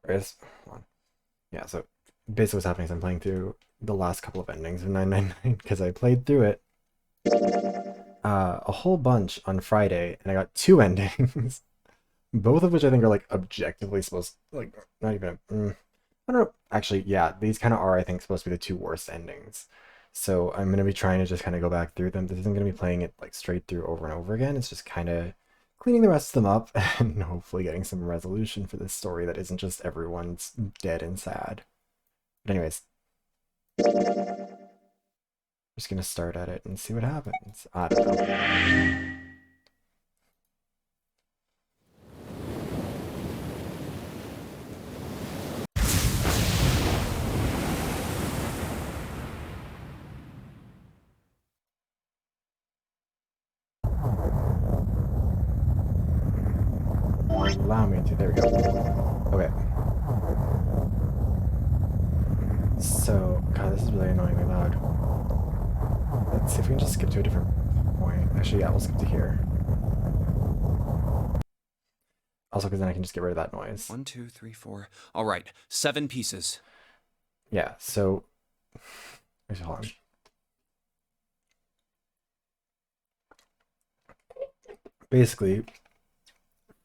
Hold on. Yeah, so basically what's happening is I'm playing through the last couple of endings of 999 because I played through it a whole bunch on Friday and I got two endings, both of which I think are like objectively supposed like not even I don't know. Actually, yeah, these kind of are I think supposed to be the two worst endings. So I'm gonna be trying to just kind of go back through them. This isn't gonna be playing it like straight through over and over again. It's just kind of cleaning the rest of them up and hopefully getting some resolution for this story that isn't just everyone's dead and sad. But anyways, just gonna start at it and see what happens. I don't know. Allow me to. There we go. Okay. So, God, this is really annoyingly loud. Let's see if we can just skip to a different point. Actually, yeah, we'll skip to here. Also, because then I can just get rid of that noise. 1, 2, 3, 4. All right, 7 pieces. Yeah, so... Actually, hold on. Basically,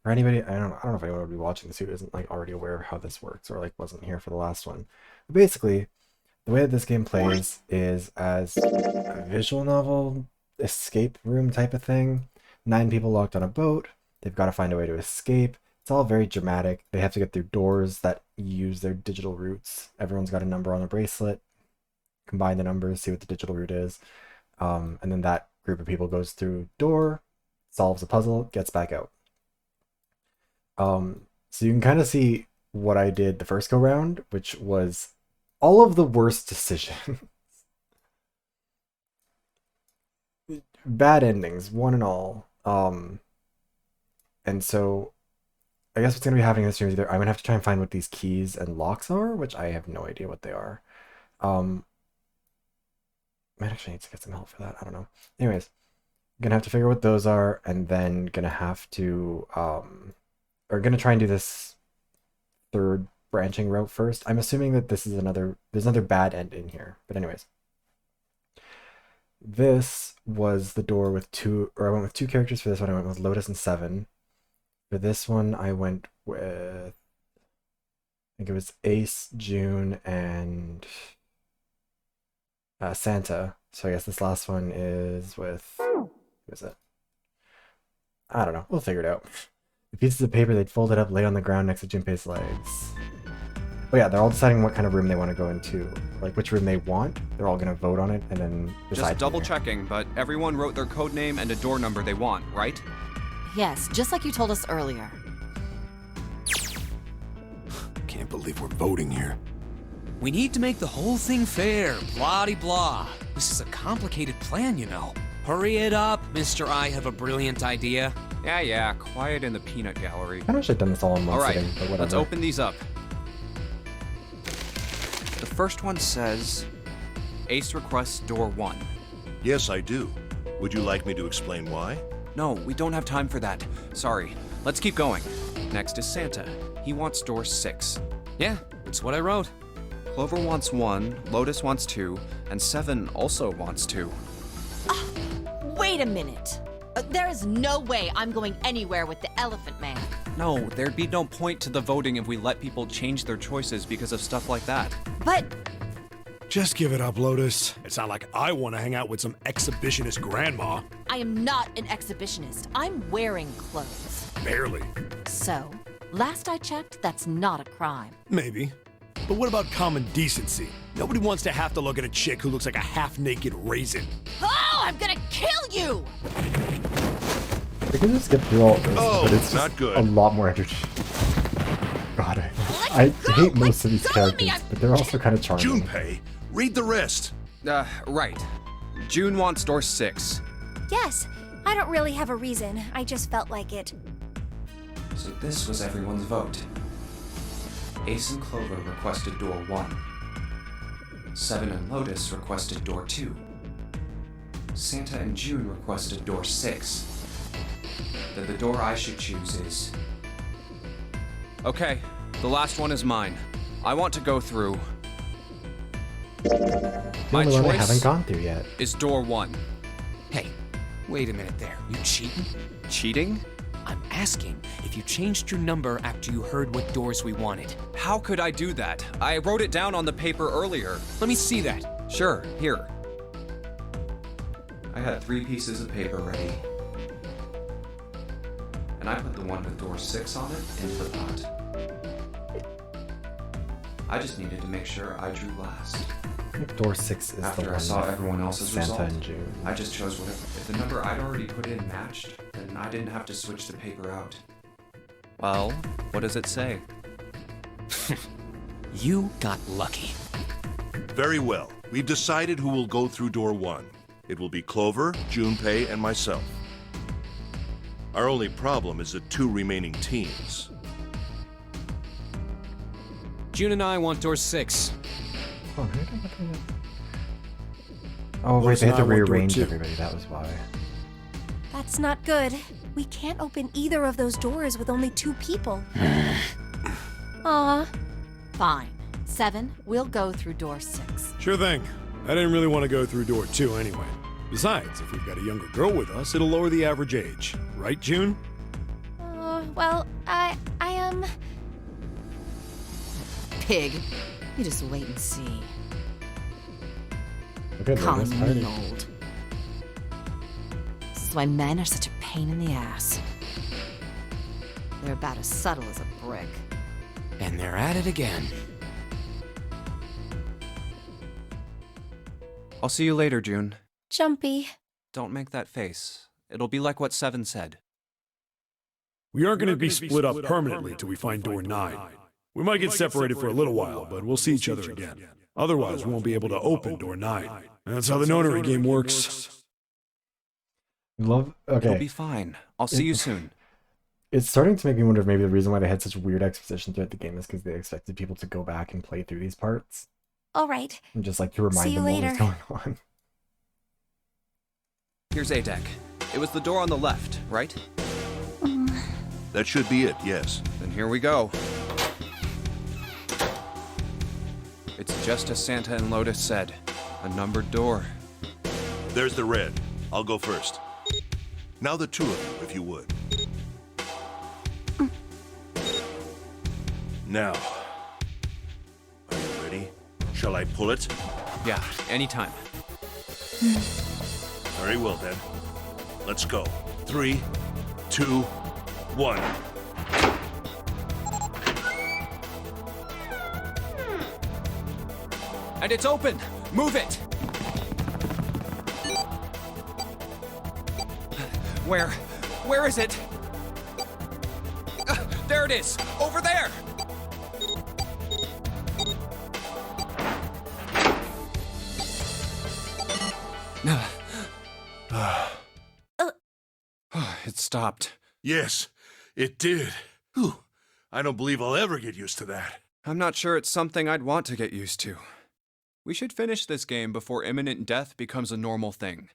for anybody, I don't know if anyone would be watching this who isn't like already aware of how this works or like wasn't here for the last one. But basically, the way that this game plays is as a visual novel escape room type of thing. 9 people locked on a boat. They've got to find a way to escape. It's all very dramatic. They have to get through doors that use their digital routes. Everyone's got a number on a bracelet. Combine the numbers, see what the digital route is. And then that group of people goes through door, solves a puzzle, gets back out. So you can kind of see what I did the first go round, which was all of the worst decisions. Bad endings, one and all. And so I guess what's going to be happening in this stream is either I'm going to have to try and find what these keys and locks are, which I have no idea what they are. Might actually need to get some help for that. I don't know. Anyways, I'm going to have to figure what those are and then going to have to, or going to try and do this third branching route first. I'm assuming that this is there's another bad end in here. But anyways. This was the door with I went with 2 characters for this one. I went with Lotus and Seven. For this one, I went with, I think it was Ace, June, and Santa. So I guess this last one is with, who is it? I don't know. We'll figure it out. The pieces of paper they'd folded up lay on the ground next to Junpei's legs. Oh yeah, they're all deciding what kind of room they want to go into. Like which room they want. They're all going to vote on it and then decide. Just double checking, but everyone wrote their code name and a door number they want, right? Yes, just like you told us earlier. Can't believe we're voting here. We need to make the whole thing fair, blah-de-blah. This is a complicated plan, you know. Hurry it up, Mr. I have a brilliant idea. Yeah, quiet in the peanut gallery. I wish I'd done this all in one All right, sitting, but whatever. let's open these up. The first one says, Ace requests door 1. Yes, I do. Would you like me to explain why? No, we don't have time for that. Sorry. Let's keep going. Next is Santa. He wants door 6. Yeah, it's what I wrote. Clover wants 1, Lotus wants 2, and 7 also wants 2. Wait a minute. There is no way I'm going anywhere with the Elephant Man. No, there'd be no point to the voting if we let people change their choices because of stuff like that. But Just give it up, Lotus. It's not like I want to hang out with some exhibitionist grandma. I am not an exhibitionist. I'm wearing clothes. Barely. So, last I checked, that's not a crime. Maybe. But what about common decency? Nobody wants to have to look at a chick who looks like a half-naked raisin. Oh, I'm gonna kill you! We can just skip through all of this, but it's not just good. a lot more entertaining. God, I hate most of these characters, but they're also kind of charming. Junpei, read the rest. Right. June wants door 6. Yes, I don't really have a reason. I just felt like it. So this was everyone's vote. Ace and Clover requested door 1. 7 and Lotus requested door 2. Santa and June requested door 6. Then the door I should choose is... Okay, The last one is mine. I want to go through. The My only one I choice haven't gone through yet. is door 1. Hey, wait a minute there. You cheating? Cheating? I'm asking if you changed your number after you heard what doors we wanted. How could I do that? I wrote it down on the paper earlier. Let me see that. Sure, here. I had 3 pieces of paper ready. And I put the one with door 6 on it into the pot. I just needed to make sure I drew last. I think door 6 is the After one I saw with everyone else's Santa result, and June. I just chose whatever. If the number I'd already put in matched, then I didn't have to switch the paper out. Well, what does it say? You got lucky. Very well. We've decided who will go through door 1. It will be Clover, Junpei, and myself. Our only problem is the 2 remaining teams. June and I want door 6. Oh, who did I look at? Oh, right, Lois they had to and I went door rearrange 2. everybody, that was why. That's not good. We can't open either of those doors with only 2 people. Aw. Fine. 7, we'll go through door 6. Sure thing. I didn't really want to go through door 2 anyway. Besides, if we've got a younger girl with us, it'll lower the average age. Right, June? Well, I Pig. You just wait and see. Okay, Calling Vegas party. me old. This is why men are such a pain in the ass. They're about as subtle as a brick. And they're at it again. I'll see you later, June. jumpy. Don't make that face. It'll be like what 7 said. We aren't going to be split up permanently till we find door 9. We might get separated for a little while, but we'll see each other again. Otherwise, we won't be able to open door 9. That's how the nonary game works. Love. It'll Okay. be fine. I'll see you soon. It's starting to make me wonder if maybe the reason why they had such weird exposition throughout the game is because they expected people to go back and play through these parts. All right. And just like to remind See you them what was later. going on. Here's A deck. It was the door on the left, right? That should be it, yes. Then here we go. It's just as Santa and Lotus said. A numbered door. There's the red. I'll go first. Now the 2 of you, if you would. Now. Are you ready? Shall I pull it? Yeah, anytime. Very well then. Let's go. 3, 2, 1. And it's open! Move it! Where is it? There it is! Over there! It stopped. Yes, it did. Whew. I don't believe I'll ever get used to that. I'm not sure it's something I'd want to get used to. We should finish this game before imminent death becomes a normal thing.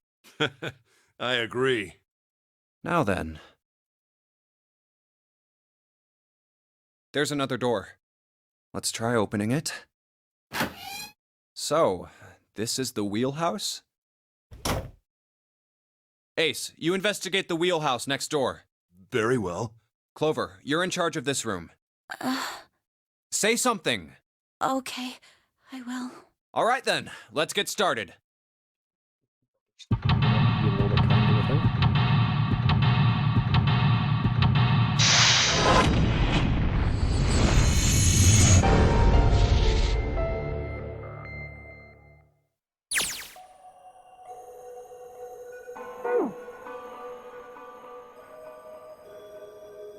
I agree. Now then. There's another door. Let's try opening it. So, this is the wheelhouse? Ace, you investigate the wheelhouse next door. Very well. Clover, you're in charge of this room. Say something! Okay, I will. All right then, let's get started. Be a little bit kinder with her.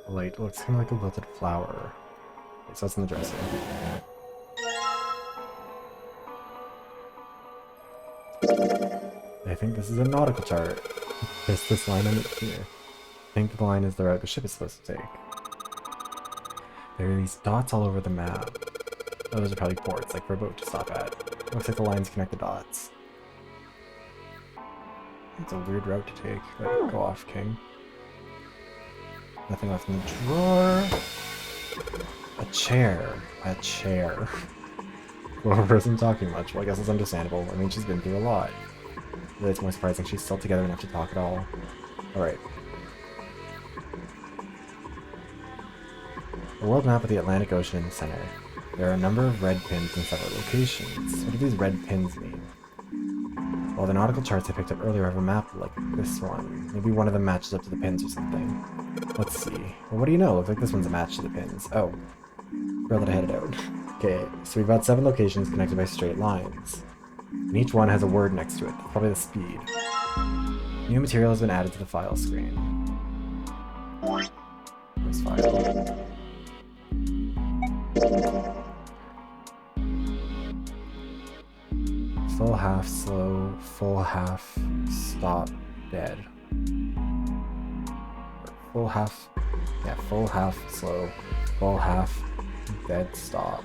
Light looks kind of like a wilted flower. Okay, so that's in the dressing. I think this is a nautical chart. This line on it here. I think the line is the route the ship is supposed to take. There are these dots all over the map. Oh, those are probably ports, like for a boat to stop at. Looks like the lines connect the dots. It's a weird route to take, but go off, King. Nothing left in the drawer. A chair. A chair. Clover isn't talking much. Well, I guess it's understandable. I mean, she's been through a lot. Really, it's more surprising she's still together enough to talk at all. Alright. A world map of the Atlantic Ocean in the center. There are a number of red pins in several locations. What do these red pins mean? Well, the nautical charts I picked up earlier have a map like this one. Maybe one of them matches up to the pins or something. Let's see. Well, what do you know? Looks like this one's a match to the pins. Oh. Girl that I headed out. Okay, so we've got 7 locations connected by straight lines. And each one has a word next to it. Probably the speed. New material has been added to the file screen. This file. Full half slow, full half stop dead. Full half, yeah, full half slow, full half dead stop.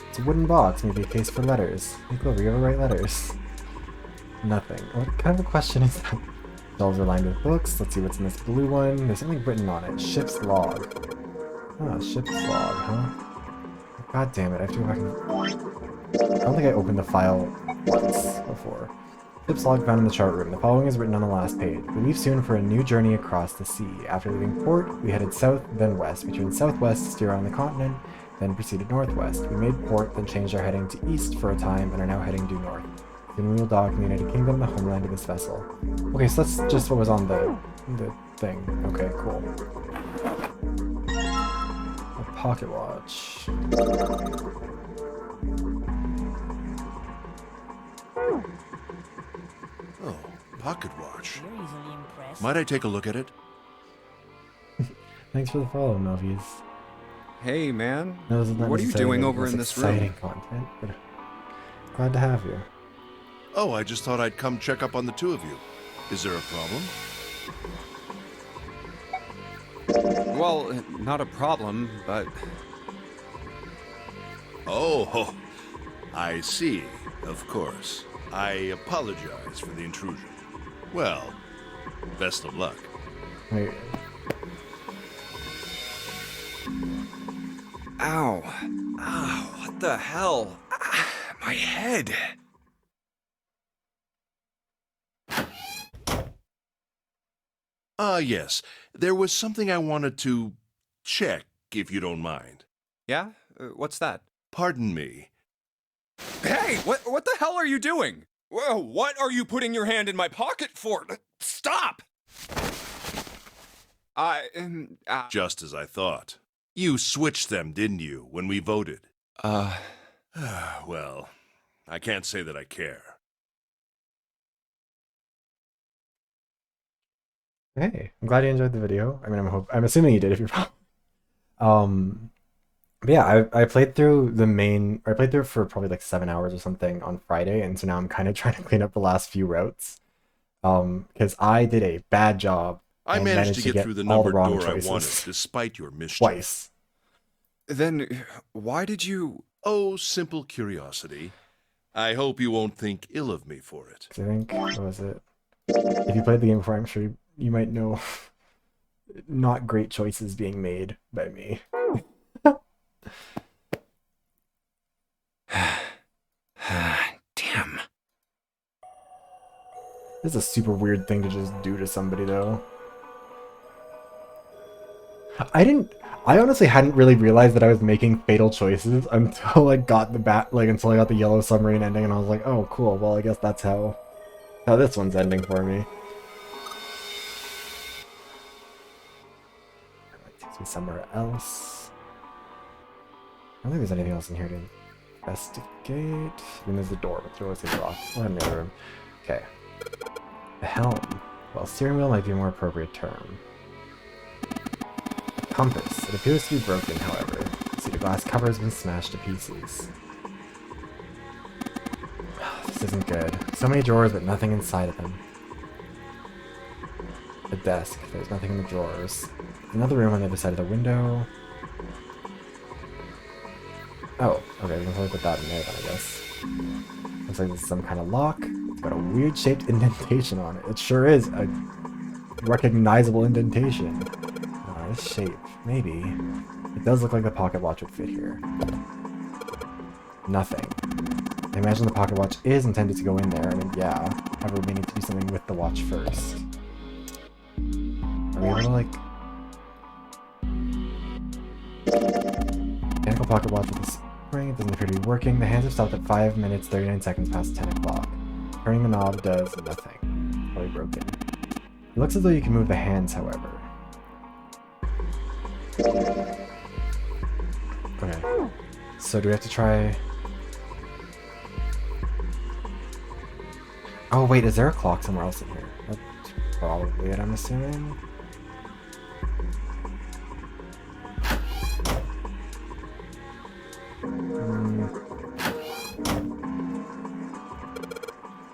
It's a wooden box, maybe a case for letters. Hey Clover, you ever write letters? Nothing. What kind of a question is that? Shelves are lined with books. Let's see what's in this blue one. There's something written on it. Ship's log. Oh, ship's log, huh? God damn it, I have to go back and... I don't think I opened the file once before. Ship's log found in the chart room. The following is written on the last page. We leave soon for a new journey across the sea. After leaving port, we headed south, then west. We turned southwest to steer on the continent, then proceeded northwest. We made port, then changed our heading to east for a time, and are now heading due north. Soon we will dock in the United Kingdom, the homeland of this vessel. Okay, so that's just what was on the thing. Okay, cool. A pocket watch. Oh, pocket watch. Might I take a look at it? Thanks for the follow, Melvies. Hey, man. No, this is not What are you necessarily doing the over most in this exciting room? content, but glad to have you. Oh, I just thought I'd come check up on the two of you. Is there a problem? Well, not a problem, but Oh, I see. Of course. I apologize for the intrusion. Well, best of luck. Wait, ow. Ow, what the hell? Ah, my head. Yes. There was something I wanted to check, if you don't mind. Yeah? What's that? Pardon me. Hey, what the hell are you doing? Whoa, what are you putting your hand in my pocket for? Stop! Just as I thought. You switched them, didn't you, when we voted? Well, I can't say that I care. hey, I'm glad you enjoyed the video. I mean, I'm assuming you did if you're but yeah, I played through I played through it for probably like 7 hours or something on Friday, and so now I'm kind of trying to clean up the last few routes. Because I did a bad job. I and managed to get through the all numbered wrong door I choices wanted, despite your mischief. twice. Then why did you... Oh, simple curiosity. I hope you won't think ill of me for it. 'Cause I think, what was it? If you played the game before, I'm sure you might know not great choices being made by me. Damn. This is a super weird thing to just do to somebody, though. I honestly hadn't really realized that I was making fatal choices until I got until I got the yellow submarine ending, and I was like, oh, cool, well, I guess that's how this one's ending for me. That takes me somewhere else. I don't think there's anything else in here to investigate. I mean, there's the door, but throw those things off. We'll head in the other room. Okay. The helm. Well, steering wheel might be a more appropriate term. Compass. It appears to be broken, however. See, the glass cover has been smashed to pieces. This isn't good. So many drawers, but nothing inside of them. The desk. There's nothing in the drawers. Another room on the other side of the window. Oh, okay, we can probably put that in there then, I guess. Looks like this is some kind of lock. It's got a weird shaped indentation on it. It sure is a recognizable indentation. This shape, maybe. It does look like the pocket watch would fit here. Nothing. I imagine the pocket watch is intended to go in there. I mean, yeah. However, we need to do something with the watch first. Are we able to, like... Mechanical pocket watch with a spring. It doesn't appear to be working. The hands have stopped at 5 minutes, 39 seconds past 10 o'clock. Turning the knob does nothing. Probably broken. It looks as though you can move the hands, however. Okay. So do we have to try... Oh wait, is there a clock somewhere else in here? That's probably it, I'm assuming.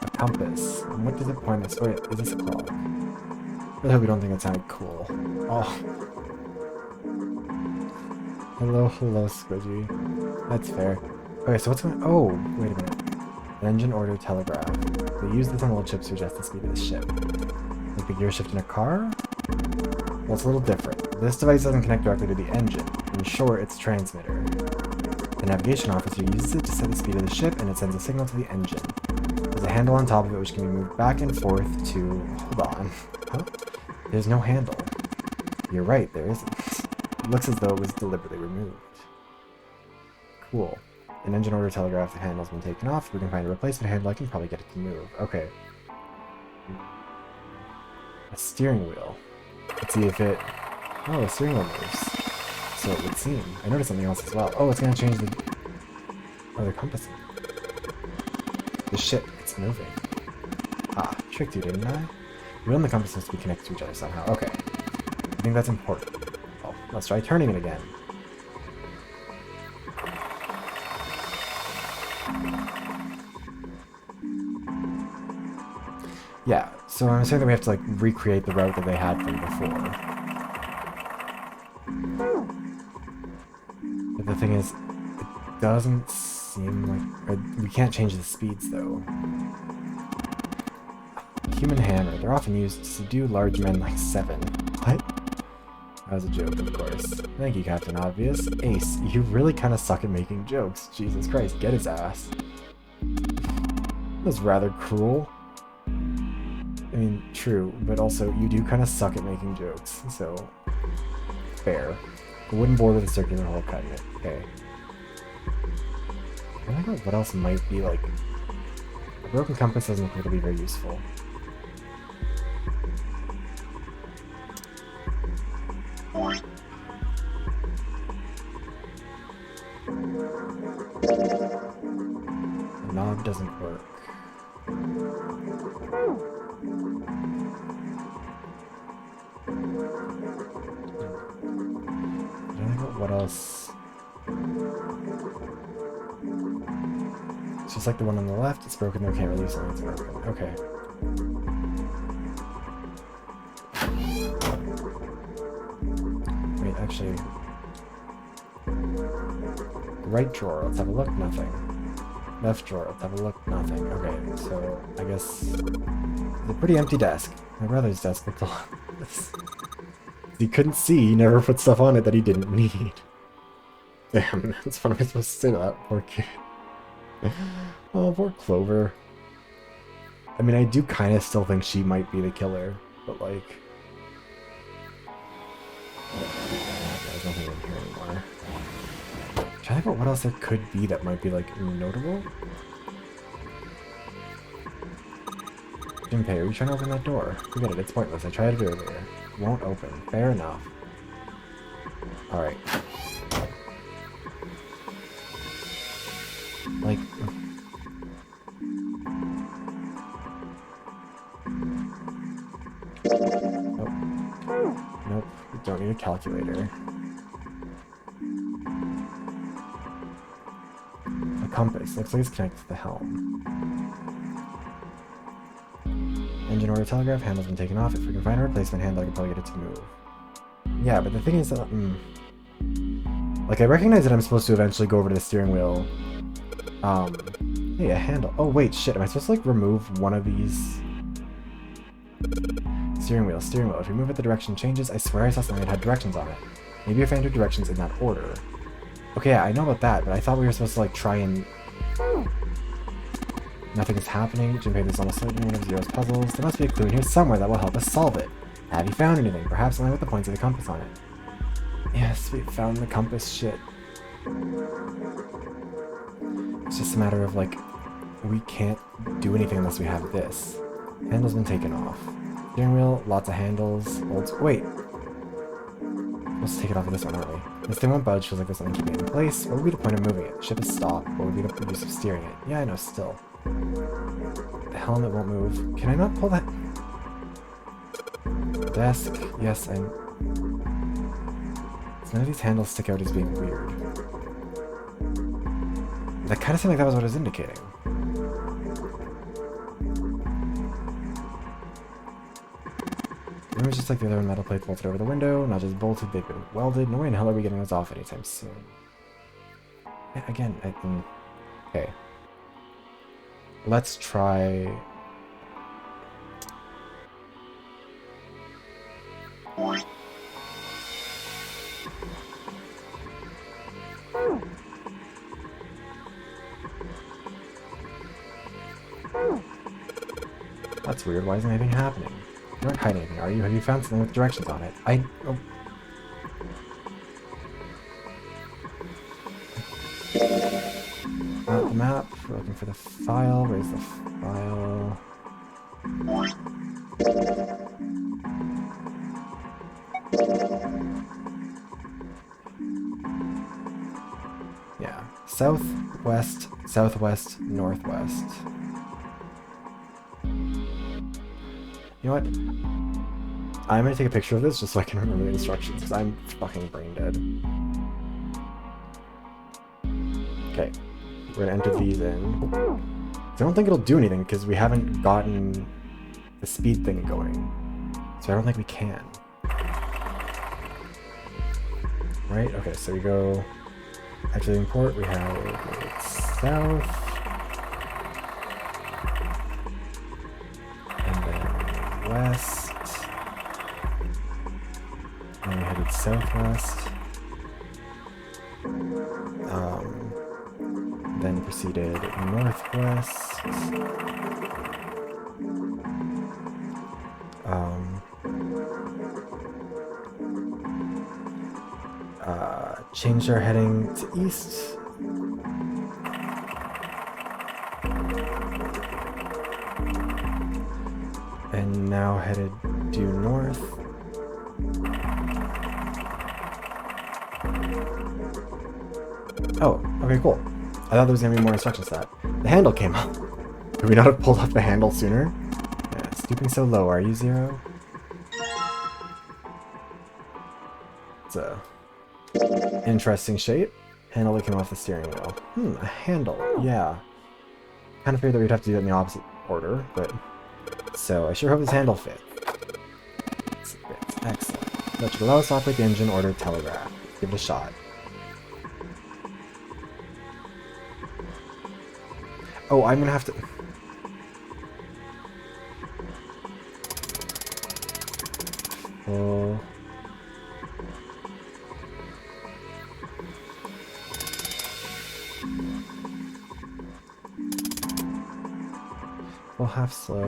A compass. And what does it point us? Wait, is this a clock? I hope you don't think it sounded cool. Oh. Hello, Squidgy. That's fair. Okay, so what's going... Oh, wait a minute. Engine order telegraph. They use the thermal chips to adjust the speed of the ship. Like the gear shift in a car? Well, it's a little different. This device doesn't connect directly to the engine. In short, it's a transmitter. The navigation officer uses it to set the speed of the ship, and it sends a signal to the engine. There's a handle on top of it which can be moved back and forth to... Hold on. Huh? There's no handle. You're right, there isn't. It looks as though it was deliberately removed. Cool. An engine order telegraph, the handle's been taken off. If we can find a replacement handle, I can probably get it to move. Okay. A steering wheel. Let's see if it... Oh, the steering wheel moves. So it would seem. I noticed something else as well. Oh, it's gonna change the... Oh, the compass. The ship, it's moving. Ah, tricked you, didn't I? The wheel and the compass must be connected to each other somehow. Okay. I think that's important. Oh, let's try turning it again. Yeah, so I'm saying that we have to like recreate the route that they had from before. But the thing is, it doesn't seem like... we can't change the speeds though. Human hammer. They're often used to subdue large men like 7. What? That was a joke, of course. Thank you, Captain Obvious. Ace, you really kind of suck at making jokes. Jesus Christ, get his ass. That was rather cruel. I mean, true, but also, you do kind of suck at making jokes, so... Fair. A wooden board with a circular hole cut in it. Okay. I don't know what else might be, like... A broken compass doesn't appear to be very useful. The knob doesn't work. What else? It's just like the one on the left, it's broken, they can't release it, it's broken. Okay. Wait, actually... Right drawer, let's have a look, nothing. Left drawer, let's have a look, nothing. Okay, so I guess... It's a pretty empty desk. My brother's desk looked a lot... He couldn't see, he never put stuff on it that he didn't need. Damn, that's what am I supposed to say to that poor kid? Oh, poor Clover. I mean, I do kind of still think she might be the killer, but like... There's nothing in here anymore. I'm trying to think about what else there could be that might be, like, notable? Junpei, are you trying to open that door? Forget it, it's pointless. I tried it earlier. It won't open. Fair enough. Alright. Like... Nope. Nope. We don't need a calculator. A compass. Looks like it's connected to the helm. Engine order telegraph. Handle's been taken off. If we can find a replacement handle, I can probably get it to move. Yeah, but the thing is that... Like, I recognize that I'm supposed to eventually go over to the steering wheel. Hey, a handle. Oh, wait, shit. Am I supposed to, like, remove one of these? Steering wheel, steering wheel. If we move it, the direction changes. I swear I saw something that had directions on it. Maybe if I enter directions in that order. Okay, yeah, I know about that, but I thought we were supposed to, like, try and... Nothing is happening. Junpei is almost certain one of Zero's puzzles. There must be a clue in here somewhere that will help us solve it. Have you found anything? Perhaps only with the points of the compass on it. Yes, we found the compass shit. It's just a matter of, like, we can't do anything unless we have this. Handle's been taken off. Steering wheel, lots of handles. Wait. Let's take it off of this one, aren't we? This thing won't budge, feels like there's something keeping it in place. What would be the point of moving it? The ship is stopped. What would be the use of steering it? Yeah, I know, still. The helmet won't move. Can I not pull that? Desk. Yes, I... None of these handles stick out as being weird. That kind of seemed like that was what it was indicating. It was just like the other metal plates bolted over the window, not just bolted, they've been welded. No way in hell are we getting those off anytime soon. Yeah, again, okay. Let's try... That's weird. Why isn't anything happening? You aren't hiding anything, are you? Have you found something with directions on it? Oh. Not the map. We're looking for the file. Where's the file? Yeah. Southwest, southwest, northwest. You know what? I'm gonna take a picture of this just so I can remember the instructions, because I'm fucking brain dead. Okay. We're gonna enter these in. I don't think it'll do anything, because we haven't gotten the speed thing going. So I don't think we can. Right? Okay, so we go... Actually, import, we have south. And then west. And we headed southwest. Then proceeded northwest. Changed our heading to east. And now headed due north. Oh, okay, cool. I thought there was gonna be more instructions to that. The handle came up. Could we not have pulled up the handle sooner? Yeah, stooping so low, are you, Zero? It's a interesting shape. Handle that came off the steering wheel. A handle, yeah. Kind of figured that we'd have to do that in the opposite order, but... So, I sure hope this handle fits. It's excellent. That should allow us to operate the engine order telegraph. Give it a shot. Oh, I'm gonna have to... Oh... Full half slow.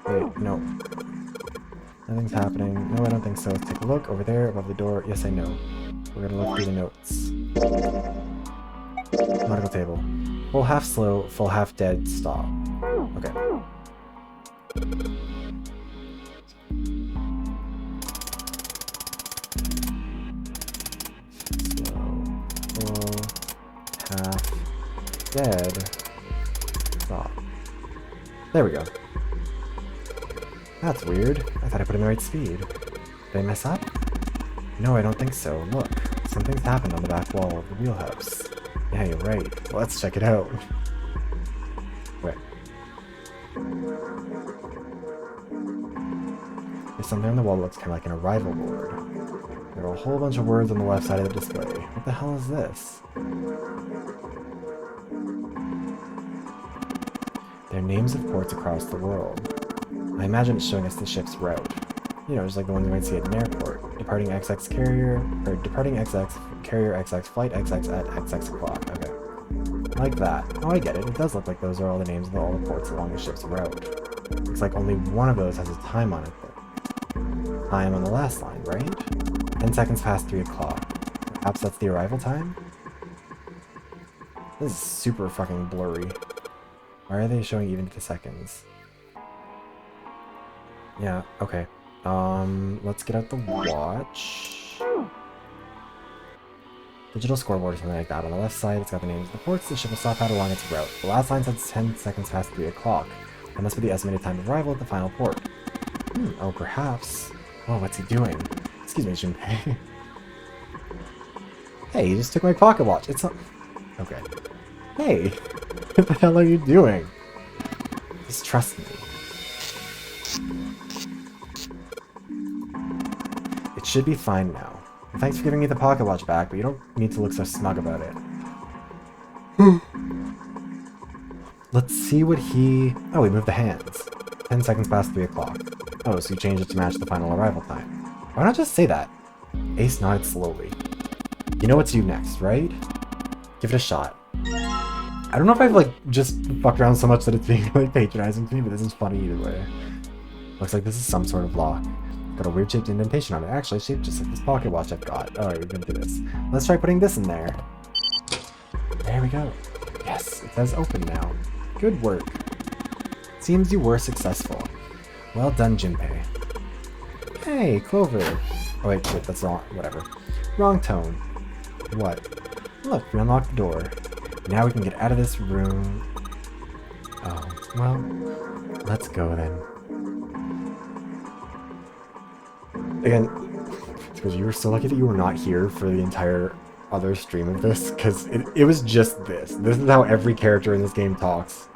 Wait, no. Nothing's happening. No, I don't think so. Let's take a look over there above the door. Yes, I know. We're gonna look through the notes. Nautical table. Full half slow, full half dead, stop. Okay. Half dead. Stop. There we go. That's weird. I thought I put in the right speed. Did I mess up? No, I don't think so. Look, something's happened on the back wall of the wheelhouse. Yeah, you're right. Let's check it out. Wait. There's something on the wall that looks kind of like an arrival board. There are a whole bunch of words on the left side of the display. What the hell is this? They're names of ports across the world. I imagine it's showing us the ship's route. You know, just like the ones you might see at an airport. Departing XX carrier, or departing XX, carrier XX, flight XX at XX o'clock. Okay. Like that. Oh, I get it. It does look like those are all the names of all the ports along the ship's route. Looks like only one of those has a time on it, though. Time on the last line, right? 10 seconds past 3 o'clock. Perhaps that's the arrival time? This is super fucking blurry. Why are they showing even to the seconds? Yeah, okay. Let's get out the watch. Digital scoreboard or something like that. On the left side, it's got the names of the ports the ship will stop at along its route. The last line says 10 seconds past 3 o'clock. That must be the estimated time of arrival at the final port. Oh, perhaps. Oh, what's he doing? Excuse me, Junpei. Hey, he just took my pocket watch. It's not... Okay. Hey! What the hell are you doing? Just trust me. It should be fine now. And thanks for giving me the pocket watch back, but you don't need to look so smug about it. Let's see what he... Oh, we moved the hands. 10 seconds past 3 o'clock. Oh, so you changed it to match the final arrival time. Why not just say that? Ace nodded slowly. You know what's due next, right? Give it a shot. I don't know if I've, like, just fucked around so much that it's being, like, patronizing to me, but this is funny either way. Looks like this is some sort of lock. Got a weird shaped indentation on it. Actually, shaped just like this pocket watch I've got. Alright, we've been through this. Let's try putting this in there. There we go. Yes, it says open now. Good work. Seems you were successful. Well done, Junpei. Hey, Clover. Oh wait, shit, that's wrong. Whatever. Wrong tone. What? Look, we unlocked the door. Now we can get out of this room. Oh, well, let's go then. Again, because you were so lucky that you were not here for the entire other stream of this, because it was just this. This is how every character in this game talks.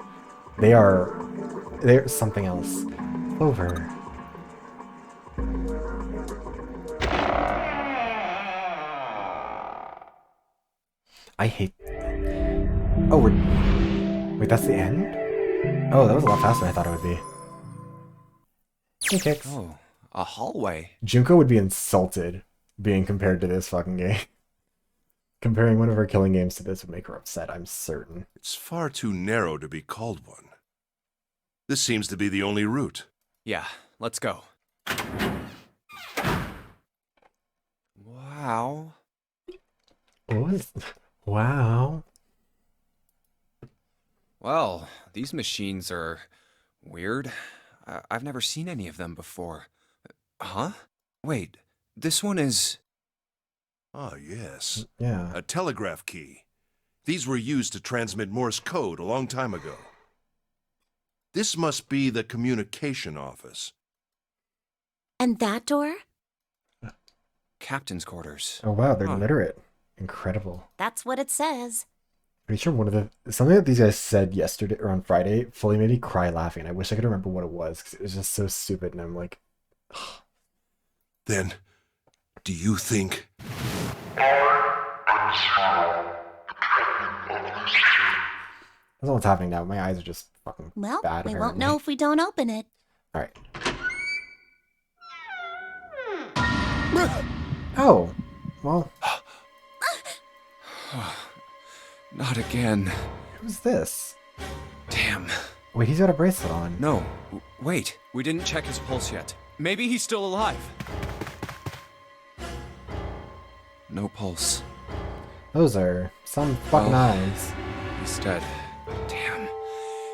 They're something else. Over. I hate... Oh, wait, that's the end? Oh, that was a lot faster than I thought it would be. Hey, Kicks. Oh, a hallway. Junko would be insulted being compared to this fucking game. Comparing one of her killing games to this would make her upset, I'm certain. It's far too narrow to be called one. This seems to be the only route. Yeah, let's go. Wow. What was... Wow. Well, these machines are weird. I've never seen any of them before. Huh? Wait, this one is... Ah, yes. Yeah. A telegraph key. These were used to transmit Morse code a long time ago. This must be the communication office. And that door? Captain's quarters. Oh wow, they're Huh. literate. Incredible. That's what it says. Pretty sure one of the... Something that these guys said yesterday or on Friday fully made me cry laughing. I wish I could remember what it was, because it was just so stupid, and I'm like... Then, do you think... That's all that's happening now. My eyes are just fucking Well, bad, we apparently. won't know if we don't open it. Alright. Oh. Well, Not again. who's this? Damn. Wait, he's got a bracelet on. No, wait. We didn't check his pulse yet. Maybe he's still alive. No pulse. Those are some fucking Oh. eyes. He's dead. Damn.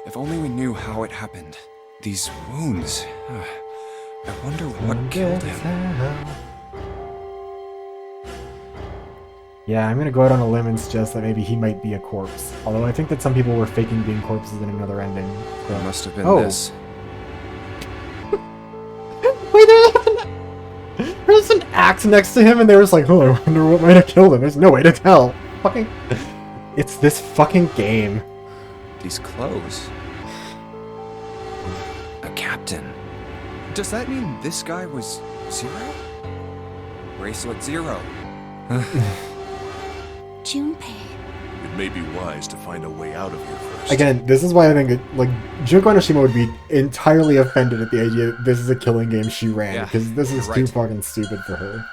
If only we knew how it happened. These wounds. I wonder what killed him. Yeah, I'm gonna go out on a limb and suggest that maybe he might be a corpse. Although I think that some people were faking being corpses in another ending. So- It must have been Oh. this. Wait, there's an axe next to him, and they were just like, oh, I wonder what might have killed him. There's no way to tell. Fucking... It's this fucking game. These clothes. A captain. Does that mean this guy was Zero? Bracelet 0. Junpei. It may be wise to find a way out of here first. Again, this is why I think like Junko Enoshima would be entirely offended at the idea that this is a killing game she ran, Yeah, because this is you're too right. fucking stupid for her.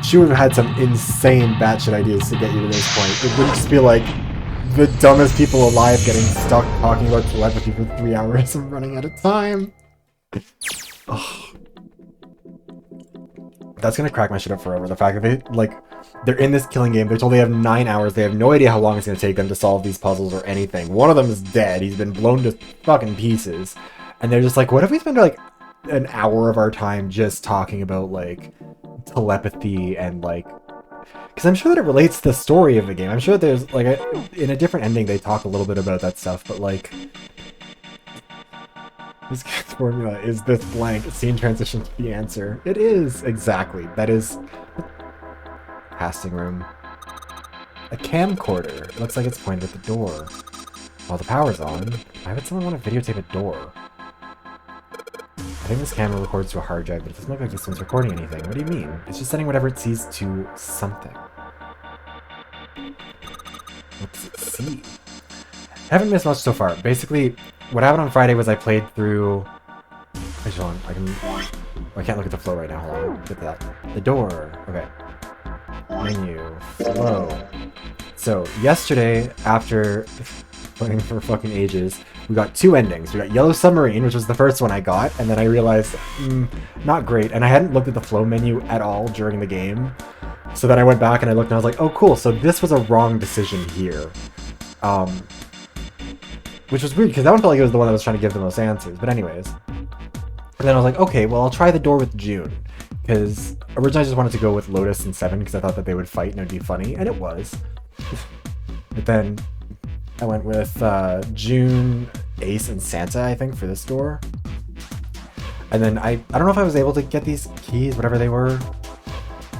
She would have had some insane batshit ideas to get you to this point. It wouldn't just be like the dumbest people alive getting stuck talking about telepathy for 3 hours and running out of time. Ugh. That's gonna crack my shit up forever. The fact that they're in this killing game. They're told they have 9 hours. They have no idea how long it's gonna take them to solve these puzzles or anything. One of them is dead. He's been blown to fucking pieces. And they're just like, what if we spend like an hour of our time just talking about like telepathy and like, because I'm sure that it relates to the story of the game. I'm sure there's like in a different ending they talk a little bit about that stuff, but like this game's formula is this blank scene transition to the answer. It is exactly. That is casting room. A camcorder. It looks like it's pointed at the door. While the power's on, why would someone want to videotape a door? I think this camera records to a hard drive, but it doesn't look like this one's recording anything. What do you mean? It's just sending whatever it sees to something. What does it see? I haven't missed much so far. Basically, what happened on Friday was I played through... Actually, hold on. I can't look at the flow right now. Hold on. Get that. The door. Okay. Menu. Flow. So, yesterday, after playing for fucking ages, we got 2 endings. We got Yellow Submarine, which was the first one I got, and then I realized, not great. And I hadn't looked at the flow menu at all during the game. So then I went back and I looked and I was like, oh cool, so this was a wrong decision here. Which was weird, because that one felt like it was the one that was trying to give the most answers. But anyways. And then I was like, okay, well I'll try the door with June. Because originally I just wanted to go with Lotus and Seven, because I thought that they would fight and it would be funny. And it was. But then I went with June, Ace, and Santa, I think, for this door. And then I don't know if I was able to get these keys, whatever they were.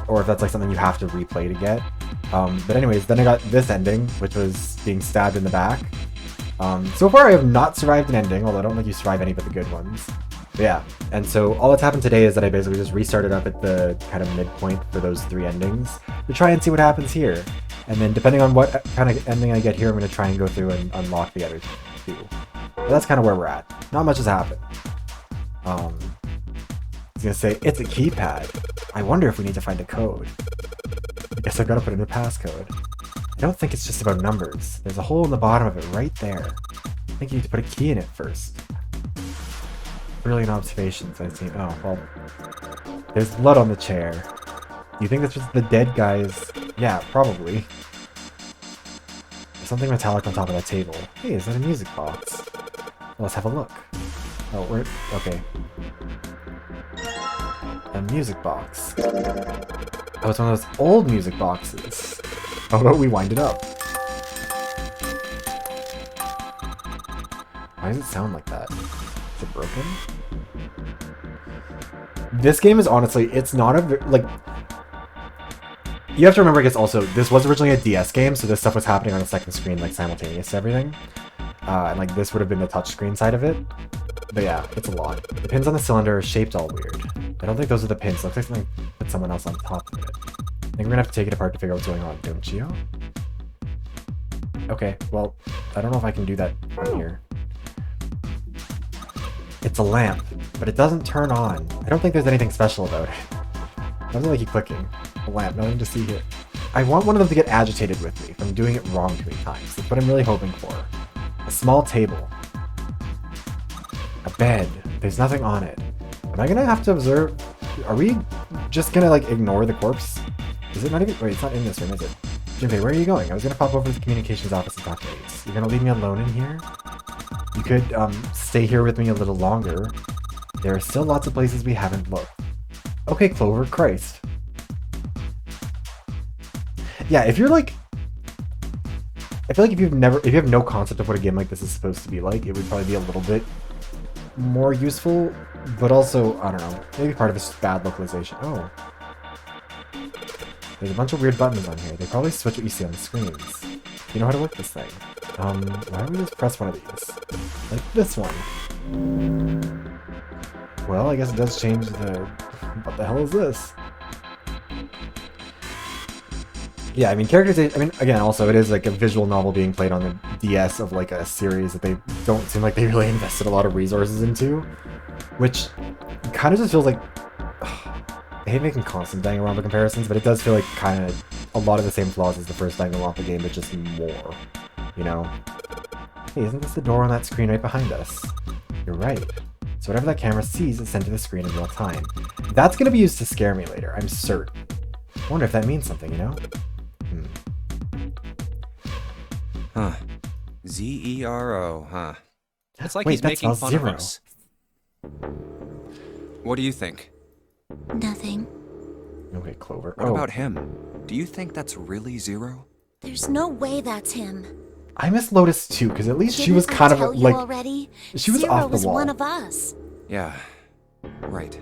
Or if that's like something you have to replay to get. But anyways, then I got this ending, which was being stabbed in the back. So far I have not survived an ending, although I don't think you survive any but the good ones. But yeah, and so all that's happened today is that I basically just restarted up at the kind of midpoint for those 3 endings to try and see what happens here. And then depending on what kind of ending I get here, I'm going to try and go through and unlock the other 2. But that's kind of where we're at. Not much has happened. I was going to say, it's a keypad. I wonder if we need to find a code. I guess I've got to put in a passcode. I don't think it's just about numbers. There's a hole in the bottom of it right there. I think you need to put a key in it first. Brilliant observations, I've seen. Oh, well. There's blood on the chair. You think that's just the dead guys? Yeah, probably. There's something metallic on top of that table. Hey, is that a music box? Well, let's have a look. Oh, we're... okay. A music box. Oh, it's one of those old music boxes. How about we wind it up? Why does it sound like that? Is it broken? This game is honestly, it's not a, like... You have to remember, I guess, also, this was originally a DS game, so this stuff was happening on a second screen, like, simultaneous to everything. And, like, this would have been the touchscreen side of it. But yeah, it's a lot. The pins on the cylinder are shaped all weird. I don't think those are the pins. It looks like something put someone else on top of it. I think we're gonna have to take it apart to figure out what's going on, don't you? Okay, well, I don't know if I can do that from here. It's a lamp, but it doesn't turn on. I don't think there's anything special about it. Doesn't like you clicking. A lamp, nothing to see here. I want one of them to get agitated with me if I'm doing it wrong too many times. That's what I'm really hoping for. A small table. A bed. There's nothing on it. Am I gonna have to observe? Are we just gonna like ignore the corpse? Is it not even? Wait, it's not in this room, is it? Junpei, where are you going? I was gonna pop over to the communications office and talk to Ace. You're gonna leave me alone in here? You could stay here with me a little longer. There are still lots of places we haven't looked. Okay, Clover, Christ. Yeah, if you're like... I feel like if you have no concept of what a game like this is supposed to be like, it would probably be a little bit more useful, but also, I don't know, maybe part of it's just bad localization. Oh. There's a bunch of weird buttons on here. They probably switch what you see on the screens. You know how to work this thing. Why don't we just press one of these? Like this one. Well, I guess it does change the... What the hell is this? Yeah, I mean, characterization. I mean, again, also it is like a visual novel being played on the DS of like a series that they don't seem like they really invested a lot of resources into, which kind of just feels like. I hate making constant Danganronpa comparisons, but it does feel like kind of a lot of the same flaws as the first Danganronpa game, but just more. You know? Hey, isn't this the door on that screen right behind us? You're right. So whatever that camera sees is sent to the screen in real time. That's going to be used to scare me later, I'm certain. I wonder if that means something, you know? Huh. Zero, huh? It's like Wait, he's that making spells fun zero. of us. What do you think? Nothing. Okay, Clover. What about him? Do you think that's really Zero? There's no way that's him. I miss Lotus too, because at least she Didn't was kind I of tell you like already? she was Zero off the was wall. one of us. Yeah. Right.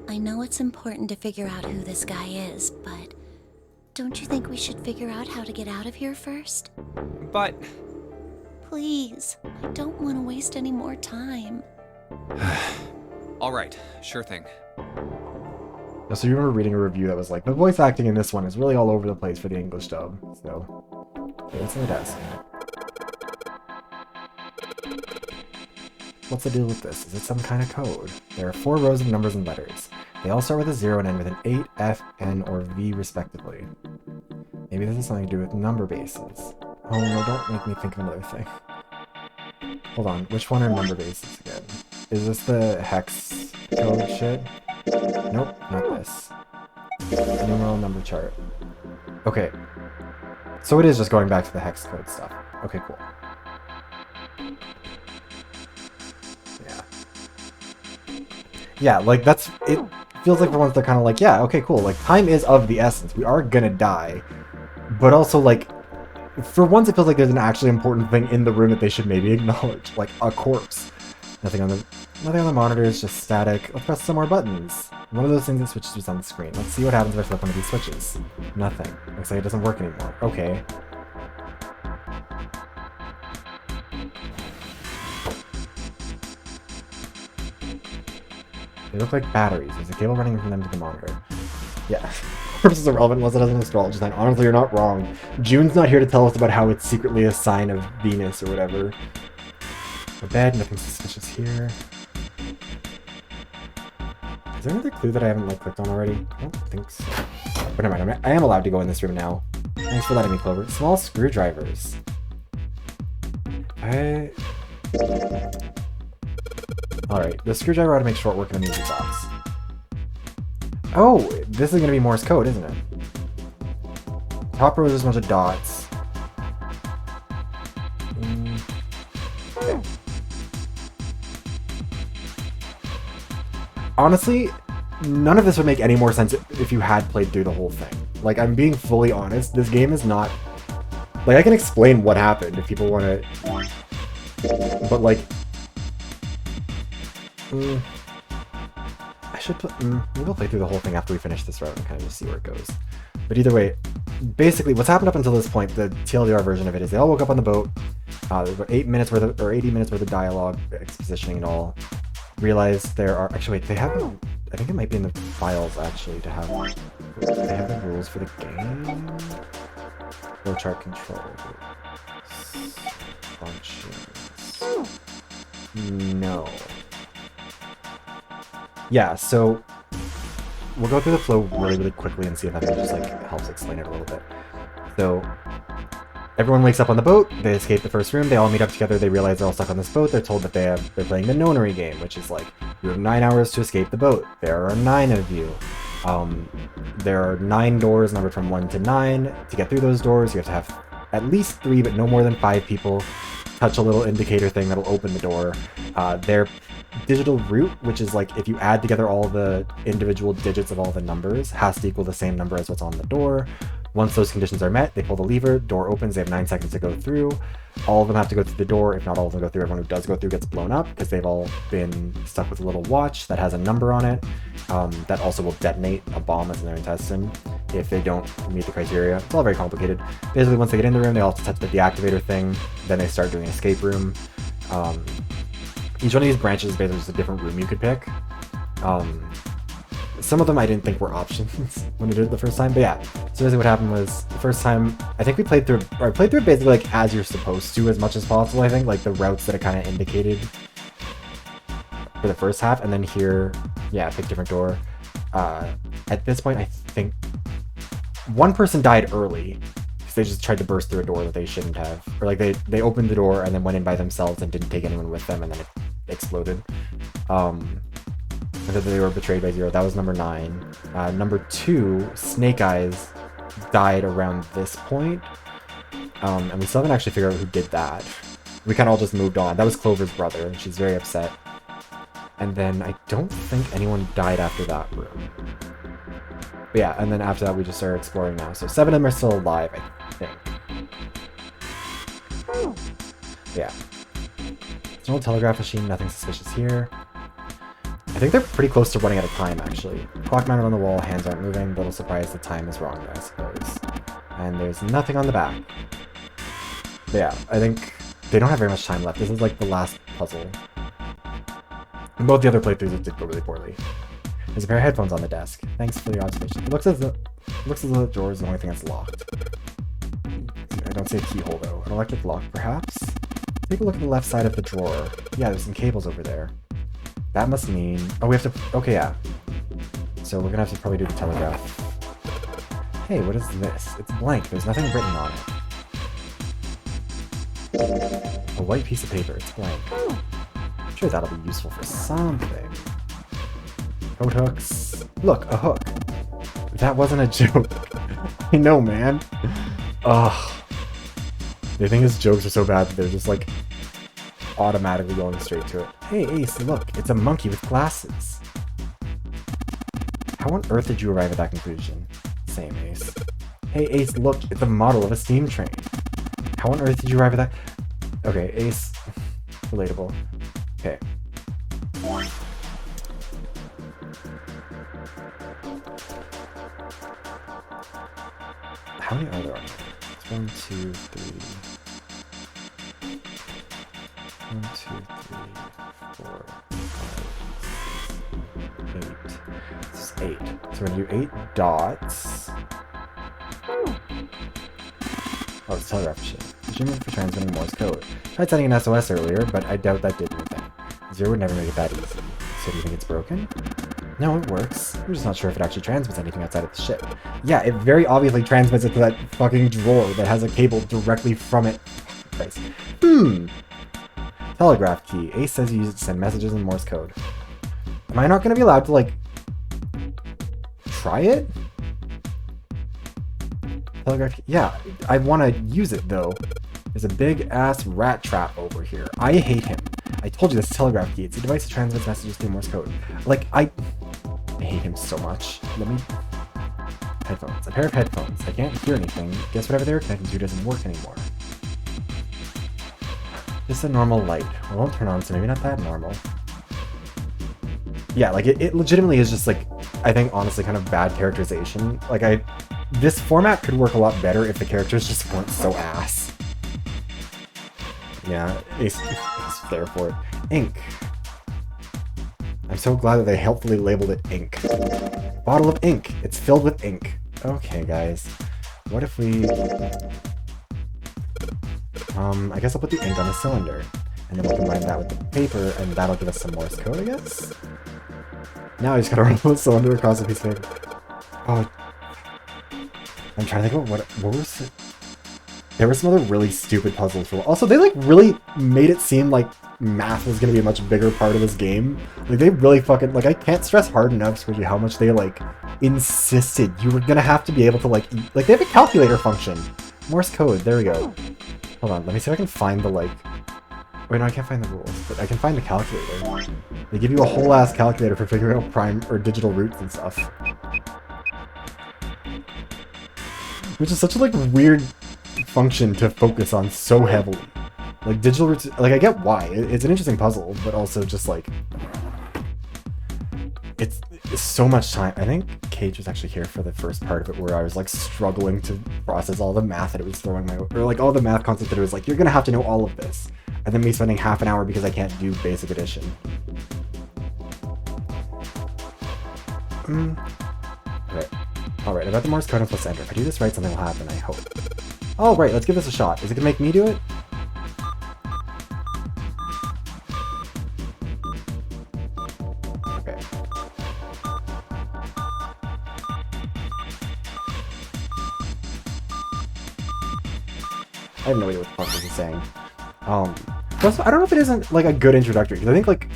I know it's important to figure out who this guy is, but don't you think we should figure out how to get out of here first? But Please, I don't want to waste any more time. all right, sure thing. So you remember reading a review that was like, the voice acting in this one is really all over the place for the English dub. So, okay, what's in the desk? What's the deal with this? Is it some kind of code? There are 4 rows of numbers and letters. They all start with a 0 and end with an 8, F, N, or V respectively. Maybe this has something to do with number bases. Oh no, don't make me think of another thing. Hold on, which one are number bases again? Is this the hex code shit? Nope, not this. Numeral number chart. Okay. So it is just going back to the hex code stuff. Okay, cool. Yeah. Yeah, like that's... It feels like for once they're kind of like, yeah, okay, cool. Like, time is of the essence. We are gonna die. But also, like, for once it feels like there's an actually important thing in the room that they should maybe acknowledge. Like, a corpse. Nothing on the monitor, is just static. Let's press some more buttons. One of those things that switches is on the screen. Let's see what happens if I flip one of these switches. Nothing. Looks like it doesn't work anymore. Okay. They look like batteries. There's a cable running from them to the monitor. Yeah. Purpose is irrelevant unless it has an astrology sign. Honestly, you're not wrong. June's not here to tell us about how it's secretly a sign of Venus or whatever. The bed, nothing suspicious here. Is there another clue that I haven't like clicked on already? I don't think so. But never mind, I am allowed to go in this room now. Thanks for letting me, Clover. Small screwdrivers. Alright, the screwdriver ought to make short work of the music box. Oh, this is going to be Morse code, isn't it? Top row is just a bunch of dots. Okay. Honestly, none of this would make any more sense if you had played through the whole thing. Like, I'm being fully honest, this game is not... Like, I can explain what happened if people want to... But, like... I should put... maybe I'll play through the whole thing after we finish this route and kind of just see where it goes. But either way, basically, what's happened up until this point, the TLDR version of it, is they all woke up on the boat. There's about 8 minutes worth of... or 80 minutes worth of dialogue, expositioning and all. Realize there are... Actually, wait, they have... I think it might be in the files, actually, to have... They have the rules for the game? Flowchart control. Functions. No. Yeah, so... We'll go through the flow really, really quickly and see if that just, like, helps explain it a little bit. So... Everyone wakes up on the boat, they escape the first room, they all meet up together, they realize they're all stuck on this boat, they're told that they're playing the nonary game, which is like, you have 9 hours to escape the boat. There are 9 of you. There are 9 doors numbered from 1 to 9. To get through those doors, you have to have at least 3, but no more than 5 people touch a little indicator thing that'll open the door. Their digital root, which is like, if you add together all the individual digits of all the numbers, has to equal the same number as what's on the door. Once those conditions are met, they pull the lever, door opens, they have 9 seconds to go through. All of them have to go through the door. If not all of them go through, everyone who does go through gets blown up because they've all been stuck with a little watch that has a number on it that also will detonate a bomb that's in their intestine if they don't meet the criteria. It's all very complicated. Basically, once they get in the room, they all have to touch the deactivator thing. Then they start doing an escape room. Each one of these branches is basically just a different room you could pick. some of them I didn't think were options when we did it the first time. But yeah, so basically what happened was the first time I think we played through, or I played through it basically like as you're supposed to as much as possible. I think like the routes that it kind of indicated for the first half, and then here, yeah, pick different door. At this point, I think one person died early because they just tried to burst through a door that they shouldn't have, or like they opened the door and then went in by themselves and didn't take anyone with them, and then it exploded. And then they were betrayed by Zero. That was number 9. Number 2, Snake Eyes died around this point. And we still haven't actually figured out who did that. We kind of all just moved on. That was Clover's brother, and she's very upset. And then I don't think anyone died after that room. But yeah, and then after that we just started exploring now. So 7 of them are still alive, I think. Yeah. There's no telegraph machine, nothing suspicious here. I think they're pretty close to running out of time, actually. Clock mounted on the wall, hands aren't moving. Little surprised the time is wrong, I suppose. And there's nothing on the back. But yeah, I think they don't have very much time left. This is like the last puzzle. And both the other playthroughs did go really poorly. There's a pair of headphones on the desk. Thanks for the observation. It looks as though the door is the only thing that's locked. I don't see a keyhole though. An electric lock, perhaps? Take a look at the left side of the drawer. Yeah, there's some cables over there. That must mean... Oh, we have to... Okay, yeah. So we're gonna have to probably do the telegraph. Hey, what is this? It's blank. There's nothing written on it. A white piece of paper. It's blank. I'm sure that'll be useful for something. Coat hooks. Look, a hook. That wasn't a joke. I know, man. Ugh. They think his jokes are so bad that they're just like automatically going straight to it. Hey, Ace, look, it's a monkey with glasses. How on earth did you arrive at that conclusion? Same, Ace. Hey, Ace, look, it's a model of a steam train. How on earth did you arrive at that? Okay, Ace. Relatable. Okay. How many are there? It's 1, 2, 3. 1, 2, 3, 4, 5, 8. This is 8. So we're gonna do 8 dots. Oh, it's a telegraph machine. Machine for transmitting Morse code. Tried sending an SOS earlier, but I doubt that did anything. Zero would never make it that easy. So do you think it's broken? No, it works. I'm just not sure if it actually transmits anything outside of the ship. Yeah, it very obviously transmits it to that fucking drawer that has a cable directly from it. Telegraph key. Ace says you use it to send messages in Morse code. Am I not going to be allowed to, like, try it? Telegraph key? Yeah, I want to use it, though. There's a big-ass rat trap over here. I hate him. I told you this telegraph key. It's a device that transmits messages through Morse code. Like, I hate him so much. Let me... Headphones. A pair of headphones. I can't hear anything. Guess whatever they were connected to doesn't work anymore. Just a normal light. It won't turn on, so maybe not that normal. Yeah, like, it legitimately is just, like, I think, honestly, kind of bad characterization. Like, this format could work a lot better if the characters just weren't so ass. Yeah, Ace is there for it. Ink. I'm so glad that they helpfully labeled it ink. Bottle of ink. It's filled with ink. Okay, guys. What if we... I guess I'll put the ink on a cylinder. And then we'll combine that with the paper, and that'll give us some Morse code, I guess? Now I just gotta run the cylinder across a piece of paper. Oh. I'm trying to think about what was it? There were some other really stupid puzzles. Also, they like really made it seem like math was gonna be a much bigger part of this game. Like they really fucking, like I can't stress hard enough for you how much they like insisted you were gonna have to be able to like they have a calculator function. Morse code, there we go. Hold on, let me see if I can find the like... Wait, no, I can't find the rules, but I can find the calculator. They give you a whole ass calculator for figuring out prime or digital roots and stuff. Which is such a like weird function to focus on so heavily. Like digital roots, like I get why. It's an interesting puzzle, but also just like... It's so much time. I think Cage was actually here for the first part of it where I was like struggling to process all the math that it was throwing my way, or like all the math concepts that it was like, you're gonna have to know all of this. And then me spending half an hour because I can't do basic addition. Okay. Alright, I got the Morse code and plus enter. If I do this right, something will happen, I hope. Alright, let's give this a shot. Is it gonna make me do it? Okay. I have no idea what the fuck this is saying. Plus, I don't know if it isn't like a good introductory, because I think like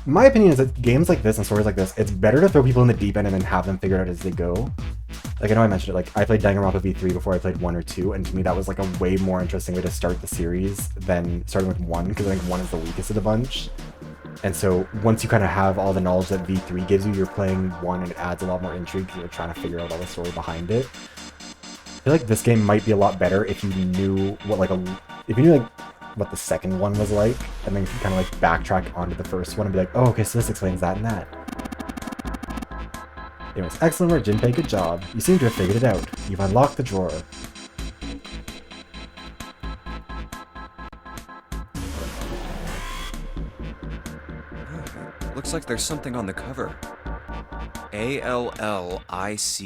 my opinion is that games like this and stories like this, it's better to throw people in the deep end and then have them figure it out as they go. Like, I know I mentioned it, like, I played Danganronpa V3 before I played 1 or 2, and to me that was, like, a way more interesting way to start the series than starting with 1, because I think 1 is the weakest of the bunch. And so, once you kind of have all the knowledge that V3 gives you, you're playing 1 and it adds a lot more intrigue, because you're trying to figure out all the story behind it. I feel like this game might be a lot better if you knew what, like, if you knew, like, what the second one was like, and then you kind of, like, backtrack onto the first one and be like, oh, okay, so this explains that and that. Anyways, excellent work, Jinpei, good job. You seem to have figured it out. You've unlocked the drawer. Looks like there's something on the cover. ALLICE.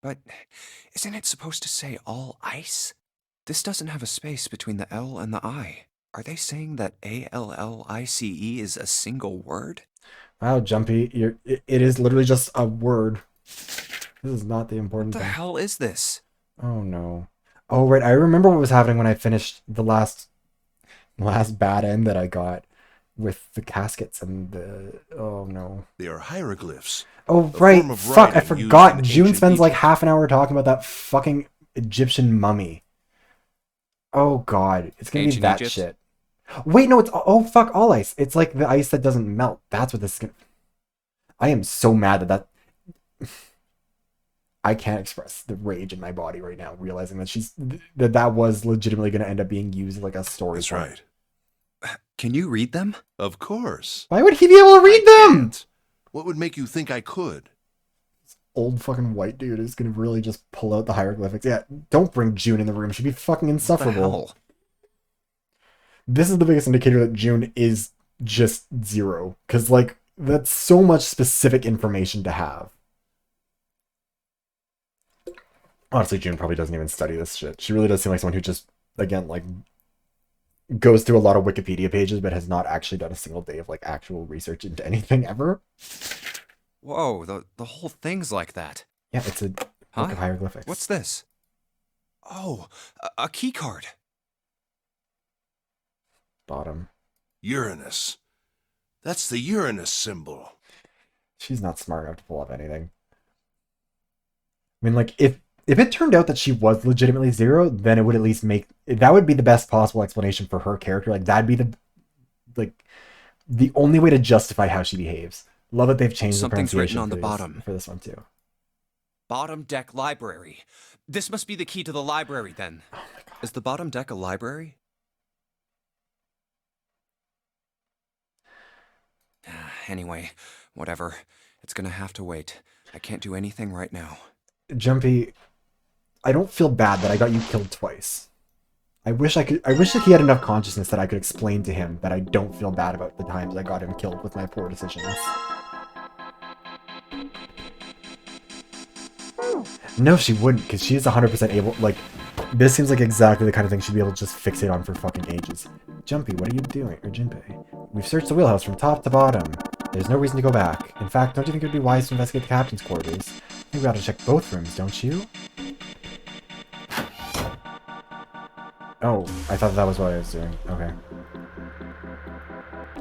But isn't it supposed to say all ice? This doesn't have a space between the L and the I. Are they saying that ALLICE is a single word? Wow, Jumpy, it is literally just a word. This is not the important What the thing. hell is this? Oh no. Oh right, I remember what was happening when I finished the last bad end that I got with the caskets and the... Oh no. They are hieroglyphs. Oh a right, form of fuck, I writing forgot. used in June ancient spends like Egypt. half an hour talking about that fucking Egyptian mummy. Oh god, it's gonna be Ancient that Egypt? shit. Wait, no, it's... Oh fuck, all ice. It's like the ice that doesn't melt. That's what this is gonna... I am so mad that I can't express the rage in my body right now, realizing that that was legitimately going to end up being used like a story. That's point. right. Can you read them? Of course. Why would he be able to read I them? can't. What would make you think I could? Old fucking white dude is going to really just pull out the hieroglyphics. Yeah, don't bring June in the room. She'd be fucking What the insufferable. hell? This is the biggest indicator that June is just 0. Because, like, that's so much specific information to have. Honestly, June probably doesn't even study this shit. She really does seem like someone who just, again, like, goes through a lot of Wikipedia pages, but has not actually done a single day of, like, actual research into anything ever. Whoa, the whole thing's like that. Yeah, it's a book Huh? of hieroglyphics. What's this? Oh, a key card. Bottom. Uranus. That's the Uranus symbol. She's not smart enough to pull up anything. I mean, like, if it turned out that she was legitimately 0, then it would at least that would be the best possible explanation for her character. Like, that'd be the only way to justify how she behaves. Love that they've changed Something's the written pronunciation on the for bottom. for this one too. Bottom deck library. This must be the key to the library then. Oh my god. Is the bottom deck a library? Anyway, whatever. It's gonna have to wait. I can't do anything right now. Jumpy, I don't feel bad that I got you killed twice. I wish that he had enough consciousness that I could explain to him that I don't feel bad about the times I got him killed with my poor decisions. No, she wouldn't, because she is 100% able, like, this seems like exactly the kind of thing she'd be able to just fixate on for fucking ages. Jumpy, what are you doing? Or Jinpei? We've searched the wheelhouse from top to bottom. There's no reason to go back. In fact, don't you think it would be wise to investigate the captain's quarters? I think we ought to check both rooms, don't you? Oh, I thought that was what I was doing. Okay.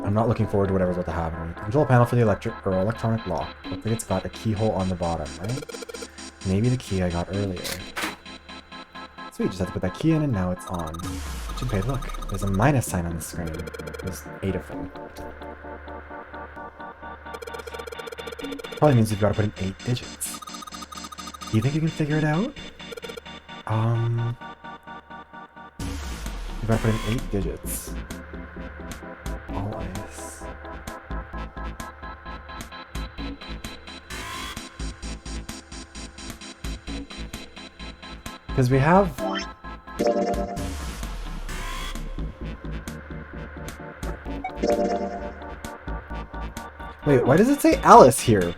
I'm not looking forward to whatever's about to happen. Control panel for the electronic lock. Looks like it's got a keyhole on the bottom, right? Maybe the key I got earlier. Sweet, just have to put that key in and now it's on. Jinpei, look, there's a minus sign on the screen. There's 8 of them. Probably means you've got to put in 8 digits. Do you think you can figure it out? You've got to put in 8 digits. All ice. Because we have... Wait, why does it say Alice here?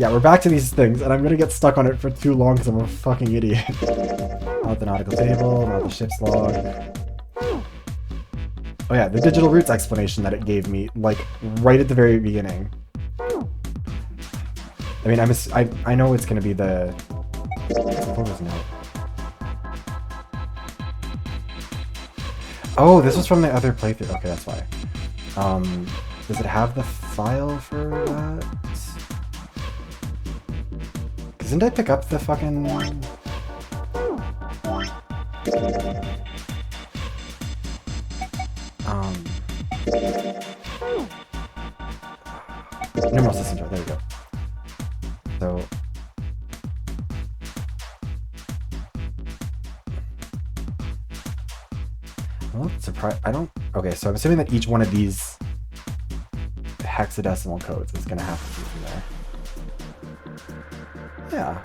Yeah, we're back to these things, and I'm gonna get stuck on it for too long because I'm a fucking idiot. Not the nautical table, not the ship's log. Oh yeah, the digital roots explanation that it gave me, like, right at the very beginning. I mean, I know it's gonna be the... Clover's note. Oh, this was from the other playthrough. Okay, that's why. Does it have the file for that? Didn't I pick up the fucking... Numeral system jar, there we go. So... I'm a little surprised. I don't... Okay, so I'm assuming that each one of these hexadecimal codes is gonna have to be from there. Yeah.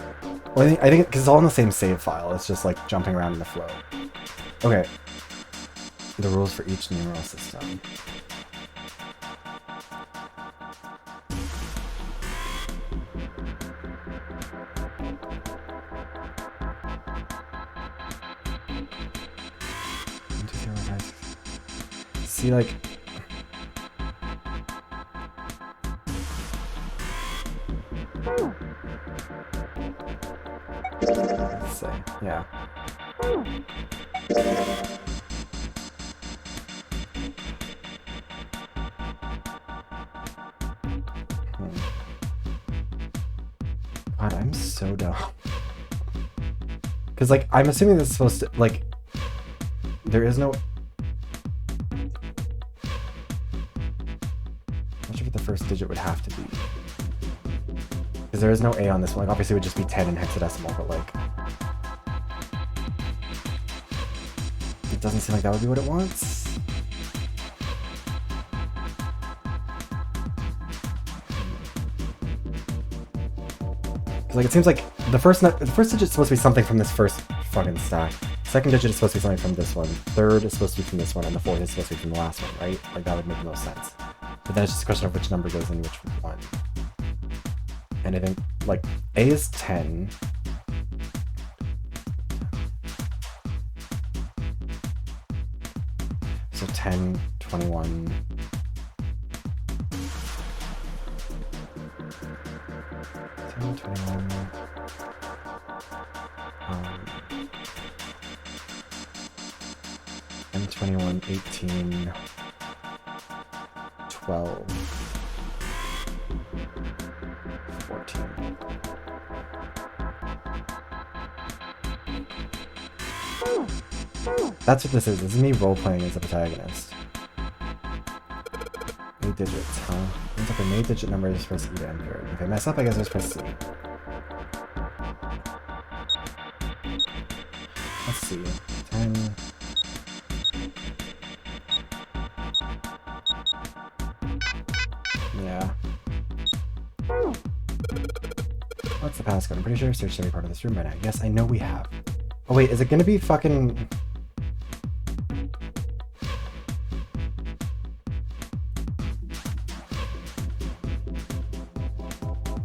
Well, I think because it's all in the same save file. It's just like jumping around in the flow. Okay. The rules for each numeral system. See, like... Let's see. Yeah. God, I'm so dumb. Because, like, I'm assuming this is supposed to, like... There is no... I'm not sure what the first digit would have to be. Because there is no A on this one. Like, obviously it would just be 10 in hexadecimal, but like... It doesn't seem like that would be what it wants. Because like, it seems like the first digit is supposed to be something from this first fucking stack. Second digit is supposed to be something from this one. Third is supposed to be from this one, and the fourth is supposed to be from the last one, right? Like, that would make no sense. But then it's just a question of which number goes in which one. And I think, like, A is 10. So 10, 21. 10, 21. And 21, 18, 12, 14. That's what this is. This is me role-playing as a protagonist. 8 digits, huh? Looks like an 8-digit number is supposed to be M here. If I mess up, I guess I was supposed to C. Let's see. 10... Yeah. What's the passcode? I'm pretty sure I've searched every part of this room by now. Yes, I know we have. Oh wait, is it gonna be fucking...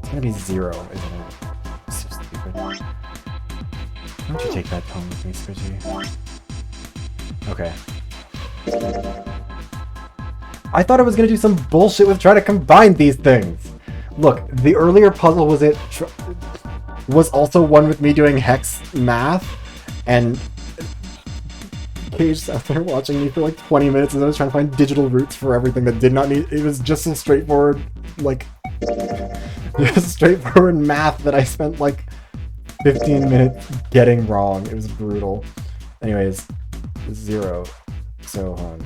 It's gonna be 0, isn't it? So stupid. Why don't you take that home with me, Squidgy? Okay. I thought I was gonna do some bullshit with trying to combine these things. Look, the earlier puzzle was also one with me doing hex math, and Cage sat there watching me for like 20 minutes as I was trying to find digital roots for everything that did not need. It was just some straightforward, like, just straightforward math that I spent like 15 minutes getting wrong. It was brutal. Anyways, 0. So hold on.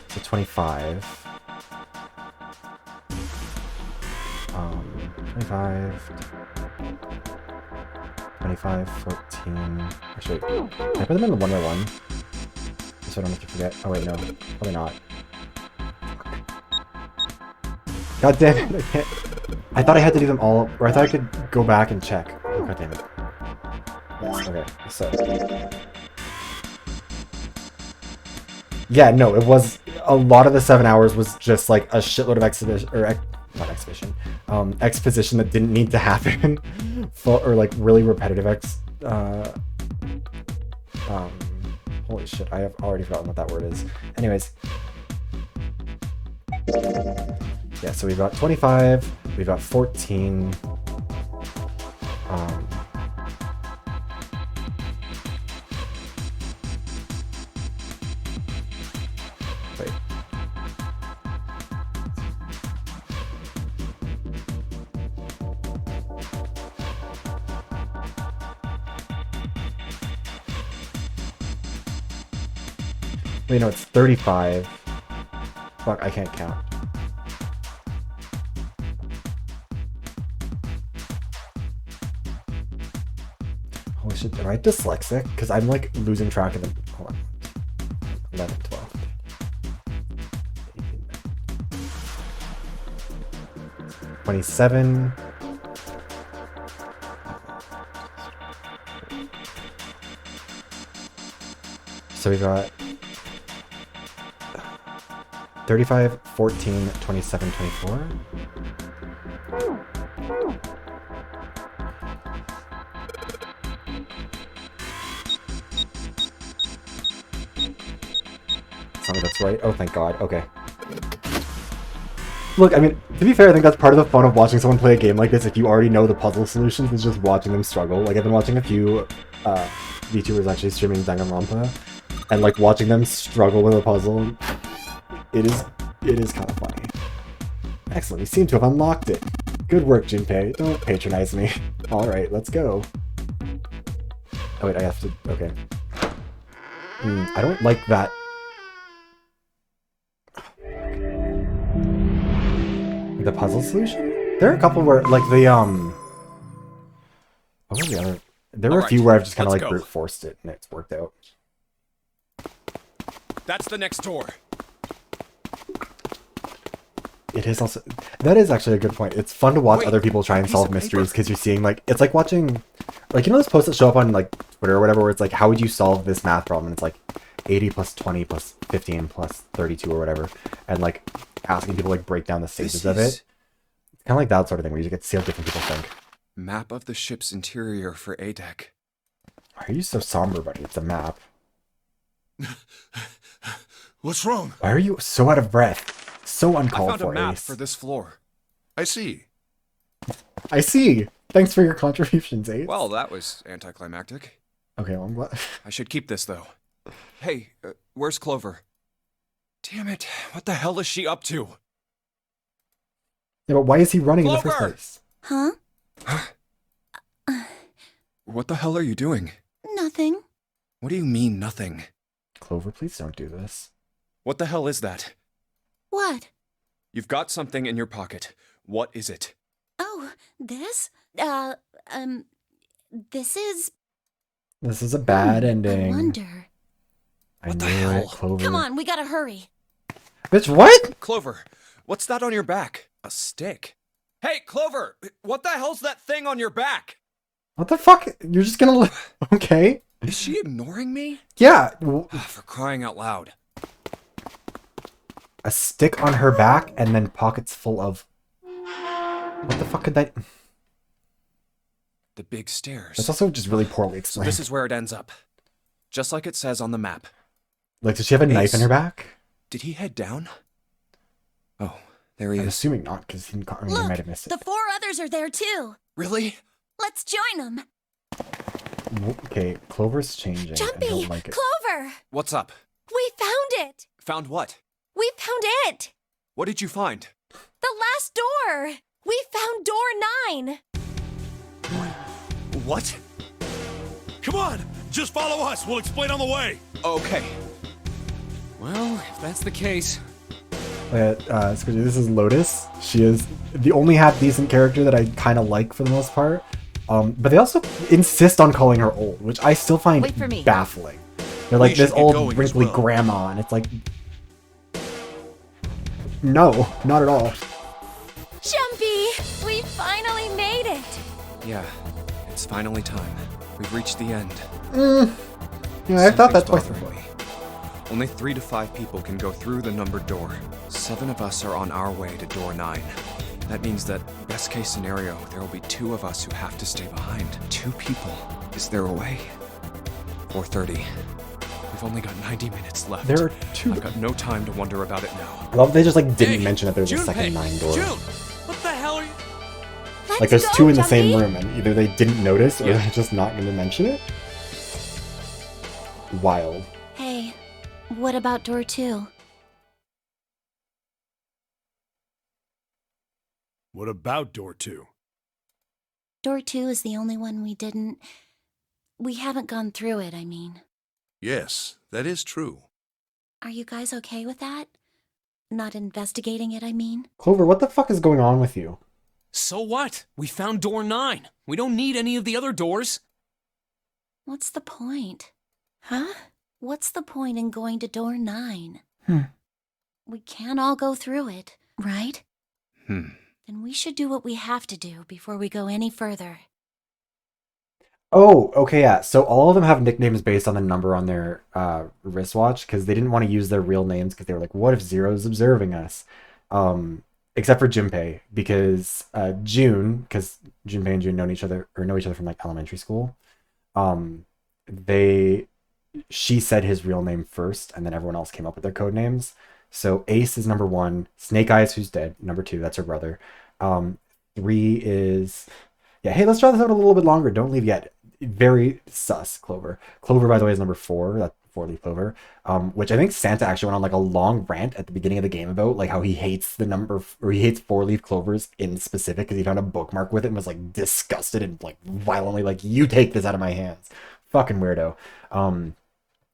So 25. 25, 14. Actually, can I put them in the 1 by 1? Just so I don't have to forget. Oh wait, no. Probably not. God damn it, I can't. I thought I had to do them all, or I thought I could go back and check. Oh, God damn it. Yes, okay, so. Yeah, no, it was a lot of the 7 hours was just like a shitload of exhibition or not exhibition, exposition that didn't need to happen, or like really repetitive holy shit, I have already forgotten what that word is. Anyways, yeah, so we've got 25, we've got 14. Wait. Wait, no, it's 35. Fuck, I can't count. Holy shit, am I dyslexic? Because I'm like losing track of them. Hold on. 11, 12. 18, 27. So we got 35, 14, 27, 24. Tell me that's right. Oh, thank God. Okay. Look, I mean, to be fair, I think that's part of the fun of watching someone play a game like this. If you already know the puzzle solutions, is just watching them struggle. Like, I've been watching a few VTubers actually streaming Danganronpa, and like watching them struggle with a puzzle, it is kind of funny. Excellent, you seem to have unlocked it. Good work, Junpei. Don't patronize me. Alright, let's go. Oh wait, I have to... okay. I don't like that. The puzzle solution? There are a couple where, like, the, what was the other? There were a few where I've just kind of, like, brute forced it, and it's worked out. That's the next door. It is also... that is actually a good point. It's fun to watch other people try and solve mysteries, because you're seeing, like... it's like watching... like, you know those posts that show up on, like, Twitter or whatever, where it's like, how would you solve this math problem? And it's like, 80 plus 20 plus 15 plus 32 or whatever. And, like, asking people, like, break down the stages of it. It's kind of like that sort of thing, where you get to see how different people think. Map of the ship's interior for A-Deck. Why are you so somber, buddy? It's a map. What's wrong? Why are you so out of breath? So uncalled I found for, a map Ace. for this floor. I see. I see. Thanks for your contributions, Ace. Well, that was anticlimactic. Okay, well, I'm glad. I should keep this, though. Hey, where's Clover? Damn it, what the hell is she up to? Yeah, but why is he running in the Clover! first place? Huh? What the hell are you doing? Nothing. What do you mean, nothing? Clover, please don't do this. What the hell is that? What? You've got something in your pocket. What is it? Oh, this? This is... This is a bad ending. I wonder. I What the knew hell? it, Clover. Come on, we gotta hurry. Bitch, what? Clover, what's that on your back? A stick? Hey, Clover! What the hell's that thing on your back? What the fuck? You're just gonna... okay. Is she ignoring me? Yeah. For crying out loud. A stick on her back and then pockets full of... what the fuck could that... The big stairs. That's also just really poorly So explained. this is where it ends up. Just like it says on the map. Like, does she have a knife in Ace. her back? Did he head down? Oh, there he I'm is. assuming not, because he Look, might have missed it. the 4 others are there too. Really? Let's join them. Okay, Clover's changing. I Jumpy, don't like it. Clover, What's up? we found it. Found what? We found it. What did you find? The last door. We found door 9. What? Come on, just follow us. We'll explain on the way. Okay. Well, if that's the case, This is Lotus. She is the only half-decent character that I kind of like for the most part. But they also insist on calling her old, which I still find Wait for me. baffling. They're like We this should get old, going as wrinkly well. grandma, and it's like... no, not at all. Jumpy, we finally made it. Yeah, it's finally time. We've reached the end. Yeah, I thought that Something's twice. bothering me. Only 3 to 5 people can go through the numbered door. 7 of us are on our way to door 9. That means that, best case scenario, there will be 2 of us who have to stay behind. 2 people. Is there a way? 4:30. We've only got 90 minutes left. There are 2. I've got no time to wonder about it now. I love they just like didn't Hey, mention that there was a Junpei, second 9 door. June, what the hell are you? Let's Like there's go, 2 in the same Jumpy. room, and either they didn't notice or Yeah. they're just not going to mention it. Wild. Hey, what about door 2? What about door 2? Door 2 is the only one we haven't gone through it, I mean. Yes, that is true. Are you guys okay with that? Not investigating it, I mean? Clover, what the fuck is going on with you? So what? We found door 9. We don't need any of the other doors. What's the point? Huh? What's the point in going to door 9? We can't all go through it, right? Then we should do what we have to do before we go any further. Oh, okay, yeah. So all of them have nicknames based on the number on their wristwatch because they didn't want to use their real names because they were like, what if Zero's observing us? Except for Junpei, because June, because Junpei and June know each other from like elementary school. She said his real name first, and then everyone else came up with their code names. So Ace is number 1, Snake Eyes, who's dead, number 2, that's her brother. 3 is, yeah. Hey, let's draw this out a little bit longer. Don't leave yet. Very sus. Clover. Clover, by the way, is number 4. That's 4-leaf clover. Which I think Santa actually went on like a long rant at the beginning of the game about like how he hates the number, or he hates 4-leaf clovers in specific because he found a bookmark with it and was like disgusted and like violently like, you take this out of my hands. Fucking weirdo.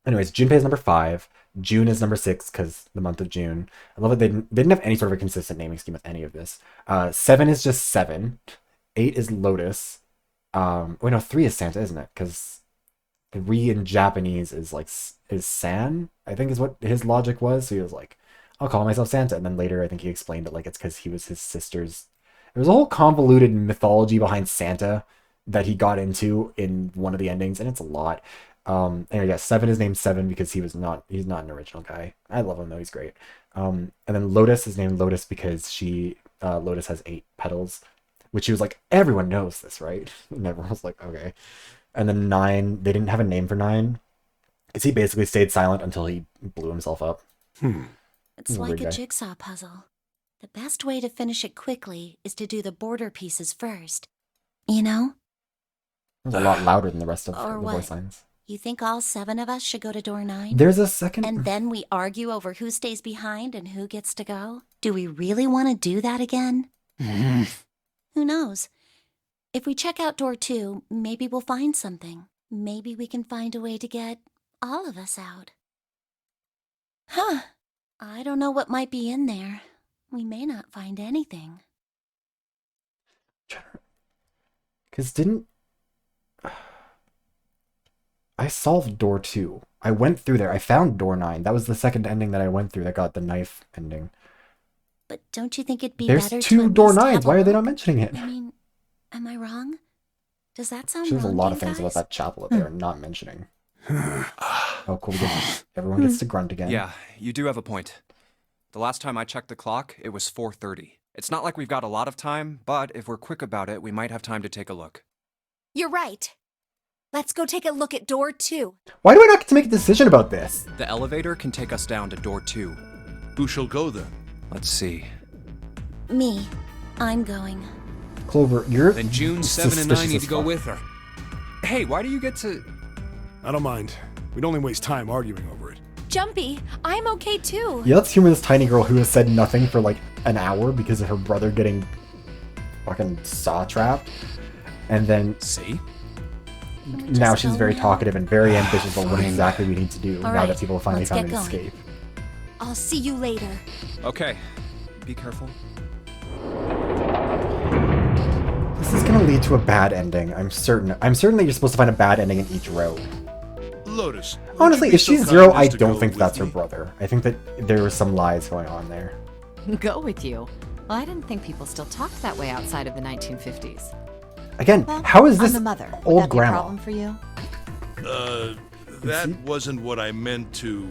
Anyways, Junpei is number 5. June is number 6 because the month of June. I love it. They didn't have any sort of a consistent naming scheme with any of this. 7 is just 7. 8 is Lotus. Wait, no, 3 is Santa, isn't it? Because 3 in Japanese is San, I think is what his logic was. So he was like, I'll call myself Santa. And then later, I think he explained it like it's because he was his sister's. There was a whole convoluted mythology behind Santa that he got into in one of the endings, and it's a lot. Anyway, yeah, 7 is named 7 because he's not an original guy. I love him though, he's great. And then Lotus is named Lotus because Lotus has 8 petals, which he was like, everyone knows this, right? And everyone was like, okay. And then 9, they didn't have a name for 9, because he basically stayed silent until he blew himself up. It's He's a like weird a guy. jigsaw puzzle. The best way to finish it quickly is to do the border pieces first. You know? It was a lot louder than the rest of Or the what? voice lines. You think all 7 of us should go to door 9? There's a second. And then we argue over who stays behind and who gets to go? Do we really want to do that again? Who knows? If we check out door 2, maybe we'll find something. Maybe we can find a way to get all of us out. Huh. I don't know what might be in there. We may not find anything. Because didn't I solved door 2? I went through there. I found door 9. That was the second ending that I went through that got the knife ending. But don't you think it'd be There's better to 2 at door least 9s. have a Why are they not look? mentioning it? I mean, am I wrong? Does that sound There's a wrong lot to of you things about guys? that chapel that they are not mentioning. Oh, cool. Everyone gets to grunt again. Yeah, you do have a point. The last time I checked the clock, it was 4:30. It's not like we've got a lot of time, but if we're quick about it, we might have time to take a look. You're right. Let's go take a look at door 2. Why do I not get to make a decision about this? The elevator can take us down to door 2. Who shall go then? Let's see. Me. I'm going. Clover, you're Then June, 7, and 9 suspicious need as to go fuck. with her. Hey, why do you get to... I don't mind. We'd only waste time arguing over it. Jumpy, I'm okay too. Yeah, let's humor this tiny girl who has said nothing for like an hour because of her brother getting fucking saw trapped. And then See? Can we now just she's go very now? talkative and very ambitious about what Fine. exactly we need to do All now that right, people finally let's found get an going. escape. I'll see you later. Okay. Be careful. This is gonna lead to a bad ending, I'm certain. I'm certain that you're supposed to find a bad ending in each row. Lotus. would Honestly, you be if so she's kind 0, as I to don't go think with that's her me? brother. I think that there were some lies going on there. Go with you. Well, I didn't think people still talked that way outside of the 1950s. Again, Well, how is I'm this the mother. Would old that be a grandma? problem for you? That wasn't what I meant to...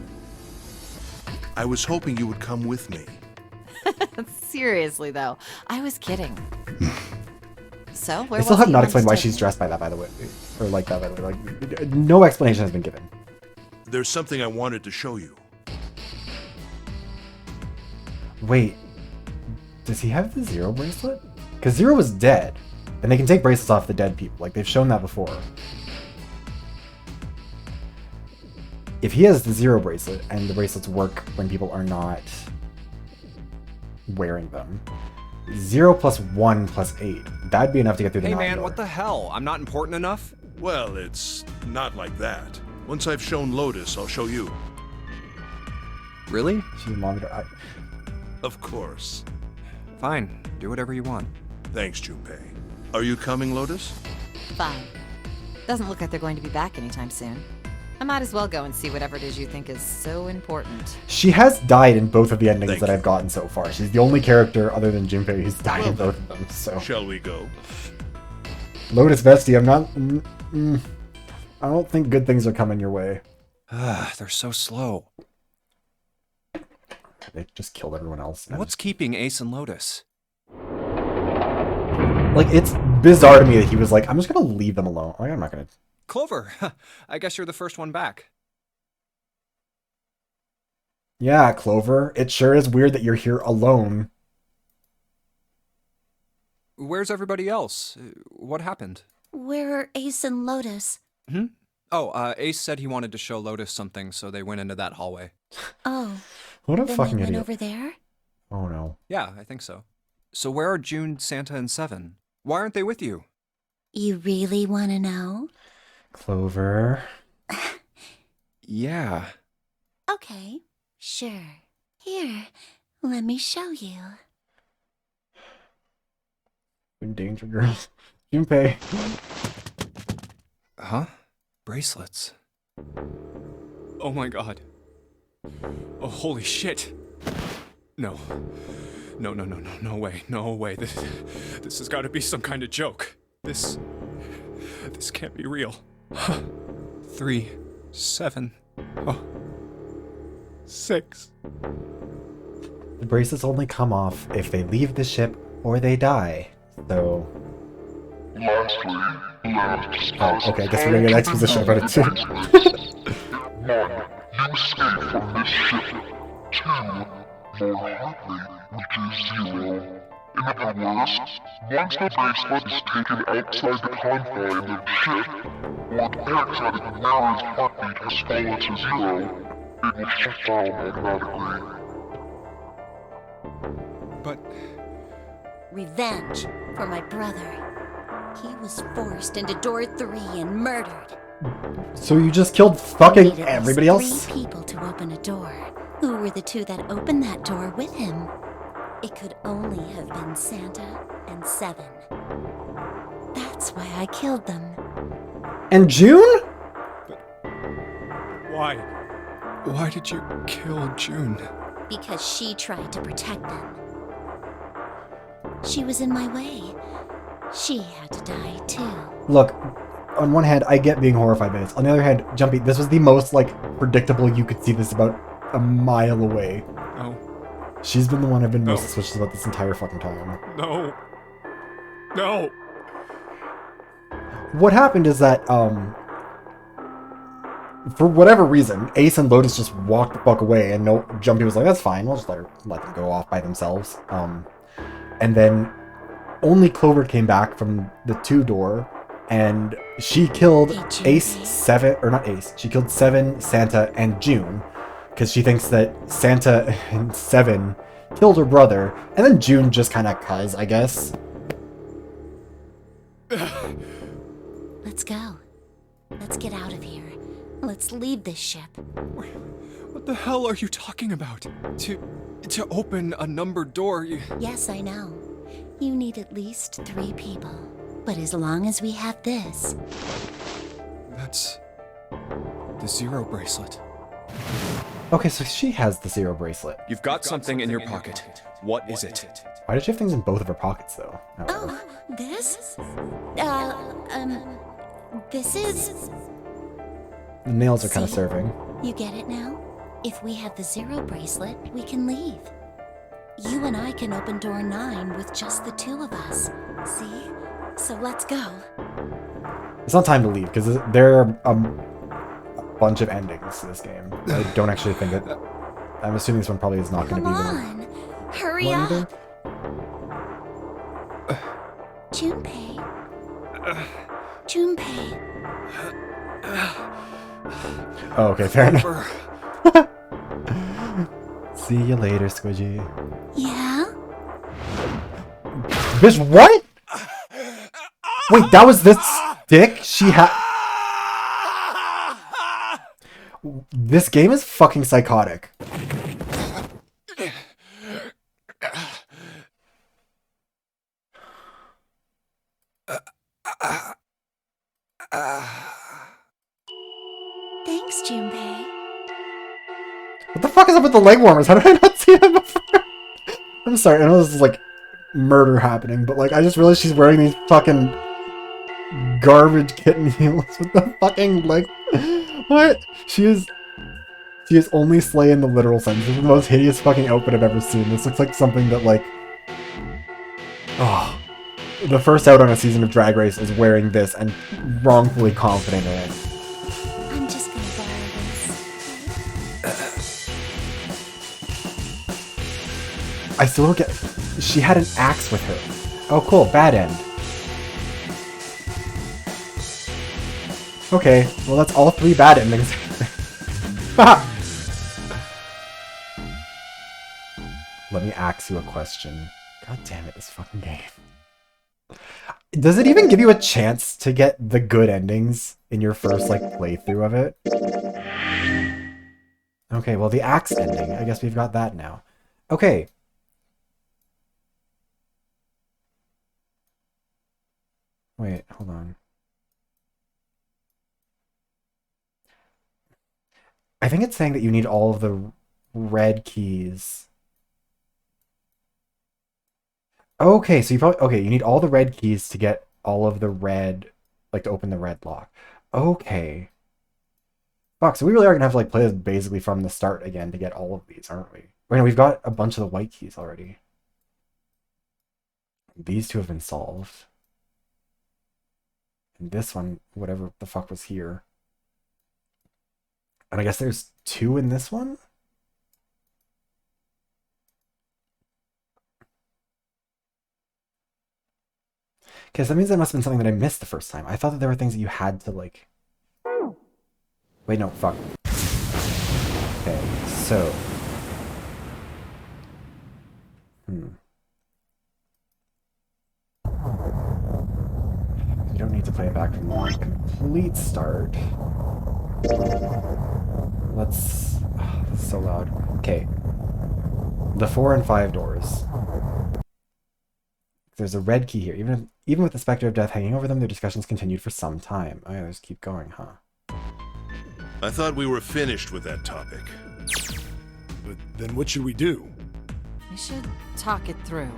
I was hoping you would come with me. Seriously, though, I was kidding. So, where I still was have it you not wanted explained to why take she's me? dressed by that, by the way. Or like that, by the way. Like, no explanation has been given. There's something I wanted to show you. Wait, does he have the Zero bracelet? Because Zero was dead, and they can take bracelets off the dead people. Like, they've shown that before. If he has the Zero bracelet, and the bracelets work when people are not wearing them, 0 plus 1 plus 8, that'd be enough to get through the Hey 9 man, door. what the hell? I'm not important enough? Well, it's not like that. Once I've shown Lotus, I'll show you. Really? She's a monitor. Of course. Fine, do whatever you want. Thanks, Junpei. Are you coming, Lotus? Fine. Doesn't look like they're going to be back anytime soon. I might as well go and see whatever it is you think is so important. She has died in both of the endings Thank that you. I've gotten so far. She's the only character other than Junpei who's died Well in both of them. So Shall we go? Lotus Vesty, I'm not. I don't think good things are coming your way. They're so slow. They just killed everyone else. What's keeping Ace and Lotus? Like, it's bizarre to me that he was like, I'm just gonna leave them alone. Like, I'm not gonna. Clover, I guess you're the first one back. Yeah, Clover. It sure is weird that you're here alone. Where's everybody else? What happened? Where are Ace and Lotus? Hmm? Oh, Ace said he wanted to show Lotus something, so they went into that hallway. Oh, What a then fucking they went idiot. over there? Oh no. Yeah, I think so. So where are June, Santa, and Seven? Why aren't they with you? You really want to know? Clover. Yeah. Okay, sure. Here, let me show you. In danger, girl. Junpei. Huh? Bracelets. Oh my god. Oh, holy shit. No. No way. No way. This has got to be some kind of joke. This can't be real. 3, 7, 6. The bracelets only come off if they leave the ship or they die. So. Oh, okay, I guess we're gonna get an exposition about it too. 1. You escape from this ship. 2. More heartbeat, which is 0. In other words, once the bracelet is taken outside the confine of the ship, or the parasitic wearer's heartbeat has fallen to 0, it will shut down automatically. But Revenge for my brother. He was forced into door 3 and murdered. So you just killed fucking Needed at least everybody else? 3 people to open a door. Who were the 2 that opened that door with him? It could only have been Santa and Seven. That's why I killed them. And June? why? Why did you kill June? Because she tried to protect them. She was in my way. She had to die too. Look, on one hand, I get being horrified by this. On the other hand, Jumpy, this was the most, like, predictable you could see this about a mile away. No. She's been the one I've been most No. suspicious about this entire fucking time. No. No. What happened is that, for whatever reason, Ace and Lotus just walked the fuck away, and no, Jumpy was like, that's fine, we'll just let them go off by themselves. And then only Clover came back from the 2 door, and she killed Ace, 7, or not Ace, she killed 7, Santa, and June, because she thinks that Santa and 7 killed her brother, and then June just kind of cuz, I guess. Let's go. Let's get out of here. Let's leave this ship. What the hell are you talking about? To open a numbered door, you... Yes, I know. You need at least 3 people. But as long as we have this, That's... the 0 bracelet. Okay, so she has the 0 bracelet. You've got something in your pocket. What is it? Why did she have things in both of her pockets, though? oh, This? This is... The nails are kind of See? serving. You get it now? If we have the zero bracelet, we can leave. You and I can open door 9 with just the two of us. See? So let's go. It's not time to leave because there are a bunch of endings to this game. I don't actually think that. I'm assuming this one probably is not going to Come be on. Hurry one up. either. Junpei. Junpei. Oh, okay, fair enough. See you later, Squidgy. Yeah? Bitch, what? Wait, that was the stick she had. This game is fucking psychotic. Thanks, Junpei. What the fuck is up with the leg warmers? How did I not see that before? I'm sorry, I know this is like murder happening, but like I just realized she's wearing these fucking garbage kitten heels with the fucking like what? She is only slay in the literal sense. This is the most hideous fucking outfit I've ever seen. This looks like something that like oh, the first out on a season of Drag Race is wearing this and wrongfully confident in it. I'm just gonna borrow this. I still don't get. She had an axe with her. Oh, cool. Bad end. Okay, well that's all 3 bad endings. Let me ask you a question. God damn it, this fucking game. Does it even give you a chance to get the good endings in your first, like, playthrough of it? Okay, well the axe ending. I guess we've got that now. Okay. Wait, hold on. I think it's saying that you need all of the red keys. Okay, so you need all the red keys to get all of the red, like to open the red lock. Okay. Fuck, so we really are gonna have to like play this basically from the start again to get all of these, aren't we? Wait, no, we've got a bunch of the white keys already. These 2 have been solved. And this one, whatever the fuck was here. And I guess there's 2 in this one? Okay, so that means that must have been something that I missed the first time. I thought that there were things that you had to, like... Wait, no, fuck. Okay, so... You don't need to play it back from the complete start. Let's... Oh, this is so loud. Okay. The 4 and 5 doors. There's a red key here. Even with the specter of death hanging over them, their discussions continued for some time. Oh yeah, let's keep going, huh? I thought we were finished with that topic. But then what should we do? We should talk it through.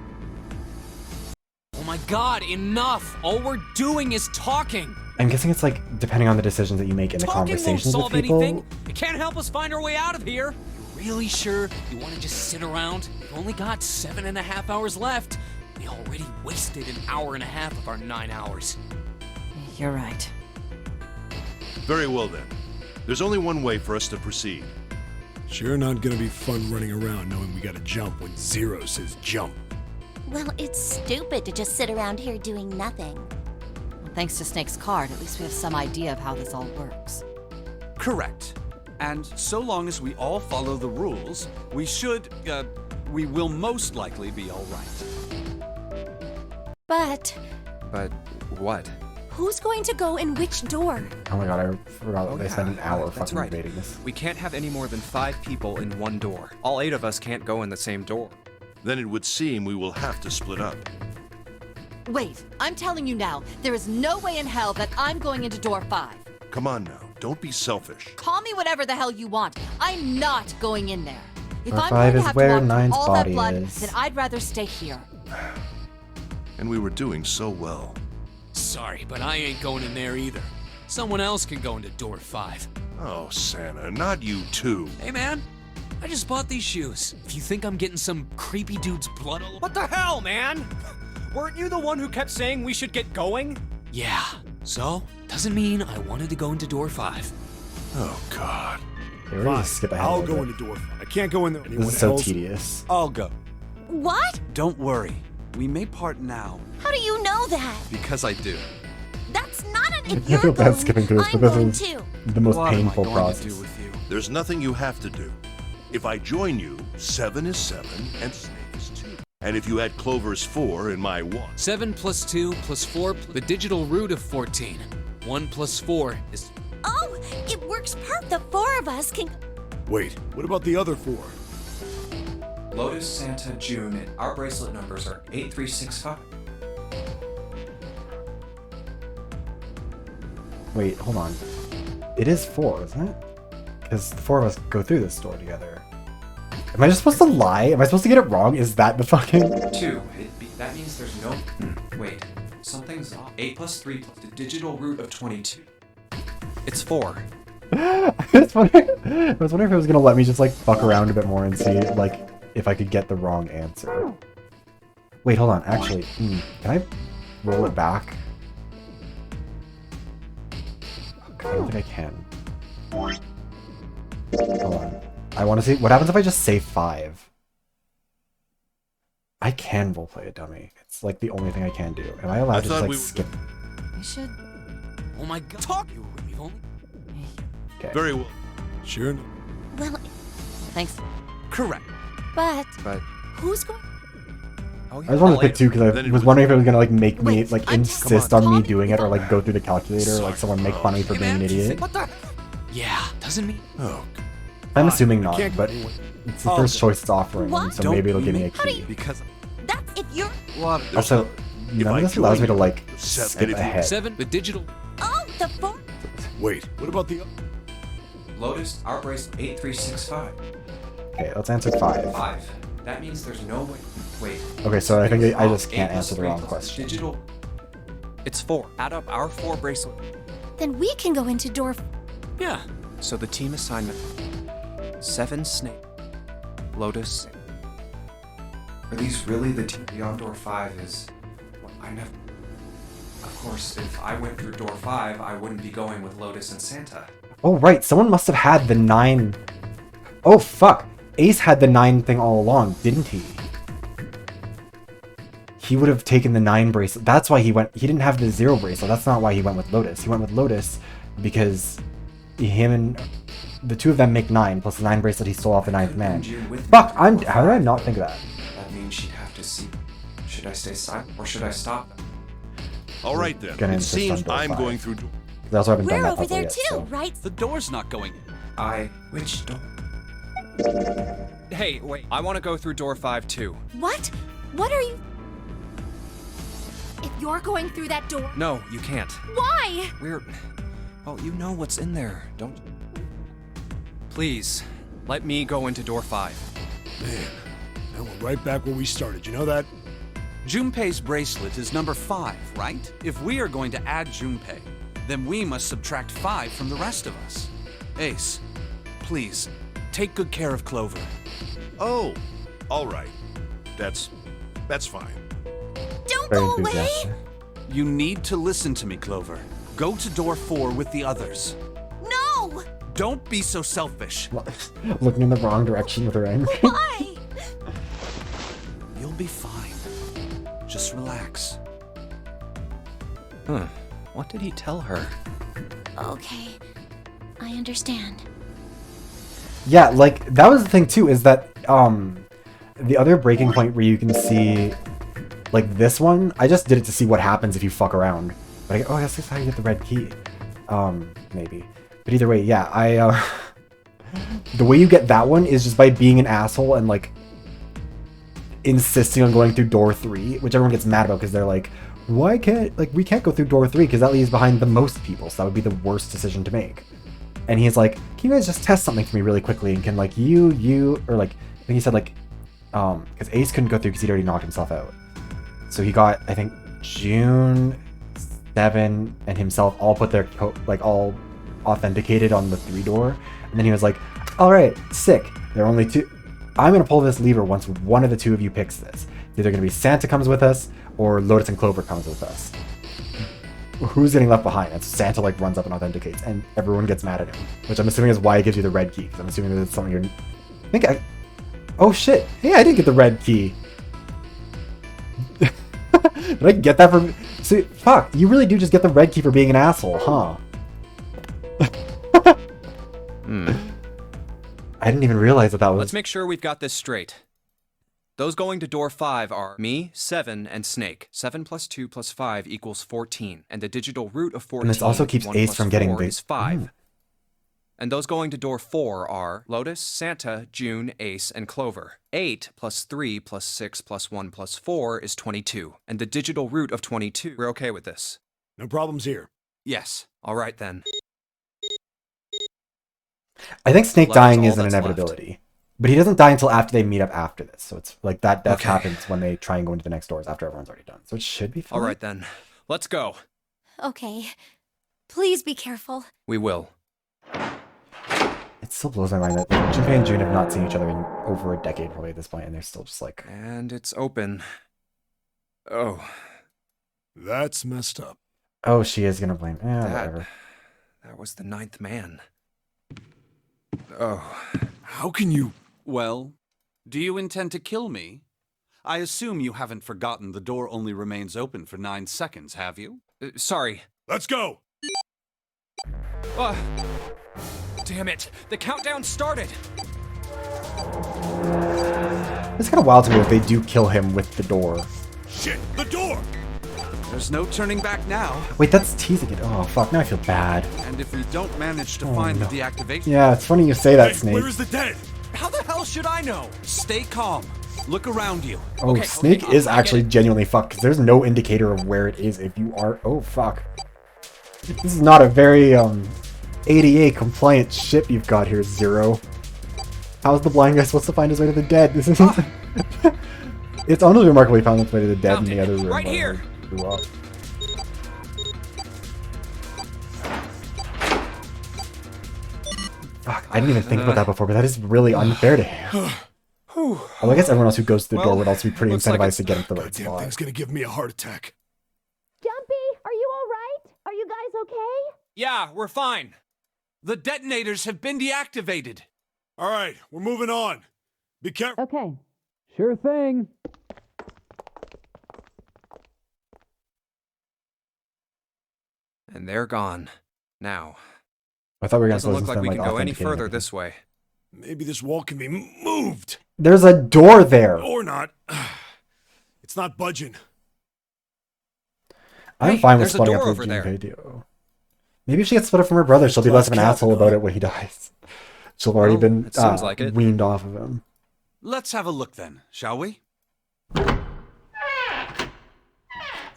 Oh my god, enough! All we're doing is talking! I'm guessing it's like, depending on the decisions that you make in the Talking won't conversations with solve people. anything. It can't help us find our way out of here. You really sure you want to just sit around? We've only got 7.5 hours left. We already wasted 1.5 hours of our 9 hours. You're right. Very well then. There's only one way for us to proceed. Sure not gonna be fun running around knowing we gotta jump when Zero says jump. Well, it's stupid to just sit around here doing nothing. Well, thanks to Snake's card, at least we have some idea of how this all works. Correct. And so long as we all follow the rules, we will most likely be all right. But But what? who's going to go in which door? Oh my god, I forgot that they spent an hour that's fucking right. debating this. We can't have any more than 5 people in one door. All 8 of us can't go in the same door. Then it would seem we will have to split up. Wait, I'm telling you now, there is no way in hell that I'm going into door 5. Come on now, don't be selfish. Call me whatever the hell you want. I'm not going in there. If Door I'm 5 going to is have where to walk through 9's all that body blood, is. then I'd rather stay here. and we were doing so well. Sorry, but I ain't going in there either. Someone else can go into door 5. Oh, Santa, not you too. Hey, man. I just bought these shoes. If you think I'm getting some creepy dude's blood all... What the hell, man? Weren't you the one who kept saying we should get going? Yeah. So, doesn't mean I wanted to go into door 5. Oh, God. Okay, we're gonna skip ahead. a I'll little go bit. into door 5. I can't go in there. This Anyone is so else? tedious. I'll go. What? Don't worry. We may part now. How do you know that? Because I do. That's not an if I you're feel bad going, skipping through this, I'm but going this is too. the most What painful am I going process. to do with you? There's nothing you have to do. If I join you, 7 is 7 and Snake is 2. And if you add Clover's 4 in my 1, 7 plus 2 plus 4, the digital root of 14. 1 plus 4 is... Oh, it works perfect. The 4 of us can. Wait, what about the other 4? Lotus, Santa, June, and our bracelet numbers are 8365. Wait, hold on. It is 4, isn't it? Because the 4 of us go through this door together. Am I just supposed to lie? Am I supposed to get it wrong? Is that the fucking... 2. That means there's no... Wait. Something's off. 8 plus 3 plus the digital root of 22. It's 4. I was wondering if it was gonna let me just like fuck around a bit more and see like if I could get the wrong answer. Wait, hold on. Actually, can I roll it back? I don't think I can. Hold on. I want to see what happens if I just say 5. I can roleplay a dummy. It's like the only thing I can do. Am I allowed to just like skip? We should. Oh my god. Talk! We've only... Okay. very well. Sure. Well, Thanks. Correct. but But who's going? Oh, yeah. I just wanted to I'll pick 2 because Then I it was would- wondering if it was gonna like make me Wait, like I'm- insist come on me on. doing it or like go through the calculator or like someone make fun of me for Hey, being man, an idiot. What the? Yeah, doesn't mean... Oh, I'm assuming not, can't go but anywhere. it's the Oh, first okay. choice it's offering, What? so Don't maybe it'll you give me a mean- How do key. you- Because That's if you're. what? there's Also, if none I of this allows me to join like you, skip and if you- ahead. 7, the digital... Oh, the 4. Wait, what about the... Lotus, our bracelet 8365. Okay, let's answer 5. 5. That means there's no way. Wait. Okay, so I think I just 8 can't plus answer the 3 wrong plus question. Digital. It's 4. Add up our 4 bracelet. Then we can go into door. Yeah. so the team assignment: 7 Snake, Lotus. Are these really the team beyond door 5 is... Well, I never... Of course, if I went through door 5, I wouldn't be going with Lotus and Santa. Oh right, someone must have had the 9. Oh fuck, Ace had the 9 thing all along, didn't he? He would have taken the 9 bracelet. That's why he went. He didn't have the 0 bracelet. That's not why he went with Lotus. He went with Lotus because him and the 2 of them make 9 plus the 9 bracelet he stole off the 9th man. June with me Fuck, to I'm. door How did I 5. not think of that? That means she'd have to see. Should I stay silent or should I stop? all right then. Gonna It insist on seems door I'm 5. going through. I also haven't done We're that over puzzle there yet, too, so. right? The door's not going. Which door? Hey, wait. I want to go through door 5 too. What? What are you? If you're going through that door, No, you can't. why? We're. Well, you know what's in there, don't you? Please, let me go into door 5. Man, now we're right back where we started. You know that? Junpei's bracelet is number 5, right? If we are going to add Junpei, then we must subtract 5 from the rest of us. Ace, please, take good care of Clover. Oh, all right. That's fine. Don't Very go away. enthusiastic. You need to listen to me, Clover. Go to door 4 with the others. No. Don't be so selfish. Looking in the wrong direction with her anger. Why? You'll be fine. Just relax. What did he tell her? Okay, I understand. Yeah, like that was the thing too, is that the other breaking point where you can see like this one, I just did it to see what happens if you fuck around. But I guess that's how you get the red key. Maybe. But either way, yeah, the way you get that one is just by being an asshole and like insisting on going through door 3, which everyone gets mad about because they're like, why can't, like, we can't go through door 3 because that leaves behind the most people, so that would be the worst decision to make. And he's like, can you guys just test something for me really quickly? And can, like, or like, I think he said, like, because Ace couldn't go through because he'd already knocked himself out. So he got, I think, June, 7, and himself all put their all authenticated on the 3 door, and then he was like, "All right, sick. There are only 2. I'm gonna pull this lever once one of the 2 of you picks this. It's either gonna be Santa comes with us or Lotus and Clover comes with us. Who's getting left behind?" And Santa like runs up and authenticates, and everyone gets mad at him, which I'm assuming is why he gives you the red key. Because I'm assuming that it's something you're. Oh shit! Hey, I didn't get the red key. Did I get that from? See, fuck! You really do just get the red key for being an asshole, huh? I didn't even realize that was. Let's make sure we've got this straight. Those going to door 5 are me, 7, and Snake. 7 plus 2 plus 5 equals 14. And the digital root of 14 And this also keeps 1 Ace plus from getting 4 the. is 5. And those going to door 4 are Lotus, Santa, June, Ace, and Clover. 8 plus 3 plus 6 plus 1 plus 4 is 22. And the digital root of 22. We're okay with this? No problems here. Yes. All right then. I think Snake 11's dying all is an that's inevitability. But he doesn't die until after they meet up after this. So it's like that death Okay. happens when they try and go into the next doors after everyone's already done. So it should be fine. All right then. Let's go. Okay. Please be careful. We will. It still blows my mind that Junpei and June have not seen each other in over a decade probably at this point, and they're still just like. And it's open. Oh. That's messed up. Oh, she is gonna blame. Whatever. That was the 9th man. Oh. How can you... Well, do you intend to kill me? I assume you haven't forgotten the door only remains open for 9 seconds, have you? Sorry. Let's go! Damn it! The countdown started! It's kind of wild to me if they do kill him with the door. Shit, the door! There's no turning back now. Wait, that's teasing it. Oh, fuck. Now I feel bad. And if we don't manage to find the deactivation... Yeah, it's funny you say that, Hey, Snake. where is the dead? How the hell should I know? Stay calm. Look around you. Oh, Okay, Snake okay, is I get actually it. genuinely fucked because there's no indicator of where it is if you are. Oh, fuck. This is not a very, ADA compliant ship you've got here, Zero. How's the blind guy supposed to find his way to the dead? This isn't. It's honestly remarkable he found his way to the dead in the other room. Right where here. he grew up. Fuck, I didn't even think about that before, but that is really unfair to him. Well, I guess everyone else who goes to the door Well, would also be pretty looks like incentivized to get into the right Goddamn spot. thing's gonna give me a heart attack. Jumpy, are you all right? Are you guys okay? Yeah, we're fine. The detonators have been deactivated. All right, we're moving on. Be careful. Okay. Sure thing. And they're gone. Now. I thought we were going to Doesn't look like we can go any authenticating further everything. this way. Maybe this wall can be moved. There's a door there. Or not. It's not budging. I'm Hey, fine with there's a splitting door up over with there. Junpei too. Maybe if she gets split up from her brother, she'll be less of an asshole about it when he dies. She'll have already Well, been it seems like it. weaned off of him. Let's have a look then, shall we?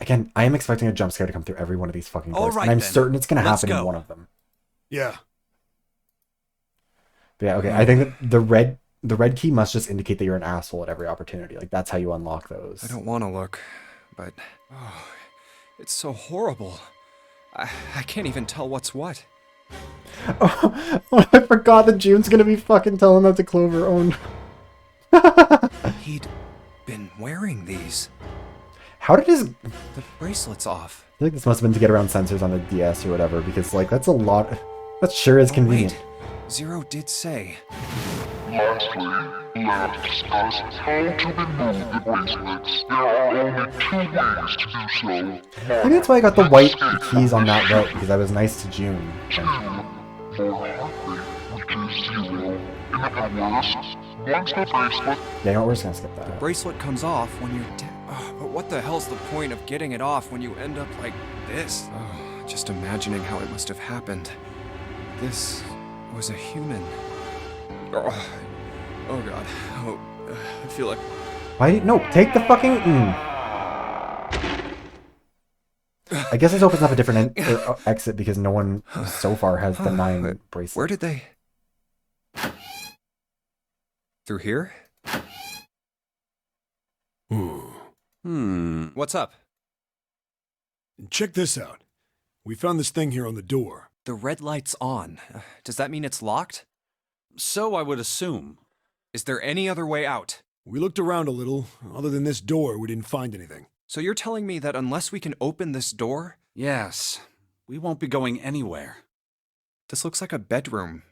Again, I am expecting a jump scare to come through every one of these fucking doors, Alright and I'm then. certain it's going to Let's happen in go. one of them. Yeah. But yeah, okay. I think that the red key must just indicate that you're an asshole at every opportunity. Like that's how you unlock those. I don't want to look, but it's so horrible. I can't even tell what's what. Oh, I forgot that June's gonna be fucking telling that to Clover. Oh no. He'd been wearing these. How did his? The bracelet's off. I feel like this must have been to get around sensors on the DS or whatever, because like that's a lot. That sure is convenient. Wait. Zero did say. Lastly, let us discuss how to remove the bracelets. There are only 2 ways to do so. Maybe that's why I got the white keys on that route, because I was nice to June. More heart rate, which is 0. In other words, once the bracelet Yeah, you know what, we're just gonna skip that. Bracelet comes off when you're dead. Oh, but what the hell's the point of getting it off when you end up like this? Oh, just imagining how it must have happened. This was a human. Oh god. Oh, I feel like... Why? No, take the fucking. I guess this opens up a different exit because no one so far has the 9 bracelet. Where did they... Through here? Hmm. What's up? Check this out. We found this thing here on the door. The red light's on. Does that mean it's locked? So I would assume. Is there any other way out? We looked around a little. Other than this door, we didn't find anything. So you're telling me that unless we can open this door? Yes. We won't be going anywhere. This looks like a bedroom.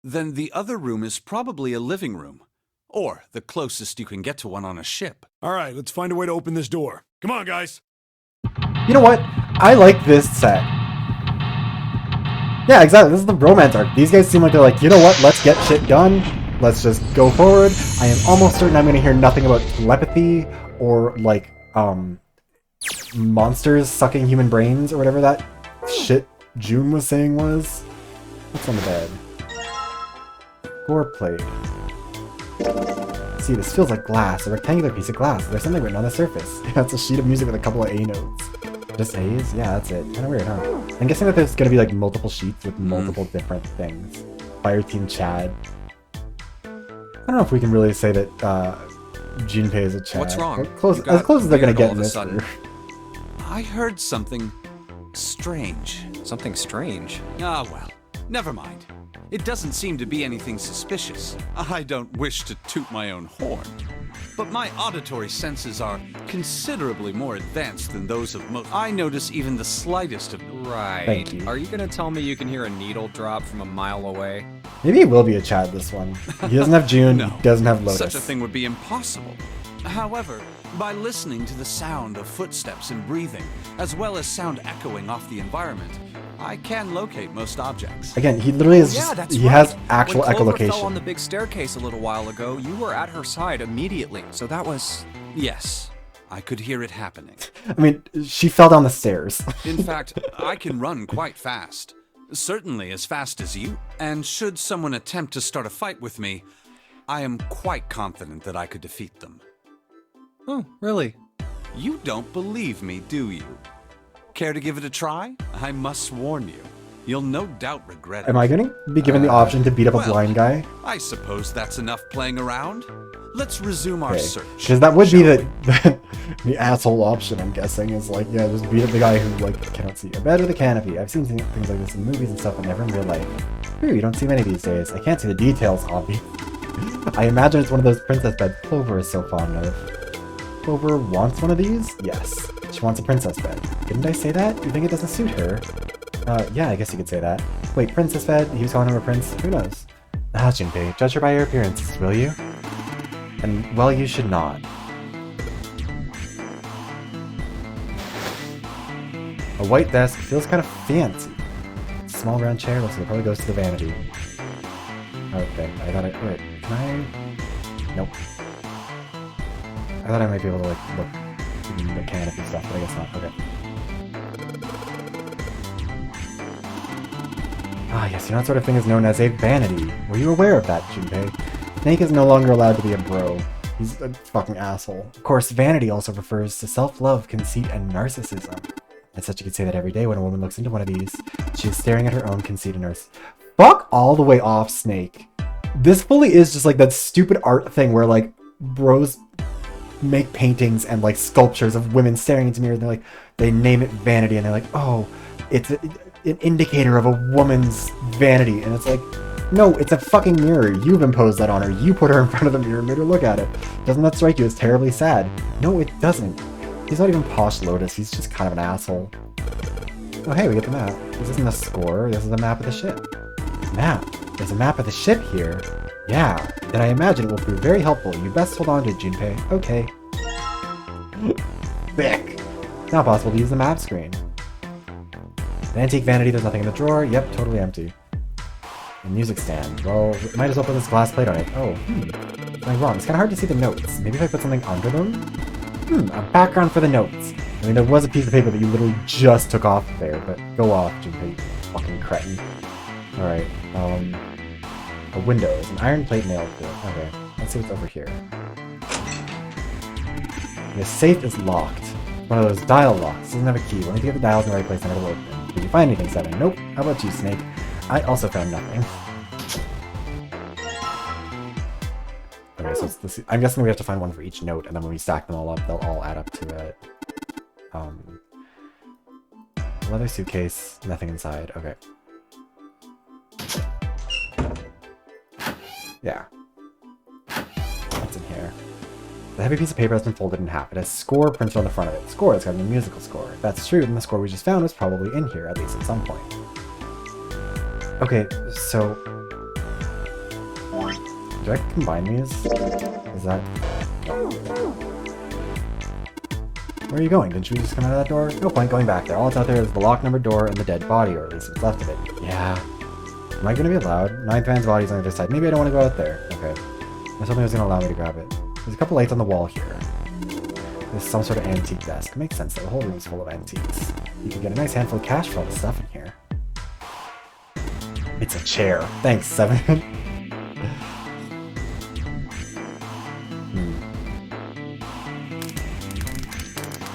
Then the other room is probably a living room. Or the closest you can get to one on a ship. All right, let's find a way to open this door. Come on, guys. You know what? I like this set. Yeah, exactly. This is the romance arc. These guys seem like they're like, you know what? Let's get shit done. Let's just go forward. I am almost certain I'm going to hear nothing about telepathy or, like, monsters sucking human brains or whatever that shit June was saying was. What's on the bed? Gore plate. See, this feels like glass, a rectangular piece of glass. There's something written on the surface. Yeah, it's a sheet of music with a couple of A notes. Just A's? Yeah, that's it. Kinda weird, huh? I'm guessing that there's gonna be like multiple sheets with multiple different things. Fireteam Chad. I don't know if we can really say that Junpei is a Chad. What's wrong? As close as they're gonna get in this. I heard something strange. Something strange? Ah, well, never mind. It doesn't seem to be anything suspicious. I don't wish to toot my own horn, but my auditory senses are considerably more advanced than those of most. I notice even the slightest of them. Right. Thank you. Are you gonna tell me you can hear a needle drop from a mile away? Maybe it will be a Chad this one. He doesn't have June, No, he doesn't have Lotus. Such a thing would be impossible. However, by listening to the sound of footsteps and breathing, as well as sound echoing off the environment, I can locate most objects. Again, he literally is Yeah, just, that's he right. has actual when Clover echolocation. fell on the big staircase a little while ago, you were at her side immediately. So that was... Yes, I could hear it happening. I mean, she fell down the stairs. In fact, I can run quite fast. Certainly as fast as you. And should someone attempt to start a fight with me, I am quite confident that I could defeat them. Oh, really? You don't believe me, do you? Care to give it a try? I must warn you. You'll no doubt regret it. Am I going to be given the option to beat up a well, blind guy? I suppose that's enough playing around. Let's resume our search. Because that would be shall the asshole option, I'm guessing, is like, yeah, just beat up the guy who, like, cannot see. A bed or the canopy. I've seen things like this in movies and stuff, but never in real life. Ooh, you don't see many these days. I can't see the details, obvi. I imagine it's one of those princess beds Clover is so fond of. Clover wants one of these? Yes. She wants a princess bed. Didn't I say that? You think it doesn't suit her? Yeah, I guess you could say that. Wait, princess bed? He was calling her a prince? Who knows? Ah, Junpei, judge her by her appearances, will you? And, well, you should not. A white desk feels kind of fancy. Small round chair looks like it probably goes to the vanity. Okay, I thought I... Wait, can I... Nope. I thought I might be able to, like, look in the canopy stuff, but I guess not. Okay. Ah, yes, you know that sort of thing is known as a vanity. Were you aware of that, Junpei? Snake is no longer allowed to be a bro. He's a fucking asshole. Of course, vanity also refers to self-love, conceit, and narcissism. As such, you could say that every day when a woman looks into one of these, she is staring at her own conceit and narcissism. Fuck all the way off, Snake. This fully is just like that stupid art thing where, like, bros make paintings and, like, sculptures of women staring into mirror, and they're like, they name it vanity, and they're like, oh, it's an indicator of a woman's vanity. And it's like, no, it's a fucking mirror. You've imposed that on her. You put her in front of the mirror and made her look at it. Doesn't that strike you as terribly sad? No, it doesn't. He's not even posh Lotus. He's just kind of an asshole. Oh, hey, we get the map. This isn't a score. This is a map of the ship. Map? There's a map of the ship here. Yeah, then I imagine it will prove very helpful. You best hold on to it, Junpei. Okay. Thick. It's not possible to use the map screen. An antique vanity, there's nothing in the drawer. Yep, totally empty. A music stand. Well, might as well put this glass plate on it. Oh, something wrong. It's kind of hard to see the notes. Maybe if I put something under them? A background for the notes. I mean, there was a piece of paper that you literally just took off there, but go off, Junpei, you fucking cretin. Alright, a window. There's an iron plate nailed to it. Okay, let's see what's over here. The safe is locked. One of those dial locks. Doesn't have a key. We'll need to get the dials in the right place and it'll open. Did you find anything, Seven? Nope. How about you, Snake? I also found nothing. Okay, so it's this, I'm guessing we have to find one for each note, and then when we stack them all up, they'll all add up to Leather suitcase, nothing inside. Okay. Yeah. What's in here? The heavy piece of paper has been folded in half. It has score printed on the front of it. Score, it's got a musical score. If that's true, then the score we just found was probably in here, at least at some point. Okay, so... do I combine these? Is that... Where are you going? Didn't you just come out of that door? No point going back there. All that's out there is the locked numbered door and the dead body, or at least what's left of it. Yeah. Am I gonna be allowed? Ninth man's body's on the other side. Maybe I don't want to go out there. Okay. There's something that's gonna allow me to grab it. There's a couple lights on the wall here. There's some sort of antique desk. It makes sense that the whole room's full of antiques. You can get a nice handful of cash for all the stuff in here. It's a chair. Thanks, 7.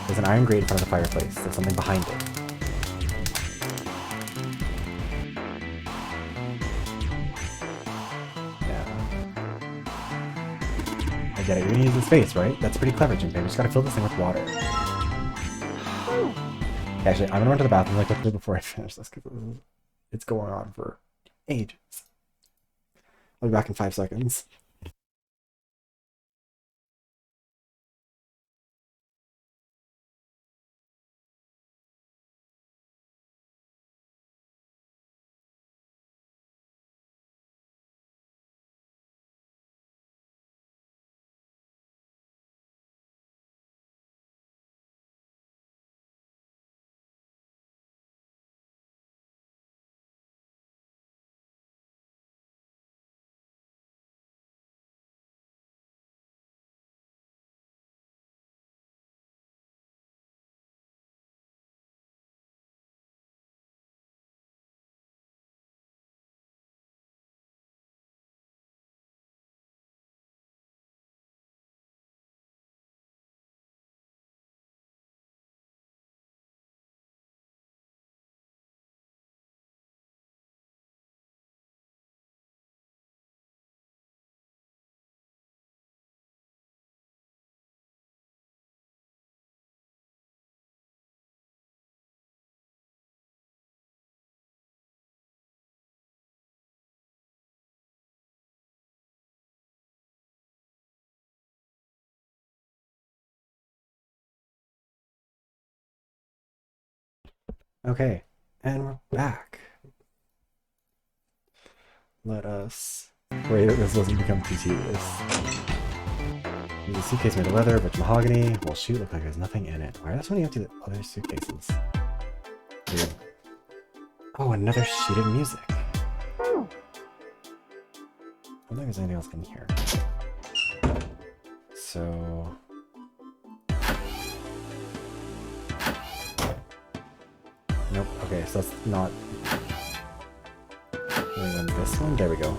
There's an iron grate in front of the fireplace. There's something behind it. I get it. You're gonna use this face, right? That's pretty clever, Junpei. We just gotta fill this thing with water. Actually, I'm gonna run to the bathroom really quickly before I finish this, because it's going on for ages. I'll be back in 5 seconds. Okay, and we're back. Let us pray that this doesn't become too tedious. There's a suitcase made of leather, but mahogany. Well, shoot, look like there's nothing in it. Why are there so many empty other suitcases? Weird. Oh, another sheet of music. I don't think there's anything else in here. So... nope, okay, so that's not... on this one? There we go.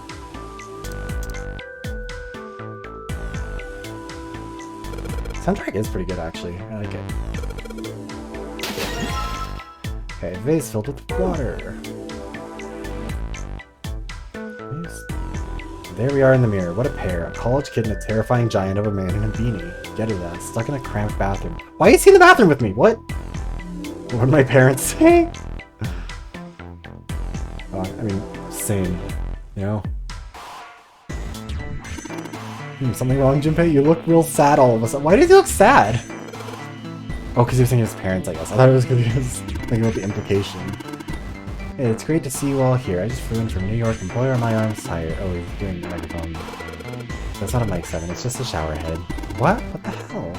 Soundtrack is pretty good, actually. I like it. Okay, vase filled with water. There we are in the mirror. What a pair. A college kid and a terrifying giant of a man in a beanie. Get it, stuck in a cramped bathroom. Why is he in the bathroom with me? What? What did my parents say? I mean, same. You know? Something wrong, Junpei? You look real sad all of a sudden. Why does he look sad? Oh, because he was thinking of his parents, I guess. I thought it was because he was thinking about the implication. Hey, it's great to see you all here. I just flew in from New York and boy are my arms tired. Oh, he's doing the microphone. That's not a mic 7, it's just a shower head. What? What the hell?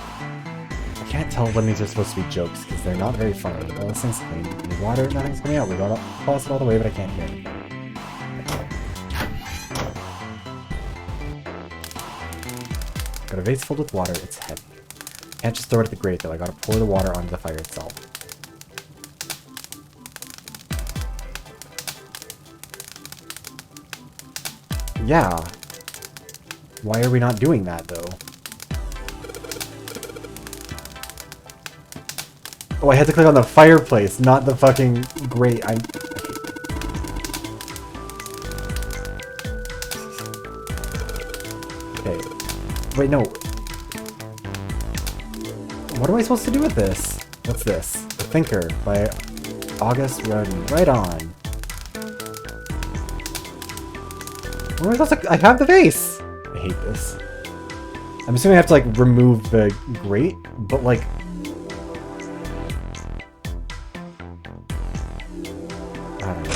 I can't tell when these are supposed to be jokes because they're not very funny. Well, this thing's clean. The water, nothing's coming out. We got pause it all the way, but I can't hear anything. Got a vase filled with water. It's heavy. Can't just throw it at the grate though. I gotta pour the water onto the fire itself. Yeah. Why are we not doing that though? Oh, I had to click on the fireplace, not the fucking grate. Okay. Wait, no. What am I supposed to do with this? What's this? The Thinker by August Rodin. Right on. Where am I supposed to... I have the vase! I hate this. I'm assuming I have to, like, remove the grate, but, like... I don't know.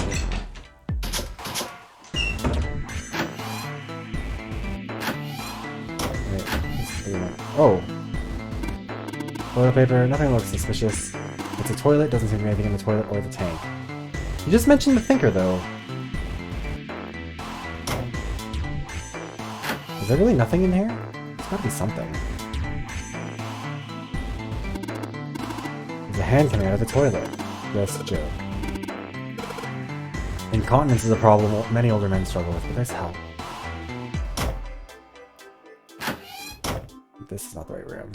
Oh. Toilet paper, nothing looks suspicious. It's a toilet, doesn't seem to be anything in the toilet or the tank. You just mentioned the Thinker, though. Is there really nothing in here? There's gotta be something. There's a hand coming out of the toilet. Yes, Joe. Incontinence is a problem many older men struggle with, but there's help. This is not the right room.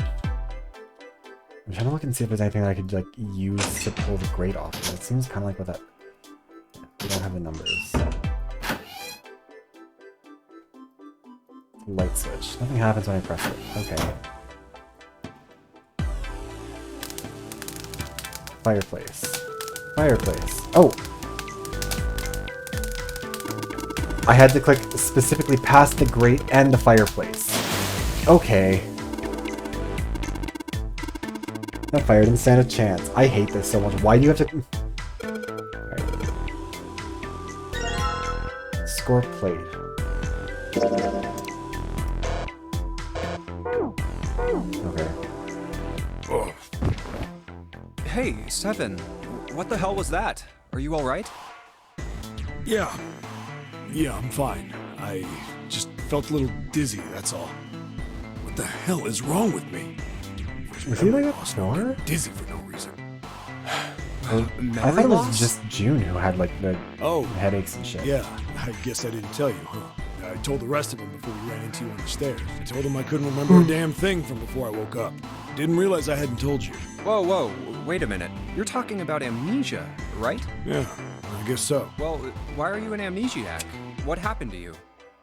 I'm trying to look and see if there's anything that I could like use to pull the grate off. It seems kind of like what that... We don't have the numbers. Light switch. Nothing happens when I press it. Okay. Fireplace. Fireplace. Oh! I had to click specifically past the grate and the fireplace. Okay. That fire didn't stand a chance. I hate this so much. Why do you have to... Right. Score plate. Okay. Oh. Hey, Seven. What the hell was that? Are you alright? Yeah. Yeah, I'm fine. I just felt a little dizzy, that's all. What the hell is wrong with me? Was he like a snorer? Dizzy for no reason. I thought it was just June who had like the headaches and shit. Yeah, I guess I didn't tell you, huh? I told the rest of them before we ran into you on the stairs. I told them I couldn't remember a damn thing from before I woke up. Didn't realize I hadn't told you. Whoa, wait a minute. You're talking about amnesia, right? Yeah, I guess so. Well, why are you an amnesiac? What happened to you?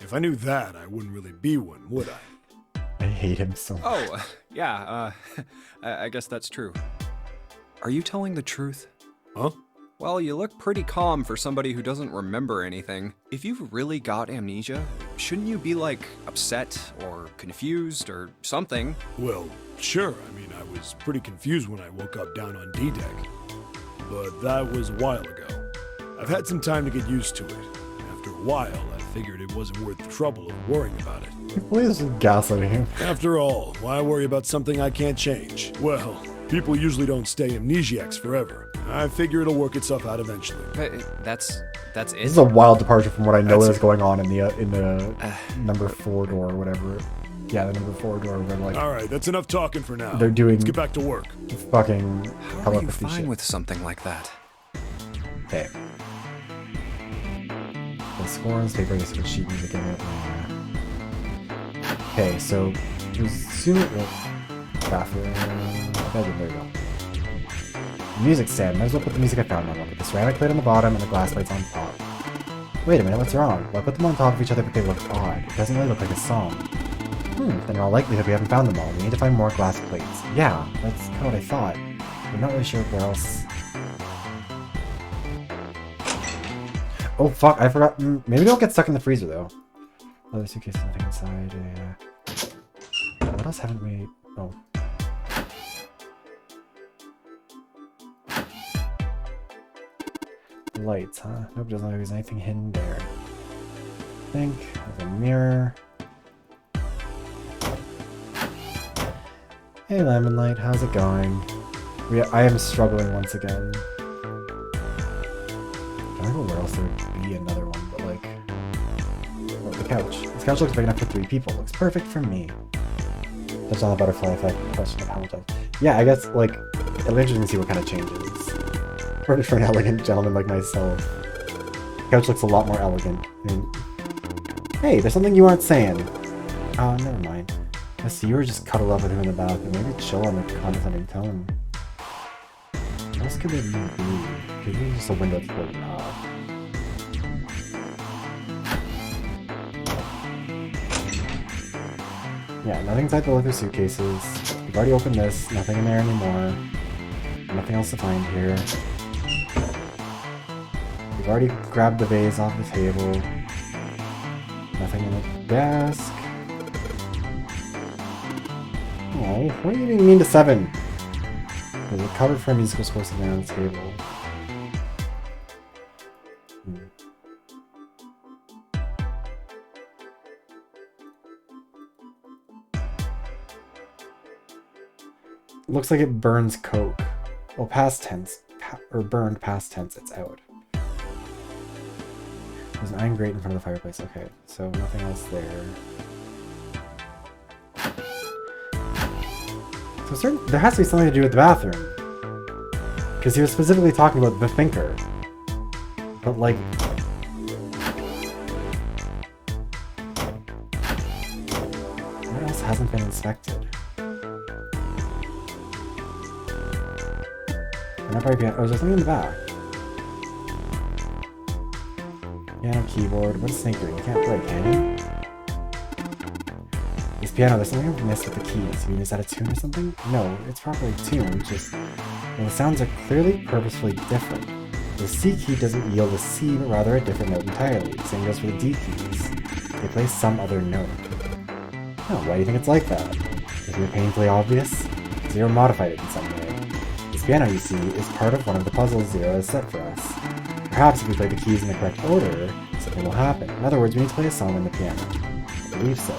If I knew that, I wouldn't really be one, would I? I hate him so much. Oh, yeah, I guess that's true. Are you telling the truth? Huh? Well, you look pretty calm for somebody who doesn't remember anything. If you've really got amnesia, shouldn't you be, like, upset or confused or something? Well, sure. I mean, I was pretty confused when I woke up down on D-Deck. But that was a while ago. I've had some time to get used to it. After a while, I figured it wasn't worth the trouble of worrying about it. Please gaslighting him. After all, why worry about something I can't change? Well, people usually don't stay amnesiacs forever. I figure it'll work itself out eventually. That's it? This is a wild departure from what I know is going on in the number 4 door or whatever. Yeah, the number 4 door where like... Alright, that's enough talking for now. They're doing... Let's get back to work. Fucking... How are you fine with something like that? Okay. The scores, paper, this sort of sheet music in it. Okay, so... Bathroom... Bedroom, there you go. Music stand. Might as well put the music I found on. I'll put the ceramic plate on the bottom and the glass plates on top. Wait a minute, what's wrong? Well, I put them on top of each other but they look odd. It doesn't really look like a song. Then in all likelihood we haven't found them all. We need to find more glass plates. Yeah, that's kind of what I thought. I'm not really sure where else... Oh fuck, I forgot. Maybe don't get stuck in the freezer though. Other suitcases, nothing inside. Yeah. What else haven't we... Oh. Lights, huh? Nope, doesn't look like there's anything hidden there. I think there's a mirror. Hey Lemon Light, how's it going? I am struggling once again. I don't know where else there would be another one, but like... Oh, the couch. This couch looks big enough for 3 people. Looks perfect for me. Touch on the butterfly effect. Question of how much Yeah, I guess, like, it'll be interesting to see what kind of changes. For an elegant gentleman like myself. The couch looks a lot more elegant. I mean, hey, there's something you aren't saying. Oh, never mind. I see you were just cuddled up with him in the bathroom. Maybe chill on the condescending tone. What else could there be? Could be just a window that's floating off. Yeah, nothing inside the leather suitcases. We've already opened this. Nothing in there anymore. Nothing else to find here. We've already grabbed the vase off the table. Nothing in the desk. Oh, what do you even mean to 7? There's a cover for a musical score sitting on the table. Looks like it burns coke. Well, past tense. Or burned past tense, it's out. There's an iron grate in front of the fireplace. Okay, so nothing else there. So there has to be something to do with the bathroom. Because he was specifically talking about the thinker. But like... Where else hasn't been inspected? Oh, is there something in the back? Piano, keyboard. What is Snake doing? You can't play, can you? This piano, there's something I've missed with the keys. You mean, is that a tune or something? No, it's properly tuned, just... Well, the sounds are clearly purposefully different. The C key doesn't yield a C, but rather a different note entirely. The same goes for the D keys. They play some other note. Oh, why do you think it's like that? Isn't it painfully obvious? Zero modified it in some way. This piano, you see, is part of one of the puzzles Zero has set for us. Perhaps if we play the keys in the correct order, something will happen. In other words, we need to play a song on the piano. I believe so.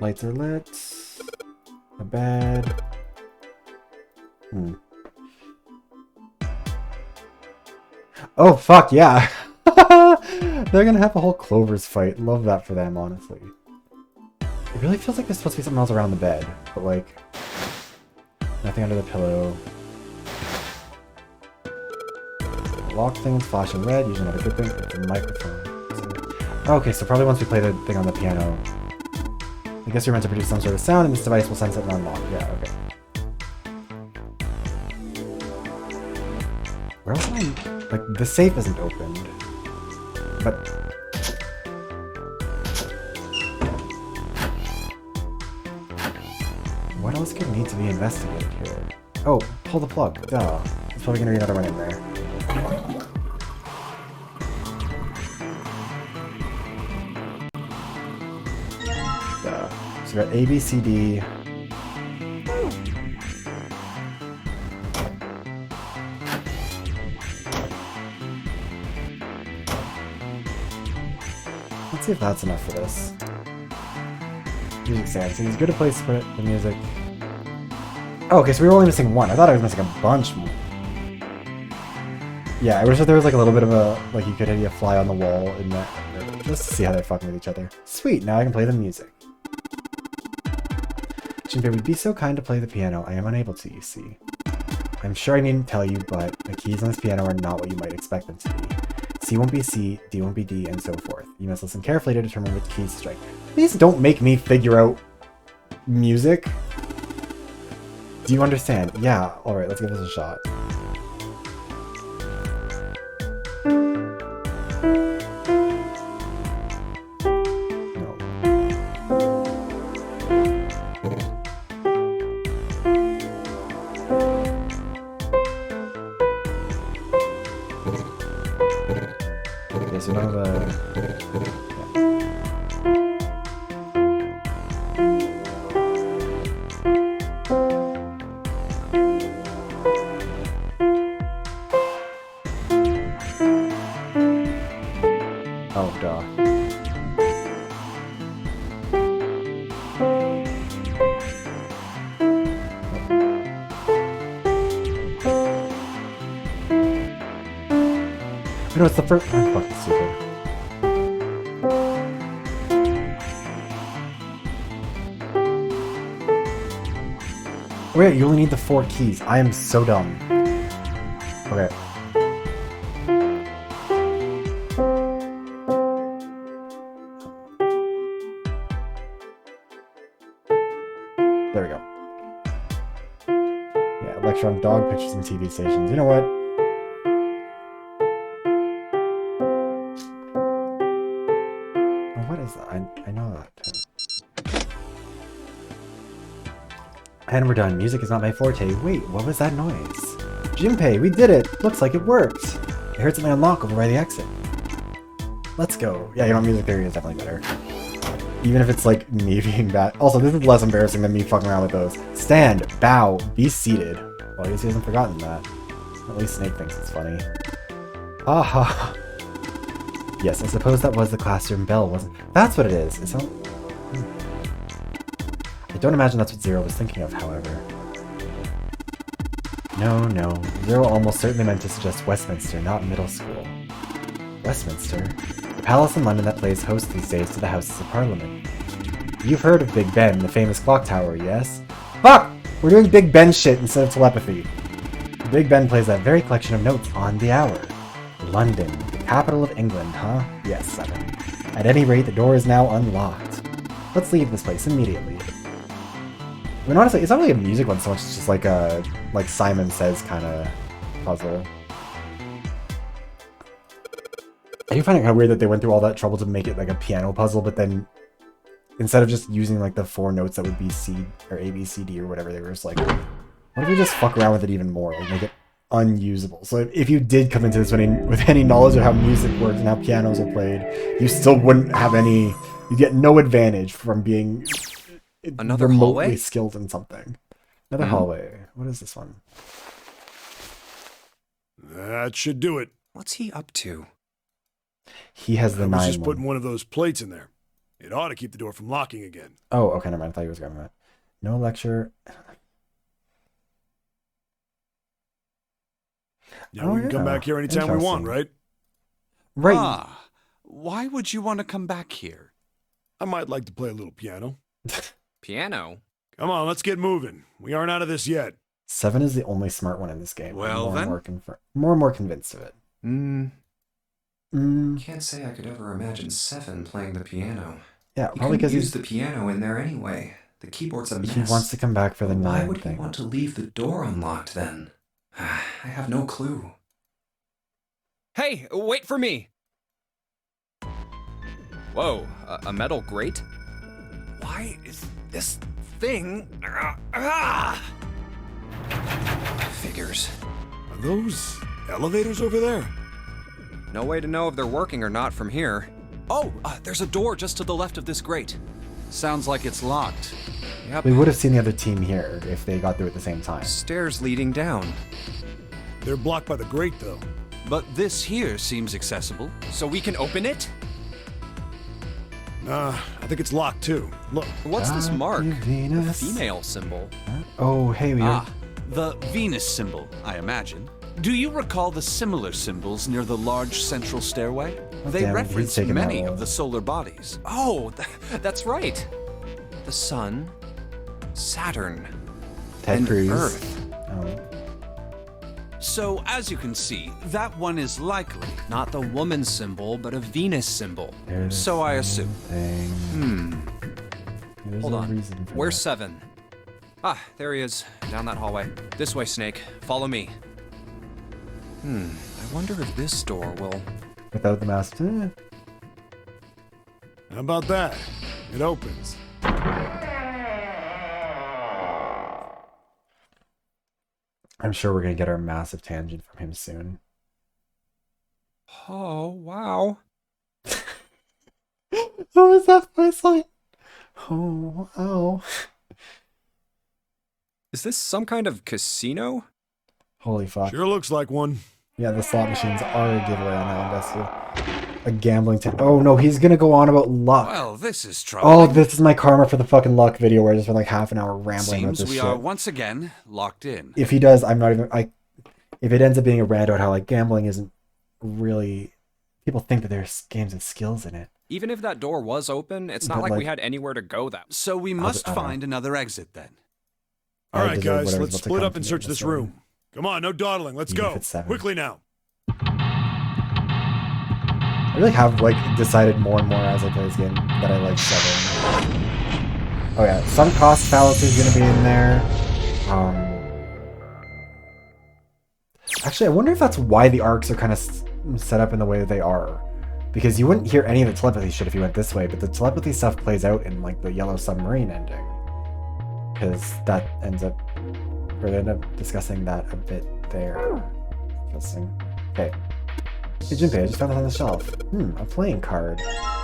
Lights are lit. A bed. Oh, fuck, yeah! They're gonna have a whole Clover's fight. Love that for them, honestly. It really feels like there's supposed to be something else around the bed, but like... Nothing under the pillow. Lock things flashing red, usually not a good thing. It's a microphone. Okay, so probably once we play the thing on the piano, I guess you're meant to produce some sort of sound and this device will sense it and unlock. Yeah, okay. Where else am I? Like, the safe isn't opened. But... What else could need to be investigated here? Oh, pull the plug. Duh. There's probably gonna be another one in there. Duh. So we got A, B, C, D. Let's see if that's enough for this. Music stand. So he's good at place to put the music. Oh, okay, so we were only missing one. I thought I was missing a bunch more. Yeah, I wish that there was like a little bit of a, like you could hit a fly on the wall in that, just to see how they're fucking with each other. Sweet, now I can play the music. Junpei would be so kind to play the piano. I am unable to, you see. I'm sure I needn't tell you, but the keys on this piano are not what you might expect them to be. C won't be C, D won't be D, and so forth. You must listen carefully to determine which keys to strike. Please don't make me figure out music. Do you understand? Yeah, alright, let's give this a shot. Okay, so none of the... Oh, duh. You know, it's the first... I'm fucking stupid. Wait, you only need the 4 keys. I am so dumb. Okay. There we go. Yeah, lecture on dog pictures and TV stations. You know what? Oh, what is that? I know that. And we're done. Music is not my forte. Wait, what was that noise? Junpei, we did it! Looks like it worked! I heard something unlock over by the exit. Let's go. Yeah, you know, music theory is definitely better. Even if it's like me being bad. Also, this is less embarrassing than me fucking around with those. Stand, bow, be seated. Well, I guess he hasn't forgotten that. At least Snake thinks it's funny. Aha! Yes, I suppose that was the classroom bell, wasn't it? That's what it is. It's not... I don't imagine that's what Zero was thinking of, however. No. Zero almost certainly meant to suggest Westminster, not middle school. Westminster? The palace in London that plays host these days to the Houses of Parliament. You've heard of Big Ben, the famous clock tower, yes? Fuck! We're doing Big Ben shit instead of telepathy. Big Ben plays that very collection of notes on the hour. London, the capital of England, huh? Yes, 7. At any rate, the door is now unlocked. Let's leave this place immediately. I mean, honestly, it's not really a music one so much, it's just like a, like Simon Says kind of puzzle. I do find it kind of weird that they went through all that trouble to make it like a piano puzzle, but then instead of just using like the 4 notes that would be C or A, B, C, D or whatever, they were just like, what if we just fuck around with it even more, like make it unusable? So if you did come into this with any knowledge of how music works and how pianos are played, you still wouldn't have any, you get no advantage from being Another remotely hallway? skilled in something. Another hallway. What is this one? That should do it. What's he up to? He has the I was 9 just one. putting one of those plates in there. It ought to keep the door from locking again. Oh, okay, never mind. I thought you was grabbing that. No lecture. Yeah, we can come back here anytime we want, right? Right. Ah, why would you want to come back here? I might like to play a little piano. Piano? Come on, let's get moving. We aren't out of this yet. 7 is the only smart one in this game. Well, I'm more and more convinced of it. Can't say I could ever imagine 7 playing the piano. Yeah, He probably couldn't because use the piano in there anyway. The keyboard's a mess. he wants to come back for the Why 9 would thing. he want to leave the door unlocked then? I have no clue. Hey, wait for me! Whoa, a metal grate? Why is this thing... Figures. Are those elevators over there? No way to know if they're working or not from here. Oh, there's a door just to the left of this grate. Sounds like it's locked. Yep. We would have seen the other team here if they got through at the same time. Stairs leading down. They're blocked by the grate, though. But this here seems accessible. So we can open it? Nah, I think it's locked, too. Look. What's this mark? The Venus. female symbol. Oh, hey, we are... The Venus symbol, I imagine. Do you recall the similar symbols near the large central stairway? They damn it, he's reference taking that many role. of the solar bodies. Oh, that's right. The sun, Saturn, Ted and Cruz. Earth. Oh. So, as you can see, that one is likely. Not the woman symbol, but a Venus symbol. There's So I assume. something. There's Hold a on. reason for Where's that. 7? Ah, there he is. Down that hallway. This way, Snake. Follow me. I wonder if this door will... Without the mask. How about that? It opens. I'm sure we're going to get our massive tangent from him soon. Oh, wow. What was that voice line? Oh, wow. Is this some kind of casino? Holy fuck. Sure looks like one. Yeah, the slot machines are a giveaway on that one, Bessie. A gambling Oh no, he's gonna go on about luck. Well, this is troubling. Oh, this is my karma for the fucking luck video where I just spent like half an hour rambling about Seems this we shit. are once again locked in. If he does, I'm not even if it ends up being a rant about how like gambling isn't really, people think that there's games and skills in it. Even if that door was open, it's not But, like we like- had anywhere to go that. So we must I don't find another exit then. All I right, deserve guys, whatever's let's about to split come up and from search it, this so- room. Come on, no dawdling. Let's Even if go. it's 7. Quickly now. I really have like decided more and more as I play this game that I like 7. Oh yeah, some cost fallacy is gonna be in there. Actually, I wonder if that's why the arcs are kind of set up in the way that they are. Because you wouldn't hear any of the telepathy shit if you went this way, but the telepathy stuff plays out in like the Yellow Submarine ending. Because that ends up, we're gonna end up discussing that a bit there. Interesting. Okay. Hey Junpei, I just found this on the shelf. A playing card. Yeah.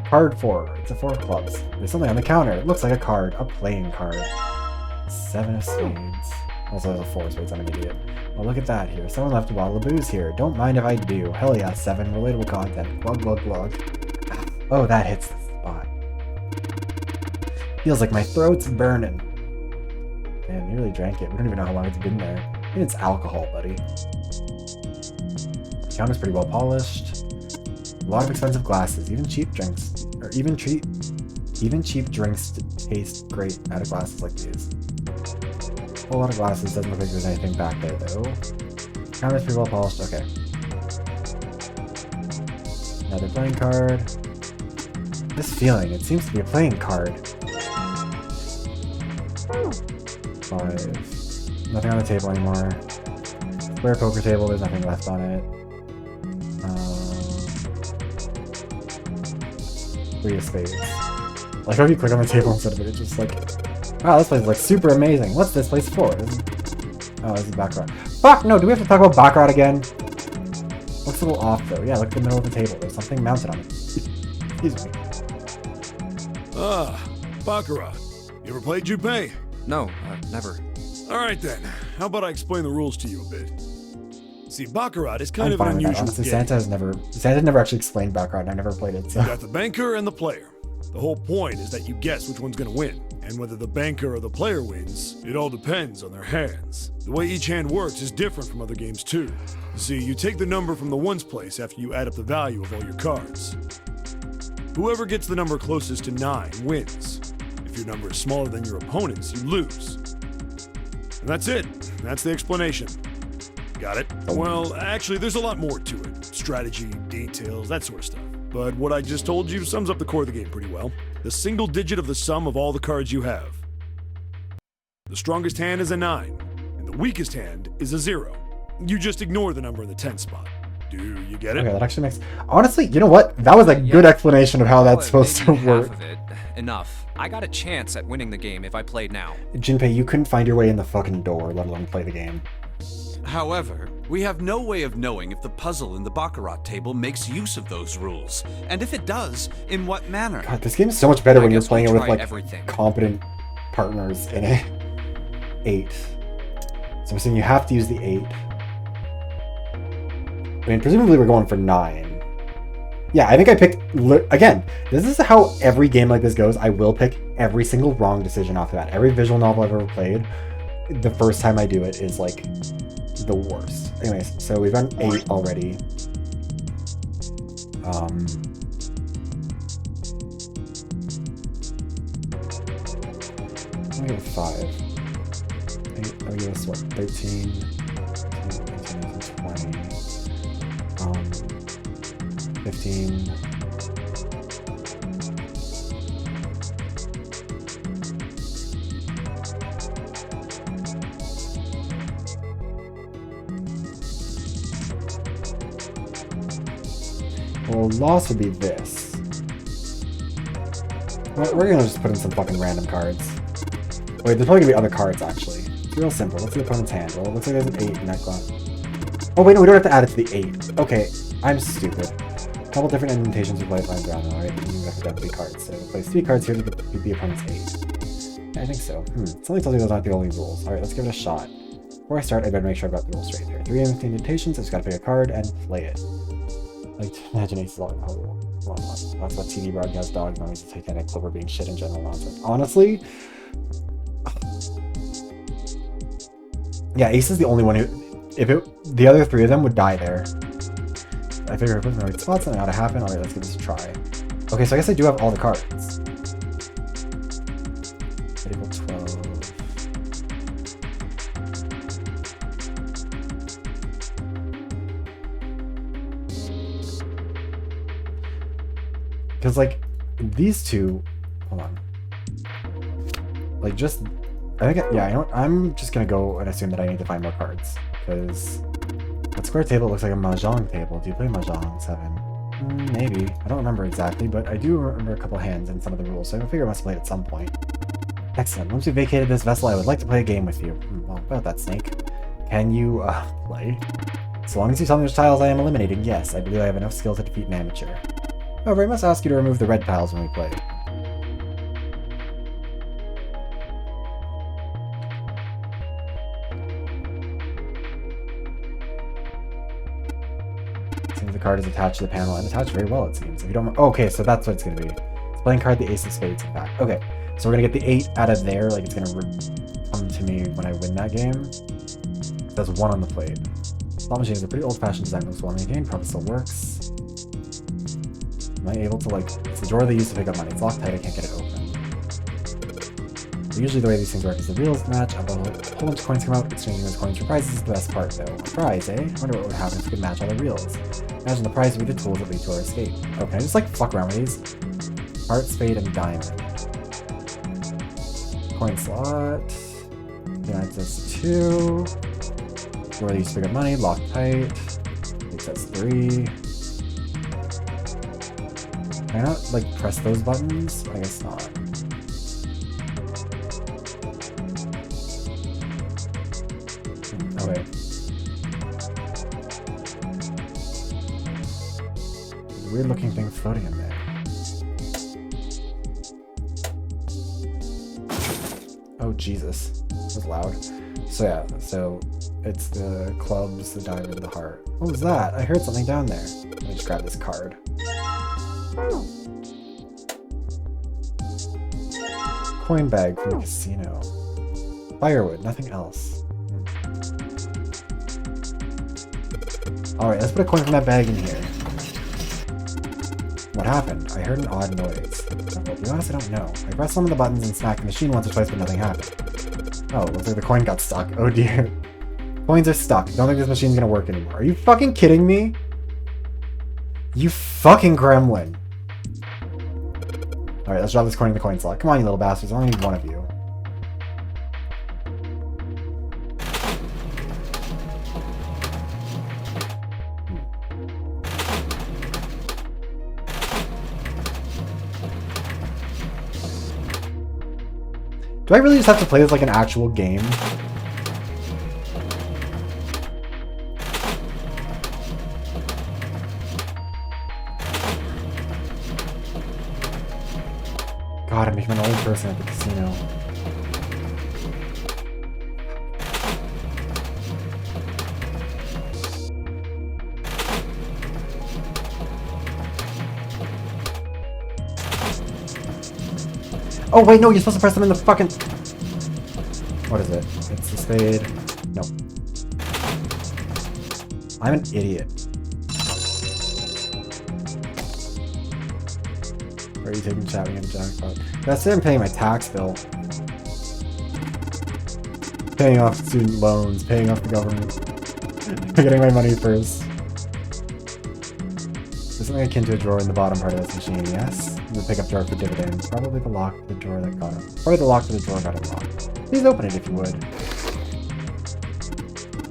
Card 4. It's a 4 of clubs. There's something on the counter. It looks like a card. A playing card. 7 of spades. Also, there's a 4 of spades. I'm an idiot. Well, look at that here. Someone left a bottle of booze here. Don't mind if I do. Hell yeah, 7. Relatable content. Glug, glug, glug. Oh, that hits the spot. Feels like my throat's burning. Man, nearly drank it. We don't even know how long it's been there. I think it's alcohol, buddy. The counter's pretty well polished. A lot of expensive glasses. Even cheap drinks, or even cheap drinks taste great out of glasses like these. A whole lot of glasses. Doesn't look like there's anything back there though. Counter's pretty well polished. Okay. Another playing card. This feeling. It seems to be a playing card. 5. Nothing on the table anymore. Square poker table, there's nothing left on it. 3 of spades. Like how if you click on the table instead of it, it's just like, wow, this place is like super amazing. What's this place for? Oh, this is Baccarat. Fuck, no, do we have to talk about Baccarat again? Looks a little off though. Yeah, look at the middle of the table. There's something mounted on it. Excuse me. Ah, Baccarat. You ever played Junpei? No, never. Alright then, how about I explain the rules to you a bit? See, Baccarat is kind I'm of an fine with that. unusual Honestly, game. Santa never actually explained Baccarat, and I never played it, so. You got the banker and the player. The whole point is that you guess which one's gonna win. And whether the banker or the player wins, it all depends on their hands. The way each hand works is different from other games too. See, you take the number from the ones place after you add up the value of all your cards. Whoever gets the number closest to 9 wins. If your number is smaller than your opponent's, you lose. And that's it. That's the explanation. Got it? Well, actually, there's a lot more to it. Strategy, details, that sort of stuff. But what I just told you sums up the core of the game pretty well. The single digit of the sum of all the cards you have. The strongest hand is a 9, and the weakest hand is a 0. You just ignore the number in the 10 spot. Do you get it? Okay, that actually makes... Honestly, you know what? That was a good explanation of how that's supposed to work. Half of it. Enough. I got a chance at winning the game if I played now. Junpei, you couldn't find your way in the fucking door, let alone play the game. However, we have no way of knowing if the puzzle in the Baccarat table makes use of those rules, and if it does, in what manner. God, this game is so much better when you're guess playing it we'll with, try like, everything. competent partners in it. 8. So I'm saying you have to use the 8. I mean, presumably we're going for 9. Yeah, I think I picked... Again, this is how every game like this goes. I will pick every single wrong decision off the bat. Every visual novel I've ever played, the first time I do it is, like, the worst. Anyways, so we've done 8 already. I'll give it 5. 8, I'll give us, what, 13, 19, 20, 15. Well, loss would be this. Well, we're gonna just put in some fucking random cards. Wait, there's probably gonna be other cards, actually. It's real simple. What's the opponent's hand? Well, it looks like there's an 8 in that class. Oh, wait, no, we don't have to add it to the 8. Okay, I'm stupid. A couple different indentations of lifelines around, alright? You have to grab 3 cards. So place 3 cards here to the opponent's 8. Yeah, I think so. Something tells me those aren't the only rules. Alright, let's give it a shot. Before I start, I better make sure I've got the rules straight here. 3 indentations, I just gotta pick a card and play it. Like, imagine Ace is all that's what TV broadcast dog noise is Titanic Clover being shit in general nonsense. Honestly, yeah, Ace is the only one who, the other 3 of them would die there. I figure if I put in the right spot, something ought to happen. Alright, let's give this a try. Okay, so I guess I do have all the cards. Equal 12. Because, like, these two... Hold on. Like, just... I think... Yeah, you know what? I'm just gonna go and assume that I need to find more cards. Because... That square table looks like a mahjong table. Do you play mahjong, 7? Maybe. I don't remember exactly, but I do remember a couple hands and some of the rules, so I figure I must have played at some point. Excellent. Once we vacated this vessel, I would like to play a game with you. Well, about that, Snake. Can you, play? So long as you tell me which tiles I am eliminating, yes, I believe I have enough skill to defeat an amateur. However, I must ask you to remove the red tiles when we play. Seems the card is attached to the panel, and attached very well, it seems. If you don't... okay, so that's what it's going to be. It's playing card, the Ace of Spades, in fact. Okay, so we're going to get the 8 out of there, like it's going to come to me when I win that game. That's 1 on the plate. Slot machine is a pretty old-fashioned design, looks well maintained, probably still works. Am I able to, like... it's the drawer they use to pick up money. It's locked tight, I can't get it open. Usually the way these things work is the reels match, a whole bunch of coins come out, exchanging those coins for prizes is the best part though. A prize, eh? I wonder what would happen if we could match all the reels. Imagine the prize would be the tools that lead to our escape. Oh, can I just like fuck around with these? Heart, spade, and diamond. Coin slot. That says 2. Drawer they use to pick up money, locked tight. It says 3. Can I not like press those buttons? I guess not. Okay. Weird looking thing floating in there. Oh Jesus. That was loud. So yeah, so it's the clubs, the diamond, the heart. What was that? I heard something down there. Let me just grab this card. Coin bag from the casino. Firewood, nothing else. Alright, let's put a coin from that bag in here. What happened? I heard an odd noise. Well, to be honest, I don't know. I pressed some of the buttons and smacked the machine once or twice, but nothing happened. Oh, looks like the coin got stuck. Oh dear. Coins are stuck. Don't think this machine's gonna work anymore. Are you fucking kidding me? You fucking gremlin. Alright, let's drop this coin in the coin slot. Come on, you little bastards. I only need one of you. Do I really just have to play this like an actual game? God, I'm becoming an old person at the casino. Oh wait, no, you're supposed to press them in the fucking... What is it? It's the spade. No. I'm an idiot. Where are you taking chatting and jackpot? That's it, I'm paying my tax bill. Paying off student loans, paying off the government. Getting my money first. There's something akin to a drawer in the bottom part of this machine, yes? The pickup drawer for dividends. Probably the lock for the drawer that got it. Probably the lock for the drawer got unlocked. Please open it if you would.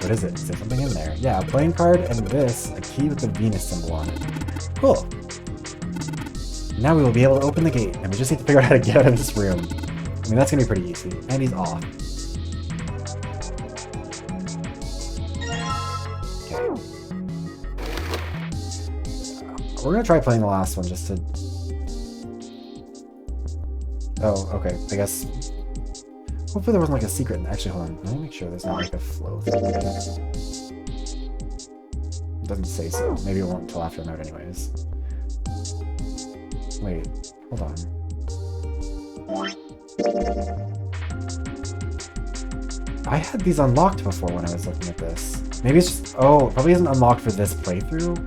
What is it? Is there something in there? Yeah, a playing card and this, a key with the Venus symbol on it. Cool. Now we will be able to open the gate, and we just need to figure out how to get out of this room. I mean, that's gonna be pretty easy. And he's off. Okay. We're gonna try playing the last one just to... Oh, okay. I guess... Hopefully there wasn't like a secret. Actually, hold on. Let me make sure there's not like a flow thing. It doesn't say so. Maybe it won't until after a note anyways. Wait, hold on. I had these unlocked before when I was looking at this. Maybe it's just... Oh, it probably isn't unlocked for this playthrough.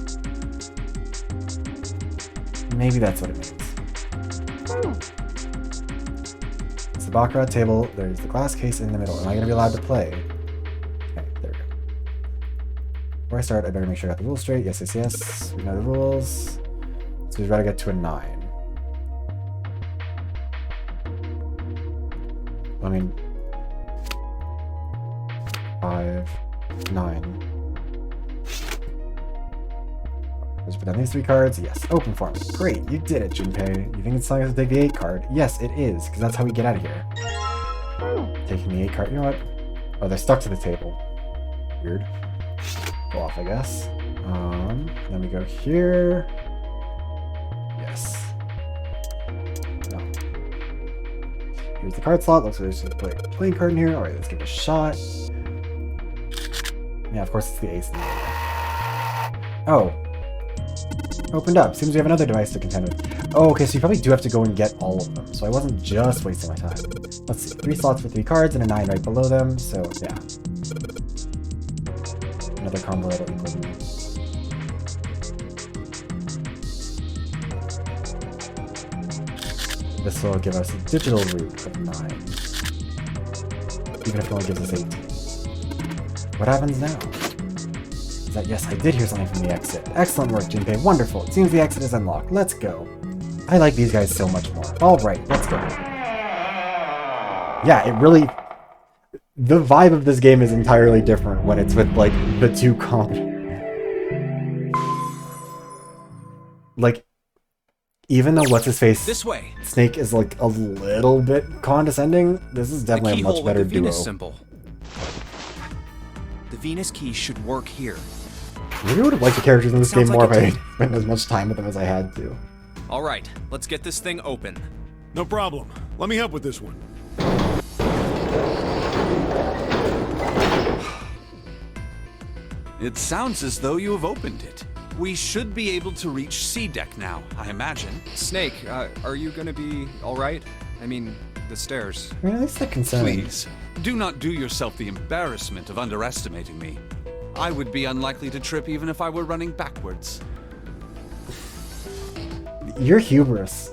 Maybe that's what it means. It's the Baccarat table. There's the glass case in the middle. Am I going to be allowed to play? Okay, there we go. Before I start, I better make sure I got the rules straight. Yes, yes, yes. We know the rules. So we've got to get to a 9. I mean... 5, 9. Let's put down these 3 cards. Yes, open for me. Great, you did it, Junpei. You think it's telling us to take the 8 card? Yes, it is, because that's how we get out of here. Taking the 8 card. You know what? Oh, they're stuck to the table. Weird. Go off, I guess. Then we go here. Yes. No. Here's the card slot. Looks like there's just a playing card in here. Alright, let's give it a shot. Yeah, of course it's the ace. Oh. Opened up. Seems we have another device to contend with. Oh, okay, so you probably do have to go and get all of them. So I wasn't just wasting my time. Let's see. 3 slots for 3 cards and a 9 right below them. So, yeah. Another combo that'll equal me. This will give us a digital root of 9. Even if it only gives us 18. What happens now? Is that, yes, I did hear something from the exit. Excellent work, Junpei. Wonderful. It seems the exit is unlocked. Let's go. I like these guys so much more. Alright, let's go. Yeah, it really... The vibe of this game is entirely different when it's with, like, the 2 Like, even though what's-his-face This way. Snake is, like, a little bit condescending, this is definitely a much better the duo. Venus symbol. The Venus key should work here. Maybe I would have liked the characters in this game Sounds more like if I spent as much time with them as I had to. All right, let's get this thing open. No problem. Let me help with this one. It sounds as though you have opened it. We should be able to reach C deck now, I imagine. Snake, are you gonna be all right? I mean, the stairs. I mean, at least they're concerned. Please, do not do yourself the embarrassment of underestimating me. I would be unlikely to trip even if I were running backwards. Your hubris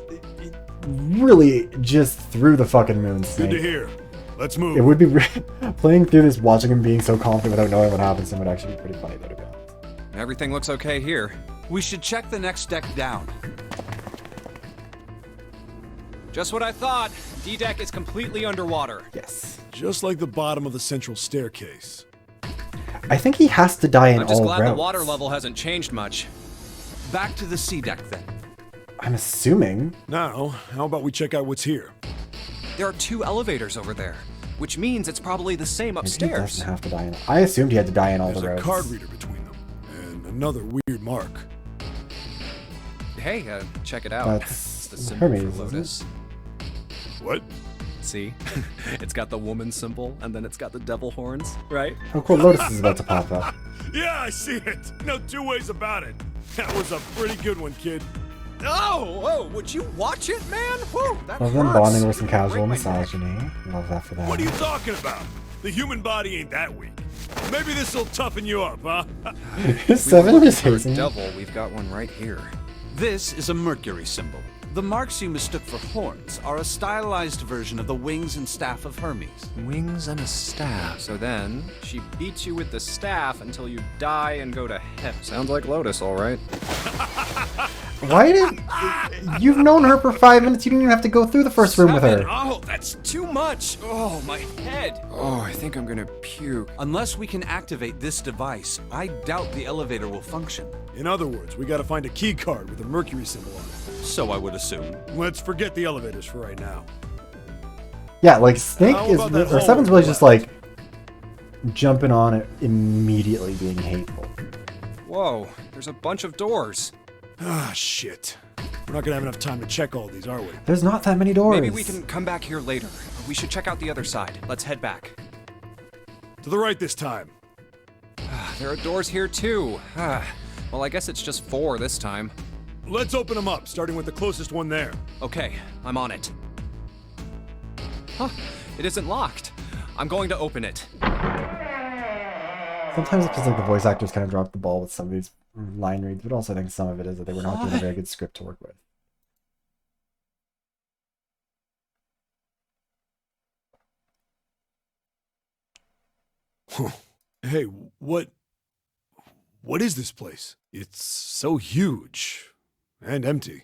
really just threw the fucking moon, Snake. Good to hear. Let's move. It would be playing through this, watching him being so confident without knowing what happens to him would actually be pretty funny, though, to be honest. Everything looks okay here. We should check the next deck down. Just what I thought. D-deck is completely underwater. Yes. Just like the bottom of the central staircase. I think he has to die in I'm just all glad routes. the water level hasn't changed much. Back to the C deck then. I'm assuming. Now, how about we check out what's here? There are 2 elevators over there, which means it's probably the same Maybe he upstairs. doesn't have to die in. I assumed he had to die in all There's the a routes. card reader between them, and another weird mark. Hey, check it out. That's It's the symbol Hermes, for isn't it? Lotus. What? See? It's got the woman symbol, and then it's got the devil horns, right? Oh, cool. Lotus is about to pop up. Yeah, I see it. No 2 ways about it. That was a pretty good one, kid. Oh, would you watch it, man? Whew, that Love them hurts. bonding with some casual Break my neck. misogyny. Love that for them. What are you talking about? The human body ain't that weak. Maybe this'll toughen you up, huh? Seven We're is looking for a hazing. devil. We've got one right here. This is a Mercury symbol. The marks you mistook for horns are a stylized version of the wings and staff of Hermes. Wings and a staff. So then, she beats you with the staff until you die and go to heaven. Sounds like Lotus, all right. Why did... You've known her for 5 minutes. You didn't even have to go through the first room with her. Oh, that's too much. Oh, my head. Oh, I think I'm gonna puke. Unless we can activate this device, I doubt the elevator will function. In other words, we gotta find a key card with a Mercury symbol on it. So I would assume. Let's forget the elevators for right now. Yeah, like Snake How is... about that Or hole Seven's on really the just left? like... Jumping on it, immediately being hateful. Whoa, there's a bunch of doors. Ah, shit. We're not gonna have enough time to check all these, are we? There's not that many doors. Maybe we can come back here later. We should check out the other side. Let's head back. To the right this time. There are doors here too. Well, I guess it's just 4 this time. Let's open them up, starting with the closest one there. Okay, I'm on it. Huh, it isn't locked. I'm going to open it. Sometimes it feels like the voice actors kind of dropped the ball with some of these line reads, but also I think some of it is that they were not given a very good script to work with. Hey, what is this place? It's so huge and empty.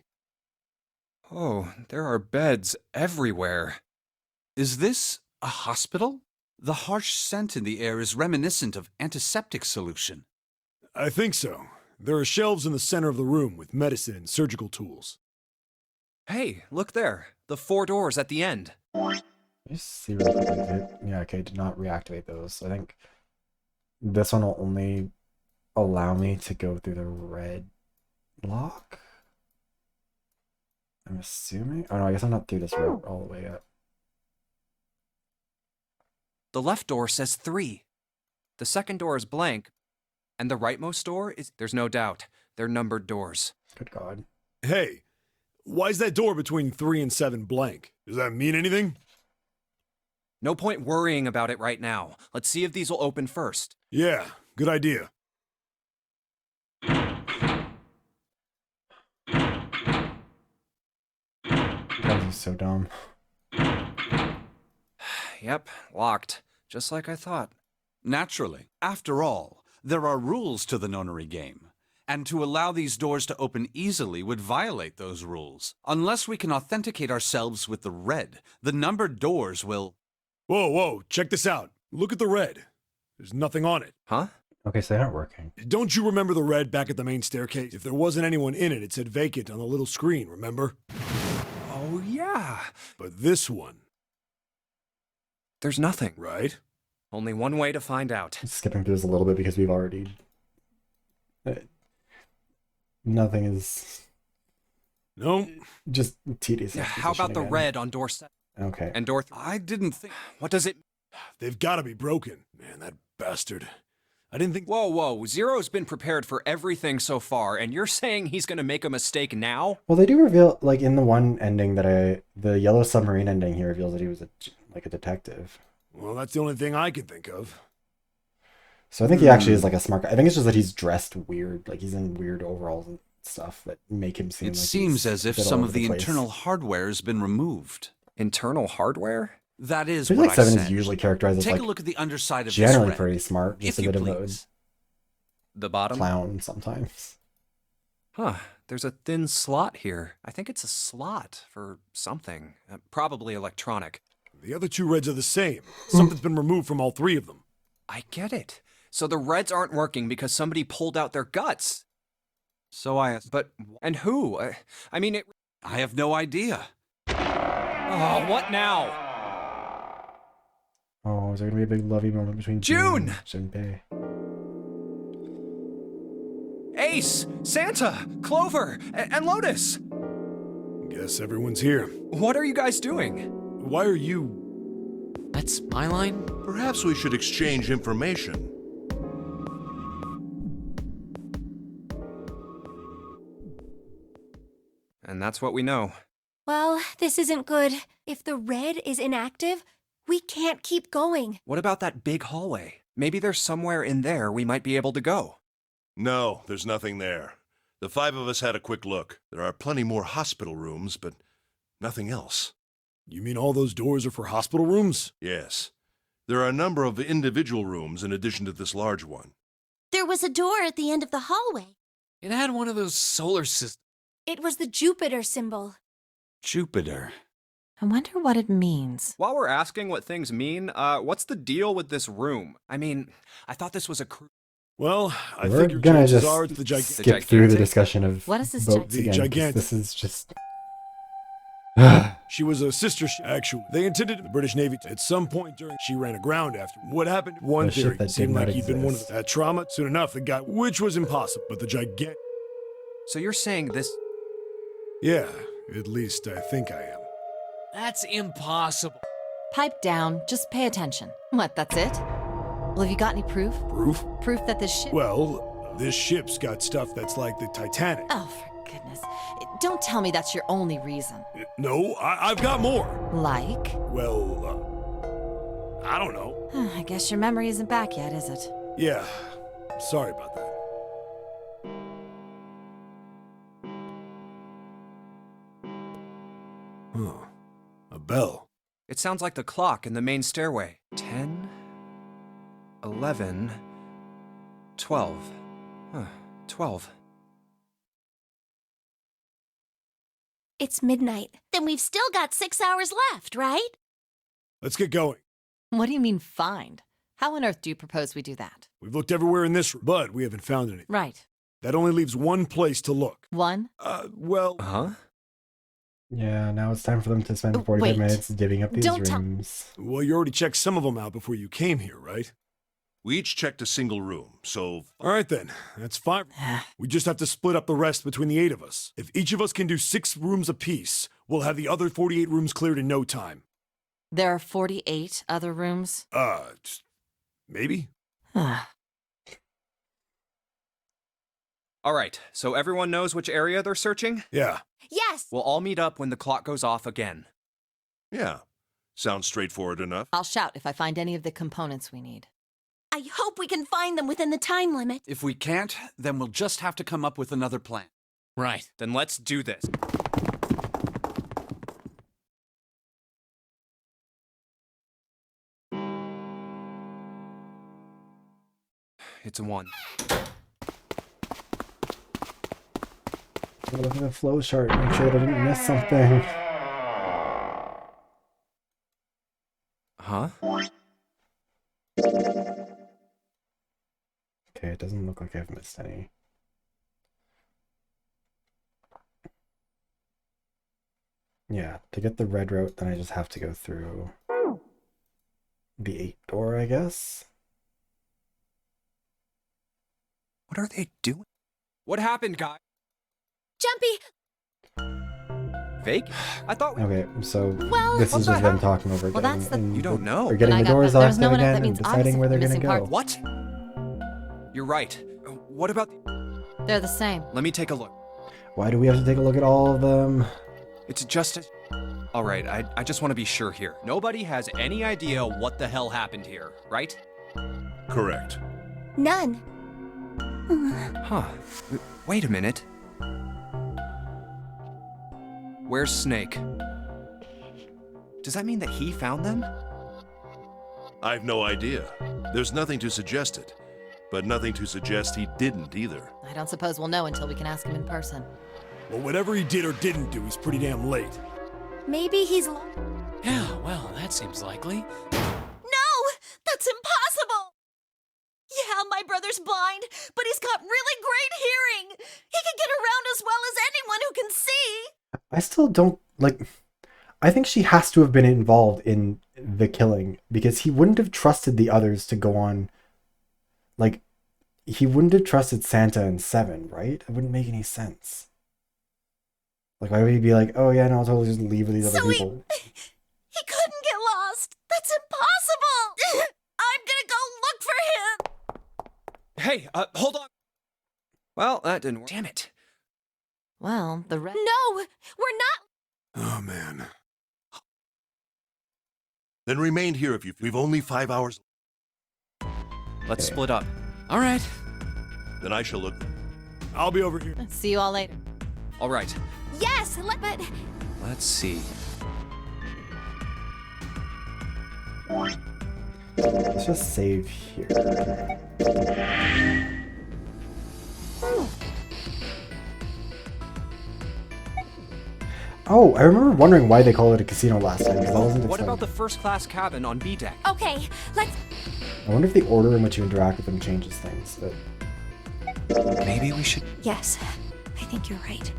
Oh, there are beds everywhere. Is this a hospital? The harsh scent in the air is reminiscent of antiseptic solution. I think so. There are shelves in the center of the room with medicine and surgical tools. Hey, look there. The 4 doors at the end. Just see real quick. Yeah, okay, did not reactivate those. I think this one will only allow me to go through the red lock. I'm assuming. Oh no, I guess I'm not through this route all the way yet. The left door says 3. The second door is blank. And the rightmost door is. There's no doubt. They're numbered doors. Good God. Hey, why is that door between 3 and 7 blank? Does that mean anything? No point worrying about it right now. Let's see if these will open first. Yeah, good idea. That was so dumb. Yep, locked. Just like I thought. Naturally. After all, there are rules to the nonary game. And to allow these doors to open easily would violate those rules. Unless we can authenticate ourselves with the red, the numbered doors will... Whoa, check this out. Look at the red. There's nothing on it. Huh? Okay, so they're not working. Don't you remember the red back at the main staircase? If there wasn't anyone in it, it said vacant on the little screen, remember? Oh, yeah. But this one... There's nothing. Right? Only one way to find out. Skipping through this a little bit because we've already... Nothing is... No. Just tedious. How about the again. red on door 7? Okay. And door... I didn't think... What does it... They've got to be broken. Man, that bastard. I didn't think... Whoa. Zero's been prepared for everything so far, and you're saying he's gonna make a mistake now? Well, they do reveal, like, in the one ending that the Yellow Submarine ending, he reveals that he was a detective. Well, that's the only thing I can think of. So I think he actually is like a smart guy. I think it's just that he's dressed weird, like he's in weird overalls and stuff that make him seem It like seems he's as if a bit all some over of the place. internal hardware has been removed. Internal hardware? That is I feel what like I 7 said. is usually characterized as Take like a look at the underside of this generally red. pretty smart, just If a you bit of a please. The bottom? clown sometimes. Huh. There's a thin slot here. I think it's a slot for something. Probably electronic. The other 2 reds are the same. Something's been removed from all 3 of them. I get it. So the reds aren't working because somebody pulled out their guts. So I... But... And who? I mean, it... I have no idea. Oh, what now? Oh, is there gonna be a big lovey moment between June! and Junpei? Ace! Santa! Clover! And Lotus! Guess everyone's here. What are you guys doing? Why are you... That's my line? Perhaps we should exchange information. And that's what we know. Well, this isn't good. If the red is inactive, we can't keep going. What about that big hallway? Maybe there's somewhere in there we might be able to go. No, there's nothing there. The 5 of us had a quick look. There are plenty more hospital rooms, but nothing else. You mean all those doors are for hospital rooms? Yes. There are a number of individual rooms in addition to this large one. There was a door at the end of the hallway. It had one of those solar systems. It was the Jupiter symbol. Jupiter. I wonder what it means. While we're asking what things mean, what's the deal with this room? I mean, I thought this was a Well, I We're think your gonna chances just are it's the skip through the gigantic? discussion of What is this boats The again, 'cause gigantic. This is just... She was a sister ship, actually. They intended the British Navy at some point during she ran aground after. What happened? One A ship theory that seemed did not like he'd been one of exist. the that trauma. Soon enough, the guy, which was impossible. But the gigantic. So you're saying this... Yeah, at least I think I am. That's impossible. Pipe down, just pay attention. What, that's it? Well, have you got any proof? Proof? Proof that this ship... Well, this ship's got stuff that's like the Titanic. Oh, for goodness. Don't tell me that's your only reason. No, I've got more. Like? Well, I don't know. I guess your memory isn't back yet, is it? Yeah, sorry about that. Huh. A bell. It sounds like the clock in the main stairway. 10, 11, 12. Huh, 12. It's midnight. Then we've still got 6 hours left, right? Let's get going. What do you mean, find? How on earth do you propose we do that? We've looked everywhere in this room, but we haven't found anything. Right. That only leaves one place to look. One? Well... Huh? Yeah, now it's time for them to spend Oh, 45 wait. minutes divvying up these Don't tell- rooms. Well, you already checked some of them out before you came here, right? We each checked a single room, so All right then, that's 5. We just have to split up the rest between the 8 of us. If each of us can do 6 rooms apiece, we'll have the other 48 rooms cleared in no time. There are 48 other rooms? Maybe? All right, so everyone knows which area they're searching? Yeah. Yes! We'll all meet up when the clock goes off again. yeah. Sounds straightforward enough. I'll shout if I find any of the components we need. I hope we can find them within the time limit. If we can't, then we'll just have to come up with another plan. Right. Then let's do this. It's a 1. Look at the flow chart, make sure that I didn't miss something. Huh? Okay, it doesn't look like I've missed any. Yeah, to get the red route, then I just have to go through the 8 door, I guess. What are they doing? What happened, guy? Jumpy! Fake? I thought we... Okay, so Well, this what is the just them hell? talking over Well, again. that's the- and You don't know. They're getting When I the got doors back, there was locked no in one else. again That and means deciding obviously where they're the gonna missing go. part- What? You're right. What about... They're the same. Let me take a look. Why do we have to take a look at all of them? It's just... All right, I just want to be sure here. Nobody has any idea what the hell happened here, right? Correct. None. Huh. Wait a minute. Where's Snake? Does that mean that he found them? I've no idea. There's nothing to suggest it, but nothing to suggest he didn't either. I don't suppose we'll know until we can ask him in person. Well, whatever he did or didn't do, he's pretty damn late. Maybe he's. Yeah, well, that seems likely. No! That's impossible! Yeah, my brother's blind, but he's got really great hearing. He can get around as well as anyone who can see. I still don't, like... I think she has to have been involved in the killing, because he wouldn't have trusted the others to go on... Like, he wouldn't have trusted Santa and Seven, right? It wouldn't make any sense. Like, why would he be like, oh yeah, no, I'll totally just leave with these other So people? He couldn't get lost. That's impossible. I'm gonna go look for him. Hey, hold on. Well, that didn't work. Damn it. Well, the red... No, we're not. Oh, man. Then remain here if you... We've only 5 hours. Let's split up. All right. Then I shall look... I'll be over here. See you all later. All right. Yes, but. Let's see. Let's just save here. Oh, I remember wondering why they call it a casino last time, because that wasn't What explained. about the first-class cabin on B deck? Okay, let's. I wonder if the order in which you interact with them changes things. But Maybe we should... Yes, I think you're right.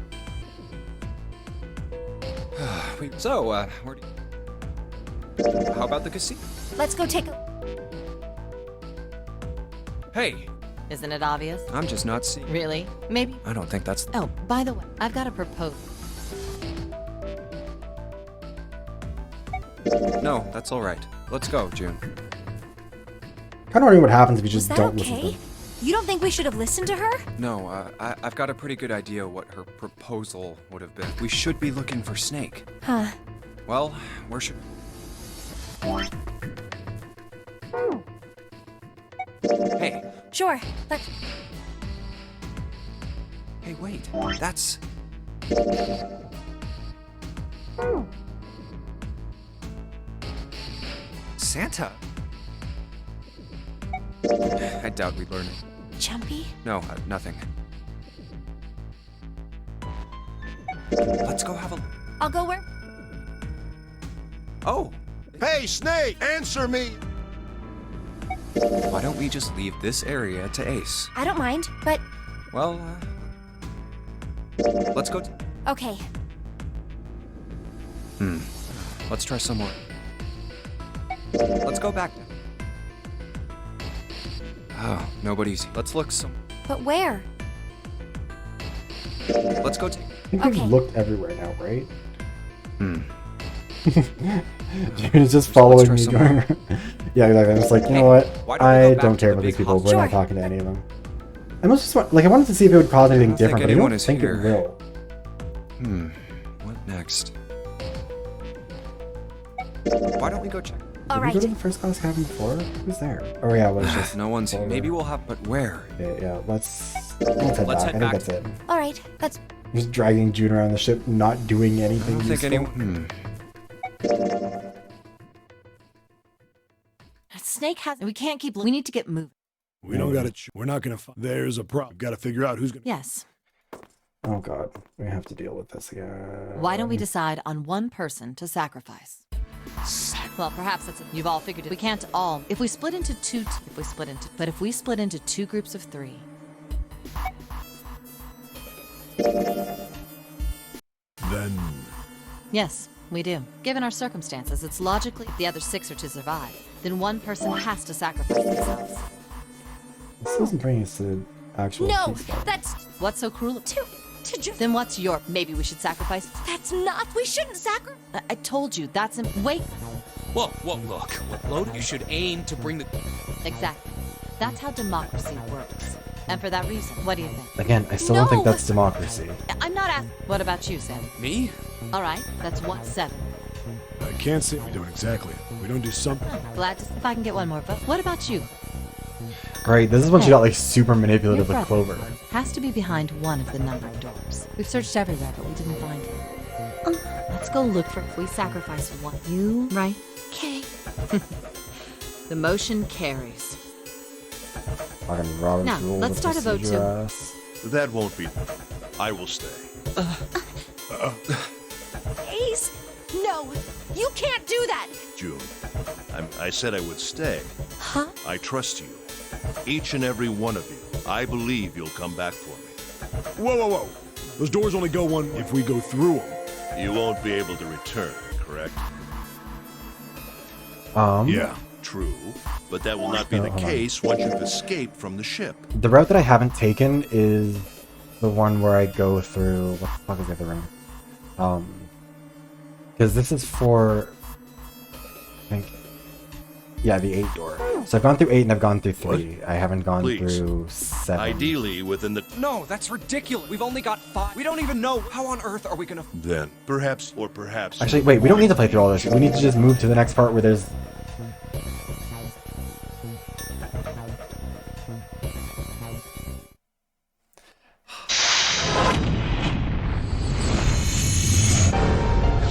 So, where do you... How about the casino? Let's go take a. Hey, Isn't it obvious? I'm just not seeing... Really? Maybe... I don't think that's... Oh, by the way, I've got a proposal. No, that's all right. Let's go, June. kind of wondering what happens if you Was just that don't listen to okay? them. You don't think we should have listened to her? No, I've got a pretty good idea what her proposal would have been. We should be looking for Snake. Huh. Well, where should... Hey, Sure. Let's. hey, wait. That's... Santa. I doubt we'd learn it. Jumpy? No, nothing. Let's go have a... I'll go where. Oh, Hey, Snake! Answer me! why don't we just leave this area to Ace? I don't mind, but Well, let's go. Okay. Let's try some more. Let's go back. Oh, nobody's. Let's look some. But where? Let's go. I think we've looked everywhere now, right? Dude is just following me going around. Yeah, exactly. I'm just like, you know what? I don't care about these people. We're not talking to any of them. I must just want, like, I wanted to see if it would cause anything different, but I don't think it will. What next? Why don't we go check? Did we go to the first class cabin before? Who's there? Oh yeah, well, it's just no one's here. Maybe we'll have, but where? Yeah, let's head back. I think that's it. All right, let's. Just dragging June around the ship, not doing anything. I don't think anyone. Snake has. We can't keep. We need to get moving. We don't gotta. We're not gonna. There's a problem. Gotta figure out who's gonna. Yes. Oh god, we have to deal with this again. Why don't we decide on one person to sacrifice? Well, perhaps that's. You've all figured it. We can't all. If we split into two. But if we split into two groups of 3. Then. Yes, we do. Given our circumstances, it's logically if the other 6 are to survive, then one person has to sacrifice themselves. This doesn't bring us to actual. No, peace, though. that's What's so cruel? Then what's your? Maybe we should sacrifice. that's not. We shouldn't sacrifice. I told you that's. Wait. Whoa, look. Load, you should aim to bring the. Exactly. That's how democracy works. And for that reason, what do you think? Again, I still don't think that's democracy. I'm not asking. What about you, Sam? Me? All right, that's 7. I can't say we don't exactly. We don't do something. Glad to see if I can get one more vote. What about you? Great, this is when she got like super manipulative Your with brother Clover. has to be behind one of the numbered doors. We've searched everywhere, but we didn't find him. Let's go look for. If we sacrifice one, you right? Okay. The motion carries. Fucking Robert's Now, rule let's of start a vote, procedure too. ass. That won't be. I will stay. Ace, no, you can't do that. June, I said I would stay. Huh? I trust you. Each and every one of you. I believe you'll come back for me. Whoa. Those doors only go one if we go through them. You won't be able to return, correct? Yeah. True, but that will not be the hold on. case once you've escaped from the ship. The route that I haven't taken is the one where I go through. What the fuck is the other room? Because this is for. I think. Yeah, the 8 door. So I've gone through 8 and I've gone through 3. I haven't gone Please. through 7. Ideally within the. No, that's ridiculous. We've only got 5. We don't even know how on earth are we gonna. Then, perhaps. Actually, wait, we don't need to play through all this. We need to just move to the next part where there's.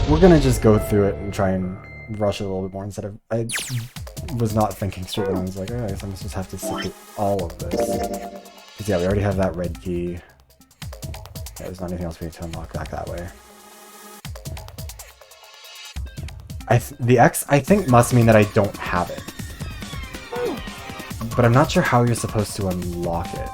We're gonna just go through it and try and rush it a little bit more instead of. I was not thinking straight when I was like, alright, so I must just have to sit through all of this. Because yeah, we already have that red key. Yeah, there's not anything else we need to unlock back that way. The X, I think, must mean that I don't have it. But I'm not sure how you're supposed to unlock it.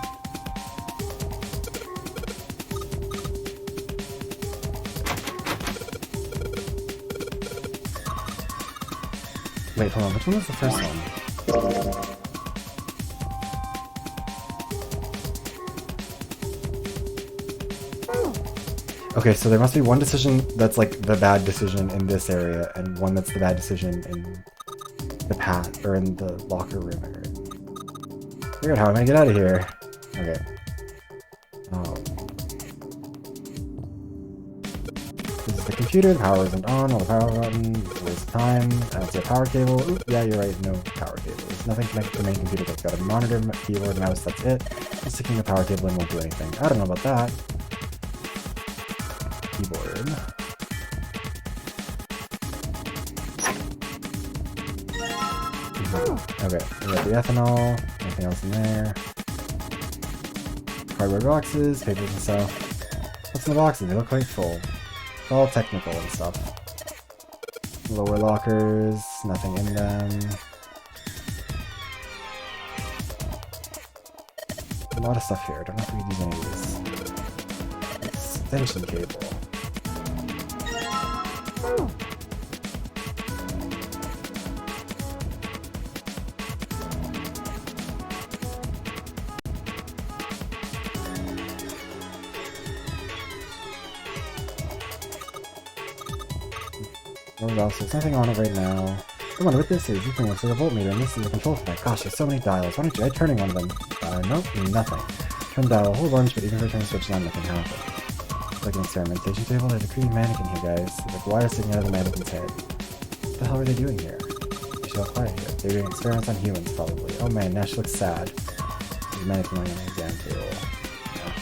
Wait, hold on, which one was the first one? Okay, so there must be one decision that's like the bad decision in this area, and one that's the bad decision in the path, or in the locker room area. Figure out how I'm gonna get out of here. Okay. This is the computer, the power isn't on, all the power buttons, it's a waste of time. I don't see a power cable. Oop, yeah, you're right, no power cable. There's nothing connected to the main computer. It's got a monitor, keyboard, mouse, that's it. Just sticking a power cable in won't do anything. I don't know about that. Keyboard. Okay, we got the ethanol, anything else in there? Cardboard boxes, papers and stuff. What's in the boxes? They look quite full. It's all technical and stuff. Lower lockers, nothing in them. lot of stuff here. I don't know if we can use any of these. Extension cable. Oh, well, so there's nothing on it right now. I wonder what this is. This thing looks like a voltmeter, and this is the control for that. Gosh, there's so many dials. Why don't you try turning one of them? Nope, nothing. Turn the dial a whole bunch, but even if I turn the switch on, nothing happens. It's like an experimentation table. There's a green mannequin here, guys. There's like wires sticking out of the mannequin's head. What the hell are they doing here? They should have quiet here. They're doing experiments on humans, probably. Oh man, Nash looks sad. There's a mannequin on an exam table. Yeah.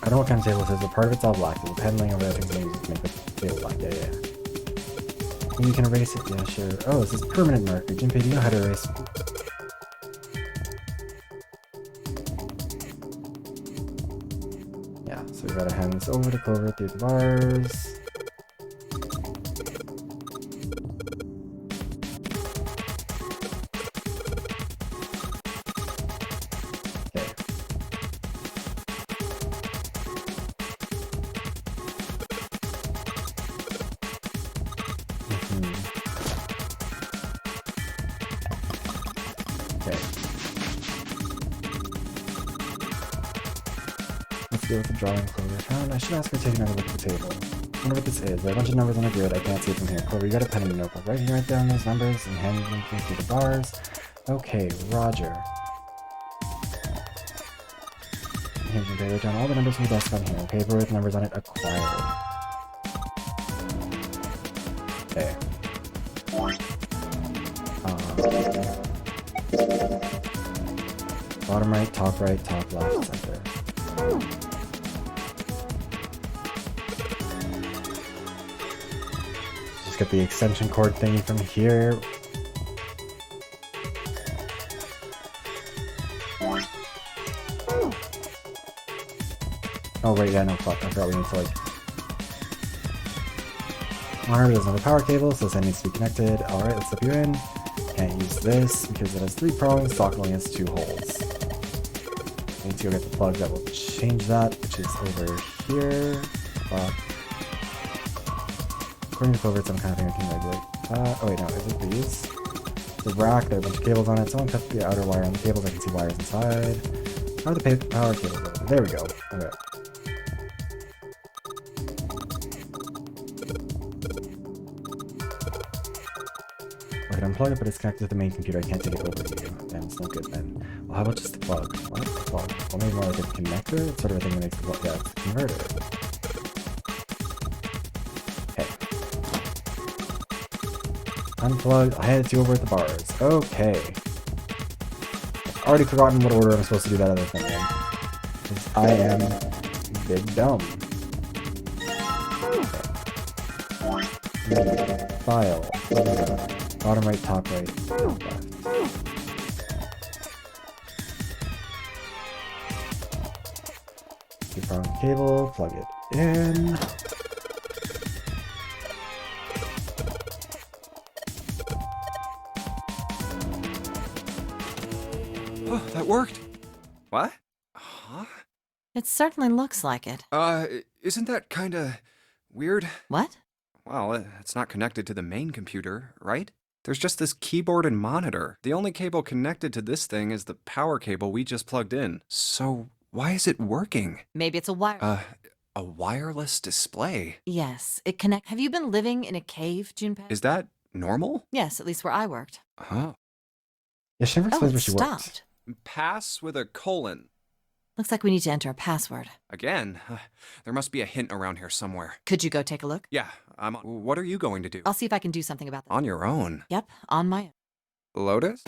I don't know what kind of table this is, but part of it's all black. There's a pen laying over there. I think something to make the table black. Yeah. Maybe you can erase it? Yeah, sure. Oh, this is permanent marker. Junpei, do you know how to erase? Yeah, so we gotta hand this over to Clover through the bars. Okay. Okay. Let's go with the drawing Clover. I should ask her to take another look at the table. I wonder what this is. There are a bunch of numbers on the grid. I can't see it from here. Clover, you got a pen and a notebook. Right here, write down those numbers and hand them through the bars. Okay, Roger. Here, you can write down all the numbers from the desk on here. Paper with numbers on it acquired. Okay. Bottom right, top left, center. Just get the extension cord thingy from here. Oh wait, yeah, no, fuck, I forgot we need to like... Monitor doesn't have a power cable, so this end needs to be connected. Alright, let's slip you in. Can't use this because it has 3 prongs, socket only has 2 holes. I need to go get the plug that will change that, which is over here. According to Clover, it's some kind of thing I can regulate. Oh wait, no, is it these? The rack, there are a bunch of cables on it. Someone cut the outer wire on the cables, I can see wires inside. How are the power cables over? There we go. Okay. I can unplug it, but it's connected to the main computer. I can't take it over to you. Damn, it's not good then. Well, how about just the plug? What? The plug? Well, maybe more like a connector? It's sort of a thing that makes the plug, yeah, it's a converter. Okay. Unplug. I had it over at the bars. Okay. I've already forgotten what order I'm supposed to do that other thing in. 'Cause I am big dumb. Okay. File. Bottom right, top right, left. Two-prong cable, plug it in. Oh, that worked. What? Huh? It certainly looks like it. Isn't that kinda weird? What? Well, it's not connected to the main computer, right? There's just this keyboard and monitor. The only cable connected to this thing is the power cable we just plugged in. So why is it working? Maybe it's a wire. A wireless display? Yes, it connect. Have you been living in a cave, Junpei? Is that normal? Yes, at least where I worked. Huh. Yeah, she never Oh, explains it where she works. stopped. Pass with a colon. Looks like we need to enter a password. Again? There must be a hint around here somewhere. Could you go take a look? Yeah, what are you going to do? I'll see if I can do something about that. On your own? Yep, on my own. Lotus?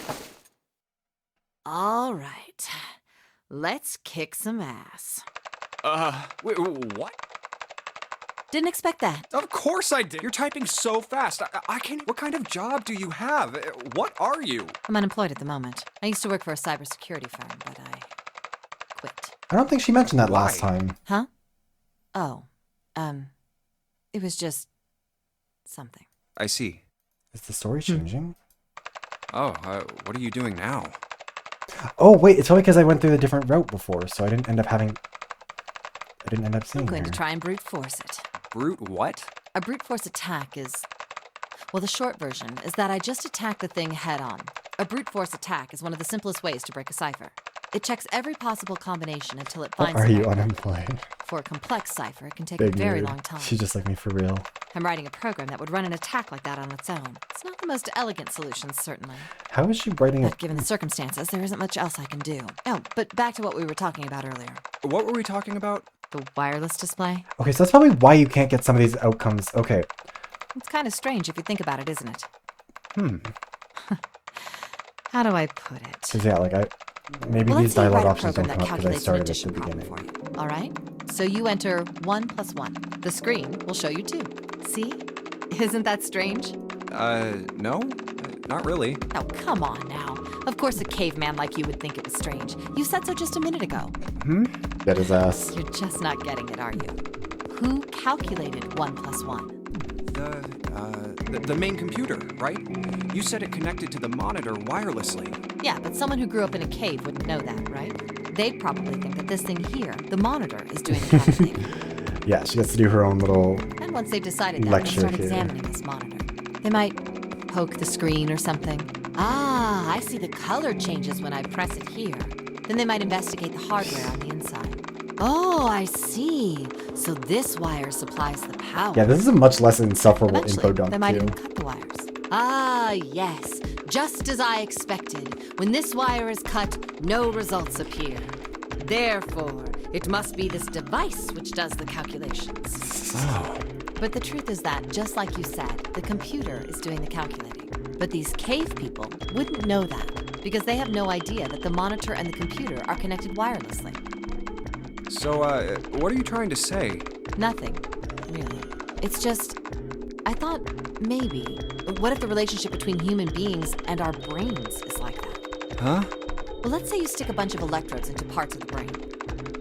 All right. Let's kick some ass. Wait, what? Didn't expect that. Of course I did. You're typing so fast. I can't. What kind of job do you have? What are you? I'm unemployed at the moment. I used to work for a cybersecurity firm, but I quit. I don't think she mentioned that last Why? time. Huh? Oh, it was just something. I see. Is the story changing? Oh, what are you doing now? Oh wait, it's probably because I went through a different route before, so I didn't end up seeing I'm going her. to try and brute force it. Brute what? A brute force attack is... Well, the short version is that I just attack the thing head on. A brute force attack is one of the simplest ways to break a cipher. It checks every possible combination until it finds Are the you right one. unemployed? For a complex cipher, it can take Big a very nerd. long time. She's just like me for real. I'm writing a program that would run an attack like that on its own. It's not the most elegant solution, certainly. How is she writing But it? given the circumstances, there isn't much else I can do. Oh, but back to what we were talking about earlier. What were we talking about? The wireless display. Okay, so that's probably why you can't get some of these outcomes. Okay. It's kind of strange if you think about it, isn't it? Hmm. How do I put it? Because yeah, like maybe Well, these let's say you dialogue write a options don't program come that up because I calculates an started at the addition problem beginning. for you. All right? So you enter 1 + 1. The screen will show you 2. See? Isn't that strange? No? Not really. Oh, come on now. Of course a caveman like you would think it was strange. You said so just a minute ago. Get his ass. You're just not getting it, are you? Who calculated 1 + 1? The main computer, right? You said it connected to the monitor wirelessly. Yeah, but someone who grew up in a cave wouldn't know that, right? They'd probably think that this thing here, the monitor, is doing the calculating. Yeah, she gets to do her own little. And once they've decided that, they Lecture start here. examining this monitor. They might poke the screen or something. Ah, I see the color changes when I press it here. Then they might investigate the hardware on the inside. Oh, I see. So this wire supplies the power. Yeah, this is a much less insufferable Eventually, info dump they might too. even cut the wires. Ah, yes. Just as I expected. When this wire is cut, no results appear. Therefore, it must be this device which does the calculations. Oh. But the truth is that, just like you said, the computer is doing the calculating. But these cave people wouldn't know that, because they have no idea that the monitor and the computer are connected wirelessly. So, what are you trying to say? Nothing, really. It's just, I thought maybe, what if the relationship between human beings and our brains is like that? Huh? Well, let's say you stick a bunch of electrodes into parts of the brain.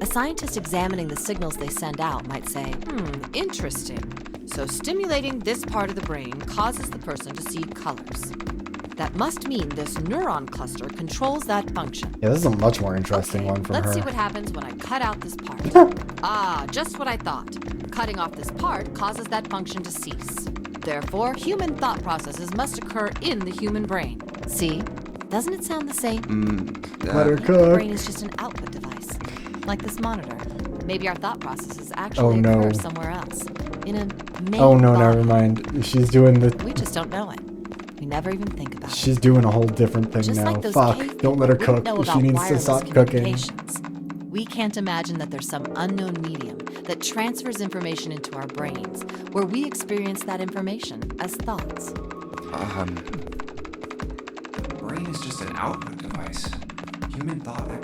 A scientist examining the signals they send out might say, interesting. So stimulating this part of the brain causes the person to see colors. That must mean this neuron cluster controls that function. Yeah, this is a much more interesting one from Let's her. see what happens when I cut out this part. Ah, just what I thought. Cutting off this part causes that function to cease. Therefore, human thought processes must occur in the human brain. See? Doesn't it sound the same? Let her The cook. brain is just an output device, like this monitor. Maybe our thought processes Oh, actually no. occur somewhere else, in a main Oh no, body. never mind. She's doing the. We just don't know it. We never even think about it. She's doing a whole different thing Just now. like those Fuck! cave Don't let her people cook. wouldn't know She about needs to wireless stop cooking. communications. We can't imagine that there's some unknown medium that transfers information into our brains, where we experience that information as thoughts. The brain is just an output device. Human thought.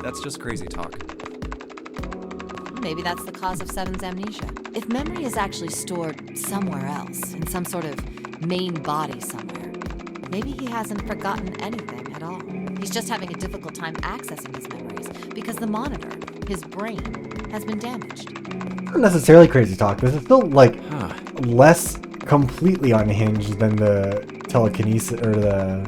That's just crazy talk. Maybe that's the cause of Seven's amnesia. If memory is actually stored somewhere else, in some sort of main body somewhere, maybe he hasn't forgotten anything at all. He's just having a difficult time accessing his memories because the monitor, his brain, has been damaged. Not necessarily crazy talk. This is still like less completely unhinged than the telekinesis or the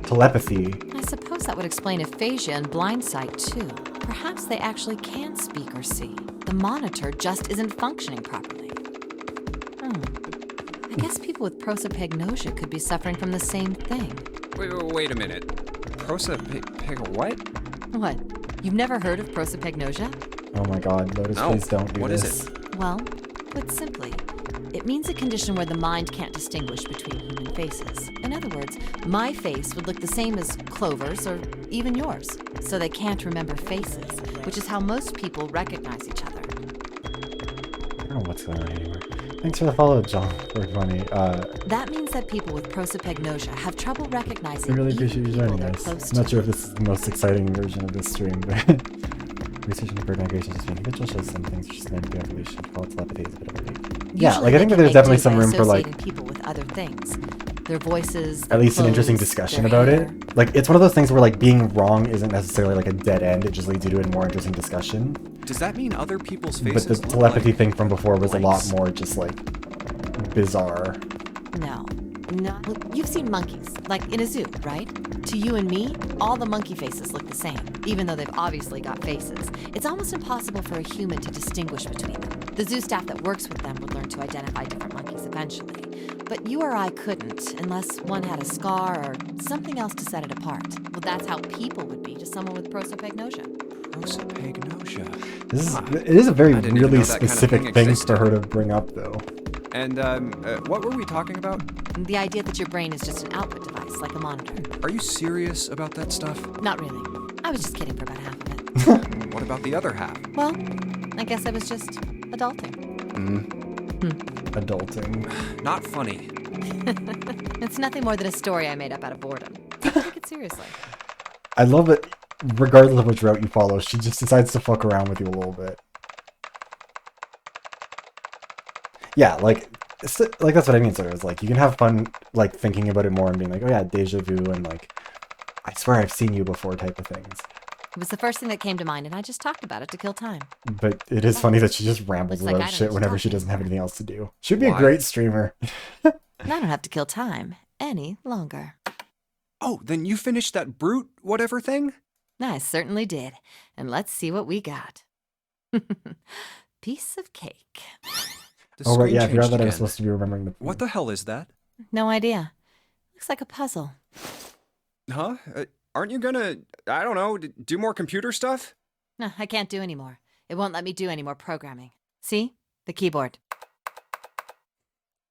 telepathy. I suppose that would explain aphasia and blind sight too. Perhaps they actually can speak or see. The monitor just isn't functioning properly. I guess people with prosopagnosia could be suffering from the same thing. Wait a minute. What? What? You've never heard of prosopagnosia? Oh my god, Lotus, No. please don't do What is this. it? Well, put simply, it means a condition where the mind can't distinguish between human faces. In other words, my face would look the same as Clover's or even yours. So they can't remember faces, which is how most people recognize each other. I don't know what's going on anymore. Thanks for the follow, John. Very funny. That means that people with prosopagnosia have trouble recognizing I really even appreciate you people joining they're us. close I'm not to. sure if this is the most exciting version of this stream, but research into bird migration has been habitual, shows some things which is meant to be evolution. Call telepathy is a bit of a leap. Yeah, Usually like I think they that there's can definitely make some do room by for like associating people with other things. Their voices, at least an interesting clothes, discussion their about hair. it. Like it's one of those things where like being wrong isn't necessarily like a dead end. It just leads you to a more interesting discussion. Does that mean other people's But faces the look telepathy like thing from before was a lot blanks? more just like bizarre. No. No. Well, you've seen monkeys, like in a zoo, right? To you and me, all the monkey faces look the same, even though they've obviously got faces. It's almost impossible for a human to distinguish between them. The zoo staff that works with them would learn to identify different monkeys eventually. But you or I couldn't, unless one had a scar or something else to set it apart. Well, that's how people would be to someone with prosopagnosia. Prosopagnosia. It is a very I didn't even really know that kind of specific thing thing existed. for her to bring up, though. And, what were we talking about? The idea that your brain is just an output device, like a monitor. Are you serious about that stuff? Not really. I was just kidding for about half of it. What about the other half? Well, I guess I was just adulting. Adulting. Not funny. It's nothing more than a story I made up out of boredom. Take it seriously. I love that regardless of which route you follow, she just decides to fuck around with you a little bit. Yeah, like that's what I mean, sort of. It's like, you can have fun, like, thinking about it more and being like, oh yeah, deja vu, and like, I swear I've seen you before type of things. It was the first thing that came to mind, and I just talked about it to kill time. But it is funny that she just rambles Looks like I about don't shit know whenever what she you're doesn't have anything else to do. She'd be a Why? great streamer. And I don't have to kill time any longer. Oh, then you finished that brute whatever thing? I certainly did. And let's see what we got. Piece of cake. The Oh right, screen yeah, I forgot changed that I was again. supposed to be remembering the... What the hell is that? No idea. Looks like a puzzle. Huh? Aren't you gonna, I don't know, do more computer stuff? No, I can't do any more. It won't let me do any more programming. See? The keyboard.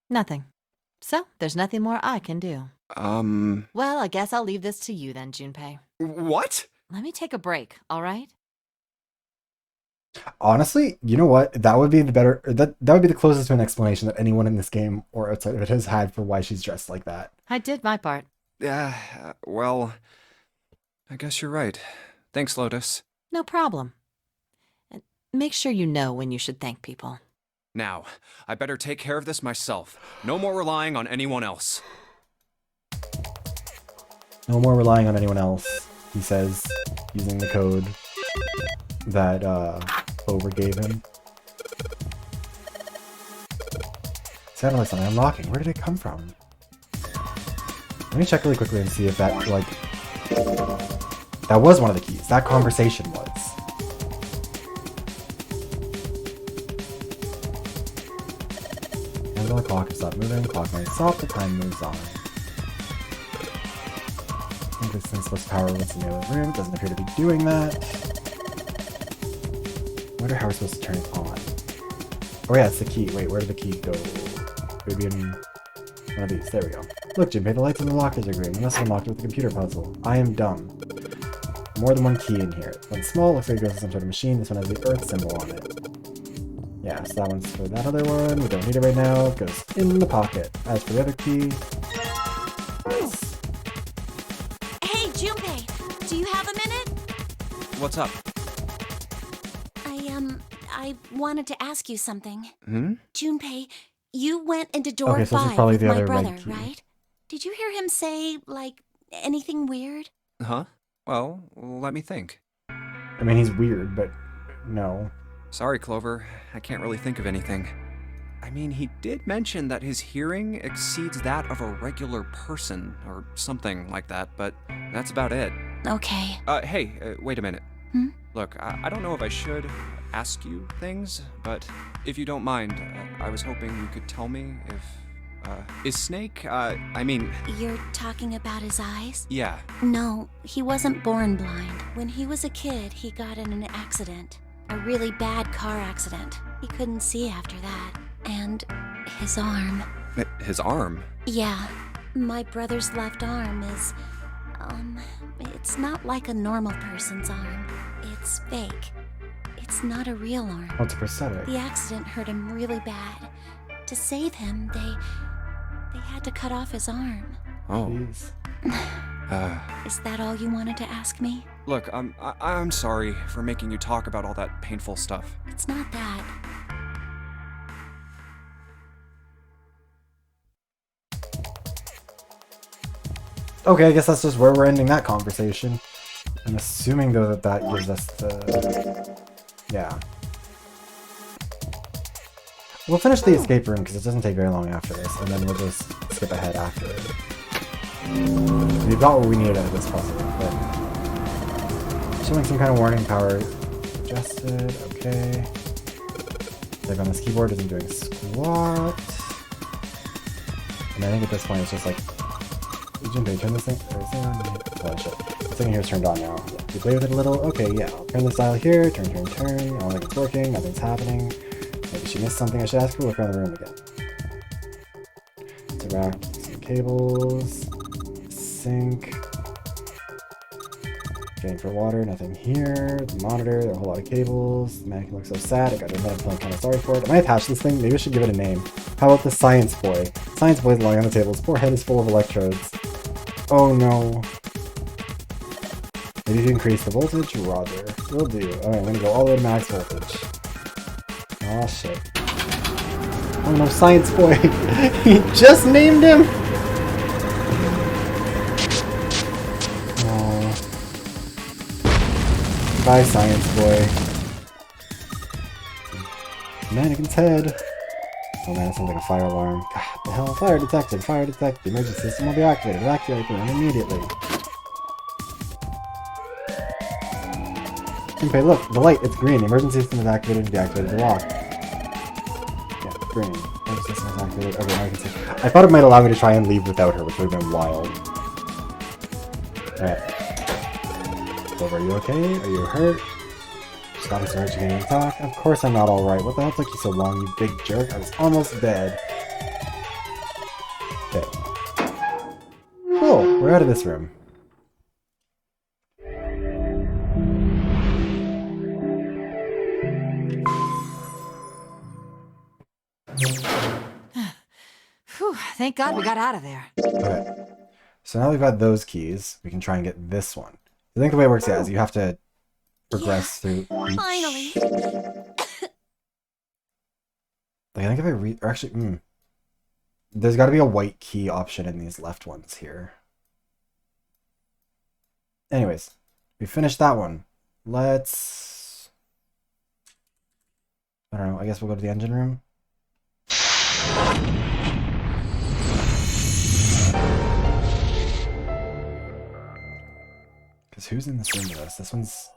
Nothing. So, there's nothing more I can do. Well, I guess I'll leave this to you then, Junpei. What? Let me take a break, all right? Honestly, you know what? That would be the better... That would be the closest to an explanation that anyone in this game or outside of it has had for why she's dressed like that. I did my part. Yeah, well, I guess you're right. Thanks, Lotus. No problem. And make sure you know when you should thank people. Now, I better take care of this myself. No more relying on anyone else. No more relying on anyone else, he says, using the code that Clover gave him. Sounded like something unlocking. Where did it come from? Let me check really quickly and see if that, like... That was one of the keys. That conversation was. And the clock is stopped moving. Clock might stop. The time moves on. I think this thing's supposed to power what's in the other room. It doesn't appear to be doing that. I wonder how we're supposed to turn it on. Oh yeah, it's the key. Wait, where did the key go? Maybe in one of these. There we go. Look, Jinpei, the lights on the lockers are green. You must have unlocked it with the computer puzzle. I am dumb. More than one key in here. One's small, looks like it goes to some sort of machine. This one has the Earth symbol on it. Yeah, so that one's for that other one. We don't need it right now. It goes in the pocket. As for the other key... Nice. Hey, Junpei, do you have a minute? What's up? I wanted to ask you something. Hmm? Junpei, you went into door Okay, so this is 5 probably with the my other brother, red key. right? Did you hear him say, like, anything weird? Huh? Well, let me think. I mean, he's weird, but no. Sorry, Clover. I can't really think of anything. I mean, he did mention that his hearing exceeds that of a regular person, or something like that, but that's about it. Okay. Hey, wait a minute. Hmm? Look, I don't know if I should ask you things, but if you don't mind, I was hoping you could tell me if, is Snake, I mean... You're talking about his eyes? Yeah. No, he wasn't born blind. When he was a kid, he got in an accident. A really bad car accident. He couldn't see after that. And his arm. His arm? Yeah, my brother's left arm is, it's not like a normal person's arm. It's fake. It's not a real arm. Oh, it's a prosthetic. The accident hurt him really bad. To save him, they had to cut off his arm. Oh. Jeez. Is that all you wanted to ask me? Look, I'm sorry for making you talk about all that painful stuff. It's not that. Okay, I guess that's just where we're ending that conversation. I'm assuming, though, that gives us the... Yeah. We'll finish the escape room because it doesn't take very long after this, and then we'll just skip ahead after it. We've got what we needed out of this puzzle, but showing some kind of warning power adjusted. Okay. Like on this keyboard isn't doing squat. And I think at this point it's just like, Junpei, turn this thing. Oh shit. This thing here is turned on now. You play with it a little. Okay, yeah. I'll turn this dial here. Turn. I don't think it's working. Nothing's happening. Maybe she missed something. I should ask her. Look around the room again. Interact with some cables. Sink. Drain for water. Nothing here. The monitor. There are a whole lot of cables. The mannequin looks so sad. I got to admit I'm feeling kind of sorry for it. Am I attached to this thing? Maybe I should give it a name. How about the science boy? Science boy's lying on the table. His poor head is full of electrodes. Oh no. Maybe if you increase the voltage? Roger. Will do. Alright, I'm gonna go all the way to max voltage. Aw, shit. Oh no, science boy! He just named him! Oh. Bye, science boy. Mannequin's head. Oh man, it sounds like a fire alarm. God, what the hell? Fire detected! Fire detected! The emergency system will be activated. Evacuate the room immediately. Junpei, look! The light! It's green. The emergency system is activated to deactivate the lock. Yeah, green. Emergency system is activated. Okay, now I can see. I thought it might allow me to try and leave without her, which would have been wild. Alright. Clover, are you okay? Are you hurt? Stop so hurt you can't even talk? Of course I'm not alright. What the hell took you so long, you big jerk? I was almost dead. Okay. Cool, we're out of this room. Whew, thank God we got out of there. Okay. So now we've got those keys, we can try and get this one. I think the way it works, yeah, is you have to progress through each... Finally. Like, I think if I read... Or actually, there's got to be a white key option in these left ones here. Anyways, we finished that one. Let's... I don't know, I guess we'll go to the engine room. Because who's in this room with us? This one's...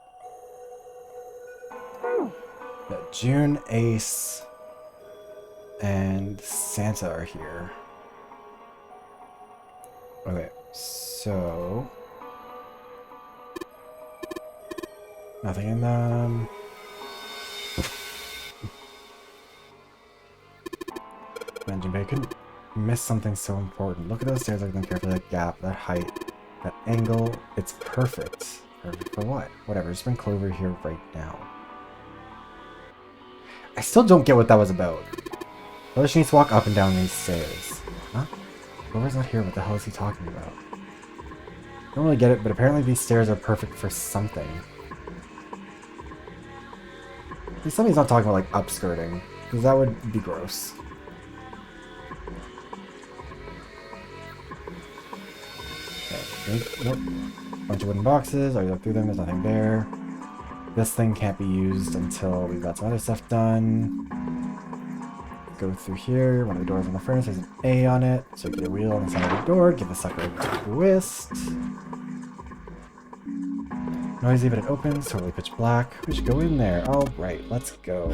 Yeah, June, Ace, and Santa are here. Okay, so... Nothing in them. Man, Junpei couldn't miss something so important. Look at those stairs, look at them carefully, that gap, that height, that angle. It's perfect. Perfect for what? Whatever, just bring Clover here right now. I still don't get what that was about. Whether she needs to walk up and down these stairs. Huh? Clover's not here, what the hell is he talking about? I don't really get it, but apparently these stairs are perfect for something. At least somebody's not talking about like upskirting, because that would be gross. Okay, nope. Bunch of wooden boxes, already looked through them, there's nothing there. This thing can't be used until we've got some other stuff done. Go through here, one of the doors on the furnace has an A on it, so get a wheel on the side of the door, give the sucker a twist. Noisy, but it opens, totally pitch black. We should go in there. Alright, let's go.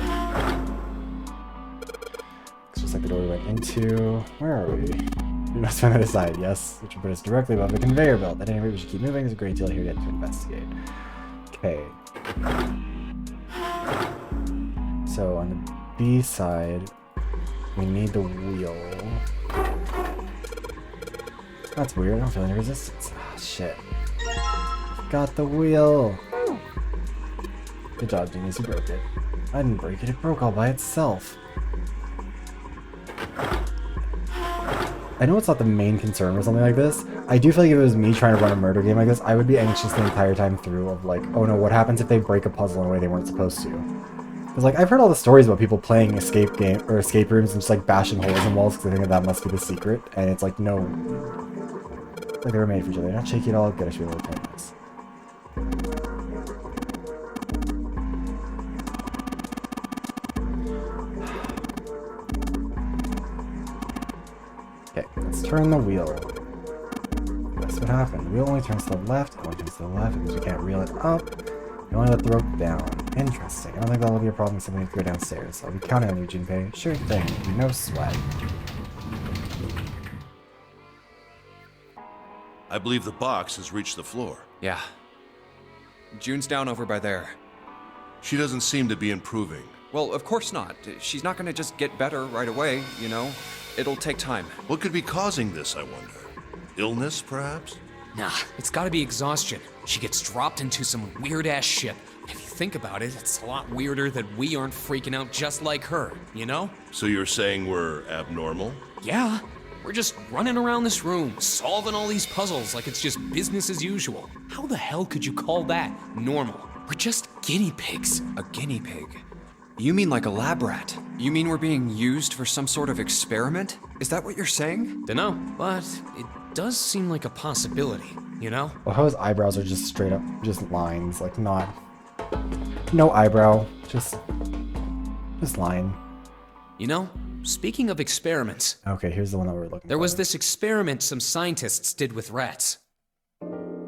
It's just like the door we went into. Where are we? We must find the other side, yes, which will put us directly above the conveyor belt. At any rate, we should keep moving. There's a great deal here yet to investigate. Okay. So on the B side, we need the wheel. That's weird, I don't feel any resistance. Ah, shit. Got the wheel! Good job, Genius, you broke it. I didn't break it, it broke all by itself. I know it's not the main concern with something like this. I do feel like if it was me trying to run a murder game like this, I would be anxious the entire time through of like, oh no, what happens if they break a puzzle in a way they weren't supposed to? Because like, I've heard all the stories about people playing escape rooms and just like bashing holes in walls because they think that must be the secret, and it's like, no. Like they were made for each other. They're not shaky at all. Good, I should be able to turn this. turn the wheel. That's what happened. The wheel only turns to the left, it only turns to the left, it means we can't reel it up. You only let the rope down. Interesting. I don't think that'll be a problem except we have to go downstairs. I'll be counting on you, Junpei. Sure thing. No sweat. I believe the box has reached the floor. Yeah. June's down over by there. She doesn't seem to be improving. Well, of course not. She's not gonna just get better right away, you know? It'll take time. What could be causing this, I wonder? Illness, perhaps? Nah, it's gotta be exhaustion. She gets dropped into some weird-ass ship. If you think about it, it's a lot weirder that we aren't freaking out just like her, you know? So you're saying we're abnormal? Yeah. We're just running around this room, solving all these puzzles like it's just business as usual. How the hell could you call that normal? We're just guinea pigs. A guinea pig? You mean like a lab rat? You mean we're being used for some sort of experiment? Is that what you're saying? Dunno, but it does seem like a possibility, you know? Well, Ho's eyebrows are just straight up, just lines, like not, no eyebrow, just line. You know, speaking of experiments, Okay, here's the one that we're looking there for. was this experiment some scientists did with rats.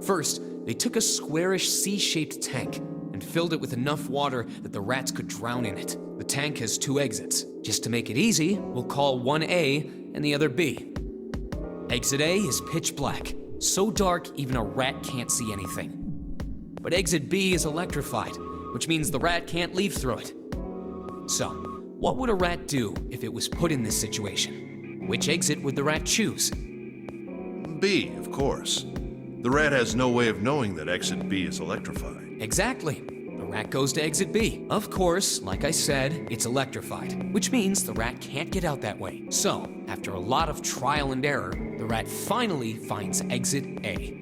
First, they took a squarish C-shaped tank and filled it with enough water that the rats could drown in it. The tank has 2 exits. Just to make it easy, we'll call one A and the other B. Exit A is pitch black, so dark even a rat can't see anything. But exit B is electrified, which means the rat can't leave through it. So, what would a rat do if it was put in this situation? Which exit would the rat choose? B, of course. The rat has no way of knowing that exit B is electrified. Exactly. The rat goes to exit B. Of course, like I said, it's electrified, which means the rat can't get out that way. So, after a lot of trial and error, the rat finally finds exit A.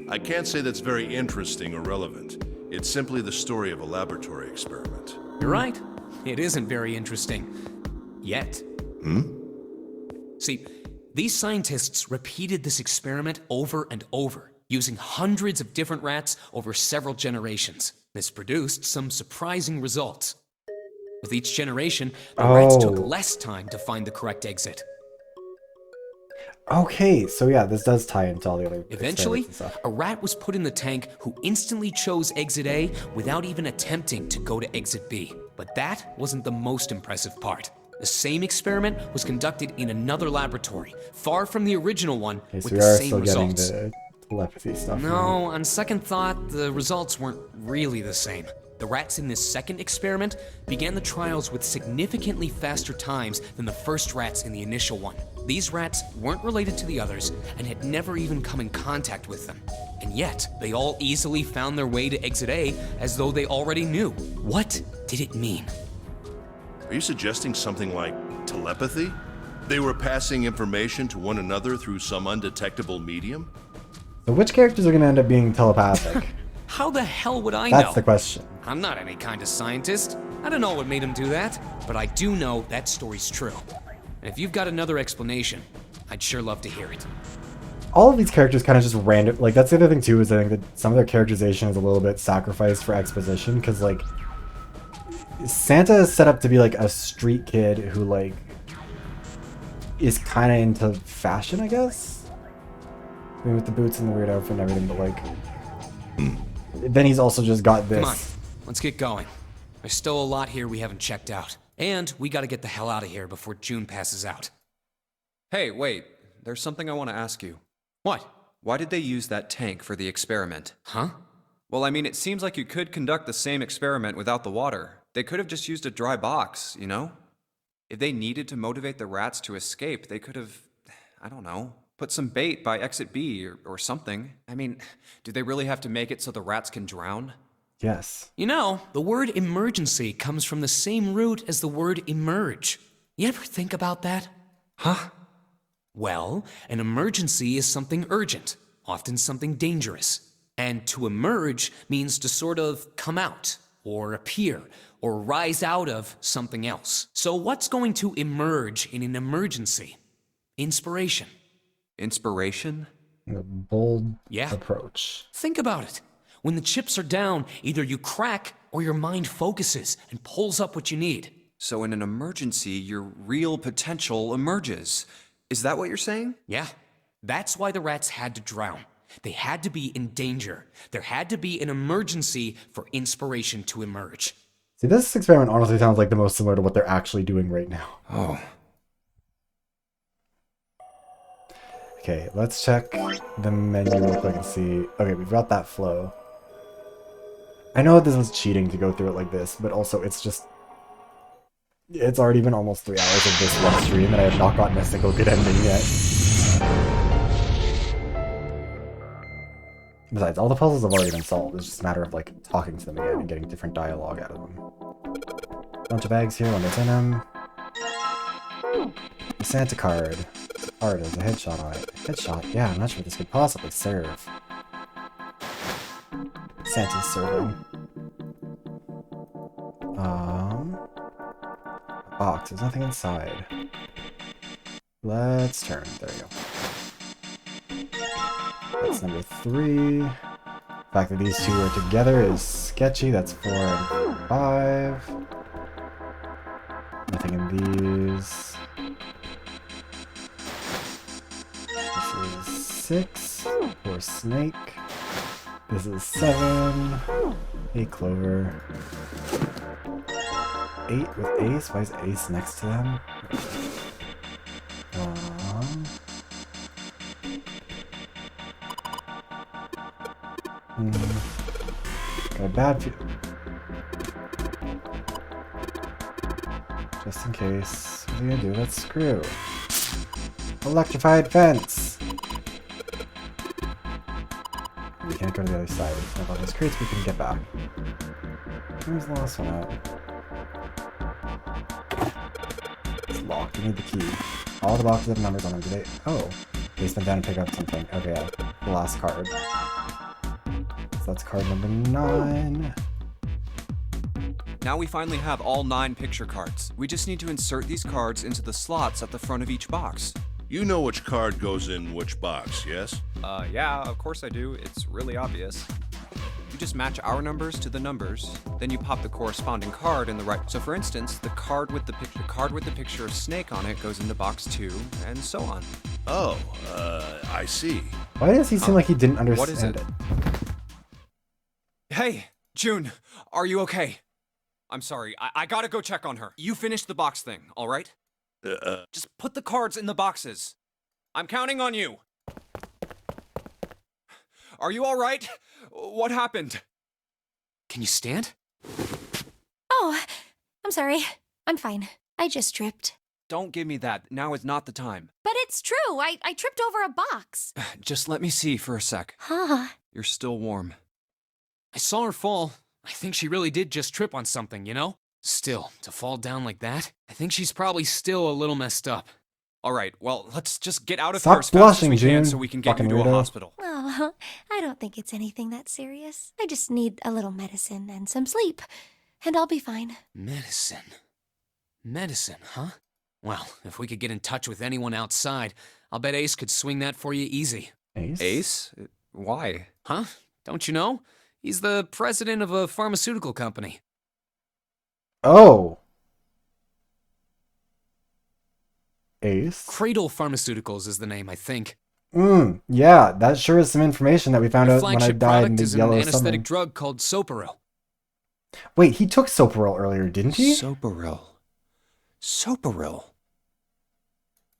I can't say that's very interesting or relevant. It's simply the story of a laboratory experiment. You're right. It isn't very interesting. Yet. See, these scientists repeated this experiment over and over, using hundreds of different rats over several generations. This produced some surprising results. With each generation, the rats took less time to find the correct exit. Okay, so yeah, this does tie into all the other Eventually, experiments and stuff. a rat was put in the tank who instantly chose exit A without even attempting to go to exit B. But that wasn't the most impressive part. The same experiment was conducted in another laboratory, far from the original one, Okay, so with we the are same still results. getting the telepathy stuff. No, on second thought, the results weren't really the same. The rats in this second experiment began the trials with significantly faster times than the first rats in the initial one. These rats weren't related to the others and had never even come in contact with them. And yet, they all easily found their way to exit A as though they already knew. What did it mean? Are you suggesting something like telepathy? They were passing information to one another through some undetectable medium? So which characters are going to end up being telepathic? How the hell would I know? That's the question. I'm not any kind of scientist. I don't know what made him do that, but I do know that story's true. And if you've got another explanation, I'd sure love to hear it. All of these characters kind of just random. Like, that's the other thing, too, is I think that some of their characterization is a little bit sacrificed for exposition, because, like, Santa is set up to be, like, a street kid who, like, is kind of into fashion, I guess? I mean, with the boots and the weird outfit and everything, but, like... Then he's also just got this. Come on, let's get going. There's still a lot here we haven't checked out. And we gotta get the hell out of here before June passes out. Hey, wait. There's something I want to ask you. What? Why did they use that tank for the experiment? Huh? Well, I mean, it seems like you could conduct the same experiment without the water. They could have just used a dry box, you know? If they needed to motivate the rats to escape, they could have, I don't know, put some bait by exit B or something. I mean, do they really have to make it so the rats can drown? Yes. You know, the word emergency comes from the same root as the word emerge. You ever think about that? Huh? Well, an emergency is something urgent, often something dangerous. And to emerge means to sort of come out, or appear, or rise out of something else. So what's going to emerge in an emergency? Inspiration. Inspiration? A bold Yeah. approach. Think about it. When the chips are down, either you crack or your mind focuses and pulls up what you need. So in an emergency, your real potential emerges. Is that what you're saying? Yeah, that's why the rats had to drown. They had to be in danger. There had to be an emergency for inspiration to emerge. See, this experiment honestly sounds like the most similar to what they're actually doing right now. Oh. Okay, let's check the menu real quick and see. Okay, we've got that flow. I know this was cheating to go through it like this, but also it's just... It's already been almost 3 hours of this one stream, and I have not gotten a single good ending yet. Besides, all the puzzles have already been solved. It's just a matter of, like, talking to them again and getting different dialogue out of them. Bunch of bags here, one that's in them. The Santa card. Card has a headshot on it. Headshot? Yeah, I'm not sure what this could possibly serve. Santa's serving. A box. There's nothing inside. Let's turn. There we go. That's number 3. The fact that these two are together is sketchy. That's 4 and 5. Nothing in these. This is 6. Poor snake. This is 7. 8 clover. 8 with ace? Why is ace next to them? Got a bad feel. Just in case. What are you gonna do? Let's screw. Electrified fence! We can't go to the other side. It's not about those crates we can get back. Where's the last one at? It's locked. We need the key. All the boxes have numbers on them. Do they? Oh. They spent down and pick up something. Okay, the last card. So that's card number 9. Now we finally have all 9 picture cards. We just need to insert these cards into the slots at the front of each box. You know which card goes in which box, yes? Yeah, of course I do. It's really obvious. You just match our numbers to the numbers, then you pop the corresponding card in the right. So for instance, the card with the picture of Snake on it goes into box 2, and so on. Oh, I see. Why does he seem like he didn't understand What is it? Hey, June, are you okay? I'm sorry, I gotta go check on her. You finish the box thing, all right? Just put the cards in the boxes. I'm counting on you. Are you all right? What happened? Can you stand? Oh, I'm sorry. I'm fine. I just tripped. Don't give me that. Now is not the time. But it's true. I tripped over a box. Just let me see for a sec. Huh. You're still warm. I saw her fall. I think she really did just trip on something, you know? Still, to fall down like that, I think she's probably still a little messed up. All right, well, let's just get out of Stop here as fast as blushing, we can June. so we can get Fucking you to a weirdo. hospital. Oh, I don't think it's anything that serious. I just need a little medicine and some sleep, and I'll be fine. Medicine. Medicine, huh? Well, if we could get in touch with anyone outside, I'll bet Ace could swing that for you easy. Ace? Ace? Why? Huh? Don't you know? He's the president of a pharmaceutical company. Oh. Ace? Cradle Pharmaceuticals is the name, I think. Yeah, that sure is some information that we found Their out when I flagship died in product the is an yellow anesthetic summer. drug called Soparil. Wait, he took Soparil earlier, didn't he? Soparil. Soparil.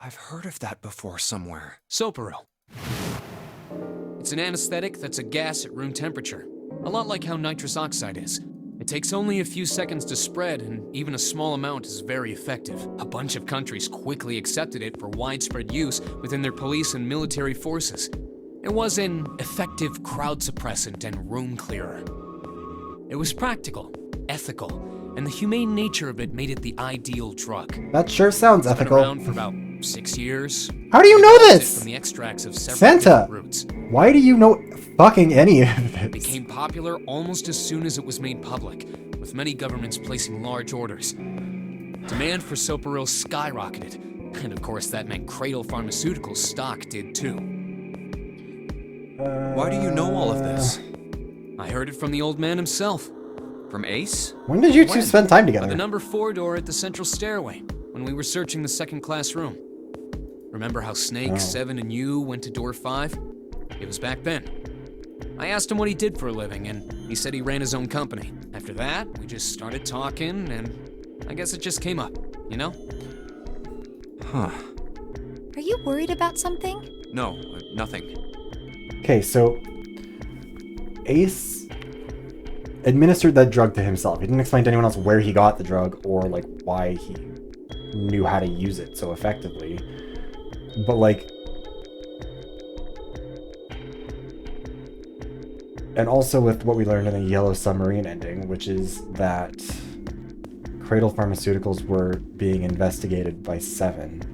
I've heard of that before somewhere. Soparil. It's an anesthetic that's a gas at room temperature. A lot like how nitrous oxide is. It takes only a few seconds to spread, and even a small amount is very effective. A bunch of countries quickly accepted it for widespread use within their police and military forces. It was an effective crowd suppressant and room clearer. It was practical, ethical, and the humane nature of it made it the ideal drug. That sure sounds It's been ethical. around for about 6 years. How do you know It's this? from the extracts of several Santa! different roots. Why do you know fucking any of this? Became popular almost as soon as it was made public, with many governments placing large orders. Demand for Soparil skyrocketed, and of course that meant Cradle Pharmaceuticals stock did too. Why do you know all of this? I heard it from the old man himself. From Ace? When did you two When? spend time By together? the number 4 door at the central stairway, when we were searching the second class room. Remember how Snake, Oh. 7, and you went to door 5? It was back then. I asked him what he did for a living, and he said he ran his own company. After that, we just started talking, and I guess it just came up, you know? Huh. Are you worried about something? No, nothing. Okay, so Ace administered that drug to himself. He didn't explain to anyone else where he got the drug or like why he knew how to use it so effectively. But like, and also with what we learned in the Yellow Submarine ending, which is that Cradle Pharmaceuticals were being investigated by Seven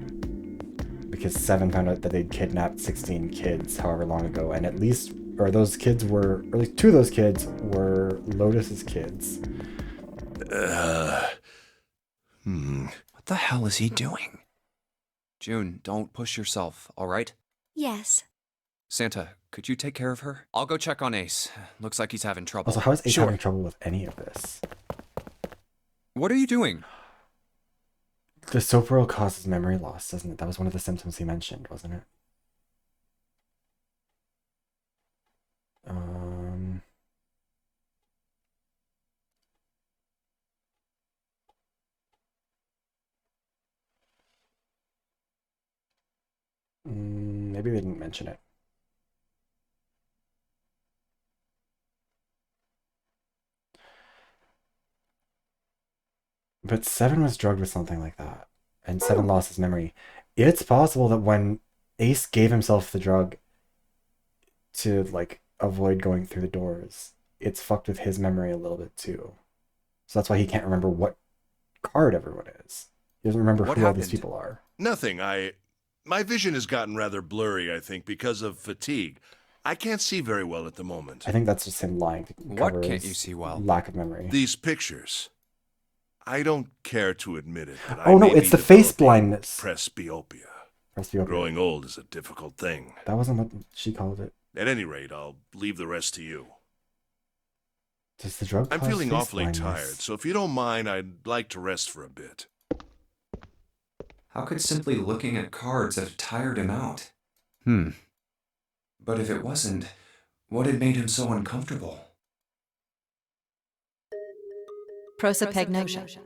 because Seven found out that they'd kidnapped 16 kids however long ago, and at least, or those kids were, or at least 2 of those kids were Lotus's kids. What the hell is he doing? June, don't push yourself, all right? Yes. Santa, could you take care of her? I'll go check on Ace. Looks like he's having trouble. Also, how is Ace Sure. having trouble with any of this? What are you doing? The soap oil causes memory loss, doesn't it? That was one of the symptoms he mentioned, wasn't it? Maybe they didn't mention it. But Seven was drugged with something like that, and Seven lost his memory. It's possible that when Ace gave himself the drug to like avoid going through the doors, it's fucked with his memory a little bit too. So that's why he can't remember what card everyone is. He doesn't remember What who all these happened? people are. Nothing. My vision has gotten rather blurry, I think, because of fatigue. I can't see very well at the moment. I think that's just him lying to What cover can't his you see well? lack of memory. These pictures. I don't care to admit it, but Oh I no, may it's be the face developing blindness. Presbyopia. Presbyopia. Growing old is a difficult thing. That wasn't what she called it. At any rate, I'll leave the rest to you. Does the drug I'm cause feeling face awfully blindness? tired, so if you don't mind, I'd like to rest for a bit. How could simply looking at cards have tired him out? But if it wasn't, what had made him so uncomfortable? Prosopagnosia.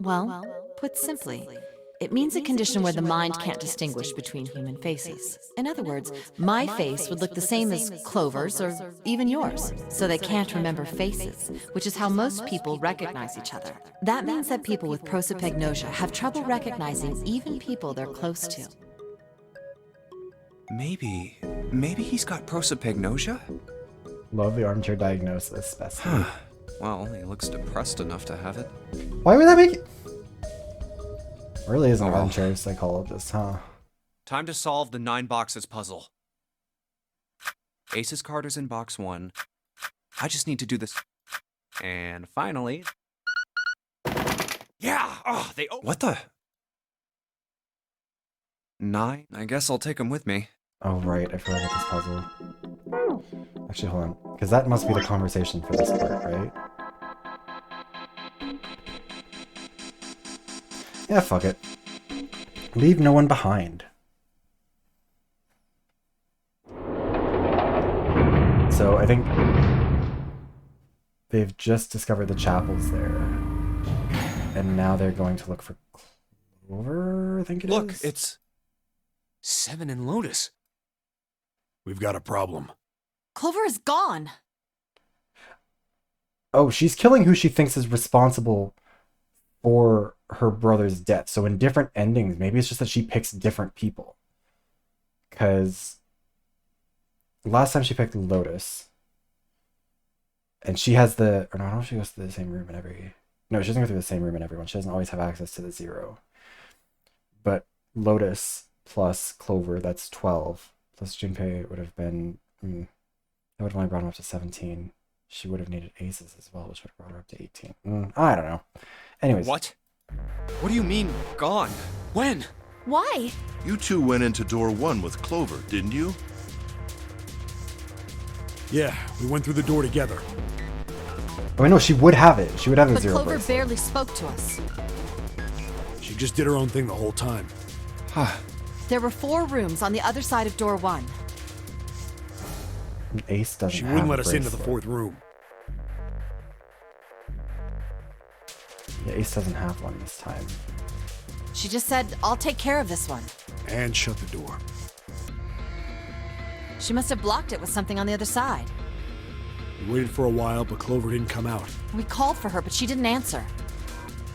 Well, put simply, it means a condition where the mind can't distinguish between human faces. In other words, my face would look the same as Clover's or even yours, so they can't remember faces, which is how most people recognize each other. That means that people with prosopagnosia have trouble recognizing even people they're close to. Maybe he's got prosopagnosia? Love the armchair diagnosis specimen. Well, he looks depressed enough to have it. Why would that make it? Really is an Oh, well. armchair psychologist, huh? Time to solve the 9 boxes puzzle. Ace's card is in box 1. I just need to do this. And finally... Yeah! Oh, they... What the... 9? I guess I'll take them with me. Oh right, I forgot about this puzzle. Actually, hold on, because that must be the conversation for this part, right? Yeah, fuck it. Leave no one behind. So I think they've just discovered the chapels there, and now they're going to look for Clover. I think it is. Look, it's... 7 and Lotus. We've got a problem. Clover is gone. Oh, she's killing who she thinks is responsible for her brother's death. So in different endings, maybe it's just that she picks different people. Because last time she picked Lotus, and she has the, or no, I don't know if she goes to the same room in every, no, she doesn't go through the same room in everyone. She doesn't always have access to the 0. But Lotus plus Clover, that's 12. Plus Junpei would have been, that would have only brought him up to 17. She would have needed aces as well, which would have brought her up to 18. I don't know. Anyways. What? What do you mean, gone? When? Why? You two went into door 1 with Clover, didn't you? Yeah, we went through the door together. Oh, no, she would have it. She would have the But 0 Clover bracelet. barely spoke to us. She just did her own thing the whole time. There were 4 rooms on the other side of door 1. Ace doesn't She have wouldn't a let us into the bracelet. 4th room. Yeah, Ace doesn't have one this time. She just said, I'll take care of this one. And shut the door. She must have blocked it with something on the other side. We waited for a while, but Clover didn't come out. We called for her, but she didn't answer.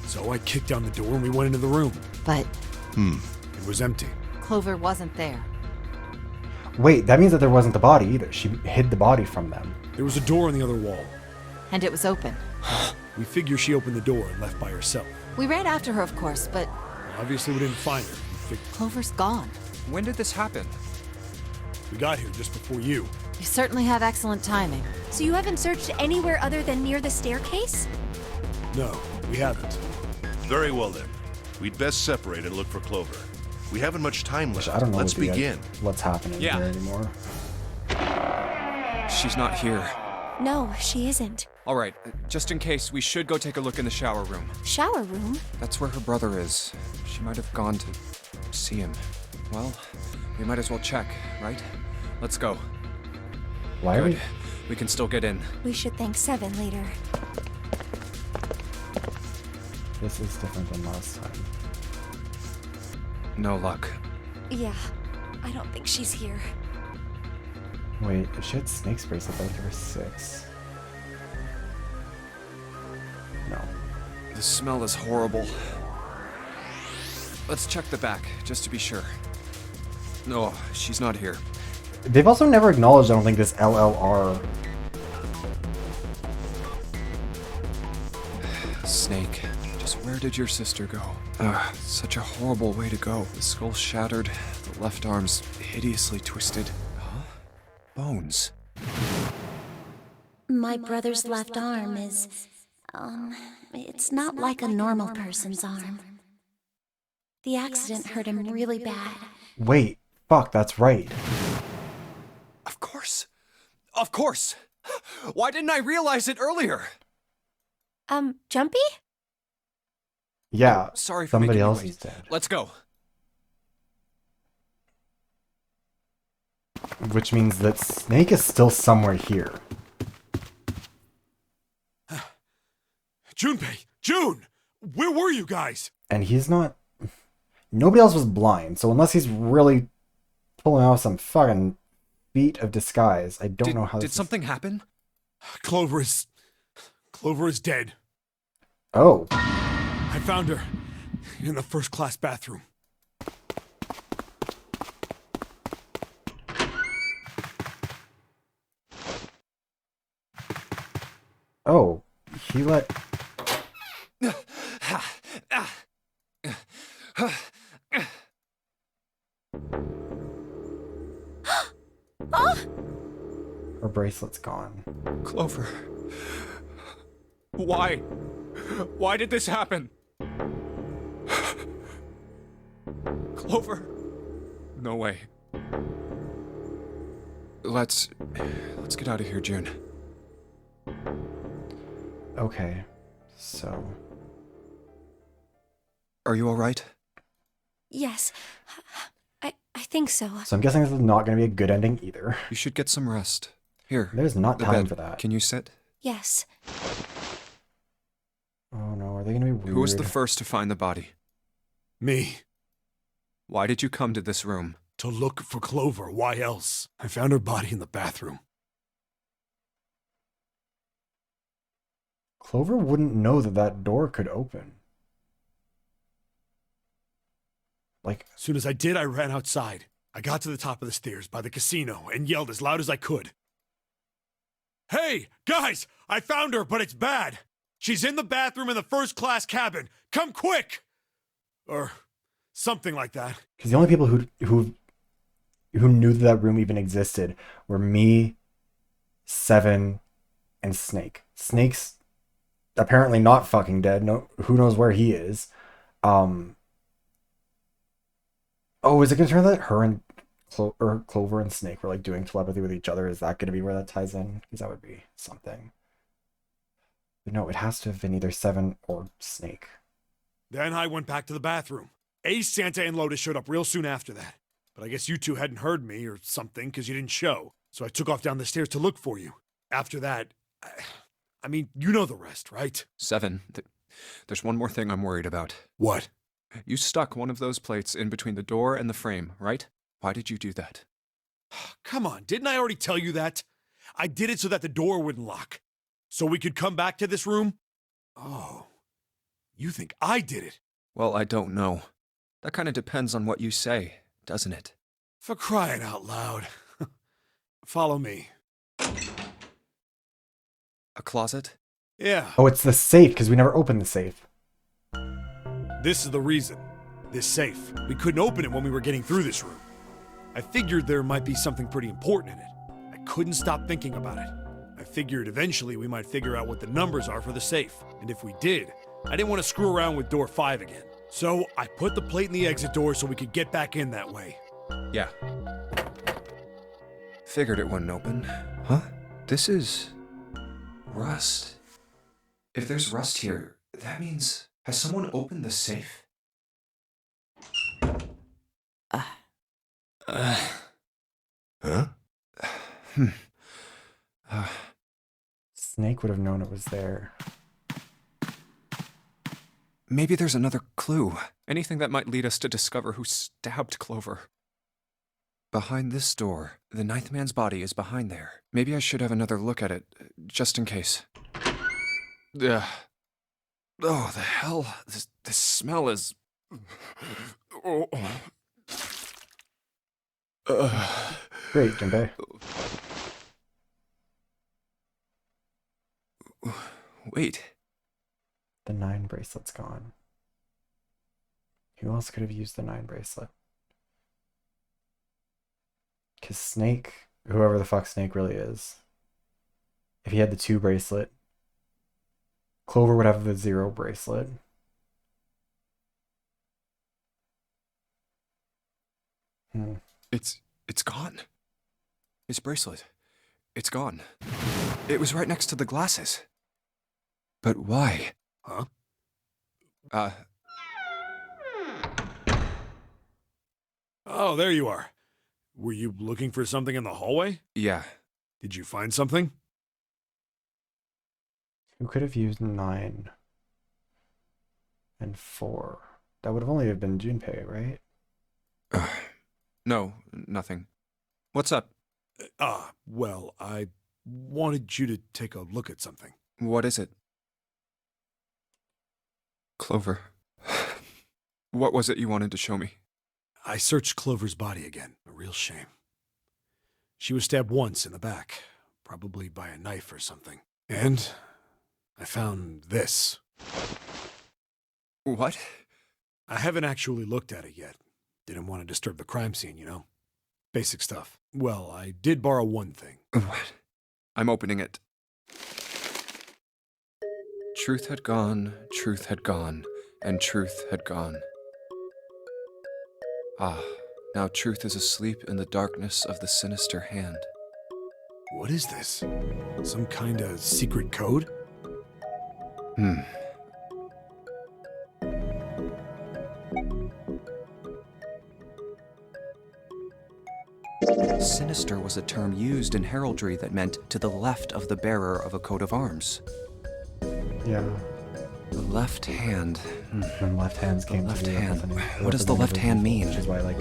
So I kicked down the door and we went into the room. But It was empty. Clover wasn't there. Wait, that means that there wasn't the body either. She hid the body from them. There was a door on the other wall. And it was open. We figure she opened the door and left by herself. We ran after her, of course, but Obviously, we didn't find her. We figured Clover's gone. When did this happen? we got here just before you. You certainly have excellent timing. So you haven't searched anywhere other than near the staircase? No, we haven't. Very well then. We'd best separate and look for Clover. We haven't much time left. I don't know Let's what the- begin. what's happening Yeah. here anymore. She's not here. No, she isn't. All right, just in case, we should go take a look in the shower room. Shower room? That's where her brother is. She might have gone to see him. Well, we might as well check, right? Let's go. Why are Good. we... We can still get in. We should thank Seven later. This is different than last time. No luck. Yeah, I don't think she's here. Wait, if she had Snake's bracelet, that would give her 6. No. The smell is horrible. Let's check the back, just to be sure. No, she's not here. They've also never acknowledged, I don't think, this LLR. Snake, just where did your sister go? Ugh, such a horrible way to go. The skull shattered, the left arm's hideously twisted. Huh? Bones. My brother's left arm is, it's not like a normal person's arm. The accident hurt him really bad. Wait, fuck, that's right. Of course. Of course. Why didn't I realize it earlier? Jumpy? Yeah, Sorry for somebody making you else wait. is dead. Let's go. Which means that Snake is still somewhere here. Junpei! June! Where were you guys? And he's not... Nobody else was blind, so unless he's really pulling off some fucking feat of disguise, I don't know how Did this is- something happen? Clover is dead. Oh. I found her in the first-class bathroom. Oh. He let... Her bracelet's gone. Clover. Why? Why did this happen? Clover. No way. Let's get out of here, June. Okay. So... Are you all right? Yes. I think so. So I'm guessing this is not going to be a good ending either. You should get some rest. Here. There's not the time bed. for that. Can you sit? Yes. Oh no, are they going to be weird? Who was the first to find the body? Me. Why did you come to this room? To look for Clover. Why else? I found her body in the bathroom. Clover wouldn't know that that door could open. Like, As soon as I did, I ran outside. I got to the top of the stairs by the casino and yelled as loud as I could. Hey, guys! I found her, but it's bad! She's in the bathroom in the first-class cabin! Come quick! Or something like that. because the only people who knew that room even existed were me, Seven, and Snake. Snake's apparently not fucking dead. No, who knows where he is. Oh, is it gonna turn out that her and Clover and Snake were like doing telepathy with each other? Is that gonna be where that ties in? Because that would be something. But no, it has to have been either Seven or Snake. Then I went back to the bathroom. Ace, Santa, and Lotus showed up real soon after that. but I guess you two hadn't heard me or something because you didn't show. So I took off down the stairs to look for you. After that, I mean, you know the rest, right? 7. There's one more thing I'm worried about. What? You stuck one of those plates in between the door and the frame, right? Why did you do that? Come on, didn't I already tell you that? I did it so that the door wouldn't lock. So we could come back to this room? Oh, you think I did it? Well, I don't know. That kind of depends on what you say, doesn't it? For crying out loud. Follow me. A closet? Yeah. Oh, it's the safe, because we never opened the safe. This is the reason. This safe. We couldn't open it when we were getting through this room. I figured there might be something pretty important in it. I couldn't stop thinking about it. I figured eventually we might figure out what the numbers are for the safe. And if we did, I didn't want to screw around with door 5 again. So I put the plate in the exit door so we could get back in that way. Yeah. Figured it wouldn't open. Huh? This is... rust. If there's rust here, that means... has someone opened the safe? Huh? Snake would have known it was there. Maybe there's another clue. Anything that might lead us to discover who stabbed Clover. Behind this door. The ninth man's body is behind there. Maybe I should have another look at it, just in case. Ugh. Oh, the hell? This smell is... Oh. Great, Junpei. Wait. The 9 bracelet's gone. Who else could have used the 9 bracelet? Because Snake, whoever the fuck Snake really is, if he had the 2 bracelet, Clover would have the 0 bracelet. It's gone. His bracelet. It's gone. It was right next to the glasses. But why? Huh? Oh, there you are. Were you looking for something in the hallway? Yeah. Did you find something? Who could have used 9 and 4? That would have only have been Junpei, right? No, nothing. What's up? Well, I wanted you to take a look at something. What is it? Clover. What was it you wanted to show me? I searched Clover's body again. A real shame. She was stabbed once in the back, probably by a knife or something. And I found this. What? I haven't actually looked at it yet. Didn't want to disturb the crime scene, you know? Basic stuff. Well, I did borrow one thing. What? I'm opening it. Truth had gone, and truth had gone. Ah, now truth is asleep in the darkness of the sinister hand. What is this? Some kind of secret code? Sinister was a term used in heraldry that meant to the left of the bearer of a coat of arms. Yeah. The left hand. When left hands came left to the hand. epiphany, What does the left hand mean? Which is why, like,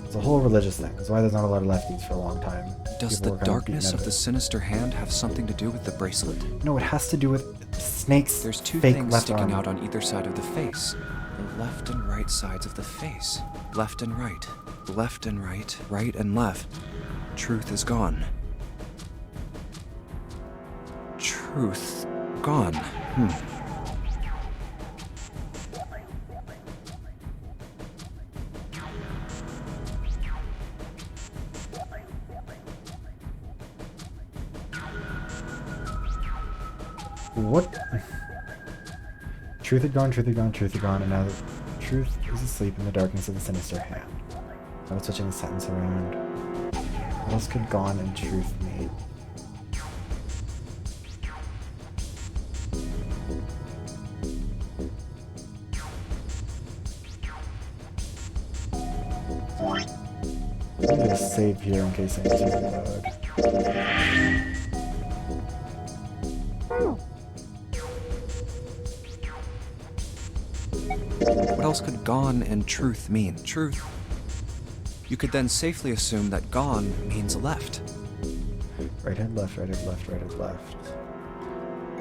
it's a whole religious thing. That's why there's not a lot of lefties for a long time. Does People the were kind darkness beaten of the sinister hand have something to do with the bracelet? No, it has to do with Snake's There's 2 fake things left sticking arm. out on either side of the face. The left and right sides of the face. Left and right. Left and right. Right and left. Truth is gone. Truth gone. What? Truth had gone, truth had gone, truth had gone, and now the truth is asleep in the darkness of the sinister hand. I was switching the sentence around. What else could gone and truth mean? me just save here in case I need to reload. What else could gone and truth mean? Truth. You could then safely assume that gone means left. Right head left, right head left, right head left.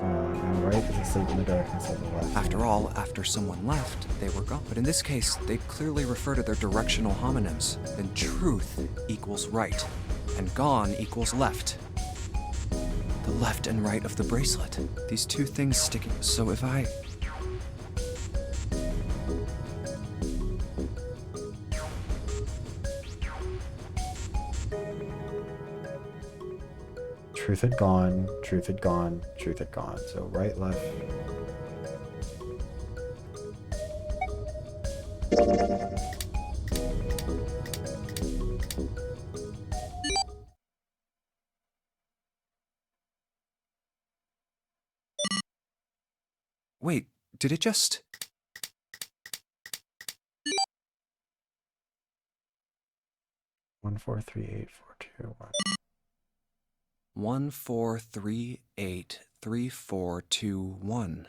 And right is asleep in the darkness of the left. After all, after someone left, they were gone. But in this case, they clearly refer to their directional homonyms. Then truth equals right, and gone equals left. The left and right of the bracelet. These two things sticking. So if I... Truth had gone, truth had gone, truth had gone. So right, left. Wait, did it just... 1438421. 14383421.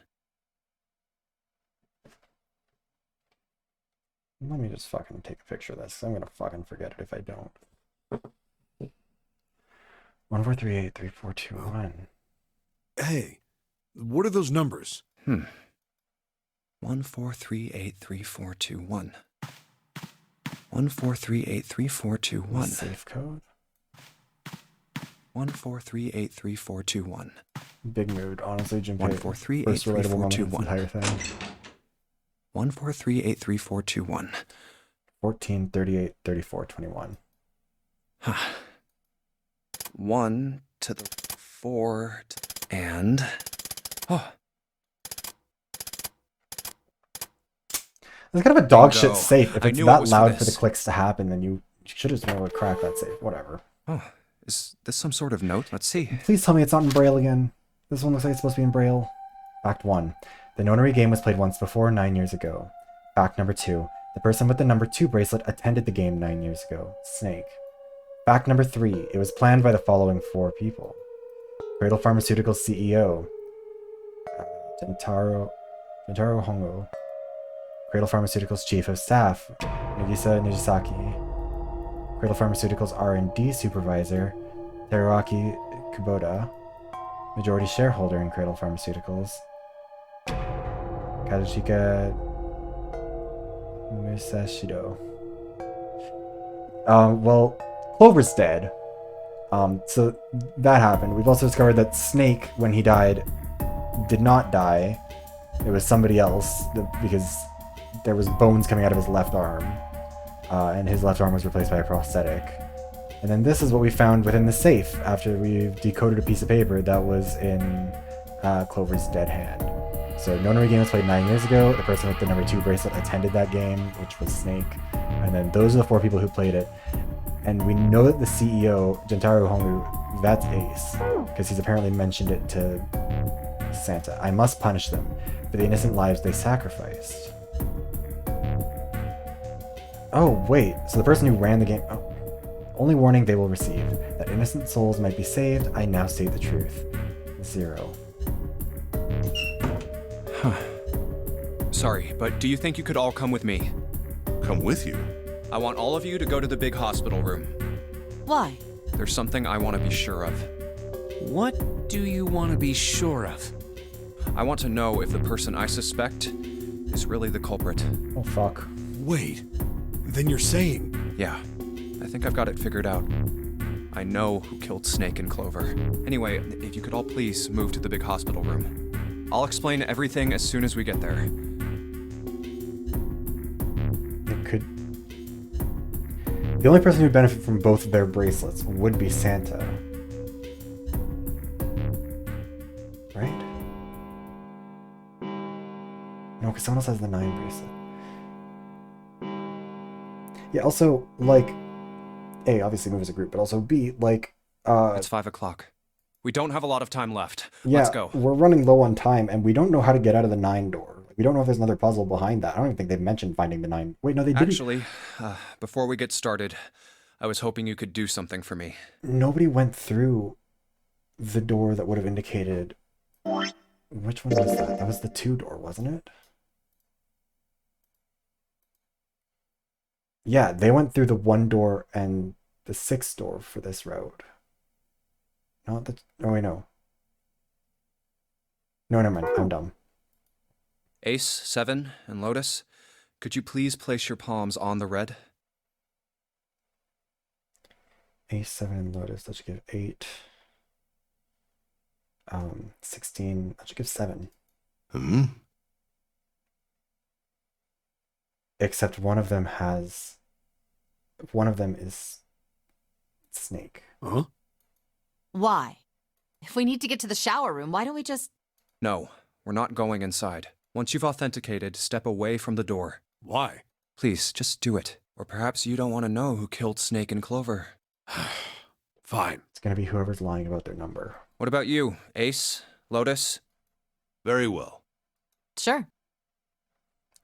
Let me just fucking take a picture of this. I'm gonna fucking forget it if I don't. 1438341. Hey, what are those numbers? 14383421. 14383421. Safe code. 14383421. Big mood, honestly, Jim. 143 First relatable moment of the entire thing. 14383421. 14383421. 1 to the 4 and... Oh, It's kind of a dog Bingo. shit safe. If I it's knew it that was for loud for the this. clicks to happen, then you should have just been able to crack that safe. Whatever. oh, is this some sort of note? Let's see. Please tell me it's not in Braille again. This one looks like it's supposed to be in Braille. Fact 1. The nonary game was played once before 9 years ago. Fact number 2. The person with the number 2 bracelet attended the game 9 years ago. Snake. Fact number 3. It was planned by the following 4 people. Cradle Pharmaceuticals CEO. Gentaro Hongo. Cradle Pharmaceuticals Chief of Staff. Nagisa Nijisaki. Cradle Pharmaceuticals R&D Supervisor. Teruaki Kubota. Majority shareholder in Cradle Pharmaceuticals. Kazuchika Musashido. Well, Clover's dead. So that happened. We've also discovered that Snake, when he died, did not die. It was somebody else, because there was bones coming out of his left arm. And his left arm was replaced by a prosthetic. And then this is what we found within the safe after we decoded a piece of paper that was in Clover's dead hand. So nonary game was played 9 years ago. The person with the number 2 bracelet attended that game, which was Snake. And then those are the 4 people who played it. And we know that the CEO, Gentaro Hongu, that's Ace, because he's apparently mentioned it to Santa. I must punish them for the innocent lives they sacrificed. Oh, wait. So the person who ran the game... Oh. Only warning they will receive. That innocent souls might be saved. I now state the truth. 0. Sorry, but do you think you could all come with me? Come with you. I want all of you to go to the big hospital room. Why? There's something I want to be sure of. What do you want to be sure of? I want to know if the person I suspect is really the culprit. Oh, fuck. Wait, then you're saying... Yeah, I think I've got it figured out. I know who killed Snake and Clover. Anyway, if you could all please move to the big hospital room. I'll explain everything as soon as we get there. It could... The only person who'd benefit from both of their bracelets would be Santa. Right? No, because someone else has the 9 bracelet. Yeah, also, like... A, obviously move as a group, but also B, like... It's 5 o'clock. We don't have a lot of time left. Yeah, Let's go. we're running low on time, and we don't know how to get out of the 9 door. We don't know if there's another puzzle behind that. I don't even think they've mentioned finding the 9... Wait, no, they didn't. Actually, before we get started, I was hoping you could do something for me. Nobody went through the door that would have indicated... Which one was that? That was the 2 door, wasn't it? Yeah, they went through the 1 door and the 6 door for this road. Not the... Oh, wait, no. No, never mind. I'm dumb. Ace, 7, and Lotus, could you please place your palms on the red? Ace, 7, and Lotus. That should give 8. 16. That should give 7. Hmm? Except one of them has... One of them is... Snake. Huh? Why? If we need to get to the shower room, why don't we just... No, we're not going inside. Once you've authenticated, step away from the door. Why? Please, just do it. Or perhaps you don't want to know who killed Snake and Clover. Fine. It's gonna be whoever's lying about their number. What about you, Ace? Lotus? Very well. Sure.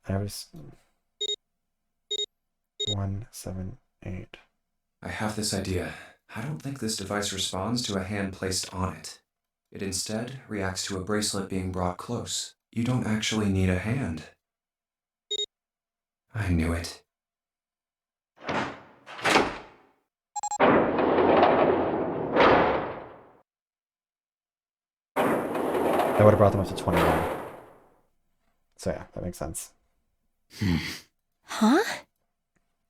I was... 1, 7, 8. I have this idea. I don't think this device responds to a hand placed on it. It instead reacts to a bracelet being brought close. You don't actually need a hand. I knew it. That would have brought them up to 21. So yeah, that makes sense. Huh?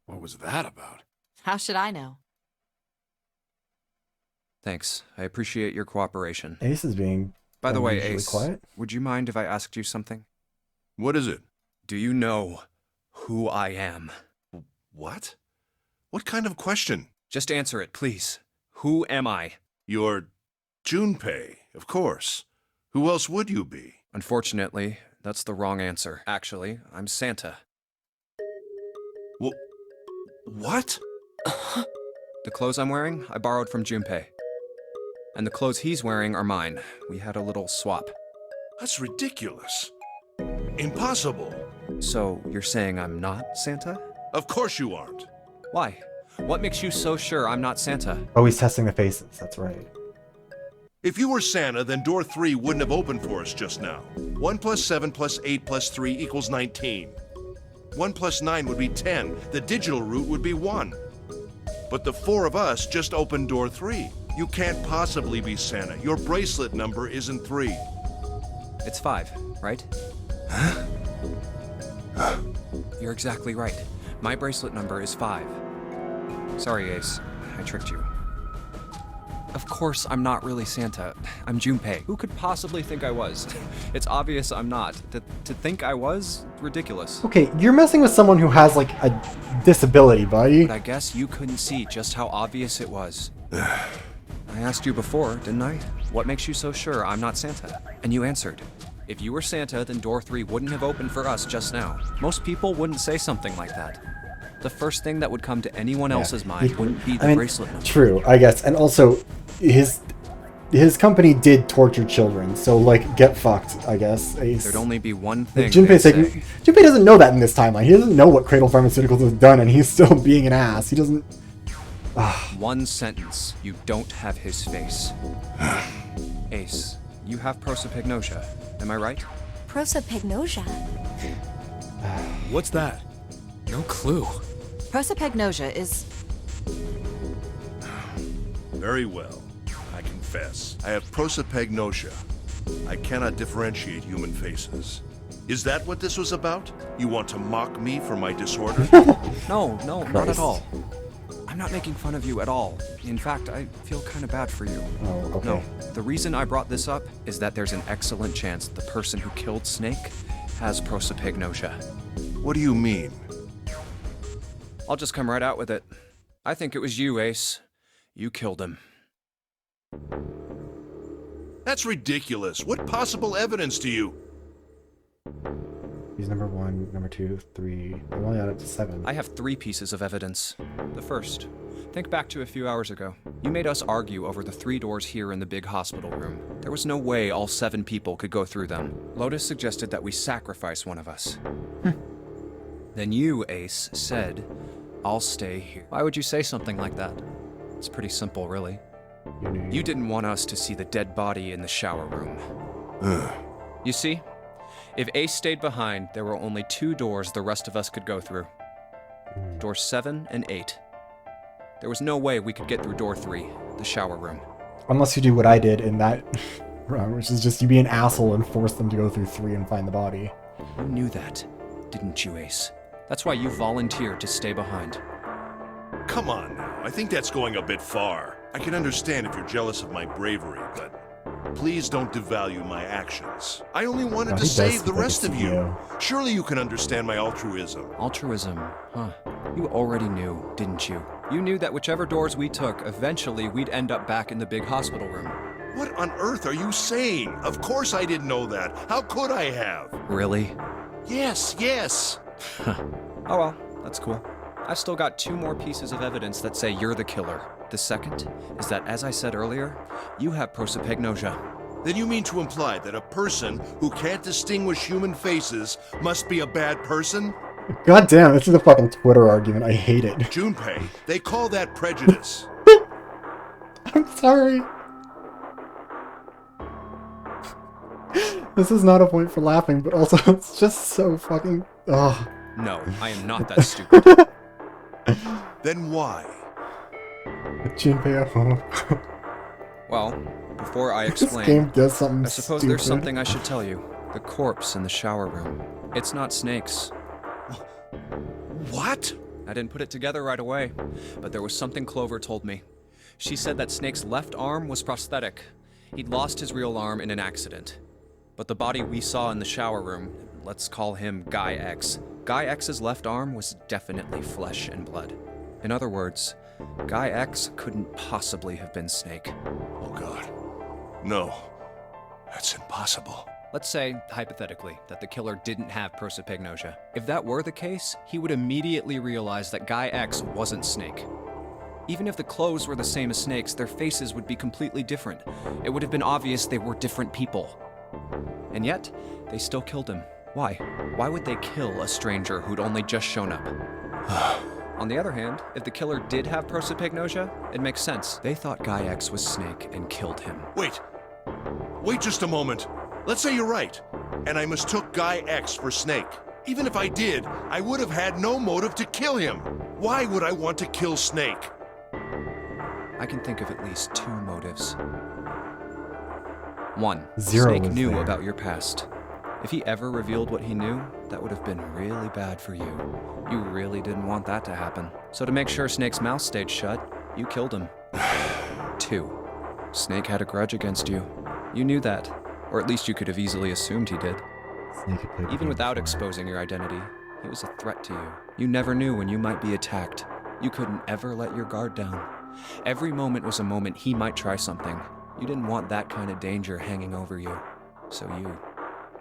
What was that about? How should I know? Thanks. I appreciate your cooperation. Ace is being By the way, unusually Ace, quiet. would you mind if I asked you something? What is it? Do you know who I am? What? What kind of question? Just answer it, please. Who am I? You're Junpei, of course. Who else would you be? Unfortunately, that's the wrong answer. Actually, I'm Santa. Well, what? The clothes I'm wearing, I borrowed from Junpei. And the clothes he's wearing are mine. We had a little swap. That's ridiculous. Impossible. So, you're saying I'm not Santa? Of course you aren't. Why? What makes you so sure I'm not Santa? Oh, he's testing the faces. That's right. If you were Santa, then door 3 wouldn't have opened for us just now. 1 plus 7 plus 8 plus 3 equals 19. 1 plus 9 would be 10. The digital route would be 1. But the 4 of us just opened door 3. You can't possibly be Santa. Your bracelet number isn't 3. It's 5, right? You're exactly right. My bracelet number is 5. Sorry, Ace. I tricked you. Of course, I'm not really Santa. I'm Junpei. Who could possibly think I was? It's obvious I'm not. To think I was? Ridiculous. Okay, you're messing with someone who has, like, a disability, buddy. But I guess you couldn't see just how obvious it was. I asked you before, didn't I? What makes you so sure I'm not Santa? And you answered. If you were Santa, then door 3 wouldn't have opened for us just now. Most people wouldn't say something like that. The first thing that would come to anyone else's mind wouldn't be the bracelet number. True, I guess. And also, his company did torture children, so, like, get fucked, I guess. Ace. There'd only be one thing Junpei's they'd like, say. Junpei doesn't know that in this timeline. He doesn't know what Cradle Pharmaceuticals has done, and he's still being an ass. He doesn't... One sentence. You don't have his face. Ace, you have prosopagnosia. Am I right? Prosopagnosia? What's that? No clue. Prosopagnosia is... Very well. I confess. I have prosopagnosia. I cannot differentiate human faces. Is that what this was about? You want to mock me for my disorder? No, not at all. I'm not making fun of you at all. In fact, I feel kind of bad for you. Oh, okay. No, the reason I brought this up is that there's an excellent chance the person who killed Snake has prosopagnosia. What do you mean? I'll just come right out with it. I think it was you, Ace. You killed him. That's ridiculous. What possible evidence do you... He's number 1, number 2, 3. I'm only up to 7. I have 3 pieces of evidence. The first, think back to a few hours ago. You made us argue over the 3 doors here in the big hospital room. There was no way all 7 people could go through them. Lotus suggested that we sacrifice one of us. Then you, Ace, said, I'll stay here. Why would you say something like that? It's pretty simple, really. You didn't want us to see the dead body in the shower room. You see, if Ace stayed behind, there were only 2 doors the rest of us could go through. Doors 7 and 8. There was no way we could get through door 3, the shower room. Unless you do what I did in that round, which is just you be an asshole and force them to go through 3 and find the body. You knew that, didn't you, Ace? That's why you volunteered to stay behind. Come on now, I think that's going a bit far. I can understand if you're jealous of my bravery, but please don't devalue my actions. I only wanted to save the rest of you. Surely you can understand my altruism. Altruism, huh? You already knew, didn't you? You knew that whichever doors we took, eventually we'd end up back in the big hospital room. What on earth are you saying? Of course I didn't know that. How could I have? Really? Yes. Oh well, that's cool. I've still got 2 more pieces of evidence that say you're the killer. The second is that, as I said earlier, you have prosopagnosia. Then you mean to imply that a person who can't distinguish human faces must be a bad person? God damn, this is a fucking Twitter argument. I hate it. Junpei, they call that prejudice. I'm sorry. This is not a point for laughing, but also it's just so fucking... Ugh. No, I am not that stupid. Then why? Junpei at home. Well, before I This explain, game does something I suppose stupid. there's something I should tell you. The corpse in the shower room. It's not Snake's. What? I didn't put it together right away, but there was something Clover told me. She said that Snake's left arm was prosthetic. He'd lost his real arm in an accident. But the body we saw in the shower room, let's call him Guy X. Guy X's left arm was definitely flesh and blood. In other words, Guy X couldn't possibly have been Snake. Oh God. No. That's impossible. Let's say, hypothetically, that the killer didn't have prosopagnosia. If that were the case, he would immediately realize that Guy X wasn't Snake. Even if the clothes were the same as Snake's, their faces would be completely different. It would have been obvious they were different people. And yet, they still killed him. Why? Why would they kill a stranger who'd only just shown up? On the other hand, if the killer did have prosopagnosia, it makes sense. They thought Guy X was Snake and killed him. Wait just a moment. Let's say you're right, and I mistook Guy X for Snake. Even if I did, I would have had no motive to kill him. Why would I want to kill Snake? I can think of at least 2 motives. 1. Zero Snake was knew there. about your past. If he ever revealed what he knew, that would have been really bad for you. You really didn't want that to happen. So to make sure Snake's mouth stayed shut, you killed him. 2. Snake had a grudge against you. You knew that, or at least you could have easily assumed he did. Snake had played the Even game without before. exposing your identity, he was a threat to you. You never knew when you might be attacked. You couldn't ever let your guard down. Every moment was a moment he might try something. You didn't want that kind of danger hanging over you. So you...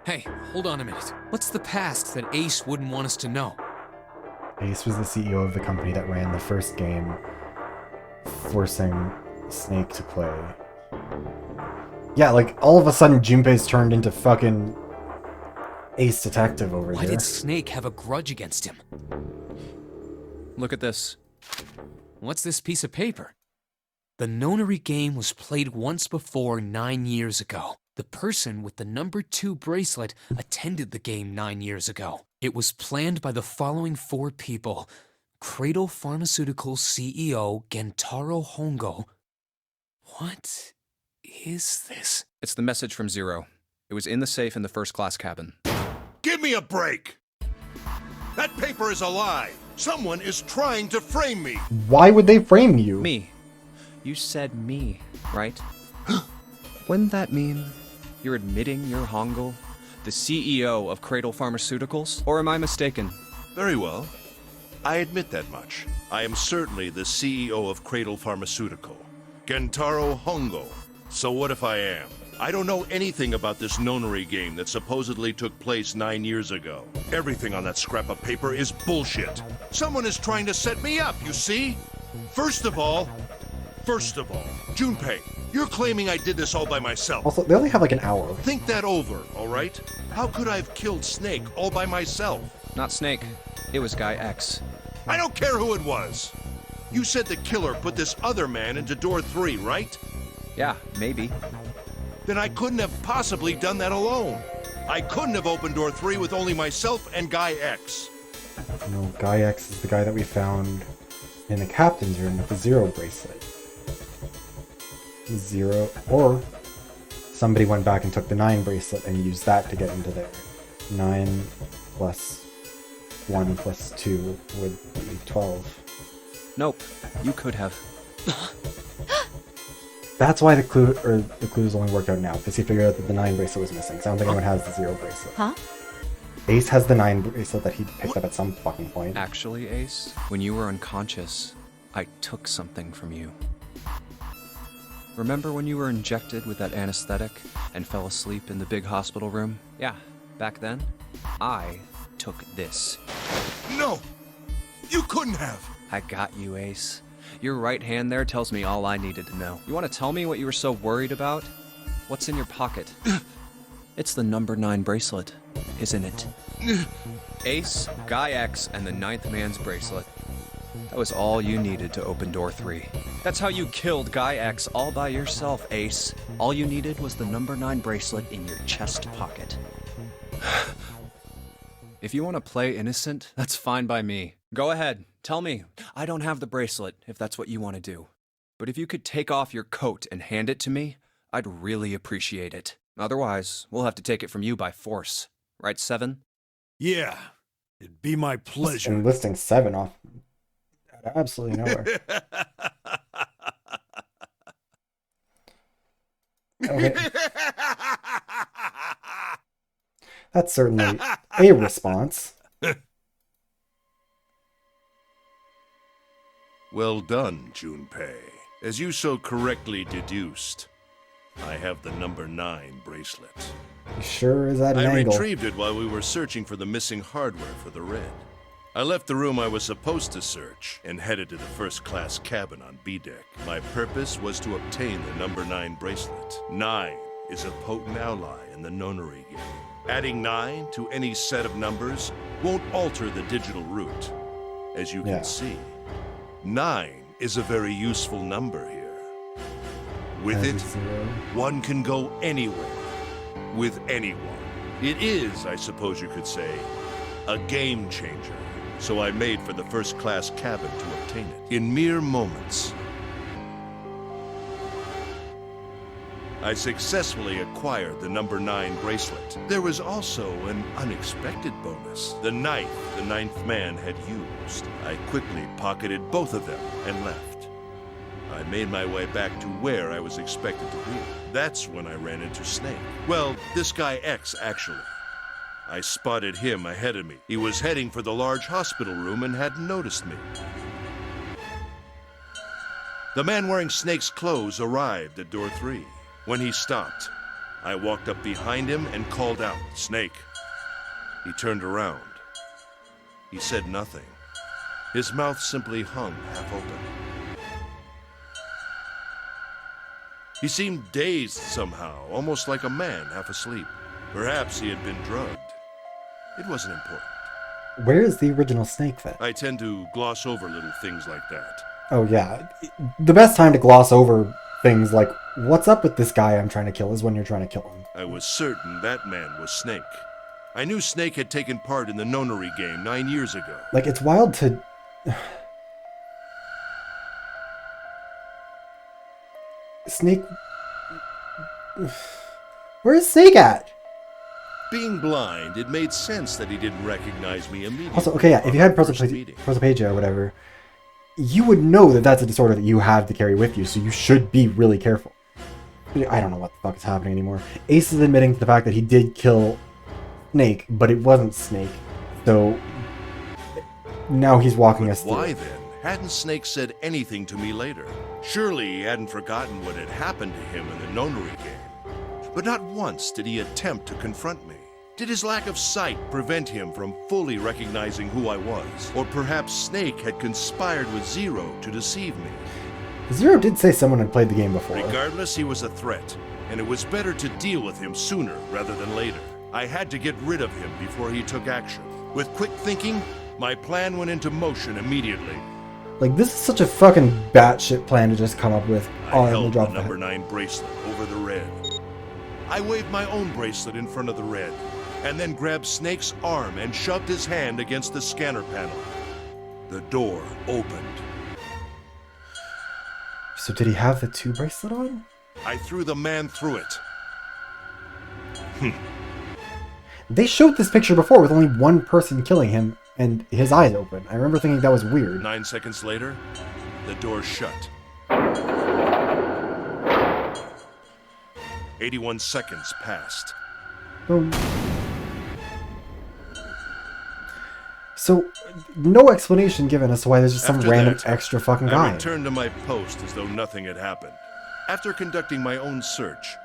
Hey, hold on a minute. What's the past that Ace wouldn't want us to know? Ace was the CEO of the company that ran the first game, forcing Snake to play. Yeah, like, all of a sudden Junpei's turned into fucking Ace Detective over Why here. did Snake have a grudge against him? Look at this. What's this piece of paper? The nonary game was played once before 9 years ago. The person with the number 2 bracelet attended the game 9 years ago. It was planned by the following 4 people. Cradle Pharmaceuticals CEO Gentaro Hongo. What is this? It's the message from Zero. It was in the safe in the first class cabin. Give me a break! That paper is a lie! Someone is trying to frame me! Why would they frame you? Me. You said me, right? Wouldn't that mean you're admitting you're Hongo, the CEO of Cradle Pharmaceuticals? Or am I mistaken? Very well. I admit that much. I am certainly the CEO of Cradle Pharmaceutical, Gentaro Hongo. So what if I am? I don't know anything about this nonary game that supposedly took place 9 years ago. Everything on that scrap of paper is bullshit. Someone is trying to set me up, you see? First of all, Junpei, you're claiming I did this all by myself. Also, they only have like an hour. Think that over, all right? How could I have killed Snake all by myself? Not Snake. It was Guy X. I don't care who it was. You said the killer put this other man into door 3, right? Yeah, maybe. Then I couldn't have possibly done that alone. I couldn't have opened door 3 with only myself and Guy X. No, Guy X is the guy that we found in the captain's room with the Zero bracelet. Zero, or somebody went back and took the 9 bracelet and used that to get into there. 9 plus 1 plus 2 would be 12. Nope, you could have. That's why the clues only work out now, because he figured out that the 9 bracelet was missing. So I don't think anyone has the 0 bracelet. Huh? Ace has the 9 bracelet that he picked up at some fucking point. Actually, Ace, when you were unconscious, I took something from you. Remember when you were injected with that anesthetic and fell asleep in the big hospital room? Yeah, back then, I took this. No! You couldn't have! I got you, Ace. Your right hand there tells me all I needed to know. You want to tell me what you were so worried about? What's in your pocket? It's the number 9 bracelet, isn't it? Ace, Guy X, and the 9th man's bracelet. That was all you needed to open door 3. That's how you killed Guy X all by yourself, Ace. All you needed was the number 9 bracelet in your chest pocket. If you want to play innocent, that's fine by me. Go ahead, tell me. I don't have the bracelet, if that's what you want to do. But if you could take off your coat and hand it to me, I'd really appreciate it. Otherwise, we'll have to take it from you by force. Right, 7? Yeah, it'd be my pleasure. And listing 7 off out of absolutely nowhere. Okay. That's certainly a response. Well done, Junpei. As you so correctly deduced, I have the number 9 bracelet. He sure is at an I angle. retrieved it while we were searching for the missing hardware for the Red. I left the room I was supposed to search and headed to the first-class cabin on B-deck. My purpose was to obtain the number 9 bracelet. 9 is a potent ally in the nonary game. Adding 9 to any set of numbers won't alter the digital root. As you can see, 9 is a very useful number here. With it, one can go anywhere, with anyone. It is, I suppose you could say, a game changer. So I made for the first-class cabin to obtain it. In mere moments, I successfully acquired the number 9 bracelet. There was also an unexpected bonus. The knife the 9th man had used. I quickly pocketed both of them and left. I made my way back to where I was expected to be. That's when I ran into Snake. Well, this guy X, actually. I spotted him ahead of me. He was heading for the large hospital room and hadn't noticed me. The man wearing Snake's clothes arrived at door 3. When he stopped, I walked up behind him and called out, "Snake." He turned around. He said nothing. His mouth simply hung half open. He seemed dazed somehow, almost like a man half asleep. Perhaps he had been drugged. It wasn't important. Where is the original Snake then? I tend to gloss over little things like that. Oh yeah. The best time to gloss over things like, what's up with this guy I'm trying to kill, is when you're trying to kill him. I was certain that man was Snake. I knew Snake had taken part in the nonary game 9 years ago. Like, it's wild to... Snake... Where's Snake at? Being blind, it made sense that he didn't recognize me immediately. Also, okay, yeah, if you had prosopaglia or whatever, you would know that that's a disorder that you have to carry with you, so you should be really careful. I don't know what the fuck is happening anymore. Ace is admitting to the fact that he did kill Snake, but it wasn't Snake. So now he's walking us through. Why then? Hadn't Snake said anything to me later? Surely he hadn't forgotten what had happened to him in the nonary game. But not once did he attempt to confront me. Did his lack of sight prevent him from fully recognizing who I was? Or perhaps Snake had conspired with Zero to deceive me? Zero did say someone had played the game before. Regardless, he was a threat, and it was better to deal with him sooner rather than later. I had to get rid of him before he took action. With quick thinking, My plan went into motion immediately. Like, this is such a fucking batshit plan to just come up with I on the held the drop of a number hat. 9 bracelet over the red. I waved my own bracelet in front of the red, and then grabbed Snake's arm and shoved his hand against the scanner panel. The door opened. So did he have the 2 bracelet on? I threw the man through it. They showed this picture before with only one person killing him and his eyes open. I remember thinking that was weird. 9 seconds later, the door shut. 81 seconds passed. Boom. So, no explanation given as to why there's just some After random that, extra fucking I guy. returned to my post as though nothing had happened. After conducting my own search,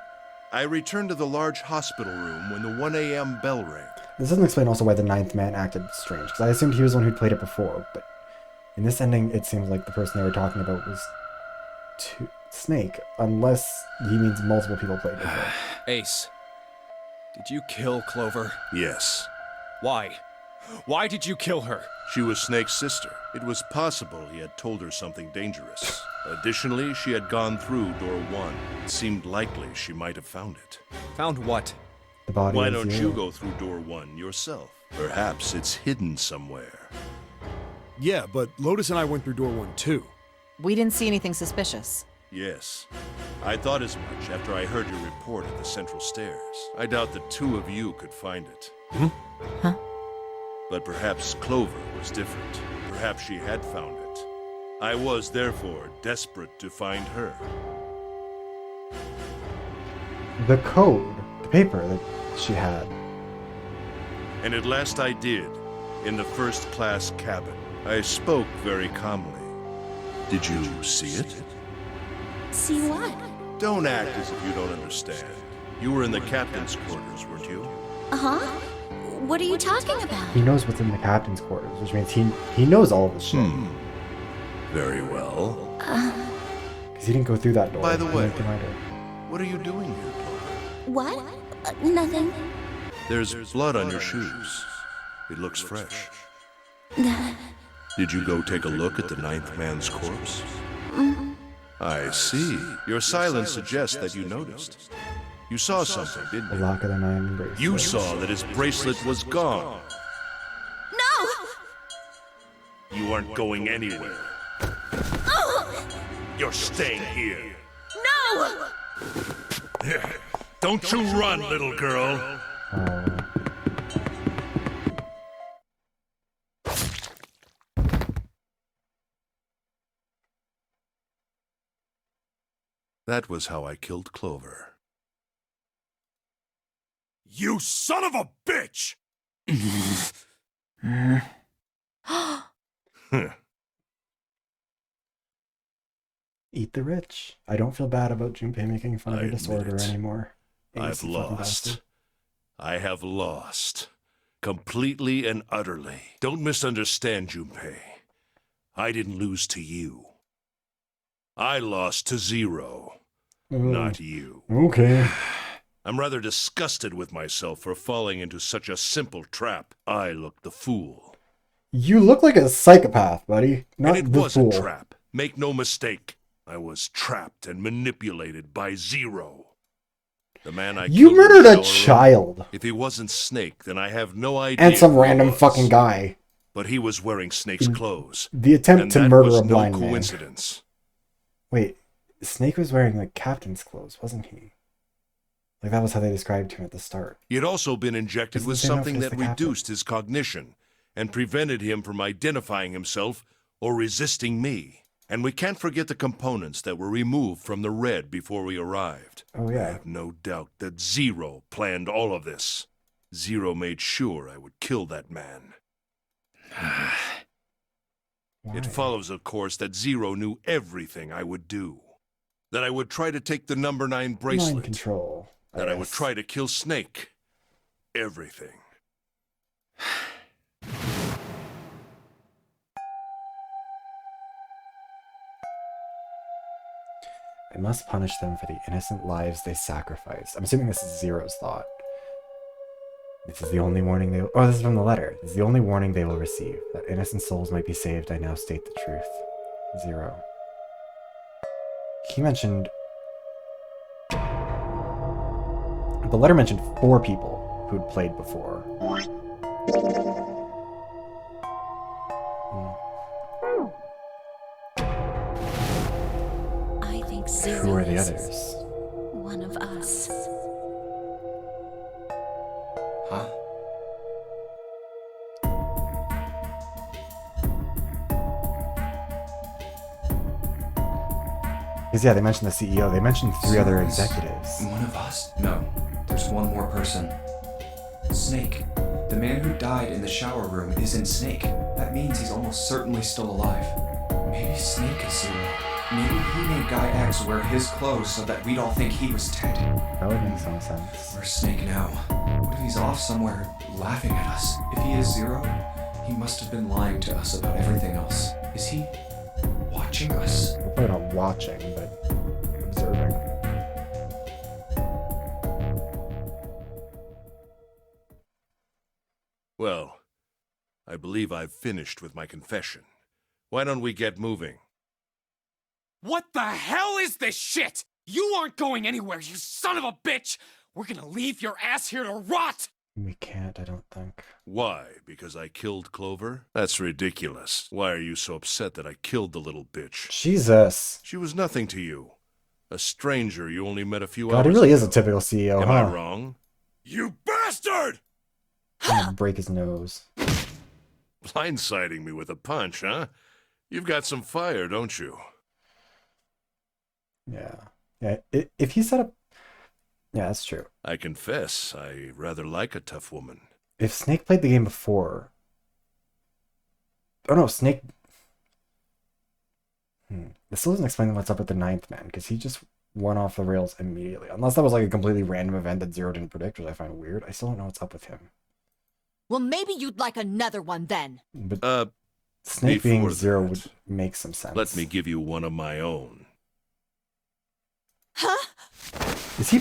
I returned to the large hospital room when the 1 a.m. bell rang. This doesn't explain also why the 9th man acted strange, because I assumed he was the one who'd played it before, but in this ending, it seems like the person they were talking about was Snake, unless he means multiple people played before. Ace, did you kill Clover? Yes. Why? Why did you kill her? She was Snake's sister. It was possible he had told her something dangerous. Additionally, she had gone through door 1. It seemed likely she might have found it. Found what? The body Why of don't Zero. you go through door 1 yourself? Perhaps it's hidden somewhere. Yeah, but Lotus and I went through door 1 too. We didn't see anything suspicious. Yes. I thought as much after I heard your report at the central stairs. I doubt the 2 of you could find it. Huh? But perhaps Clover was different. Perhaps she had found it. I was, therefore, desperate to find her. The code, the paper that she had. And at last I did, in the first-class cabin. I spoke very calmly. Did you see it? See what? Don't act as if you don't understand. You were in the captain's quarters, weren't you? Uh-huh. What are you talking about? He knows what's in the captain's quarters, which means he knows all of this shit. Very well. Because he didn't go through that door. By the He way, went behind her. what are you doing here, Clover? What? Nothing. There's blood on your shoes. It looks fresh. Did you go take a look at the 9th man's corpse? I see. Your silence suggests that you noticed. You saw something, didn't The you? lock of the 9 bracelet. You saw that his bracelet was gone. No! You aren't going anywhere. You're staying here. No! Don't you run, little girl. That was how I killed Clover. You son of a bitch! Eat the rich. I don't feel bad about Junpei making fun of I your admit disorder it. anymore. I've Ace, you fucking lost. bastard. I have lost. Completely and utterly. Don't misunderstand, Junpei. I didn't lose to you. I lost to Zero, not you. Okay. I'm rather disgusted with myself for falling into such a simple trap. I looked the fool. You look like a psychopath, buddy. Not And it the was fool. a trap. Make no mistake. I was trapped and manipulated by Zero. The man I You killed in murdered the a shower room. child. If he wasn't Snake, then I have no idea. And some who he random was. fucking guy. But he was wearing Snake's clothes. The attempt and to that murder was a blind no man. coincidence. Wait, Snake was wearing the captain's clothes, wasn't he? Like, that was how they described him at the start. He had also been injected Isn't with there no something face that the captain? reduced his cognition and prevented him from identifying himself or resisting me. And we can't forget the components that were removed from the red before we arrived. Oh, I yeah. have no doubt that Zero planned all of this. Zero made sure I would kill that man. Why? It follows, of course, that Zero knew everything I would do. That I would try to take the number 9 bracelet. Mind control. That I would guess. try to kill Snake. Everything. I must punish them for the innocent lives they sacrificed. I'm assuming this is Zero's thought. This is the only warning they... Oh, this is from the letter. This is the only warning they will receive. That innocent souls might be saved, I now state the truth. 0. He mentioned... The letter mentioned 4 people who'd played before. I think Zero Who are the is others? one of us. Huh? Because yeah, they mentioned the CEO. They mentioned 3 other Zero is executives. One of us? No, there's one more person. Snake. The man who died in the shower room isn't Snake. That means he's almost certainly still alive. Maybe Snake is Zero. Maybe he made Guy X wear his clothes so that we'd all think he was Ted. That would make some sense. Where's Snake now? What if he's off somewhere laughing at us? If he is Zero, he must have been lying to us about everything else. Is he watching us? Probably not watching, but observing. Well, I believe I've finished with my confession. Why don't we get moving? What the hell is this shit? You aren't going anywhere, you son of a bitch! We're gonna leave your ass here to rot! We can't, I don't think. Why? Because I killed Clover? That's ridiculous. Why are you so upset that I killed the little bitch? Jesus. She was nothing to you. A stranger you only met a few God, hours he really ago. is a typical CEO, Am huh? I wrong? You bastard! I'm gonna break his nose. Blindsiding me with a punch, huh? You've got some fire, don't you? Yeah. Yeah, if he set up... Yeah, that's true. I confess, I rather like a tough woman. If Snake played the game before... Oh no, Snake... This still doesn't explain what's up with the 9th man, because he just went off the rails immediately. Unless that was like a completely random event that Zero didn't predict, which I find weird. I still don't know what's up with him. Well, maybe you'd like another one then. But Snake being before Zero that, would make some sense. let me give you one of my own. Huh? Is he...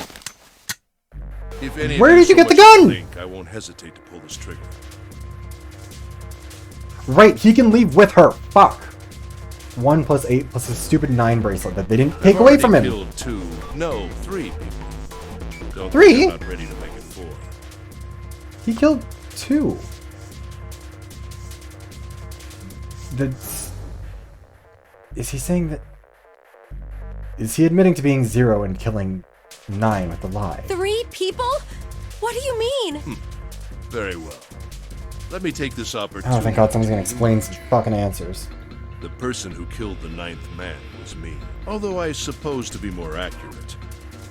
If any Where of did you so get the much as gun? think, I won't hesitate to pull this trigger. Right, he can leave with her. Fuck. 1 plus 8 plus his stupid 9 bracelet that they didn't take I've away already from him. Killed 2, no, 3 people. Don't 3? think I'm not ready to make it 4. He killed 2. That's... Is he saying that... Is he admitting to being 0 and killing 9 with the lie? 3 people? What do you mean? Very well. Let me take this opportunity. Oh, thank God someone's gonna explain some fucking answers. The person who killed the 9th man was me. Although I suppose to be more accurate,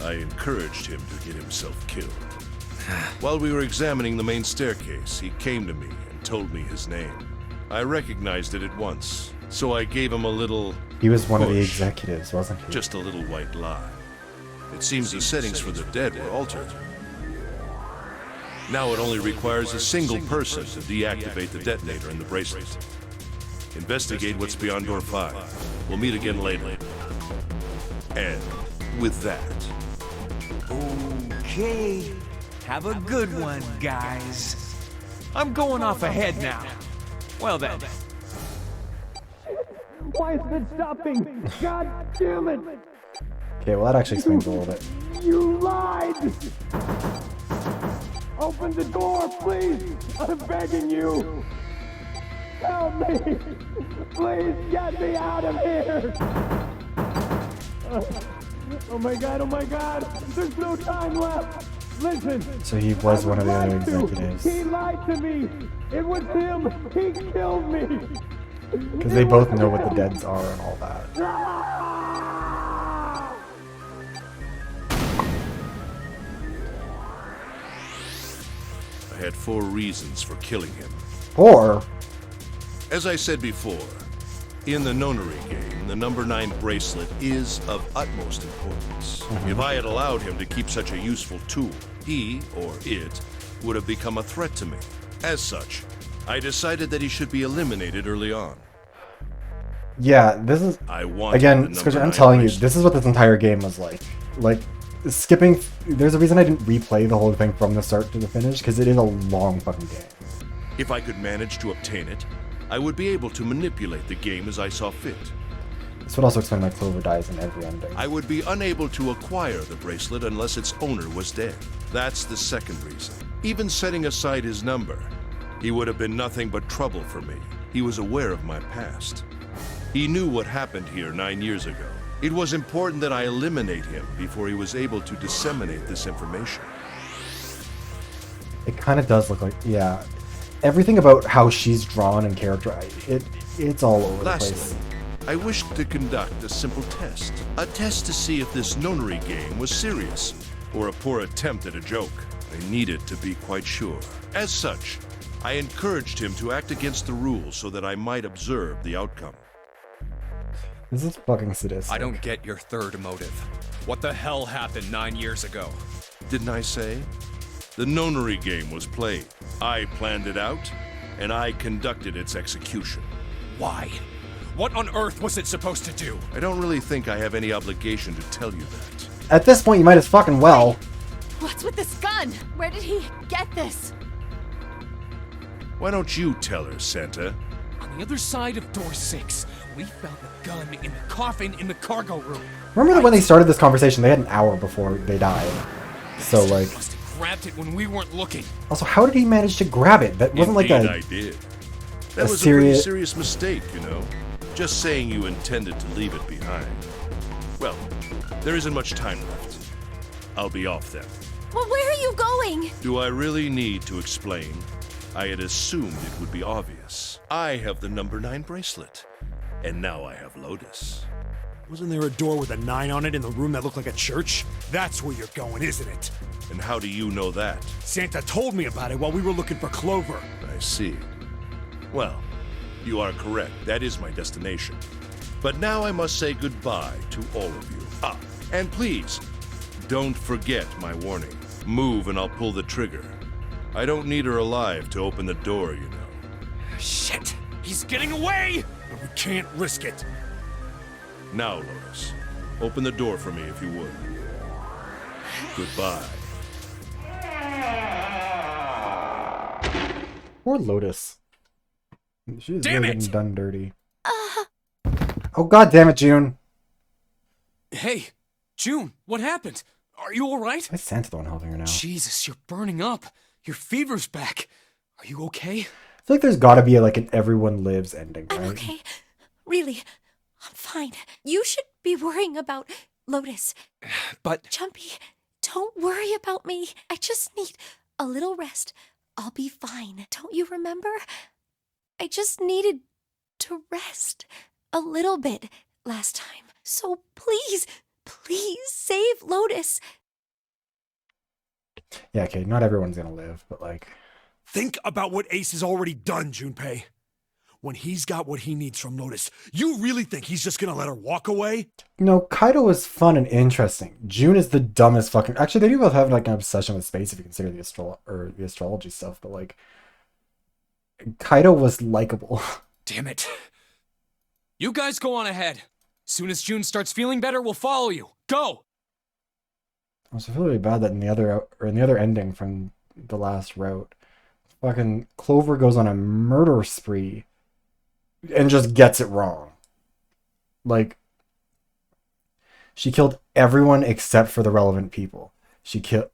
I encouraged him to get himself killed. While we were examining the main staircase, he came to me and told me his name. I recognized it at once, so I gave him a little He was one of the push. executives, wasn't he? Just a little white lie. It seems the settings for the dead were altered. Now it only requires a single person to deactivate the detonator in the bracelet. Investigate what's beyond door 5. We'll meet again later. And with that, Okay, have a good one, guys. I'm going off ahead now. Well then. Why isn't it stopping? God damn it! Okay, well that actually explains a little bit. You lied! Open the door, please! I'm begging you! Help me! Please get me out of here! Oh my god, oh my god! There's no time left! Listen! So he was one of the other lied to. executives. He lied to me! It was him! He killed me! Because they both know what the deads are and all that. I had 4 reasons for killing him. Or... As I said before, in the nonary game, the number 9 bracelet is of utmost importance. If I had allowed him to keep such a useful tool, he, or it, would have become a threat to me. As such, I decided that he should be eliminated early on. Yeah, this is... I wanted Again, the number Squishy, I'm 9 telling you, bracelet. this is what this entire game was like. Like, skipping. There's a reason I didn't replay the whole thing from the start to the finish, because it is a long fucking game. If I could manage to obtain it, I would be able to manipulate the game as I saw fit. This would also explain why Clover dies in every ending. I would be unable to acquire the bracelet unless its owner was dead. That's the second reason. Even setting aside his number, he would have been nothing but trouble for me. He was aware of my past. He knew what happened here 9 years ago. It was important that I eliminate him before he was able to disseminate this information. It kind of does look like, yeah. Everything about how she's drawn and characterized, it's all over Lastly, the place. I wished to conduct a simple test. A test to see if this nonary game was serious, or a poor attempt at a joke. I needed to be quite sure. As such, I encouraged him to act against the rules so that I might observe the outcome. This is fucking sadistic. I don't get your third motive. What the hell happened 9 years ago? Didn't I say? The nonary game was played. I planned it out, and I conducted its execution. Why? What on earth was it supposed to do? I don't really think I have any obligation to tell you that. At this point, you might as fucking well. What's with this gun? Where did he get this? Why don't you tell her, Santa? On the other side of door 6, we found the gun in the coffin in the cargo room. Remember that when they started this conversation, they had an hour before they died. So, like... Must have grabbed it when we weren't looking. Also, how did he manage to grab it? That wasn't like Indeed, a... I did. That was a pretty serious mistake, you know. Just saying you intended to leave it behind. Well, there isn't much time left. I'll be off then. Well, where are you going? Do I really need to explain? I had assumed it would be obvious. I have the number 9 bracelet, and now I have Lotus. Wasn't there a door with a 9 on it in the room that looked like a church? That's where you're going, isn't it? And how do you know that? Santa told me about it while we were looking for Clover. I see. Well, you are correct. That is my destination. But now I must say goodbye to all of you. Ah, and please, don't forget my warning. Move and I'll pull the trigger. I don't need her alive to open the door, you know. Shit! He's getting away! We can't risk it. Now, Lotus, open the door for me if you would. Goodbye. Poor Lotus. She's Damn really it! getting done dirty. Oh, god damn it, June. Hey, June, what happened? Are you alright? Why is Santa the one helping her now? Jesus, you're burning up. Your fever's back. Are you okay? I feel like there's gotta be like an everyone lives ending, right? I'm okay. Really, I'm fine. You should be worrying about Lotus. But... Jumpy, don't worry about me. I just need a little rest. I'll be fine. Don't you remember? I just needed to rest a little bit last time. So please, please save Lotus. Yeah, okay, not everyone's gonna live, but like... Think about what Ace has already done, Junpei. When he's got what he needs from Lotus, you really think he's just gonna let her walk away? No, Kaido was fun and interesting. June is the dumbest fucking... Actually, they do both have like an obsession with space if you consider the astrology stuff, but like... Kaido was likable. Damn it. You guys go on ahead. Soon as June starts feeling better, we'll follow you. Go! I feel really bad that in the other ending from the last route, fucking Clover goes on a murder spree and just gets it wrong. Like, she killed everyone except for the relevant people. She killed...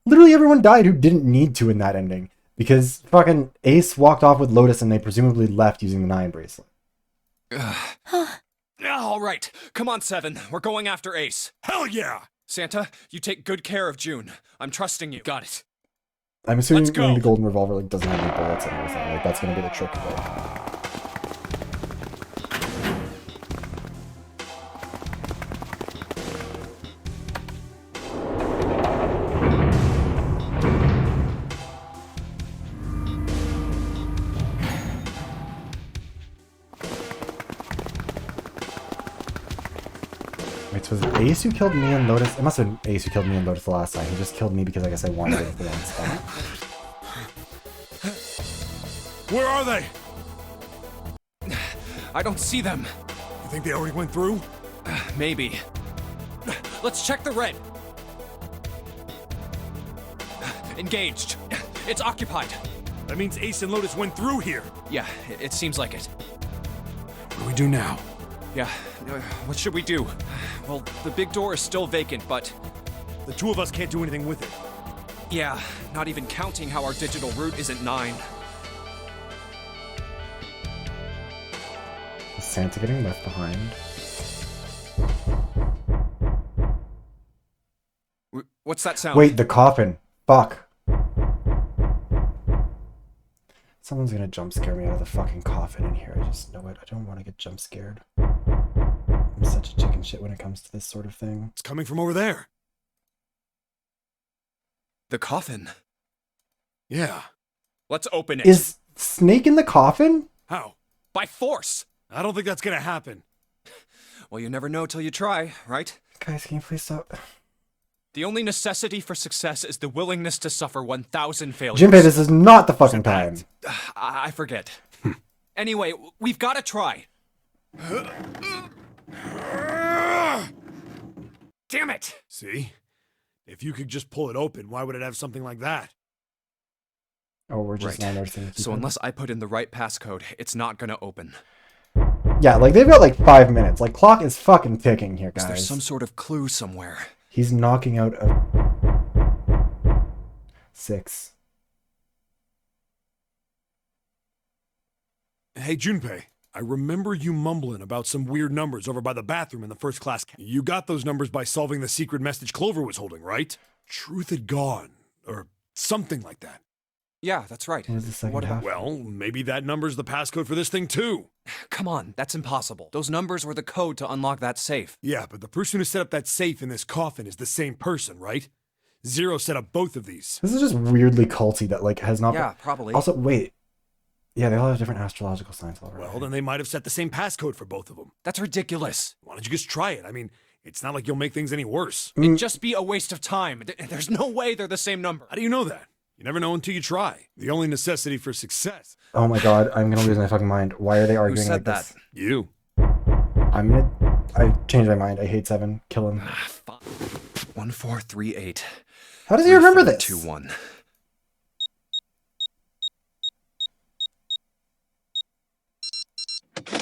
Literally everyone died who didn't need to in that ending. Because fucking Ace walked off with Lotus and they presumably left using the 9 bracelet. All right, come on, 7. We're going after Ace. Hell yeah! Santa, you take good care of June. I'm trusting you. Got it. I'm assuming Let's go. the golden revolver like doesn't have any bullets and everything. Like that's gonna be the trick of it. Wait, so was it Ace who killed me and Lotus? It must have been Ace who killed me and Lotus the last time. He just killed me because I guess I wanted it at the one spot. Where are they? I don't see them. You think they already went through? Maybe. Let's check the red. engaged. It's occupied. That means Ace and Lotus went through here. Yeah, it seems like it. What do we do now? Yeah, what should we do? Well, the big door is still vacant, but... The two of us can't do anything with it. Yeah, not even counting how our digital route isn't 9. Is Santa getting left behind? What's that sound? Wait, the coffin. Fuck. Someone's gonna jump scare me out of the fucking coffin in here. I just know it. I don't want to get jump scared. I'm such a chicken shit when it comes to this sort of thing. It's coming from over there. The coffin. Yeah. Let's open it. Is Snake in the coffin? How? By force! I don't think that's gonna happen. Well, you never know till you try, right? Guys, can you please stop? The only necessity for success is the willingness to suffer 1,000 failures. Jinpei, this is not the fucking time. I forget. Anyway, we've got to try. Damn it! See? If you could just pull it open, why would it have something like that? Oh, we're just now noticing. So unless I put in the right passcode, it's not gonna open. Yeah, like they've got like 5 minutes. Like clock is fucking ticking here, guys. Is there some sort of clue somewhere? He's knocking out a 6. Hey, Junpei, I remember you mumbling about some weird numbers over by the bathroom in the first class. You got those numbers by solving the secret message Clover was holding, right? Truth had gone, or something like that. Yeah, that's right. What is the second half? Well, maybe that number's the passcode for this thing too. Come on, that's impossible. Those numbers were the code to unlock that safe. Yeah, but the person who set up that safe in this coffin is the same person, right? Zero set up both of these. This is just weirdly culty that like has not. Yeah, probably. Also, wait. Yeah, they all have different astrological signs already. Well, then they might have set the same passcode for both of them. That's ridiculous. Why don't you just try it? I mean, it's not like you'll make things any worse. It'd just be a waste of time. There's no way they're the same number. How do you know that? You never know until you try. The only necessity for success. Oh my god, I'm gonna lose my fucking mind. Why are they arguing Who said like that? this? You. I changed my mind. I hate 7. Kill him. 1438. How does he remember this? 21.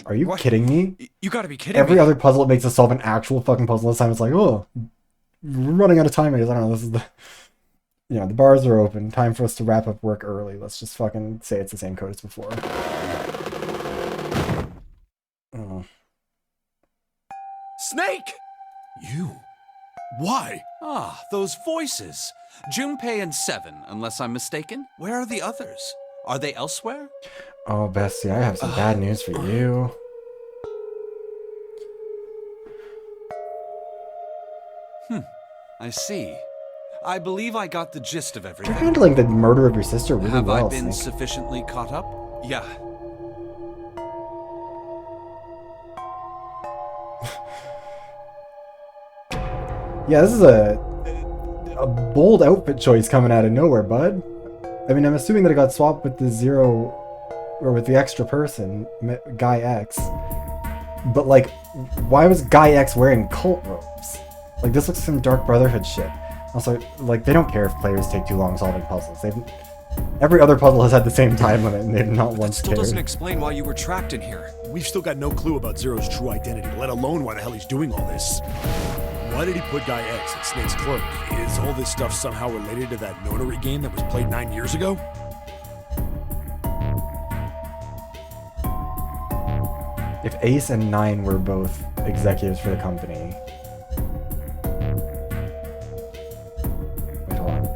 Are you kidding me? You gotta be kidding Every me. other puzzle it makes us solve an actual fucking puzzle. This time it's like, oh, we're running out of time. I don't know. This is the, you know, the bars are open. Time for us to wrap up work early. Let's just fucking say it's the same code as before. Oh. Snake! You? Why? Ah, those voices. Junpei and 7, unless I'm mistaken. Where are the others? Are they elsewhere? Oh, Bessie, I have some bad news for you. I see. I believe I got the gist of everything. You're handling the murder of your sister really Have well, I been Snake. sufficiently caught up? Yeah. Yeah, this is a bold outfit choice coming out of nowhere, bud. I mean, I'm assuming that it got swapped with the 0 or with the extra person, Guy X. But like, why was Guy X wearing cult robes? Like, this looks like some Dark Brotherhood shit. Also, like, they don't care if players take too long solving puzzles. Every other puzzle has had the same time limit, and they've not once Still cared. doesn't explain why you were trapped in here. We've still got no clue about Zero's true identity, let alone why the hell he's doing all this. Why did he put Guy X in Snake's cloak? Is all this stuff somehow related to that notary game that was played 9 years ago? If Ace and 9 were both executives for the company... Wait, hold on.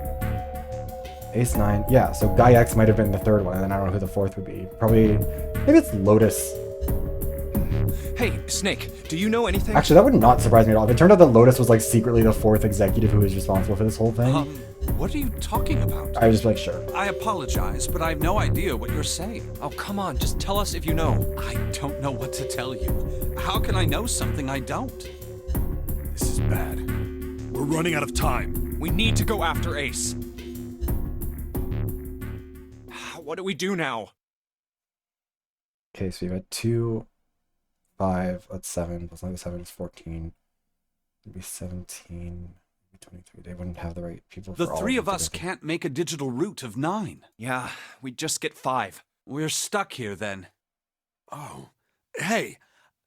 Ace 9... Yeah, so Guy X might have been the third one, and then I don't know who the fourth would be. Probably... Maybe it's Lotus. Hey, Snake, do you know anything? Actually, that would not surprise me at all. If it turned out that Lotus was like secretly the fourth executive who was responsible for this whole thing, What are you talking about? I was just like, sure. I apologize, but I have no idea what you're saying. Oh, come on, just tell us if you know. I don't know what to tell you. How can I know something I don't? This is bad. We're running out of time. We need to go after Ace. What do we do now? Okay, so you've got 2, 5, that's 7, plus another 7 is 14. It'd be 17, 23. They wouldn't have the right people The for all three of them us together. can't make a digital route of 9. Yeah, we'd just get 5. We're stuck here then. Oh. Hey,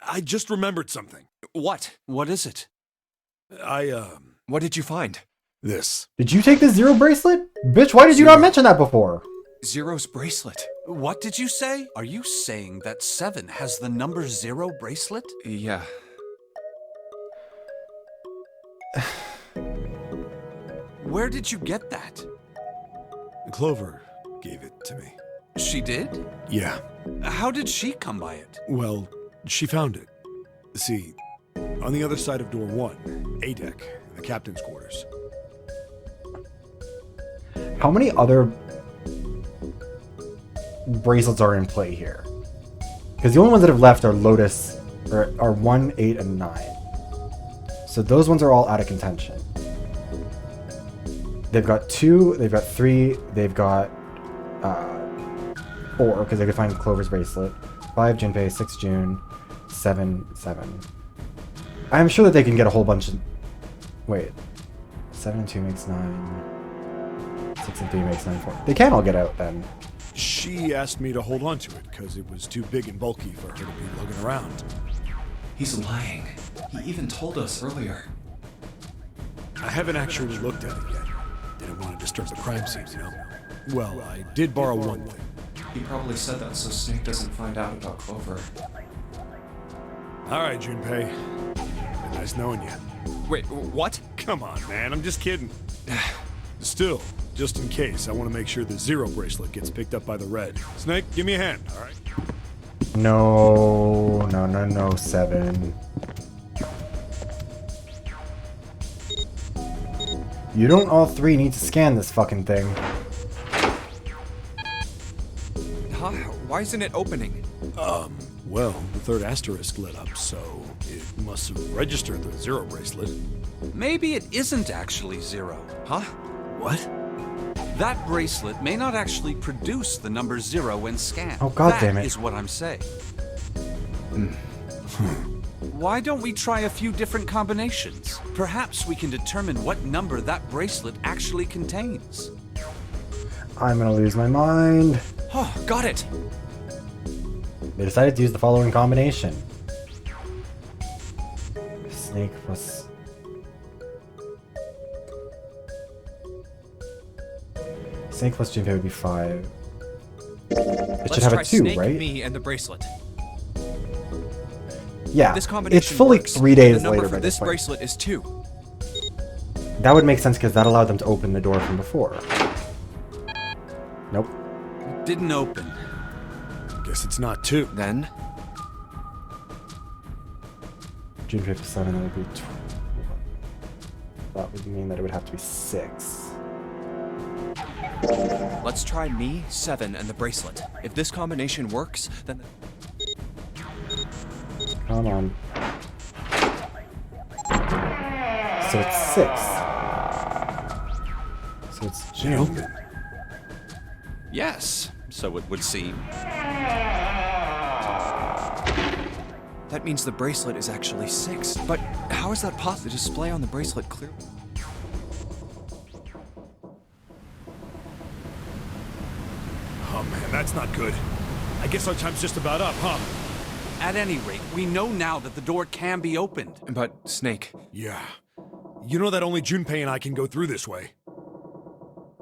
I just remembered something. What? What is it? What did you find? This. Did you take the 0 bracelet? Bitch, why did you not mention that before? Zero's bracelet. What did you say? Are you saying that 7 has the number 0 bracelet? Yeah. Where did you get that? Clover gave it to me. She did? Yeah. How did she come by it? Well, she found it. See, on the other side of door 1, A deck, in the captain's quarters. How many other bracelets are in play here? Because the only ones that have left are Lotus, are 1, 8, and 9. So those ones are all out of contention. They've got 2, they've got 3, they've got 4, because they could find Clover's bracelet. 5 Junpei, 6 June, 7, 7. I'm sure that they can get a whole bunch of... Wait. 7 and 2 makes 9. 6 and 3 makes 9, 4. They can all get out then. She asked me to hold on to it because it was too big and bulky for her to be lugging around. He's lying. He even told us earlier. I haven't actually looked at it yet. Didn't want to disturb the crime scene, you know? Well, I did borrow one thing. He probably said that so Snake doesn't find out about Clover. All right, Junpei. Nice knowing you. Wait, what? Come on, man. I'm just kidding. Still, just in case, I want to make sure the 0 bracelet gets picked up by the red. Snake, give me a hand, all right? No, 7. You don't all 3 need to scan this fucking thing. Huh? Why isn't it opening? Well, the third asterisk lit up, so it must have registered the 0 bracelet. Maybe it isn't actually 0. Huh? What? That bracelet may not actually produce the number 0 when scanned. Oh, God damn it. That is what I'm saying. Why don't we try a few different combinations? Perhaps we can determine what number that bracelet actually contains. I'm gonna lose my mind. Oh, got it! They decided to use the following combination. Snake plus... Snake plus Junpei would be 5. It Let's should have try a 2, Snake, right? me, and the bracelet. Yeah, This combination it's fully works. 3 days The number later for by this this point. bracelet is 2. That would make sense because that allowed them to open the door from before. Nope. Didn't open. Guess it's not 2. Then? Junpei plus 7, that would be 12. That would mean that it would have to be 6. Let's try me, 7, and the bracelet. If this combination works, then... Come on. So it's 6. So it's June. Yes, so it would seem. That means the bracelet is actually 6. But how is that possible? The display on the bracelet clearly... Oh man, that's not good. I guess our time's just about up, huh? At any rate, we know now that the door can be opened. But, Snake... Yeah. You know that only Junpei and I can go through this way.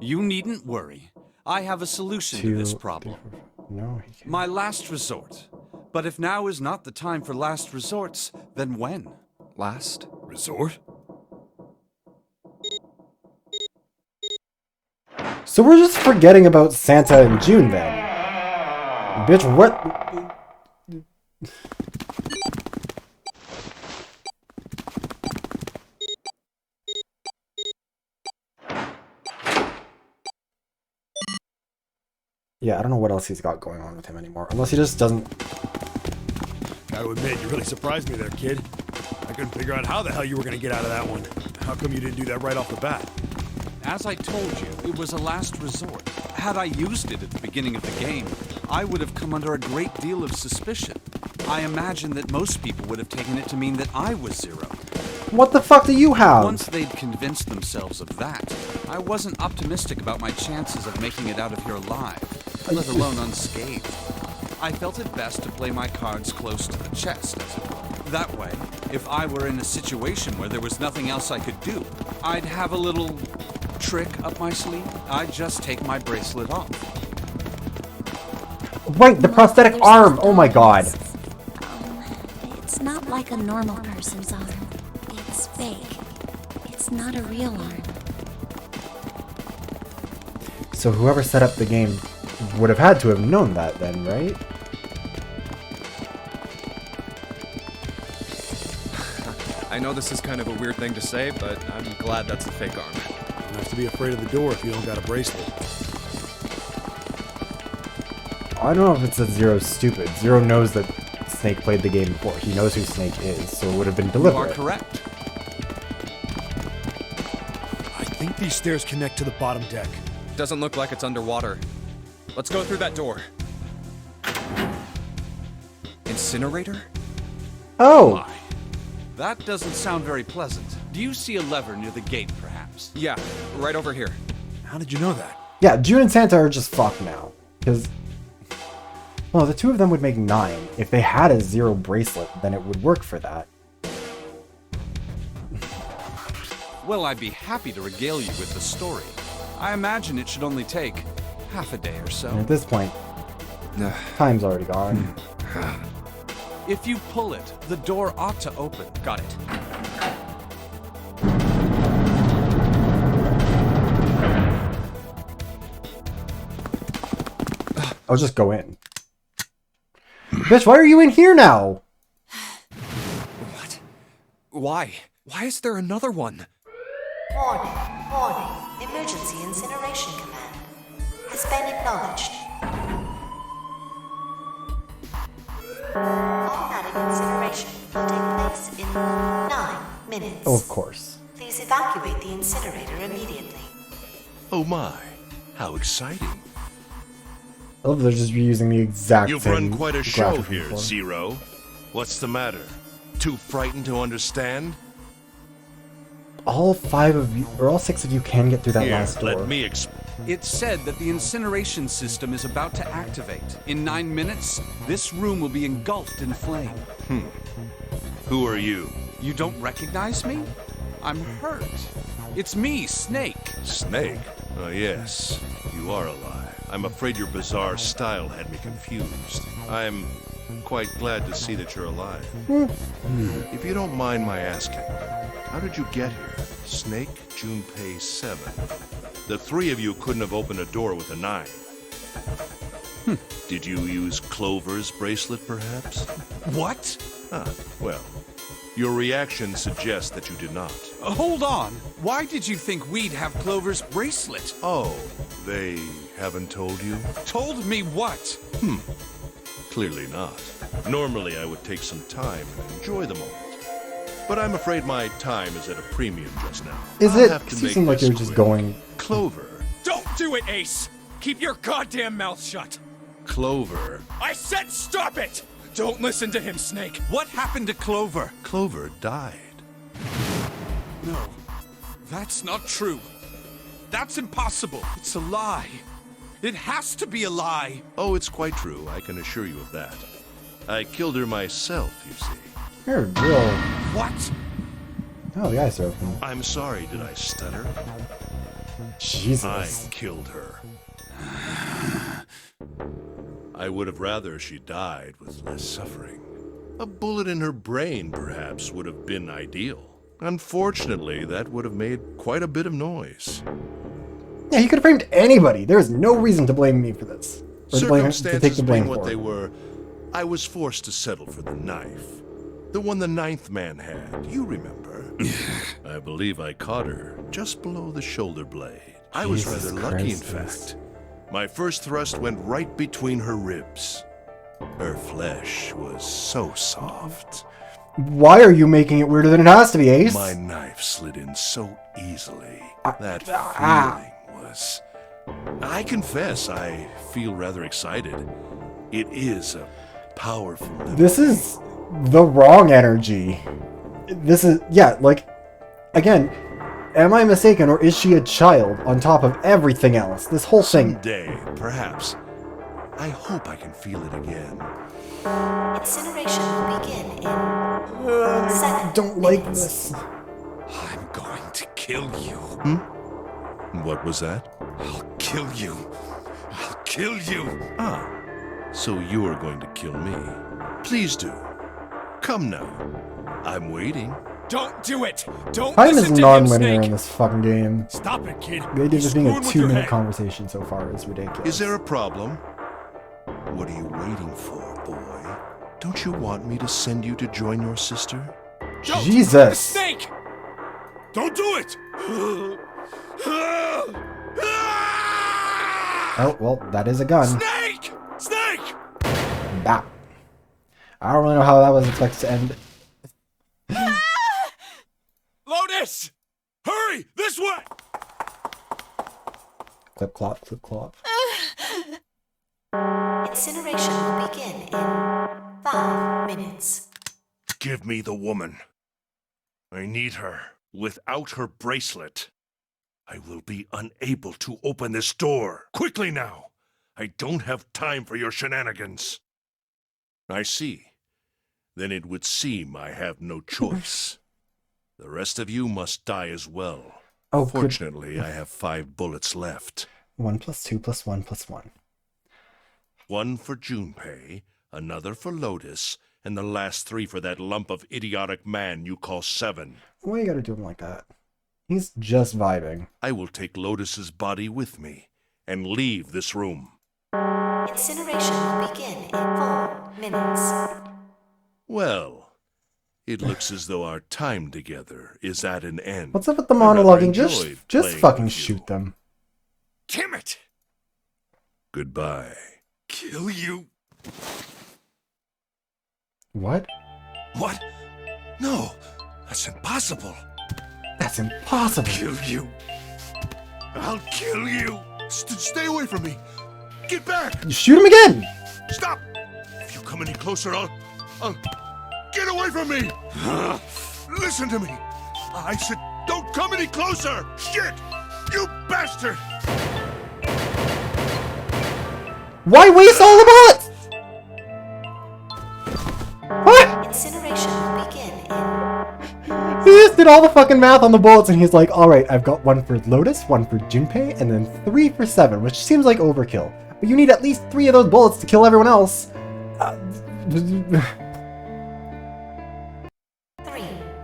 You needn't worry. I have a solution to this problem. No, he can't. My last resort. But if now is not the time for last resorts, then when? Last? Resort? So we're just forgetting about Santa in June then. Bitch, what? Yeah, I don't know what else he's got going on with him anymore. Unless he just doesn't... Gotta admit, you really surprised me there, kid. I couldn't figure out how the hell you were gonna get out of that one. How come you didn't do that right off the bat? As I told you, it was a last resort. Had I used it at the beginning of the game, I would have come under a great deal of suspicion. I imagine that most people would have taken it to mean that I was 0. What the fuck do you have? Once they'd convinced themselves of that, I wasn't optimistic about my chances of making it out of here alive, let alone unscathed. I felt it best to play my cards close to the chest, as it were. That way, if I were in a situation where there was nothing else I could do, I'd have a little trick up my sleeve. I'd just take my bracelet off. Wait, the prosthetic arm! Oh my god. It's not like a normal person's arm. It's fake. It's not a real arm. So whoever set up the game would have had to have known that then, right? I know this is kind of a weird thing to say, but I'm glad that's a fake arm. You don't have to be afraid of the door if you don't got a bracelet. I don't know if it says Zero's stupid. Zero knows that Snake played the game before. He knows who Snake is, so it would have been You deliberate. are correct. I think these stairs connect to the bottom deck. Doesn't look like it's underwater. Let's go through that door. Incinerator? Oh! My. That doesn't sound very pleasant. Do you see a lever near the gate, perhaps? Yeah, right over here. How did you know that? Yeah, June and Santa are just fucked now. Because, well, the two of them would make 9. If they had a Zero bracelet, then it would work for that. Well, I'd be happy to regale you with the story. I imagine it should only take half a day or so. And at this point, time's already gone. If you pull it, the door ought to open. Got it. I'll just go in. Bitch, why are you in here now? What? Why? Why is there another one? Warning, warning. Emergency incineration command has been acknowledged. Automatic incineration will take place in 9 minutes. Oh, of course. Please evacuate the incinerator immediately. Oh my, how exciting. I love they're just reusing the exact You've same run quite a show graphic from here, before. Zero. What's the matter? Too frightened to understand? All 5 of you, or all 6 of you can get through that Here, last door. let me It's said that the incineration system is about to activate. In 9 minutes, this room will be engulfed in flame. Who are you? You don't recognize me? I'm hurt. It's me, Snake. Snake? Oh, yes. You are alive. I'm afraid your bizarre style had me confused. I'm quite glad to see that you're alive. If you don't mind my asking, how did you get here? Snake, Junpei 7. The 3 of you couldn't have opened a door with a 9. Did you use Clover's bracelet, perhaps? What? Ah, well, your reaction suggests that you did not. Hold on. Why did you think we'd have Clover's bracelet? Oh, they haven't told you? Told me what? Clearly not. Normally I would take some time and enjoy the moment. But I'm afraid my time is at a premium just now. Is I'll it? have to Because you make seem like this you're just quick. going... Clover. Don't do it, Ace! Keep your goddamn mouth shut! Clover. I said stop it! Don't listen to him, Snake! What happened to Clover? Clover died. No, that's not true. That's impossible. It's a lie. It has to be a lie. Oh, it's quite true. I can assure you of that. I killed her myself, you see. You're real... What? Oh, the eyes are open. I'm sorry, did I stutter? Jesus. I killed her. I would have rather she died with less suffering. A bullet in her brain, perhaps, would have been ideal. Unfortunately, that would have made quite a bit of noise. Yeah, he could have framed anybody. There is no reason to blame me for this. Or to take Circumstances the blame being what for they it. were, I was forced to settle for the knife. The one the 9th man had, you remember. I believe I caught her just below the shoulder blade. I was Jesus rather lucky, in Christus. fact. My first thrust went right between her ribs. Her flesh was so soft. Why are you making it weirder than it has to be, Ace? My knife slid in so easily. That feeling was... I confess, I feel rather excited. It is a powerful... This is the wrong energy. This is, yeah, like, again, am I mistaken, or is she a child on top of everything else? This whole thing. Someday, perhaps. I hope I can feel it again. Incineration will begin in 7 Don't like minutes. this. I'm going to kill you. What was that? I'll kill you. I'll kill you. Ah, so you're going to kill me. Please do. Come now. I'm waiting. Don't do it. Don't Time is listen to him, non-linear Snake. in this fucking game. Stop it, kid. The idea of You're this being a screwing with your 2-minute head. conversation so far is ridiculous. Is there a problem? What are you waiting for, boy? Don't you want me to send you to join your sister? Don't. Jesus. The snake. Don't do it. Oh, well, that is a gun. Snake! Snake! Bap. I don't really know how that was expected to end. Lotus! Hurry! This way! Clip clop, clip clop. Incineration will begin in 5 minutes. Give me the woman. I need her. Without her bracelet, I will be unable to open this door. Quickly now! I don't have time for your shenanigans. I see. Then it would seem I have no choice. The rest of you must die as well. Oh, Fortunately, I have 5 bullets left. 1 + 2 + 1 + 1. 1 for Junpei, another for Lotus, and the last 3 for that lump of idiotic man you call Seven. Why you gotta do him like that? He's just vibing. I will take Lotus's body with me and leave this room. Incineration will begin in 4 minutes. Well, it looks as though our time together is at an end. What's up with the I rather monologuing? Just enjoyed fucking playing with shoot you. them. Damn it! Goodbye. Kill you. What? What? No, that's impossible. That's impossible. Kill you. I'll kill you. Stay away from me. Get back. Shoot him again. Stop. If you come any closer, I'll get away from me. Listen to me. I said, don't come any closer. Shit. You bastard. Why waste all the bullets? What? Incineration will begin in He just did all the fucking math on the bullets and he's like, alright, I've got 1 for Lotus, 1 for Junpei, and then 3 for Seven, which seems like overkill. But you need at least 3 of those bullets to kill everyone else. 3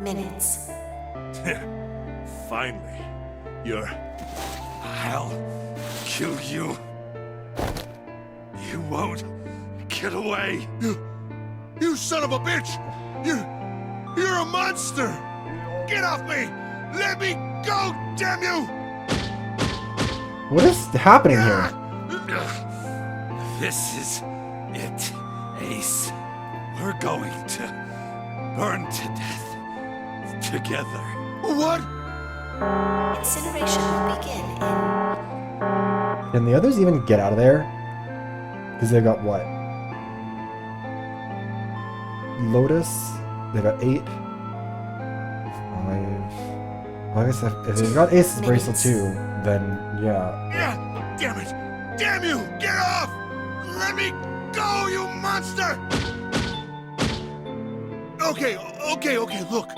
minutes. Finally, you're... I'll kill you. You won't get away. You son of a bitch! You're a monster! Get off me! Let me go, damn you! What is happening here? This is it, Ace. We're going to burn to death together. What? Incineration will begin in Can the others even get out of there? Because they've got what? Lotus, they've got 8. 5. Well, I guess if they've got Ace's bracelet too, then yeah. Yeah, damn it! Damn you! Get off! Let me go, you monster! Okay, look.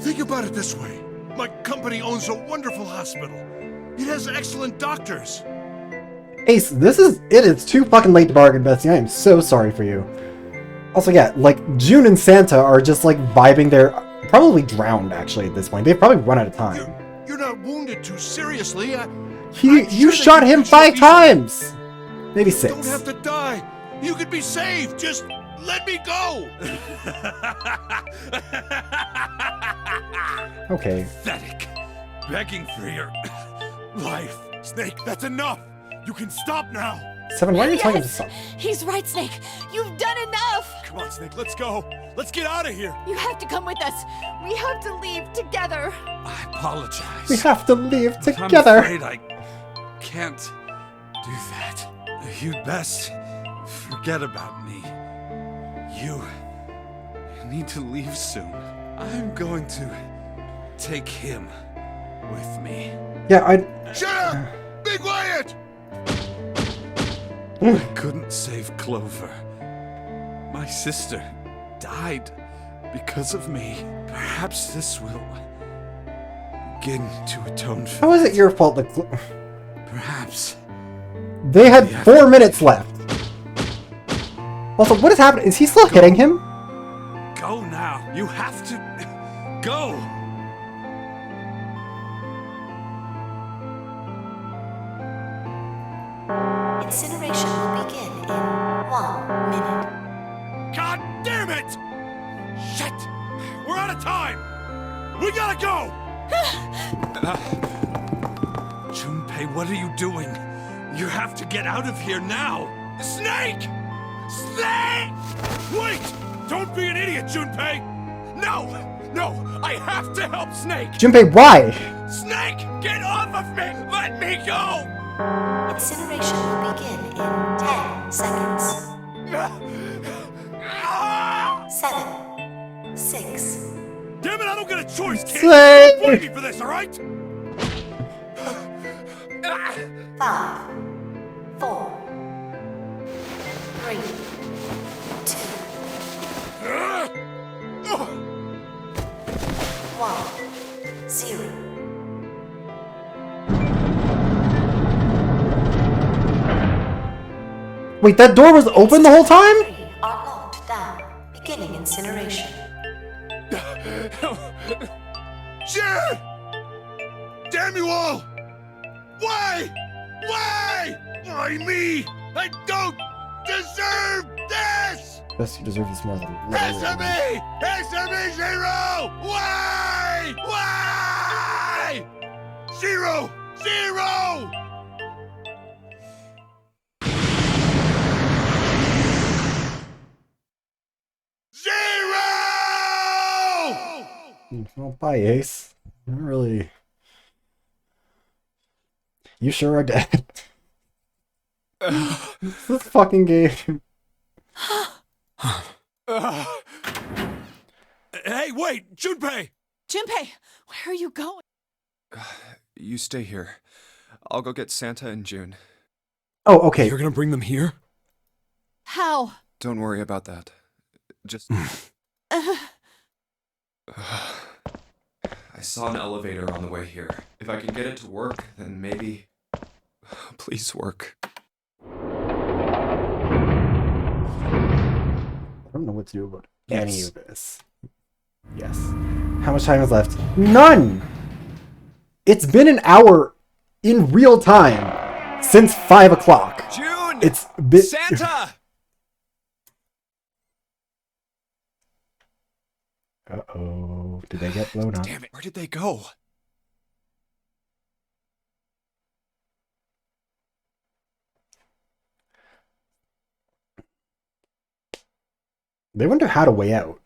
Think about it this way. My company owns a wonderful hospital. It has excellent doctors. Ace, it is too fucking late to bargain, Betsy. I am so sorry for you. Also, yeah, like, June and Santa are just, like, vibing there. Probably drowned, actually, at this point. They've probably run out of time. You're not wounded too seriously. You shot him 5 times! Maybe 6. Don't have to die. You could be saved. Just let me go. Okay. Pathetic. Begging for your life. Snake, that's enough. You can stop now. Seven, why are you talking to someone? He's right, Snake. You've done enough. Come on, Snake, let's go. Let's get out of here. You have to come with us. We have to leave together. I apologize. We have to leave But together. I'm afraid I can't do that. You'd best forget about me. You need to leave soon. I'm going to take him with me. Yeah, Shut up! Be quiet! I couldn't save Clover. My sister died because of me. Perhaps this will begin to atone for How is it your fault that Perhaps. they had 4 minutes left? Also, what is happening? Is he still hitting him? Go now. You have to go. Incineration will begin in 1 minute. God damn it! Shit! We're out of time! We gotta go! Junpei, what are you doing? You have to get out of here now. Snake! Snake! Wait! Don't be an idiot, Junpei! No! No! I have to help Snake! Junpei, why? Snake! Get off of me! Let me go! Incineration will begin in 10 seconds. 7, 6. Damn it, I don't get a choice, kid! Snake! Don't blame me for this, alright? 5, 4, 3, 2, 1, 0. Wait, that door was open the whole time? Are locked down. Beginning incineration. Shit! Damn you all! Why? Why? Why me? I don't deserve this! Yes, you deserve this more than Answer me! Answer me, Zero! Why? Why? Zero! Zero! Zero! Well, bye, Ace. Not really. You sure are dead. This fucking game. Hey, wait! Junpei! Junpei, where are you going? You stay here. I'll go get Santa and June. Oh, okay. You're gonna bring them here? How? Don't worry about that. Just... I saw an elevator on the way here. If I can get it to work, then maybe... Please work. I don't know what to do about any Yes. of this. Yes. How much time is left? None! It's been an hour in real time since 5 o'clock. June! It's been... Santa! Uh-oh. Did they get blown up? Damn it, where did they go? They wonder how to way out.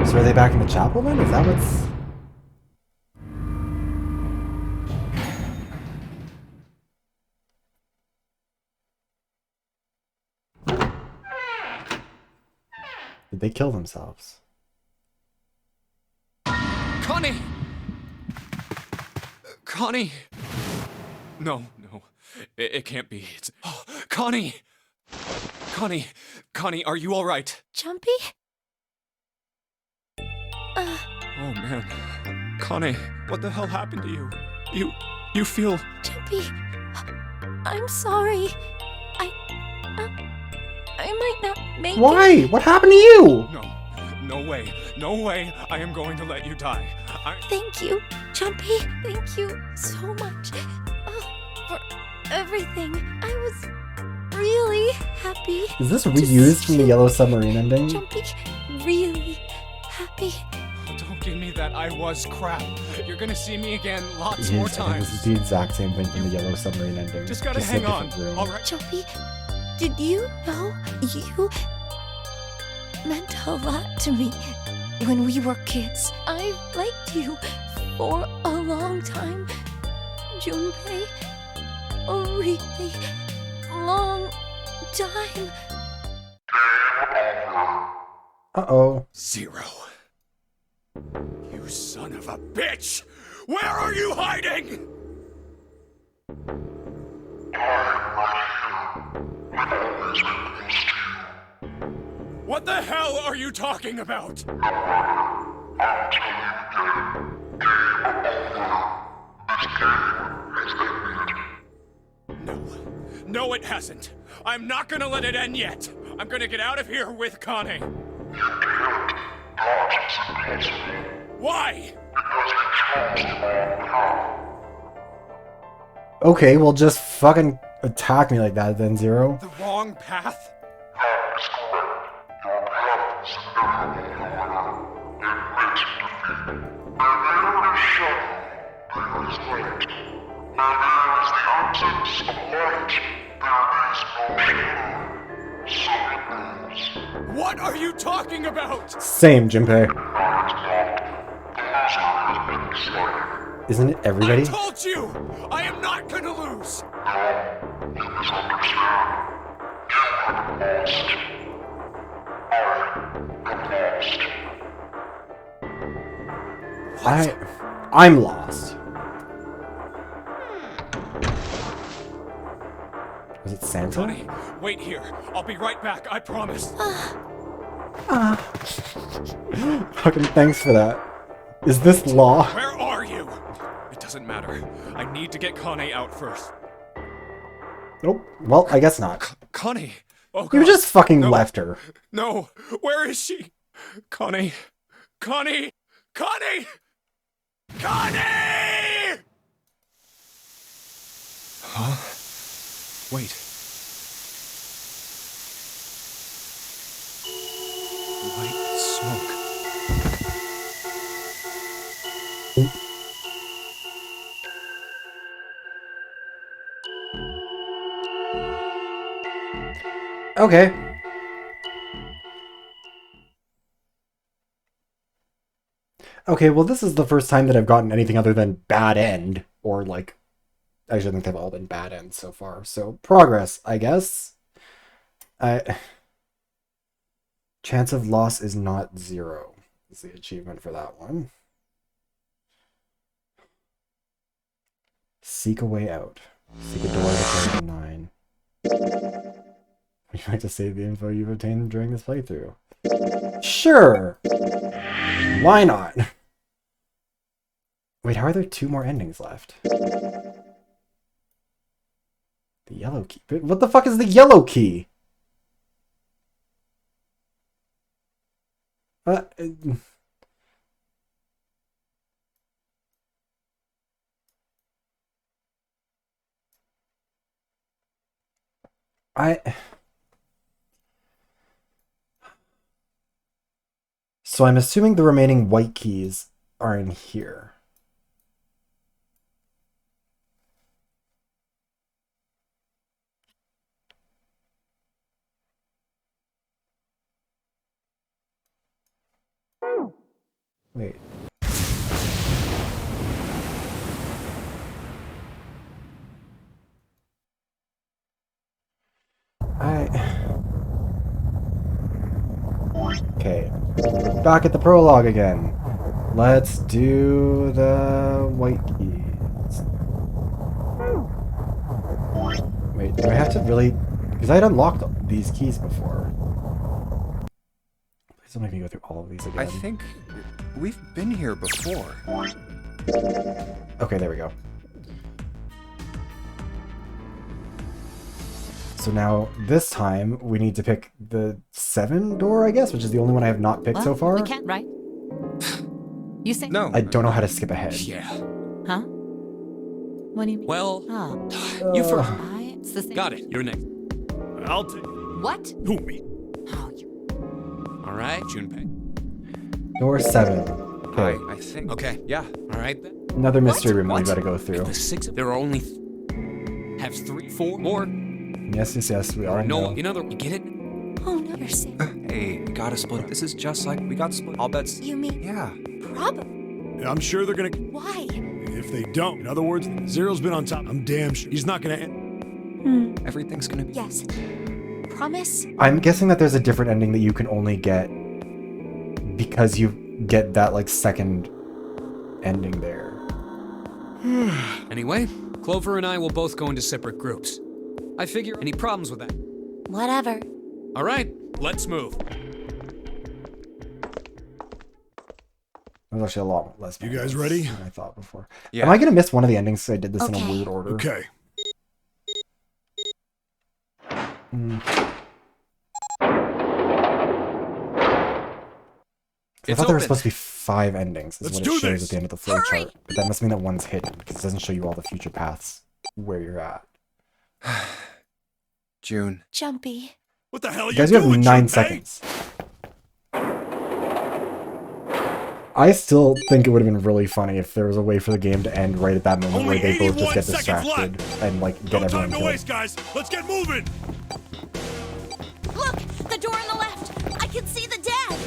So are they back in the chapel then? Is that what's... Did they kill themselves? Connie! Connie! No, no. It can't be. It's... Oh, Connie! Connie, are you alright? Jumpy? Oh man. Connie, what the hell happened to you? You feel... Jumpy, I'm sorry. I might not make Why? it. What happened to you? No way. I am going to let you die. Thank you, Jumpy. Thank you so much for everything. I was really happy. Is this to reused from see the Yellow Submarine ending? Jumpy, really happy. Don't give me that I was crap. You're gonna see me again lots It more is. I think this times. is the exact same thing from the Yellow Submarine ending. Just gotta a hang on, different room. alright? Jumpy, did you know you meant a lot to me when we were kids? I've liked you for a long time, Junpei. a really long time. Uh-oh. 0. You son of a bitch! Where are you hiding? What the hell are you talking about? No, it hasn't. I'm not gonna let it end yet. I'm gonna get out of here with Connie. Why? Okay, well just fucking attack me like that then, Zero. The wrong path? What are you talking about? Same, Junpei. Isn't it everybody? I told you! I am not gonna lose! I'm lost. Was it Santa? Connie, wait here. I'll be right back, I promise. Fucking thanks for that. Is this law? Where are you? It doesn't matter. I need to get Connie out first. Nope. Well, I guess not. Connie! Oh, God. You just fucking No. left her. No! Where is she? Connie! Connie! Connie! Connie! Huh? Wait. White smoke. Okay. Okay, well this is the first time that I've gotten anything other than bad end. Or like, actually I think they've all been bad ends so far. So, progress, I guess. Chance of loss is not 0. Is the achievement for that one. Seek a way out. Seek a door to 9. Would you like to save the info you've obtained during this playthrough? Sure! Why not? Wait, how are there 2 more endings left? The yellow key. What the fuck is the yellow key? So I'm assuming the remaining white keys are in here. Wait. Okay. We're back at the prologue again. Let's do the white keys. Wait, do I have to really... Because I had unlocked these keys before. Please don't make me go through all of these again. I think we've been here before. Okay, there we go. So now, this time, we need to pick the 7 door, I guess, which is the only one I have not picked so far. We can't, right? You say no? I don't know how to skip ahead. Yeah. Huh? What do you mean? Well, oh. you first. It's the same. Got it. You're next. I'll take. What? Who, me? Oh, you. All right, Junpei. Door 7. Okay. I think. Okay. Yeah. All right then. Another mystery room that we What? gotta go through. The 6. There are only. Have 3, 4 more. Yes, we all No, know. in other. You get it? Oh, no, you're sick. Hey, we gotta split. This is just like we got split. All bets. You mean Yeah. probably? I'm sure they're gonna. Why? if they don't. In other words, Zero's been on top. I'm damn sure he's not gonna end. Everything's gonna be. Yes. Promise? I'm guessing that there's a different ending that you can only get because you get that like second ending there. Anyway, Clover and I will both go into separate groups. I figure any problems with that? Whatever. All right, let's move. There's actually a lot less. You guys ready? Than I thought before. Yeah. Am I gonna miss one of the endings? So I did this in a Okay. weird order. Okay. I thought there were supposed to be 5 endings. Is Let's what do it shows this. at the end of the flowchart. But that must mean that one's hidden because it doesn't show you all the future paths where you're at. June. Jumpy. What the hell are You guys, you have doing, 9 Junpei? seconds. I still think it would have been really funny if there was a way for the game to end right at that moment Only where they both just 81 get seconds distracted and like No get everyone time to killed. waste, guys. Let's get moving. Look, the door on the left. I can see the dead.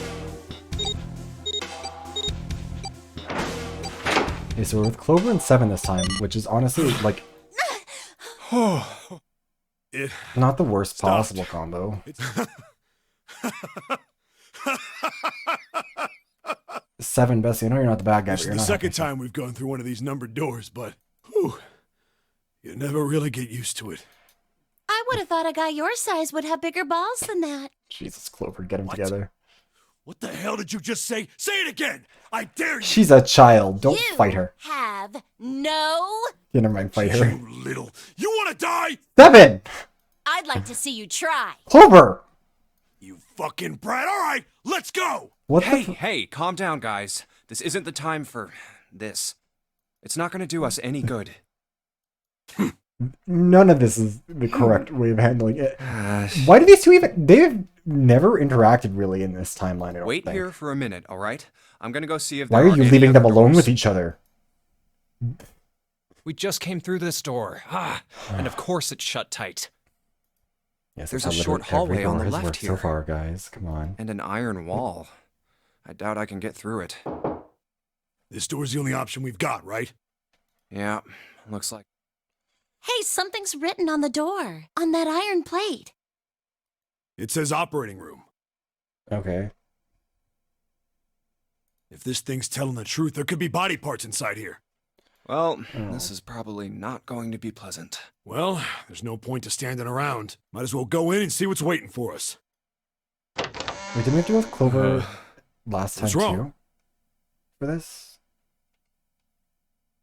Okay, so we're with Clover and 7 this time, which is honestly like It- not the worst Stopped. possible combo. it's- 7, Bessie, I know you're not the bad guy, This but is you're the not second helping. time we've gone through one of these numbered doors, but whew, you never really get used to it. I would have thought a guy your size would have bigger balls than that. Jesus, Clover, get them What? together. What the hell did you just say? Say it again! I dare you! She's a child. Don't you fight her. have no. Yeah, never mind, fight her. You little... You want to die? 7! I'd like to see you try. Clover! You fucking brat. All right, let's go! What Hey, the hey, calm down, guys. This isn't the time for this. It's not gonna do us any good. None of this is the correct way of handling it. Why do these two even... They've never interacted really in this timeline, I don't Wait think. here for a minute, all right? I'm gonna go see if Why there are you any leaving them other alone doors. with each other? We just came through this door. And of course it's shut tight. Yes, There's that's a how short literally every hallway on door the has left worked so here. far, guys. Come on. And an iron wall. I doubt I can get through it. This door's the only option we've got, right? Yeah, looks like. Hey, something's written on the door, on that iron plate. It says operating room. Okay. If this thing's telling the truth, there could be body parts inside here. Well, this is probably not going to be pleasant. Well, there's no point to standing around. Might as well go in and see what's waiting for us. Wait, didn't we have to go with Clover last time what's wrong? too? For this?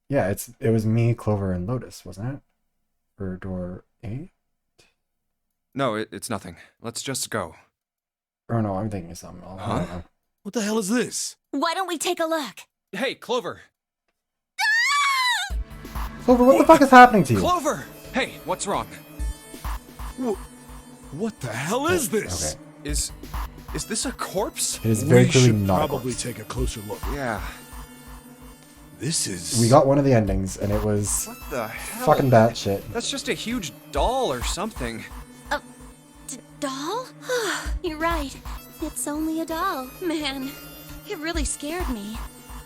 Yeah, it was me, Clover, and Lotus, wasn't it? For door 8? No, it's nothing. Let's just go. Oh no, I'm thinking of something. I don't know. What the hell is this? Why don't we take a look? Hey, Clover! Clover, what the fuck is happening to you? Clover! Hey, what's wrong? What the hell is this? Okay. Is this a corpse? It is very We clearly should not a probably corpse. take a closer look. Yeah. This is... We got one of the endings, and it was What the hell? fucking batshit. That's just a huge doll or something. Doll? You're right. It's only a doll. Man, it really scared me.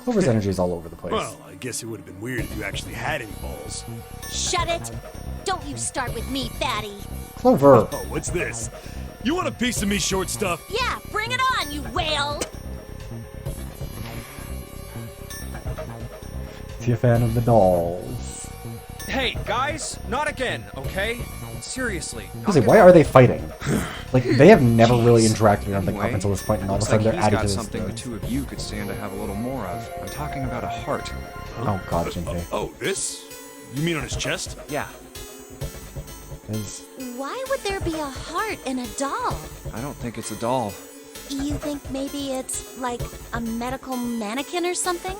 Clover's energy is all over the place. Well, I guess it would have been weird if you actually had any balls. Shut it! Don't you start with me, fatty. Clover! Oh, what's this? You want a piece of me, short stuff? Yeah, bring it on, you whale! Is he a fan of the dolls? Hey, guys, not again, okay? Seriously. Seriously, why are they fighting? Like, they have never really interacted, I don't think, up Anyway, until this point, and all of a looks sudden like they're he's added got to this. something the two of you could stand to have a little more of. I'm talking about a heart. Oh god, Jinpei. Oh, this? You mean on his chest? Yeah, Why would there be a heart in a doll? I don't think it's a doll. You think maybe it's like a medical mannequin or something?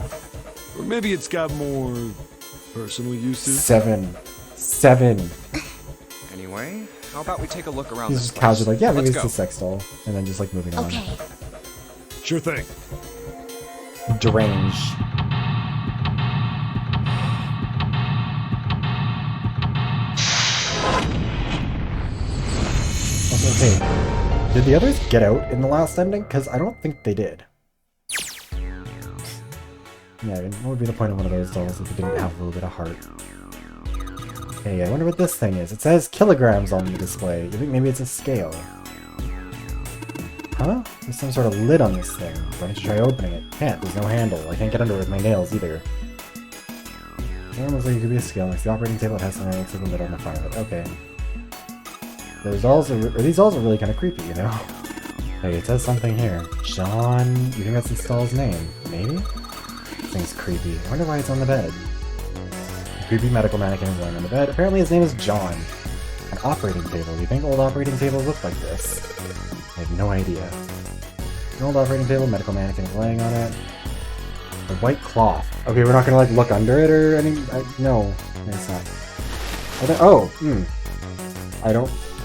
Or maybe it's got more personal uses? 7. 7. Anyway, how about we take a look around He's this just place? casually like, yeah, maybe Let's it's go. a sex doll. And then just like moving on. Okay. Sure thing. Deranged. Also, okay, did the others get out in the last ending? Because I don't think they did. Yeah, what would be the point of one of those dolls if it didn't have a little bit of heart? Hey, I wonder what this thing is. It says kilograms on the display. You think maybe it's a scale? Huh? There's some sort of lid on this thing. Why don't you try opening it? Can't. There's no handle. I can't get under it with my nails either. It almost like it could be a scale. It's the operating table. It has something that looks like a lid on the front of it. Okay. These dolls are really kind of creepy, you know? Hey, it says something here. John... You think that's this doll's name? Maybe? This thing's creepy. I wonder why it's on the bed. A creepy medical mannequin is lying on the bed. Apparently his name is John. An operating table. Do you think old operating tables look like this? I have no idea. An old operating table, medical mannequin is laying on it. A white cloth. Okay, we're not gonna like look under it or any... no, it's not.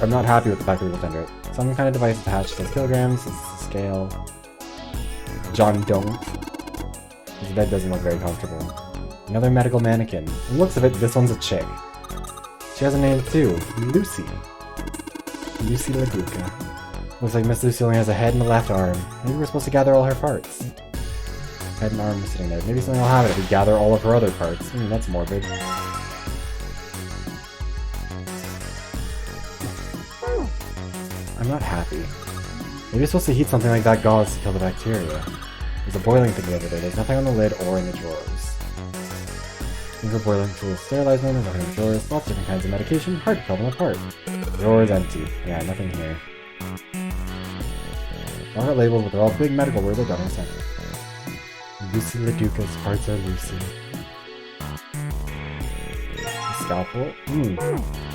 I'm not happy with the fact that we looked under it. Some kind of device attached to kilograms. This is a scale. John, don't. His bed doesn't look very comfortable. Another medical mannequin. From the looks of it, this one's a chick. She has a name too. Lucy. Lucy LaGuca. Looks like Miss Lucy only has a head and a left arm. Maybe we're supposed to gather all her parts. Head and arm are sitting there. Maybe something will happen if we gather all of her other parts. That's morbid. I'm not happy. Maybe we're supposed to heat something like that gauze to kill the bacteria. There's a boiling thing over there. There's nothing on the lid or in the drawers. These are boiling tools. Sterilize them. There's nothing in the drawers. Lots of different kinds of medication. Hard to tell them apart. The drawer is empty. Yeah, nothing here. All got labels, but they're all big medical words. They're done in center. Lucy LaDuca's parts are Lucy. A scalpel?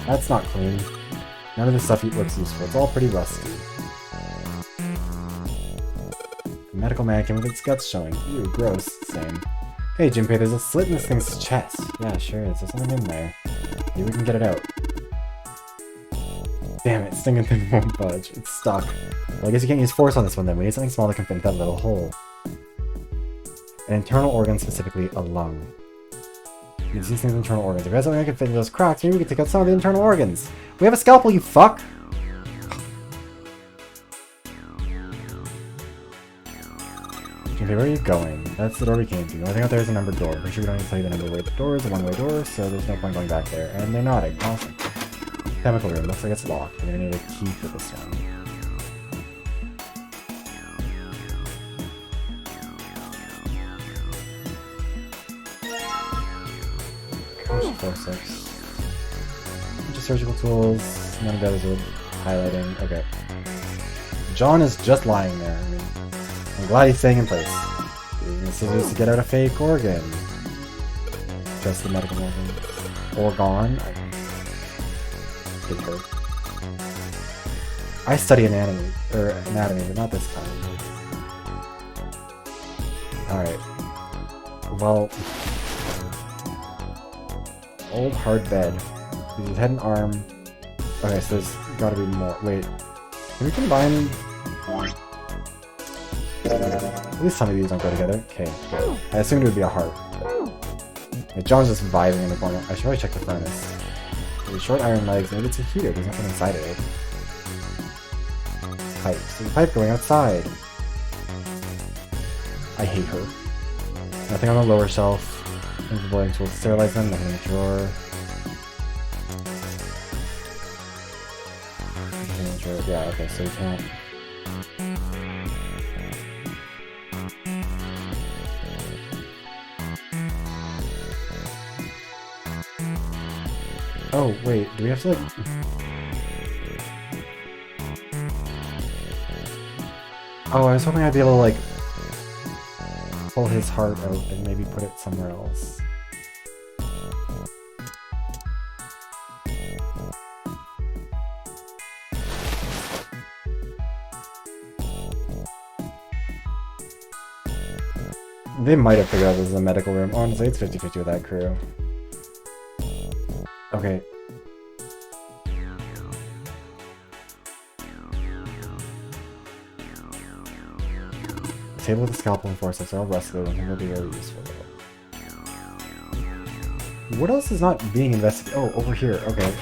That's not clean. None of this stuff looks useful. It's all pretty rusty. A medical mannequin with its guts showing. Ew, gross. Same. Hey, Junpei, there's a slit in this thing's chest. Yeah, sure is. There's something in there. Maybe we can get it out. Damn it, stinging thing won't budge. It's stuck. Well, I guess you can't use force on this one then. We need something small that can fit into that little hole. An internal organ, specifically a lung. Use these things internal organs. If we have something that can fit into those cracks, maybe we can take out some of the internal organs. We have a scalpel, you fuck! Okay, where are you going? That's the door we came to. The only thing out there is a numbered door. Pretty sure we don't need to tell you the number of the door is a one-way door, so there's no point going back there. And they're nodding. Awesome. Chemical room. Looks like it's locked. We're gonna need a key for this one. Forceps. Bunch of surgical tools. None of the others are highlighting. Okay. John is just lying there. I mean, I'm glad he's staying in place. Using the scissors to get out a fake organ. Just the medical organ. Organ. Get hurt. I study anatomy, but not this kind. Alright. Well... Old hard bed. His head and arm. Okay, so there's gotta be more. Wait. Can we combine? At least some of these don't go together. Okay, good. I assumed it would be a heart. Okay, John's just vibing in the corner. I should probably check the furnace. There's short iron legs. Maybe it's a heater. There's nothing inside of it. Pipe. There's a pipe going outside. I hate her. Nothing on the lower shelf. Things the boiling tools. Sterilize them. Nothing in the drawer. Nothing in the drawer. Yeah, okay, so we can't. Oh, wait, do we have to like... Oh, I was hoping I'd be able to like... pull his heart out and maybe put it somewhere else. They might have figured out this is a medical room. Honestly, it's 50-50 with that crew. Okay. The table with the scalpel and forceps are all rusted. I don't think they'll be very useful. What else is not being investigated? Oh, over here. Okay.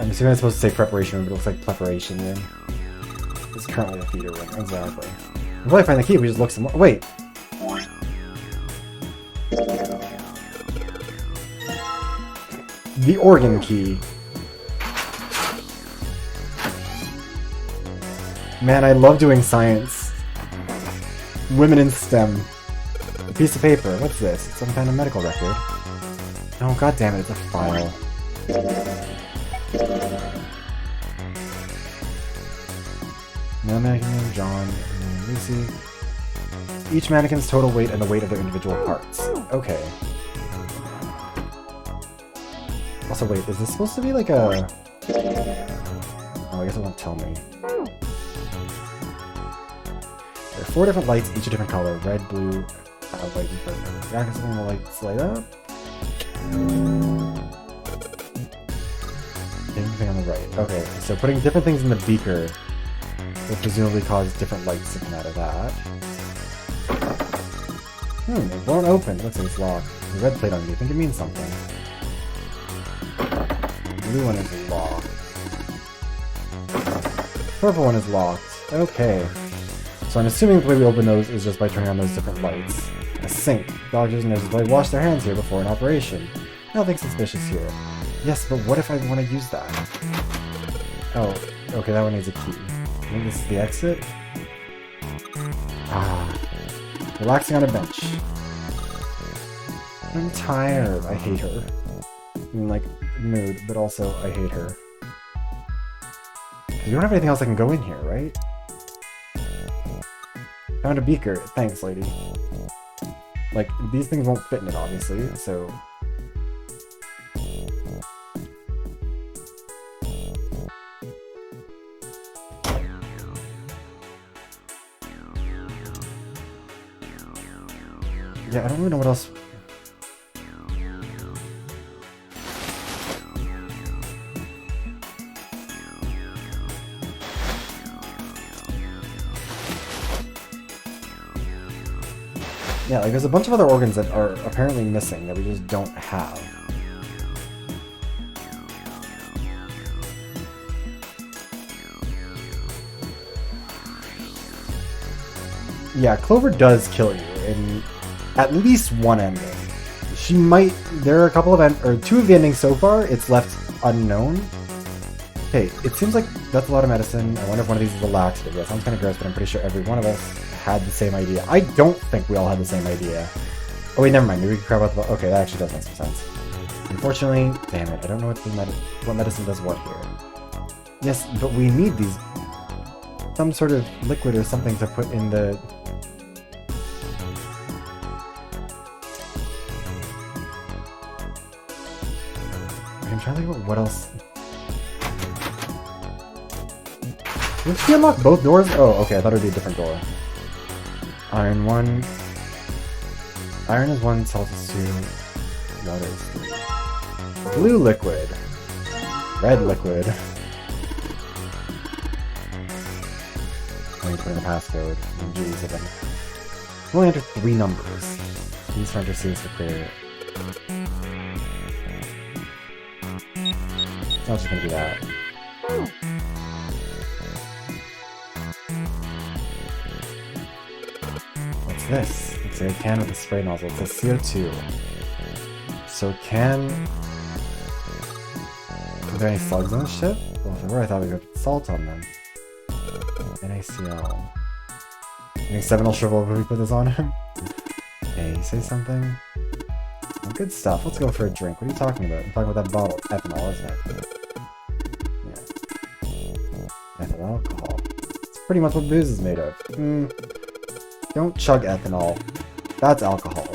I'm assuming I'm supposed to say preparation room, but it looks like preparation room. It's currently a theater room. Exactly. We'll probably find the key if we just look some more. Wait! The organ key. Man, I love doing science. Women in STEM. A piece of paper. What's this? It's some kind of medical record. Oh, god damn it, it's a file. No mannequin named John and Lucy. Each mannequin's total weight and the weight of their individual parts. Okay. Also, wait, is this supposed to be like a... Oh, I guess it won't tell me. There are 4 different lights, each a different color. Red, blue, white, and purple. Reacting something the lights light up. Anything on the right. Okay, so putting different things in the beaker will presumably cause different lights to come out of that. It won't open. Looks like it's locked. The red plate on it, do you think it means something? The blue one is locked. Purple one is locked. Okay. So I'm assuming the way we open those is just by turning on those different lights. A sink. Doctors and nurses probably wash their hands here before an operation. Nothing suspicious here. Yes, but what if I want to use that? Oh, okay, that one needs a key. I think this is the exit? Ah. Relaxing on a bench. I'm tired. I hate her. I mean, like, mood, but also I hate her. You don't have anything else that can go in here, right? Found a beaker. Thanks, lady. Like, these things won't fit in it, obviously, so... Yeah, I don't really know what else... Yeah, like there's a bunch of other organs that are apparently missing that we just don't have. Yeah, Clover does kill you in at least one ending. She might... There are a couple of... or 2 of the endings so far, it's left unknown. Hey, it seems like that's a lot of medicine. I wonder if one of these is a laxative. Yeah, sounds kind of gross, but I'm pretty sure every one of us had the same idea. I don't think we all had the same idea. Oh wait, never mind. Maybe we can crap out the... Okay, that actually does make some sense. Unfortunately, damn it, I don't know what medicine does what here. Yes, but we need these... some sort of liquid or something to put in the... I'm trying to think about what else... Did she unlock both doors? Oh, okay, I thought it would be a different door. Iron 1. Iron is 1, salt is 2. Water is 3. Blue liquid. Red liquid. I need to put in the passcode. Jeez, I think. I'm only enter 3 numbers. These to enter seems to clear. It's not just gonna be that. What's this? It's a can with a spray nozzle. It says CO2. So can... Are there any slugs on the ship? Well, if there were, I thought we could put salt on them. NaCl. You think Seven will shrivel up if we put this on him? Hey, say something? Well, good stuff. Let's go for a drink. What are you talking about? I'm talking about that bottle. Ethanol, isn't it? Yeah. Ethyl alcohol. It's pretty much what booze is made of. Don't chug ethanol. That's alcohol.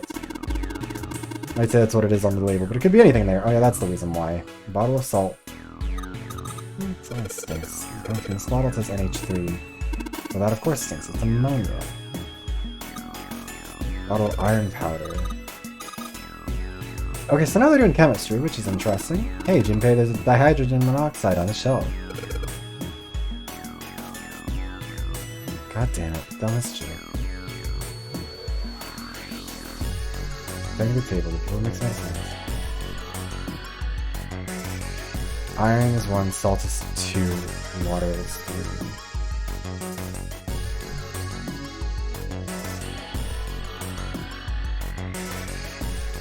I'd say that's what it is on the label, but it could be anything there. Oh yeah, that's the reason why. Bottle of salt. That stinks. Okay, this bottle says NH3. So that of course stinks. It's ammonia. Bottle of iron powder. Okay, so now they're doing chemistry, which is interesting. Hey, Junpei, there's dihydrogen monoxide on the shelf. God damn it, dumbest joke. Bang the table, the people makes no sense. Iron is 1, salt is 2, and water is 3.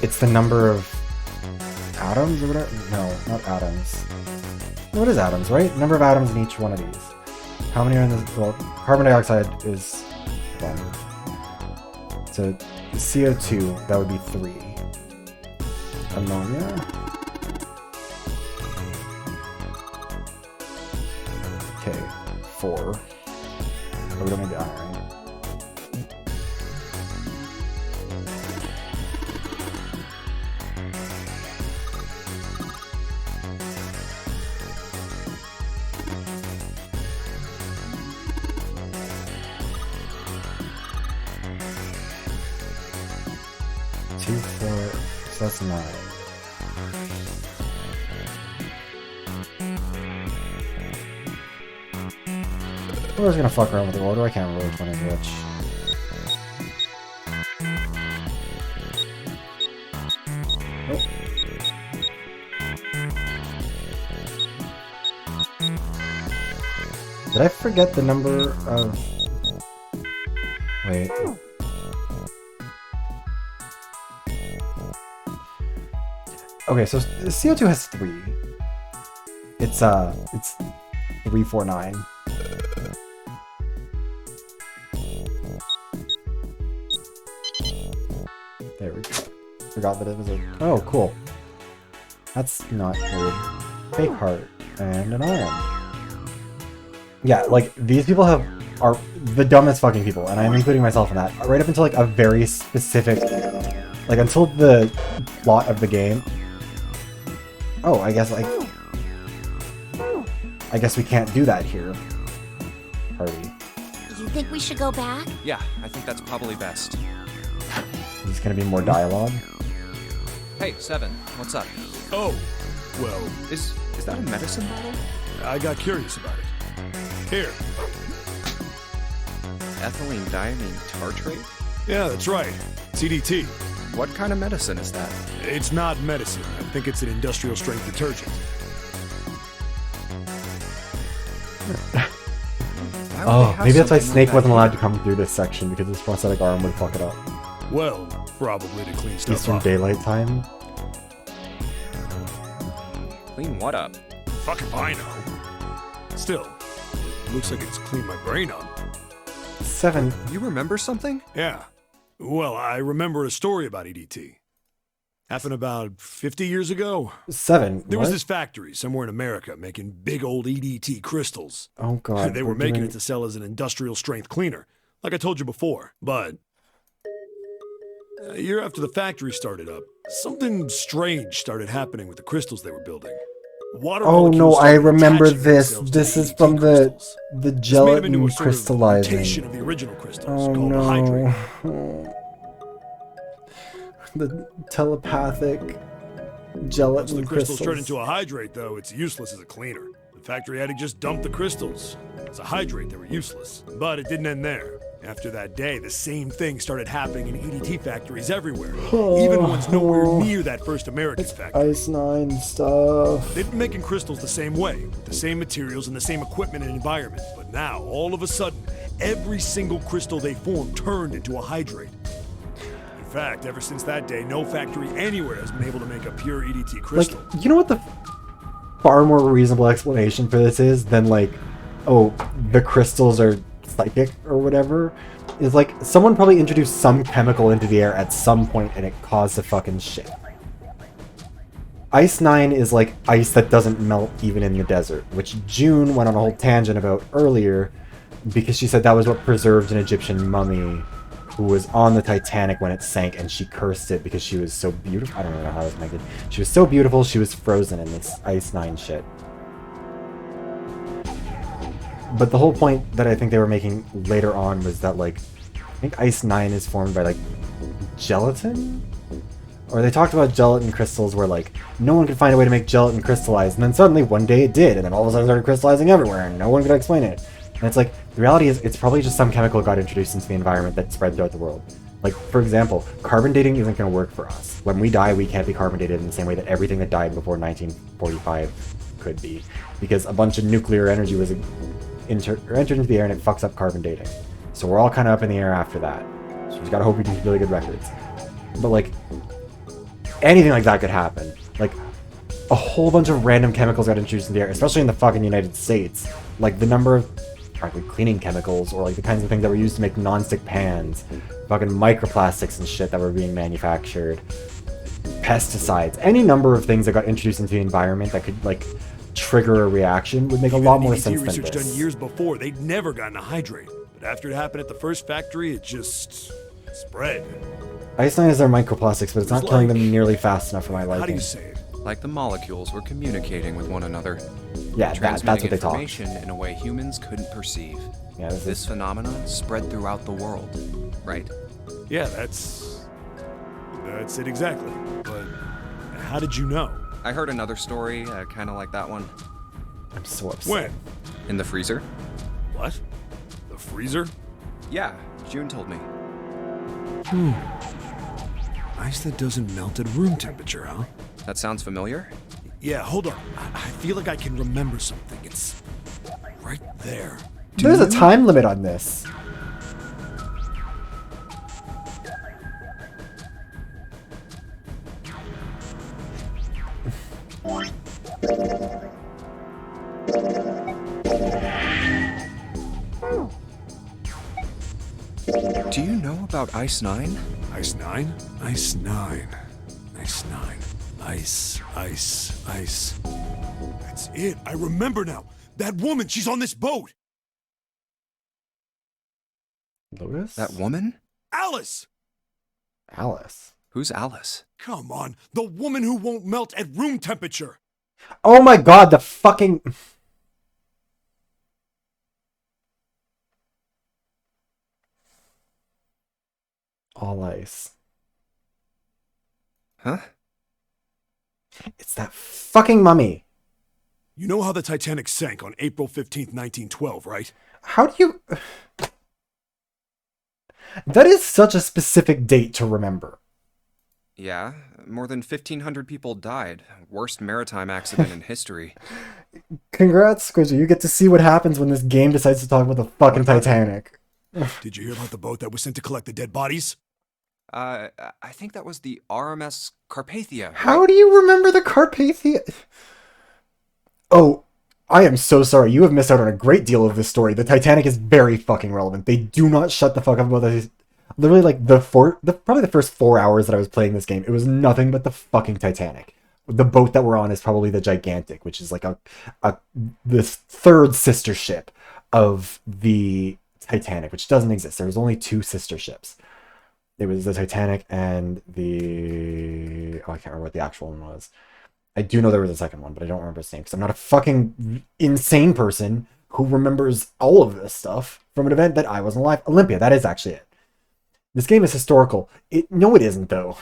It's the number of atoms or whatever? No, not atoms. What is atoms, right? Number of atoms in each one of these. How many are in this? Well, carbon dioxide is 1. So CO2, that would be 3. Ammonia. Okay, 4. Oh, we don't need the iron. So that's 9. I was gonna fuck around with the order. I can't remember which one is which. Did I forget the number of... Wait. Okay, so CO2 has 3. It's 349. There we go. Forgot that it was a... Oh, cool. That's not weird. Fake heart and an iron. Yeah, like, these people are the dumbest fucking people, and I'm including myself in that. Right up until, like, a very specific... Like, until the plot of the game... Oh, I guess, like... I guess we can't do that here. Party. You think we should go back? Yeah, I think that's probably best. There's gonna be more dialogue. Hey, Seven, what's up? Oh, well... Is that a medicine bottle? I got curious about it. Here. Ethylene diamine tartrate? Yeah, that's right. CDT. What kind of medicine is that? It's not medicine. I think it's an industrial strength detergent. Oh, maybe that's why Snake wasn't allowed to come through this section, because his prosthetic arm would fuck it up. Well, probably to clean stuff Eastern up. Daylight Time. Clean what up? Fuck if I know. Still, it looks like it's cleaned my brain up. 7. You remember something? Yeah. Well, I remember a story about EDT. Happened about 50 years ago. 7. There was What? this factory somewhere in America making big old EDT crystals. Oh god. They were making it to sell as an industrial strength cleaner, like I told you before. But a year after the factory started up, something strange started happening with the crystals they were building. Water Oh no, molecules I started remember attaching this. themselves to This is EDT from crystals. the This made them into gelatin a sort of crystallizing. mutation of the original crystals Oh called a hydrate. no. The telepathic gelatin Once the crystals turn crystals. into a hydrate, though, it's useless as a cleaner. The factory had to just dump the crystals. As a hydrate, they were useless. But it didn't end there. After that day, the same thing started happening in EDT factories everywhere. Even ones nowhere near that first American factory. Ice 9 stuff. They've been making crystals the same way, with the same materials and the same equipment and environment. But now, all of a sudden, every single crystal they formed turned into a hydrate. In fact, ever since that day, no factory anywhere has been able to make a pure EDT crystal. Like, you know what the far more reasonable explanation for this is than like, oh, the crystals are psychic or whatever? Is like, someone probably introduced some chemical into the air at some point and it caused the fucking shit. Ice 9 is like ice that doesn't melt even in the desert, which June went on a whole tangent about earlier because she said that was what preserved an Egyptian mummy who was on the Titanic when it sank, and she cursed it because she was so beautiful. I don't know how it was connected. She was so beautiful, she was frozen in this Ice 9 shit. But the whole point that I think they were making later on was that, like, I think Ice 9 is formed by, like, gelatin? Or they talked about gelatin crystals where, like, no one could find a way to make gelatin crystallize, and then suddenly one day it did, and then all of a sudden it started crystallizing everywhere, and no one could explain it. And it's like, the reality is, it's probably just some chemical got introduced into the environment that spread throughout the world. Like, for example, carbon dating isn't going to work for us. When we die, we can't be carbon dated in the same way that everything that died before 1945 could be. Because a bunch of nuclear energy was entered into the air and it fucks up carbon dating. So we're all kind of up in the air after that. So we just gotta hope we can keep really good records. But like, anything like that could happen. Like, a whole bunch of random chemicals got introduced in the air, especially in the fucking United States. Like, the number of, frankly, cleaning chemicals, or like the kinds of things that were used to make non-stick pans, fucking microplastics and shit that were being manufactured, pesticides, any number of things that got introduced into the environment that could, like, trigger a reaction would make a lot more sense than research done this. years before, they'd never gotten a hydrate. But after it happened at the first factory, it just spread. Ice-9 is their microplastics, but it's not It's killing like- them nearly fast enough for my liking. How do you say it? Like the molecules were communicating with one another. Yeah, that's transmitting what they thought. information in a way humans couldn't perceive. Yeah, This phenomenon spread throughout the world, right? Yeah, that's it exactly. But how did you know? I heard another story, kind of like that one. I'm so upset. When? In the freezer? What? The freezer? Yeah, June told me. Ice that doesn't melt at room temperature, huh? That sounds familiar? Yeah, hold on. I feel like I can remember something. It's right there. There's a time limit on this. Do you know about Ice 9? Ice 9? Ice 9. Ice 9. Ice. That's it. I remember now. That woman, she's on this boat. Lotus? That woman? Alice! Alice. Who's Alice? Come on. The woman who won't melt at room temperature. Oh my god, the fucking... All ice. Huh? It's that fucking mummy. You know how the Titanic sank on April 15th, 1912, right? How do you... That is such a specific date to remember. Yeah, more than 1,500 people died. Worst maritime accident in history. Congrats, Squidgy. You get to see what happens when this game decides to talk about the fucking Titanic. Did you hear about the boat that was sent to collect the dead bodies? I think that was the RMS Carpathia. How do you remember the Carpathia? Oh, I am so sorry. You have missed out on a great deal of this story. The Titanic is very fucking relevant. They do not shut the fuck up about this. Literally, like, probably the first 4 hours that I was playing this game, it was nothing but the fucking Titanic. The boat that we're on is probably the Gigantic, which is like this third sister ship of the Titanic, which doesn't exist. There was only two sister ships. It was the Titanic and the... Oh, I can't remember what the actual one was. I do know there was a second one, but I don't remember its name, because I'm not a fucking insane person who remembers all of this stuff from an event that I wasn't alive. Olympia, that is actually it. This game is historical. No, it isn't, though.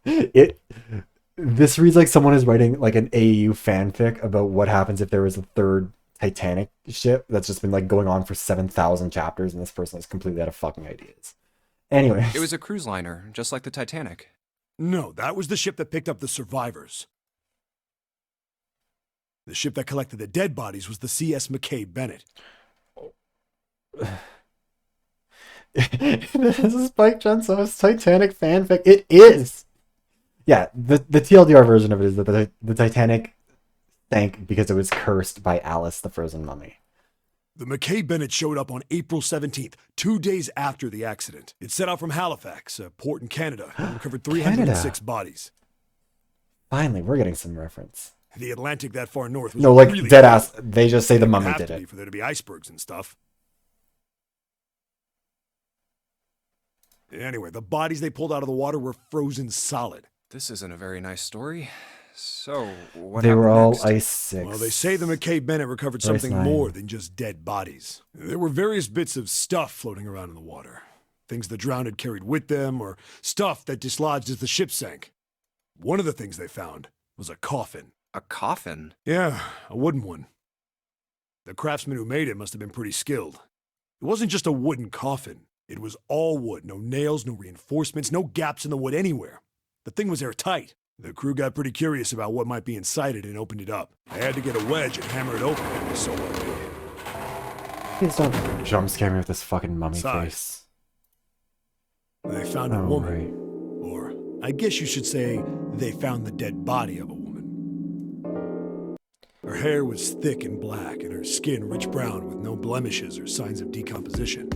This reads like someone is writing like an AAU fanfic about what happens if there was a third Titanic ship that's just been like going on for 7,000 chapters, and this person is completely out of fucking ideas. Anyway. It was a cruise liner, just like the Titanic. No, that was the ship that picked up the survivors. The ship that collected the dead bodies was the CS McKay Bennett. This is Spike Jonso's Titanic fanfic. It is! Yeah, the TLDR version of it is that the Titanic sank because it was cursed by Alice, the frozen mummy. The McKay Bennett showed up on April 17th, 2 days after the accident. It set out from Halifax, a port in Canada, and recovered 306 bodies. Finally, we're getting some reference. The Atlantic that far north was No, like, really dead ass. They just say the mummy have did to it. be for there to be icebergs and stuff. Anyway, the bodies they pulled out of the water were frozen solid. This isn't a very nice story. So, what They were happened all next? ice 6. Well, they say the McKay Bennett recovered Ice something 9. more than just dead bodies. There were various bits of stuff floating around in the water. Things the drowned had carried with them, or stuff that dislodged as the ship sank. One of the things they found was a coffin. A coffin? Yeah, a wooden one. The craftsman who made it must have been pretty skilled. It wasn't just a wooden coffin. It was all wood. No nails, no reinforcements, no gaps in the wood anywhere. The thing was airtight. The crew got pretty curious about what might be inside it and opened it up. They had to get a wedge and hammer it open, and so what they did. Please don't jump scare me with this fucking mummy Besides, face. They found a Oh, woman. right. Or I guess you should say they found the dead body of a woman. Her hair was thick and black, and her skin rich brown with no blemishes or signs of decomposition.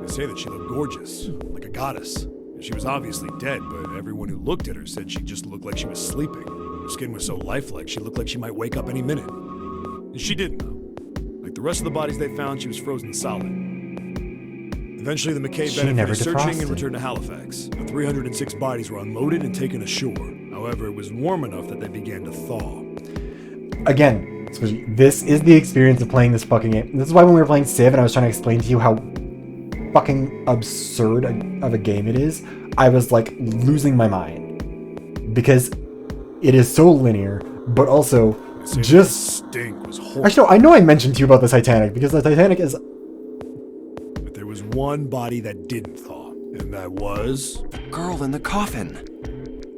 They say that she looked gorgeous, like a goddess. She was obviously dead, but everyone who looked at her said she just looked like she was sleeping. Her skin was so lifelike, she looked like she might wake up any minute. And she didn't, though. Like the rest of the bodies they found, she was frozen solid. Eventually, the McKay She Bennett never finished searching and defrosted. returned to Halifax. The 306 bodies were unloaded and taken ashore. However, it was warm enough that they began to thaw. Again, this is the experience of playing this fucking game. This is why when we were playing Civ and I was trying to explain to you how fucking absurd of a game it is, I was like losing my mind. Because it is so linear, but also just... stink was horrible. Actually, no, I know I mentioned to you about the Titanic, because the Titanic is... But there was one body that didn't thaw, and that was... The girl in the coffin.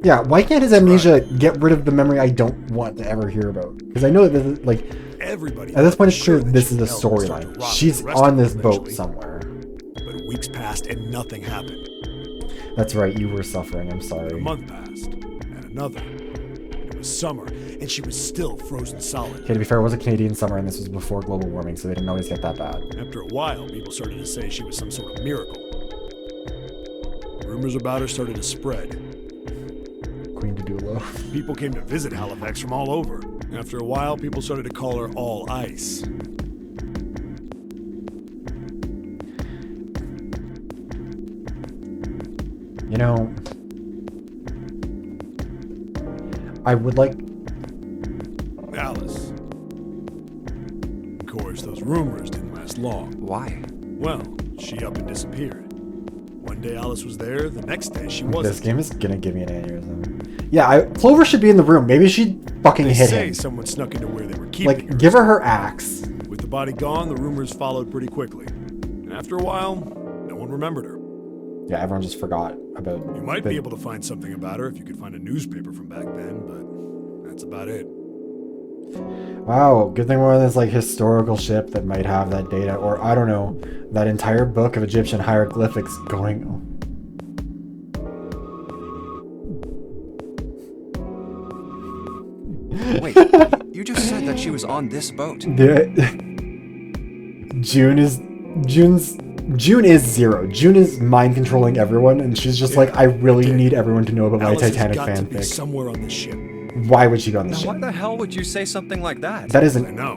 Yeah, why can't his amnesia get rid of the memory I don't want to ever hear about? Because I know that, this is, like... Everybody at this point, it's sure clear that this she is a fell and started storyline. to rot She's the rest on of this them boat eventually. somewhere. But weeks passed and nothing happened. That's right, you were suffering, I'm A sorry. month passed, and another. It was summer, and she was still frozen solid. Okay, to be fair, it was a Canadian summer and this was before global warming, so they didn't always get that bad. After a while, people started to say she was some sort of miracle. Rumors about her started to spread. Queen Didulo. People came to visit Halifax from all over. After a while, people started to call her All Ice. You know, I would like... Alice. Of course, those rumors didn't last long. Why? Well, she up and disappeared. One day Alice was there, the next day she wasn't. This game is gonna give me an aneurysm. Yeah, Clover should be in the room. Maybe she fucking They hit say him. someone snuck into where they were keeping Like, her. give her axe. With the body gone, the rumors followed pretty quickly. And after a while, no one remembered her. Yeah, everyone just forgot about... You might be able to find something about her if you could find a newspaper from back then, but that's about it. Wow, good thing we're on this, like, historical ship that might have that data. Or, I don't know, that entire book of Egyptian hieroglyphics going... Wait, you just said that she was on this boat. June is zero. June is mind controlling everyone, and she's just like, I really need everyone to know about my Alice has Titanic got to be fanfic. somewhere on this ship. Why would she go on the Now, ship? why the hell would you say something like that? That I isn't... know.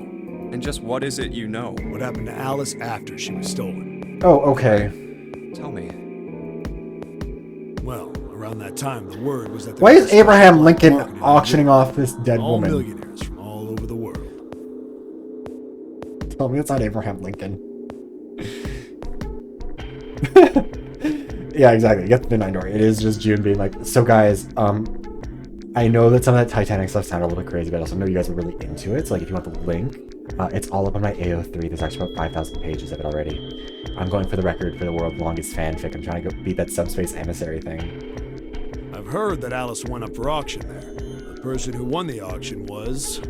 And just what is it you know? What happened to Alice after she was stolen? Oh, okay. Tell me. Well, around that time, the word was that there Why was is a Abraham special Lincoln market in auctioning Egypt. off this dead All woman? millionaires from all over the world. Tell me it's not Abraham Lincoln. Yeah, exactly. Get the midnight door. It is just June being like, so guys, I know that some of that Titanic stuff sounded a little bit crazy, but I also know you guys are really into it. So like, if you want the link, it's all up on my AO3. There's actually about 5,000 pages of it already. I'm going for the record for the world's longest fanfic. I'm trying to go beat that subspace emissary thing. I've heard that Alice went up for auction there. The person who won the auction was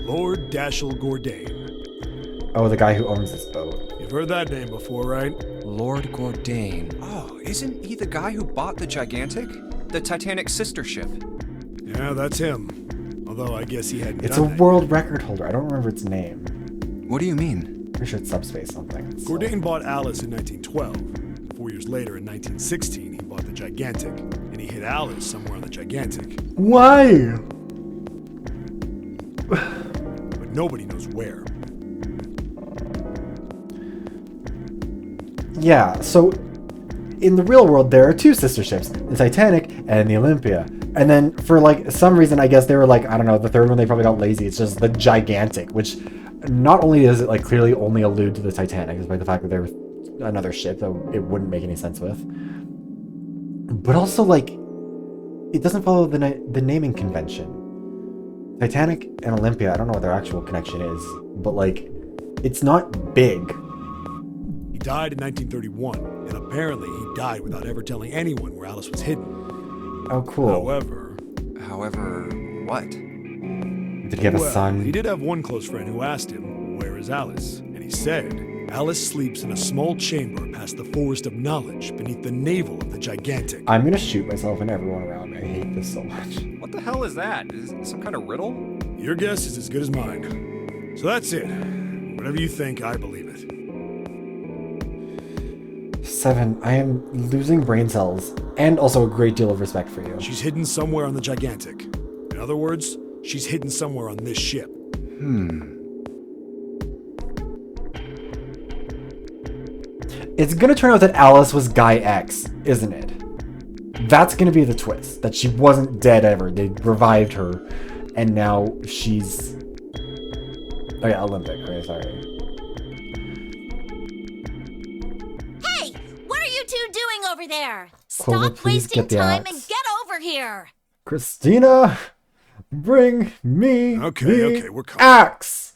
Lord Dashiell Gordain. Oh, the guy who owns this boat. You've heard that name before, right? Lord Gordain. Oh, isn't he the guy who bought the Gigantic? The Titanic's sister ship. Yeah, that's him. Although I guess he hadn't It's a done that. world record holder. I don't remember its name. What do you mean? Pretty sure it's subspace something. Gordain bought Alice in 1912. 4 years later, in 1916, he bought the Gigantic. And he hid Alice somewhere on the Gigantic. Why? But nobody knows where. Yeah, so in the real world, there are two sister ships, the Titanic and the Olympia. And then for like some reason, I guess they were like, I don't know, the third one, they probably got lazy. It's just the Gigantic, which not only does it like clearly only allude to the Titanic, despite the fact that there was another ship that it wouldn't make any sense with. But also like, it doesn't follow the naming convention. Titanic and Olympia, I don't know what their actual connection is, but like, it's not big. He died in 1931, and apparently he died without ever telling anyone where Alice was hidden. Oh, cool. However, what? Did he have a Well, son? He did have one close friend who asked him, "Where is Alice?" And he said, Alice sleeps in a small chamber past the forest of knowledge beneath the navel of the gigantic. I'm gonna shoot myself and everyone around me. I hate this so much. What the hell is that? Is it some kind of riddle? Your guess is as good as mine. So that's it. Whatever you think, I believe it. 7. I am losing brain cells and also a great deal of respect for you. She's hidden somewhere on the gigantic. In other words, she's hidden somewhere on this ship. It's gonna turn out that Alice was Guy X, isn't it? That's gonna be the twist. That she wasn't dead ever. They revived her, and now she's... Oh yeah, Olympic. Okay, sorry. Hey! What are you two doing over there? Clover, Stop please wasting get the time axe. and get over here! Christina, bring me Okay, the we're coming. axe!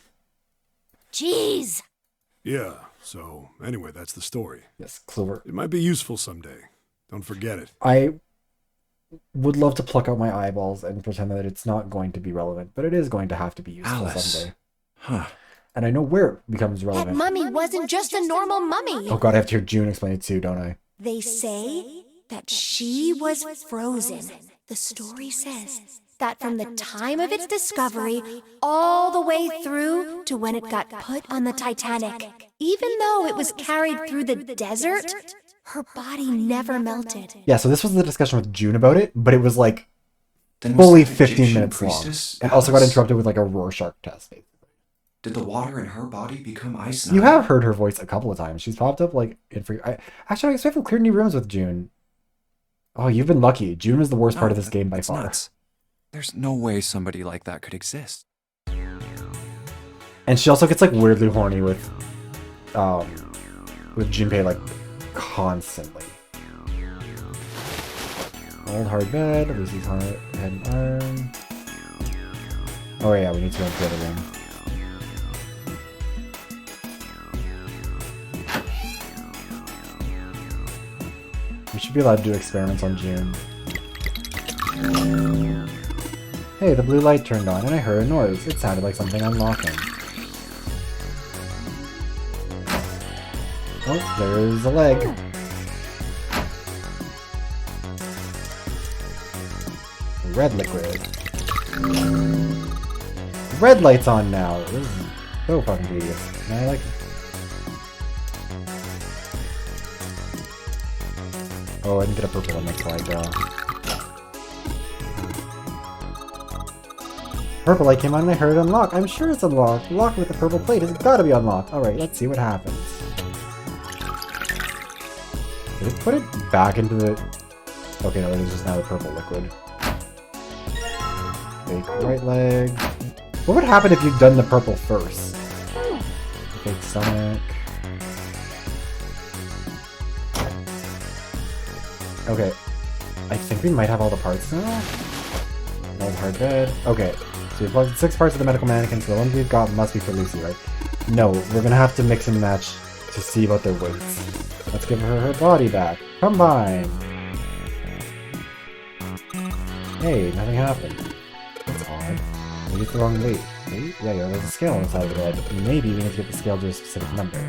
Jeez! Yeah, so anyway, that's the story. Yes, Clover. It might be useful someday. Don't forget it. I would love to pluck out my eyeballs and pretend that it's not going to be relevant, but it is going to have to be useful Alice. someday. Huh. And I know where it becomes That relevant. mummy wasn't just a normal mummy. Oh god, I have to hear June explain it too, don't I? They say that she was frozen. The story says that from the time of its discovery all the way through to when it got put on the Titanic, even though it was carried through the desert, her body never melted. Yeah, so this was the discussion with June about it, but it was like Then was fully that 15 Egyptian minutes priestess long. And also got Alice? interrupted with like a Rorschach test. Did the water in her body become ice now? You have heard her voice a couple of times. She's popped up like in free. Actually, I guess we haven't cleared any rooms with June. Oh, you've been lucky. June was the worst part of this game by That's far. nuts. There's no way somebody like that could exist. And she also gets like weirdly horny with Junpei like constantly. Old hard bed, Lucy's head and arm. Oh yeah, we need to go into the other room. We should be allowed to do experiments on June. Hey, the blue light turned on and I heard a noise. It sounded like something unlocking. Oh, there's a leg. Red liquid. Red light's on now. This is so fucking tedious. And I like it. Oh, I didn't get a purple one, that's why I go. Purple light came on and I heard it unlock. I'm sure it's unlocked. Locked with the purple plate. It's gotta be unlocked. Alright, let's see what happens. Did it put it back into the... Okay, no, it is just now the purple liquid. Fake right leg. What would happen if you'd done the purple first? Fake stomach. Okay. I think we might have all the parts now. Old hard bed. Okay. So we've plugged 6 parts of the medical mannequin, so the ones we've got must be for Lucy, right? No, we're gonna have to mix and match to see about their weights. Let's give her body back. Combine! Hey, nothing happened. That's odd. Maybe it's the wrong weight. Maybe? Yeah, there's a scale on the side of the bed. Maybe we need to get the scale to a specific number.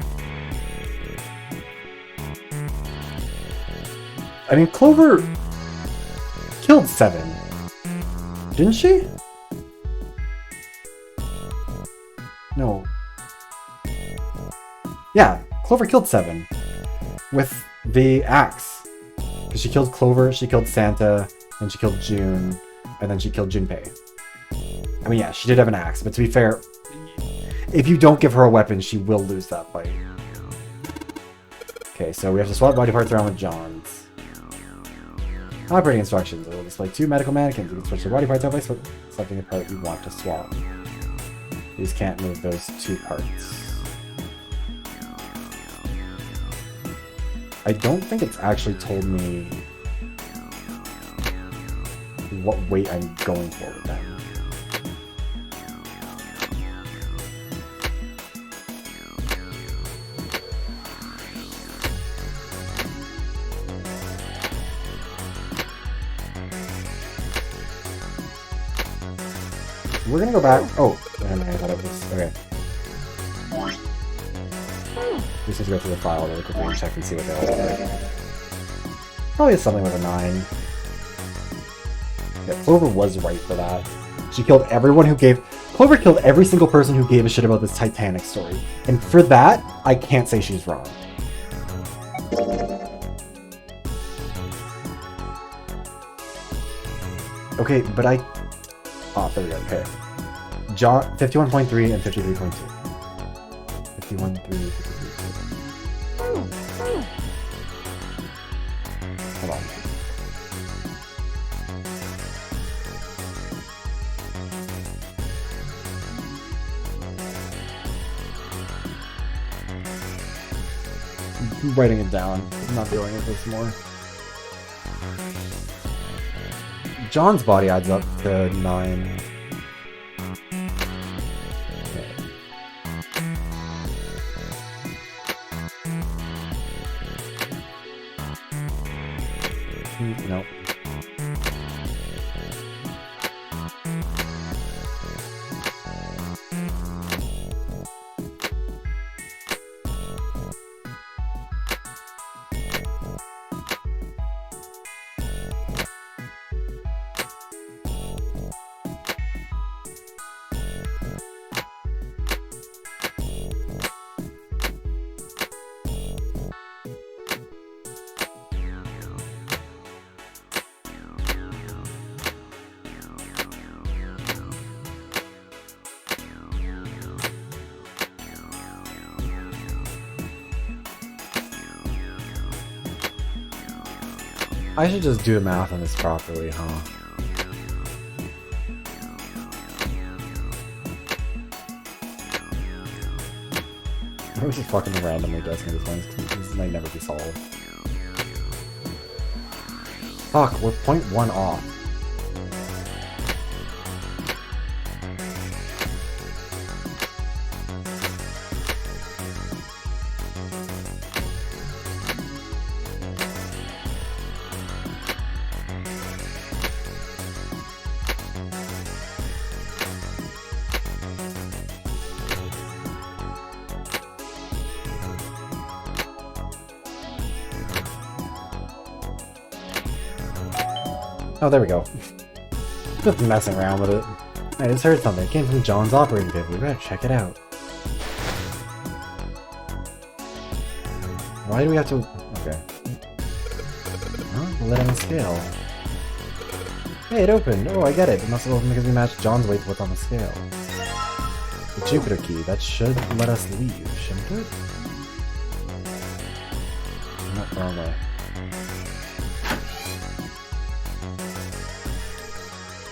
I mean, Clover killed 7. Didn't she? No. Yeah, Clover killed 7. With the axe. Because she killed Clover, she killed Santa, then she killed June, and then she killed Junpei. I mean, yeah, she did have an axe, but to be fair, if you don't give her a weapon, she will lose that fight. Okay, so we have to swap body parts around with John's. Operating instructions. It will display 2 medical mannequins. You can switch the body parts out by selecting the part you want to swap. You just can't move those 2 parts. I don't think it's actually told me what weight I'm going for with them. We're gonna go back. Oh, I thought it was okay. just need to go through the file really quickly and check and see what they all look like. Probably something with a 9. Yeah, Clover was right for that. She killed everyone who gave... Clover killed every single person who gave a shit about this Titanic story. And for that, I can't say she's wrong. Okay, but I... Oh, there we go, okay. John 51.3 and 53.2. 51.3, 53.2. Hold on. I'm writing it down. I'm not dealing with this more. John's body adds up to 9. Nope. I should just do the math on this properly, huh? I was just fucking randomly guessing this one. This might never be solved. Fuck, we're 0.1 off. Oh, there we go. Just messing around with it. I just heard something. It came from John's operating table. We better check it out. Why do we have to... Okay. Huh? We'll let on the scale. Hey, it opened! Oh, I get it. It must have opened because we matched John's weight to what's on the scale. The Jupiter key. That should let us leave, shouldn't it? Not the wrong way.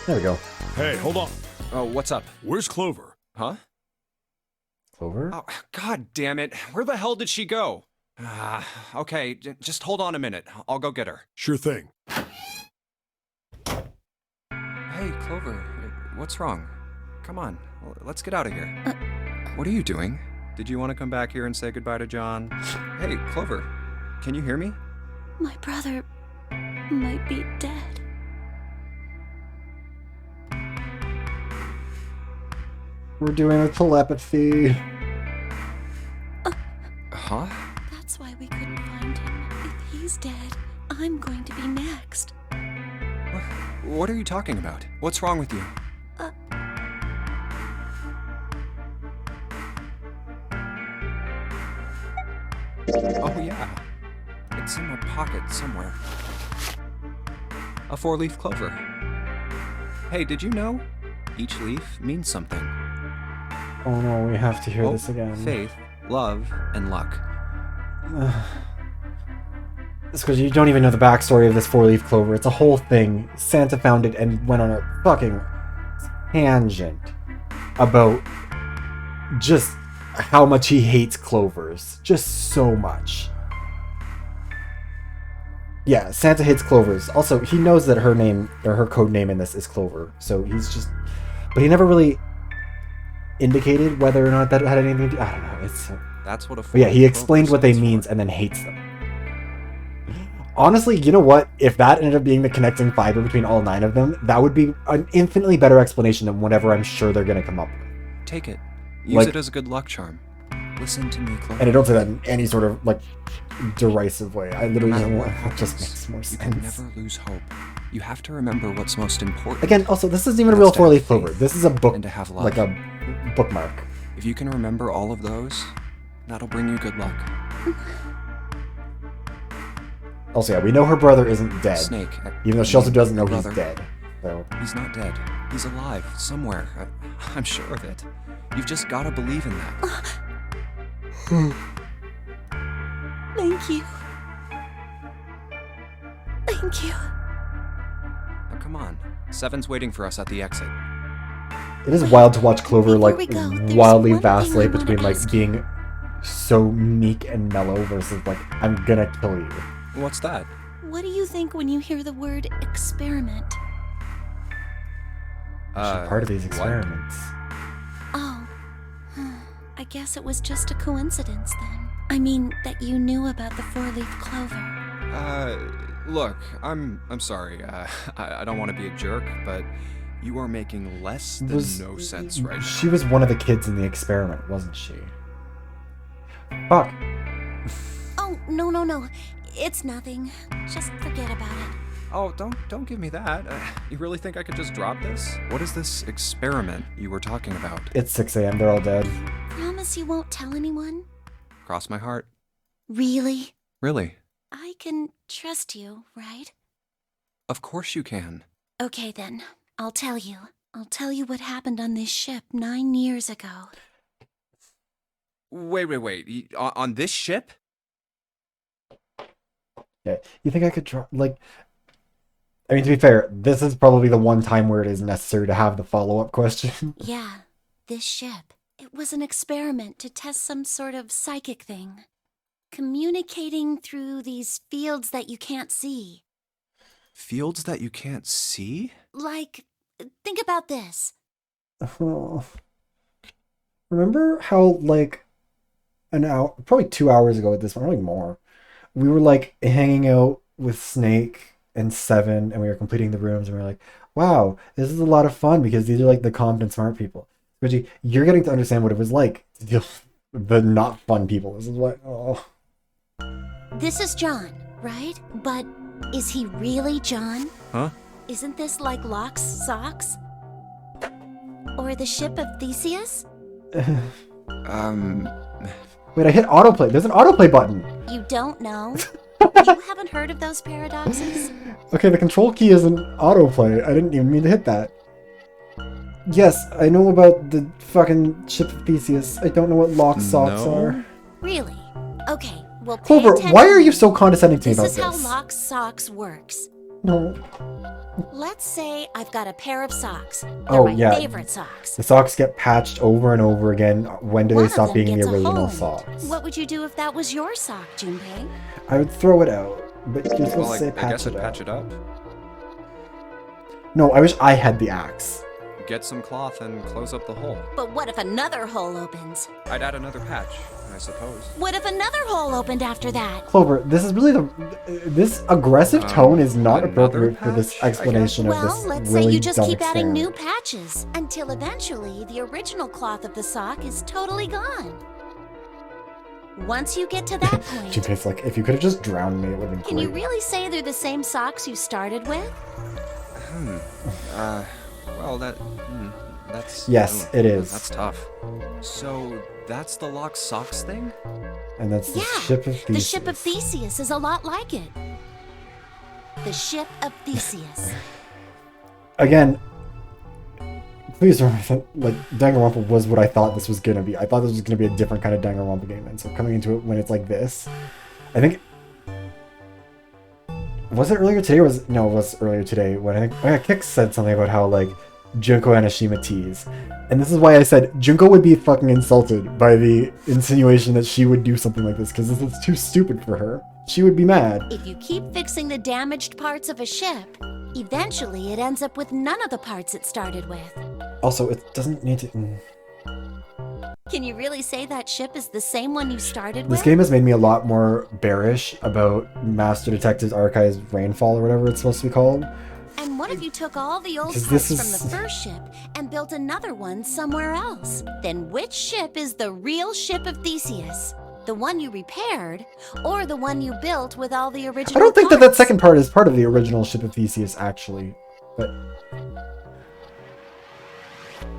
There we go. Hey, hold on. Oh, what's up? Where's Clover? Huh? Clover? Oh, God damn it. Where the hell did she go? Okay, just hold on a minute. I'll go get her. Sure thing. Hey, Clover, what's wrong? Come on, let's get out of here. What are you doing? Did you want to come back here and say goodbye to John? Hey, Clover, can you hear me? My brother might be dead. We're doing a telepathy. Huh? That's why we couldn't find him. If he's dead, I'm going to be next. What are you talking about? What's wrong with you? Oh yeah. It's in my pocket somewhere. A 4-leaf clover. Hey, did you know? Each leaf means something. Oh no, we have to hear this again. Faith, love, and luck. It's because you don't even know the backstory of this 4-leaf clover. It's a whole thing. Santa found it and went on a fucking tangent about just how much he hates clovers. Just so much. Yeah, Santa hates clovers. Also, he knows that her name, or her code name in this is Clover. So he's just... But he never really indicated whether or not that had anything to do... I don't know. It's... That's what a... But yeah, he explained what they means and then hates them. Honestly, you know what? If that ended up being the connecting fiber between all 9 of them, that would be an infinitely better explanation than whatever I'm sure they're going to come up with. Take it. Use it as a good luck charm. Listen to me, Clover. And I don't say that in any sort of like derisive way. I literally No matter don't what want it. Just happens, makes more you can sense. never lose hope. You have to remember what's most important. Again, also, this isn't even a And real that's to have four-leaf clover. faith This is a book, and to have love. like a bookmark. If you can remember all of those, that'll bring you good luck. Also, yeah, we know her brother isn't dead. Snake. Even though she also doesn't know he's brother. dead. So. He's not dead. He's alive, somewhere. I'm sure of it. You've just gotta believe in that. Thank you. Thank you. Now, come on. Seven's waiting for us at the exit. It is wild to watch Clover Before like we go, there's wildly one thing I vacillate wanna between like ask being so meek and mellow versus like I'm gonna kill you. What's that? What do you think when you hear the word experiment? She's part of these experiments. Oh. I guess it was just a coincidence then. I mean, that you knew about the four-leaf clover. Look, I'm sorry. I don't want to be a jerk, but you are making less than no sense right now. She was one of the kids in the experiment, wasn't she? Fuck. Oh, no. It's nothing. Just forget about it. Oh, don't give me that. You really think I could just drop this? What is this experiment you were talking about? It's 6 a.m. They're all dead. Promise you won't tell anyone? Cross my heart. Really? Really? I can trust you, right? Of course you can. Okay then, I'll tell you. I'll tell you what happened on this ship 9 years ago. Wait. On this ship? Yeah. You think I could drop like I mean, to be fair, this is probably the one time where it is necessary to have the follow-up question. Yeah, this ship. It was an experiment to test some sort of psychic thing. Communicating through these fields that you can't see. Fields that you can't see? Like, think about this. Remember how, like, an hour, probably 2 hours ago at this point, probably more, we were, like, hanging out with Snake and Seven, and we were completing the rooms, and we were like, wow, this is a lot of fun, because these are, like, the competent, smart people. Reggie, you're getting to understand what it was like to deal with the not fun people. This is what, This is John, right? But is he really John? Huh? Isn't this like Locke's socks? Or the ship of Theseus? Wait, I hit autoplay. There's an autoplay button. You don't know? You haven't heard of those paradoxes? Okay, the control key is an autoplay. I didn't even mean to hit that. Yes, I know about the fucking ship of Theseus. I don't know what Locke's socks are. Really? Okay, well, pay Clover, attention. why are you so condescending to me about This this? is how Locke's socks works. No. Let's say I've got a pair of socks. They're Oh, my yeah. favorite socks. The socks get patched over and over again. When do One they of stop them being the gets a original hole in it. socks? What would you do if that was your sock, Junpei? I would throw it out. But you're supposed Well, to say I patch guess it I'd out. patch it up. No, I wish I had the axe. Get some cloth and close up the hole. But what if another hole opens? I'd add another patch, I suppose. What if another hole opened after that? Clover, this is really this aggressive tone is not another appropriate for this explanation of Well, this let's really say you just dumb keep adding experiment. new patches until eventually the original cloth of the sock is totally gone. Once you get to that point, Junpei's like, if you could have just drowned me, it would have been can you great. really say they're the same socks you started with? Well, that's... Yes, it is. That's tough. So, that's the Locke's socks thing? And that's the Yeah, ship of Theseus. the ship of Theseus is a lot like it. The ship of Theseus. Again, please remember that, like, Danganronpa was what I thought this was gonna be. I thought this was gonna be a different kind of Danganronpa game, and so coming into it when it's like this, I think... Was it earlier today, or was it... No, it was earlier today, when I think... Kix said something about how, like, Junko Anashima tease. And this is why I said Junko would be fucking insulted by the insinuation that she would do something like this, because this is too stupid for her. She would be mad. If you keep fixing the damaged parts of a ship, eventually it ends up with none of the parts it started with. Also, it doesn't need to... Can you really say that ship is the same one you started This with? game has made me a lot more bearish about Master Detective's Archive's Rainfall, or whatever it's supposed to be called. And what if you took all the old Because parts this from the first ship and built another one somewhere else? Then which ship is the real ship of Theseus? The one you repaired, or the one you built with all the original I don't think that parts? second part is part of the original ship of Theseus, actually. But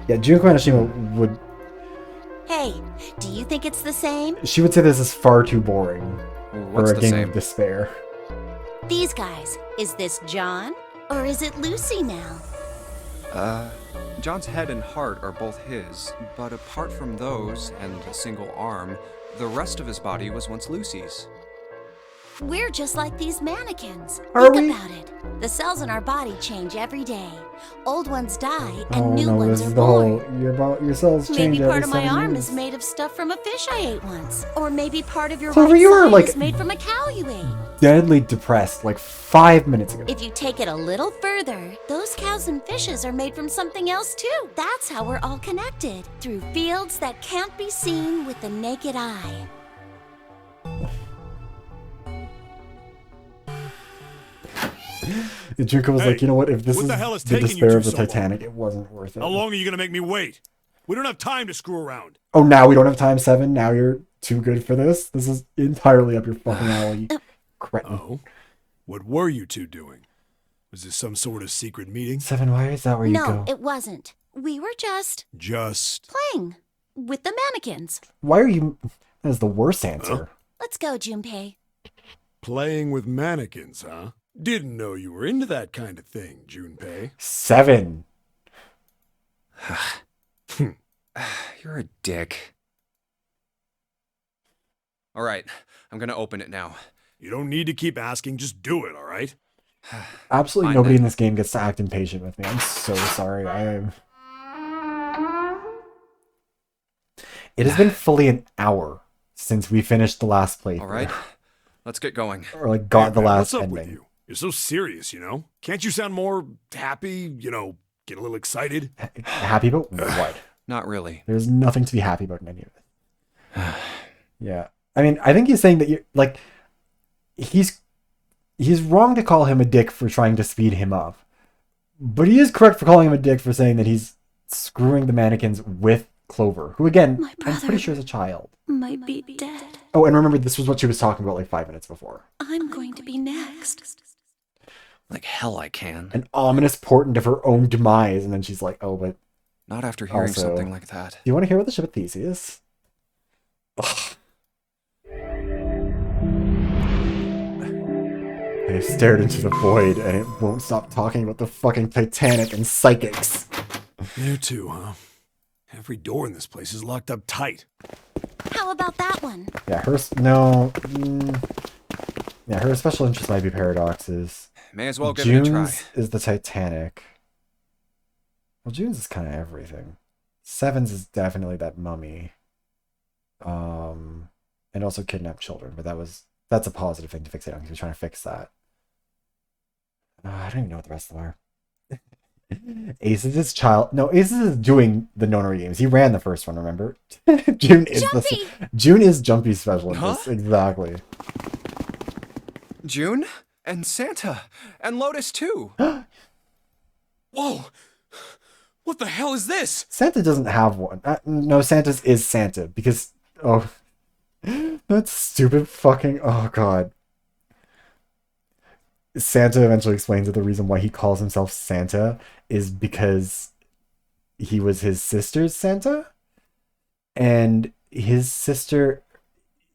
yeah, Junko Hanashima would. Hey, do you think it's the same? She would say this is far too boring What's for a the game same? of despair. These guys, is this John, or is it Lucy now? John's head and heart are both his, but apart from those and a single arm, the rest of his body was once Lucy's. We're just like these mannequins. Are Think we? about it. The cells in our body change every day. Old ones die, and Oh new no, ones this are is the born. whole your cells change Maybe every part of my 7 arm years. is made of stuff from a fish I ate once. Or maybe part of your Clover, right you were, side like, is made from a cow you ate. Deadly depressed like 5 minutes ago. If you take it a little further, those cows and fishes are made from something else too. That's how we're all connected, through fields that can't be seen with the naked eye. Junko was like, you know what? If this what is the hell is the taking you despair two of the so long? Titanic, it wasn't worth it. How long are you gonna make me wait? We don't have time to screw around. Oh, now we don't have time, 7? Now you're too good for this? This is entirely up your fucking alley. Cretin. Oh? What were you two doing? Was this some sort of secret meeting? 7, why is that where you No, go? it wasn't. We were just Just playing with the mannequins. Why are you... That is the worst answer. Let's go, Junpei. playing with mannequins, huh? Didn't know you were into that kind of thing, Junpei. 7. You're a dick. All right, I'm gonna open it now. You don't need to keep asking, just do it, all right? Absolutely Fine, nobody then. in this game gets to act impatient with me. I'm so sorry. I am... It has been fully an hour since we finished the last playthrough. All right, let's get going. Or like got the man, last what's up ending. with you? You're so serious, you know? Can't you sound more happy, get a little excited? Happy about what? Not really. There's nothing to be happy about in any of it. Yeah. I mean, I think he's saying that you like he's wrong to call him a dick for trying to speed him up. But he is correct for calling him a dick for saying that he's screwing the mannequins with Clover, who again, I'm pretty sure is a child. Might be dead. Oh, and remember, this was what she was talking about like 5 minutes before. I'm going to be next. Like hell I can. An ominous portent of her own demise, and then she's like, oh, but... Not after hearing also, something like that. Do you want to hear about the ship of Theseus? Ugh. I stared into the void, and it won't stop talking about the fucking Titanic and psychics. There too, huh? Every door in this place is locked up tight. How about that one? Yeah, her... No. Yeah, her special interest might be paradoxes. May as well give it a try. June's is the Titanic. Well, June's is kind of everything. 7's is definitely that mummy. And also kidnapped children, but that's a positive thing to fixate on because we're trying to fix that. I don't even know what the rest of them are. Aces is child. No, Aces is doing the nonary games. He ran the first one, remember? June is Jumpy's special interest. Huh? Exactly. June? And Santa. And Lotus too. Whoa! What the hell is this? Santa doesn't have one. No, Santa's is Santa because... Oh... That's stupid fucking... Oh, God. Santa eventually explains that the reason why he calls himself Santa is because he was his sister's Santa. And his sister...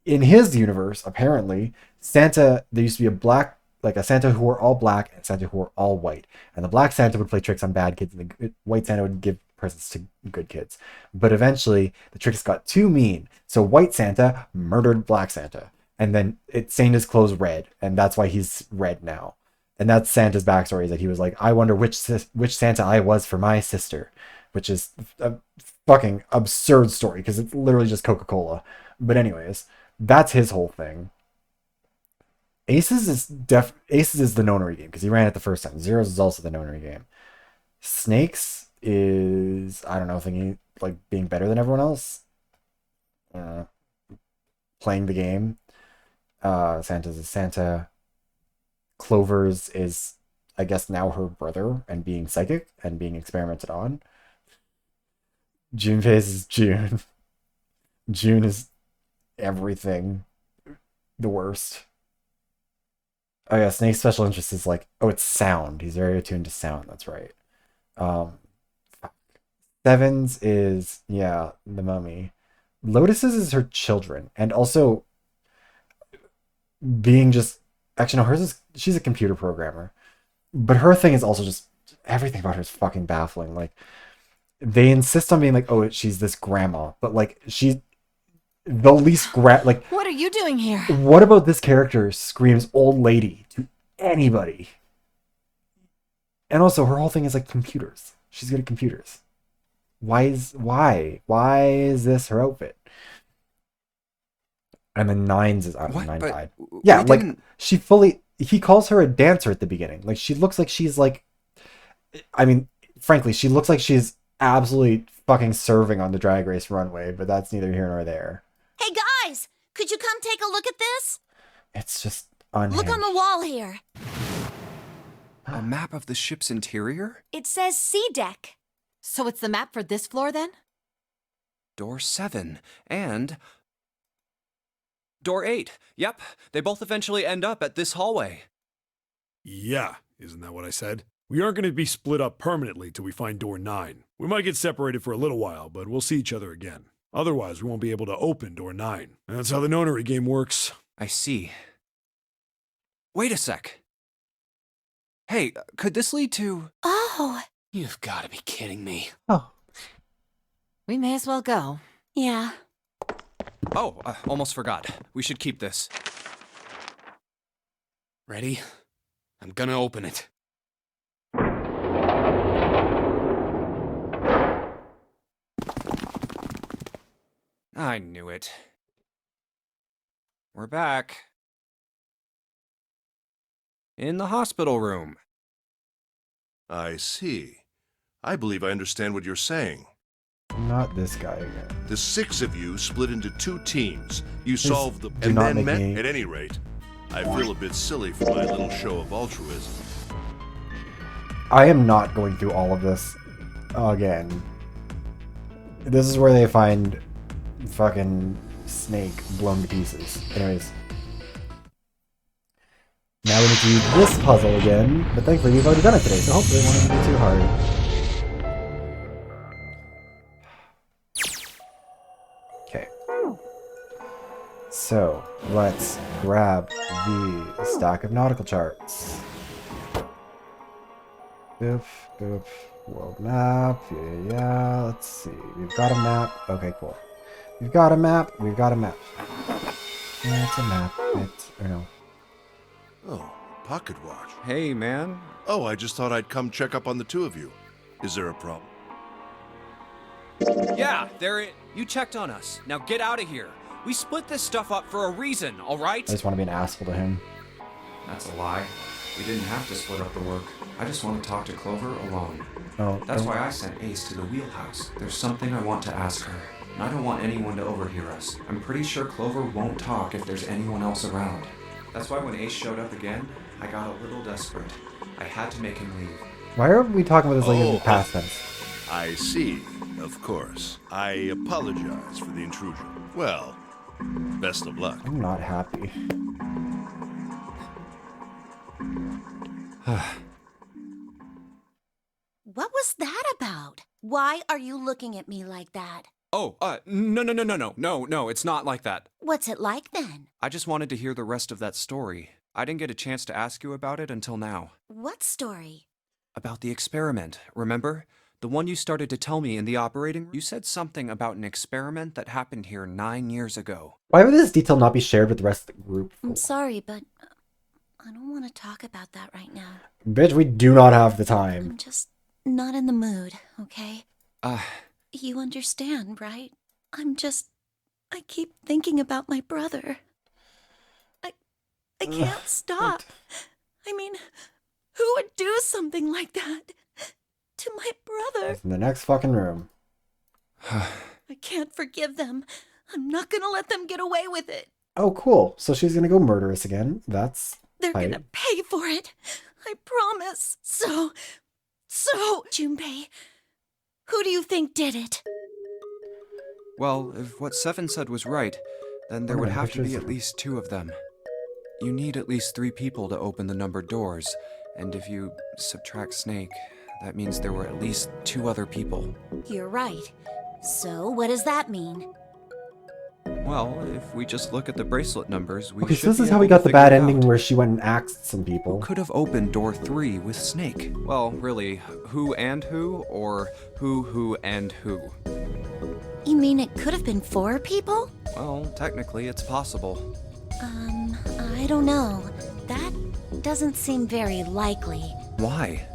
In his universe, apparently, Santa... There used to be a Santa who were all black and Santa who were all white. And the black Santa would play tricks on bad kids, and the white Santa would give presents to good kids. But eventually, the tricks got too mean. So white Santa murdered black Santa. And then it stained his clothes red. And that's why he's red now. And that's Santa's backstory, is that he was like, I wonder which Santa I was for my sister. Which is a fucking absurd story, because it's literally just Coca-Cola. But anyways, that's his whole thing. Aces is the nonary game, because he ran it the first time. Zeros is also the nonary game. Snakes is, I don't know, thinking like being better than everyone else. Playing the game. Santa's is Santa. Clover's is I guess now her brother and being psychic and being experimented on. Junpei's is June. June is everything. The worst. Oh yeah, Snake's special interest is like, oh, it's sound. He's very attuned to sound. That's right. Um, Seven's is, yeah, the mummy. Lotus's is her children, and also being just, actually no, hers is, she's a computer programmer, but her thing is also just everything about her is fucking baffling. Like they insist on being like, oh, she's this grandma, but like she's the least like. What are you doing here? What about this character screams old lady to anybody? And also her whole thing is like computers. She's good at computers. Why is this her outfit? And then Nine's is What? Nine But died. Yeah, we like didn't- he calls her a dancer at the beginning. Like she looks like she's like, I mean, frankly, she looks like she's absolutely fucking serving on the drag race runway, but that's neither here nor there. Hey guys, could you come take a look at this? It's just unhinged. Look on the wall here. A map of the ship's interior? It says C deck. So it's the map for this floor then? Door 7 and door 8. Yep, they both eventually end up at this hallway. Yeah, isn't that what I said? We aren't going to be split up permanently till we find door 9. We might get separated for a little while, but we'll see each other again. Otherwise, we won't be able to open door 9. And that's how the nonary game works. I see. Wait a sec. Hey, could this lead to... Oh. You've got to be kidding me. Oh. We may as well go. Yeah. Oh, almost forgot. We should keep this. Ready? I'm gonna open it. I knew it. We're back. In the hospital room. I see. I believe I understand what you're saying. Not this guy again. The 6 of you split into 2 teams. You Please solved the... do and not then make met... me- At any rate, I feel a bit silly for my little show of altruism. I am not going through all of this again. This is where they find fucking Snake blown to pieces. Anyways. Now we need to do this puzzle again, but thankfully we've already done it today, so hopefully it won't be too hard. Okay. So, let's grab the stack of nautical charts. Boop, boop, world map, yeah, let's see. We've got a map. Okay, cool. We've got a map, we've got a map. Yeah, it's a map. Or no. Oh, pocket watch. Hey, man. Oh, I just thought I'd come check up on the 2 of you. Is there a problem? Yeah, you checked on us. Now get out of here. We split this stuff up for a reason, all right? I just want to be an asshole to him. That's a lie. We didn't have to split up the work. I just want to talk to Clover alone. Oh, That's why I sent Ace to the wheelhouse. There's something I want to ask her, and I don't want anyone to overhear us. I'm pretty sure Clover won't talk if there's anyone else around. That's why when Ace showed up again, I got a little desperate. I had to make him leave. Why are we talking about this like in the past tense? I see. Of course. I apologize for the intrusion. Well, best of luck. I'm not happy. What was that about? Why are you looking at me like that? Oh, no, it's not like that. What's it like then? I just wanted to hear the rest of that story. I didn't get a chance to ask you about it until now. What story? About the experiment, remember? The one you started to tell me in the operating room? You said something about an experiment that happened here 9 years ago. Why would this detail not be shared with the rest of the group? I'm sorry, but I don't want to talk about that right now. Bitch, we do not have the time. I'm just not in the mood, okay? You understand, right? I keep thinking about my brother. I can't stop. I mean, who would do something like that to my brother? It's in the next fucking room. I can't forgive them. I'm not gonna let them get away with it. Oh, cool. So she's gonna go murder us again. That's They're tight. gonna pay for it. I promise. So, Junpei, who do you think did it? Well, if what Seven said was right, then there Wait a would minute, have to be pictures at of- least 2 of them. You need at least 3 people to open the numbered doors, and if you subtract Snake, that means there were at least 2 other people. You're right. So, what does that mean? Well, if we just look at the bracelet numbers, we Okay, should so this be is how we able to got the figure bad it ending out. where she went and axed some people. Could have opened door 3 with Snake. Well, really, who and who, or who and who? You mean it could have been 4 people? Well, technically, it's possible. I don't know. That doesn't seem very likely. Why?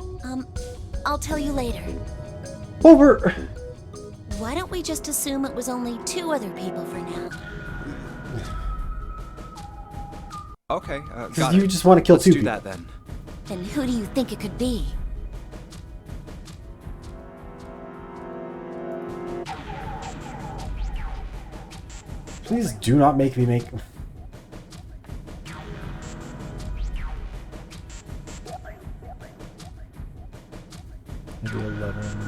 I'll tell you later. Well, we're... Why don't we just assume it was only 2 other people for now? Okay, Because got you it. just want to kill Let's 2 do people. that then. Then who do you think it could be? Please do not make me make... Maybe 11...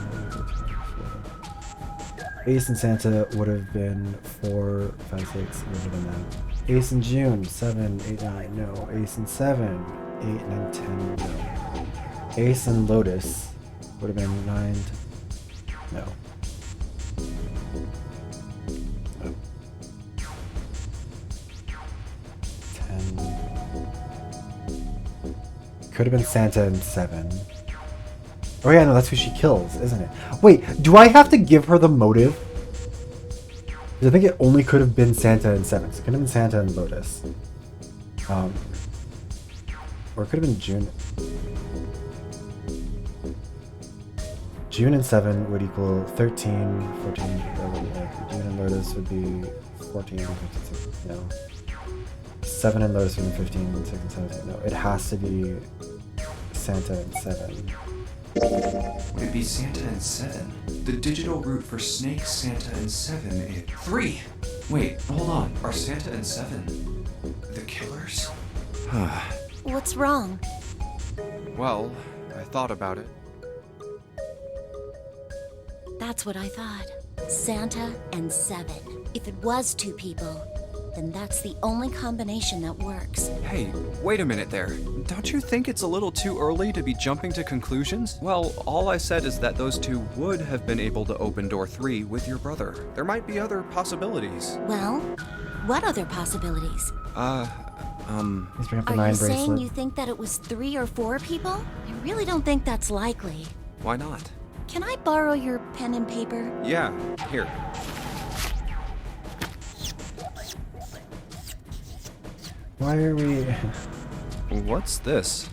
Ace and Santa would have been 4, 5, 6, would have been that. Ace and June, 7, 8, 9, no. Ace and 7, 8, 9, 10, no. Ace and Lotus would have been 9, no. Oh. 10. Could have been Santa and 7. Oh yeah, no, that's who she kills, isn't it? Wait, do I have to give her the motive? 'Cause I think it only could have been Santa and 7. So it could have been Santa and Lotus. Or it could have been June. June and 7 would equal 13, 14, June and Lotus would be 14, 15, 16, no. 7 and Lotus would be 15, 16, 17, no. It has to be Santa and 7. Would it be Santa and 7? The digital root for Snake, Santa, and 7 is 3. Wait, hold on. Are Santa and 7 the killers? What's wrong? Well, I thought about it. That's what I thought. Santa and 7. If it was 2 people, then that's the only combination that works. Hey, wait a minute there. Don't you think it's a little too early to be jumping to conclusions? Well, all I said is that those 2 would have been able to open door 3 with your brother. There might be other possibilities. Well, what other possibilities? He's bringing up the Are 9 you saying bracelet. you think that it was 3 or 4 people? I really don't think that's likely. Why not? Can I borrow your pen and paper? Yeah, here. Why are we... What's this?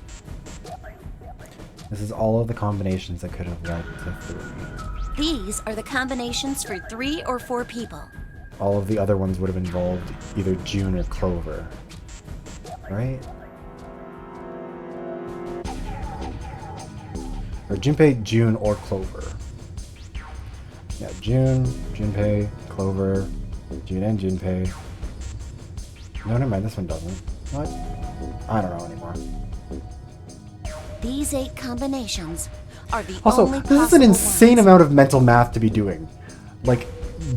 This is all of the combinations that could have led to 3. These are the combinations for 3 or 4 people. All of the other ones would have involved either June or Clover. Right? Or Junpei, June, or Clover. Yeah, June, Junpei, Clover, June and Junpei. No, never mind, this one doesn't. What? I don't know anymore. These 8 combinations are the Also, only this is an possible insane ones. amount of mental math to be doing. Like,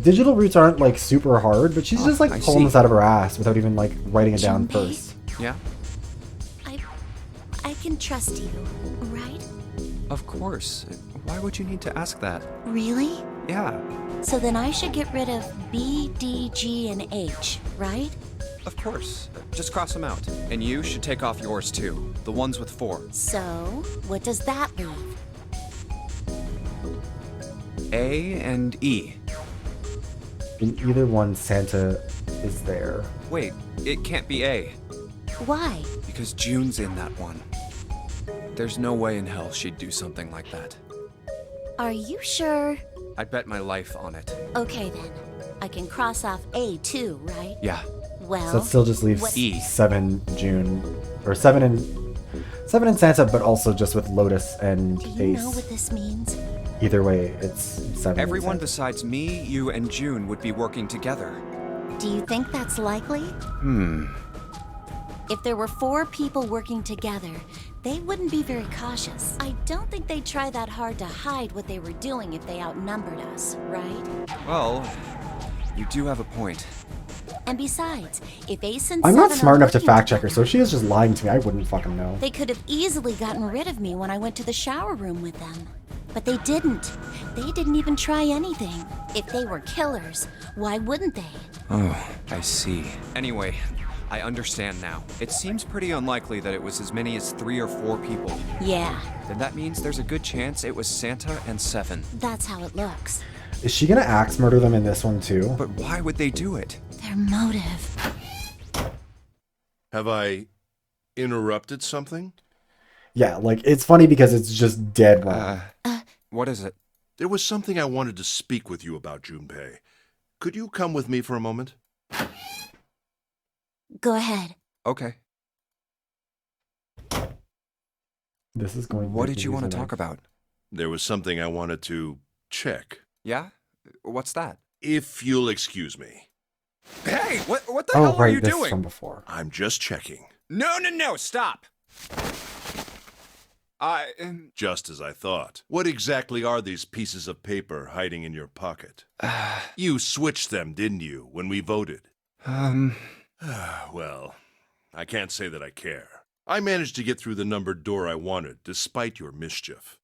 digital roots aren't like super hard, but she's just like I pulling see. this out of her ass without even like writing it down Junpei? first. Yeah? I can trust you, right? Of course. Why would you need to ask that? Really? Yeah, So then I should get rid of B, D, G, and H, right? of course. Just cross them out. And you should take off yours too. The ones with 4. So, what does that leave? A and E. In either one, Santa is there. Wait, it can't be A. Why? Because June's in that one. There's no way in hell she'd do something like that. Are you sure? I'd bet my life on it. Okay then. I can cross off A too, right? Yeah. Well, So that still just leaves what- E. 7 June, or 7 and Santa, but also just with Lotus and Do you Ace. know what this means? Either way, it's 7. Everyone and Santa. besides me, you, and June would be working together. Do you think that's likely? Hmm. If there were 4 people working together, They wouldn't be very cautious. I don't think they'd try that hard to hide what they were doing if they outnumbered us, right? Well, you do have a point. And besides, if Ace and I'm not Seven smart are enough to working fact check her, together, so if she is just lying to me, I wouldn't fucking know. they could have easily gotten rid of me when I went to the shower room with them. But they didn't. They didn't even try anything. If they were killers, why wouldn't they? Oh, I see. Anyway, I understand now. It seems pretty unlikely that it was as many as 3 or 4 people. Yeah, Then that means there's a good chance it was Santa and Seven. that's how it looks. Is she gonna axe murder them in this one too? But why would they do it? Their motive. Have I interrupted something? Yeah, like, it's funny because it's just dead wrong. What is it? There was something I wanted to speak with you about, Junpei. Could you come with me for a moment? Go ahead. Okay. This is going. What did you want to talk about? There was something I wanted to check. Yeah? What's that? If you'll excuse me. Hey, what the Oh, hell are right, you this is doing? from before. I'm just checking. No, stop. Just as I thought. What exactly are these pieces of paper hiding in your pocket? You switched them, didn't you, when we voted? Well, I can't say that I care. I managed to get through the numbered door I wanted, despite your mischief.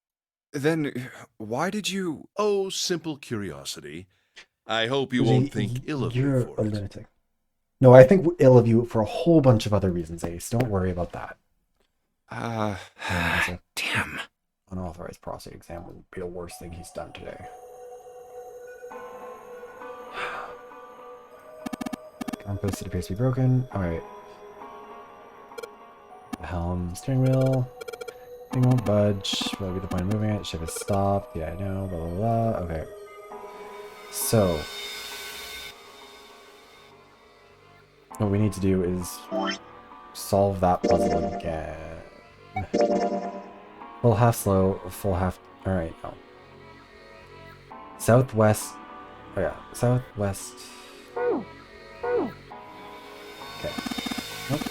Then, why did you... Oh, simple curiosity. I hope you won't think ill of me You're for a it. lunatic. No, I think ill of you for a whole bunch of other reasons, Ace. Don't worry about that. Damn. Unauthorized prostate exam would be the worst thing he's done today. Compass, it appears to be broken. Alright. Helm, steering wheel. Thing won't budge. What would be the point of moving it? Ship is stopped. Yeah, I know. Blah, blah, blah. Okay. So. What we need to do is solve that puzzle again. Full half slow, full half. Alright, no. Southwest. Oh, yeah. Southwest. Okay. Nope.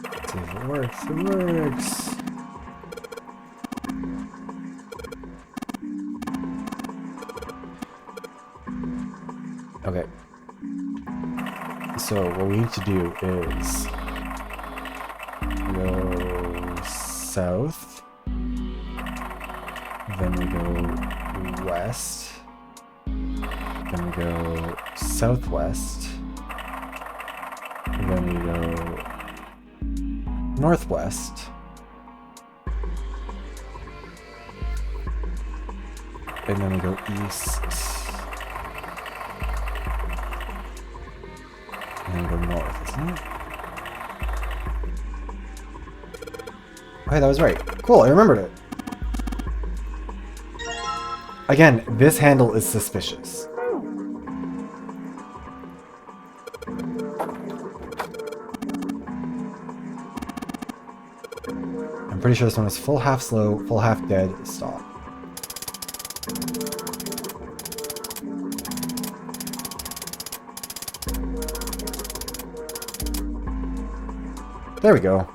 Let's see if it works. It works. Okay. So what we need to do is go south, then we go west, then we go southwest, then we go northwest, and then we go east, and then we go north, isn't it? Okay, that was right. Cool, I remembered it. Again, this handle is suspicious. I'm pretty sure this one is full half slow, full half dead, stop. There we go.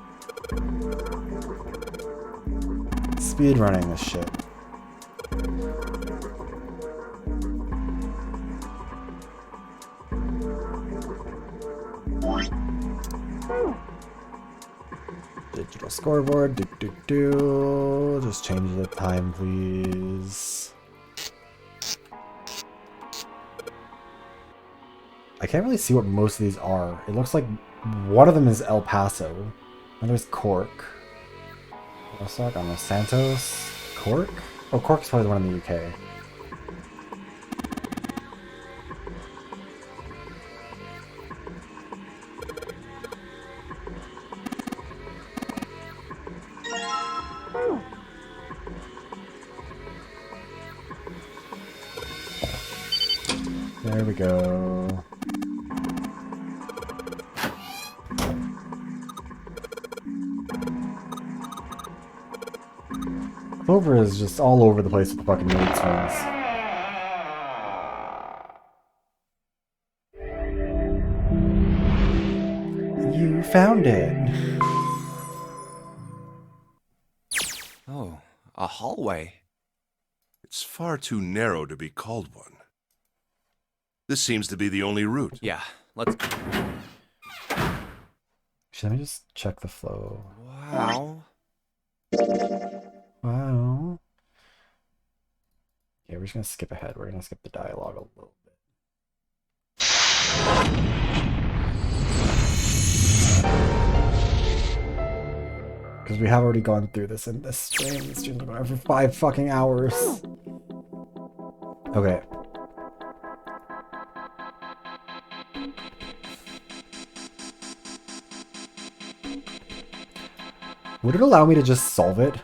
Speed running this shit. Digital scoreboard. Just change the time, please. I can't really see what most of these are. It looks like one of them is El Paso. And there's Cork. I don't know, Santos? Cork? Oh, Cork's probably the one in the UK. go. Clover is just all over the place with the fucking mood swings. You found it. Oh, a hallway. It's far too narrow to be called one. This seems to be the only route. Yeah, let's... Let me just check the flow. Wow. Wow. Yeah, we're just gonna skip ahead. We're gonna skip the dialogue a little bit. Because we have already gone through this in this stream. This stream's been going on for 5 fucking hours. Okay. Would it allow me to just solve it?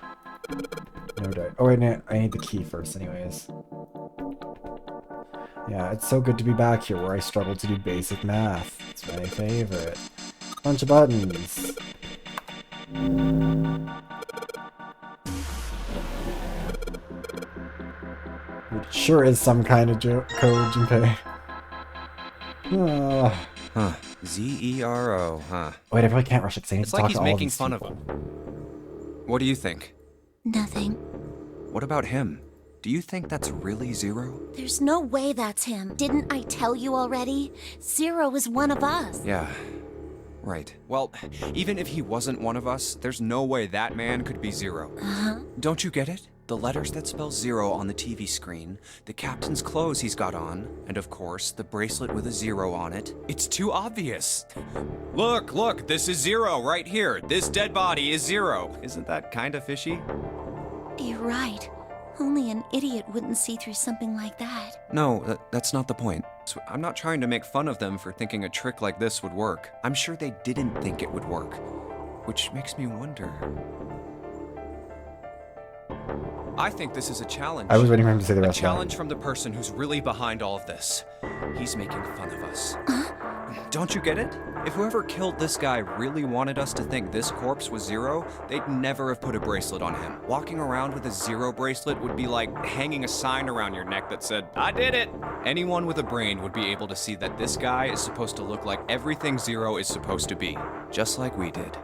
No doubt. Oh wait, no, I need the key first anyways. Yeah, it's so good to be back here where I struggle to do basic math. It's my favorite. Bunch of buttons. It sure is some kind of code, Junpei. Huh. Z-E-R-O, huh? Wait, I really can't rush it because I need It's to like talk he's to all of making these fun people. of him. What do you think? Nothing. What about him? Do you think that's really Zero? There's no way that's him. Didn't I tell you already? Zero is one of us. Yeah. Right. Well, even if he wasn't one of us, there's no way that man could be Zero. Uh-huh. Don't you get it? The letters that spell Zero on the TV screen, the captain's clothes he's got on, and of course, the bracelet with a 0 on it. It's too obvious. Look, this is Zero right here. This dead body is Zero. Isn't that kind of fishy? You're right. Only an idiot wouldn't see through something like that. No, that's not the point. So I'm not trying to make fun of them for thinking a trick like this would work. I'm sure they didn't think it would work, which makes me wonder. I think this is a challenge. I was waiting for him to say the rest A of that. challenge from the person who's really behind all of this. He's making fun of us. Don't you get it? If whoever killed this guy really wanted us to think this corpse was Zero, they'd never have put a bracelet on him. Walking around with a 0 bracelet would be like hanging a sign around your neck that said, "I did it!" Anyone with a brain would be able to see that this guy is supposed to look like everything Zero is supposed to be. Just like we did.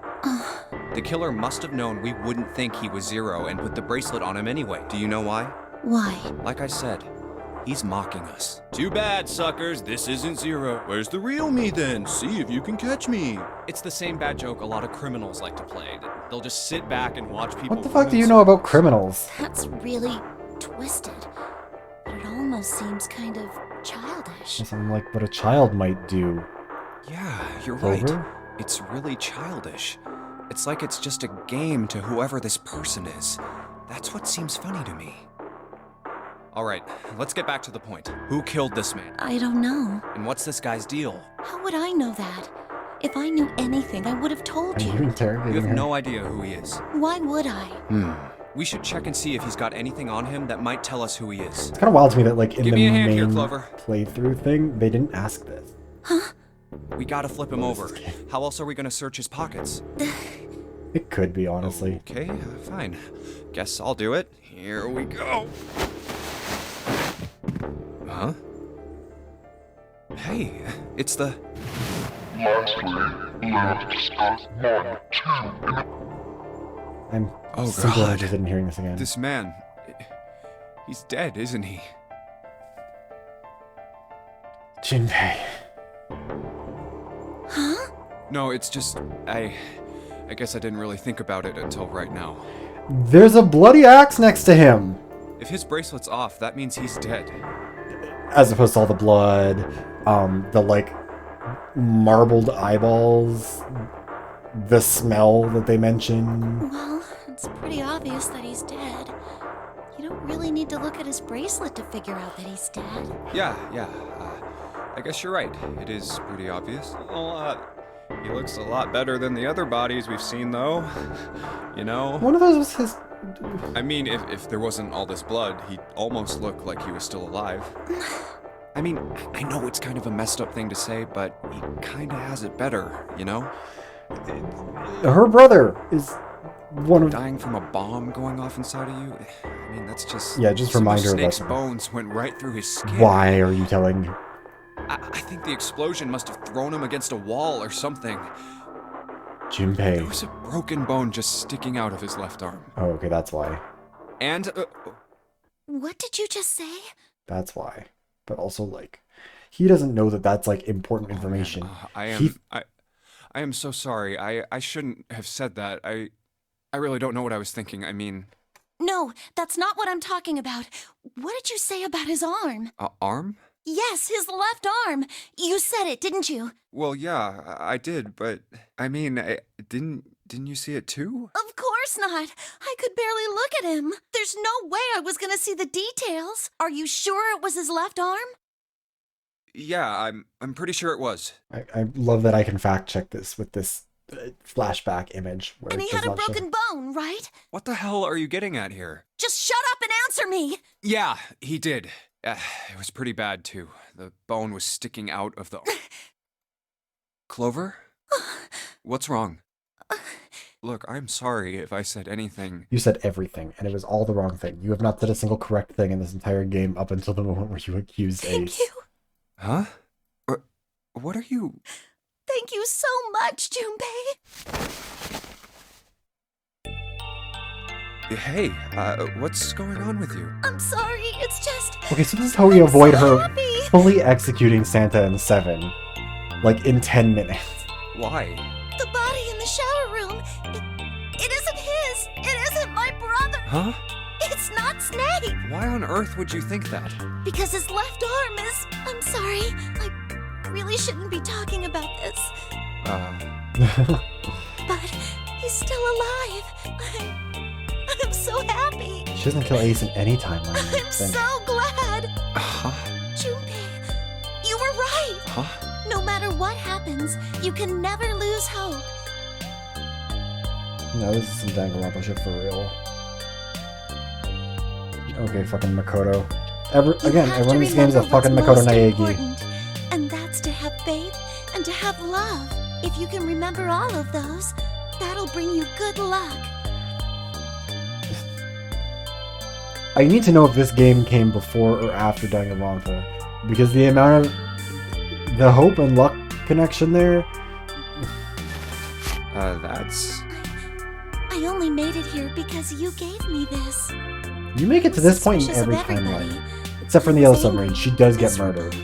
The killer must have known we wouldn't think he was Zero and put the bracelet on him anyway. Do you know why? Why? Like I said, he's mocking us. Too bad, suckers. This isn't Zero. Where's the real me then? See if you can catch me. It's the same bad joke a lot of criminals like to play. They'll just sit back and watch people. What the fuck do you know about criminals? That's really twisted. But it almost seems kind of childish. Something like what a child might do. Yeah, you're Clover? right. It's really childish. It's like it's just a game to whoever this person is. That's what seems funny to me. All right, let's get back to the point. Who killed this man? I don't know. And what's this guy's deal? How would I know that? If I knew anything, I would have told Are you you. interrogating You have her? no idea who he is. Why would I? We should check and see if he's got anything on him that might tell us who he is. It's kind of wild to me that, like, in Give the me a hand here, main Clover. playthrough thing, they didn't ask this. We gotta flip him over. How else are we gonna search his pockets? It could be, honestly. Okay, fine. Guess I'll do it. Here we go. Huh? Hey, it's the... Lastly, let us discuss 1, 2, and I'm Oh, simply God. interested in hearing this again. This man... He's dead, isn't he? Junpei. Huh? No, it's just... I guess I didn't really think about it until right now. There's a bloody axe next to him! If his bracelet's off, that means he's dead. As opposed to all the blood, the, like, marbled eyeballs, the smell that they mention. Well, it's pretty obvious that he's dead. You don't really need to look at his bracelet to figure out that he's dead. Yeah. I guess you're right. It is pretty obvious. He looks a lot better than the other bodies we've seen, though. You know? One of those was his... I mean, if there wasn't all this blood, he'd almost look like he was still alive. I mean, I know it's kind of a messed up thing to say, but he kind of has it better, you know? Her brother is one of... Dying from a bomb going off inside of you? I mean, that's just... Yeah, just remind her Snake's that... bones went right through his skin. Why are you telling me? I think the explosion must have thrown him against a wall or something. Junpei. There was a broken bone just sticking out of his left arm. Oh, okay, that's why. And... What did you just say? That's why. But also, like, he doesn't know that that's, like, important information. I am so sorry. I shouldn't have said that. I really don't know what I was thinking. I mean... No, that's not what I'm talking about. What did you say about his arm? Arm? Yes, his left arm. You said it, didn't you? Well, yeah, I did, but... I mean, didn't you see it too? Of course not. I could barely look at him. There's no way I was gonna see the details. Are you sure it was his left arm? Yeah, I'm pretty sure it was. I love that I can fact check this with this flashback image. Where And he had a broken bone, right? What the hell are you getting at here? Just shut up and answer me! Yeah, he did. It was pretty bad, too. The bone was sticking out of the... Clover? What's wrong? Look, I'm sorry if I said anything. You said everything, and it was all the wrong thing. You have not said a single correct thing in this entire game up until the moment where you accused Ace. Thank you. Huh? What are you... Thank you so much, Junpei. Hey, what's going on with you? I'm sorry, it's just... Okay, so this is how we avoid so her happy. fully executing Santa in 7. Like, in 10 minutes. Why? The body in the shower room. It isn't his. It isn't my brother. Huh? It's not Snake. Why on earth would you think that? Because his left arm is... I'm sorry. I really shouldn't be talking about this. But he's still alive. I'm so happy. She doesn't kill Ace in any timeline. I'm so glad. Huh? Junpei, you were right. Huh? No matter what happens, you can never lose hope. No, this is some Danganronpa shit for real. Okay, fucking Makoto. Again, everyone in this game is a fucking Makoto Naegi. And that's to have faith and to have love. If you can remember all of those, that'll bring you good luck. I need to know if this game came before or after Danganronpa, because the amount of the hope and luck connection there. That's... I only made it here because you gave me this. You make it to this point in Suspicious every of everybody. timeline, except for in the Yellow Submarine. She does get murdered.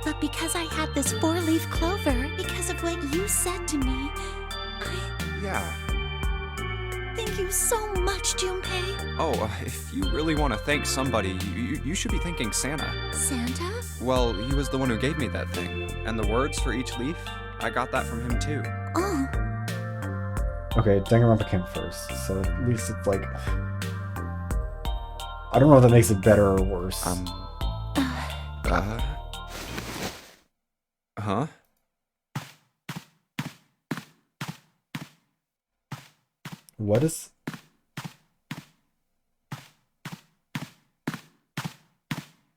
But because I had this 4-leaf clover, because of what you said to me, Yeah. thank you so much, Junpei. Oh, if you really want to thank somebody, you should be thanking Santa. Santa? Well, he was the one who gave me that thing. And the words for each leaf, I got that from him too. Oh. Okay, Danganronpa came first, so at least it's like... I don't know if that makes it better or worse. Huh? What is...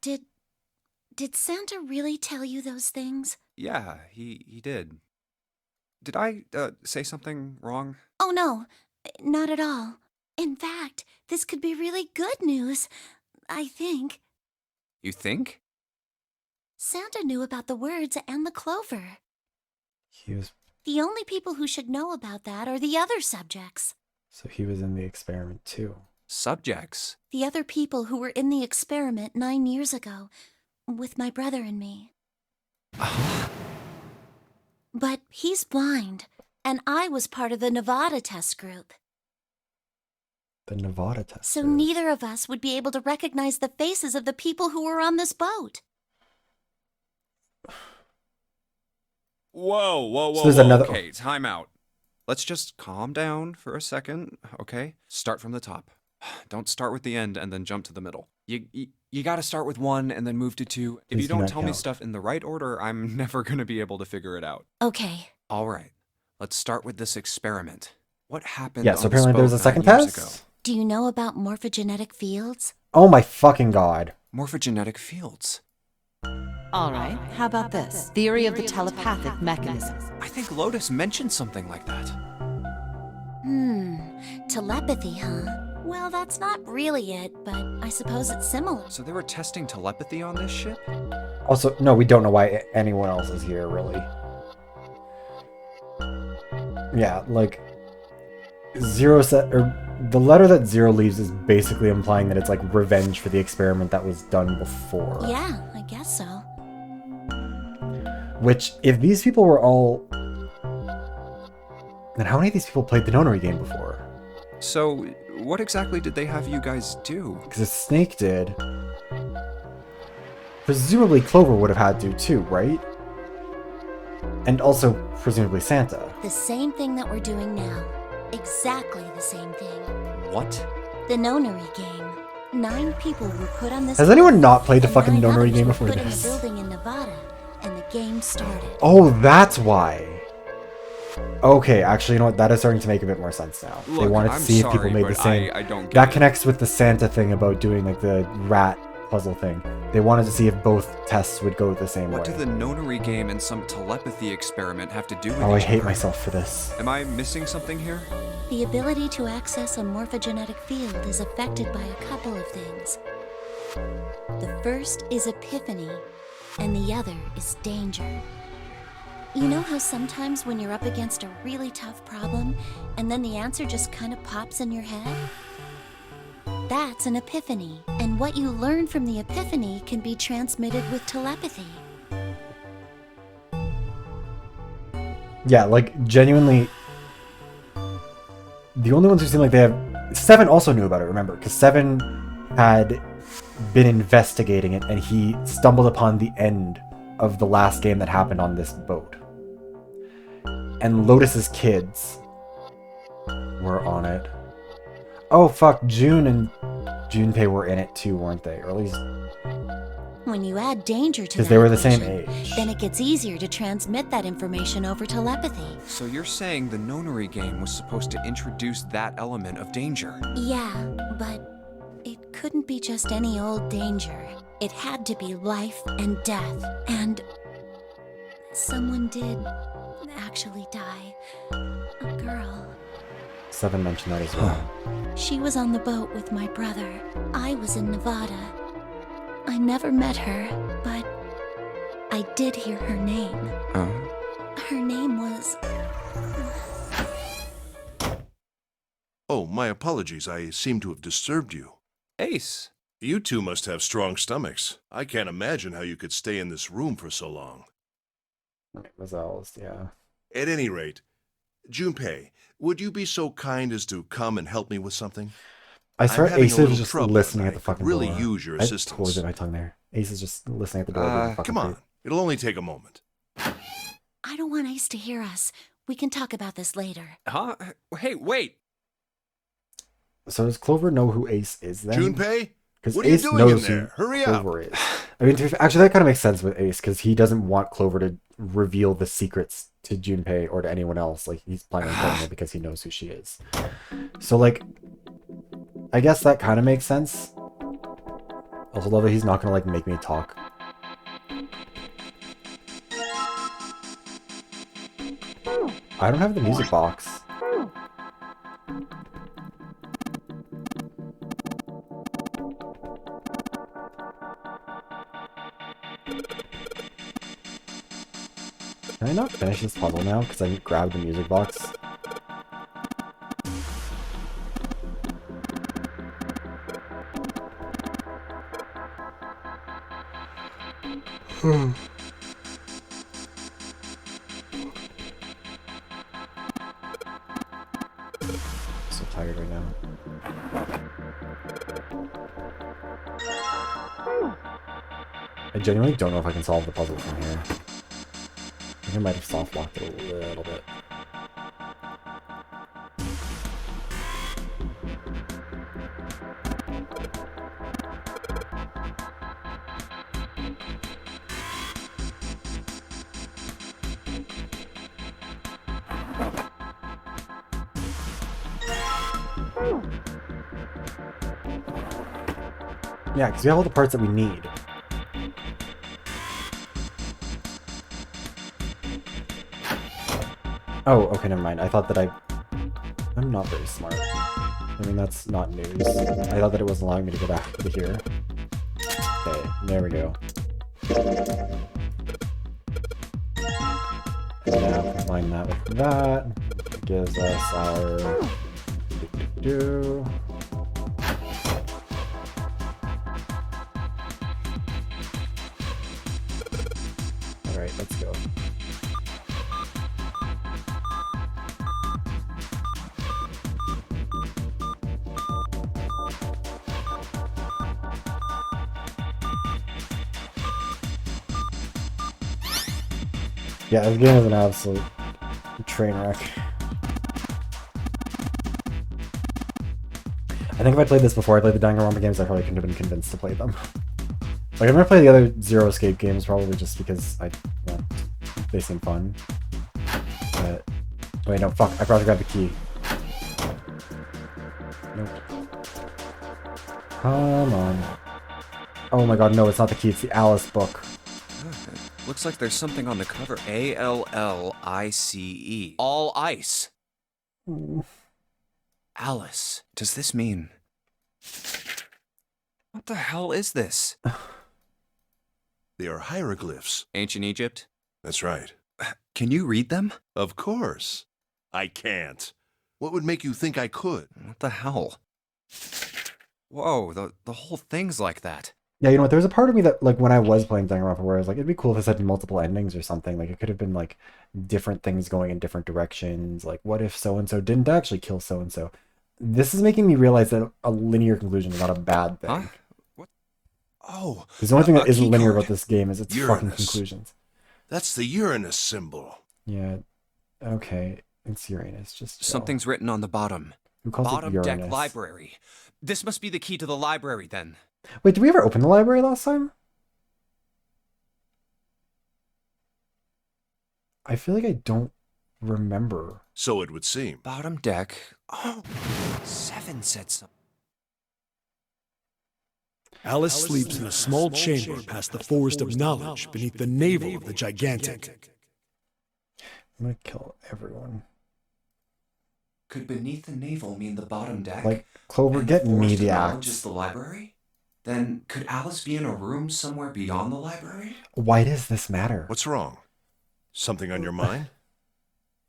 Did Santa really tell you those things? Yeah, he did. Did I, say something wrong? Oh no, not at all. In fact, this could be really good news, I think. You think? Santa knew about the words and the clover. He was... The only people who should know about that are the other subjects. So he was in the experiment too. Subjects? The other people who were in the experiment 9 years ago, with my brother and me. But he's blind, and I was part of the Nevada test group. The Nevada test So group. neither of us would be able to recognize the faces of the people who were on this boat. Whoa, So there's another... Okay, time out. Let's just calm down for a second, okay? Start from the top. Don't start with the end and then jump to the middle. You gotta start with 1 and then move to 2. If Please you do don't not tell me count. stuff in the right order, I'm never gonna be able to figure it out. Okay. All right, let's start with this experiment. What happened Yeah, on so this apparently boat there's a 9 second years test? ago? Do you know about morphogenetic fields? Oh my fucking god. Morphogenetic fields. All right, how about this? Theory of the telepathic mechanism. I think Lotus mentioned something like that. Telepathy, huh? Well, that's not really it, but I suppose it's similar. So they were testing telepathy on this ship? Also, no, we don't know why anyone else is here, really. Yeah, like, the letter that Zero leaves is basically implying that it's like revenge for the experiment that was done before. Yeah, I guess so. Which, if these people were all... Then how many of these people played the nonary game before? So, what exactly did they have you guys do? Because if Snake did... Presumably Clover would have had to too, right? And also, presumably Santa. The same thing that we're doing now. Exactly the same thing. What? The nonary game. 9 people were put on this. Has anyone not played the and fucking 9 nonary others game were before put in this? a building in Nevada, and the game started. Oh, that's why. Okay, actually, you know what? That is starting to make a bit more sense now. They Look, wanted to I'm see if people sorry, made the but same. I don't get That it. connects with the Santa thing about doing like the rat puzzle thing. They wanted to see if both tests would go the same What way. do the nonary game and some telepathy experiment have to do with Oh, I each hate other? myself for this. Am I missing something here? The ability to access a morphogenetic field is affected by a couple of things. The first is epiphany, and the other is danger. You know how sometimes when you're up against a really tough problem, and then the answer just kind of pops in your head? That's an epiphany, and what you learn from the epiphany can be transmitted with telepathy. Yeah, like genuinely, the only ones who seem like they have... Seven also knew about it, remember, because Seven had been investigating it, and he stumbled upon the end of the last game that happened on this boat. And Lotus's kids were on it. Oh fuck, June and Junpei were in it too, weren't they? Or at least... When you add danger to Because that they were the same equation, age. then it gets easier to transmit that information over telepathy. So you're saying the nonary game was supposed to introduce that element of danger? Yeah, but it couldn't be just any old danger. It had to be life and death. And someone did actually die. A girl. Seven mentioned that as well. She was on the boat with my brother. I was in Nevada. I never met her, but I did hear her name. Her name was... Oh, my apologies. I seem to have disturbed you. Ace. You two must have strong stomachs. I can't imagine how you could stay in this room for so long. Mazals, yeah. At any rate, Junpei, would you be so kind as to come and help me with something? I swear I'm having a Ace is little just trouble, listening and at the I could fucking really door. use your I assistance. totally bit my tongue there. Ace is just listening at the door. being fucking Come on. creep. It'll only take a moment. I don't want Ace to hear us. We can talk about this later. Huh? Hey, wait! So does Clover know who Ace is then? Junpei? Because What are you Ace doing in knows there? who Hurry up. Clover is. I mean, actually, that kind of makes sense with Ace because he doesn't want Clover to reveal the secrets to Junpei or to anyone else. Like, he's planning on telling her because he knows who she is. So, like, I guess that kind of makes sense. Also, love that he's not gonna like make me talk. I don't have the music box. Can I not finish this puzzle now because I grabbed the music box? So tired right now. I genuinely don't know if I can solve the puzzle from here. I think I might have soft locked it a little bit. Yeah, because we have all the parts that we need. Oh, okay, never mind. I thought that I'm not very smart. I mean, that's not news. I thought that it wasn't allowing me to go back to here. Okay, there we go. And now combine that with that. It gives us our... do. Alright, let's go. Yeah, this game is an absolute train wreck. I think if I played this before I played the Danganronpa games, I probably couldn't have been convinced to play them. Like, I've never played the other Zero Escape games, probably just because they seem fun. But... wait, no, fuck, I forgot to grab the key. Nope. Come on. Oh my god, no, it's not the key, it's the Alice book. Looks like there's something on the cover. A-L-L-I-C-E. All ice. Alice. Does this mean... what the hell is this? They are hieroglyphs. Ancient Egypt? That's right. Can you read them? Of course. I can't. What would make you think I could? What the hell? Whoa, the whole thing's like that. Yeah, you know what, there was a part of me that, like, when I was playing Danganronpa where I was like, it'd be cool if this had multiple endings or something. Like, it could have been, like, different things going in different directions. Like, what if so-and-so didn't actually kill so-and-so? This is making me realize that a linear conclusion is not a bad thing. Huh? What? Oh. Because the only thing that isn't linear card. about this game is its fucking conclusions. That's the Uranus symbol. Yeah, okay, it's Uranus, just chill. Something's written on the bottom. Who calls Bottom it deck Uranus? library. This must be the key to the library, then. Wait, did we ever open the library last time? I feel like I don't remember. So it would seem. Bottom deck. Oh, 7 said something. Alice sleeps in a small chamber past the forest of knowledge beneath the navel of the gigantic. I'm gonna kill everyone. Could beneath the navel mean the bottom deck? Like, Clover, and get the forest me of the knowledge axe. is the library? Then could Alice be in a room somewhere beyond the library? Why does this matter? What's wrong? Something on your mind?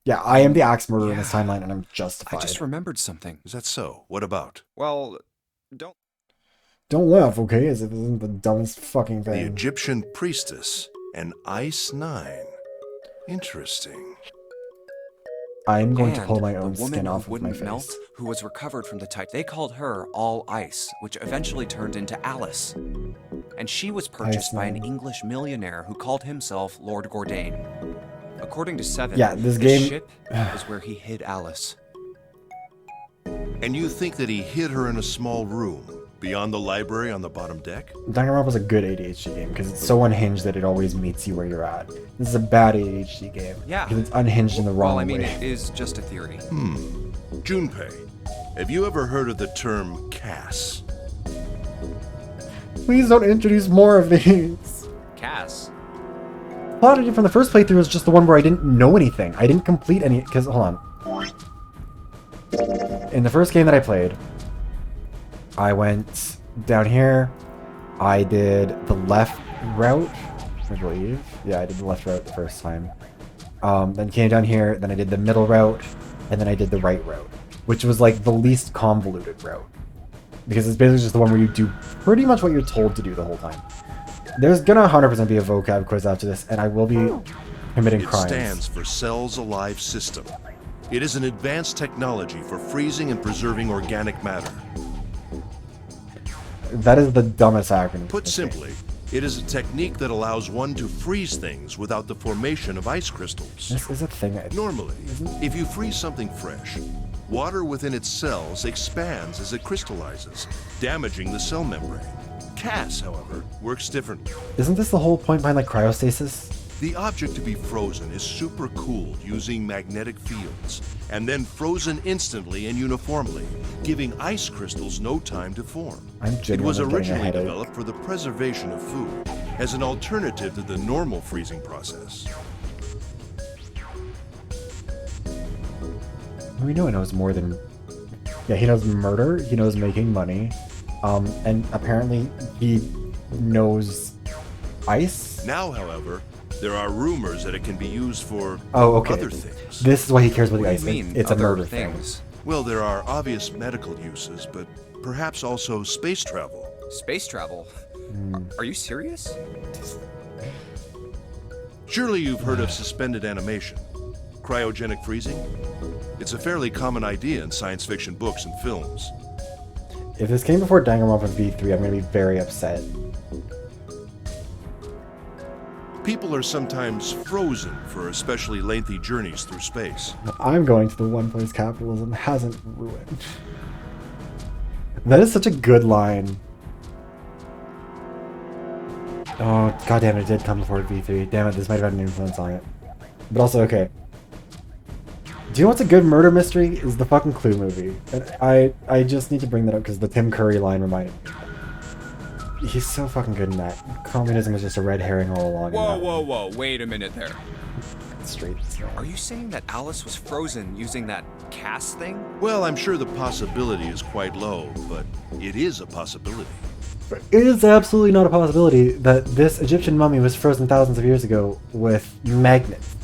Yeah, I am the axe murderer in this timeline, and I'm justified. I just remembered something. Is that so? What about? Well, don't laugh, okay? As if this isn't the dumbest fucking The thing. Egyptian priestess, an Ice 9. Interesting. I'm going to And pull my the own woman skin who off of my wouldn't face. melt, who was recovered from the type. They called her All Ice, which eventually turned into Alice. And she was purchased by an Iceman. English millionaire who called himself Lord Gordain. According to Seven, Yeah, this this game- ship is where he hid Alice. And you think that he hid her in a small room, beyond the library on the bottom deck? Danganronpa was a good ADHD game because it's so unhinged that it always meets you where you're at. This is a bad ADHD game. Yeah. Because it's unhinged in the wrong Well, I mean, way. it is just a theory. Junpei, have you ever heard of the term Cass? Please don't introduce more of these. Cass. Prodigy from the first playthrough was just the one where I didn't know anything. I didn't complete any, because, hold on. In the first game that I played, I went down here, I did the left route, I believe. Yeah, I did the left route the first time. Then came down here, then I did the middle route, and then I did the right route, which was like the least convoluted route. Because it's basically just the one where you do pretty much what you're told to do the whole time. There's gonna 100% be a vocab quiz after this, and I will be committing It crimes. stands for Cells Alive System. It is an advanced technology for freezing and preserving organic matter. That is the dumbest acronym. Put simply, it is a technique that allows one to freeze things without the formation of ice crystals. This is a thing. Normally, if you freeze something fresh, water within its cells expands as it crystallizes, damaging the cell membrane. Cass, however, works differently. Isn't this the whole point behind like cryostasis? The object to be frozen is supercooled using magnetic fields, and then frozen instantly and uniformly, giving ice crystals no time to form. I'm It was genuinely getting a originally headache. developed for the preservation of food, as an alternative to the normal freezing process. We know he knows more than... Yeah, he knows murder, he knows making money, and apparently he knows ice? Now, however, there are rumors that it can be used for other things. This is why he cares about the What ice. do you mean, It's a other murder things? thing. Well, there are obvious medical uses, but perhaps also space travel. Space travel? Are you serious? Surely you've heard of suspended animation. Cryogenic freezing? It's a fairly common idea in science fiction books and films. If this came before Danganronpa V3, I'm going to be very upset. People are sometimes frozen for especially lengthy journeys through space. I'm going to the one place capitalism hasn't ruined. That is such a good line. Oh, goddamn, it did come before V3. Damn it, this might have had an influence on it. But also, okay. Do you know what's a good murder mystery? Is the fucking Clue movie. And I just need to bring that up because the Tim Curry line reminded me. He's so fucking good in that. Communism was just a red herring all along. Whoa, wait a minute there. Straight. Are you saying that Alice was frozen using that cast thing? Well, I'm sure the possibility is quite low, but it is a possibility. It is absolutely not a possibility that this Egyptian mummy was frozen thousands of years ago with magnets.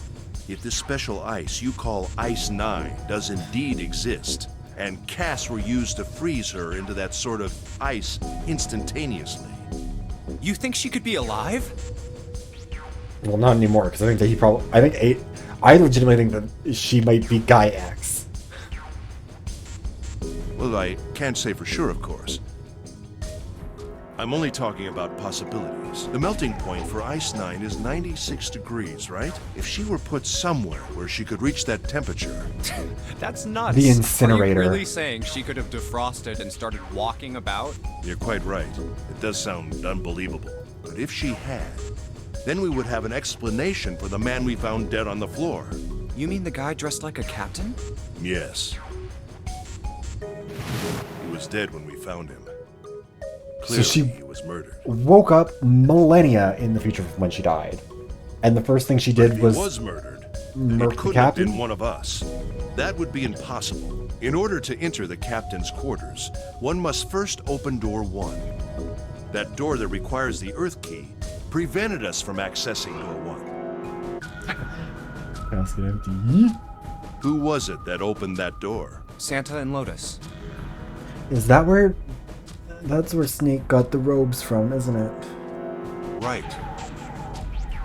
If this special ice you call Ice 9 does indeed exist, and casts were used to freeze her into that sort of ice instantaneously. You think she could be alive? Well, not anymore, because I think that he probably... I legitimately think that she might be Guy X. Well, I can't say for sure, of course. I'm only talking about possibilities. The melting point for Ice 9 is 96 degrees, right? If she were put somewhere where she could reach that temperature... That's nuts. The incinerator. Are you really saying she could have defrosted and started walking about? You're quite right. It does sound unbelievable. But if she had, then we would have an explanation for the man we found dead on the floor. You mean the guy dressed like a captain? Yes. He was dead when we found him. So she he was murdered. woke up millennia in the future from when she died. And the first thing she did If was... he was murdered. Murk It the couldn't have captain? been one of us. That would be impossible. In order to enter the captain's quarters, one must first open door 1. That door that requires the Earth key prevented us from accessing door 1. Casket empty. Who was it that opened that door? Santa and Lotus. Is that where... That's where Snake got the robes from, isn't it? Right.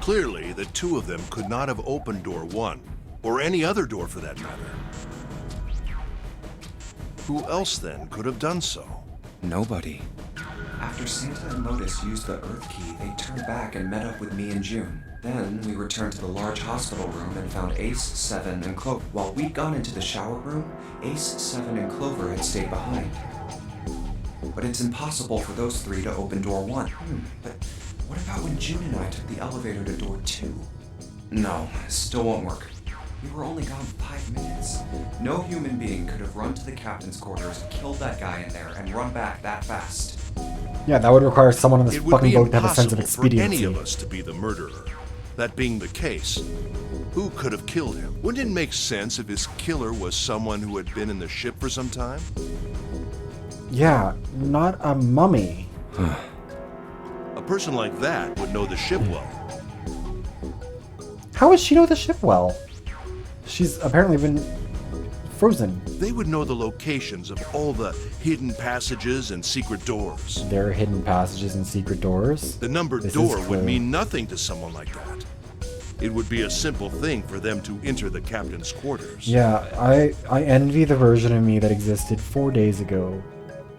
Clearly, the two of them could not have opened door 1, or any other door for that matter. Who else then could have done so? Nobody. After Santa and Lotus used the Earth key, they turned back and met up with me and June. Then we returned to the large hospital room and found Ace, 7, and Clover. While we'd gone into the shower room, Ace, 7, and Clover had stayed behind. But it's impossible for those three to open door 1. But what about when June and I took the elevator to door 2? No, still won't work. We were only gone 5 minutes. No human being could have run to the captain's quarters, killed that guy in there, and run back that fast. Yeah, that would require someone on this It would fucking be boat to have a sense of impossible for any expediency. of us to be the murderer. That being the case, who could have killed him? Wouldn't it make sense if his killer was someone who had been in the ship for some time? Yeah, not a mummy. A person like that would know the ship well. How would she know the ship well? She's apparently been frozen. They would know the locations of all the hidden passages and secret doors. There are hidden passages and secret doors. The numbered This door is would cool. mean nothing to someone like that. It would be a simple thing for them to enter the captain's quarters. Yeah, I envy the version of me that existed 4 days ago.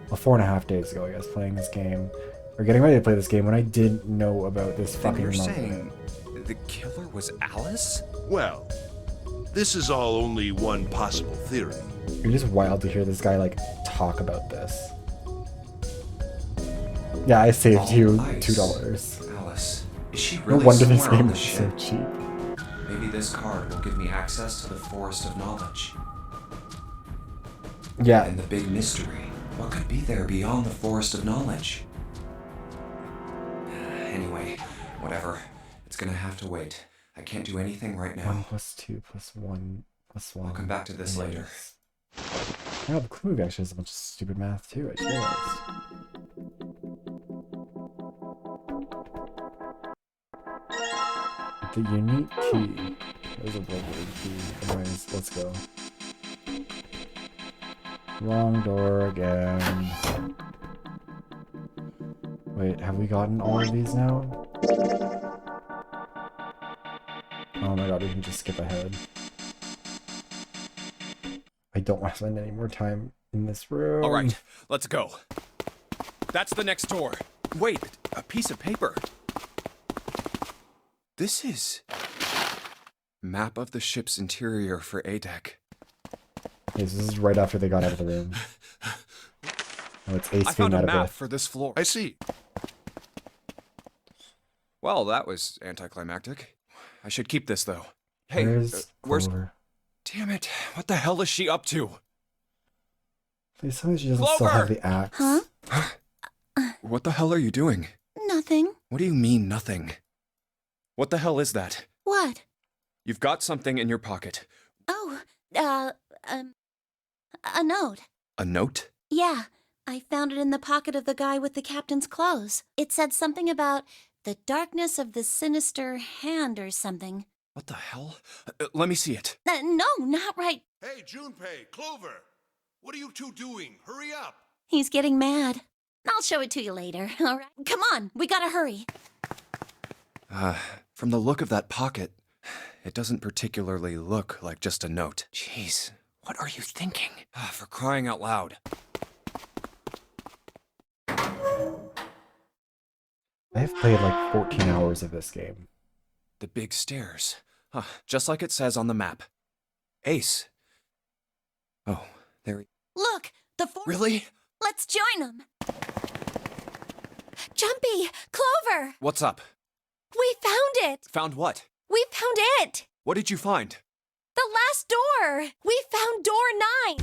Well, 4.5 days ago, I guess, playing this game. Or getting ready to play this game when I didn't know about this Then fucking you're mummy. saying the killer was Alice? Well, this is all only one possible theory. You're just wild to hear this guy, like, talk about this. Yeah, I saved All you ice. $2. Alice, is she No really wonder this somewhere on game the is so ship? cheap. Maybe this card will give me access to the Forest of Knowledge. Yeah. And the big mystery. What could be there beyond the Forest of Knowledge? Anyway, whatever. It's gonna have to wait. I can't do anything right now. 1 + 2 + 1 + 1. I'll come back to this later. Oh, the clue movie actually has a bunch of stupid math too, I just realized. The unique key. There's a bubbly key. Anyways, let's go. Wrong door again. Wait, have we gotten all of these now? Oh my god, we can just skip ahead. I don't want to spend any more time in this room. All right, let's go. That's the next door. Wait, a piece of paper. This is... Map of the ship's interior for A-Deck. Yes, this is right after they got out of the room. Oh, it's Ace I found being a out of map breath. for this floor. I see. Well, that was anticlimactic. I should keep this, though. Hey, Where's where's... Clover? Damn it, what the hell is she up to? Please tell me she doesn't still have Clover! the axe. Huh? What the hell are you doing? Nothing. What do you mean, nothing? What the hell is that? What? You've got something in your pocket. Oh, a note. A note? Yeah, I found it in the pocket of the guy with the captain's clothes. It said something about the darkness of the sinister hand or something. What the hell? Let me see it. No, not right. Hey, Junpei, Clover! What are you two doing? Hurry up! He's getting mad. I'll show it to you later, all right? Come on, we gotta hurry. From the look of that pocket, it doesn't particularly look like just a note. Jeez, what are you thinking? For crying out loud. I've played like 14 hours of this game. The big stairs. Just like it says on the map. Ace. Oh, there... Look, the four... Really? Let's join them. Jumpy, Clover, What's up? we found it. Found what? We found it. What did you find? The last door. We found door 9.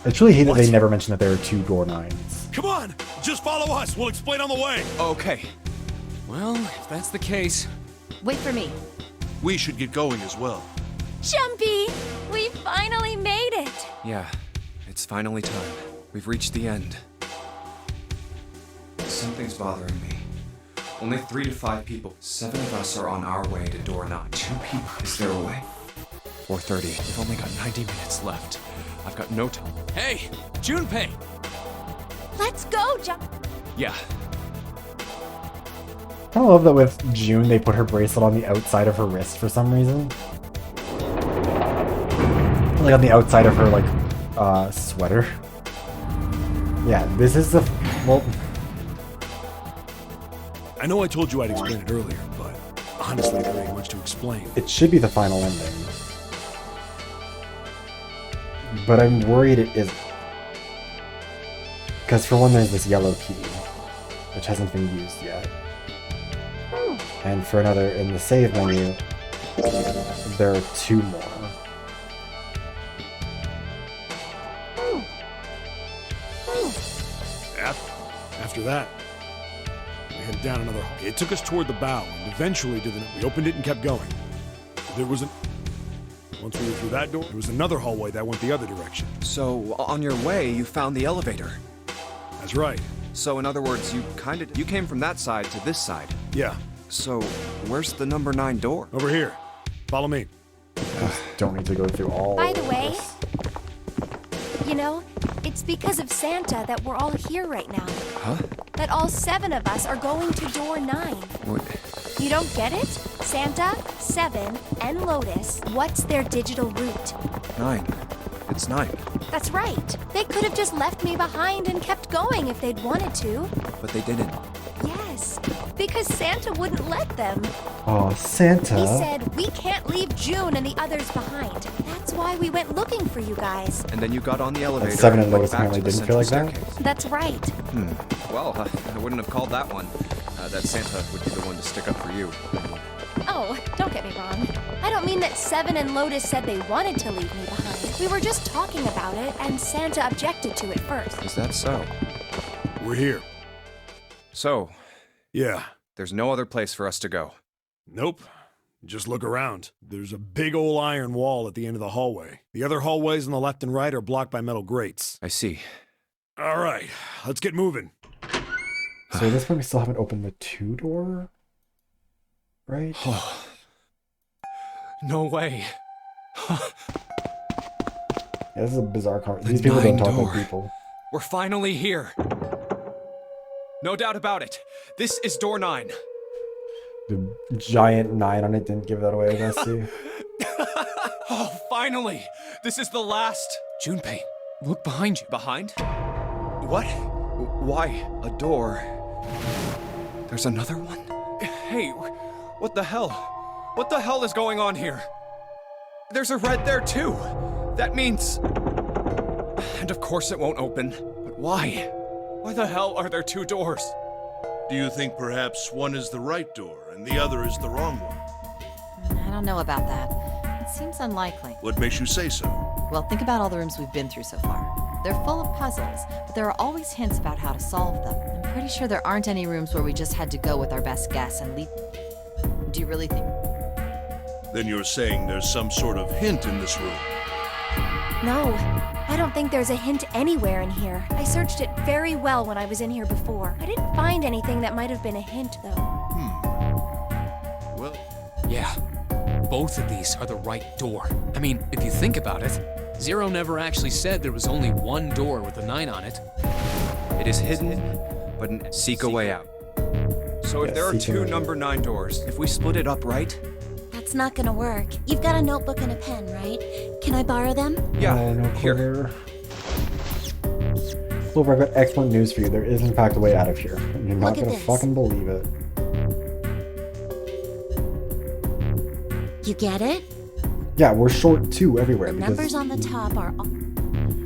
I truly hate that they never mentioned that there are 2 door 9s. Come on, just follow us. We'll explain on the way. Okay. Well, if that's the case... Wait for me. We should get going as well. Jumpy, we finally made it. Yeah, it's finally time. We've reached the end. Something's bothering me. Only 3 to 5 people. 7 of us are on our way to door 9. 2 people. Is there a way? 4:30. We've only got 90 minutes left. I've got no time. Hey, Junpei! Let's go, Jump. Yeah. I love that with June, they put her bracelet on the outside of her wrist for some reason. Like on the outside of her, like, sweater. Yeah, this is the... Well... I know I told you I'd explain it earlier, but honestly, there ain't much to explain. It should be the final ending. But I'm worried it isn't. Because for one, there's this yellow key, which hasn't been used yet. And for another, in the save menu, there are 2 more. After that, we headed down another hall. It took us toward the bow, and eventually we opened it and kept going. There was once we were through that door, there was another hallway that went the other direction. So, on your way, you found the elevator. That's right. So, in other words, you came from that side to this side. Yeah. So, where's the number 9 door? Over here. Follow me. Don't need to go through all By the of way, this. you know, it's because of Santa that we're all here right now. Huh? That all 7 of us are going to door 9. What? You don't get it? Santa, 7, and Lotus, what's their digital route? 9. It's 9. That's right. They could have just left me behind and kept going if they'd wanted to. But they didn't. Yes, because Santa wouldn't let them. Oh, Santa. He said, we can't leave June and the others behind. That's why we went looking for you guys. And then you got on the elevator. And 7 and went Lotus back apparently to the didn't feel like central that? staircase. That's right. Well, I wouldn't have called that one. That Santa would be the one to stick up for you. Oh, don't get me wrong. I don't mean that 7 and Lotus said they wanted to leave me behind. We were just talking about it, and Santa objected to it first. Is that so? We're here. So, Yeah. there's no other place for us to go. Nope. Just look around. There's a big old iron wall at the end of the hallway. The other hallways on the left and right are blocked by metal grates. I see. All right, let's get moving. So at this point, we still haven't opened the 2-door, right? No way. Yeah, this is a bizarre conversation. These people don't talk like people. We're finally here. No doubt about it. This is door 9. The giant 9 on it didn't give that away, I see. Oh, finally! This is the last. Junpei, look behind you. Behind? What? Why? A door? There's another one? Hey, what the hell? What the hell is going on here? There's a red there too. That means... And of course it won't open. But why? Why the hell are there 2 doors? Do you think perhaps one is the right door and the other is the wrong one? I don't know about that. It seems unlikely. What makes you say so? Well, think about all the rooms we've been through so far. They're full of puzzles, but there are always hints about how to solve them. I'm pretty sure there aren't any rooms where we just had to go with our best guess and leave. Do you really think? Then you're saying there's some sort of hint in this room. No, I don't think there's a hint anywhere in here. I searched it very well when I was in here before. I didn't find anything that might have been a hint, though. Well... Yeah, both of these are the right door. I mean, if you think about it, Zero never actually said there was only one door with a 9 on it. It is hidden, but seek a way out. So if Yeah, there are seek a 2 way number 9 doors, if we split it up right... That's not gonna work. You've got a notebook and a pen, right? Can I borrow them? Yeah, Oh, no, here. Clover, I've got excellent news for you. There is in fact a way out of here. You're not Look at gonna this. fucking believe it. You get it? Yeah, we're short 2 everywhere. The because numbers on the top are...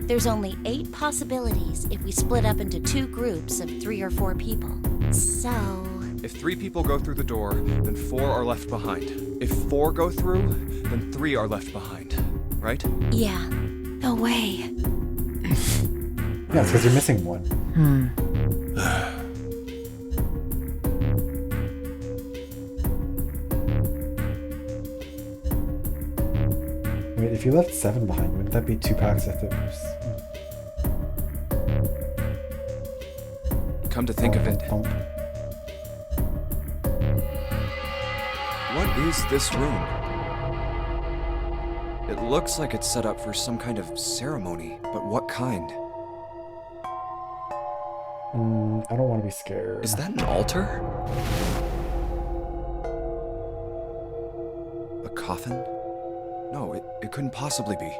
There's only 8 possibilities if we split up into 2 groups of 3 or 4 people. So... If 3 people go through the door, then 4 are left behind. If 4 go through, then 3 are left behind. Right? Yeah. No way. Yeah, it's because you're missing one. Wait, if you left 7 behind, wouldn't that be 2 packs of those? Come to think of it, Thump. what is this room? It looks like it's set up for some kind of ceremony, but what kind? I don't want to be scared. Is that an altar? A coffin? No, it couldn't possibly be.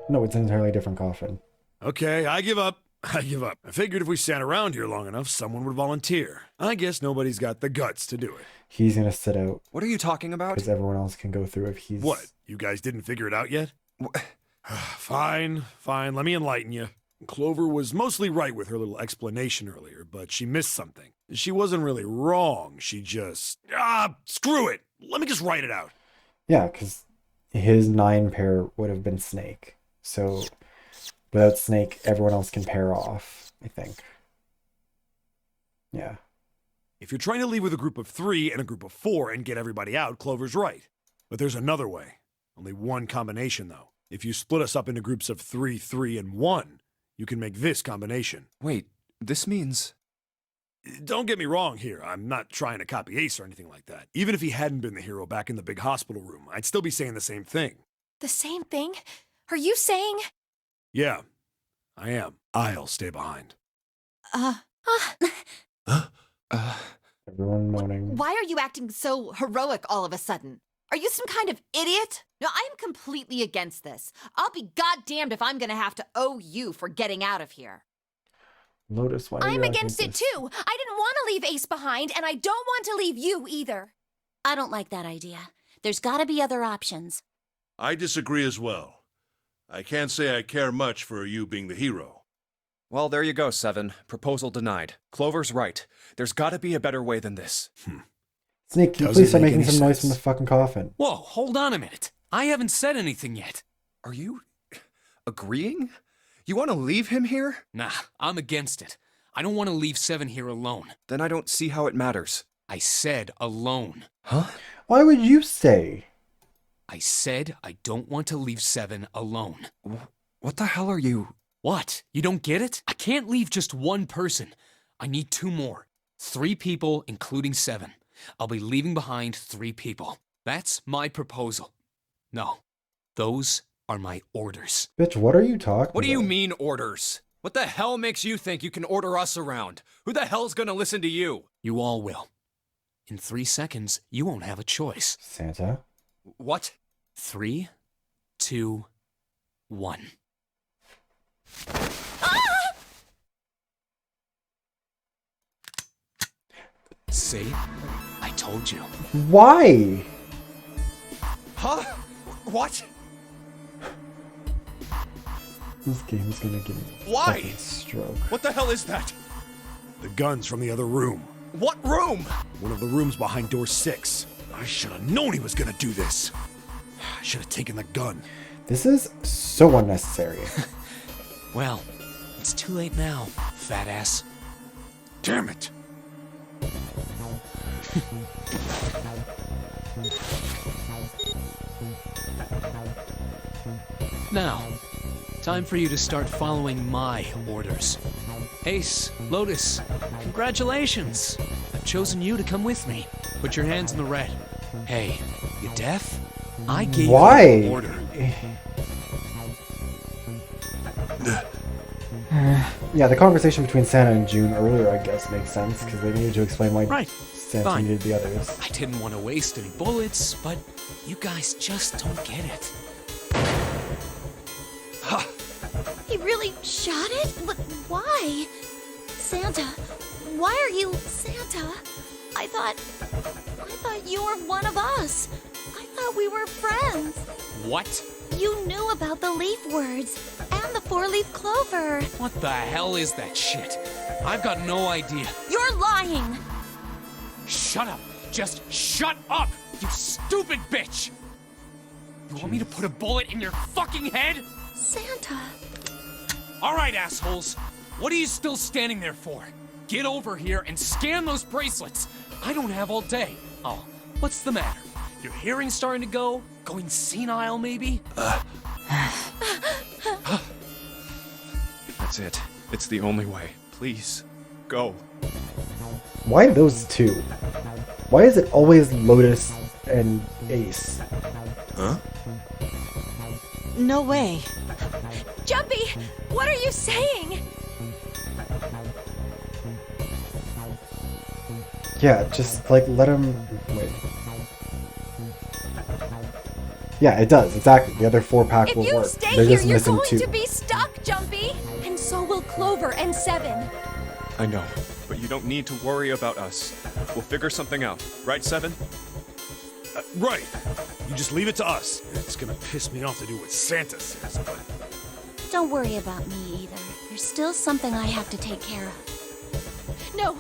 No, it's an entirely different coffin. Okay, I give up. I give up. I figured if we sat around here long enough, someone would volunteer. I guess nobody's got the guts to do it. He's gonna sit out What are you talking about? because everyone else can go through if he's... What? You guys didn't figure it out yet? Fine, fine. Let me enlighten you. Clover was mostly right with her little explanation earlier, but she missed something. She wasn't really wrong. She just... screw it. Let me just write it out. Yeah, because his 9 pair would have been Snake. So without Snake, everyone else can pair off, I think. Yeah. If you're trying to leave with a group of 3 and a group of 4 and get everybody out, Clover's right. But there's another way. Only one combination, though. If you split us up into groups of 3, 3, and 1, you can make this combination. Wait, this means... Don't get me wrong here. I'm not trying to copy Ace or anything like that. Even if he hadn't been the hero back in the big hospital room, I'd still be saying the same thing. The same thing? Are you saying? Yeah, I am. I'll stay behind. Everyone moaning. Why are you acting so heroic all of a sudden? Are you some kind of idiot? No, I'm completely against this. I'll be goddamned if I'm gonna have to owe you for getting out of here. Lotus, why are I'm you against it this? too. I didn't want to leave Ace behind, and I don't want to leave you either. I don't like that idea. There's gotta be other options. I disagree as well. I can't say I care much for you being the hero. Well, there you go, 7. Proposal denied. Clover's right. There's gotta be a better way than this. Snake, can you Doesn't please start make making any some noise from sense. the fucking coffin? Whoa, hold on a minute. I haven't said anything yet. Are you... agreeing? You want to leave him here? Nah, I'm against it. I don't want to leave 7 here alone. Then I don't see how it matters. I said alone. Huh? Why would you stay? I said I don't want to leave 7 alone. What the hell are you? What? You don't get it? I can't leave just one person. I need 2 more. 3 people, including 7. I'll be leaving behind 3 people. That's my proposal. No, those are my orders. Bitch, what are you talking What do you about? mean, orders? What the hell makes you think you can order us around? Who the hell's gonna listen to you? You all will. In 3 seconds, you won't have a choice. Santa? What? 3, 2, 1. See? I told you. Why? Huh? What? This game is gonna give me a Why? fucking stroke. What the hell is that? The gun's from the other room. What room? One of the rooms behind door 6. I should have known he was gonna do this. I should have taken the gun. This is so unnecessary. Well, it's too late now, fat ass. Damn it! Now, time for you to start following my orders. Ace, Lotus, congratulations! I've chosen you to come with me. Put your hands in the red. Hey, you deaf? I gave Why? you an order. Yeah, the conversation between Santa and June earlier, I guess, makes sense, because they needed to explain why Right. Santa Fine. needed the others. I didn't want to waste any bullets, but you guys just don't get it. He really shot it? But why? Santa, why are you Santa? I thought you were one of us. I thought we were friends. What? You knew about the leaf words and the 4-leaf clover. What the hell is that shit? I've got no idea. You're lying. Shut up! Just shut up! You stupid bitch! You want me to put a bullet in your fucking head? Santa. Alright, assholes. What are you still standing there for? Get over here and scan those bracelets. I don't have all day. Oh, what's the matter? Your hearing's starting to go? Going senile, maybe? That's it. It's the only way. Please, go. Why those two? Why is it always Lotus and Ace? Huh? No way. Jumpy, what are you saying? Yeah, just like let him. Wait. Yeah, it does exactly. The other 4-pack If will you work. stay They're here, just you're missing going 2. to be stuck, Jumpy. And so will Clover and 7. I know, but you don't need to worry about us. We'll figure something out. Right, 7? Right. You just leave it to us. It's gonna piss me off to do what Santa says, but... Don't worry about me either. There's still something I have to take care of. No,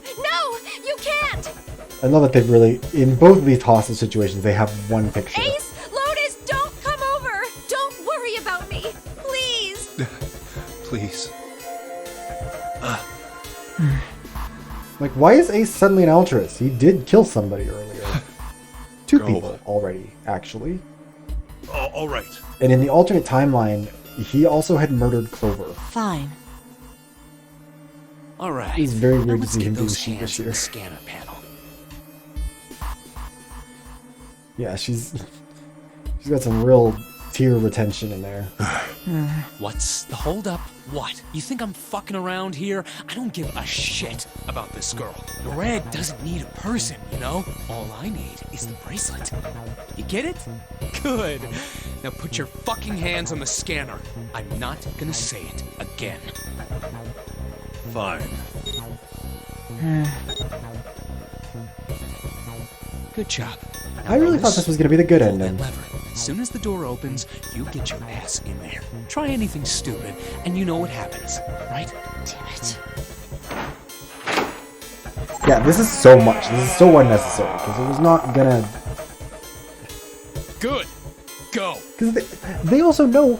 you can't. I love that they've really, in both of these hostage situations, they have one picture. Ace, Lotus, don't come over. Don't worry about me. Please. Please. Like, why is Ace suddenly an altruist? He did kill somebody earlier. 2 Go. people already, actually. all right. And in the alternate timeline, he also had murdered Clover. Fine. Alright. It's very now weird to let's see get him being those sheepish hands in here. the scanner panel. Yeah, she's got some real tear retention in there. What's the holdup? What? You think I'm fucking around here? I don't give a shit about this girl. The red doesn't need a person, you know? All I need is the bracelet. You get it? Good. Now put your fucking hands on the scanner. I'm not gonna say it again. Fine. Good job. I really thought this was going to be the good Hold that ending. lever. As soon as the door opens, you get your ass in there. Try anything stupid, and you know what happens, right? Damn it. Yeah, this is so much. This is so unnecessary because it was not gonna. Good. Go. Because they also know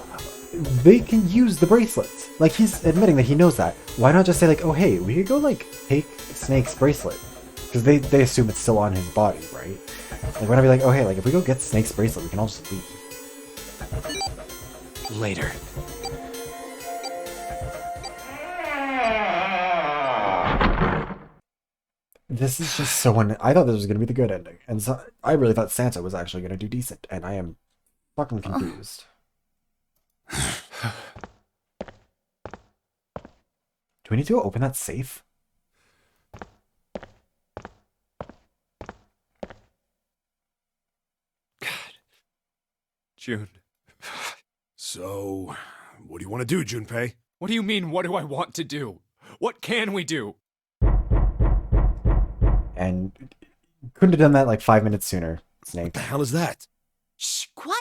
they can use the bracelets. Like, he's admitting that he knows that. Why not just say, like, oh, hey, we could go, like, take Snake's bracelet? Because they assume it's still on his body, right? Like, when I'd be like, oh, hey, like, if we go get Snake's bracelet, we can all just leave. Later. This is just so I thought this was going to be the good ending. And so I really thought Santa was actually going to do decent. And I am fucking confused. Do we need to open that safe? June. So, what do you want to do, Junpei? What do you mean, what do I want to do? What can we do? And couldn't have done that like 5 minutes sooner, Snake. What the hell is that? Shh, quiet.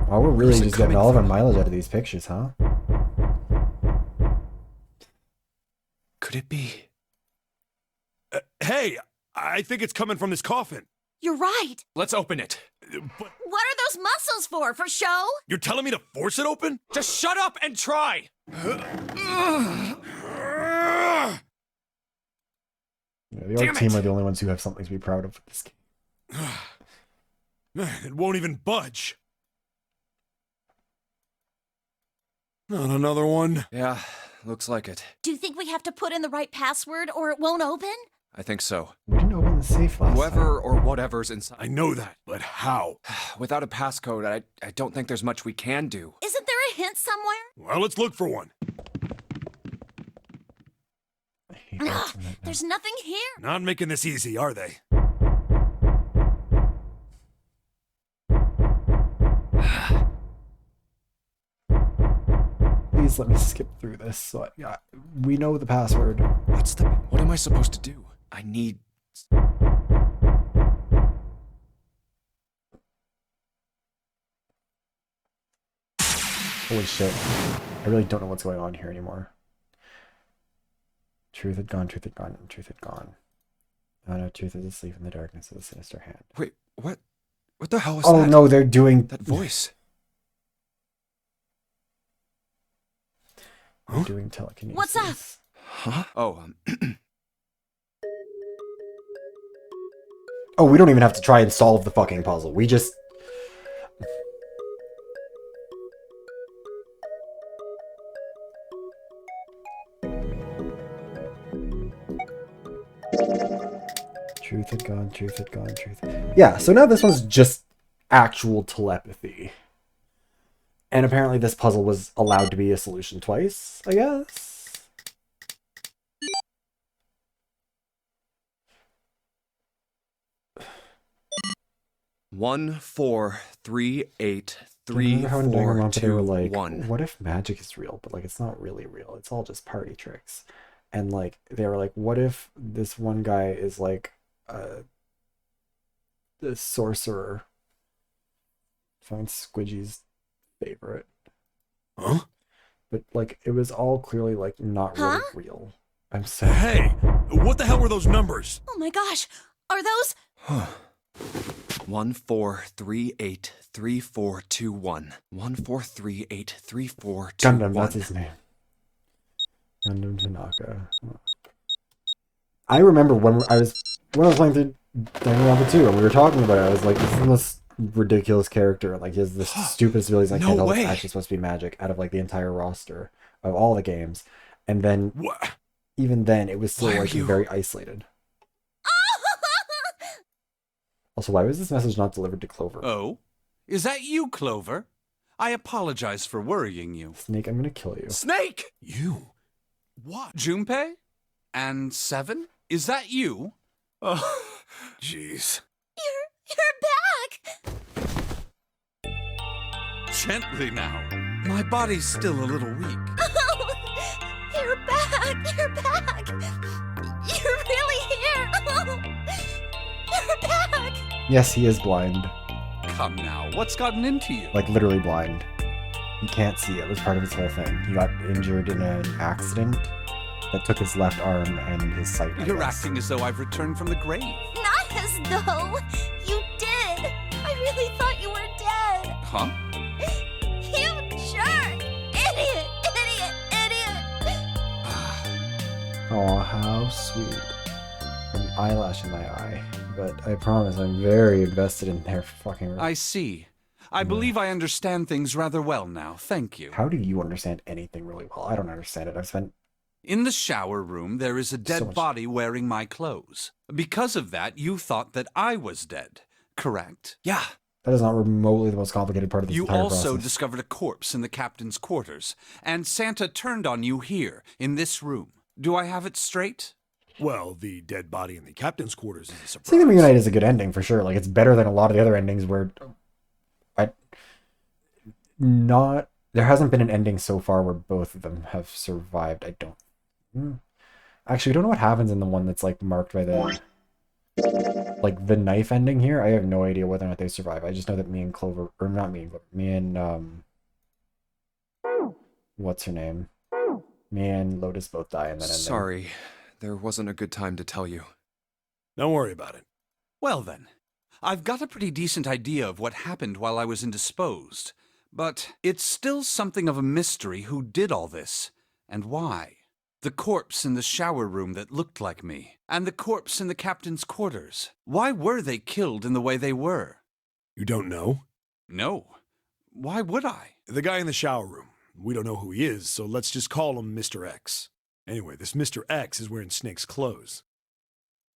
Oh, we're really Where's it just getting coming all of our from? mileage out of these pictures, huh? Could it be? Hey, I think it's coming from this coffin. You're right. Let's open it. But What are those muscles for? For show? you're telling me to force it open? Just shut up and try! Yeah, the Damn art team it. are the only ones who have something to be proud of with this game. Man, it won't even budge. Not another one. Yeah, looks like it. Do you think we have to put in the right password or it won't open? I think so. We didn't open the safe last Whoever time. or whatever's inside. I know that, but how? Without a passcode, I don't think there's much we can do. Isn't there a hint somewhere? Well, let's look for one. I hate that Ugh, from right now. there's nothing here. Not making this easy, are they? Please let me skip through this. So we know the password. What am I supposed to do? I need. Holy shit. I really don't know what's going on here anymore. Truth had gone, truth had gone, truth had gone. Oh no, truth is asleep in the darkness of the sinister hand. Wait, what? What the hell was Oh that? no, they're doing... That voice. They're doing telekinesis. What's up? Huh? Oh, Oh, we don't even have to try and solve the fucking puzzle. We just... Truth had gone, truth had gone, truth... Yeah, so now this one's just actual telepathy. And apparently this puzzle was allowed to be a solution twice, I guess? 1, 4, 3, 8, I 3, remember how in Dragon 4, Ball they 2, were like, 1. what if magic is real? But like, it's not really real. It's all just party tricks. And like, they were like, what if this one guy is like the sorcerer? Find Squidgy's favorite. Huh? But like, it was all clearly like not really Huh? real. I'm sorry. Hey, what the hell were those numbers? Oh my gosh. Are those? 1, 4, 3, 8, 3, 4, 2, 1. 1, 4, 3, 8, 3, 4, 2, Gundam, 1. that's his name. Gundam Tanaka. I remember when I was playing through Danganronpa 2 and we were talking about it, I was like, this is the most ridiculous character. Like, he has the stupidest abilities. I No can't tell way. it's actually supposed to be magic out of like the entire roster of all the games. And then, What? even then, it was still Why are like you- very isolated. Also, why was this message not delivered to Clover? Oh? Is that you, Clover? I apologize for worrying you. Snake, I'm gonna kill you. Snake! You? What? Junpei? And 7? Is that you? Oh, jeez. You're back. Gently now. My body's still a little weak. Oh, you're back. You're back. You're really here. Oh, you're back. Yes, he is blind. Come now, what's gotten into you? Like, literally blind. He can't see. It was part of his whole thing. He got injured in an accident that took his left arm and his sight. I You're guess. acting as though I've returned from the grave. Not as though you did. I really thought you were dead. Huh? You jerk! Idiot! Idiot! Idiot! sweet. An eyelash in my eye. But I promise I'm very invested in their fucking... I see. I believe I understand things rather well now. Thank you. How do you understand anything really well? I don't understand it. I've spent... In the shower room, there is a dead body wearing my clothes. Because of that, you thought that I was dead, correct? Yeah. That is not remotely the most complicated part of this entire process. You also discovered a corpse in the captain's quarters, and Santa turned on you here, in this room. Do I have it straight? Well, the dead body in the captain's quarters is a surprise. Seeing them reunite is a good ending, for sure. Like, it's better than a lot of the other endings where... There hasn't been an ending so far where both of them have survived, I don't... Actually, I don't know what happens in the one that's, like, marked by the... Like, the knife ending here. I have no idea whether or not they survive. I just know that me and Clover... Or not me and Clover. Me and, what's her name? Me and Lotus both die in that ending. Sorry. There wasn't a good time to tell you. Don't worry about it. Well then, I've got a pretty decent idea of what happened while I was indisposed, but it's still something of a mystery who did all this, and why. The corpse in the shower room that looked like me, and the corpse in the captain's quarters. Why were they killed in the way they were? You don't know? No. Why would I? The guy in the shower room. We don't know who he is, so let's just call him Mr. X. Anyway, this Mr. X is wearing Snake's clothes.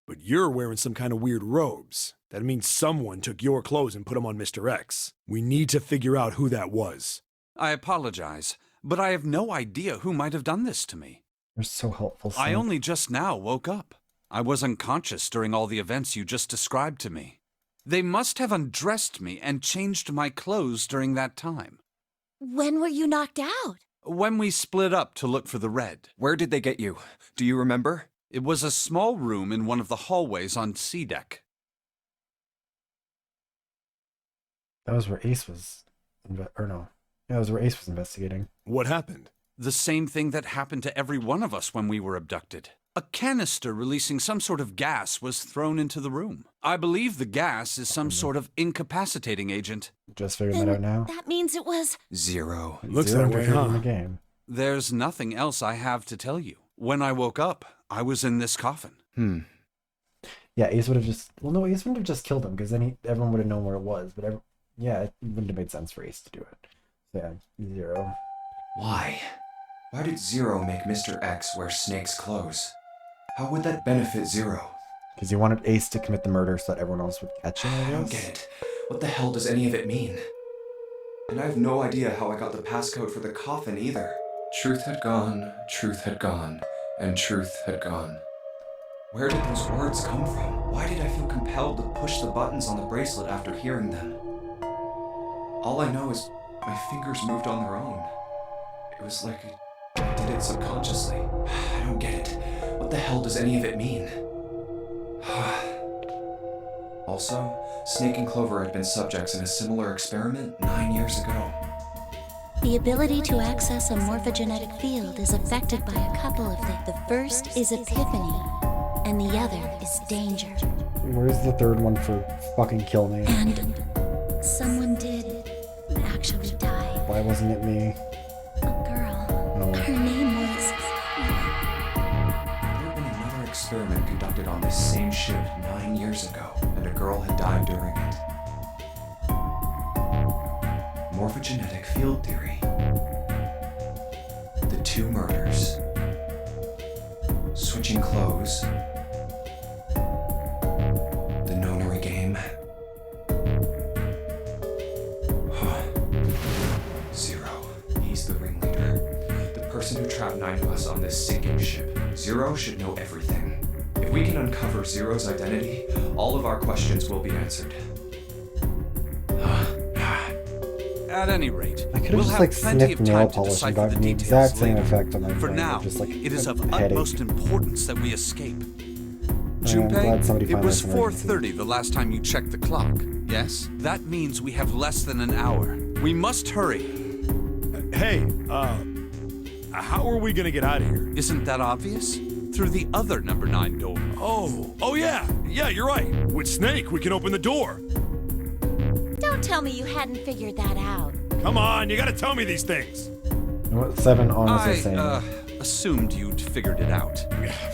But you're wearing some kind of weird robes. That means someone took your clothes and put them on Mr. X. We need to figure out who that was. I apologize, but I have no idea who might have done this to me. You're so helpful, Snake. I only just now woke up. I was unconscious during all the events you just described to me. They must have undressed me and changed my clothes during that time. When were you knocked out? When we split up to look for the red. Where did they get you? Do you remember? It was a small room in one of the hallways on C deck. That was where Ace was... Or no. Yeah, that was where Ace was investigating. What happened? The same thing that happened to every one of us when we were abducted. A canister releasing some sort of gas was thrown into the room. I believe the gas is some sort of incapacitating agent. Just figured that out now. That means it was... Zero. Looks Zero that way, triggered in huh? the game. There's nothing else I have to tell you. When I woke up, I was in this coffin. Yeah, Ace would have just... Well, no, Ace wouldn't have just killed him, because then everyone would have known where it was. But yeah, it wouldn't have made sense for Ace to do it. So yeah, Zero. Why? Why did Zero make Mr. X wear Snake's clothes? How would that benefit Zero? Because he wanted Ace to commit the murder so that everyone else would catch him, I guess? I don't get it. What the hell does any of it mean? And I have no idea how I got the passcode for the coffin either. Truth had gone, and truth had gone. Where did those words come from? Why did I feel compelled to push the buttons on the bracelet after hearing them? All I know is my fingers moved on their own. It was like I did it subconsciously. I don't get it. What the hell does any of it mean? Also, Snake and Clover had been subjects in a similar experiment 9 years ago. The ability to access a morphogenetic field is affected by a couple of things. The first is epiphany, and the other is danger. Where's the third one for fucking kill me? And someone did actually die. Why wasn't it me? A girl. Oh. Her name was... There had been another experiment conducted on this same ship 9 years ago, and a girl had died during it. Morphogenetic field theory. The two murders. Switching clothes. The nonary game. Zero. He's the ringleader. The person who trapped 9 of us on this sinking ship. Zero should know everything. If we can uncover Zero's identity, all of our questions will be answered. At any rate, I could have we'll just have like plenty sniffed of nail time to polish and decipher the gotten the details exact same later. effect on my For brain. now, Just like it is of a headache. utmost importance that we escape. I'm glad Junpei, somebody it finally was has an urgency. 4:30 the last time you checked the clock, yes? That means we have less than an hour. We must hurry. Hey, how are we gonna get out of here? Isn't that obvious? Through the other number 9 door. Oh yeah, you're right. With Snake, we can open the door. Don't tell me you hadn't figured that out. Come on, you gotta tell me these things. You know what 7 honestly saying? assumed you'd figured it out.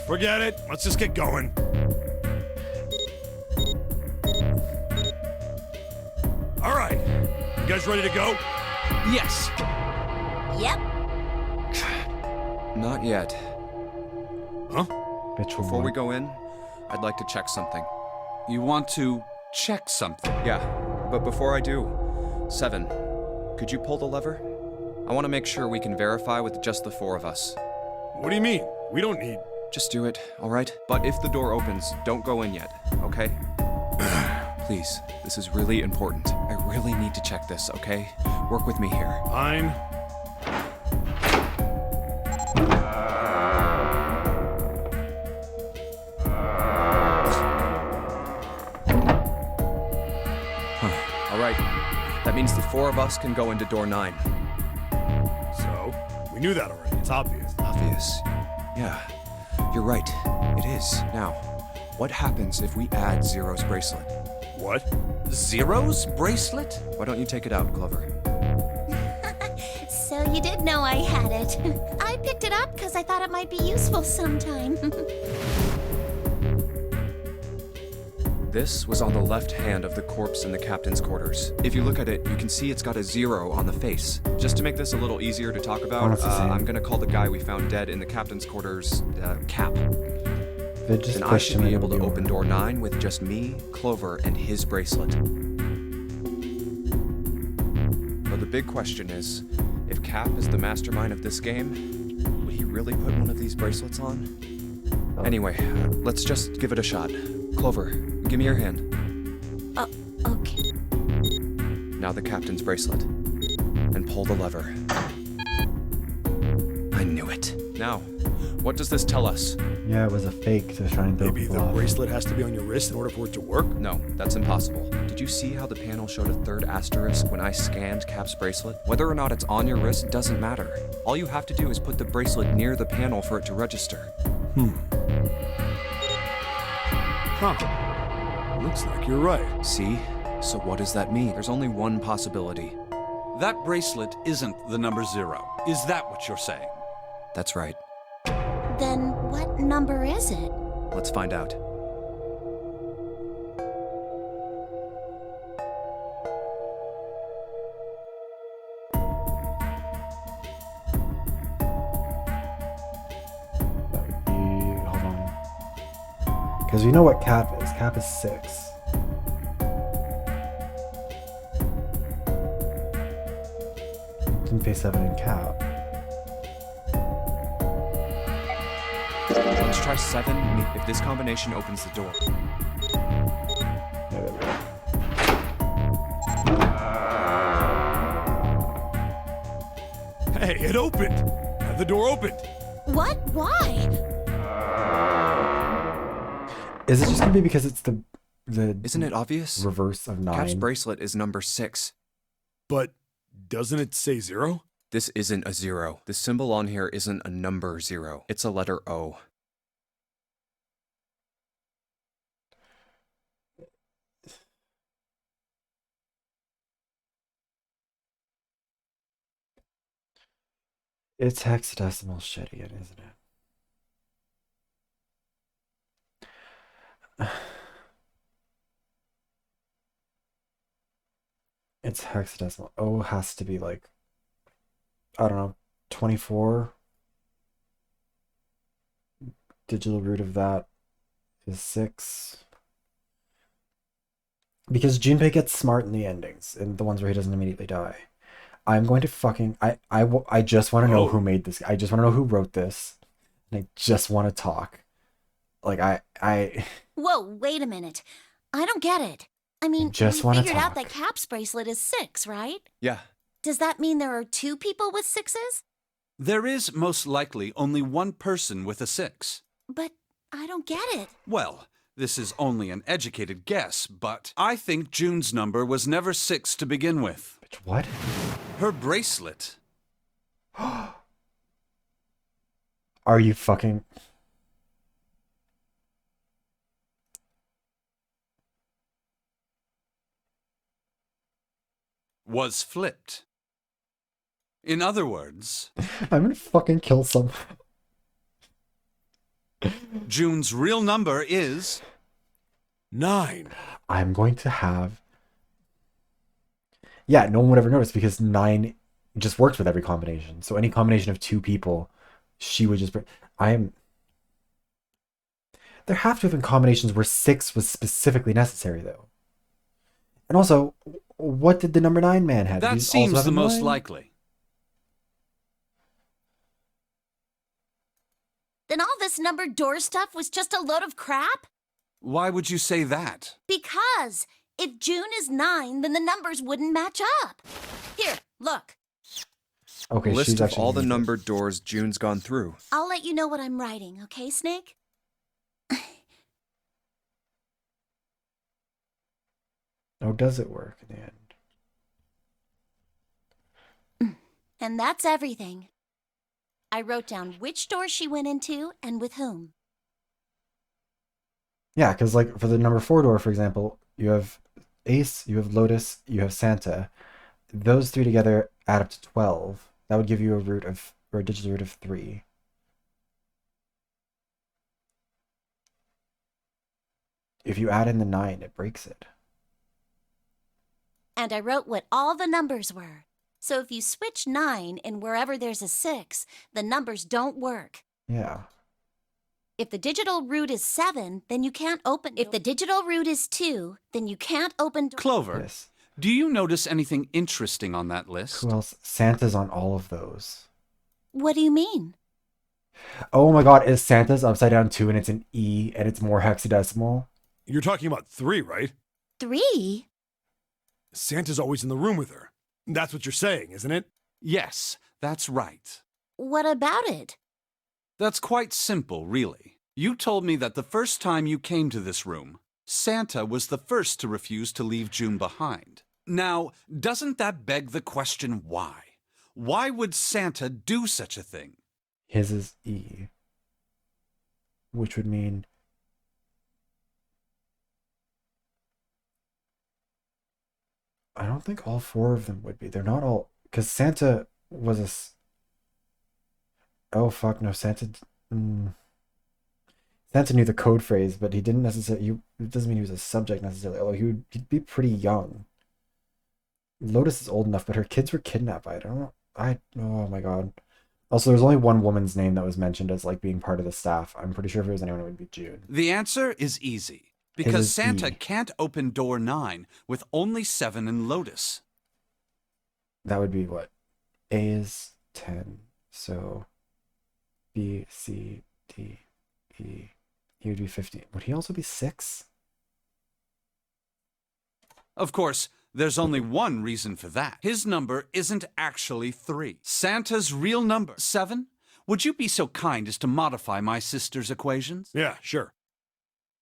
Forget it. Let's just get going. All right. You guys ready to go? Yes. Yep. Not yet. Huh? Before we go in, I'd like to check something. You want to check something? Yeah, but before I do, 7, could you pull the lever? I want to make sure we can verify with just the 4 of us. What do you mean? We don't need... Just do it, alright? But if the door opens, don't go in yet, okay? Please, this is really important. I really need to check this, okay? Work with me here. Fine. Alright, that means the 4 of us can go into door 9. So, we knew that already. It's obvious. Obvious. Yeah, you're right. It is. Now, what happens if we add Zero's bracelet? What? Zero's bracelet? Why don't you take it out, Clover? So you did know I had it. I picked it up because I thought it might be useful sometime. This was on the left hand of the corpse in the captain's quarters. If you look at it, you can see it's got a 0 on the face. Just to make this a little easier to talk about, I'm gonna call the guy we found dead in the captain's quarters, Cap. Then I should be able to open door 9 with just me, Clover, and his bracelet. But the big question is, if Cap is the mastermind of this game, would he really put one of these bracelets on? Anyway, let's just give it a shot. Clover, give me your hand. Okay. Now the captain's bracelet. And pull the lever. I knew it. Now, what does this tell us? Yeah, it was a fake to try and throw Maybe people the off. bracelet has to be on your wrist in order for it to work? No, that's impossible. Did you see how the panel showed a 3rd asterisk when I scanned Cap's bracelet? Whether or not it's on your wrist doesn't matter. All you have to do is put the bracelet near the panel for it to register. Huh. Looks like you're right. See? So what does that mean? There's only one possibility. That bracelet isn't the number 0. Is that what you're saying? That's right. Then what number is it? Let's find out. That would be... Hold on. Because we know what Cap is. Cap is 6. Didn't pay 7 in Cap. Let's try 7 if this combination opens the door. Yeah, there we go. Hey, it opened! The door opened! What? Why? Is it just gonna be because it's the Isn't it obvious? reverse of 9? Cap's bracelet is number 6. But doesn't it say 0? This isn't a 0. The symbol on here isn't a number 0. It's a letter O. It's hexadecimal shitty, isn't it? It's hexadecimal. O has to be like, I don't know, 24. Digital root of that is 6. Because Junpei gets smart in the endings, in the ones where he doesn't immediately die. I'm going to fucking... I just want to know who made this. I just want to know who wrote this. And I just want to talk. Like, I... Whoa, wait a minute. I don't get it. I mean, just we wanna figured out talk. that Cap's bracelet is 6, right? Yeah. Does that mean there are 2 people with 6s? There is most likely only one person with a 6. But I don't get it. Well, this is only an educated guess, but I think June's number was never 6 to begin with. What? Her bracelet. Are you fucking... Was flipped. In other words, I'm gonna fucking kill some... June's real number is 9. I'm going to have... Yeah, no one would ever notice because 9 just works with every combination. So any combination of 2 people, she would just... There have to have been combinations where 6 was specifically necessary, though. And also, what did the number 9 man have? Did he That also seems have the a most 9? likely. Then all this numbered door stuff was just a load of crap? Why would you say that? Because if June is 9, then the numbers wouldn't match up. Here, look. Okay, List she's of actually all the using it. numbered doors June's gone through. I'll let you know what I'm writing, okay, Snake? Oh, does it work in the end? And that's everything. I wrote down which door she went into and with whom. Yeah, because like for the number 4 door, for example, you have Ace, you have Lotus, you have Santa. Those 3 together add up to 12. That would give you a digital root of 3. If you add in the 9, it breaks it. And I wrote what all the numbers were. So if you switch 9 in wherever there's a 6, the numbers don't work. Yeah. If the digital root is 7, then you can't open. If the digital root is 2, then you can't open. Clover, Yes. do you notice anything interesting on that list? Who else? Santa's on all of those. What do you mean? Oh my god, is Santa's upside down too and it's an E and it's more hexadecimal? You're talking about 3, right? 3? Santa's always in the room with her. That's what you're saying, isn't it? Yes, that's right. What about it? That's quite simple, really. You told me that the first time you came to this room, Santa was the first to refuse to leave June behind. Now, doesn't that beg the question why? Why would Santa do such a thing? His is E. Which would mean... I don't think all 4 of them would be. They're not all... Because Santa was a... Oh, fuck, no, Santa... Santa knew the code phrase, but he didn't necessarily... It doesn't mean he was a subject necessarily, although he'd be pretty young. Lotus is old enough, but her kids were kidnapped by it. Oh my god. Also, there's only one woman's name that was mentioned as, like, being part of the staff. I'm pretty sure if it was anyone, it would be June. The answer is easy. Because is Santa E. can't open door 9 with only 7 and Lotus. That would be what? A is 10, so B, C, D, E. He would be 15. Would he also be 6? Of course, there's only one reason for that. His number isn't actually 3. Santa's real number, 7? Would you be so kind as to modify my sister's equations? Yeah, sure.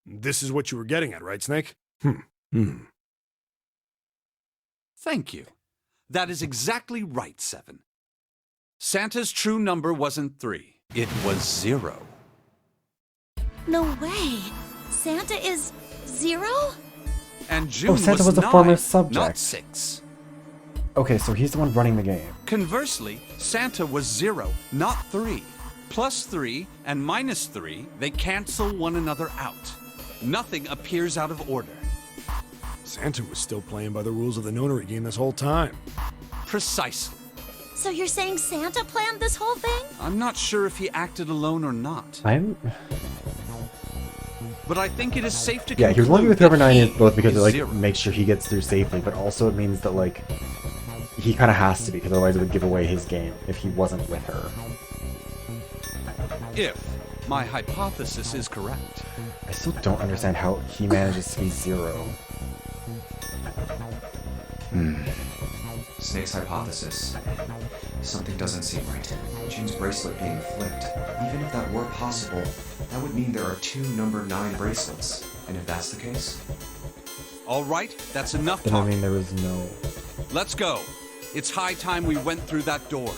This is what you were getting at, right, Snake? Thank you. That is exactly right, 7. Santa's true number wasn't 3. It was 0. No way. Santa is 0? And June Santa was a 9, former subject. not 6. Okay, so he's the one running the game. Conversely, Santa was 0, not 3. Plus 3 and minus 3, they cancel one another out. Nothing appears out of order. Santa was still playing by the rules of the nonary game this whole time. Precisely. So you're saying Santa planned this whole thing? I'm not sure if he acted alone or not. But I think it is safe to Yeah, he was conclude working with that whoever 9 he is, both because it, like, 0. makes sure he gets through safely, but also it means that, like, he kind of has to be, because otherwise it would give away his game if he wasn't with her. If my hypothesis is correct. I still don't understand how he manages to be 0. Snake's hypothesis. Something doesn't seem right. June's bracelet being flipped. Even if that were possible, that would mean there are 2 number 9 bracelets. And if that's the case... All right, that's enough Then I talk. mean there was no... Let's go. It's high time we went through that door.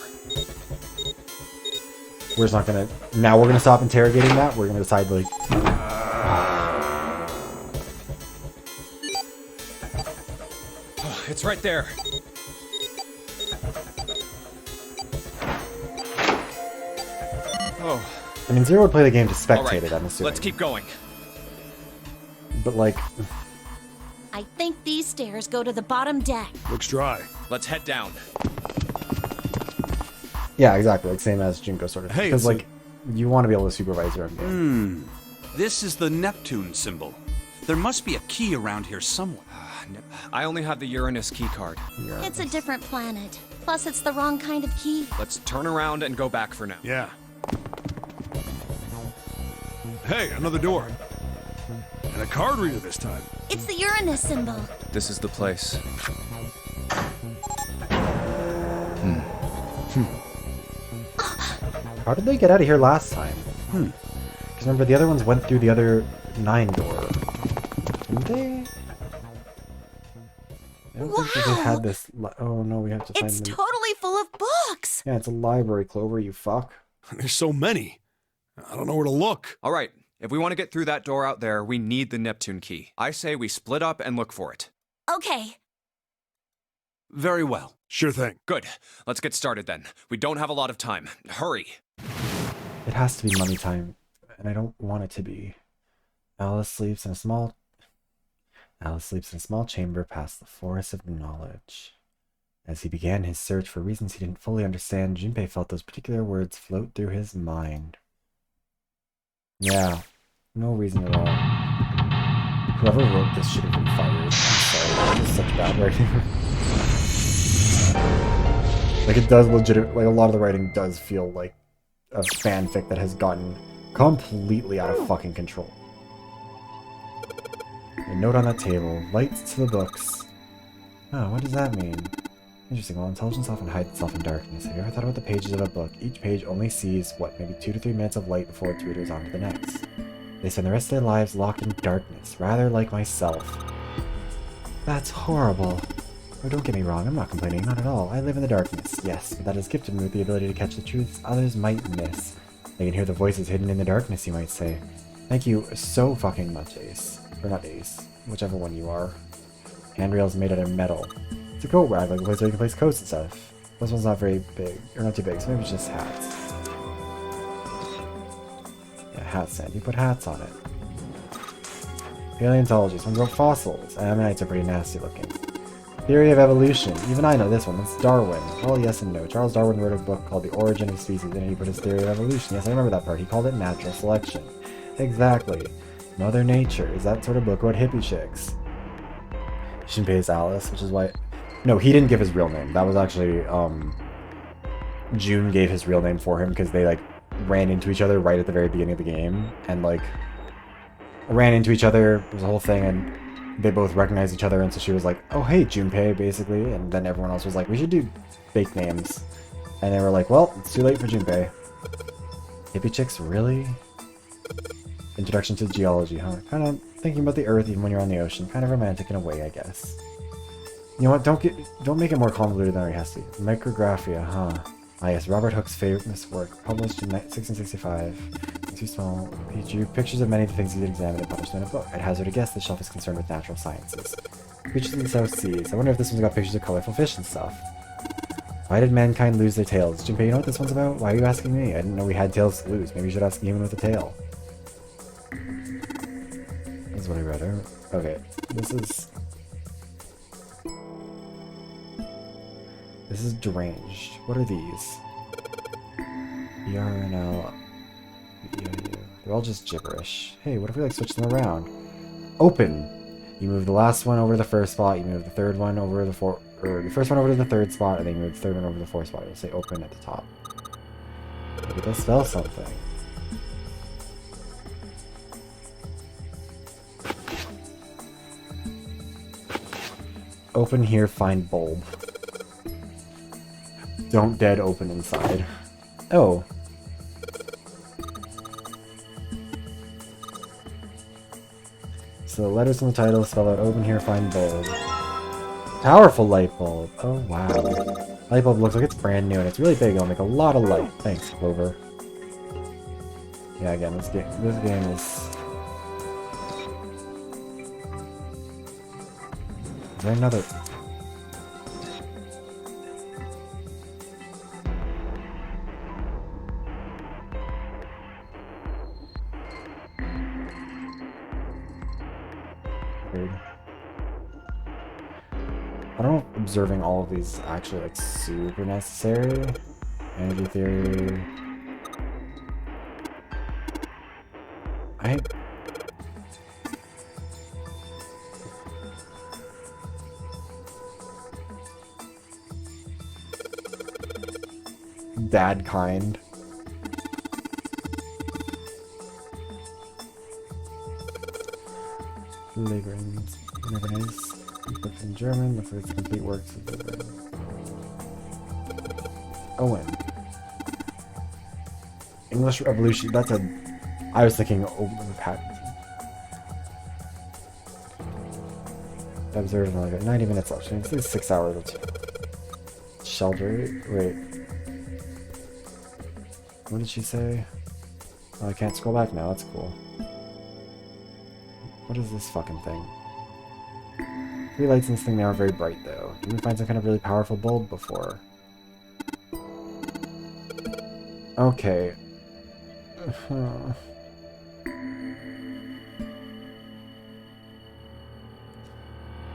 We're just not gonna... Now we're gonna stop interrogating that? We're gonna decide, like... Oh, it's right there. Oh, I mean, Zero would play the game to spectate All right, it, I'm assuming. let's keep going. But, like, I think these stairs go to the bottom deck. Looks dry. Let's head down. yeah, exactly. Like, same as Junko, sort of. Hey, because, it's a- like, you want to be able to supervise your own game. This is the Neptune symbol. There must be a key around here somewhere. I only have the Uranus key card. It's a different planet. Plus, it's the wrong kind of key. Let's turn around and go back for now. Yeah. Hey, another door. And a card reader this time. It's the Uranus symbol. This is the place. How did they get out of here last time? Because remember, the other ones went through the other 9 door. Didn't they? I don't think that they had this. Oh no, we have to find It's them. totally full of books. Yeah, it's a library, Clover, you fuck. There's so many. I don't know where to look. All right, if we want to get through that door out there, we need the Neptune key. I say we split up and look for it. Okay. Very well. Sure thing. Good. Let's get started then. We don't have a lot of time. Hurry. It has to be mummy time, and I don't want it to be. Alice sleeps in a small chamber past the forest of knowledge. As he began his search for reasons he didn't fully understand, Junpei felt those particular words float through his mind. Yeah, no reason at all. Whoever wrote this should have been fired. I'm sorry, this is such bad writing. Like, it does like, a lot of the writing does feel like a fanfic that has gotten completely out of fucking control. A note on that table. Lights to the books. Oh, what does that mean? Interesting. Well, intelligence often hides itself in darkness. Have you ever thought about the pages of a book? Each page only sees, what, maybe 2 to 3 minutes of light before its readers on to the next. They spend the rest of their lives locked in darkness, rather like myself. That's horrible. Oh, don't get me wrong, I'm not complaining, not at all. I live in the darkness, yes, but that has gifted me with the ability to catch the truths others might miss. They can hear the voices hidden in the darkness, you might say. Thank you so fucking much, Ace. Or not Ace, whichever one you are. Handrails made out of metal. It's a coat rack, like a place where you can place coats and stuff. This one's not very big, or not too big, so maybe it's just hats. Yeah, hats, Sandy. You put hats on it. Paleontology. One's about fossils. Ammonites are pretty nasty looking. Theory of evolution. Even I know this one. It's Darwin. Well, yes and no. Charles Darwin wrote a book called The Origin of Species, and he put his theory of evolution. Yes, I remember that part. He called it natural selection. Exactly. Mother Nature is that sort of book about hippie chicks. Shinpei's Alice, which is why... No, he didn't give his real name. That was actually, June gave his real name for him because they, like, ran into each other right at the very beginning of the game. And, like, ran into each other. It was a whole thing, and they both recognized each other, and so she was like, oh, hey, Junpei, basically. And then everyone else was like, we should do fake names. And they were like, well, it's too late for Junpei. Hippie chicks, really? Introduction to geology, huh? Kind of thinking about the earth even when you're on the ocean. Kind of romantic in a way, I guess. You know what? Don't make it more convoluted than it already has to be. Micrographia, huh? Ah, yes, Robert Hooke's famous work, published in 1665. It's too small. He drew pictures of many of the things he did examine and published in a book. I'd hazard a guess the shelf is concerned with natural sciences. Creatures of the South Seas. I wonder if this one's got pictures of colorful fish and stuff. Why did mankind lose their tails? Junpei, you know what this one's about? Why are you asking me? I didn't know we had tails to lose. Maybe you should ask a human with a tail. This is what I read. Okay, This is deranged. What are these? ERNL. They're all just gibberish. Hey, what if we like switch them around? Open! You move the last one over to the first spot, you move the third one over to the the first one over to the third spot, and then you move the third one over to the fourth spot. It'll say open at the top. Maybe they'll spell something. Open here, find bulb. Don't dead open inside. Oh. So the letters in the title spell out open here, find bulb. Powerful light bulb. Oh wow. Light bulb looks like it's brand new and it's really big. It'll make a lot of light. Thanks, Clover. Yeah, again, this game is... Is there another... don't know if observing all of these is actually like super necessary. Energy theory. Bad kind. Laborings. Never nice. Book in German. Looks like it's complete works of laboring. Owen. English Revolution. That's a. I was thinking open patent. Observed only got 90 minutes left. It's like 6 hours of shelter. Wait. What did she say? Oh, I can't scroll back now. That's cool. What is this fucking thing? 3 lights in this thing, they aren't very bright though. Didn't we find some kind of really powerful bulb before? Okay.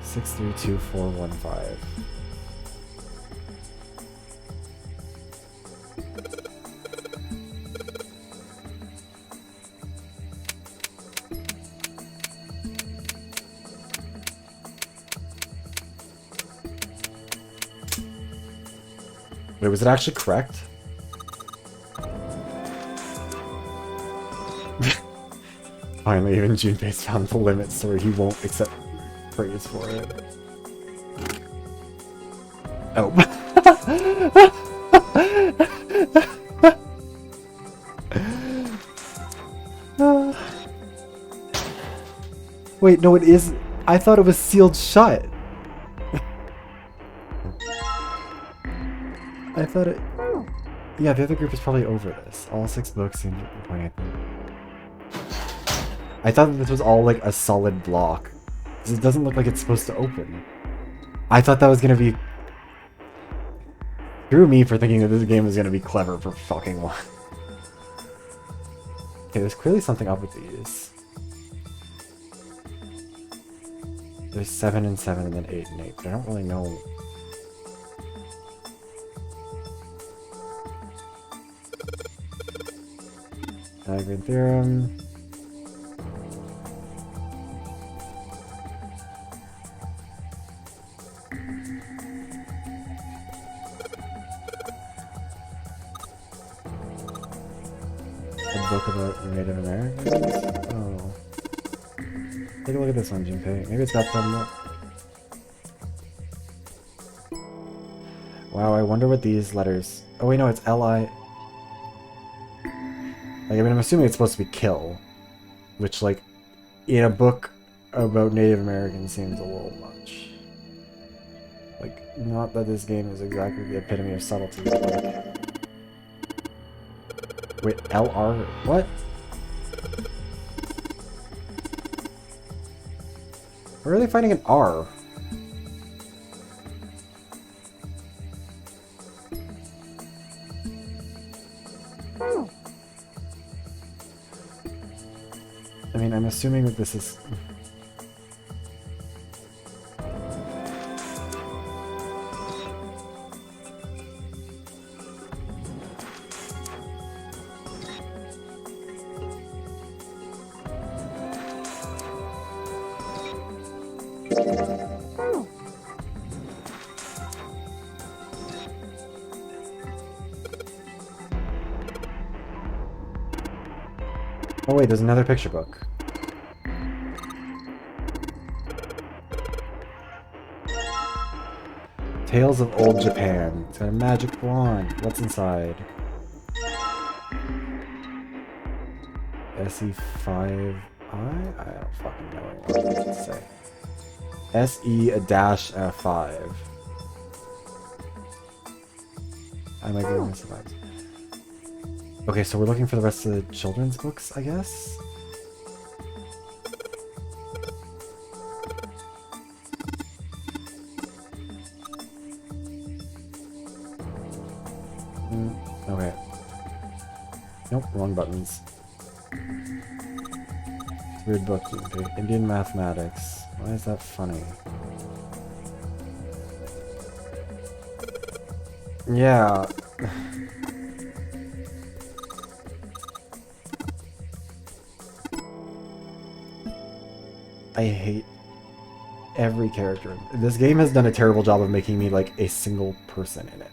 632415. Wait, was it actually correct? Finally, even Junpei's found the limit, so he won't accept praise for it. Oh. Wait, no, it is. I thought it was sealed shut. I thought it... Yeah, the other group is probably over this. All 6 books seem to be pointing at them. I thought that this was all like a solid block. Because it doesn't look like it's supposed to open. I thought that was going to be... Screw me for thinking that this game is going to be clever for fucking one. Okay, there's clearly something up with these. There's 7 and 7 and then 8 and 8, but I don't really know... Pythagorean theorem. A book about Native Americans? Oh. Take a look at this one, Junpei. Maybe it's got some... Wow, I wonder what these letters... Oh wait, no, it's L-I... Like, I mean, I'm assuming it's supposed to be kill, which, like, in a book about Native Americans seems a little much. Like, not that this game is exactly the epitome of subtlety, but, like... Wait, LR? What? Where are they finding an R? I mean, I'm assuming that this is... Oh wait, there's another picture book. Tales of Old Japan. It's got a magic wand. What's inside? SE5I? I don't fucking know what it to say. SE-5. I might be able to survive. Okay, so we're looking for the rest of the children's books, I guess? Okay. Nope, wrong buttons. It's a weird book. Okay. Indian mathematics. Why is that funny? Yeah. I hate every character. This game has done a terrible job of making me like a single person in it.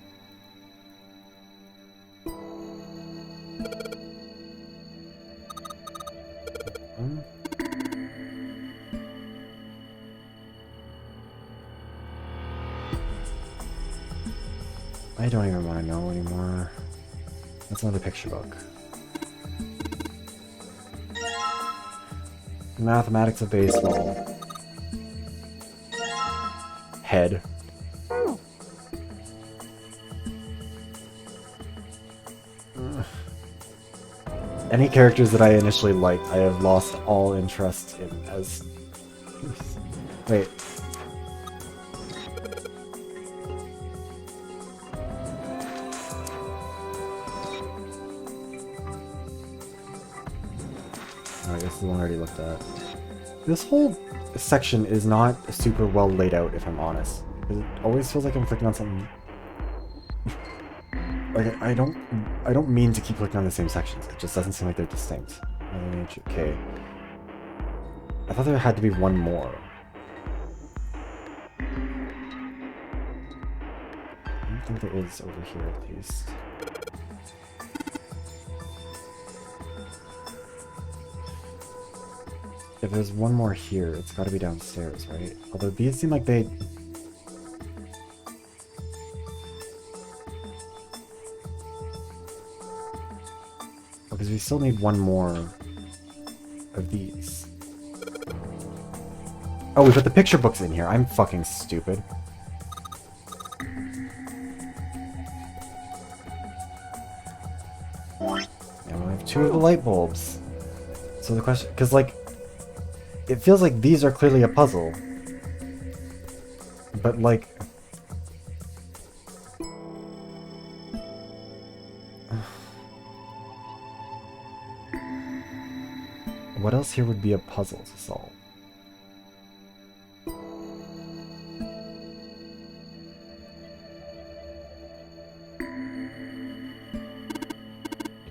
I don't even want to know anymore. That's another picture book. Mathematics of baseball. Head. Any characters that I initially liked, I have lost all interest in as... Wait. Oh, I guess the one I already looked at. This whole section is not super well laid out, if I'm honest. It always feels like I'm clicking on something... Like, I don't mean to keep clicking on the same sections. It just doesn't seem like they're distinct. Okay. I thought there had to be one more. I don't think there is over here, at least. If there's one more here, it's gotta be downstairs, right? Although these seem like they... Because we still need one more of these. Oh, we put the picture books in here. I'm fucking stupid. And we have 2 of the light bulbs. So the question... Because, like... It feels like these are clearly a puzzle. But, like... What else here would be a puzzle to solve?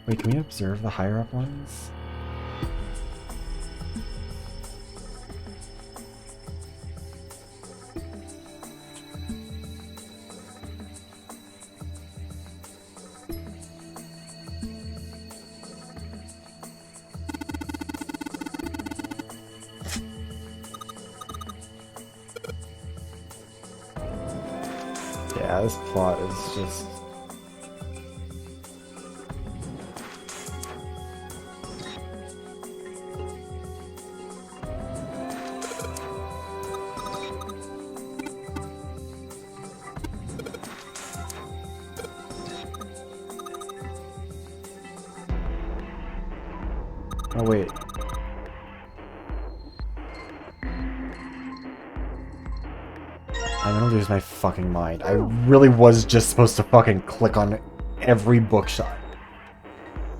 Wait, can we observe the higher up ones? Yeah, this plot is just... Oh, wait. I'm gonna lose my fucking mind. I really was just supposed to fucking click on every bookshot.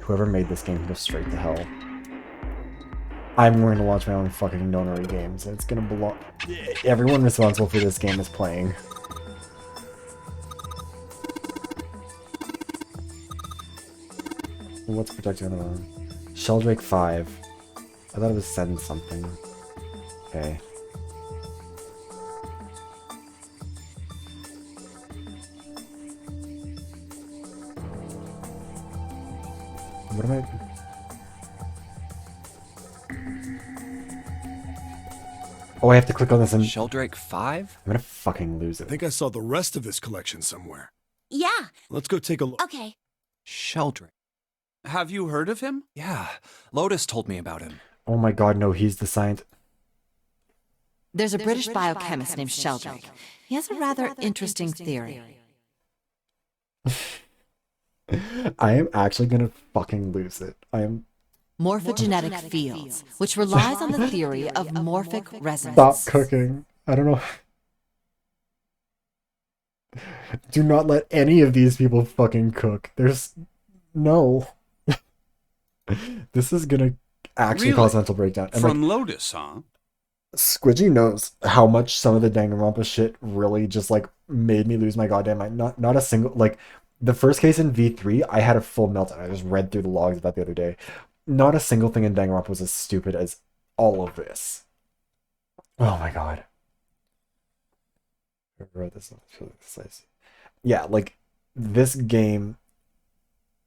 Whoever made this game can go straight to hell. I'm going to launch my own fucking nonary games. It's gonna belong... Everyone responsible for this game is playing. What's protecting the one? Sheldrake 5. I thought it was send something. Okay. What am I... Oh, I have to click on this and... Sheldrake 5? I'm gonna fucking lose it. I think I saw the rest of this collection somewhere. Yeah. Let's go take a look. Okay. Sheldrake. Have you heard of him? Yeah, Lotus told me about him. Oh my god, no, he's the scientist. There's a British biochemist named Sheldrake. He has a rather interesting theory. I am actually gonna fucking lose it. I am... Morphogenetic fields, which relies on the theory of morphic resonance. Stop cooking. I don't know. Do not let any of these people fucking cook. There's... No. This is gonna actually cause mental breakdown. And From Lotus, huh? Squidgy knows how much some of the Danganronpa shit really just like made me lose my goddamn mind. Not a single like the first case in V3, I had a full meltdown. I just read through the logs of that the other day. Not a single thing in Danganronpa was as stupid as all of this. Oh my god. I wrote this. Yeah, like this game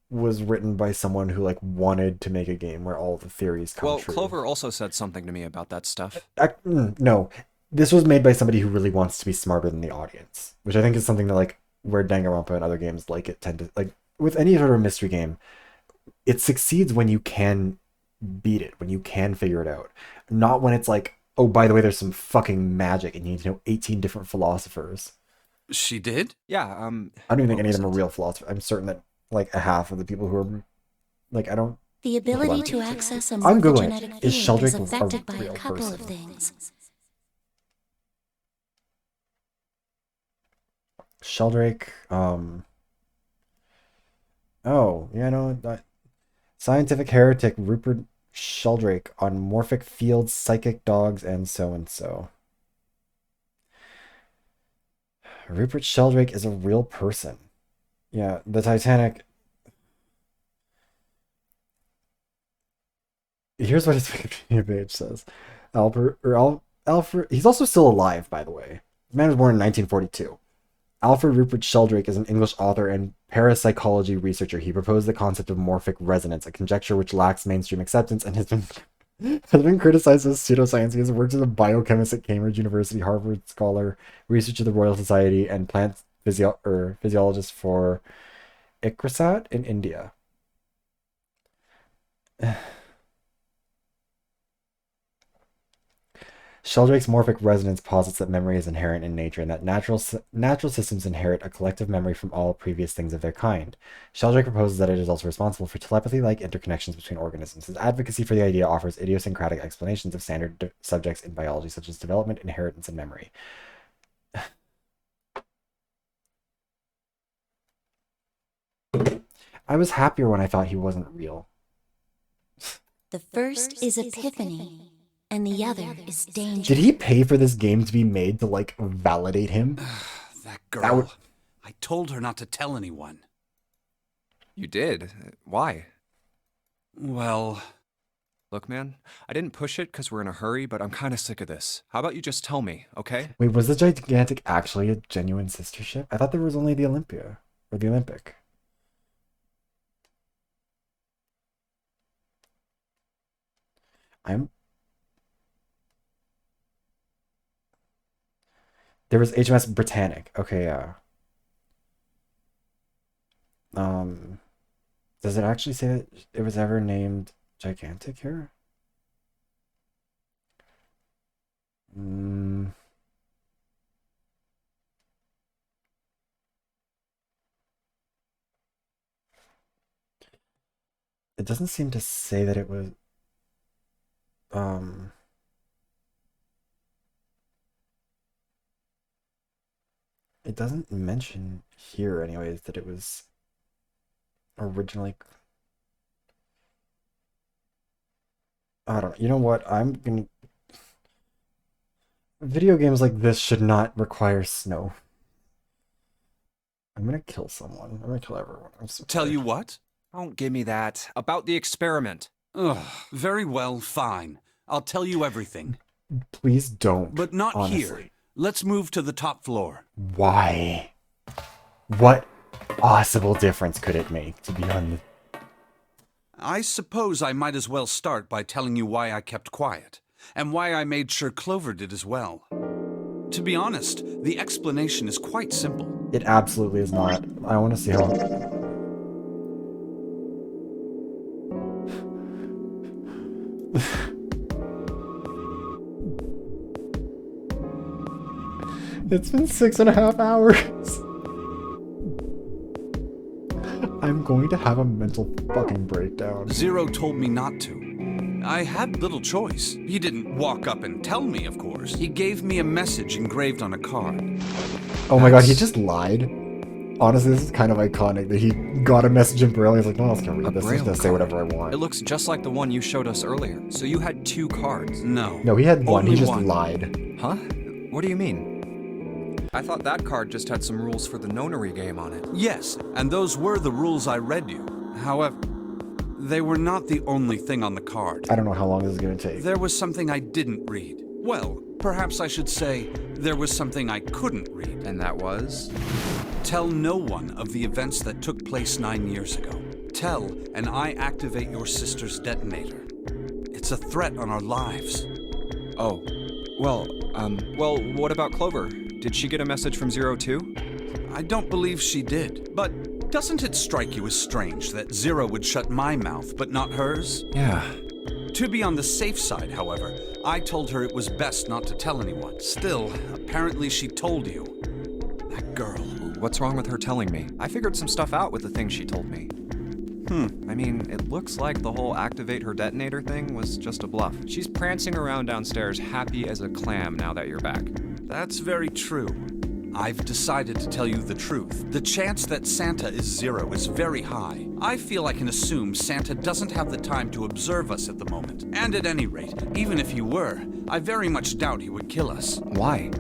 was written by someone who like wanted to make a game where all the theories come Well, true. Clover also said something to me about that stuff. No, this was made by somebody who really wants to be smarter than the audience, which I think is something that like where Danganronpa and other games like it tend to like with any sort of mystery game, it succeeds when you can beat it, when you can figure it out, not when it's like, oh, by the way, there's some fucking magic and you need to know 18 different philosophers. She did? Yeah. I don't even think any of them are real philosophers. I'm certain that like a half of the people who are like I don't. The ability to access a I'm Googling morphogenetic it. Is field Sheldrake is a affected by a real couple person? of things. Sheldrake, oh, yeah, no, that scientific heretic Rupert Sheldrake on morphic fields, psychic dogs, and so and so. Rupert Sheldrake is a real person. Yeah, the Titanic. Here's what his Wikipedia page says. Alfred, he's also still alive, by the way. The man was born in 1942. Alfred Rupert Sheldrake is an English author and parapsychology researcher. He proposed the concept of morphic resonance, a conjecture which lacks mainstream acceptance and has been criticized as pseudoscience. He has worked as a biochemist at Cambridge University, Harvard scholar, researcher of the Royal Society, and plant physiologist for ICRISAT in India. Sheldrake's morphic resonance posits that memory is inherent in nature and that natural systems inherit a collective memory from all previous things of their kind. Sheldrake proposes that it is also responsible for telepathy-like interconnections between organisms. His advocacy for the idea offers idiosyncratic explanations of standard subjects in biology, such as development, inheritance, and memory. I was happier when I thought he wasn't real. The first is epiphany, and the other is danger. Did he pay for this game to be made to, like, validate him? That girl. I told her not to tell anyone. You did? Why? Well... Look, man, I didn't push it because we're in a hurry, but I'm kind of sick of this. How about you just tell me, okay? Wait, was the Gigantic actually a genuine sister ship? I thought there was only the Olympia. Or the Olympic. There was HMS Britannic. Okay, yeah. Does it actually say that it was ever named Gigantic here? It doesn't seem to say that it was it doesn't mention here anyways that it was originally I don't know. You know what? Video games like this should not require snow. I'm gonna kill someone. I'm gonna kill everyone. Tell you what? Don't give me that. About the experiment. Ugh, very well, fine. I'll tell you everything. Please don't. But not honestly. here. Let's move to the top floor. Why? What possible difference could it make to be on the... I suppose I might as well start by telling you why I kept quiet, and why I made sure Clover did as well. To be honest, the explanation is quite simple. It absolutely is not. I want to see how... It's been 6.5 hours. I'm going to have a mental fucking breakdown. Zero told me not to. I had little choice. He didn't walk up and tell me, of course. He gave me a message engraved on a card. Oh my god, he just lied? Honestly, this is kind of iconic that he got a message in Braille. He's like, no one else can read this. I'm just gonna say whatever I want. It looks just like the one you showed us earlier. So you had 2 cards. No. No, he had one. He Only just one. lied. Huh? What do you mean? I thought that card just had some rules for the nonary game on it. Yes, and those were the rules I read you. However, they were not the only thing on the card. I don't know how long this is gonna take. There was something I didn't read. Well, perhaps I should say there was something I couldn't read. And that was? Tell no one of the events that took place 9 years ago. Tell, and I activate your sister's detonator. It's a threat on our lives. Oh. Well, what about Clover? Did she get a message from Zero too? I don't believe she did, but doesn't it strike you as strange that Zero would shut my mouth, but not hers? Yeah. To be on the safe side, however, I told her it was best not to tell anyone. Still, apparently she told you. That girl. What's wrong with her telling me? I figured some stuff out with the things she told me. I mean, it looks like the whole activate her detonator thing was just a bluff. She's prancing around downstairs happy as a clam now that you're back. That's very true. I've decided to tell you the truth. The chance that Santa is Zero is very high. I feel I can assume Santa doesn't have the time to observe us at the moment. And at any rate, even if he were, I very much doubt he would kill us. Why?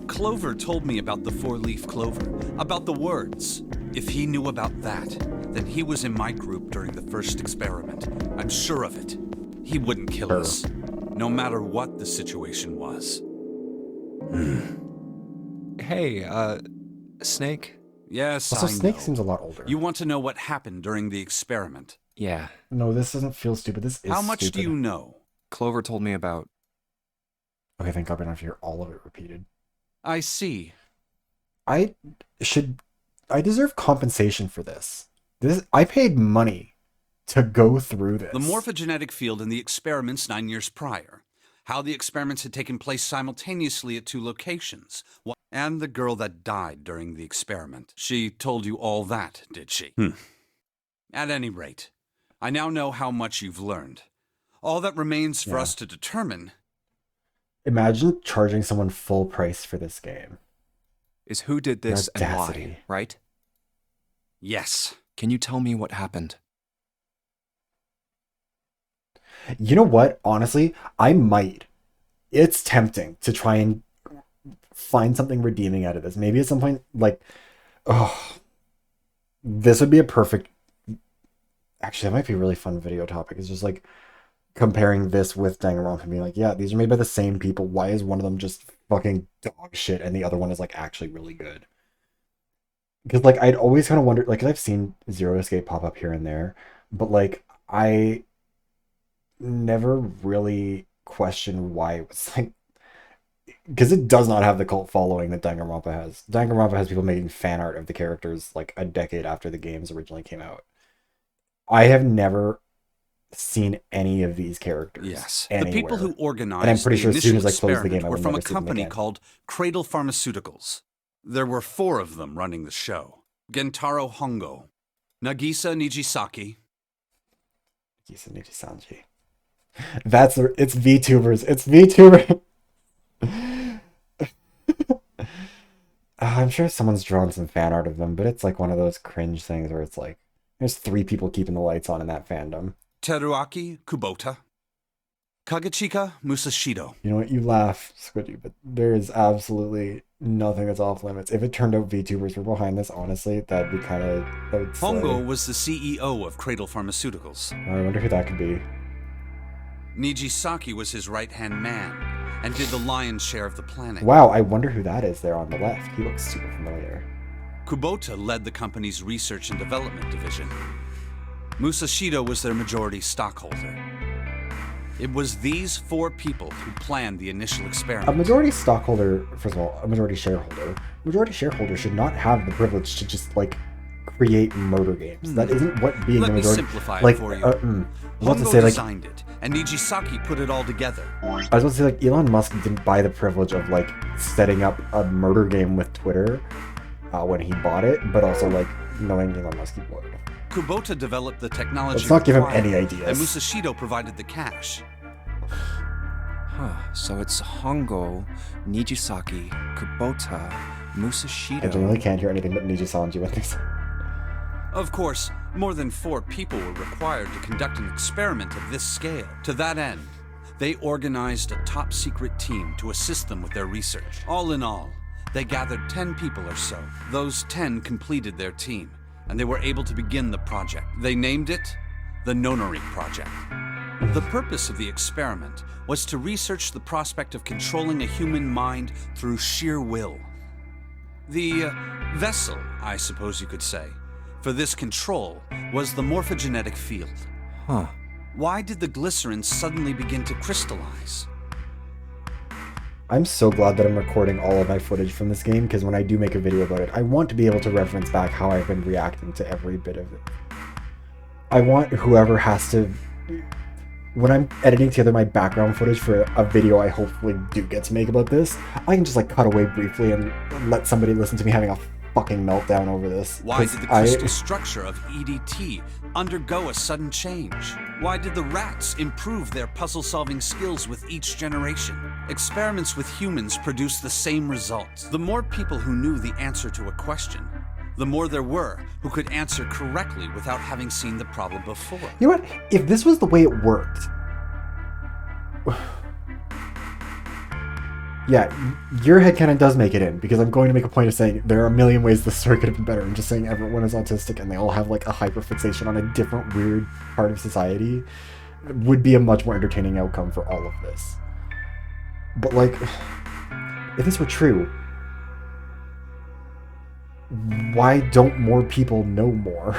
Clover told me about the 4-leaf clover, about the words. If he knew about that, then he was in my group during the first experiment. I'm sure of it. He wouldn't kill us, no matter what the situation was. Hey, Snake? Yes, Also, I Snake know. seems a lot older. You want to know what happened during the experiment? Yeah. No, this doesn't feel stupid. This is How much stupid. do you know? Clover told me about... Okay, thank God we don't have to hear all of it repeated. I see. I deserve compensation for this. I paid money to go through this. The morphogenetic field in the experiments 9 years prior. How the experiments had taken place simultaneously at 2 locations. And the girl that died during the experiment. She told you all that, did she? At any rate, I now know how much you've learned. All that remains for us to determine... Imagine charging someone full price for this game. Is who did this and why, Audacity. right? Yes. Can you tell me what happened? You know what? Honestly, I might. It's tempting to try and find something redeeming out of this. Maybe at some point, like, this would be a perfect... Actually, that might be a really fun video topic. It's just like comparing this with Danganronpa and being like, yeah, these are made by the same people. Why is one of them just fucking dog shit and the other one is like actually really good? Because like I'd always kind of wondered, like, 'cause I've seen Zero Escape pop up here and there, but like I never really questioned why it was like, because it does not have the cult following that Danganronpa has. Danganronpa has people making fan art of the characters like a decade after the games originally came out. I have never seen any of these characters. Yes. Anywhere. The people who organized and I'm pretty the sure as soon initial as I close the experiment game, I were will from never a see them company again. called Cradle Pharmaceuticals. There were 4 of them running the show. Gentaro Hongo, Nagisa Nijisaki. Nagisa Nijisanji. It's VTubers. It's VTuber. I'm sure someone's drawn some fan art of them, but it's like one of those cringe things where it's like, there's 3 people keeping the lights on in that fandom. Teruaki Kubota. Kagechika Musashido. You know what? You laugh, Squidgy, but there is absolutely nothing that's off limits. If it turned out VTubers were behind this, honestly, that'd be kind of... Hongo was the CEO of Cradle Pharmaceuticals. I wonder who that could be. Nijisaki was his right-hand man and did the lion's share of the planning. Wow, I wonder who that is there on the left. He looks super familiar. Kubota led the company's research and development division. Musashido was their majority stockholder. It was these 4 people who planned the initial experiment. A majority stockholder, first of all, a majority shareholder should not have the privilege to just, like, create murder games. That isn't what being Let a me majority... simplify it like, for you. I was about to Hongo say, like... designed it, and Nijisaki put it all together. I was about to say, like, Elon Musk didn't buy the privilege of, like, setting up a murder game with Twitter when he bought it, but also, like, knowing Elon Musk, he would. Kubota developed the technology. Let's not give him required, any ideas. And Musashido provided the cash. Huh, so it's Hongo, Nijisaki, Kubota, Musashido. I genuinely can't hear anything but Niji Sanji with this. Of course, more than 4 people were required to conduct an experiment of this scale. To that end, they organized a top-secret team to assist them with their research. All in all, they gathered 10 people or so. Those 10 completed their team, and they were able to begin the project. They named it the Nonori Project. The purpose of the experiment was to research the prospect of controlling a human mind through sheer will. The vessel, I suppose you could say, for this control was the morphogenetic field. Huh. Why did the glycerin suddenly begin to crystallize? I'm so glad that I'm recording all of my footage from this game, because when I do make a video about it, I want to be able to reference back how I've been reacting to every bit of it. I want whoever has to... When I'm editing together my background footage for a video I hopefully do get to make about this, I can just like cut away briefly and let somebody listen to me having a fucking meltdown over this. Why did the crystal structure of EDT undergo a sudden change? Why did the rats improve their puzzle-solving skills with each generation? Experiments with humans produce the same results. The more people who knew the answer to a question, the more there were who could answer correctly without having seen the problem before. You know what? If this was the way it worked... Yeah, your headcanon does make it in, because I'm going to make a point of saying there are a million ways this story could have been better, and just saying everyone is autistic and they all have like a hyperfixation on a different weird part of society would be a much more entertaining outcome for all of this. But like, if this were true, why don't more people know more?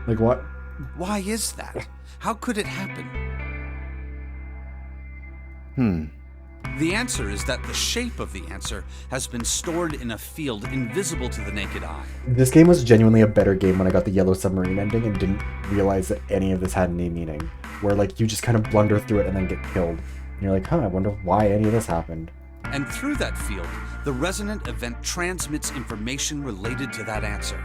Like what? Why is that? How could it happen? The answer is that the shape of the answer has been stored in a field invisible to the naked eye. This game was genuinely a better game when I got the Yellow Submarine ending and didn't realize that any of this had any meaning. Where like you just kind of blunder through it and then get killed. And you're like, I wonder why any of this happened. And through that field, the resonant event transmits information related to that answer.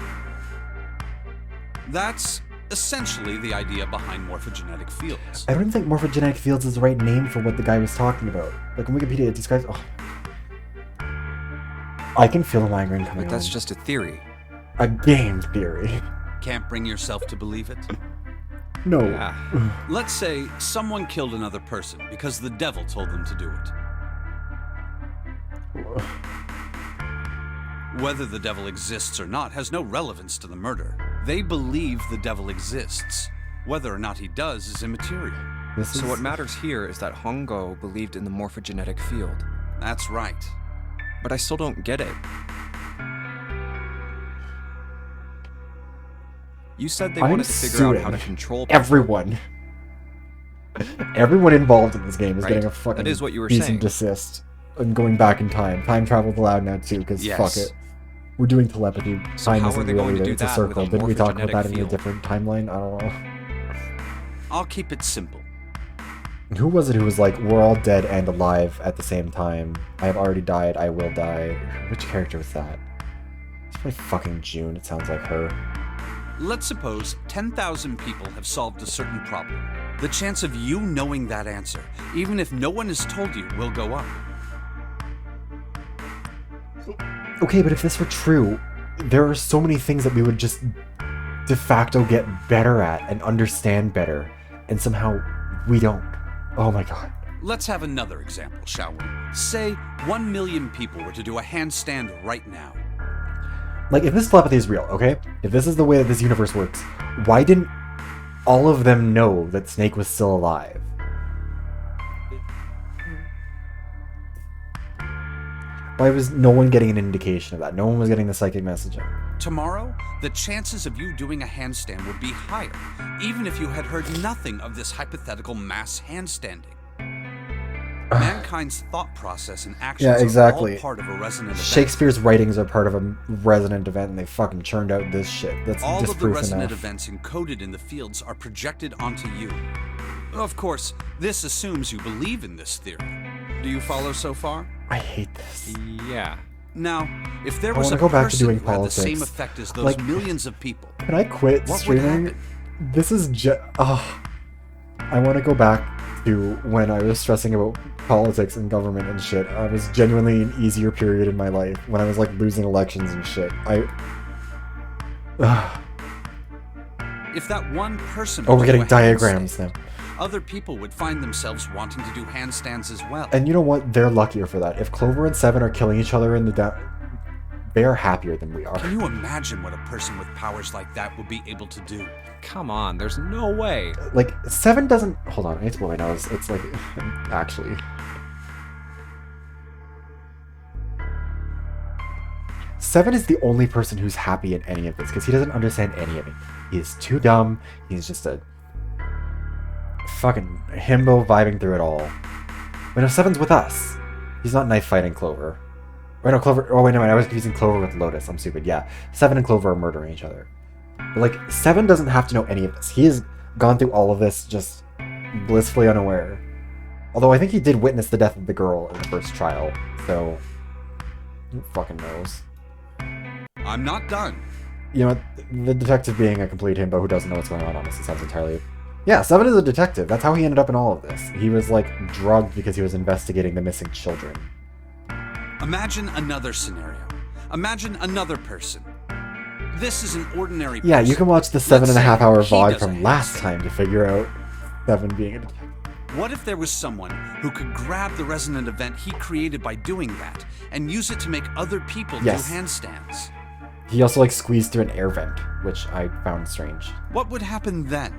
That's essentially the idea behind morphogenetic fields. I don't even think morphogenetic fields is the right name for what the guy was talking about. Like on Wikipedia, it describes... Oh. I can feel a migraine coming on. But that's just a theory. A game theory. Can't bring yourself to believe it? No. Yeah. Let's say someone killed another person because the devil told them to do it. Whether the devil exists or not has no relevance to the murder. They believe the devil exists. Whether or not he does is immaterial. So what matters here is that Hongo believed in the morphogenetic field. That's right. But I still don't get it. You said they wanted to figure out how to control people. Everyone. Everyone involved in this game is getting a fucking that is what you were cease saying. and desist. And going back in time. Time travel's allowed now too, because fuck it. We're doing telepathy. So Time how isn't are they really going to do it's a that circle. with a Didn't we talk about morphogenetic that in a field? different timeline? I don't know. I'll keep it simple. Who was it who was like, we're all dead and alive at the same time? I have already died, I will die. Which character was that? It's probably fucking June, it sounds like her. Let's suppose 10,000 people have solved a certain problem. The chance of you knowing that answer, even if no one has told you, will go up. Okay, but if this were true, there are so many things that we would just de facto get better at and understand better, and somehow we don't. Oh my god. Let's have another example, shall we? Say 1 million people were to do a handstand right now. Like, if this telepathy is real, okay? If this is the way that this universe works, why didn't all of them know that Snake was still alive? Why was no one getting an indication of that? No one was getting the psychic messaging. Tomorrow, the chances of you doing a handstand would be higher, even if you had heard nothing of this hypothetical mass handstanding. Mankind's thought process and actions are all part of a resonant event. Shakespeare's writings are part of a resonant event, and they fucking churned out this shit. That's all just of the proof resonant enough. events encoded in the fields are projected onto you. Of course, this assumes you believe in this theory. Do you follow so far? I hate this. Yeah. Now, if there I was wanna a go back to person doing who had the politics. same effect as those Like, millions of people, Can I quit what would streaming? happen? This is just... I want to go back to when I was stressing about politics and government and shit. I was genuinely an easier period in my life when I was like losing elections and shit. If that one person Oh, would we're do getting a diagrams handstand, now. other people would find themselves wanting to do handstands as well. And you know what? They're luckier for that. If Clover and Seven are killing each other in the they're happier than we are. Can you imagine what a person with powers like that would be able to do? Come on, there's no way. Like, Seven doesn't... Hold on, I need to blow my nose. It's like... Actually... Seven is the only person who's happy in any of this, because he doesn't understand any of it. He is too dumb. He's just a... fucking himbo vibing through it all. But if Seven's with us, he's not knife fighting Clover. Wait, no, Clover... Oh, wait, no, I was confusing Clover with Lotus. I'm stupid. Yeah, Seven and Clover are murdering each other. But, like, Seven doesn't have to know any of this. He has gone through all of this just blissfully unaware. Although I think he did witness the death of the girl in the first trial, so... who fucking knows? I'm not done. You know, the detective being a complete himbo who doesn't know what's going on honestly sounds entirely... Yeah, Seven is a detective. That's how he ended up in all of this. He was, like, drugged because he was investigating the missing children. Imagine another scenario. Imagine another person. This is an ordinary person. Yeah, you can watch the Let's 7.5 hour say he VOD does a from last time to figure out Seven being a detective. What if there was someone who could grab the resonant event he created by doing that and use it to make other people Yes. do handstands? He also, like, squeezed through an air vent, which I found strange. What would happen then?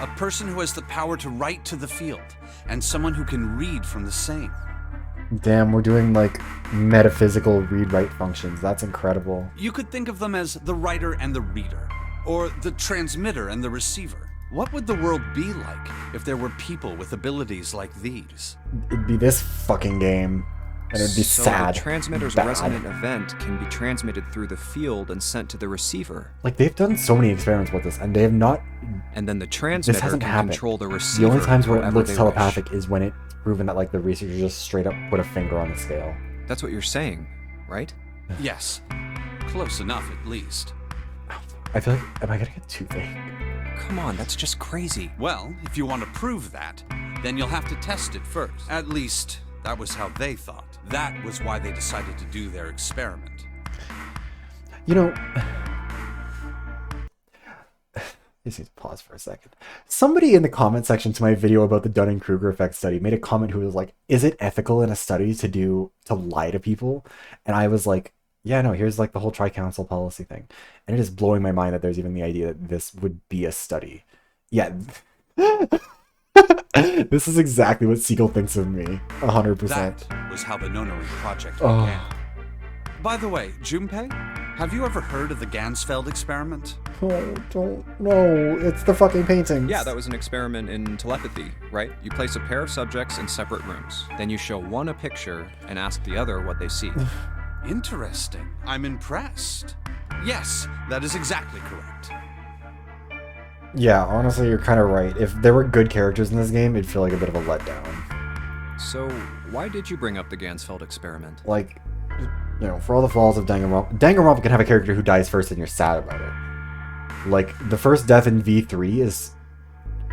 A person who has the power to write to the field, and someone who can read from the same. Damn, we're doing, like, metaphysical read-write functions. That's incredible. You could think of them as the writer and the reader, or the transmitter and the receiver. What would the world be like if there were people with abilities like these? It'd be this fucking game. And it'd be So sad. the transmitter's bad. resonant event can be transmitted through the field and sent to the receiver. Like, they've done so many experiments with this, and they have not... And then the This transmitter hasn't can happened. control the receiver. The only times where it however looks they telepathic wish. is when it's proven that, like, the researcher just straight up put a finger on the scale. That's what you're saying, right? Yes. Close enough, at least. I feel like... Am I gonna get toothache? Come on, that's just crazy. Well, if you want to prove that, then you'll have to test it first. At least, that was how they thought. That was why they decided to do their experiment. You know... Just need to pause for a second. Somebody in the comment section to my video about the Dunning-Kruger effect study made a comment who was like, is it ethical in a study to lie to people? And I was like, yeah, no, here's like the whole tri-council policy thing. And it is blowing my mind that there's even the idea that this would be a study. Yeah. This is exactly what Siegel thinks of me. 100%. That was how the Nonary project Oh. began. By the way, Junpei, have you ever heard of the Gansfeld experiment? Oh, don't. No, it's the fucking paintings. Yeah, that was an experiment in telepathy, right? You place a pair of subjects in separate rooms. Then you show one a picture and ask the other what they see. Interesting. I'm impressed. Yes, that is exactly correct. Yeah, honestly, you're kind of right. If there were good characters in this game, it'd feel like a bit of a letdown. So, why did you bring up the Gansfeld experiment? Like, you know, for all the flaws of Danganronpa can have a character who dies first and you're sad about it. Like, the first death in V3 is...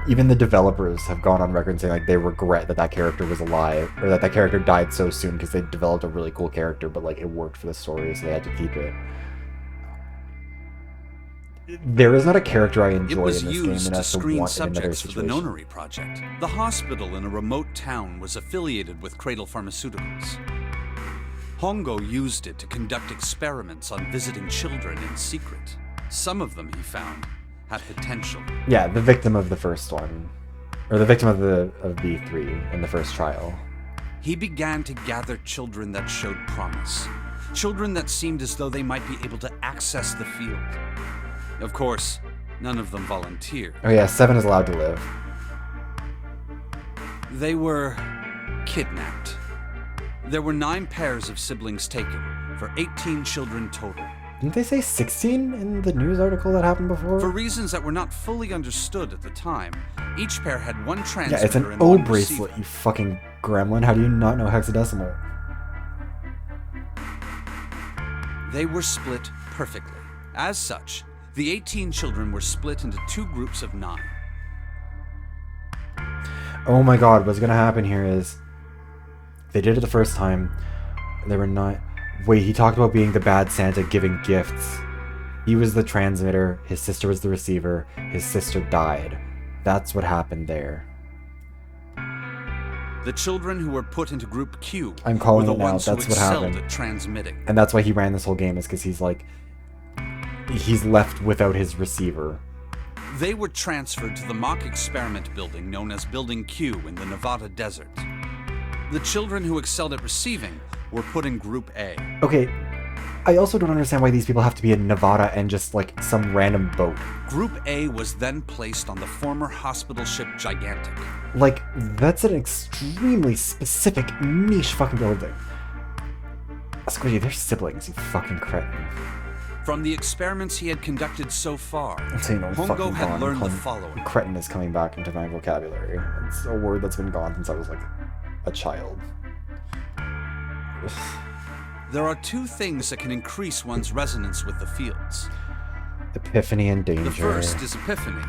Even the developers have gone on record saying, like, they regret that that character was alive, or that that character died so soon because they developed a really cool character, but, like, it worked for the story, so they had to keep it. There is not a character I enjoy It was in this game used to enough to screen want in another subjects for the situation. Nonary project. The hospital in a remote town was affiliated with Cradle Pharmaceuticals. Hongo used it to conduct experiments on visiting children in secret. Some of them, he found, had potential. Yeah, the victim of the first one. Or the victim of V3 in the first trial. He began to gather children that showed promise. Children that seemed as though they might be able to access the field. Of course, none of them volunteered. Oh yeah, 7 is allowed to live. They were kidnapped. There were 9 pairs of siblings taken, for 18 children total. Didn't they say 16 in the news article that happened before? For reasons that were not fully understood at the time, each pair had one transmitter Yeah, it's an and O one bracelet, receiver. you fucking gremlin. How do you not know hexadecimal? They were split perfectly. As such, the 18 children were split into 2 groups of 9. Oh my god, what's gonna happen here is they did it the first time. They were not. Wait, he talked about being the bad Santa giving gifts. He was the transmitter, his sister was the receiver, his sister died. That's what happened there. The children who were put into Group Q I'm calling were the it now. ones That's who what excelled happened. at transmitting. And that's why he ran this whole game, is because he's like, he's left without his receiver. They were transferred to the mock experiment building known as Building Q in the Nevada desert. The children who excelled at receiving were put in Group A. Okay, I also don't understand why these people have to be in Nevada and just like some random boat. Group A was then placed on the former hospital ship Gigantic. Like, that's an extremely specific, niche fucking building. Squidgy, they're siblings, you fucking cretin. From the experiments he had conducted so far, So, you know, Hongo fucking had gone. learned the following. Cretin is coming back into my vocabulary. It's a word that's been gone since I was like a child. There are two things that can increase one's resonance with the fields. Epiphany and danger. The first is epiphany.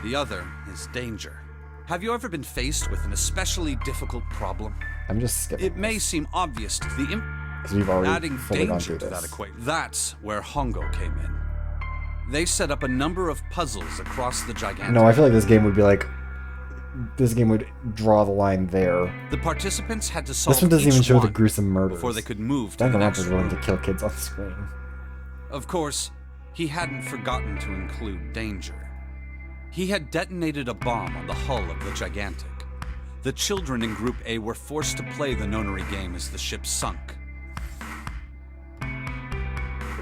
The other is danger. Have you ever been faced with an especially difficult problem? I'm just skipping. It may seem obvious to the Because we've already adding fully gone danger through to that this. equation. That's where Hongo came in. They set up a number of puzzles across the Gigantic. No, I feel like this game would be like, this game would draw the line there. The participants had to solve This one doesn't even each show the one gruesome murders. before they could move to the Danganronpa next is willing room. to kill kids on the screen. Of course, he hadn't forgotten to include danger. He had detonated a bomb on the hull of the Gigantic. The children in Group A were forced to play the nonary game as the ship sunk.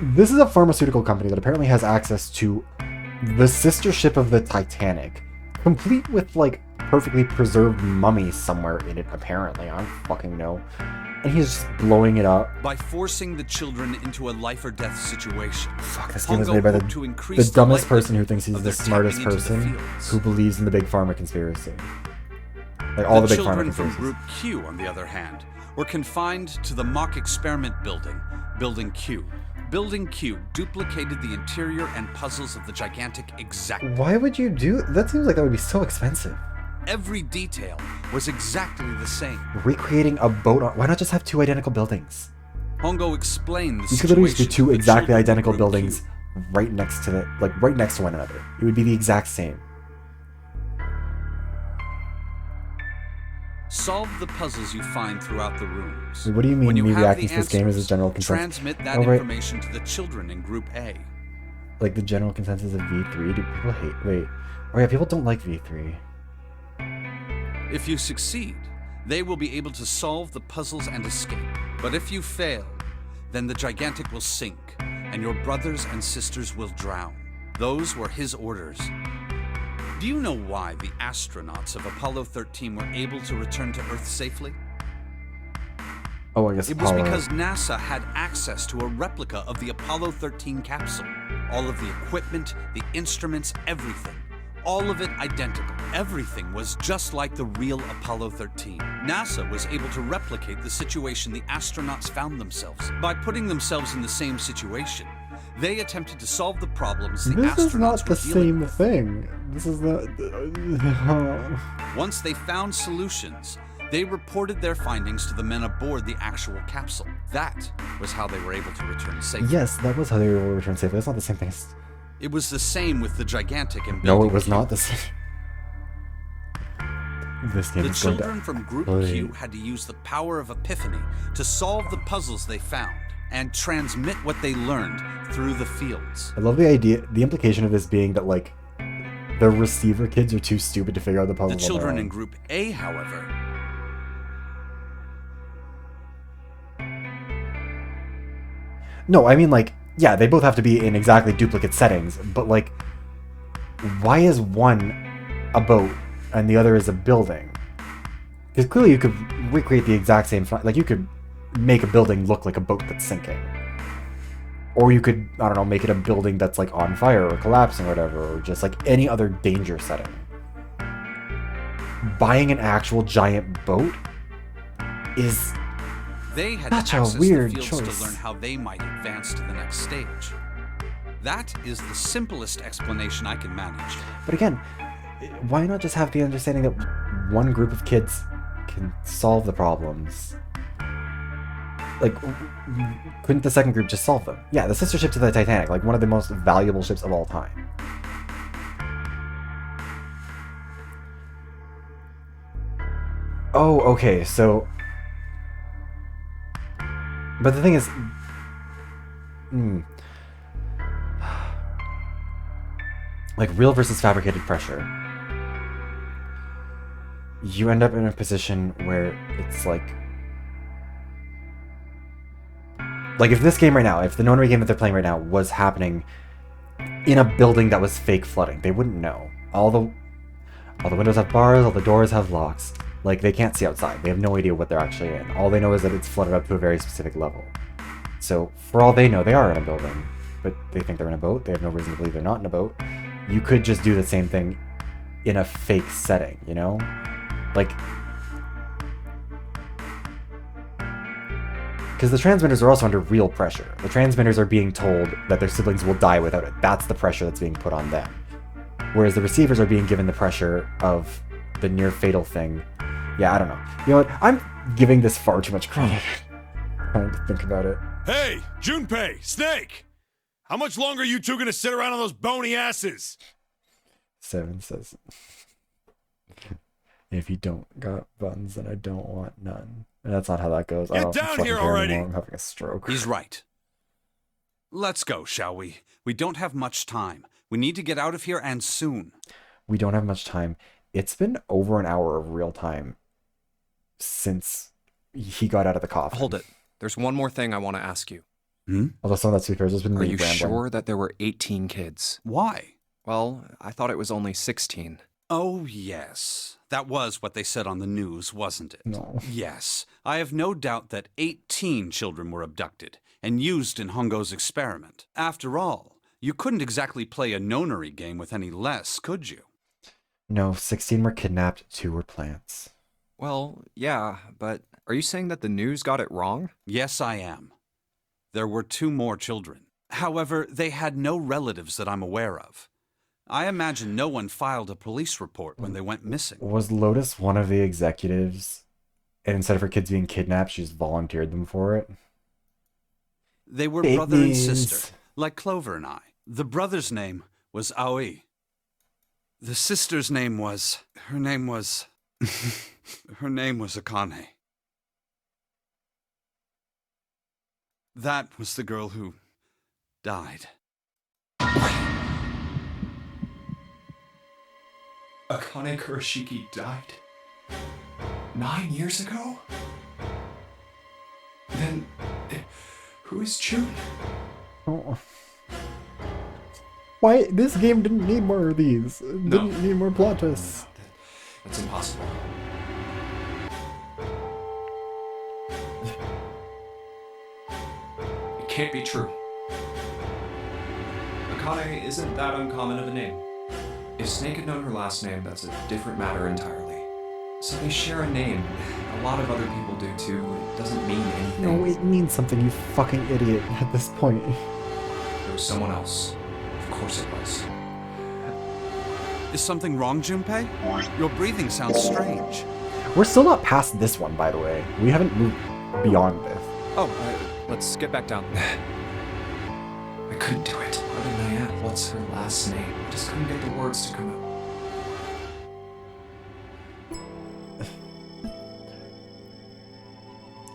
This is a pharmaceutical company that apparently has access to the sister ship of the Titanic, complete with like perfectly preserved mummies somewhere in it, apparently. I don't fucking know. And he's just blowing it up. By forcing the children into a life or death situation. Fuck, this game is Hongo made by hoped to the increase dumbest likelihood person who thinks he's of the their smartest tapping into the person fields. who believes in the big pharma conspiracy. Like all the big pharma children from conspiracies. Group Q, on the other hand, were confined to the mock experiment building, Building Q. Building Q duplicated the interior and puzzles of the Gigantic exactly. Why would you do that? Seems like that would be so expensive. Every detail was exactly the same. Recreating a boat on, why not just have two identical buildings? Hongo explained the You could literally situation do two to the exactly children in identical Group buildings Q. right next to right next to one another. It would be the exact same. Solve the puzzles you find throughout the rooms. What do you mean When you me have reacting the to this game as a answers, general consensus? Transmit that Oh, right. information to the children in Group A. Like the general consensus of V3? Do people hate? Wait. Oh yeah, people don't like V3. If you succeed, they will be able to solve the puzzles and escape. But if you fail, then the Gigantic will sink, and your brothers and sisters will drown. Those were his orders. Do you know why the astronauts of Apollo 13 were able to return to Earth safely? Oh, I guess It was Apollo. because NASA had access to a replica of the Apollo 13 capsule. All of the equipment, the instruments, everything. All of it identical. Everything was just like the real Apollo 13. NASA was able to replicate the situation the astronauts found themselves. By putting themselves in the same situation, they attempted to solve the problems the This is astronauts not the were dealing same thing. This is not. Once they found solutions, they reported their findings to the men aboard the actual capsule. That was how they were able to return safely. Yes, that was how they were able to return safely. That's not the same thing. It was the same with the Gigantic and No, Building it was Q. not the same. This game The is going to. children from Group Wait. Q had to use the power of epiphany to solve the puzzles they found and transmit what they learned through the fields. I love the idea, the implication of this being that like the receiver kids are too stupid to figure out the The puzzles on their children own. in Group A, however, No, I mean like, yeah, they both have to be in exactly duplicate settings, but like, why is one a boat and the other is a building? Because clearly you could recreate the exact same, like you could make a building look like a boat that's sinking. Or you could, I don't know, make it a building that's like on fire or collapsing or whatever, or just like any other danger setting. Buying an actual giant boat is they had such to a access weird the fields choice. to learn how they might advance to the next stage. That is the simplest explanation I can manage. But again, why not just have the understanding that one group of kids can solve the problems, like, couldn't the second group just solve them? Yeah, the sister ship to the Titanic, like one of the most valuable ships of all time. Oh, okay, so... But the thing is... Like, real versus fabricated pressure. You end up in a position where it's like... Like, if this game right now, if the nonary game that they're playing right now was happening in a building that was fake flooding, they wouldn't know. All the windows have bars, all the doors have locks. Like, they can't see outside. They have no idea what they're actually in. All they know is that it's flooded up to a very specific level. So, for all they know, they are in a building. But they think they're in a boat. They have no reason to believe they're not in a boat. You could just do the same thing in a fake setting, you know? Like... Because the transmitters are also under real pressure. The transmitters are being told that their siblings will die without it. That's the pressure that's being put on them. Whereas the receivers are being given the pressure of the near-fatal thing. Yeah, I don't know. You know what? I'm giving this far too much credit. Trying to think about it. Hey, Junpei, Snake! How much longer are you two gonna sit around on those bony asses? 7 says, if you don't got buns, then I don't want none. And that's not how that goes. I don't down fucking here care already! anymore. I'm having a stroke. He's right. Let's go, shall we? We don't have much time. We need to get out of here, and soon. We don't have much time. It's been over an hour of real time since he got out of the coffin. Hold it. There's one more thing I want to ask you. Although some of that's because there's been Are me you rambling. sure that there were 18 kids? Why? Well, I thought it was only 16. Oh, yes. That was what they said on the news, wasn't it? No. Yes. I have no doubt that 18 children were abducted and used in Hongo's experiment. After all, you couldn't exactly play a nonary game with any less, could you? No, 16 were kidnapped, 2 were plants. Well, yeah, but are you saying that the news got it wrong? Yes, I am. There were 2 more children. However, they had no relatives that I'm aware of. I imagine no one filed a police report when they went missing. Was Lotus one of the executives? And instead of her kids being kidnapped, she just volunteered them for it? They were Fake brother and news. sister, like Clover and I. The brother's name was Aoi. The sister's name was... Her name was Akane. That was the girl who died. Akane Kurashiki died 9 years ago? Then, who is June? Oh. Why? This game didn't need more of these. It didn't need more plot twists. That's impossible. It can't be true. Akane isn't that uncommon of a name. If Snake had known her last name, that's a different matter entirely. So they share a name. A lot of other people do too. It doesn't mean anything. No, it means something, you fucking idiot, at this point. There was someone else. Of course it was. Is something wrong, Junpei? Your breathing sounds strange. We're still not past this one, by the way. We haven't moved beyond this. Oh, let's get back down. I couldn't do it. What did I add? What's her last name? I just couldn't get the words to come out.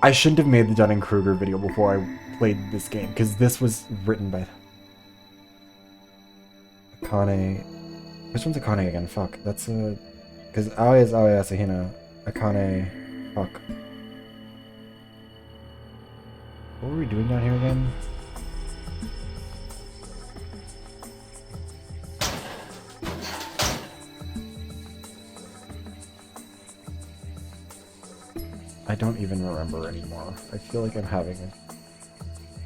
I shouldn't have made the Dunning-Kruger video before I played this game, because this was written by... Akane... Which one's Akane again? Fuck. That's a... Because Aoi is Aoi Asahina. Akane... Fuck. What were we doing down here again? I don't even remember anymore. I feel like I'm having a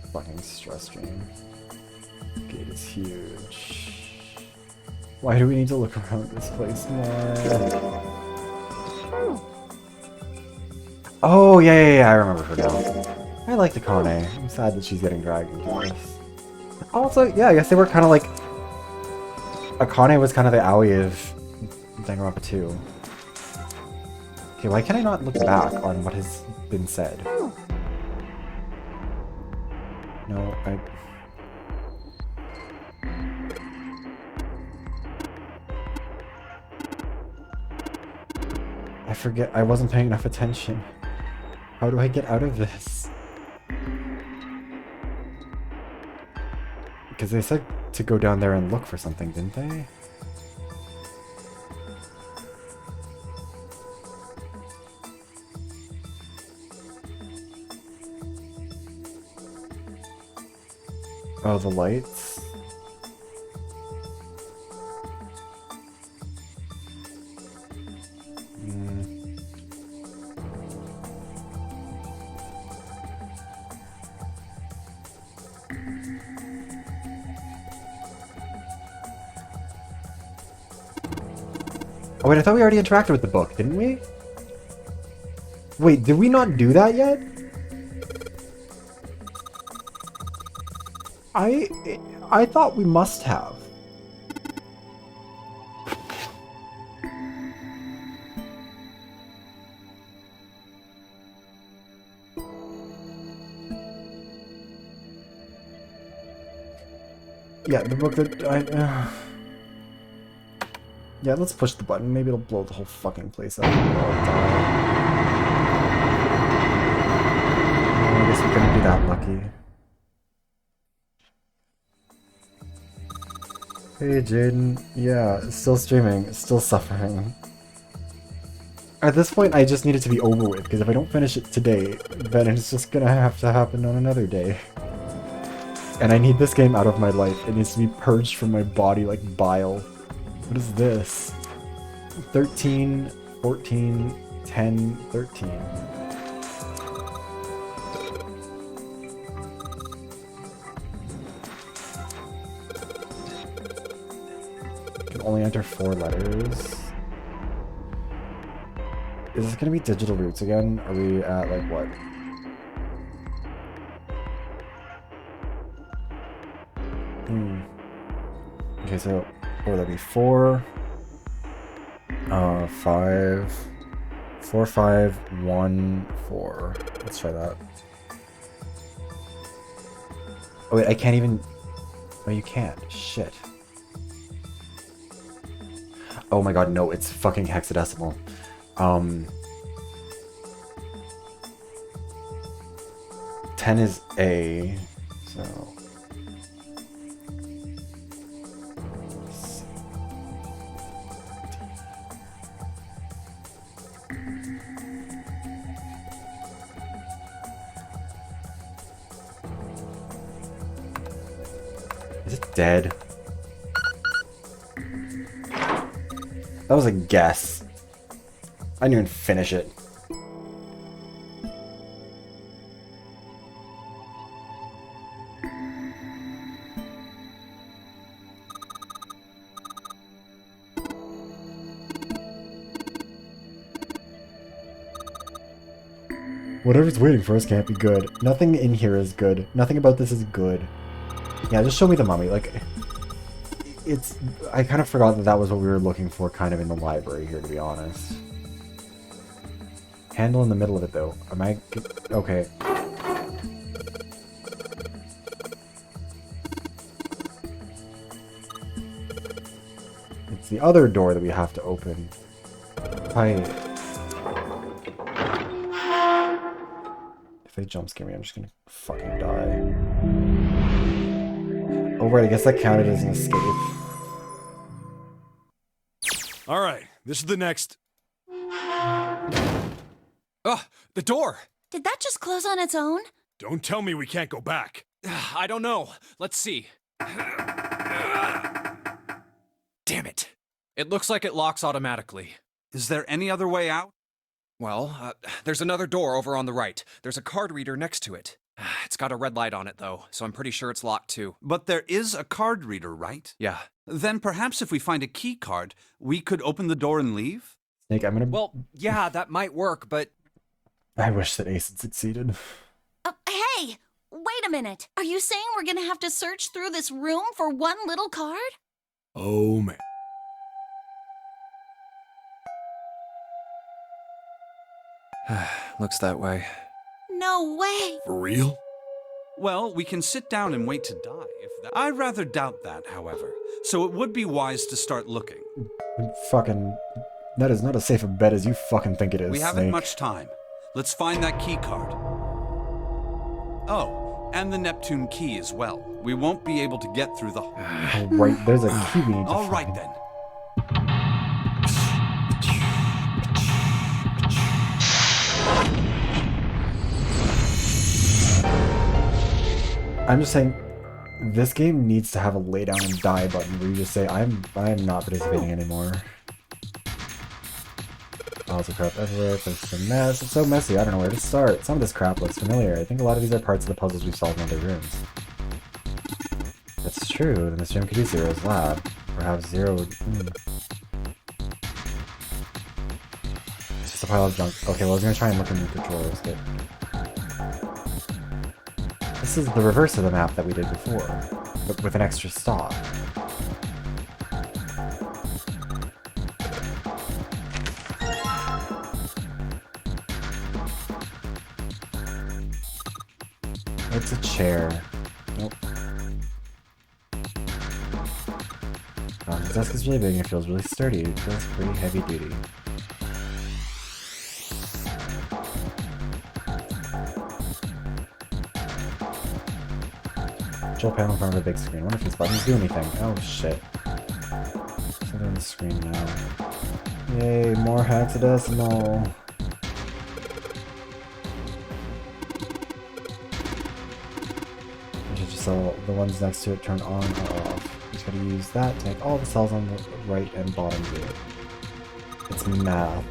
fucking stress dream. Gate is huge. Why do we need to look around this place more? Oh, yeah, I remember her now. I like Akane. I'm sad that she's getting dragged into this. Also, yeah, I guess they were kind of like... Akane was kind of the Aoi of Danganronpa 2. Okay, why can I not look back on what has been said? No, I forget, I wasn't paying enough attention. How do I get out of this? Because they said to go down there and look for something, didn't they? Oh, the lights? Oh wait, I thought we already interacted with the book, didn't we? Wait, did we not do that yet? I thought we must have. Yeah, the book that yeah, let's push the button. Maybe it'll blow the whole fucking place up. I guess we couldn't be that lucky. Hey, Jaden. Yeah, still streaming. Still suffering. At this point, I just need it to be over with, because if I don't finish it today, then it's just gonna have to happen on another day. And I need this game out of my life. It needs to be purged from my body like bile. What is this? 13, 14, 10, 13. Can only enter 4 letters. Is this gonna be digital roots again? Are we at like what? Okay, so what would that be? 4, 5, 4, 5, 1, 4. Let's try that. Oh wait, I can't even. Oh, you can't. Shit. Oh my god, no, it's fucking hexadecimal. 10 is A, so. Is it dead? That was a guess. I didn't even finish it. Whatever's waiting for us can't be good. Nothing in here is good. Nothing about this is good. Yeah, just show me the mummy. Like, it's... I kind of forgot that that was what we were looking for kind of in the library here, to be honest. Handle in the middle of it, though. Am I... Okay. It's the other door that we have to open. If they jump scare me, I'm just gonna fucking die. Oh right, I guess that counted as an escape. Alright, this is the next... Ugh, the door! Did that just close on its own? Don't tell me we can't go back. I don't know. Let's see. Damn it. It looks like it locks automatically. Is there any other way out? Well, there's another door over on the right. There's a card reader next to it. It's got a red light on it, though, so I'm pretty sure it's locked, too. But there is a card reader, right? Yeah. Then perhaps if we find a key card, we could open the door and leave? Snake, I'm gonna... Well, yeah, that might work, but... I wish that Ace had succeeded. Hey! Wait a minute. Are you saying we're gonna have to search through this room for one little card? Oh man. Looks that way. No way! For real? Well, we can sit down and wait to die if that. I rather doubt that, however. So it would be wise to start looking. Fucking... That is not as safe a bet as you fucking think it is, We haven't Snake. much time. Let's find that key card. Oh, and the Neptune key as well. We won't be able to get through the... Oh, right, there's a key we need to All find. right, then. I'm just saying, this game needs to have a lay down and die button where you just say, I'm not participating anymore. Piles of crap everywhere, it's a mess. It's so messy, I don't know where to start. Some of this crap looks familiar. I think a lot of these are parts of the puzzles we've solved in other rooms. That's true, then this room could be Zero's lab. Perhaps Zero would... It's just a pile of junk. Okay, well I was gonna try and look in the drawers, but... This is the reverse of the map that we did before, but with an extra stop. It's a chair. Nope. This desk is really big and it feels really sturdy. It feels pretty heavy duty. Control panel in front of a big screen. I wonder if these buttons do anything. Oh shit. Something on the screen now. Yay, more hexadecimal. I should just tell the ones next to it turn on or off. Just gotta use that to make all the cells on the right and bottom do it. It's math.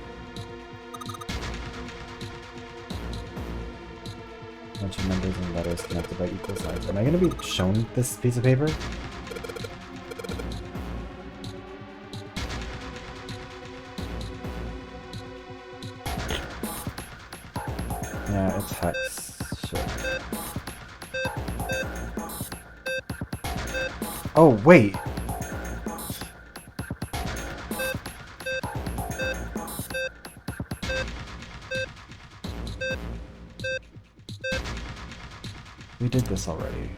Bunch of numbers and letters connected by equal sides. Am I going to be shown this piece of paper? Yeah, it's hex. Shit. Oh, wait! We did this already.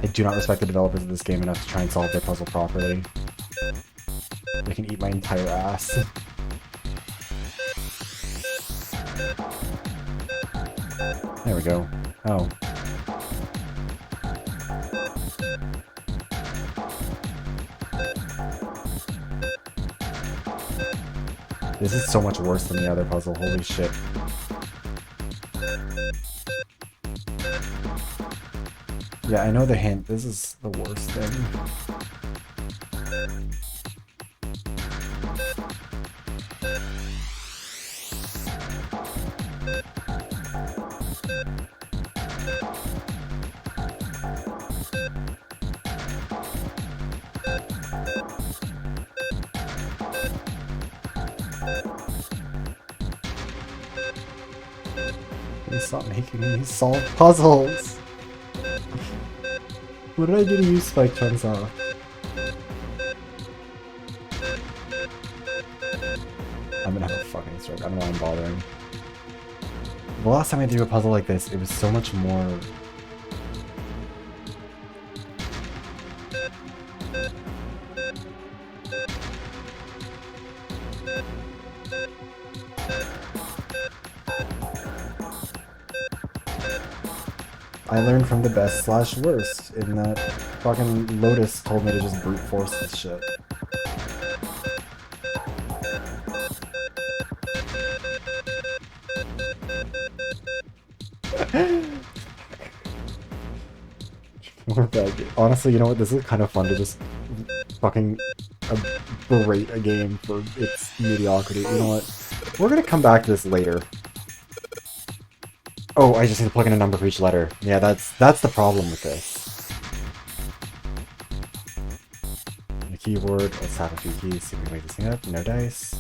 I do not respect the developers of this game enough to try and solve their puzzle properly. They can eat my entire ass. There we go. Oh. This is so much worse than the other puzzle, holy shit. Yeah, I know the hint. This is the worst thing. Please stop making me solve puzzles! What did I do to use spike chunks off? I'm gonna have a fucking stroke. I don't know why I'm bothering. The last time I did a puzzle like this, it was so much more... I learned from the best slash worst in that fucking Lotus told me to just brute force this shit. Honestly, you know what? This is kind of fun to just fucking berate a game for its mediocrity. You know what? We're gonna come back to this later. Oh, I just need to plug in a number for each letter. Yeah, that's the problem with this. I keyboard. Let's tap a few keys, see if we can wake this thing up. No dice.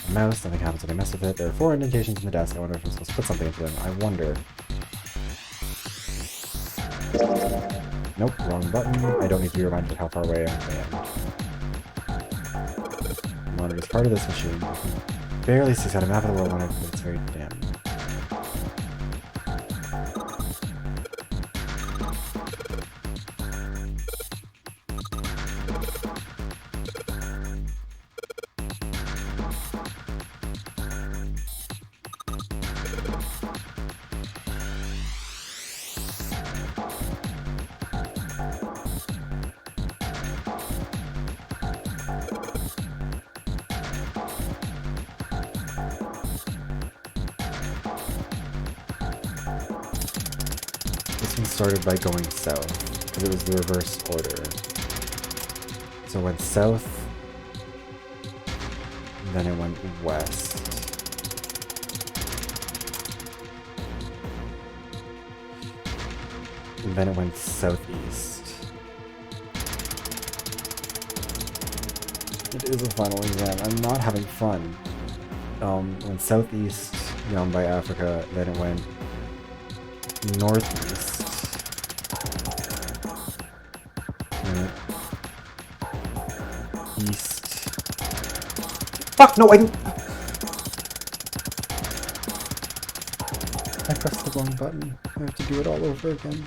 A mouse, nothing happens when I mess with it. There are 4 indentations in the desk. I wonder if I'm supposed to put something into them. I wonder. Nope, wrong button. I don't need to be reminded of how far away I am. Monitor is part of this machine. I can barely see out a map of the world when but it's very dim. This one started by going south, because it was the reverse order. So it went south, then it went west. And then it went southeast. It is a final exam. I'm not having fun. It went southeast, by Africa, then it went northeast. East. Fuck, no, I didn't. I pressed the wrong button. I have to do it all over again.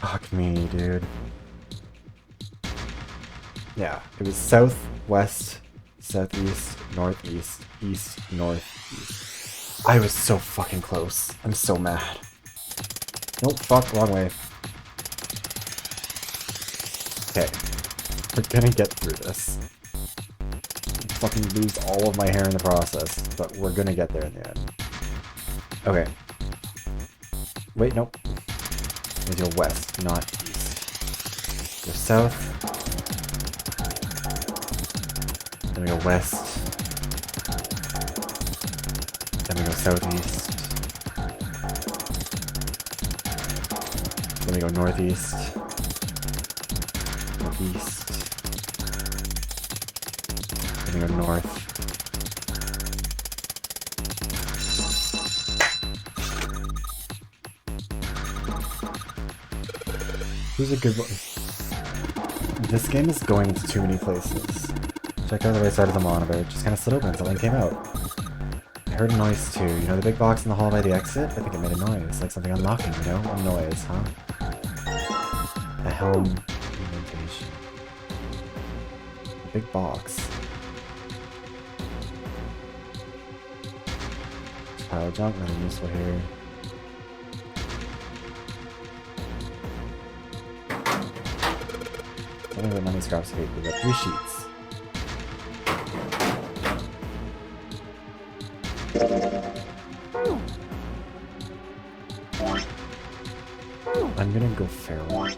Fuck me, dude. Yeah, it was south, west, southeast, northeast, east, northeast. I was so fucking close. I'm so mad. Nope, fuck, wrong way. Okay. We're gonna get through this. Fucking lose all of my hair in the process, but we're gonna get there in the end. Okay. Wait, nope. Let's go west, not east. Go south. Then we go west. Then we go southeast. Then we go northeast. East. Then we go north. Who's a good one? This game is going into too many places. Check out the right side of the monitor. It just kind of slid open. Something came out. I heard a noise too. You know the big box in the hall by the exit? I think it made a noise. Like something unlocking, you know? A noise, huh? A helm indentation. A big box. Pile of junk, nothing useful here. Tell me what money scraps hate. We got 3 sheets. I'm gonna go feral.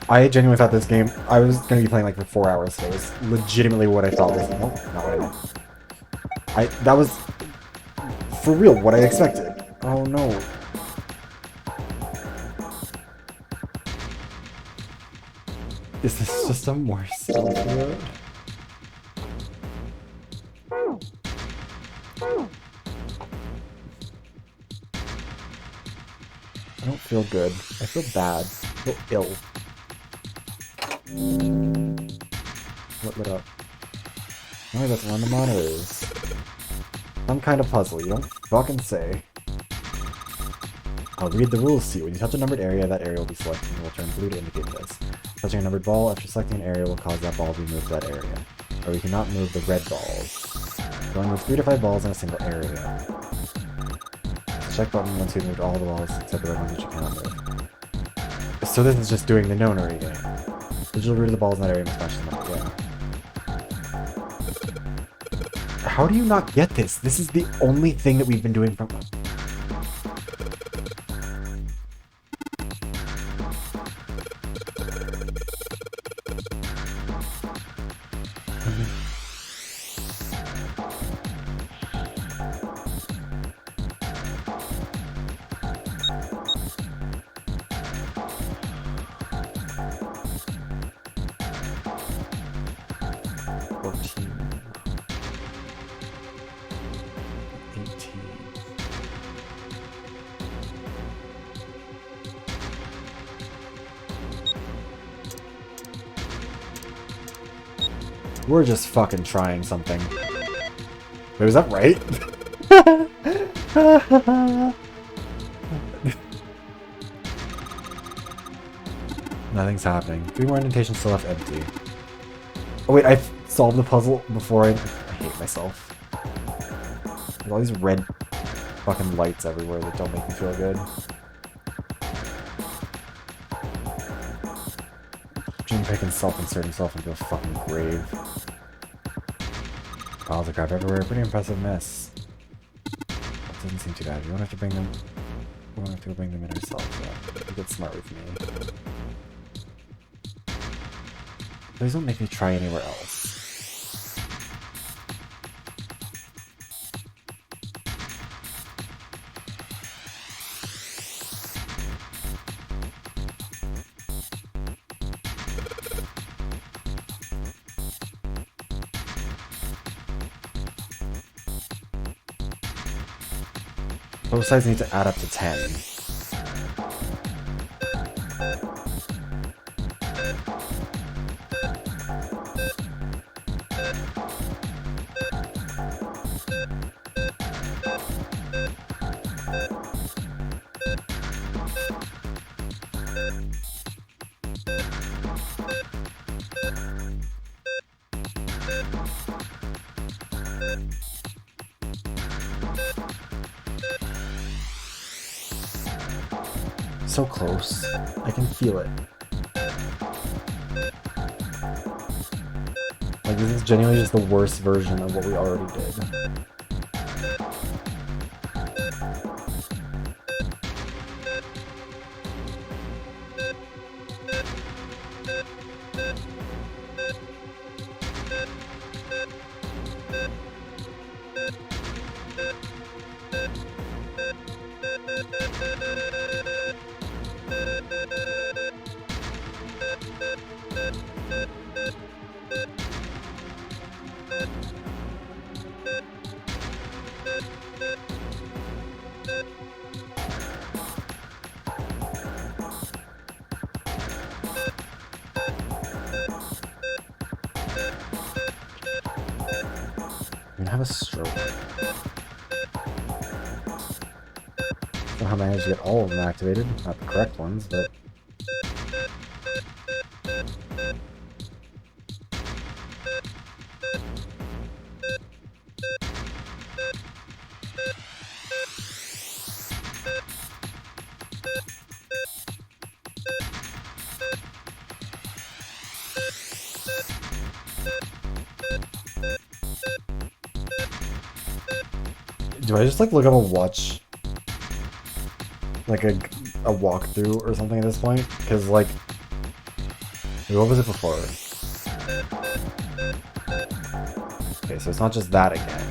I genuinely thought this game, I was gonna be playing like for 4 hours, so it was legitimately what I thought was, nope, not what I meant. That was, for real, what I expected. Oh no. Is this just a more stealth road? I don't feel good. I feel bad. I feel ill. What lit up? No, that's one of the monitors. Some kind of puzzle, you don't fucking say. I'll read the rules to you. When you touch a numbered area, that area will be selected and will turn blue to indicate this. Touching a numbered ball after selecting an area will cause that ball to be moved to that area. Or you cannot move the red balls. You can only move 3 to 5 balls in a single area. Check button once you've moved all the balls except the red ones which you cannot move. So this is just doing the nonary game. Digital root of the balls in that area must match them up, yeah. How do you not get this? This is the only thing that we've been doing from... 14. 18. We're just fucking trying something. Wait, was that right? Nothing's happening. 3 more indentations still left empty. Oh wait, I solved the puzzle before I hate myself. There's all these red fucking lights everywhere that don't make me feel good. Junpei can self-insert himself into a fucking grave. Piles of crap everywhere. Pretty impressive mess. It doesn't seem too bad. We won't have to bring them. We won't have to go bring them in ourselves. Yeah. Get smart with me. Please don't make me try anywhere else. Both sides need to add up to 10. So close. I can feel it. Like, this is genuinely just the worst version of what we already did. I'm gonna have a stroke. Somehow managed to get all of them activated. Not the correct ones, but... Do I just like look up and watch like a walkthrough or something at this point? Because like, what was it before? Okay, so it's not just that again.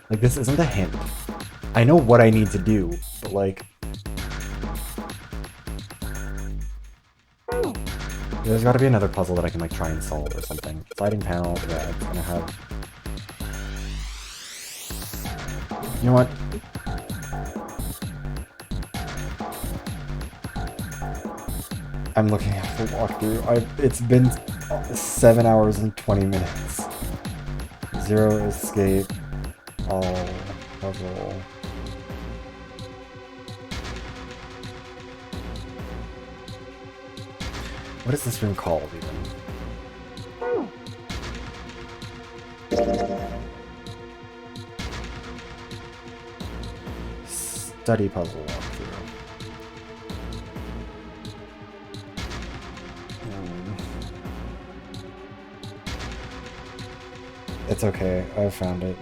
Like, this isn't a hint. I know what I need to do, but like... There's gotta be another puzzle that I can like try and solve or something. Sliding panel, yeah, it's gonna have... You know what? I'm looking at the walkthrough. It's been 7 hours and 20 minutes. Zero escape. All puzzle. What is this room called, even? Study puzzle walkthrough. It's okay, I found it.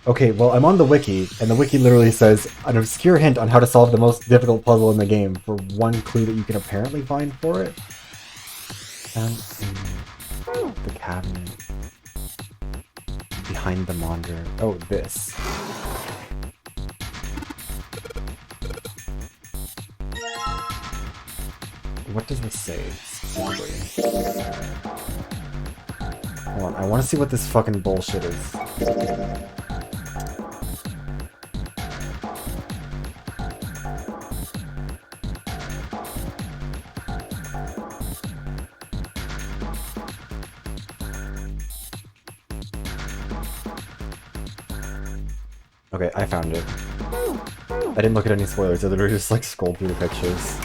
Okay, well, I'm on the wiki, and the wiki literally says an obscure hint on how to solve the most difficult puzzle in the game for one clue that you can apparently find for it. Found in the cabinet behind the monitor. Oh, this. What does this say specifically? Hold on, I want to see what this fucking bullshit is. Okay, I found it. I didn't look at any spoilers, I literally just like scrolled through the pictures.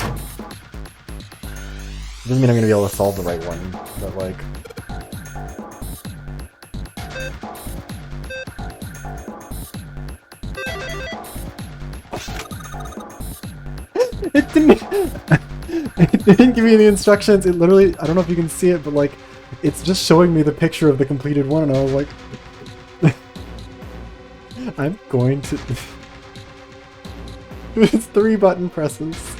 Doesn't mean I'm gonna be able to solve the right one, but like... It didn't... It didn't give me any instructions, it literally... I don't know if you can see it, but like... It's just showing me the picture of the completed one, and I was like... I'm going to... It's 3 button presses.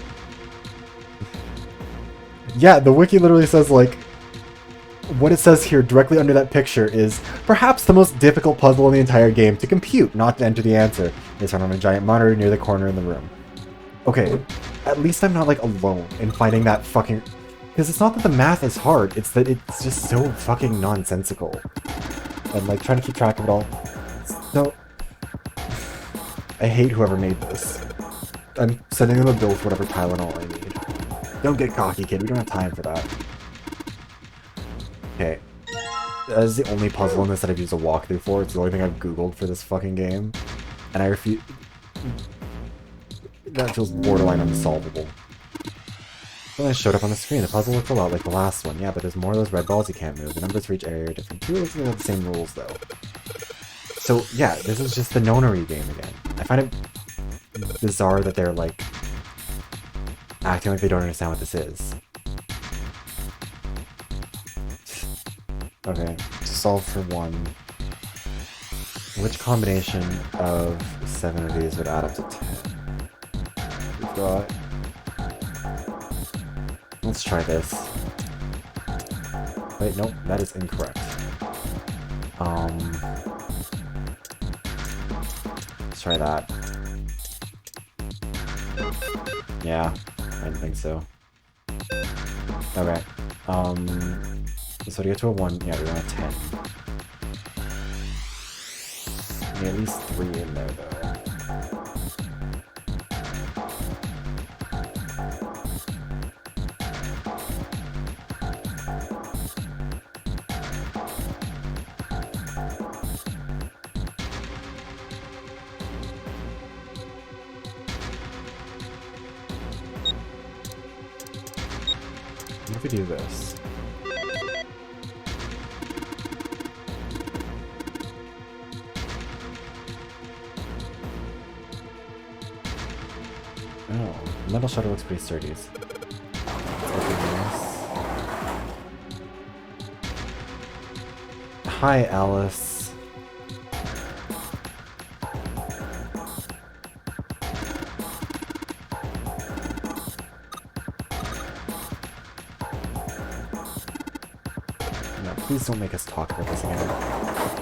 Yeah, the wiki literally says, like... What it says here, directly under that picture, is perhaps the most difficult puzzle in the entire game to compute, not to enter the answer. It's found on a giant monitor near the corner in the room. Okay, at least I'm not, like, alone in finding that fucking... Because it's not that the math is hard, it's that it's just so fucking nonsensical. And, like, trying to keep track of it all. So... I hate whoever made this. I'm sending them a bill for whatever Tylenol I need. Don't get cocky, kid. We don't have time for that. Okay. That is the only puzzle in this that I've used a walkthrough for. It's the only thing I've googled for this fucking game. And I refuse... That feels borderline unsolvable. Then I showed up on the screen. The puzzle looked a lot like the last one. Yeah, but there's more of those red balls you can't move. The numbers for each area are different too. It looks like they have the same rules, though. So, yeah, this is just the nonary game again. I find it bizarre that they're, like, acting like they don't understand what this is. Okay, to solve for 1. Which combination of 7 of these would add up to 10? We've got... Let's try this. Wait, nope, that is incorrect. Let's try that. Yeah, I didn't think so. Okay. So to get to a 1, yeah, we want a 10. Need at least 3 in there, though. What if we do this? Oh, the metal shutter looks pretty sturdy. Let's open this. Hi, Alice. No, please don't make us talk about this again.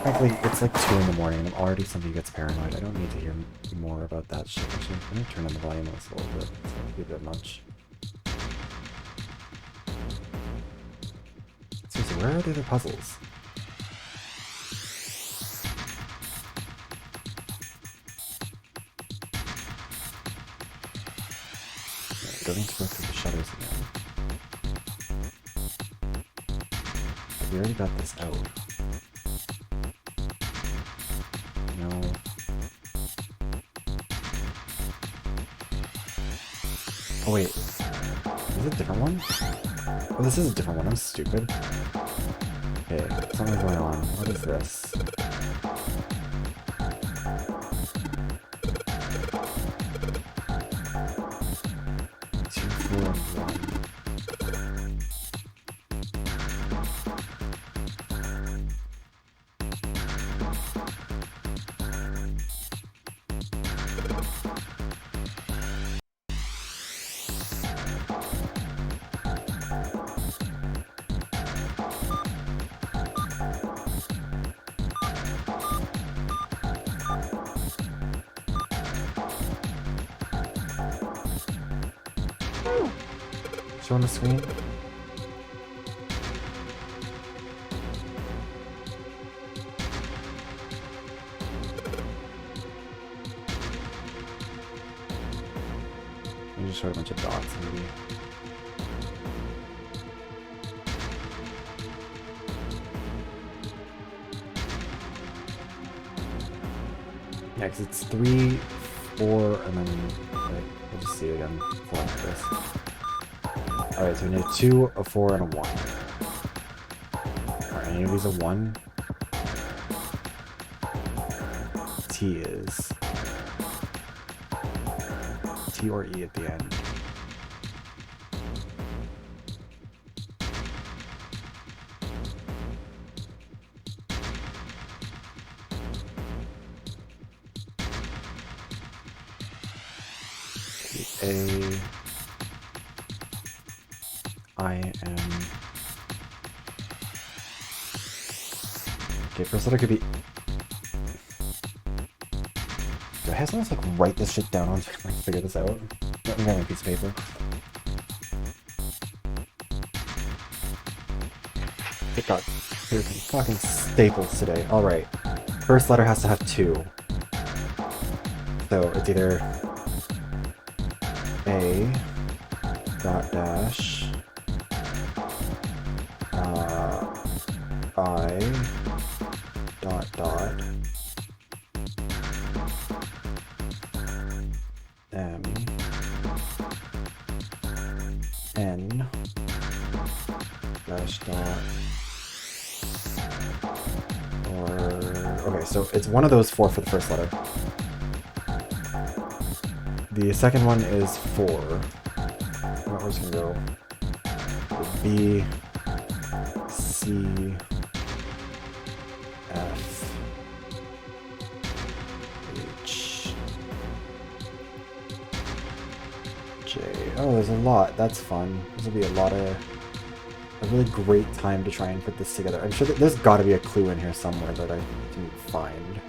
Frankly, it's like 2 in the morning and I'm already somebody who gets paranoid. I don't need to hear more about that shit. Actually, I'm gonna turn on the volume on this a little bit. It's gonna be a bit much. Seriously, where are the other puzzles? Yeah, don't need to go through the shutters again. We already got this out. No. Oh wait, is it a different one? Oh, this is a different one, I'm stupid. Okay, something's going on. What is this? Two, 4, 1. Show on the screen. You just showed a bunch of dots, maybe. Yeah, because it's 3, 4, and then wait, we'll just see it again. 4 like this. Alright, so we need a 2, a 4, and a 1. Alright, any of these a 1? T is T or E at the end. A I M. Okay, first letter could be. Do I have someone to like write this shit down on to like figure this out? Let me grab my piece of paper. It got fucking staples today. Alright. First letter has to have 2. So it's either A dot dash I dot dot M N dash dot or okay, so it's one of those 4 for the first letter. The second one is 4. We're just gonna go B, C, F, H, J. Oh, there's a lot. That's fun. This will be a really great time to try and put this together. I'm sure that there's got to be a clue in here somewhere that I didn't find.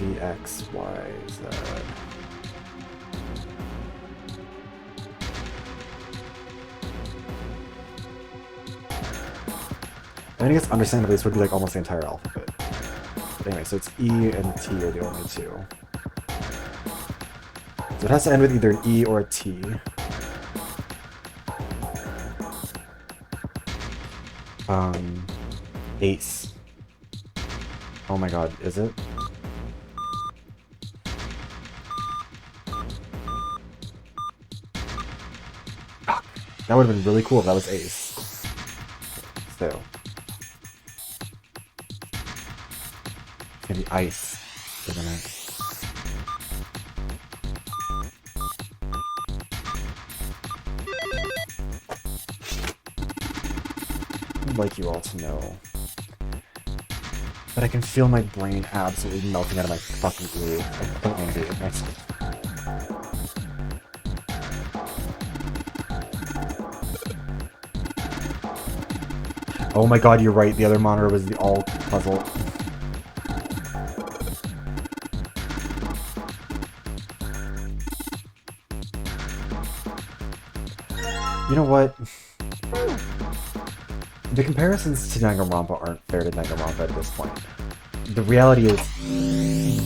V, X, Y, Z. I guess understandably this would be like almost the entire alphabet. But anyway, so it's E and T are the only 2. So it has to end with either an E or a T. Ace. Oh my god, is it? Fuck. That would have been really cool if that was Ace. So. It's gonna be ice, isn't it? I'd like you all to know that I can feel my brain absolutely melting out of my fucking ear. I'm so angry with myself. Oh my god, you're right. The other monitor was the all puzzle. You know what? The comparisons to Danganronpa aren't fair to Danganronpa at this point. The reality is,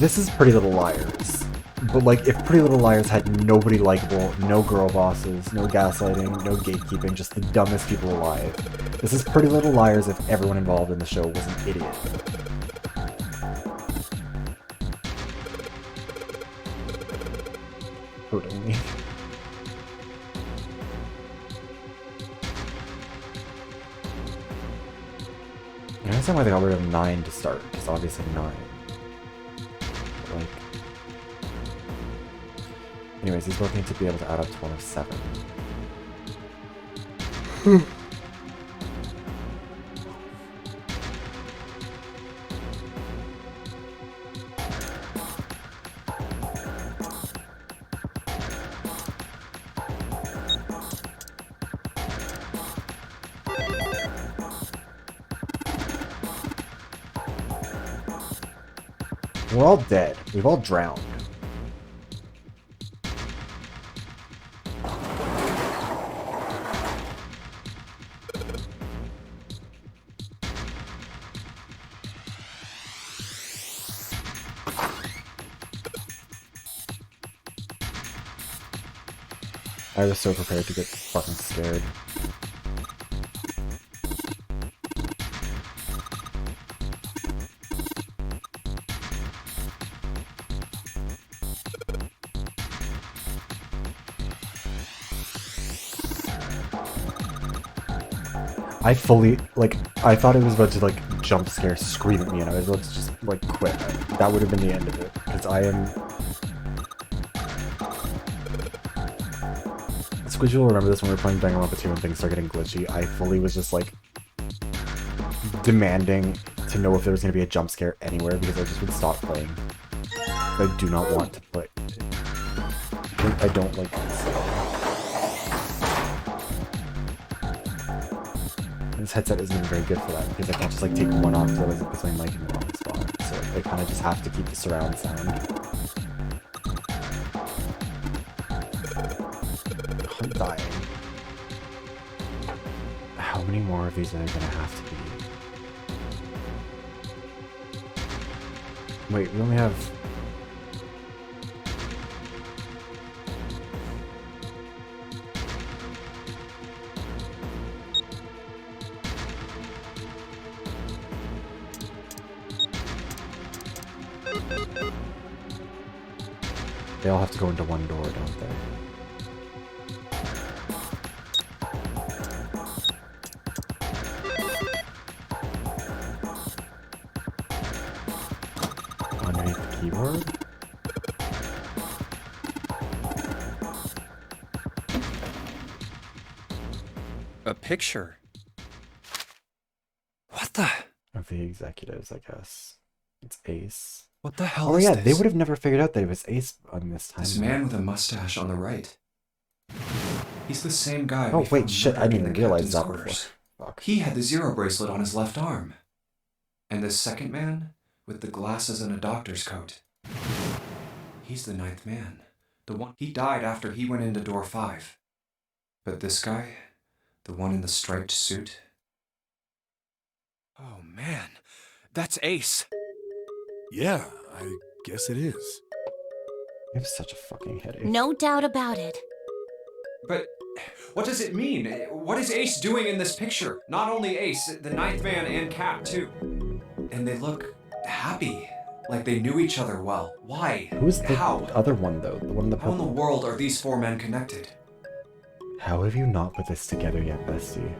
this is Pretty Little Liars. But like, if Pretty Little Liars had nobody likable, no girl bosses, no gaslighting, no gatekeeping, just the dumbest people alive. This is Pretty Little Liars if everyone involved in the show was an idiot. Hurting me. I understand why they got rid of 9 to start, because obviously 9. But like... Anyways, these both need to be able to add up to one of 7. We're all dead. We've all drowned. I was so prepared to get fucking scared. I fully, like, I thought it was about to, like, jump scare, scream at me, and I was about to just, like, quit. That would have been the end of it, because I am... Squidgy will remember this when we were playing Danganronpa 2 and things started getting glitchy. I fully was just, like, demanding to know if there was going to be a jump scare anywhere, because I just would stop playing. I do not want to play. I don't like this. This headset isn't even very good for that, because I can't just like take one off because otherwise it puts my mic in the wrong spot. So I kind of just have to keep the surround sound. I'm dying. How many more of these are there gonna have to be? Wait, we only have... They all have to go into one door, don't they? Underneath the keyboard? A picture? What the? Of the executives, I guess. It's Ace. What the hell oh, is yeah, this? they would have never figured out that it was Ace on this time. This man with a mustache on the right. He's the same guy. Oh, we wait, found shit, I murdered didn't in even the realize captain's that quarters. before. Fuck. He had the zero bracelet on his left arm. And this second man, with the glasses and a doctor's coat. He's the ninth man. The one he died after he went into door 5. But this guy, the one in the striped suit. Oh man, that's Ace. Yeah, I guess it is. You have such a fucking headache. No doubt about it. But what does it mean? What is Ace doing in this picture? Not only Ace, the ninth man and Cap too. And they look happy, like they knew each other well. Why? Who's the How? other one, though? The one in the How in the purple? world are these 4 men connected? How have you not put this together yet, Bestie?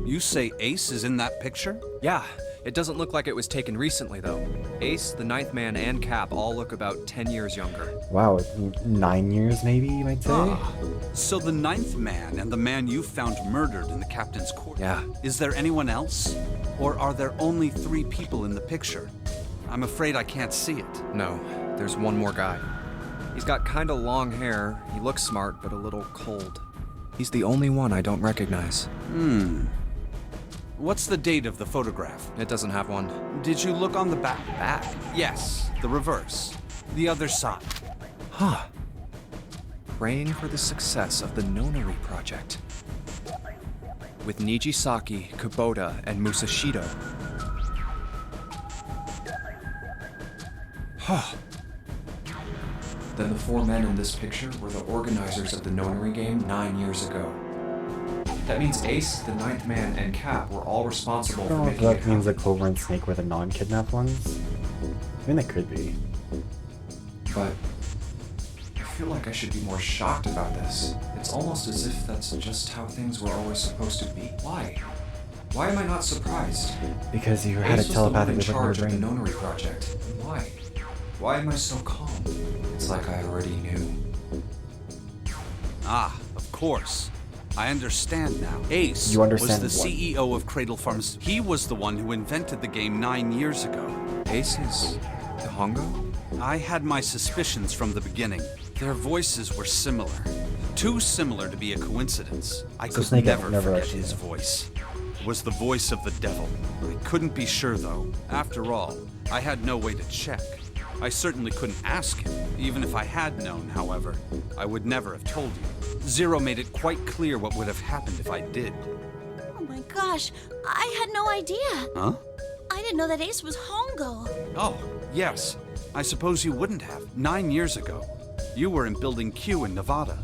You say Ace is in that picture? Yeah, it doesn't look like it was taken recently, though. Ace, the ninth man, and Cap all look about 10 years younger. Wow, 9 years maybe, you might say? Ah, so the ninth man and the man you found murdered in the captain's quarters. Yeah. Is there anyone else? Or are there only 3 people in the picture? I'm afraid I can't see it. No, there's one more guy. He's got kinda long hair, he looks smart, but a little cold. He's the only one I don't recognize. What's the date of the photograph? It doesn't have one. Did you look on the back? Back? Yes, the reverse. The other side. Huh. Praying for the success of the Nonary project. With Nijisaki, Kubota, and Musashido. Huh. Then the 4 men in this picture were the organizers of the Nonary game 9 years ago. That means Ace, the ninth man, and Cap were all responsible I for don't know if making it that means that happen. Clover and Snake were the non-kidnapped ones. I mean, they could be. But I feel like I should be more shocked about this. It's almost as if that's just how things were always supposed to be. Why? Why am I not surprised? Because you had Ace it was the one in telepathically from her charge of the brain. Nonary project. Why? Why am I so calm? It's like I already knew. Ah, of course. I understand now. Ace You understand was the what? CEO of Cradle Farms. He was the one who invented the game 9 years ago. Ace is the Hongo? I had my suspicions from the begining. Their voices were similar. Too similar to be a coincidence. I So could Snake never never forget actually his knew. voice. It was the voice of the devil. I couldn't be sure though. After all, I had no way to check. I certainly couldn't ask him. Even if I had known, however, I would never have told you. Zero made it quite clear what would have happened if I did. Oh my gosh, I had no idea. Huh? I didn't know that Ace was Hongo. Oh, yes. I suppose you wouldn't have. 9 years ago. You were in Building Q in Nevada,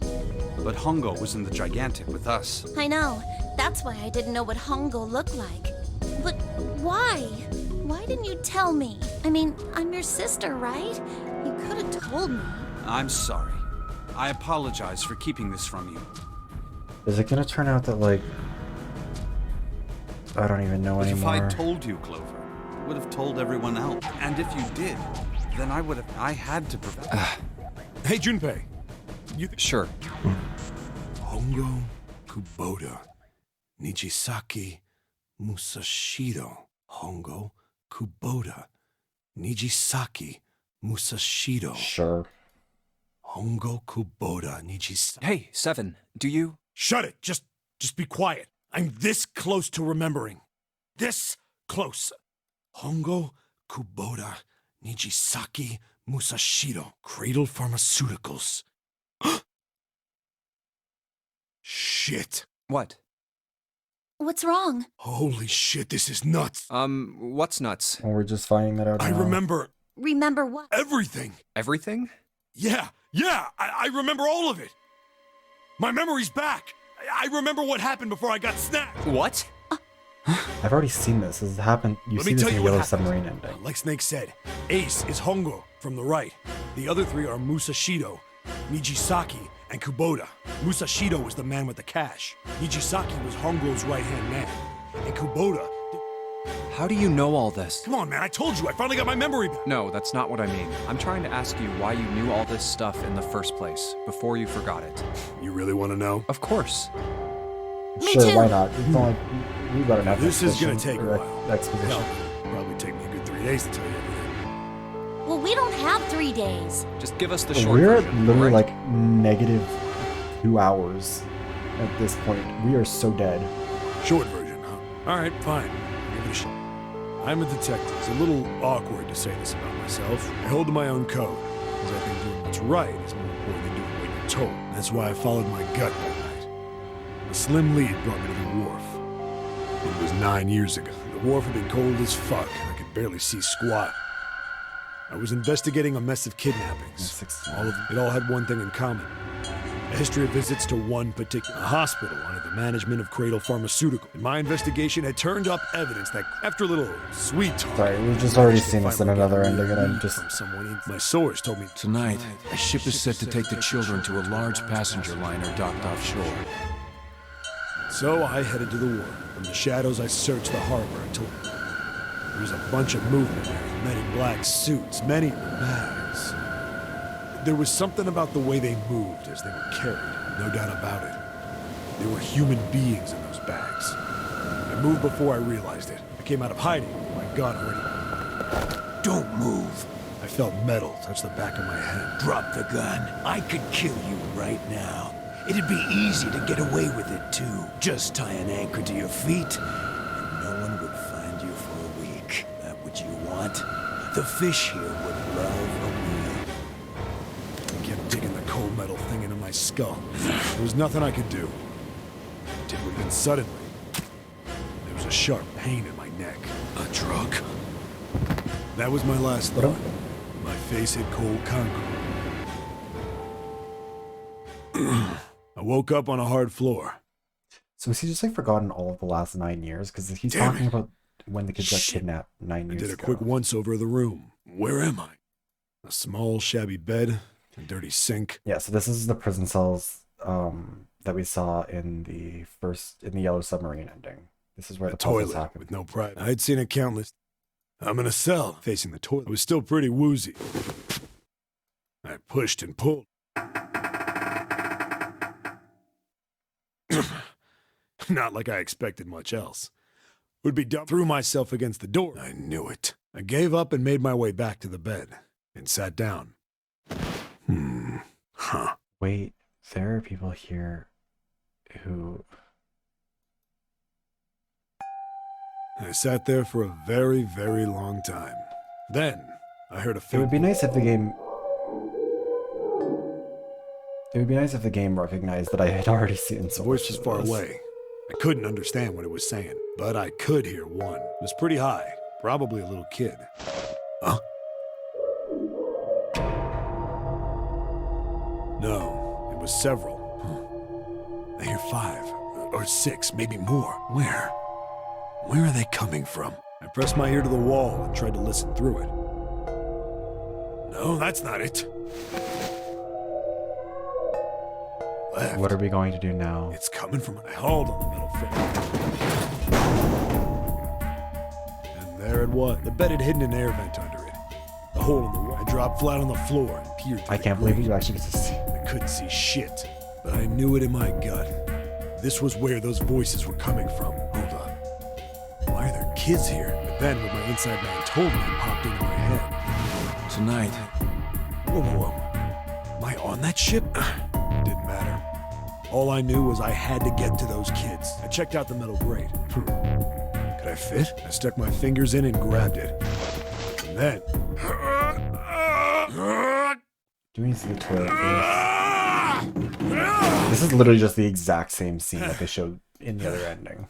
but Hongo was in the Gigantic with us. I know. That's why I didn't know what Hongo looked like. But why? Why didn't you tell me? I mean, I'm your sister, right? You could have told me. I'm sorry. I apologize for keeping this from you. Is it gonna turn out that, like, I don't even know But anymore? if I told you, Clover, would have told everyone else. And if you did, then I had to prevent. Hey, Junpei. Sure. Hongo Kubota. Nijisaki Musashido. Hongo Kubota. Nijisaki Musashido. Sure. Hongo Kubota Nijisaki. Hey, Seven, do you? Shut it! Just be quiet. I'm this close to remembering. This close. Hongo Kubota Nijisaki Musashido. Cradle Pharmaceuticals. Shit. What? What's wrong? Holy shit, this is nuts. What's nuts? Well, we're just finding that out I now. remember Remember what? everything. Everything? Yeah, I remember all of it. My memory's back. I remember what happened before I got snapped. What? I've already seen this. This has happened. You Let see me this tell in you the what Yellow happened. Submarine ending. Like Snake said, Ace is Hongo from the right. The other three are Musashido, Nijisaki, and Kubota. Musashido was the man with the cash. Nijisaki was Hongo's right-hand man. And Kubota... How do you know all this? Come on, man, I told you, I finally got my memory back. No, that's not what I mean. I'm trying to ask you why you knew all this stuff in the first place, before you forgot it. You really want to know? Of course. Me Sure, too. why not? It's not like we've got enough. This is gonna exposition take a or while. Exposition. Hell, probably take me a good 3 days to tell you everything. Well, we don't have 3 days. Just give us the short We're version. literally alright? like negative 2 hours at this point. We are so dead. Short version, huh? All right, fine. Give it a shot. I'm a detective. It's a little awkward to say this about myself. I hold to my own code, because I think doing what's right is more important than doing what you're told. That's why I followed my gut that night. A slim lead brought me to the wharf. It was 9 years ago. The wharf had been cold as fuck, and I could barely see squat. I was investigating a mess of kidnappings. It all had one thing in common. A history of visits to one particular hospital under the management of Cradle Pharmaceutical. In my investigation had turned up evidence that, after a little sweet talk... Sorry, we've just already seen this in another ending, and I'm just... From someone my source told me... Tonight, a ship is set to take the children to a large passenger liner docked offshore. So I headed to the wharf. From the shadows, I searched the harbor until there was a bunch of movement there. Men in black suits, many with bags. There was something about the way they moved as they were carried, no doubt about it. There were human beings in those bags. I moved before I realized it. I came out of hiding, my gun ready. Don't move. I felt metal touch the back of my head. Drop the gun. I could kill you right now. It'd be easy to get away with it, too. Just tie an anchor to your feet, and no one would find you for a week. That what you want? The fish here would love a meal. I kept digging the cold metal thing into my skull. There was nothing I could do. Until then suddenly, there was a sharp pain in my neck. A drug? That was my last thought. My face hit cold concrete. I woke up on a hard floor. So has he just like forgotten all of the last 9 years? Because he's Damn talking it. about when the kids got kidnapped 9 I years did a ago. quick once-over of the room. Where am I? A small, shabby bed, a dirty sink. Yeah, so this is the prison cells that we saw in the Yellow Submarine ending. This is where A the puzzles toilet happen. with no private. I'd seen it countless. I'm in a cell facing the toilet. I was still pretty woozy. I pushed and pulled. Not like I expected much else. Would be dumb. Threw myself against the door. I knew it. I gave up and made my way back to the bed and sat down. Huh. Wait, there are people here who... I sat there for a very, very long time. Then, I heard a It faint... would be nice if the game... It would be nice if the game recognized that I had already seen so The voice much was of far this. away. I couldn't understand what it was saying, but I could hear one. It was pretty high, probably a little kid. Huh? was several. I hear 5, or 6, maybe more. Where? Where are they coming from? I pressed my ear to the wall and tried to listen through it. No, that's not it. Left. What are we going to do now? It's coming from I hauled on the metal frame. And there it was. The bed had hidden an air vent under it. A hole in the wall. I dropped flat on the floor and peered through I can't believe you actually get to see. I couldn't see shit, but I knew it in my gut. This was where those voices were coming from. Hold on. Why are there kids here? But then what my inside man told me popped into my head. Tonight. Whoa, whoa, whoa. Am I on that ship? Didn't matter. All I knew was I had to get to those kids. I checked out the metal grate. Could I fit? I stuck my fingers in and grabbed it. And then... Doing to the toilet. This is literally just the exact same scene that they showed in the other ending.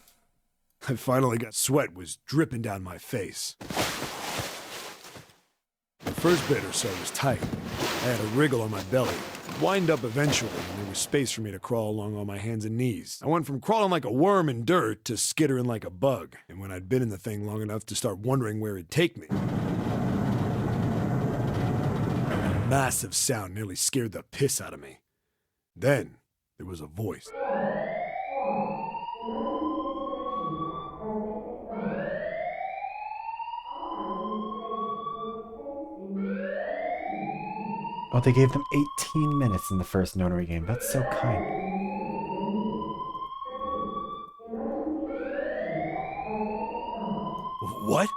I finally got sweat was dripping down my face. The first bit or so was tight. I had a wriggle on my belly. Wind up eventually, and there was space for me to crawl along on my hands and knees. I went from crawling like a worm in dirt to skittering like a bug. And when I'd been in the thing long enough to start wondering where it'd take me, a massive sound nearly scared the piss out of me. Then there was a voice. Oh, they gave them 18 minutes in the first notary game. That's so kind. What?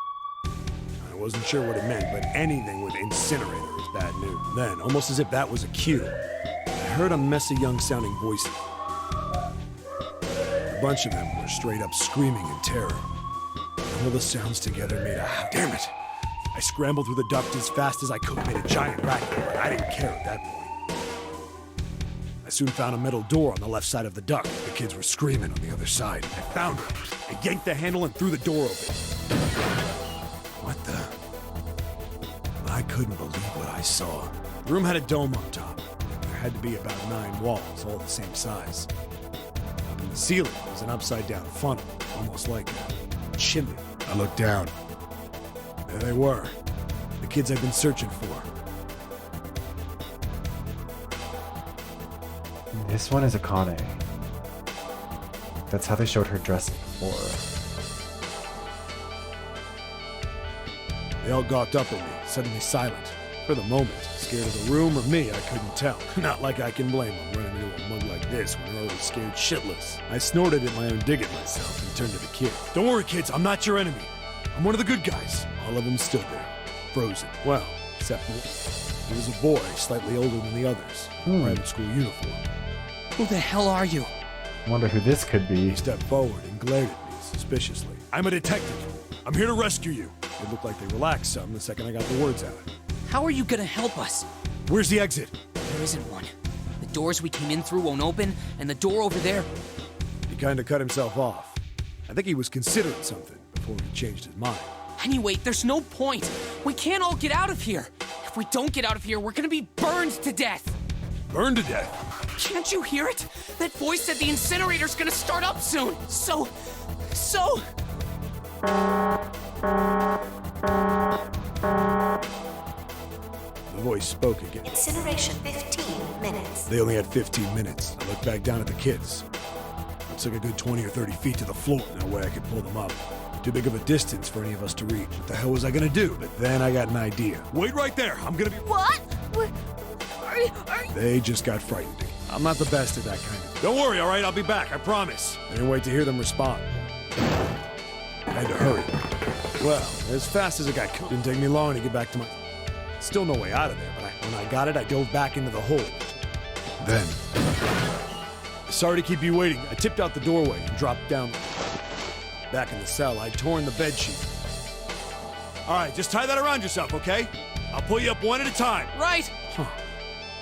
I wasn't sure what it meant, but anything with incinerator is bad news. Then, almost as if that was a cue, I heard a messy young-sounding voice. A bunch of them were straight up screaming in terror. All the sounds together made a howl. Damn it! I scrambled through the duct as fast as I could, made a giant racket, but I didn't care at that point. I soon found a metal door on the left side of the duct. The kids were screaming on the other side. I found her. I yanked the handle and threw the door open. What the? I couldn't believe what I saw. The room had a dome on top. There had to be about 9 walls, all the same size. Up in the ceiling was an upside-down funnel, almost like a chimney. I looked down. There they were. The kids I've been searching for. This one is Akane. That's how they showed her dressed before. They all gawked up at me, suddenly silent. For the moment, scared of the room or me, I couldn't tell. Not like I can blame them running into a mug like this when they're already scared shitless. I snorted at my own dig at myself and turned to the kid. Don't worry, kids, I'm not your enemy. I'm one of the good guys. All of them stood there, frozen. Well, except one. He was a boy, slightly older than the others. Private school uniform. Who the hell are you? I wonder who this could be. He stepped forward and glared at me suspiciously. I'm a detective. I'm here to rescue you. It looked like they relaxed some the second I got the words out. How are you gonna help us? Where's the exit? There isn't one. The doors we came in through won't open, and the door over there... He kinda cut himself off. I think he was considering something before he changed his mind. Anyway, there's no point. We can't all get out of here. If we don't get out of here, we're gonna be burned to death. Burned to death? Can't you hear it? That voice said the incinerator's gonna start up soon. So... The voice spoke again. Incineration 15 minutes. They only had 15 minutes. I looked back down at the kids. Looks like a good 20 or 30 feet to the floor. No way I could pull them up. Too big of a distance for any of us to reach. What the hell was I gonna do? But then I got an idea. Wait right there! I'm gonna be... What? Are you... They just got frightened. I'm not the best at that kind of... Don't worry, alright? I'll be back, I promise. I didn't wait to hear them respond. I had to hurry. Well, as fast as it got cooked. Didn't take me long to get back to my... Still no way out of there, but when I got it, I dove back into the hole. Then... Sorry to keep you waiting. I tipped out the doorway and dropped down. Back in the cell, I'd torn the bed sheet. Alright, just tie that around yourself, okay? I'll pull you up one at a time. Right! Huh.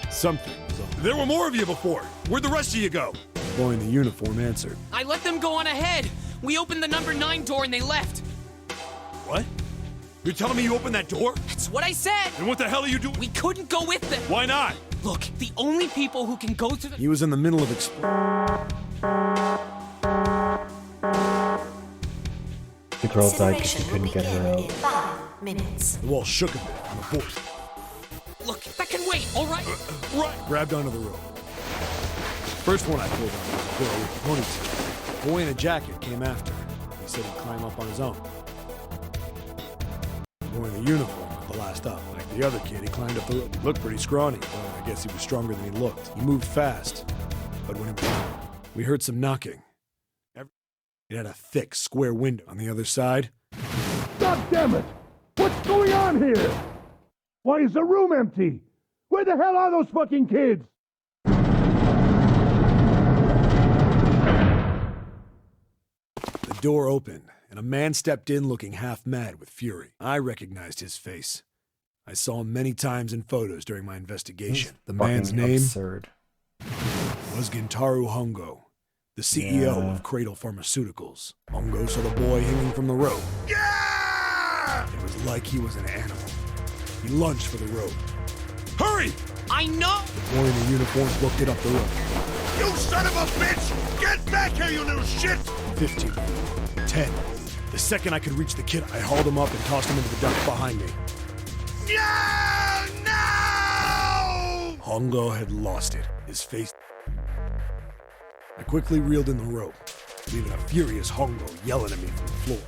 Something was up. There were more of you before. Where'd the rest of you go? The boy in the uniform answered. I let them go on ahead. We opened the number 9 door and they left. What? You're telling me you opened that door? That's what I said. And what the hell are you doing? We couldn't go with them. Why not? Look, the only people who can go through the... He was in the middle of The girl died because she couldn't get her out. 5 minutes. The wall shook a bit on the force. Look, that can wait, all right? Right. Grabbed onto the rope. First one I pulled on was a girl with a ponytail. A boy in a jacket came after her. He said he'd climb up on his own. The boy in the uniform was the last up. Like the other kid, he climbed up the rope. He looked pretty scrawny, but I guess he was stronger than he looked. He moved fast, but when we heard some knocking. It had a thick, square window on the other side. God damn it! What's going on here? Why is the room empty? Where the hell are those fucking kids? The door opened, and a man stepped in looking half mad with fury. I recognized his face. I saw him many times in photos during my investigation. The man's name absurd. was Gintaro Hongo, the CEO of Cradle Pharmaceuticals. Hongo saw the boy hanging from the rope. Yeah! It was like he was an animal. He lunged for the rope. Hurry! I know! The boy in the uniform booked it up the rope. You son of a bitch! Get back here, you little shit! 15. 10. The second I could reach the kid, I hauled him up and tossed him into the duct behind me. No! No! Hongo had lost it. His face... I quickly reeled in the rope, leaving a furious Hongo yelling at me from the floor.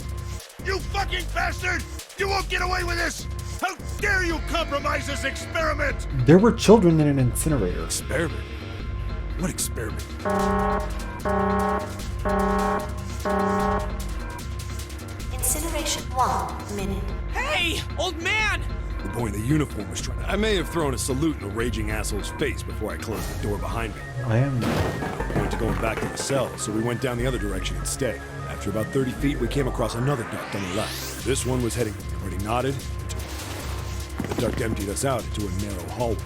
You fucking bastard! You won't get away with this! How dare you compromise this experiment! There were children in an incinerator. Experiment? What experiment? Incineration 1 minute. Hey, old man! The boy in the uniform was trying to... I may have thrown a salute in a raging asshole's face before I closed the door behind me. I am... No point to going back to the cell, so we went down the other direction instead. After about 30 feet, we came across another duct on the left. This one was heading... Already nodded. The duct emptied us out into a narrow hallway.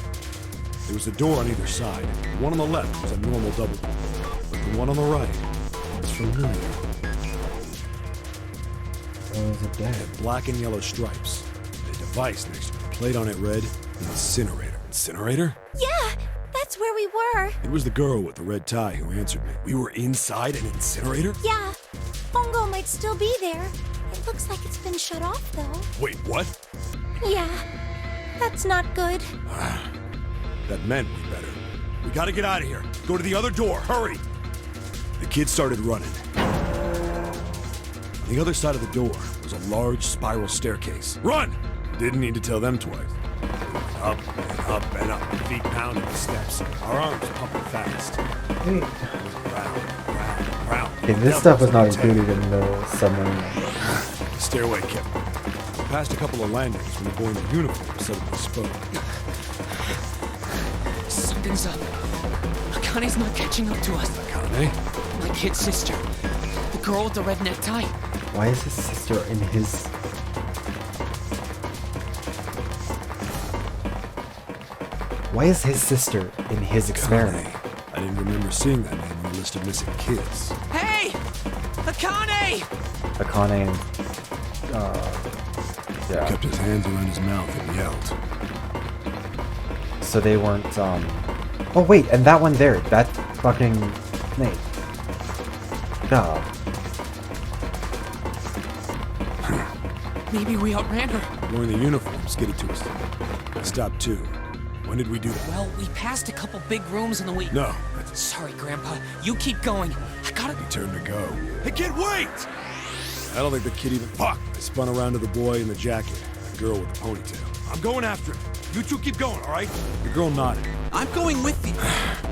There was a door on either side. The one on the left was a normal double door, but the one on the right was familiar. Oh, is it dead? Black and yellow stripes. A device next to it. A plate on it read, incinerator. Incinerator? Yeah, that's where we were. It was the girl with the red tie who answered me. We were inside an incinerator? Yeah, Hongo might still be there. It looks like it's been shut off, though. Wait, what? Yeah, that's not good. That meant we better. We gotta get out of here. Go to the other door. Hurry! The kid started running. On the other side of the door was a large spiral staircase. Run! Didn't need to tell them twice. Up and up and up. Feet pounding the steps. Our arms pumping fast. Wait. Round, round, round. Okay, this stuff was not included in the submarine. The stairway kept. We passed a couple of landings when the boy in the uniform suddenly spoke. Something's up. Akane's not catching up to us. Akane? My kid's sister. The girl with the red necktie. Why is his sister in his... Why is his sister in his experiment? I didn't remember seeing that name on the list of missing kids. Hey! Akane! Akane and... He yeah. kept his hands around his mouth and yelled. So they weren't, Oh, wait, and that one there. That fucking... Nate. Duh. Maybe we outran her. The boy in the uniform skidded to us. I stopped too. When did we do that? Well, we passed a couple big rooms in the week. No. Sorry, Grandpa. You keep going. I gotta... He turned to go. Hey, kid, wait! I don't think the kid even... Fuck! I spun around to the boy in the jacket. The girl with the ponytail. I'm going after him. You two keep going, all right? The girl nodded. I'm going with you.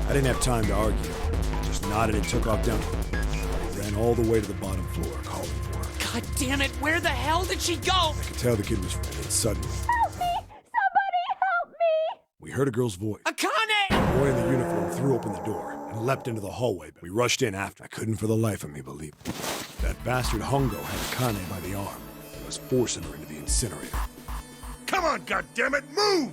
I didn't have time to argue. I just nodded and took off down. I ran all the way to the bottom floor, calling for her. God damn it! Where the hell did she go? I could tell the kid was frightened suddenly. Help me! Somebody help me! We heard a girl's voice. Akane! The boy in the uniform threw open the door and leapt into the hallway. We rushed in after. I couldn't for the life of me believe it. That bastard Hongo had Akane by the arm and was forcing her into the incinerator. Come on, goddammit, move!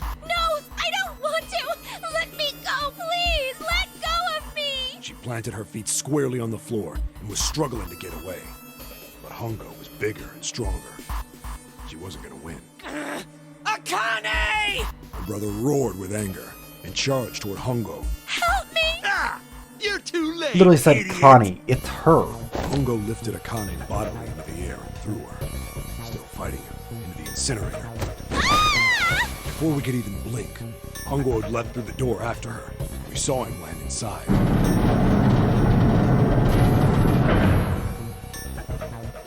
No, I don't want to! Let me go, please! Let go of me! She planted her feet squarely on the floor and was struggling to get away. But Hongo was bigger and stronger. She wasn't gonna win. Akane! A My brother roared with anger and charged toward Hongo. Help me! Ah! You're too late. Literally said idiot. Connie. It's her. Hongo lifted Akane bodily into the air and threw her, still fighting him, into the incinerator. Before we could even blink, Hongo had leapt through the door after her. We saw him land inside.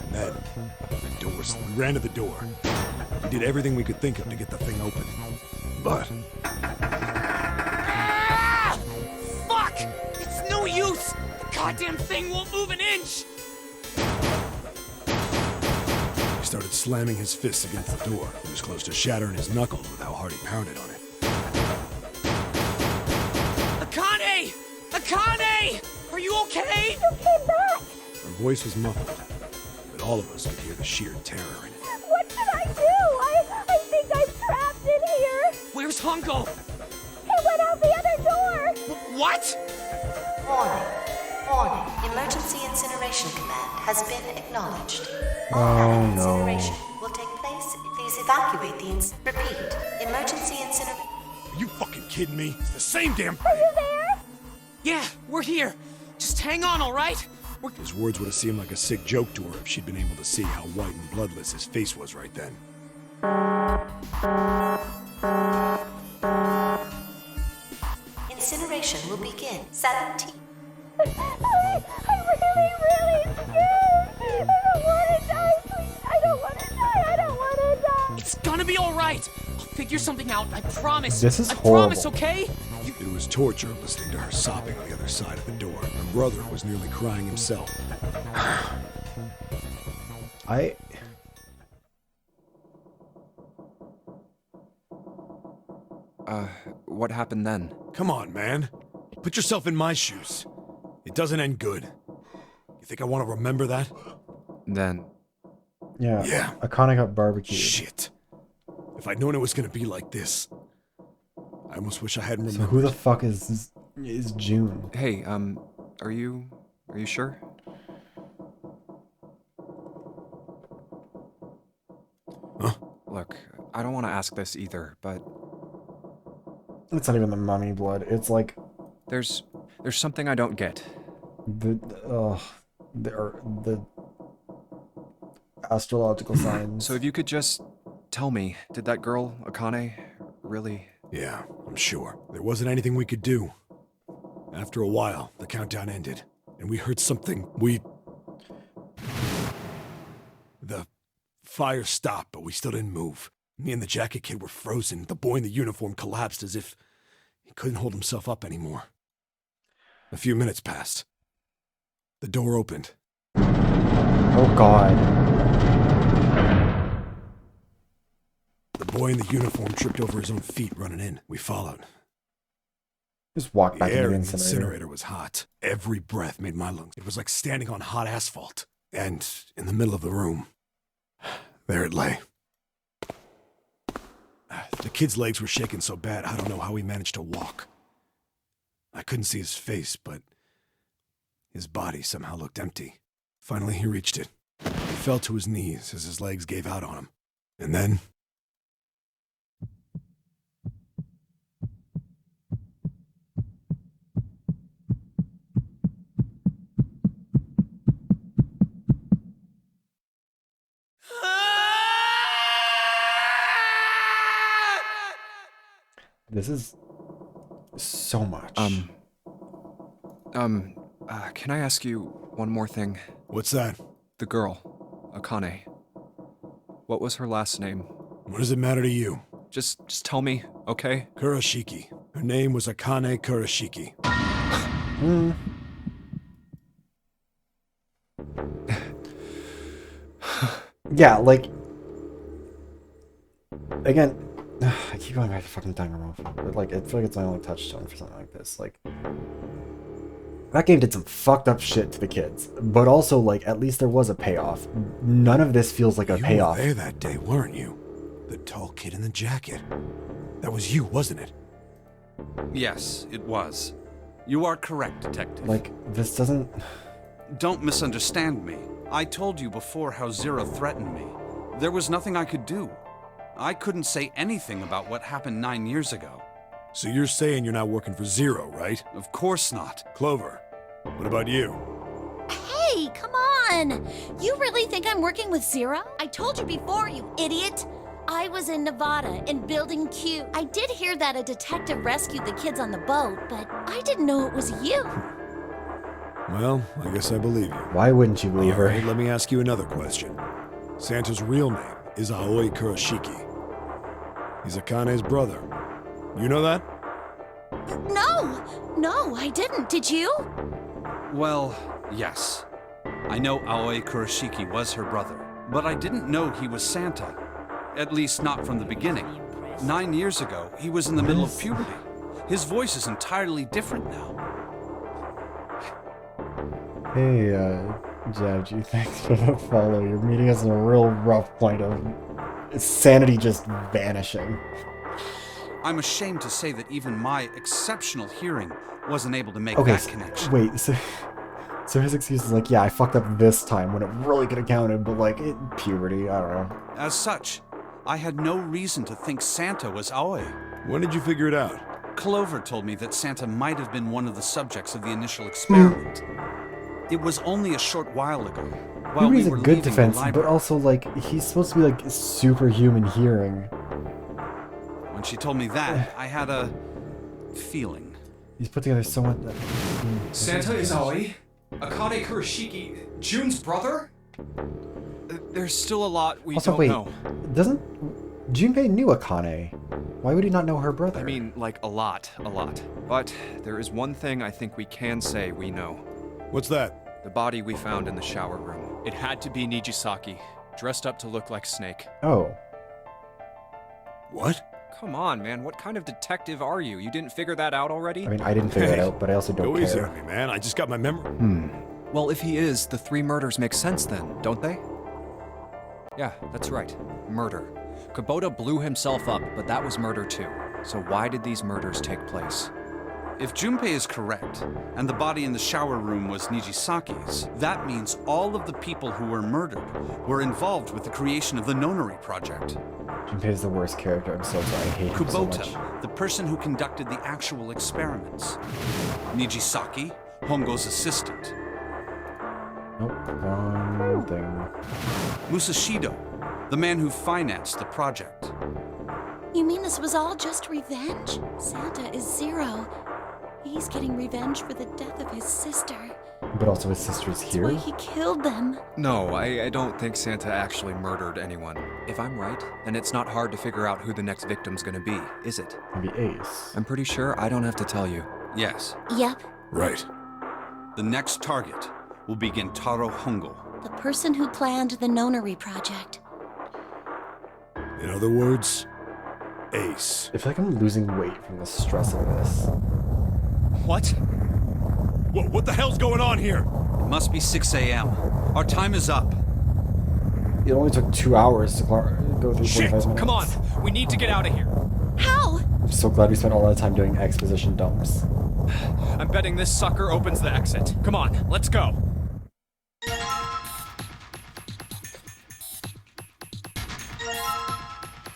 And then, the doors. We ran to the door. We did everything we could think of to get the thing open. But Fuck! It's no use! The goddamn thing won't move an inch! he started slamming his fists against the door. He was close to shattering his knuckles with how hard he pounded on it. Akane! Akane! Are you okay? You came back! Her voice was muffled, but all of us could hear the sheer terror in it. What should I do? I think I'm trapped in here. Where's Hongo? He went out the other door. What? Warning. Warning. Emergency incineration command has been acknowledged. Oh, All no. incineration will take place. Please evacuate the repeat. Emergency incineration. Are you fucking kidding me? It's the same damn thing! Are you there? Yeah, we're here. Just hang on, all right? His words would have seemed like a sick joke to her if she'd been able to see how white and bloodless his face was right then. Incineration will begin. 17. I'm really scared. I don't want to die, please. I don't want to die. I don't want to die. It's gonna be all right. I'll figure something out. I promise. This is I horrible. promise, okay? It was torture listening to her sobbing on the other side of the door. My brother was nearly crying himself. What happened then? Come on, man. Put yourself in my shoes. It doesn't end good. You think I want to remember that? Then... Yeah. Yeah. Akane got barbecued. Shit. If I'd known it was gonna be like this, I almost wish I hadn't So remembered. who the fuck is June? Hey, are you sure? Huh? Look, I don't want to ask this either, but It's not even the mummy blood. It's like there's something I don't get. the astrological signs. So if you could just tell me, did that girl, Akane, really... Yeah, I'm sure. There wasn't anything we could do. After a while, the countdown ended, and we heard something. The fire stopped, but we still didn't move. Me and the jacket kid were frozen. The boy in the uniform collapsed as if he couldn't hold himself up anymore. A few minutes passed. The door opened. Oh god. The boy in the uniform tripped over his own feet running in. We followed. Just walk back The air into the in the incinerator. incinerator was hot. Every breath made my lungs. It was like standing on hot asphalt. And in the middle of the room, there it lay. The kid's legs were shaking so bad, I don't know how he managed to walk. I couldn't see his face, but his body somehow looked empty. Finally, he reached it. He fell to his knees as his legs gave out on him. And then... This is so much. Can I ask you one more thing? What's that? The girl, Akane. What was her last name? What does it matter to you? Just tell me, okay? Kurashiki. Her name was Akane Kurashiki. Yeah, like... Again, I keep going back to fucking Danganronpa, but like, I feel like it's my only touchstone for something like this. Like, that game did some fucked up shit to the kids, but also, like, at least there was a payoff. None of this feels like a payoff. You were there that day, weren't you? The tall kid in the jacket. That was you, wasn't it? Yes, it was. You are correct, Detective. Like, this doesn't... Don't misunderstand me. I told you before how Zero threatened me. There was nothing I could do. I couldn't say anything about what happened 9 years ago. So you're saying you're not working for Zero, right? Of course not. Clover, what about you? Hey, come on! You really think I'm working with Zero? I told you before, you idiot! I was in Nevada, in Building Q. I did hear that a detective rescued the kids on the boat, but I didn't know it was you. Well, I guess I believe you. Why wouldn't you believe her? All right, let me ask you another question. Santa's real name is Aoi Kurashiki. He's Akane's brother. You know that? No, I didn't. Did you? Well, yes. I know Aoi Kurashiki was her brother, but I didn't know he was Santa. At least not from the beginning. 9 years ago, he was in the middle of puberty. His voice is entirely different now. Hey, Javji, thanks for the follow. You're meeting us in a real rough point of sanity just vanishing. I'm ashamed to say that even my exceptional hearing wasn't able to make Okay, that connection. wait, so his excuse is like, yeah, I fucked up this time when it really could have counted, but like, puberty, I don't know. As such, I had no reason to think Santa was Aoi. When did you figure it out? Clover told me that Santa might have been one of the subjects of the initial experiment. It was only a short while ago. While Puberty's we were a good leaving defense, the but library. also like, he's supposed to be like superhuman hearing. When she told me that, I had a feeling. He's put together so much. Santa is Aoi? Akane Kurashiki, June's brother? There's still a lot we Also, don't wait, know. doesn't Junpei knew Akane? Why would he not know her brother? I mean, like, a lot. But there is one thing I think we can say we know. What's that? The body we found in the shower room. It had to be Nijisaki, dressed up to look like Snake. Oh. What? Come on, man, what kind of detective are you? You didn't figure that out already? I mean, I didn't figure it out, but I also don't Go easy care. on me, man. I just got my memory. Well, if he is, the 3 murders make sense then, don't they? Yeah, that's right. Murder. Kubota blew himself up, but that was murder too. So why did these murders take place? If Junpei is correct, and the body in the shower room was Nijisaki's, that means all of the people who were murdered were involved with the creation of the Nonary Project. Junpei is the worst character. I'm so sorry. I hate him so much. Kubota, the person who conducted the actual experiments. Nijisaki, Hongo's assistant. Nope, wrong thing. Musashido, the man who financed the project. You mean this was all just revenge? Santa is Zero. He's getting revenge for the death of his sister. But also his sister's That's here? why he killed them. No, I don't think Santa actually murdered anyone. If I'm right, then it's not hard to figure out who the next victim's gonna be, is it? Maybe Ace. I'm pretty sure I don't have to tell you. Yes. Yep, Right. The next target will be Gentaro Hongo. the person who planned the Nonary Project. In other words, Ace. I feel like I'm losing weight from the stress of this. What? What the hell's going on here? It must be 6 a.m. Our time is up. It only took 2 hours to go through 45 minutes. Come on, we need to get out of here. How? I'm so glad we spent all that time doing exposition dumps. I'm betting this sucker opens the exit. Come on, let's go.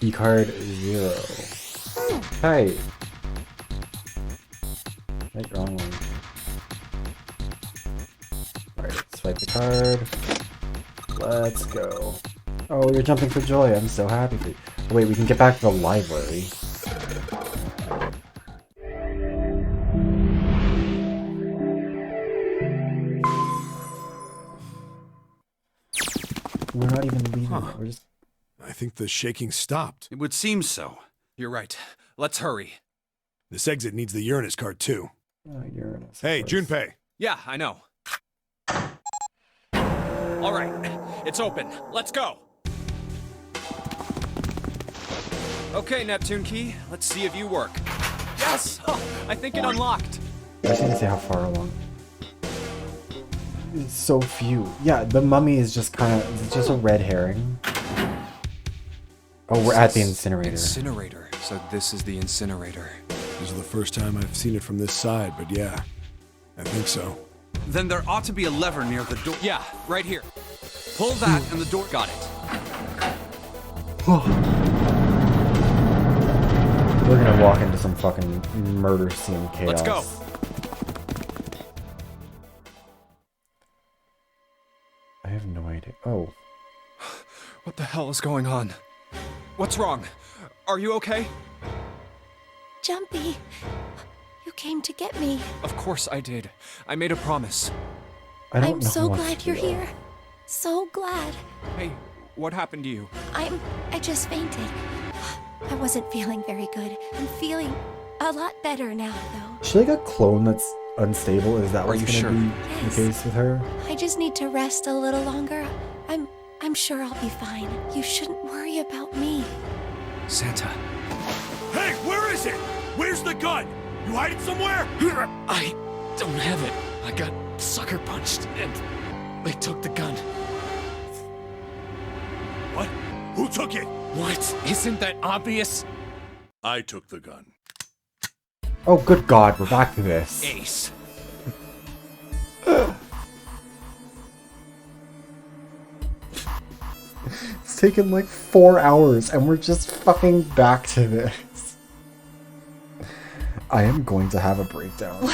E-card 0. Hey. Right, wrong one. Alright, swipe the card. Let's go. Oh, you're jumping for joy. I'm so happy for you. Oh, wait, we can get back to the library. We're not even leaving yet. We're just... I think the shaking stopped. It would seem so. You're right. Let's hurry. This exit needs the Uranus card, too. Oh, Uranus. Hey, Junpei. Yeah, I know. All right, it's open. Let's go. Okay, Neptune Key, let's see if you work. Yes! I think it unlocked. I just need to see how far along. It's so few. Yeah, the mummy is just kind of... It's just a red herring. Oh, we're at the incinerator. Incinerator. So this is the incinerator. This is the first time I've seen it from this side, but yeah, I think so. Then there ought to be a lever near the door. Yeah, right here. Pull that and the door. Got it. we're gonna walk into some fucking murder scene chaos. Let's go. I have no idea. Oh. What the hell is going on? What's wrong? Are you okay? Jumpy, you came to get me. Of course I did. I made a promise. I'm so glad you're here. So glad. Hey, what happened to you? I just fainted. I wasn't feeling very good. I'm feeling a lot better now, though. She like a clone that's unstable? Is that what's you gonna sure? be Yes. the case with her? I just need to rest a little longer. I'm sure I'll be fine. You shouldn't worry about me. Santa. Hey, where is it? Where's the gun? You hide it somewhere? I don't have it. I got sucker punched and they took the gun. What? Who took it? What? Isn't that obvious? I took the gun. Oh, good God, we're back to this. Ace. It's taken like 4 hours and we're just fucking back to this. I am going to have a breakdown.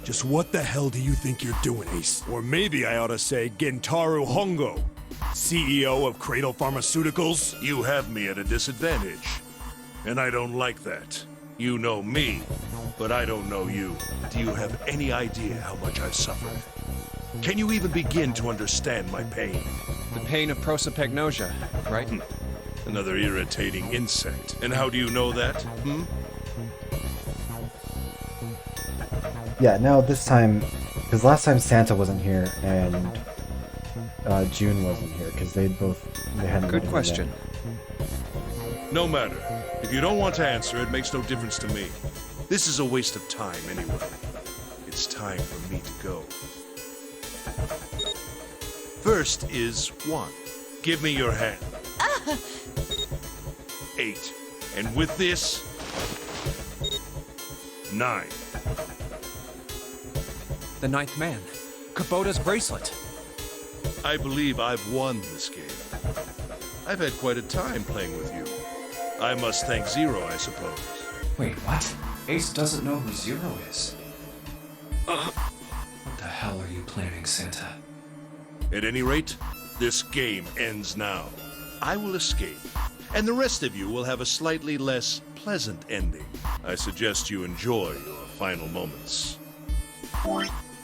Just what the hell do you think you're doing, Ace? Or maybe I ought to say Gentaro Hongo, CEO of Cradle Pharmaceuticals? You have me at a disadvantage. And I don't like that. You know me, but I don't know you. Do you have any idea how much I've suffered? Can you even begin to understand my pain? The pain of prosopagnosia, right? Another irritating insect. And how do you know that? Yeah, no, this time, because last time Santa wasn't here and June wasn't here, because they hadn't. Good question. No matter. If you don't want to answer, it makes no difference to me. This is a waste of time anyway. It's time for me to go. First is 1. Give me your hand. 8. And with this, 9. The ninth man. Kubota's bracelet. I believe I've won this game. I've had quite a time playing with you. I must thank Zero, I suppose. Wait, what? Ace doesn't know who Zero is. What the hell are you planning, Santa? At any rate, this game ends now. I will escape, and the rest of you will have a slightly less pleasant ending. I suggest you enjoy your final moments.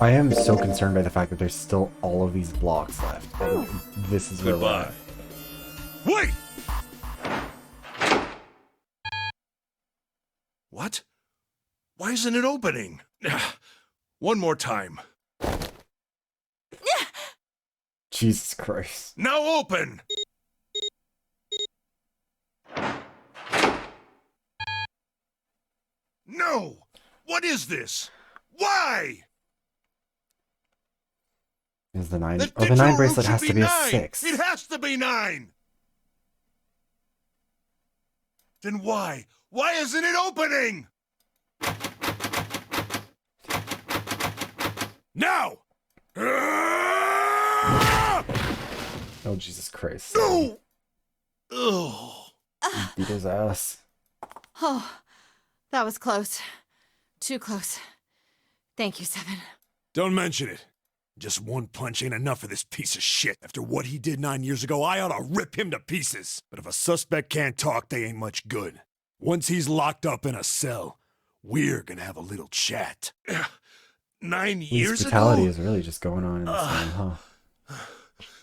I am so concerned by the fact that there's still all of these blocks left. And this is where we're Goodbye. at. Wait! What? Why isn't it opening? One more time. Jesus Christ. Now open! No! What is this? Why? Is the 9? The Oh, the 9 digital bracelet root has should to be a 9. 6. It has to be 9! Then why? Why isn't it opening? Now! Oh, Jesus Christ. No! Ugh. Beat his ass. Oh, that was close. Too close. Thank you, Seven. Don't mention it. Just one punch ain't enough for this piece of shit. After what he did 9 years ago, I ought to rip him to pieces. But if a suspect can't talk, they ain't much good. Once he's locked up in a cell, we're gonna have a little chat. 9 Police years brutality ago? is really just going on in this game, huh?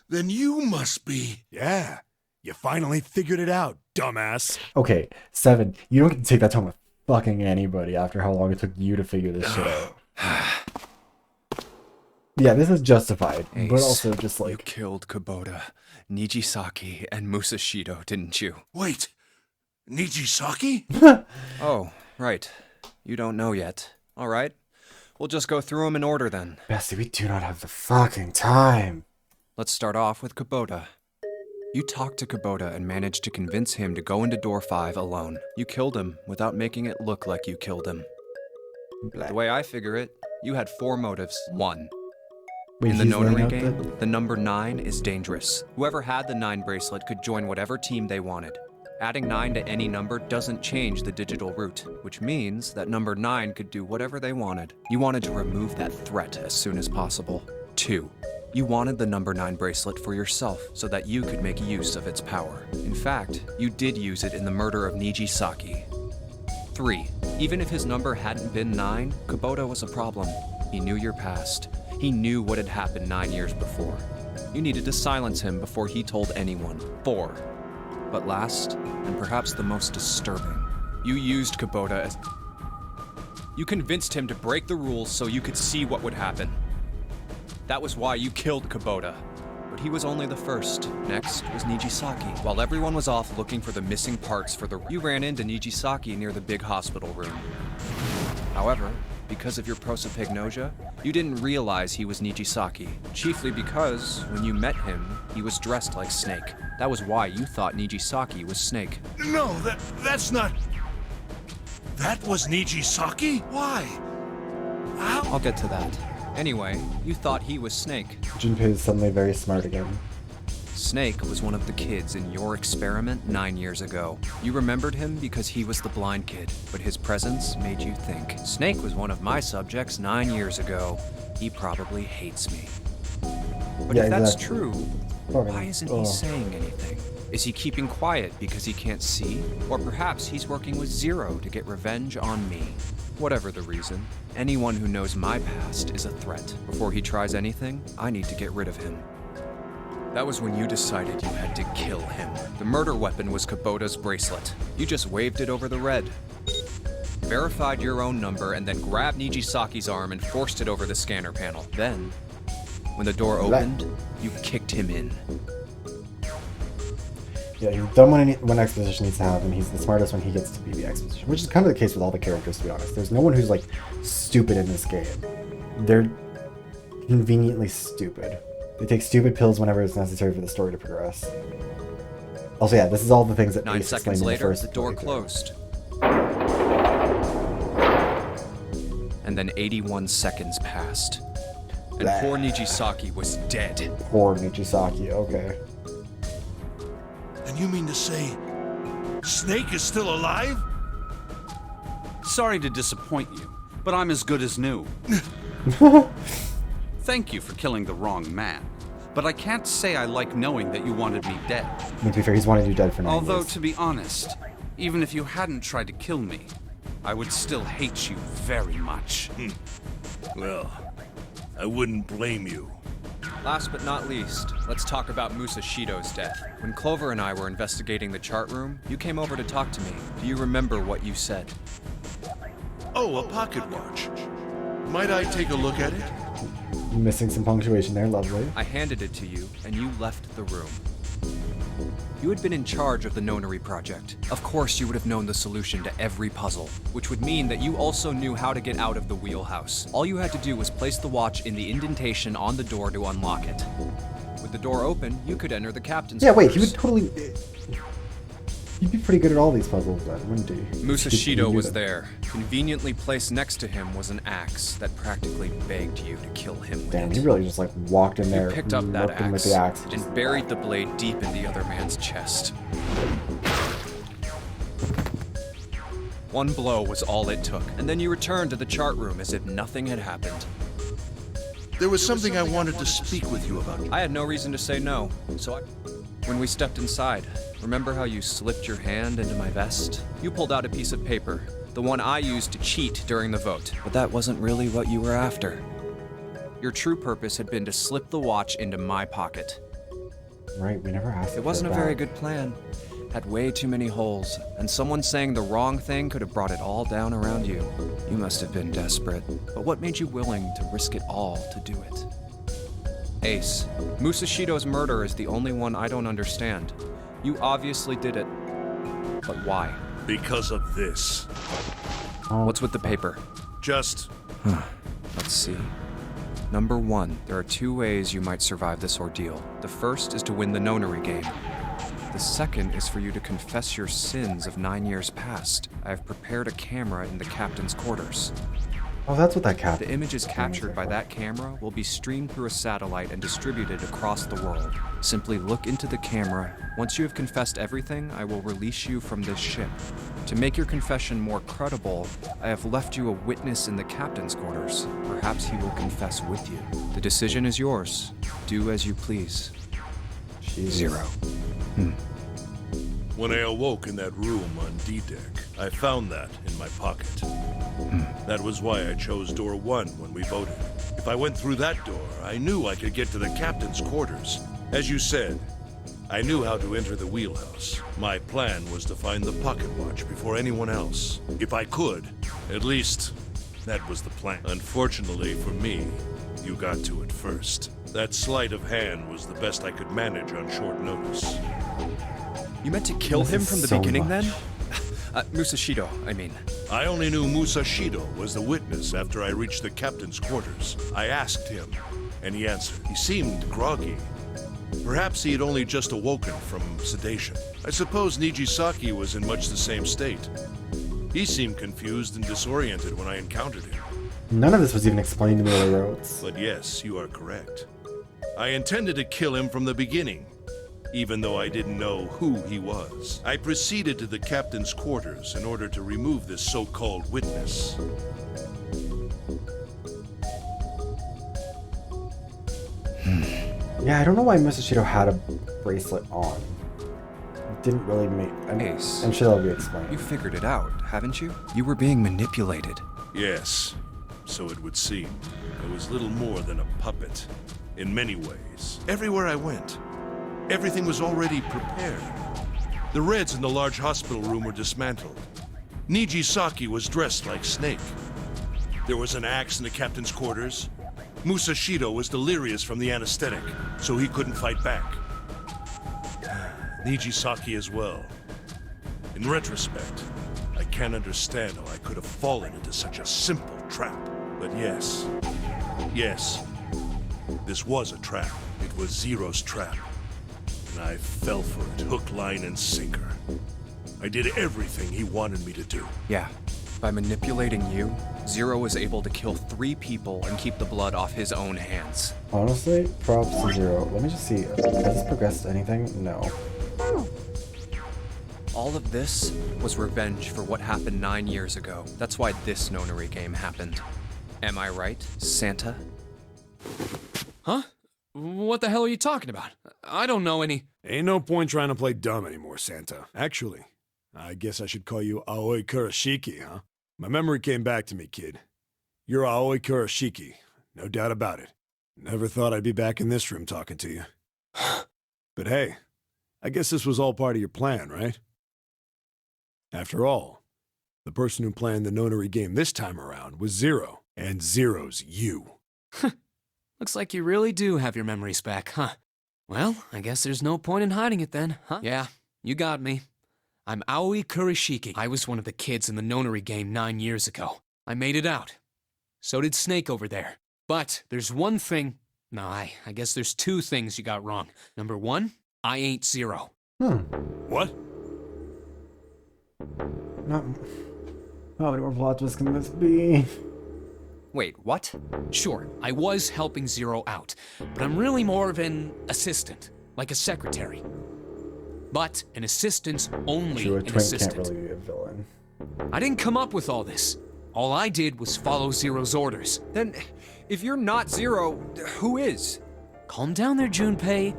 Then you must be... Yeah, you finally figured it out, dumbass. Okay, 7, you don't get to take that time with fucking anybody after how long it took you to figure this shit out. Yeah, this is justified, Ace, but also just you like... killed Kubota, Nijisaki, and Musashido, didn't you? Wait, Nijisaki? Oh, right. You don't know yet. All right. We'll just go through them in order then. Bessie, we do not have the fucking time. Let's start off with Kubota. You talked to Kubota and managed to convince him to go into door 5 alone. You killed him without making it look like you killed him. The way I figure it, you had 4 motives. 1. Wait, In the he's laying notary out game, the number 9 is dangerous. Whoever had the 9 bracelet could join whatever team they wanted. Adding 9 to any number doesn't change the digital root, which means that number 9 could do whatever they wanted. You wanted to remove that threat as soon as possible. 2. You wanted the number 9 bracelet for yourself so that you could make use of its power. In fact, you did use it in the murder of Nijisaki. 3. Even if his number hadn't been 9, Kubota was a problem. He knew your past. He knew what had happened 9 years before. You needed to silence him before he told anyone. 4. But last, and perhaps the most disturbing, you used Kubota as... You convinced him to break the rules so you could see what would happen. That was why you killed Kubota. But he was only the first. Next was Nijisaki. While everyone was off looking for the missing parts for the... You ran into Nijisaki near the big hospital room. However, because of your prosopagnosia, you didn't realize he was Nijisaki. Chiefly because, when you met him, he was dressed like Snake. That was why you thought Nijisaki was Snake. No, that's not... That was Nijisaki? Why? How? I'll get to that. Anyway, you thought he was Snake. Junpei is suddenly very smart again. Snake was one of the kids in your experiment 9 years ago. You remembered him because he was the blind kid, but his presence made you think. Snake was one of my subjects 9 years ago. He probably hates me. But Yeah, if that's exactly. true, why isn't he saying anything? Is he keeping quiet because he can't see? Or perhaps he's working with Zero to get revenge on me. Whatever the reason, anyone who knows my past is a threat. Before he tries anything, I need to get rid of him. That was when you decided you had to kill him. The murder weapon was Kubota's bracelet. You just waved it over the red. Verified your own number and then grabbed Nijisaki's arm and forced it over the scanner panel. Then, when the door opened, you kicked him in. Yeah, he's dumb when exposition needs to happen. He's the smartest when he gets to be the exposition, which is kind of the case with all the characters, to be honest. There's no one who's like stupid in this game. They're conveniently stupid. They take stupid pills whenever it's necessary for the story to progress. Also, yeah, this is all the things that 9 Ace seconds explained in later, first the door playthrough. closed. And then 81 seconds passed. And poor Nijisaki was dead. Poor Nijisaki, okay. And you mean to say Snake is still alive? Sorry to disappoint you, but I'm as good as new. Thank you for killing the wrong man, but I can't say I like knowing that you wanted me dead. To be fair, he's wanted you dead for 9 Although, years. to be honest, even if you hadn't tried to kill me, I would still hate you very much. Well, I wouldn't blame you. Last but not least, let's talk about Musashido's death. When Clover and I were investigating the chart room, you came over to talk to me. Do you remember what you said? Oh, a pocket watch. Might I take a look at it? Missing some punctuation there, lovely. I handed it to you, and you left the room. You had been in charge of the Nonary project. Of course, you would have known the solution to every puzzle, which would mean that you also knew how to get out of the wheelhouse. All you had to do was place the watch in the indentation on the door to unlock it. With the door open, you could enter the captain's Yeah, wait, he quarters. would totally... He'd be pretty good at all these puzzles, then, wouldn't he? Musashido was there. Conveniently placed next to him was an axe that practically begged you to kill him with Damn, it. he really just like walked in there, You picked up that looked him with axe, the axe. and buried the blade deep in the other man's chest. One blow was all it took, and then you returned to the chart room as if nothing had happened. There was something I wanted to speak with you about. I had no reason to say no, so when we stepped inside, remember how you slipped your hand into my vest? You pulled out a piece of paper, the one I used to cheat during the vote, but that wasn't really what you were after. Your true purpose had been to slip the watch into my pocket. Right, we never asked. It wasn't a very good plan. Had way too many holes, and someone saying the wrong thing could have brought it all down around you. You must have been desperate, but what made you willing to risk it all to do it? Ace, Musashido's murder is the only one I don't understand. You obviously did it, but why? Because of this. What's with the paper? Just... Let's see. Number 1, there are 2 ways you might survive this ordeal. The first is to win the Nonary game. The second is for you to confess your sins of 9 years past. I have prepared a camera in the captain's quarters. Oh, that's what that cap. The images captured by that camera will be streamed through a satellite and distributed across the world. Simply look into the camera. Once you have confessed everything, I will release you from this ship. To make your confession more credible, I have left you a witness in the captain's quarters. Perhaps he will confess with you. The decision is yours. Do as you please. Jesus. Zero. When I awoke in that room on D-Deck, I found that in my pocket. That was why I chose door 1 when we voted. If I went through that door, I knew I could get to the captain's quarters. As you said, I knew how to enter the wheelhouse. My plan was to find the pocket watch before anyone else. If I could, at least, that was the plan. Unfortunately for me, you got to it first. That sleight of hand was the best I could manage on short notice. You meant to kill him from the beginning then? Musashido, I mean. I only knew Musashido was the witness after I reached the captain's quarters. I asked him, and he answered. He seemed groggy. Perhaps he had only just awoken from sedation. I suppose Nijisaki was in much the same state. He seemed confused and disoriented when I encountered him. None of this was even explained in the early roads. But yes, you are correct. I intended to kill him from the beginning, even though I didn't know who he was. I proceeded to the captain's quarters in order to remove this so-called witness. Yeah, I don't know why Musashido had a bracelet on. It didn't really make... Ace, I'm sure that'll be explained. You figured it out, haven't you? You were being manipulated. Yes, so it would seem. I was little more than a puppet, in many ways. Everywhere I went, everything was already prepared. The Reds in the large hospital room were dismantled. Nijisaki was dressed like Snake. There was an axe in the captain's quarters. Musashido was delirious from the anesthetic, so he couldn't fight back. Nijisaki as well. In retrospect, I can't understand how I could have fallen into such a simple trap. But yes, this was a trap. It was Zero's trap. And I fell for it, hook, line, and sinker. I did everything he wanted me to do. Yeah. By manipulating you, Zero was able to kill 3 people and keep the blood off his own hands. Honestly, props to Zero. Let me just see. Has this progressed anything? No. All of this was revenge for what happened 9 years ago. That's why this nonary game happened. Am I right, Santa? Huh? What the hell are you talking about? I don't know any... Ain't no point trying to play dumb anymore, Santa. Actually, I guess I should call you Aoi Kurashiki, huh? My memory came back to me, kid. You're Aoi Kurashiki, no doubt about it. Never thought I'd be back in this room talking to you. But hey, I guess this was all part of your plan, right? After all, the person who planned the nonary game this time around was Zero, and Zero's you. Looks like you really do have your memories back, huh? Well, I guess there's no point in hiding it then, huh? Yeah, you got me. I'm Aoi Kurashiki. I was one of the kids in the nonary game 9 years ago. I made it out. So did Snake over there. But there's one thing... No, I guess there's 2 things you got wrong. Number 1, I ain't Zero. What? Not... How many more plot twists can this be? Wait, what? Sure, I was helping Zero out, but I'm really more of an assistant, like a secretary. But an assistant's only True, a an twink assistant. can't really be a villain. I didn't come up with all this. All I did was follow Zero's orders. Then, if you're not Zero, who is? Calm down there, Junpei.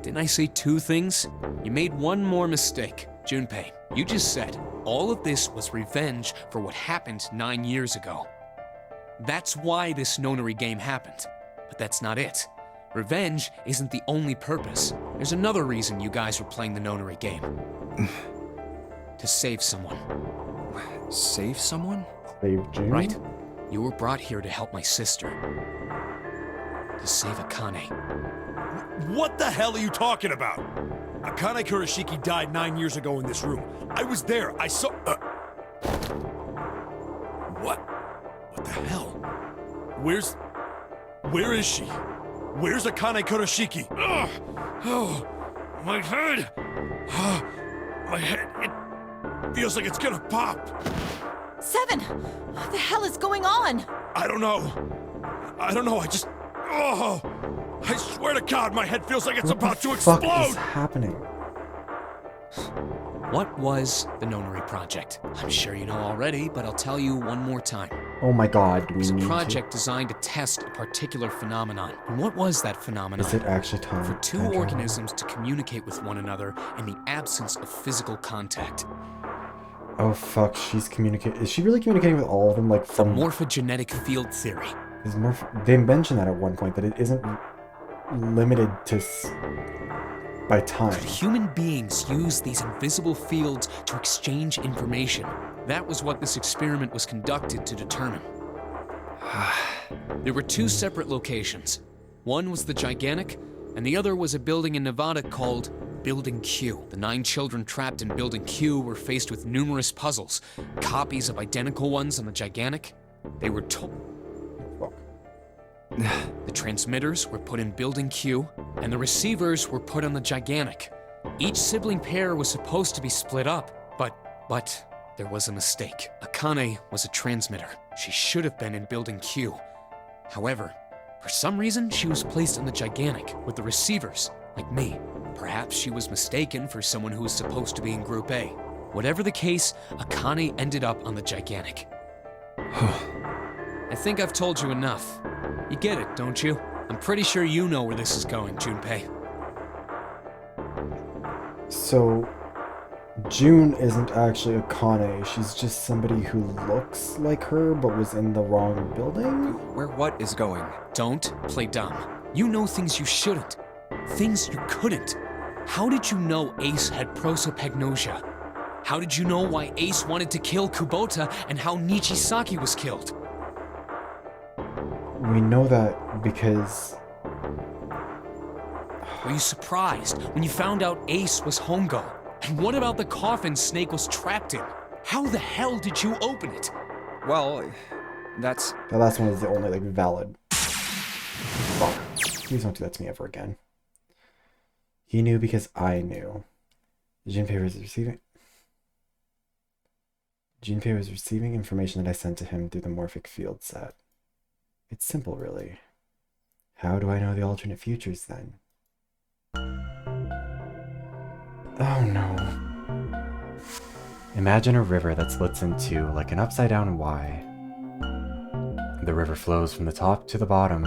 Didn't I say 2 things? You made one more mistake. Junpei, you just said all of this was revenge for what happened 9 years ago. That's why this nonary game happened. But that's not it. Revenge isn't the only purpose. There's another reason you guys were playing the nonary game. To save someone. Save someone? Save June? Right. You were brought here to help my sister. To save Akane. What the hell are you talking about? Akane Kurashiki died 9 years ago in this room. I was there. I saw... What? What the hell? Where is she? Where's Akane Kurashiki? Ugh! Oh, my head! My head, it feels like it's gonna pop! Seven! What the hell is going on? I don't know. I just... Oh! I swear to God, my head feels like it's about to explode! What the fuck is happening? What was the Nonary Project? I'm sure you know already, but I'll tell you one more time. Oh my god, do It we was a need project designed to test a particular phenomenon. And what was that phenomenon? Is it actually time? For two time travel? organisms to communicate with one another in the absence of physical contact. Oh fuck, she's communicating. Is she really communicating with all of them? Like from Morphogenetic field theory. Is they mentioned that at one point, that it isn't limited to by time. Could human beings use these invisible fields to exchange information? That was what this experiment was conducted to determine. There were two separate locations. One was the Gigantic, and the other was a building in Nevada called Building Q. The 9 children trapped in Building Q were faced with numerous puzzles, copies of identical ones on the Gigantic. They were told... The transmitters were put in Building Q, and the receivers were put on the Gigantic. Each sibling pair was supposed to be split up, but there was a mistake. Akane was a transmitter. She should have been in Building Q. However, for some reason, she was placed on the Gigantic with the receivers, like me. Perhaps she was mistaken for someone who was supposed to be in Group A. Whatever the case, Akane ended up on the Gigantic. I think I've told you enough. You get it, don't you? I'm pretty sure you know where this is going, Junpei. So, June isn't actually Akane. She's just somebody who looks like her but was in the wrong building? Where what is going? Don't play dumb. You know things you shouldn't. Things you couldn't. How did you know Ace had prosopagnosia? How did you know why Ace wanted to kill Kubota and how Nichisaki was killed? We know that because... Were you surprised when you found out Ace was Hongo? And what about the coffin Snake was trapped in? How the hell did you open it? Well, that's... The last one is the only, valid... Fuck. Please don't do that to me ever again. He knew because I knew. Junpei was receiving information that I sent to him through the morphic field set. It's simple, really. How do I know the alternate futures, then? Oh, no. Imagine a river that splits in two like an upside-down Y. The river flows from the top to the bottom,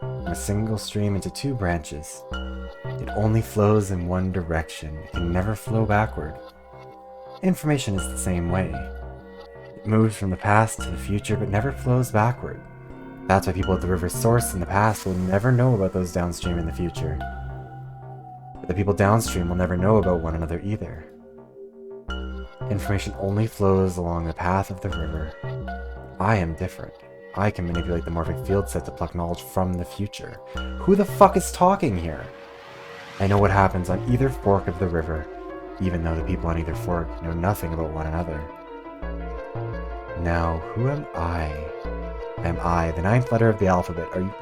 from a single stream into 2 branches. It only flows in one direction. It can never flow backward. Information is the same way. It moves from the past to the future, but never flows backward. That's why people at the river's source in the past will never know about those downstream in the future. But the people downstream will never know about one another either. Information only flows along the path of the river. I am different. I can manipulate the morphic field set to pluck knowledge from the future. Who the fuck is talking here? I know what happens on either fork of the river, even though the people on either fork know nothing about one another. Now, who am I? Am I the 9th letter of the alphabet? Are you...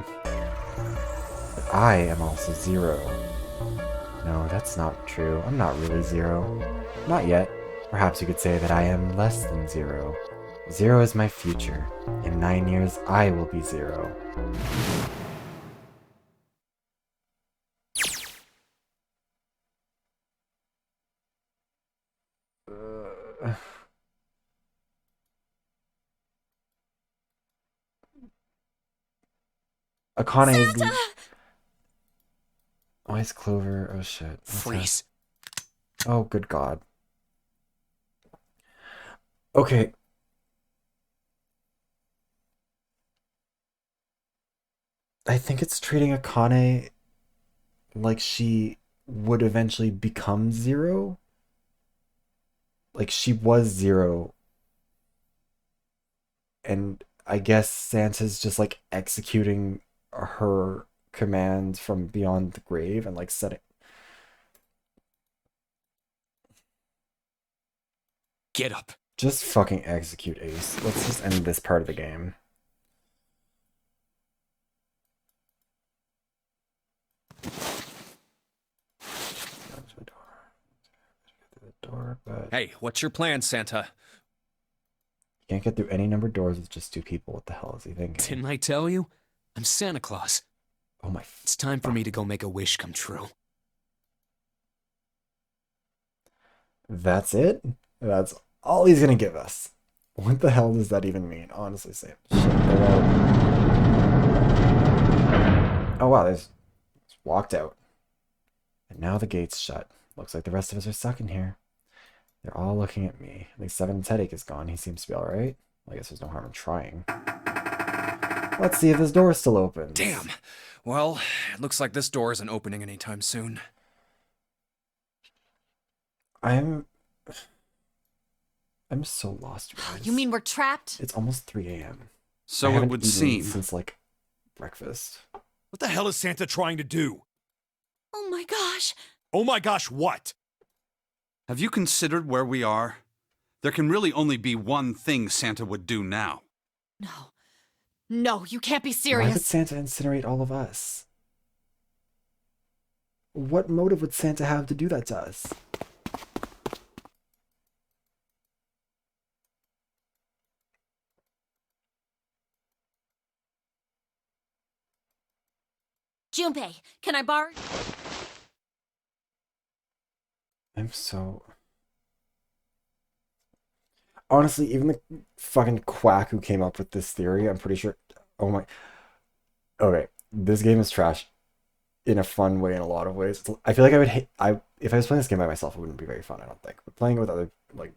But I am also 0. No, that's not true. I'm not really 0. Not yet. Perhaps you could say that I am less than 0. 0 is my future. In 9 years, I will be 0. Akane is... Why is Clover... Oh shit. Freeze. Oh, good god. Okay. I think it's treating Akane like she would eventually become 0. Like she was 0. And I guess Santa's just executing her command from beyond the grave and setting... Get up. Just fucking execute Ace. Let's just end this part of the game. Hey, what's your plan, Santa? Can't get through any numbered doors with just 2 people. What the hell is he thinking? Didn't I tell you? I'm Santa Claus. Oh my. It's time for me to go make a wish come true. That's it? That's all he's gonna give us. What the hell does that even mean? Honestly, Sam. Oh wow, they just walked out. And now the gate's shut. Looks like the rest of us are stuck in here. They're all looking at me. At least Seven's headache is gone. He seems to be alright. Well, I guess there's no harm in trying. Let's see if this door is still open. Damn. Well, it looks like this door isn't opening anytime soon. I'm so lost, guys. You mean we're trapped? It's almost 3 a.m. So I it haven't would eaten seem. since like breakfast. What the hell is Santa trying to do? Oh my gosh. Oh my gosh, what? Have you considered where we are? There can really only be one thing Santa would do now. No. No, you can't be Why would serious. Santa incinerate all of us? What motive would Santa have to do that to us? Junpei, can I borrow? I'm so... Honestly, even the fucking quack who came up with this theory, I'm pretty sure... Oh my... Okay, this game is trash in a fun way in a lot of ways. I feel like I would hate... if I was playing this game by myself, it wouldn't be very fun, I don't think. But playing it with other... Like,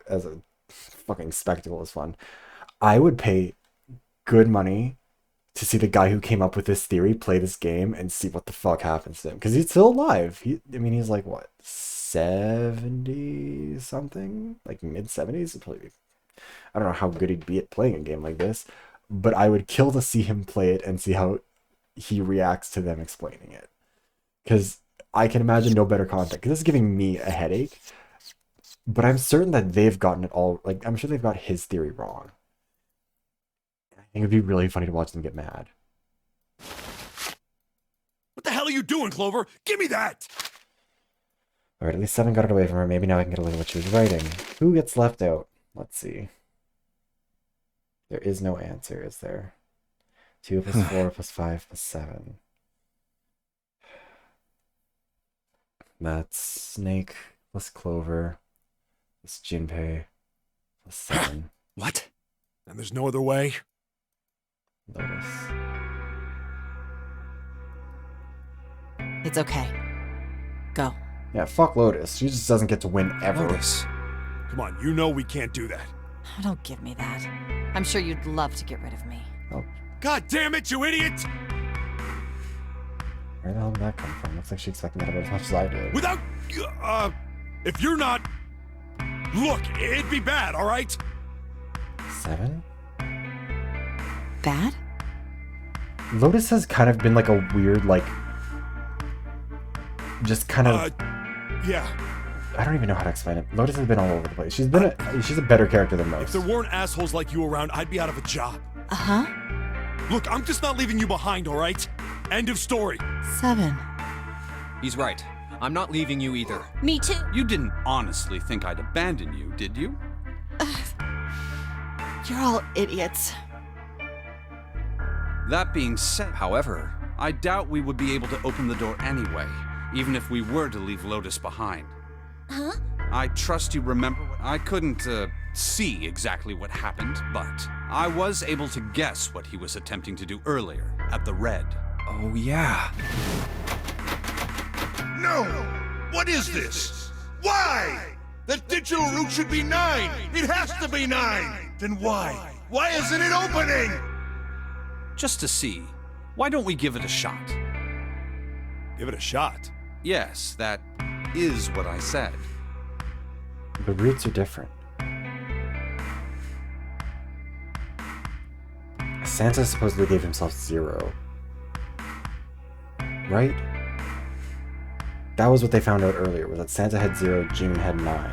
as a fucking spectacle is fun. I would pay good money to see the guy who came up with this theory play this game and see what the fuck happens to him. Because he's still alive. He's like, what, 70 something? Like mid-70s? I don't know how good he'd be at playing a game like this, but I would kill to see him play it and see how he reacts to them explaining it. Because I can imagine no better content. Because this is giving me a headache. But I'm certain that they've gotten it all... Like, I'm sure they've got his theory wrong. I think it would be really funny to watch them get mad. What the hell are you doing, Clover? Give me that! Alright, at least 7 got it away from her. Maybe now I can get a look at what she was writing. Who gets left out? Let's see. There is no answer, is there? 2 plus 4 plus 5 plus 7. That's Snake plus Clover plus Junpei plus 7. What? And there's no other way? Lotus. It's okay. Go. Yeah, fuck Lotus. She just doesn't get to win ever. Lotus. Come on, you know we can't do that. Oh, don't give me that. I'm sure you'd love to get rid of me. Oh, God damn it, you idiot! where the hell did that come from? Looks like she expected that about as much as I did. Without... if you're not... Look, it'd be bad, alright? 7? Bad? Lotus has kind of been like a weird, like... Just kind of... Yeah. I don't even know how to explain it. Lotus has been all over the place. She's a better character than most. If there weren't assholes like you around, I'd be out of a job. Uh-huh. Look, I'm just not leaving you behind, alright? End of story. 7. He's right. I'm not leaving you either. Me too. You didn't honestly think I'd abandon you, did you? You're all idiots. That being said, however, I doubt we would be able to open the door anyway, even if we were to leave Lotus behind. Huh? I trust you remember what I couldn't, see exactly what happened, but I was able to guess what he was attempting to do earlier at the Red. Oh, yeah. No! What is this? Why? That digital route should be 9! It has to be 9! Then why? Why isn't it opening? Just to see, why don't we give it a shot? Give it a shot. Yes, that is what I said. The roots are different. Santa supposedly gave himself 0. Right? That was what they found out earlier, was that Santa had 0, June had 9.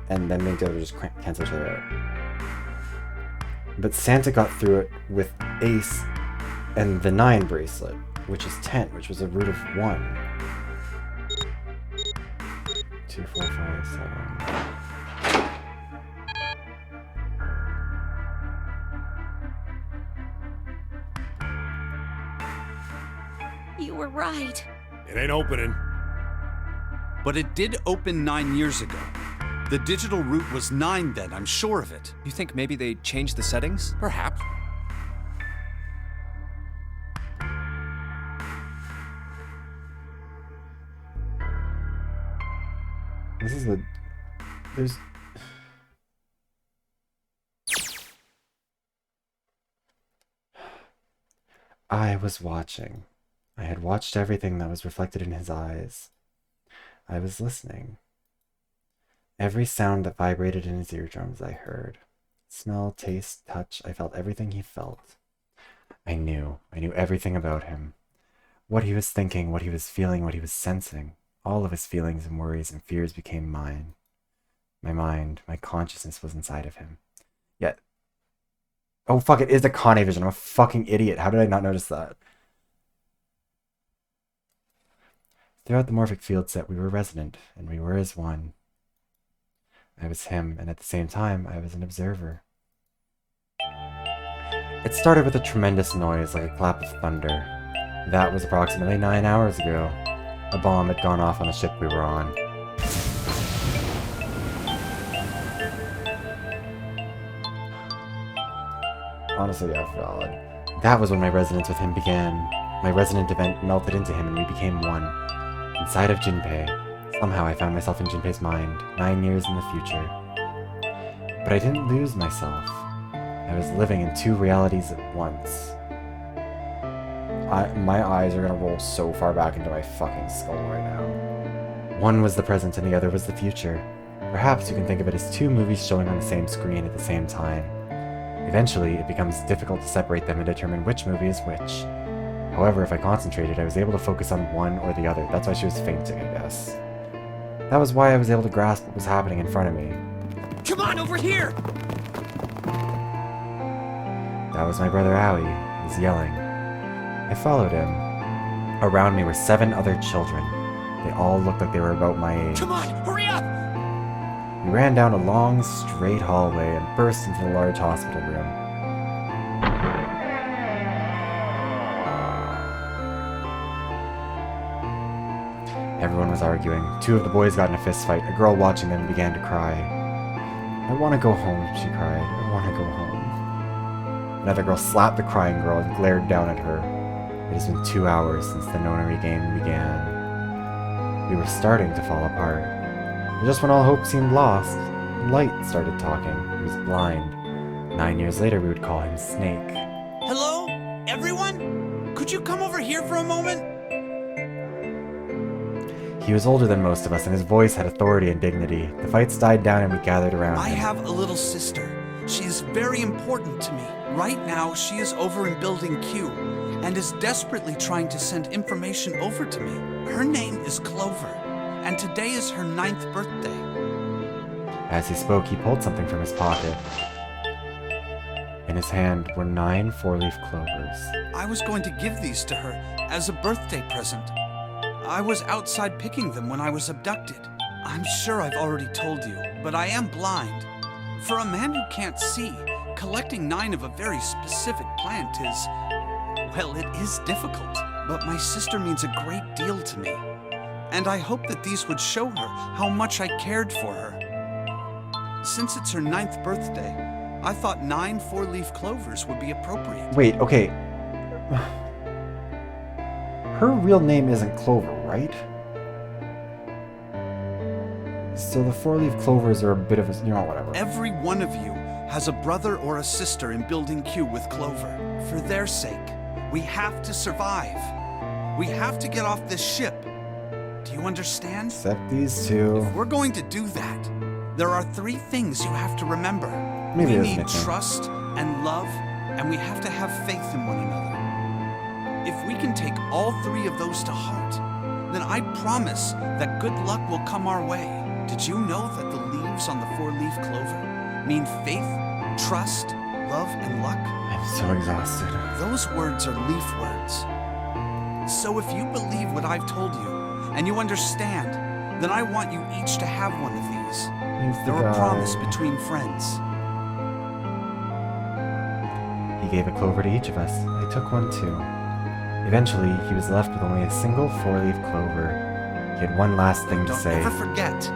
And then they would just cancel each other out. But Santa got through it with Ace and the 9 bracelet, which is 10, which was a root of 1. 2, 4, 5, 7. You were right. It ain't opening. But it did open 9 years ago. The digital route was 9 then, I'm sure of it. You think maybe they changed the settings? Perhaps. This is a... There's... I was watching. I had watched everything that was reflected in his eyes. I was listening. Every sound that vibrated in his eardrums I heard. Smell, taste, touch, I felt everything he felt. I knew everything about him. What he was thinking, what he was feeling, what he was sensing. All of his feelings and worries and fears became mine. My mind, my consciousness was inside of him. Yet... Oh fuck, it is a Kane vision. I'm a fucking idiot. How did I not notice that? Throughout the morphic field set, we were resonant, and we were as one. I was him, and at the same time, I was an observer. It started with a tremendous noise, like a clap of thunder. That was approximately 9 hours ago. A bomb had gone off on the ship we were on. Honestly, yeah, valid. That was when my resonance with him began. My resonant event melted into him and we became one. Inside of Junpei. Somehow I found myself in Junpei's mind, 9 years in the future. But I didn't lose myself. I was living in 2 realities at once. My eyes are gonna roll so far back into my fucking skull right now. One was the present and the other was the future. Perhaps you can think of it as 2 movies showing on the same screen at the same time. Eventually, it becomes difficult to separate them and determine which movie is which. However, if I concentrated, I was able to focus on one or the other. That's why she was fainting, I guess. That was why I was able to grasp what was happening in front of me. Come on, over here! That was my brother Owie. He was yelling. I followed him. Around me were 7 other children. They all looked like they were about my age. Come on, hurry up! We ran down a long, straight hallway and burst into the large hospital room. Everyone was arguing. 2 of the boys got in a fist fight. A girl watching them began to cry. I want to go home, she cried. I want to go home. Another girl slapped the crying girl and glared down at her. It has been 2 hours since the nonary game began. We were starting to fall apart. But just when all hope seemed lost, Light started talking. He was blind. 9 years later, we would call him Snake. Hello? Everyone? Could you come over here for a moment? He was older than most of us, and his voice had authority and dignity. The fights died down and we gathered around I him. have a little sister. She is very important to me. Right now, she is over in Building Q, and is desperately trying to send information over to me. Her name is Clover, and today is her 9th birthday. As he spoke, he pulled something from his pocket. In his hand were 9 4-leaf clovers. I was going to give these to her as a birthday present. I was outside picking them when I was abducted. I'm sure I've already told you, but I am blind. For a man who can't see, collecting 9 of a very specific plant is... well, it is difficult. But my sister means a great deal to me. And I hope that these would show her how much I cared for her. Since it's her 9th birthday, I thought 9 4-leaf clovers would be appropriate. Wait, okay. Her real name isn't Clover, right? So the 4-leaf clovers are a bit of a... you know, whatever. Every one of you has a brother or a sister in Building Q with Clover. For their sake, we have to survive. We have to get off this ship. Do you understand? Except these 2. If we're going to do that, there are 3 things you have to remember. Maybe we it need isn't it? trust and love, and we have to have faith in one another. If we can take all 3 of those to heart, then I promise that good luck will come our way. Did you know that the leaves on the 4-leaf clover mean faith, trust, love, and luck? I'm so exhausted. Those words are leaf words. So if you believe what I've told you, and you understand, then I want you each to have one of these. They're a promise between friends. He gave a clover to each of us. I took one too. Eventually, he was left with only a single four-leaf clover. He had one last thing to Don't say. ever forget.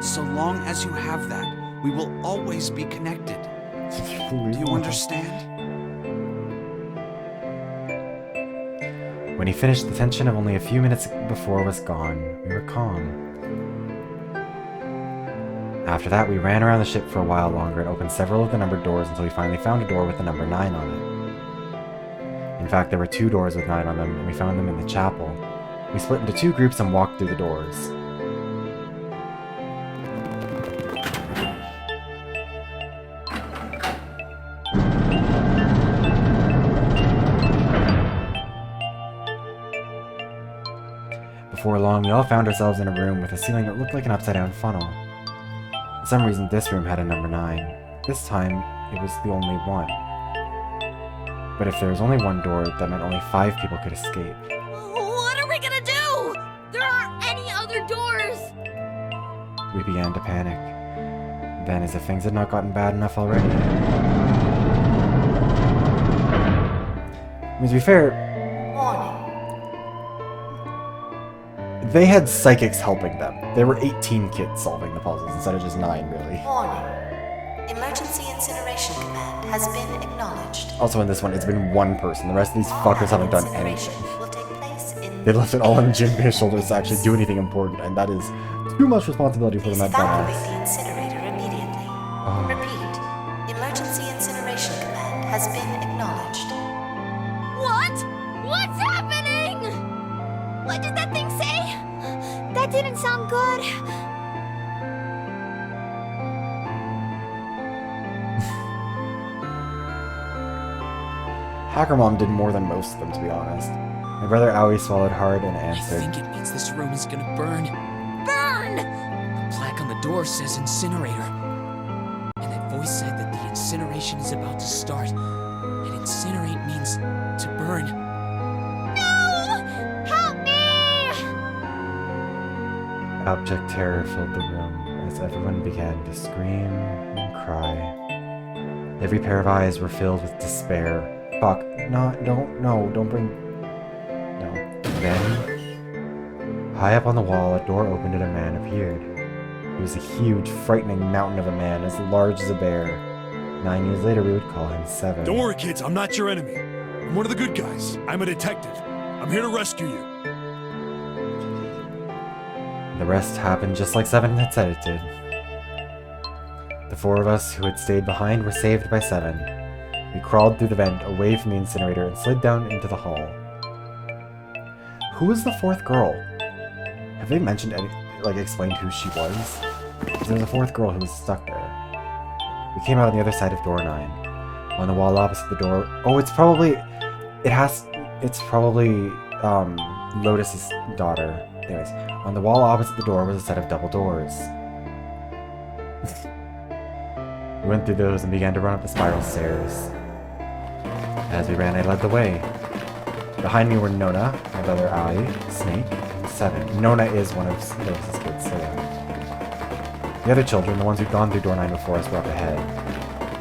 So long as you have that, we will always be connected. Do you understand? When he finished, the tension of only a few minutes before was gone. We were calm. After that, we ran around the ship for a while longer and opened several of the numbered doors until we finally found a door with the number 9 on it. In fact, there were 2 doors with 9 on them, and we found them in the chapel. We split into 2 groups and walked through the doors. Before long, we all found ourselves in a room with a ceiling that looked like an upside-down funnel. For some reason, this room had a number 9. This time, it was the only one. But if there was only one door, that meant only 5 people could escape. What are we gonna do? There aren't any other doors! We began to panic. Then, as if things had not gotten bad enough already. I mean, to be fair, they had psychics helping them. There were 18 kids solving the puzzles instead of just 9, really. Warning. Emergency incineration command has been acknowledged. Also in this one, it's been one person. The rest of these fuckers haven't done anything. Will take place in They left it all on Jinbei's shoulders to actually do anything important, and that is too much responsibility for them at evacuate best. the incinerator immediately. Repeat. Emergency incineration command has been acknowledged. What? What's happening? What did that thing say? That didn't sound good. Hacker Mom did more than most of them, to be honest. My brother Aoi swallowed hard and answered. I think it means this room is gonna burn. Burn! The plaque on the door says incinerator. And that voice said that the incineration is about to start. And incinerate means to burn. No! Help me! Abject terror filled the room as everyone began to scream and cry. Every pair of eyes were filled with despair. Fuck. Don't bring... No. Then, high up on the wall, a door opened and a man appeared. He was a huge, frightening mountain of a man, as large as a bear. 9 years later, we would call him 7. Don't worry, kids. I'm not your enemy. I'm one of the good guys. I'm a detective. I'm here to rescue you. The rest happened just like 7 had said it did. The 4 of us who had stayed behind were saved by 7. We crawled through the vent away from the incinerator and slid down into the hall. Who was the 4th girl? Have they mentioned explained who she was? There was a 4th girl who was stuck there. We came out on the other side of door 9. On the wall opposite the door... Oh, it's probably... It's probably, Lotus's daughter. Anyways, on the wall opposite the door was a set of double doors. We went through those and began to run up the spiral stairs. As we ran, I led the way. Behind me were Nona, my brother Ai, Snake, and 7. Nona is one of Lotus's kids, so yeah. The other children, the ones who'd gone through door 9 before us, were up ahead.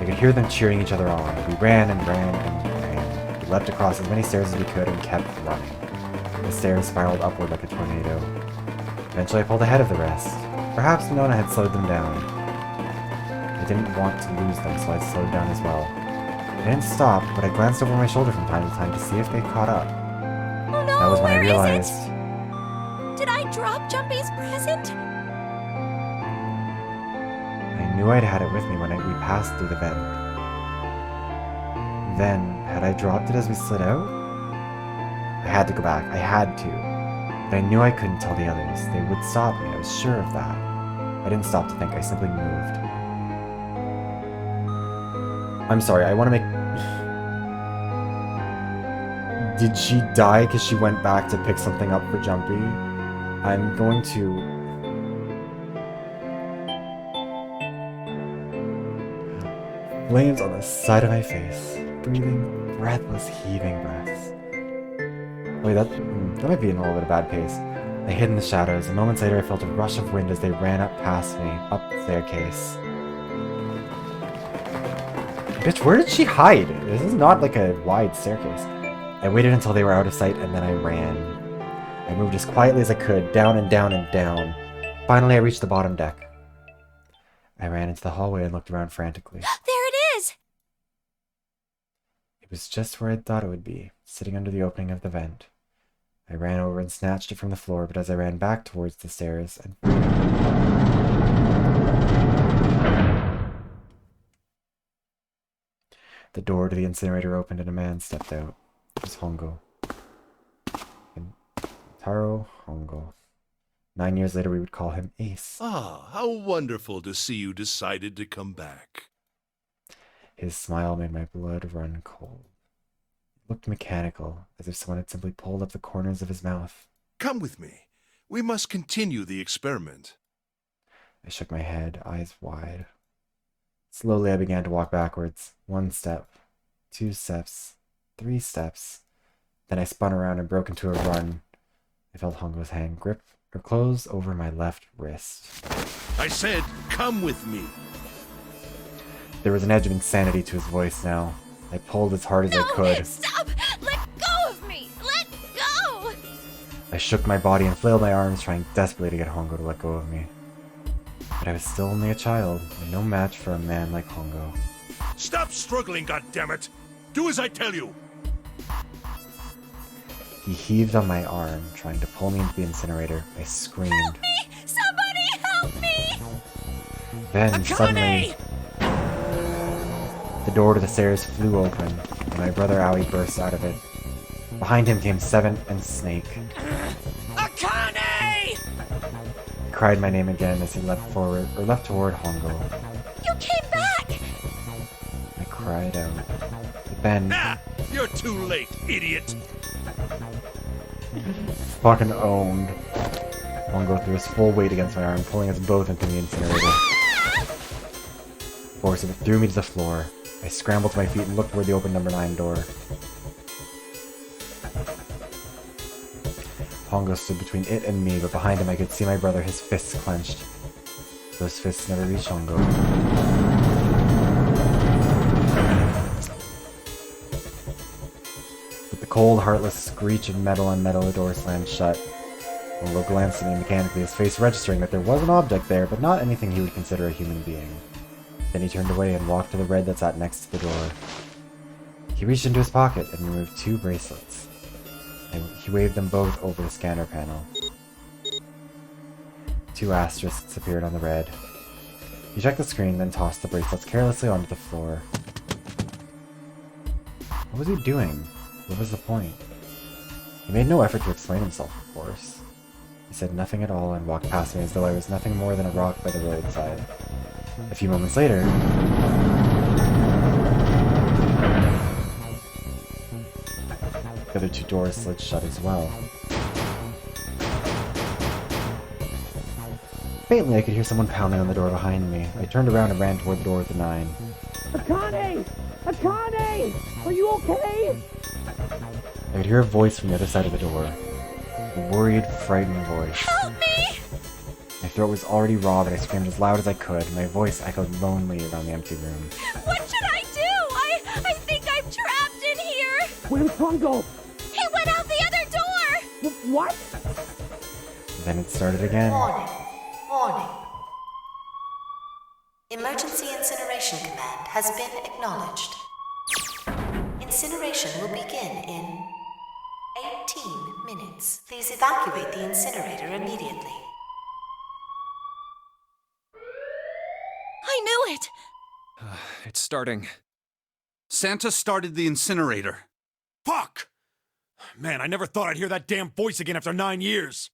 I could hear them cheering each other on. We ran and ran and ran. We leapt across as many stairs as we could and kept running. The stairs spiraled upward like a tornado. Eventually I pulled ahead of the rest. Perhaps Nona had slowed them down. I didn't want to lose them, so I slowed down as well. I didn't stop, but I glanced over my shoulder from time to time to see if they caught up. Oh no, That was when I where is realized... it? Did I drop Jumpy's present? I knew I'd had it with me when we passed through the vent. Then, had I dropped it as we slid out? I had to go back. I had to. But I knew I couldn't tell the others. They would stop me. I was sure of that. I didn't stop to think. I simply moved. I'm sorry, I want to make... Did she die because she went back to pick something up for Jumpy? I'm going to... Flames on the side of my face. Breathing, breathless, heaving breaths. Wait, that might be in a little bit of bad pace. I hid in the shadows, and moments later I felt a rush of wind as they ran up past me, up the staircase. Bitch, where did she hide? This is not like a wide staircase. I waited until they were out of sight, and then I ran. I moved as quietly as I could, down and down and down. Finally, I reached the bottom deck. I ran into the hallway and looked around frantically. There it is! It was just where I thought it would be, sitting under the opening of the vent. I ran over and snatched it from the floor, but as I ran back towards the stairs, the door to the incinerator opened and a man stepped out. It was Hongo. Taro Hongo. 9 years later, we would call him Ace. Ah, how wonderful to see you decided to come back. His smile made my blood run cold. It looked mechanical, as if someone had simply pulled up the corners of his mouth. Come with me. We must continue the experiment. I shook my head, eyes wide. Slowly, I began to walk backwards. 1 step, 2 steps, 3 steps. Then I spun around and broke into a run. I felt Hongo's hand grip or close over my left wrist. I said, come with me. There was an edge of insanity to his voice now. I pulled as hard as I could. Stop! Let go of me! Let go! I shook my body and flailed my arms, trying desperately to get Hongo to let go of me. But I was still only a child, and no match for a man like Hongo. Stop struggling, goddammit! Do as I tell you! He heaved on my arm, trying to pull me into the incinerator. I screamed. Help me! Somebody help me! Then, suddenly, the door to the stairs flew open, and my brother Owie burst out of it. Behind him came Seven and Snake. Akane! He cried my name again as he leapt toward Hongo. You came back! I cried out. But then... Ah! You're too late, idiot! Fucking owned. Hongo threw his full weight against my arm, pulling us both into the incinerator. The force of it threw me to the floor. I scrambled to my feet and looked toward the open number 9 door. Hongo stood between it and me, but behind him I could see my brother, his fists clenched. Those fists never reached Hongo. With the cold, heartless screech of metal on metal, the door slammed shut. Hongo glanced at me mechanically, his face registering that there was an object there, but not anything he would consider a human being. Then he turned away and walked to the red that sat next to the door. He reached into his pocket and removed 2 bracelets. He waved them both over the scanner panel. 2 asterisks appeared on the red. He checked the screen, then tossed the bracelets carelessly onto the floor. What was he doing? What was the point? He made no effort to explain himself, of course. He said nothing at all and walked past me as though I was nothing more than a rock by the roadside. A few moments later... the other 2 doors slid shut as well. Faintly, I could hear someone pounding on the door behind me. I turned around and ran toward the door with the 9. Akane! Akane! Are you okay? I could hear a voice from the other side of the door. A worried, frightened voice. Help me! My throat was already raw, but I screamed as loud as I could. My voice echoed lonely around the empty room. What should I do? I think I'm trapped in here! Where's Hongo? He went out the other door! What? Then it started again. Warning. Warning. Emergency incineration command has been acknowledged. Incineration will begin in 18 minutes. Please evacuate the incinerator immediately. I knew it! It's starting. Santa started the incinerator. Fuck! Man, I never thought I'd hear that damn voice again after 9 years.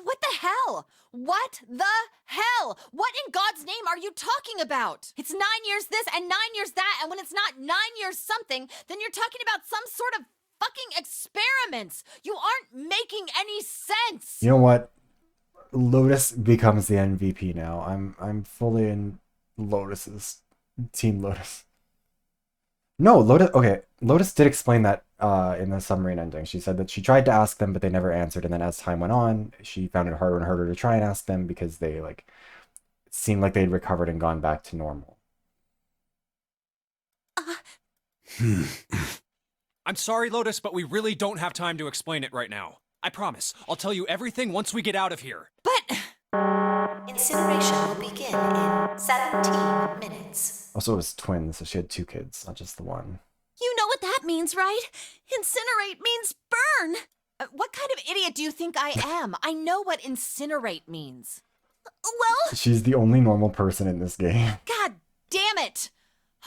What the hell? What the hell? What in God's name are you talking about? It's 9 years this and 9 years that, and when it's not 9 years something, then you're talking about some sort of fucking experiments. You aren't making any sense. You know what? Lotus becomes the MVP now. I'm fully in Lotus's Team Lotus. No, Lotus. Okay, Lotus did explain that in the submarine ending. She said that she tried to ask them, but they never answered. And then as time went on, she found it harder and harder to try and ask them because they like seemed like they'd recovered and gone back to normal. I'm sorry, Lotus, but we really don't have time to explain it right now. I promise. I'll tell you everything once we get out of here. But... Incineration will begin in 17 minutes. Also, it was twins, so she had 2 kids, not just the one. You know what that means, right? Incinerate means burn! What kind of idiot do you think I am? I know what incinerate means. Well... She's the only normal person in this game. God damn it!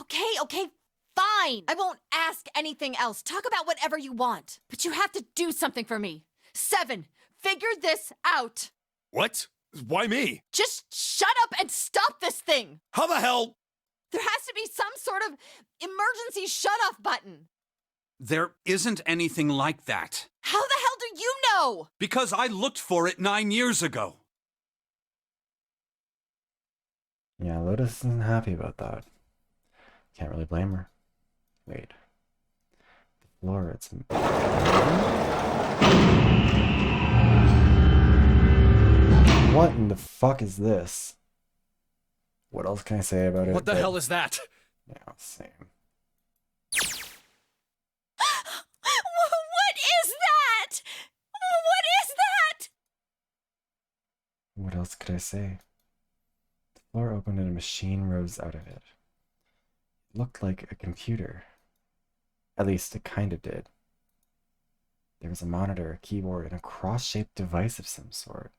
Okay, fine. I won't ask anything else. Talk about whatever you want. But you have to do something for me. 7, figure this out. What? Why me? Just shut up and stop this thing. How the hell? There has to be some sort of emergency shut-off button. There isn't anything like that. How the hell do you know? Because I looked for it 9 years ago. Yeah, Lotus isn't happy about that. Can't really blame her. Wait. The floor, it's... What in the fuck is this? What else can I say about it? What the hell is that? Yeah, same. What is that? What is that? What else could I say? The floor opened and a machine rose out of it. It looked like a computer. At least it kind of did. There was a monitor, a keyboard, and a cross-shaped device of some sort.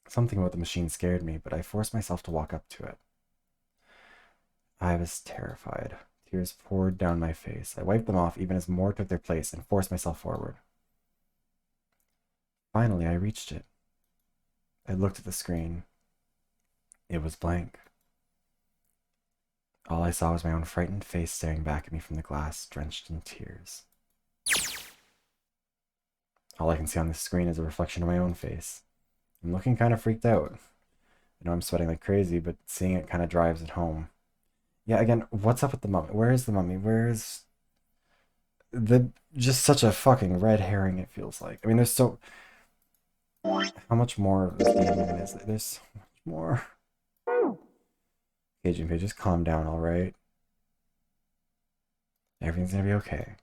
Something about the machine scared me, but I forced myself to walk up to it. I was terrified. Tears poured down my face. I wiped them off even as more took their place and forced myself forward. Finally, I reached it. I looked at the screen. It was blank. All I saw was my own frightened face staring back at me from the glass, drenched in tears. All I can see on the screen is a reflection of my own face. I'm looking kind of freaked out. I know I'm sweating like crazy, but seeing it kind of drives it home. Yeah, again, what's up with the mummy? Where is the mummy? Where is... Just such a fucking red herring, it feels like. I mean, there's so... How much more of this game even is there? There's so much more. Okay, Junpei, just calm down, alright? Everything's gonna be okay.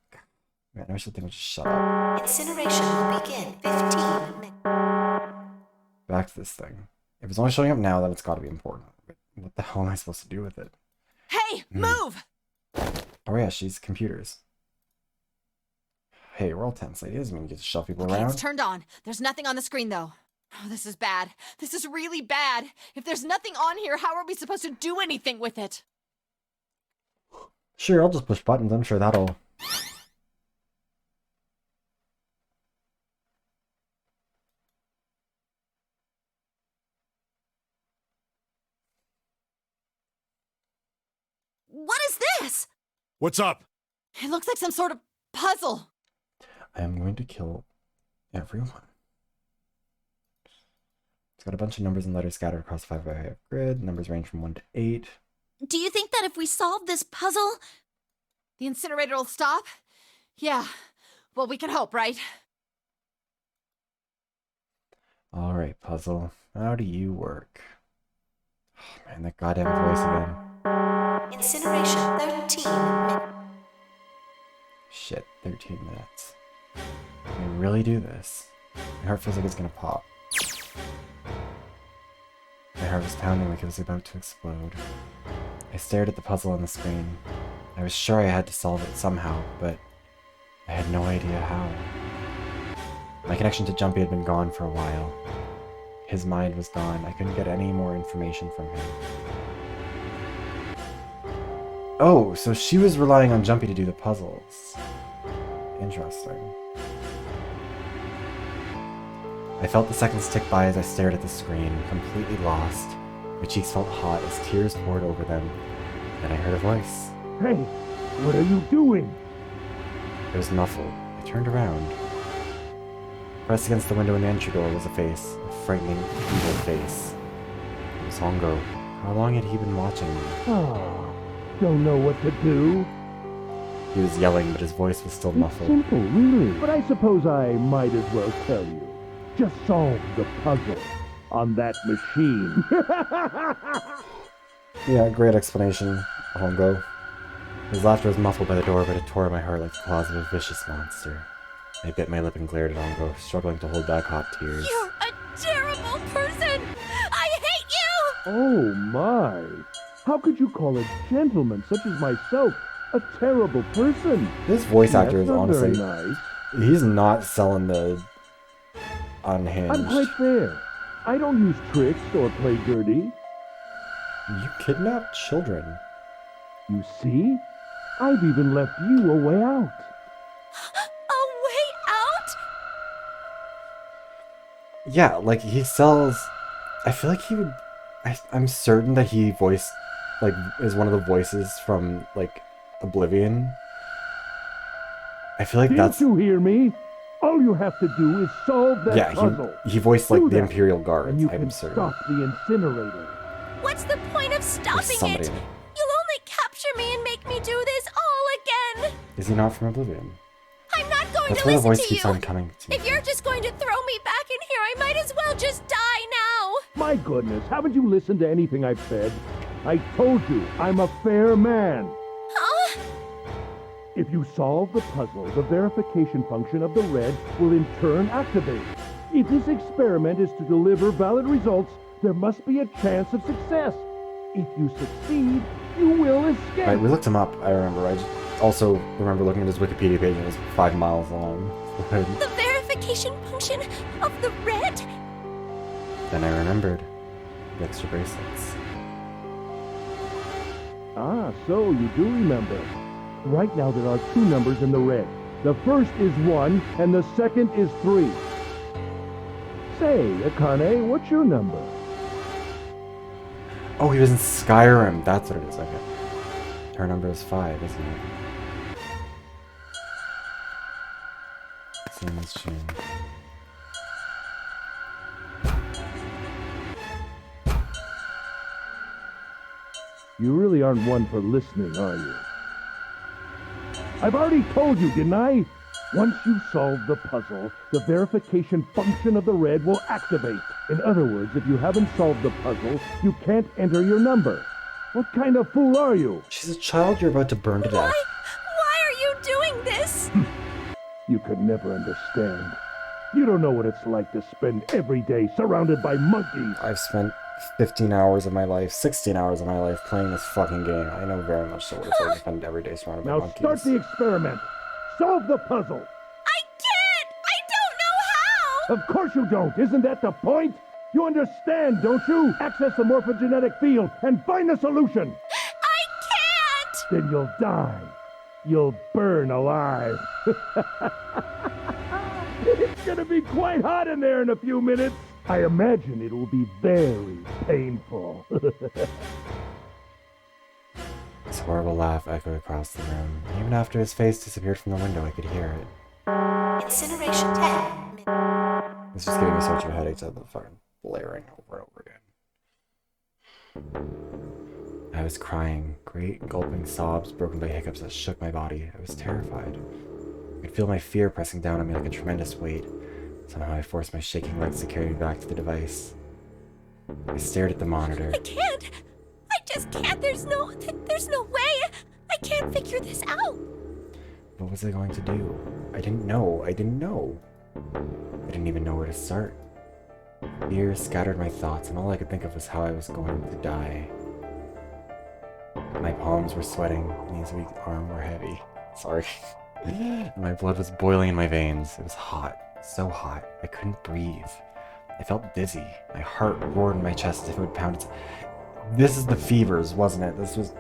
Man, I wish the thing would just shut up. Incineration will begin 15 minutes. Back to this thing. If it's only showing up now, then it's gotta be important. What the hell am I supposed to do with it? Hey, move! Oh yeah, she's computers. Hey, we're all tense, ladies. I mean, you get to shove people Okay, around. it's turned on. There's nothing on the screen, though. Oh, this is bad. This is really bad. If there's nothing on here, how are we supposed to do anything with it? Sure, I'll just push buttons. I'm sure that'll... What is this? What's up? It looks like some sort of puzzle. I am going to kill everyone. It's got a bunch of numbers and letters scattered across the 5x5 grid. Numbers range from 1 to 8. Do you think that if we solve this puzzle... The incinerator will stop? Yeah. Well, we can hope, right? Alright, puzzle. How do you work? Oh, man, that goddamn voice again. Incineration 13 minutes. Shit, 13 minutes. Can I really do this? My heart feels like it's gonna pop. My heart was pounding like it was about to explode. I stared at the puzzle on the screen. I was sure I had to solve it somehow, but I had no idea how. My connection to Jumpy had been gone for a while. His mind was gone. I couldn't get any more information from him. Oh, so she was relying on Jumpy to do the puzzles. Interesting. I felt the seconds tick by as I stared at the screen, completely lost. My cheeks felt hot as tears poured over them. Then I heard a voice. Hey, what are you doing? It was muffled. I turned around. Pressed against the window in the entry door was a face, a frightening, evil face. It was Hongo. How long had he been watching me? Ah, don't know what to do. He was yelling, but his voice was still It's muffled. simple, really. But I suppose I might as well tell you. Just solve the puzzle on that machine. Yeah, great explanation, Hongo. His laughter was muffled by the door, but it tore at my heart like the claws of a vicious monster. I bit my lip and glared at Ongo, struggling to hold back hot tears. You're a terrible person! I hate you! Oh my! How could you call a gentleman such as myself a terrible person? This voice actor That's is not honestly... very nice. He's not selling the unhinged. I'm quite fair. I don't use tricks or play dirty. You kidnap children. You see? I've even left you a way out. A way out? Yeah, like, he sells... I feel like he would... I'm certain that he voiced... Like, is one of the voices from, like, Oblivion. I feel like Didn't you hear me? All you have to do is solve that puzzle. he voiced, like, Do the that, Imperial Guards, and you I'm can certain. stop the incinerator. What's the point of stopping somebody it? in it. You'll only capture me and make me do this all again. Is he not from Oblivion? I'm not going That's to where the listen voice to keeps you. on coming to me. If you're just going to throw me back in here, I might as well just die now. My goodness, haven't you listened to anything I've said? I told you, I'm a fair man. Huh? If you solve the puzzle, the verification function of the red will in turn activate. If this experiment is to deliver valid results, there must be a chance of success. If you succeed, you will escape. Right, we looked him up, I remember. I just also remember looking at his Wikipedia page and it was 5 miles long. The verification function of the red? Then I remembered the extra bracelets. Ah, so you do remember. Right now there are 2 numbers in the red. The first is 1 and the second is 3. Say, Akane, what's your number? Oh, he was in Skyrim. That's what it is. Okay. Her number is 5, isn't it? Same as June. You really aren't one for listening, are you? I've already told you, didn't I? Once you solve the puzzle, the verification function of the red will activate. In other words, if you haven't solved the puzzle, you can't enter your number. What kind of fool are you? She's a child you're about to burn to death. Why are you doing this? You could never understand. You don't know what it's like to spend every day surrounded by monkeys. I've spent 15 hours of my life, 16 hours of my life playing this fucking game. I know very much so what it's like to spend every day surrounded by Now monkeys. start the experiment. Solve the puzzle. I can't! I don't know how! Of course you don't. Isn't that the point? You understand, don't you? Access the morphogenetic field and find the solution. I can't! Then you'll die. You'll burn alive. It's gonna be quite hot in there in a few minutes. I imagine it will be very painful. His horrible laugh echoed across the room. Even after his face disappeared from the window, I could hear it. Incineration 10. It's just giving me so much of a headache to the fucking blaring over and over again. I was crying, great gulping sobs broken by hiccups that shook my body. I was terrified. I could feel my fear pressing down on me like a tremendous weight. Somehow I forced my shaking legs to carry me back to the device. I stared at the monitor. I can't! I just can't! There's no way! I can't figure this out! What was I going to do? I didn't know. I didn't even know where to start. Fear scattered my thoughts, and all I could think of was how I was going to die. My palms were sweating, knees weak, arms were heavy. Sorry. My blood was boiling in my veins. It was hot. So hot. I couldn't breathe. I felt dizzy. My heart roared in my chest as if it would pound its... This is the fevers, wasn't it? This was...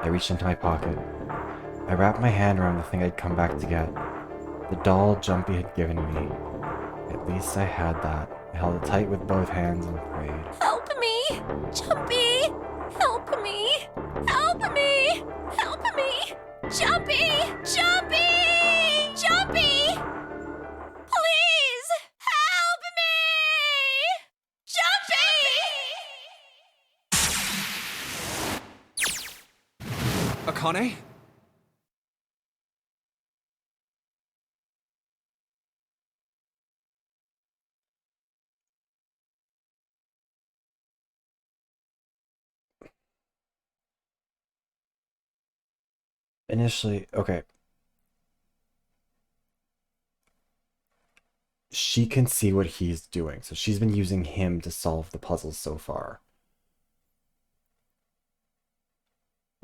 I reached into my pocket. I wrapped my hand around the thing I'd come back to get. The doll Jumpy had given me. At least I had that. I held it tight with both hands and prayed. Help me! Jumpy! Help me! Help me! Help me! Jumpy! Jumpy! Jumpy! Please! Help me! Jumpy! Akane? initially, okay. She can see what he's doing, so she's been using him to solve the puzzles so far.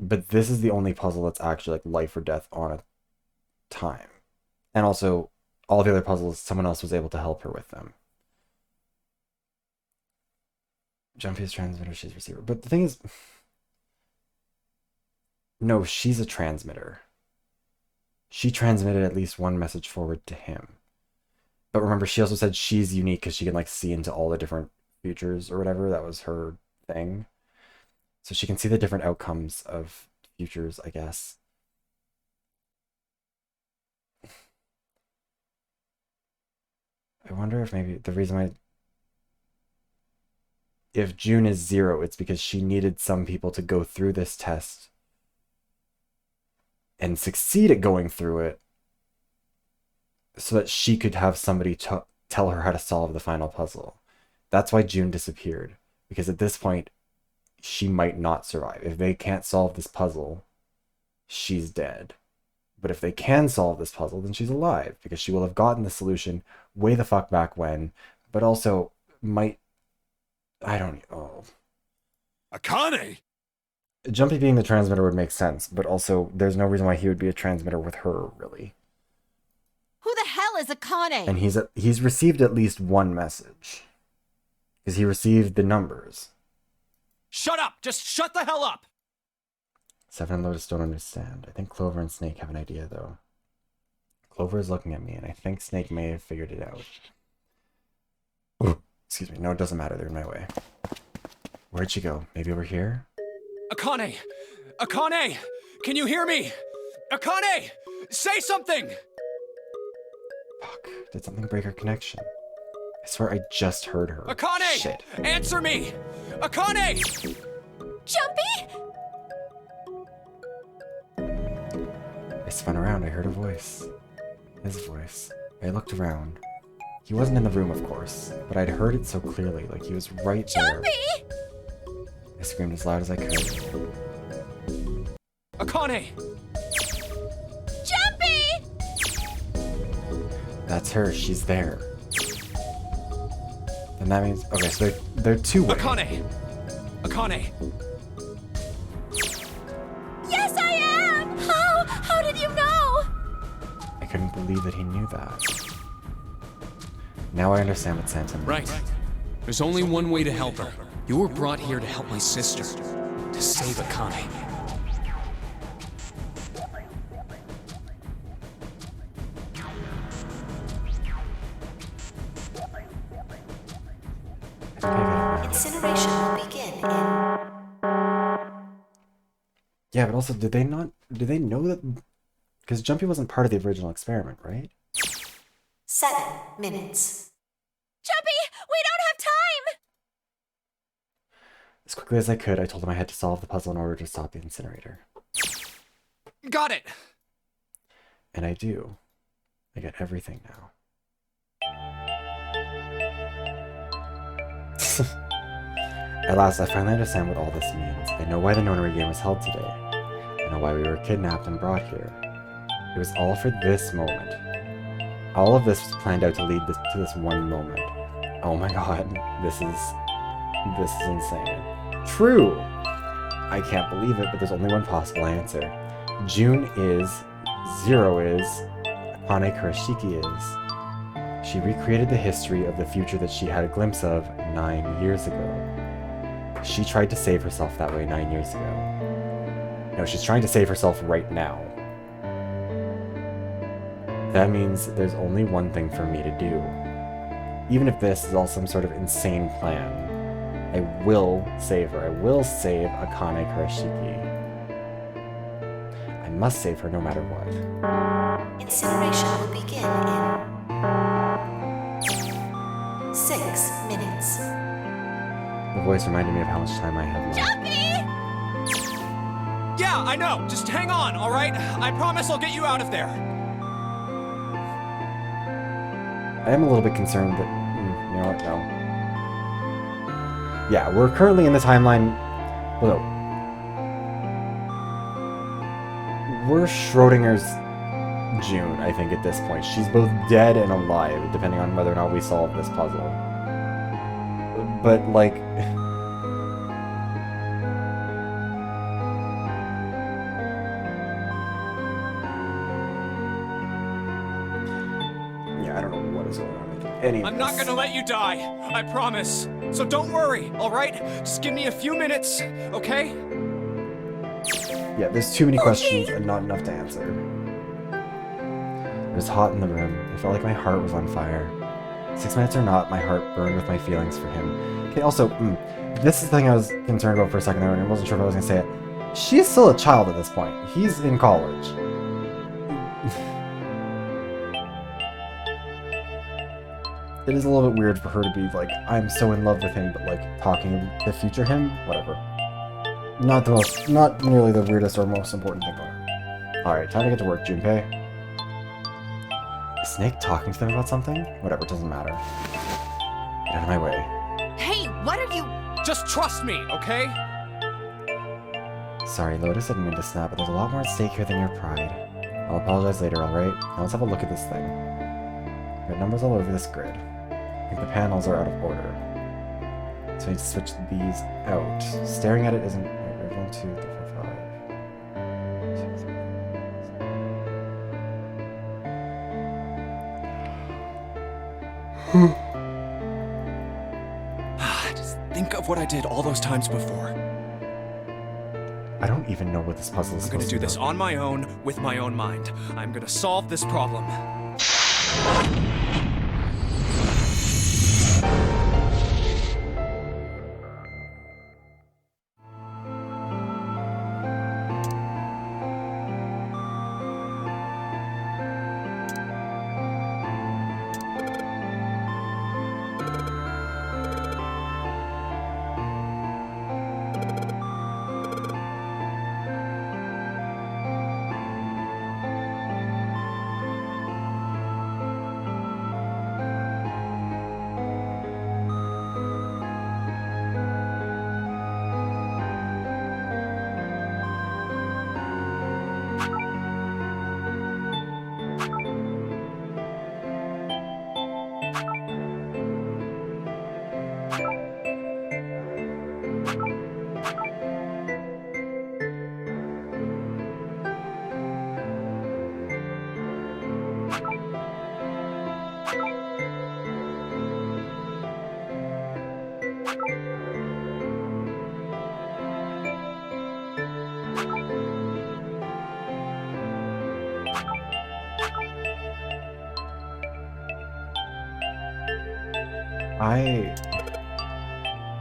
But this is the only puzzle that's actually like life or death on a time. And also, all the other puzzles, someone else was able to help her with them. Jumpy is transmitter, she's receiver. But the thing is, no, she's a transmitter. She transmitted at least one message forward to him. But remember, she also said she's unique because she can like see into all the different futures or whatever. That was her thing. So she can see the different outcomes of futures, I guess. I wonder if maybe the reason why... If June is 0, it's because she needed some people to go through this test and succeed at going through it so that she could have somebody tell her how to solve the final puzzle. That's why June disappeared. Because at this point, she might not survive. If they can't solve this puzzle, she's dead. But if they can solve this puzzle, then she's alive. Because she will have gotten the solution way the fuck back when. But also might... I don't... Oh. Akane! Jumpy being the transmitter would make sense. But also, there's no reason why he would be a transmitter with her, really. Who the hell is Akane? And he's received at least one message. Because he received the numbers. Shut up! Just shut the hell up! Seven and Lotus don't understand. I think Clover and Snake have an idea, though. Clover is looking at me, and I think Snake may have figured it out. Ooh, excuse me. No, it doesn't matter. They're in my way. Where'd she go? Maybe over here? Akane! Akane! Can you hear me? Akane! Say something! Fuck. Did something break her connection? I swear I just heard her. Akane! Shit. Answer me! Akane! Jumpy? I spun around. I heard a voice. His voice. I looked around. He wasn't in the room, of course, but I'd heard it so clearly, like he was right there. Jumpy! I screamed as loud as I could. Akane! Jumpy! That's her. She's there. And that means... Okay, so they're two-way. Akane! Akane! Yes, I am! How did you know? I couldn't believe that he knew that. Now I understand what Santa means. Right. There's only one way to help her. You were brought here to help my sister. To save Akane. Incineration will begin in... Yeah, but also, did they know that... Because Jumpy wasn't part of the original experiment, right? 7 minutes. Jumpy, we don't have time! As quickly as I could, I told him I had to solve the puzzle in order to stop the incinerator. Got it! And I do. I get everything now. At last, I finally understand what all this means. I know why the nonary game was held today. I know why we were kidnapped and brought here. It was all for this moment. All of this was planned out to lead to this one moment. Oh my god, this is insane. True! I can't believe it, but there's only one possible answer. June is, 0 is, Akane Kurashiki is. She recreated the history of the future that she had a glimpse of 9 years ago. She tried to save herself that way 9 years ago. No, she's trying to save herself right now. That means there's only one thing for me to do. Even if this is all some sort of insane plan, I will save her. I will save Akane Kurashiki. I must save her no matter what. Incineration will begin in 6 minutes. The voice reminded me of how much time I had left. Jumpy! Yeah, I know. Just hang on, alright? I promise I'll get you out of there. I am a little bit concerned that... you know what? No. Yeah, we're currently in the timeline... Well, we're Schrodinger's June, I think, at this point. She's both dead and alive, depending on whether or not we solve this puzzle. But, like... yeah, I don't know what is going on with any of I'm not this. gonna let you die, I promise. So don't worry, alright? Just give me a few minutes, okay? Yeah, there's too many questions and not enough to answer. It was hot in the room. It felt like my heart was on fire. 6 minutes or not, my heart burned with my feelings for him. Okay, also, this is the thing I was concerned about for a second there, and I wasn't sure if I was going to say it. She's still a child at this point. He's in college. It is a little bit weird for her to be like, I'm so in love with him, but like, talking the future him? Whatever. Not nearly the weirdest or most important thing going on. Alright, time to get to work, Junpei. Is Snake talking to them about something? Whatever, doesn't matter. Get out of my way. Hey, what are you... Just trust me, okay? Sorry, Lotus, I didn't mean to snap, but there's a lot more at stake here than your pride. I'll apologize later, alright? Now let's have a look at this thing. Got numbers all over this grid. I think the panels are out of order. So I need to switch these out. Staring at it isn't... Wait, 1, 2, 3, 4, 5, 6. Just think of what I did all those times before. I don't even know what this puzzle is I'm gonna supposed to do this on my own, with my own mind. I'm gonna solve this problem.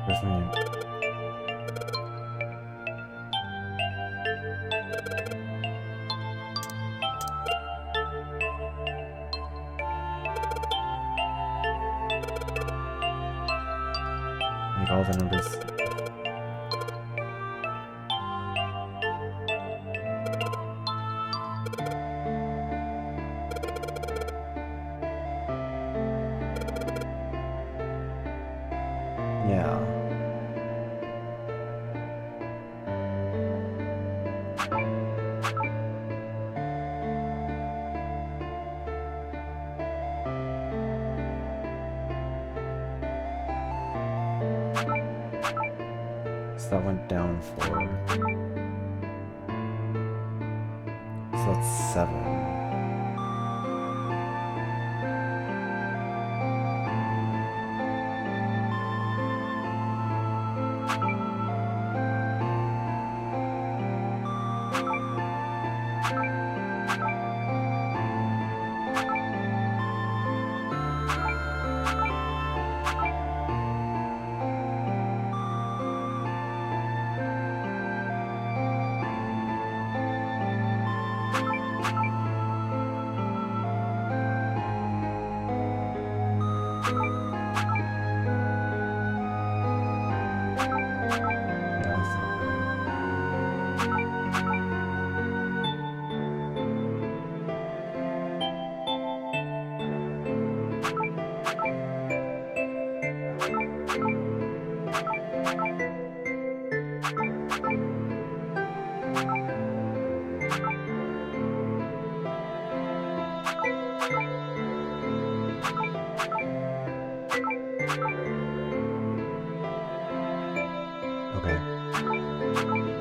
Where's my... Make all the numbers. Yeah. So that went down 4. So that's 7.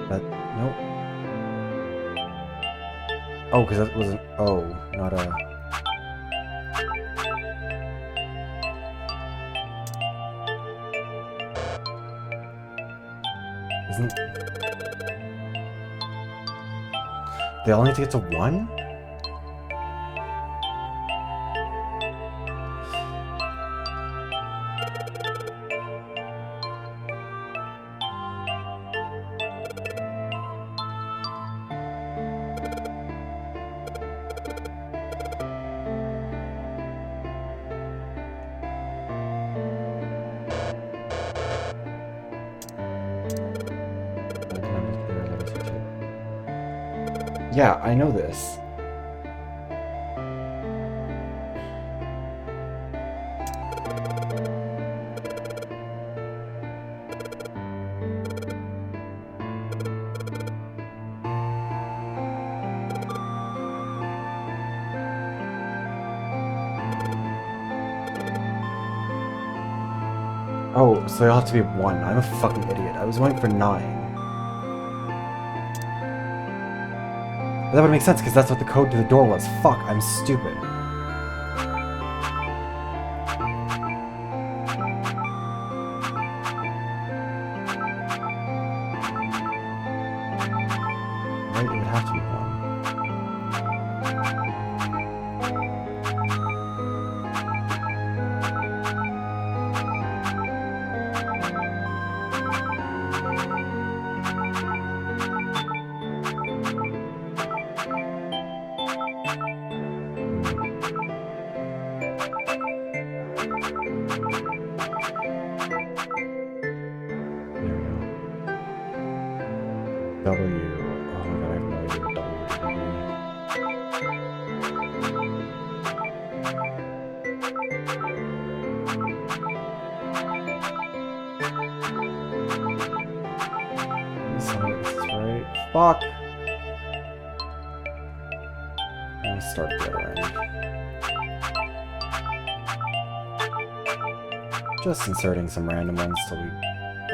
That, nope. Oh, because that wasn't, oh, not a... Isn't... They all need to get to 1? Yeah, I know this. Oh, so they all have to be 1. I'm a fucking idiot. I was going for 9. But that would make sense, because that's what the code to the door was. Fuck, I'm stupid. Right, it would have to be 1. W. Oh my god, I have no idea what W would be. This is right. Fuck! I'm gonna start at the other end. Just inserting some random ones till we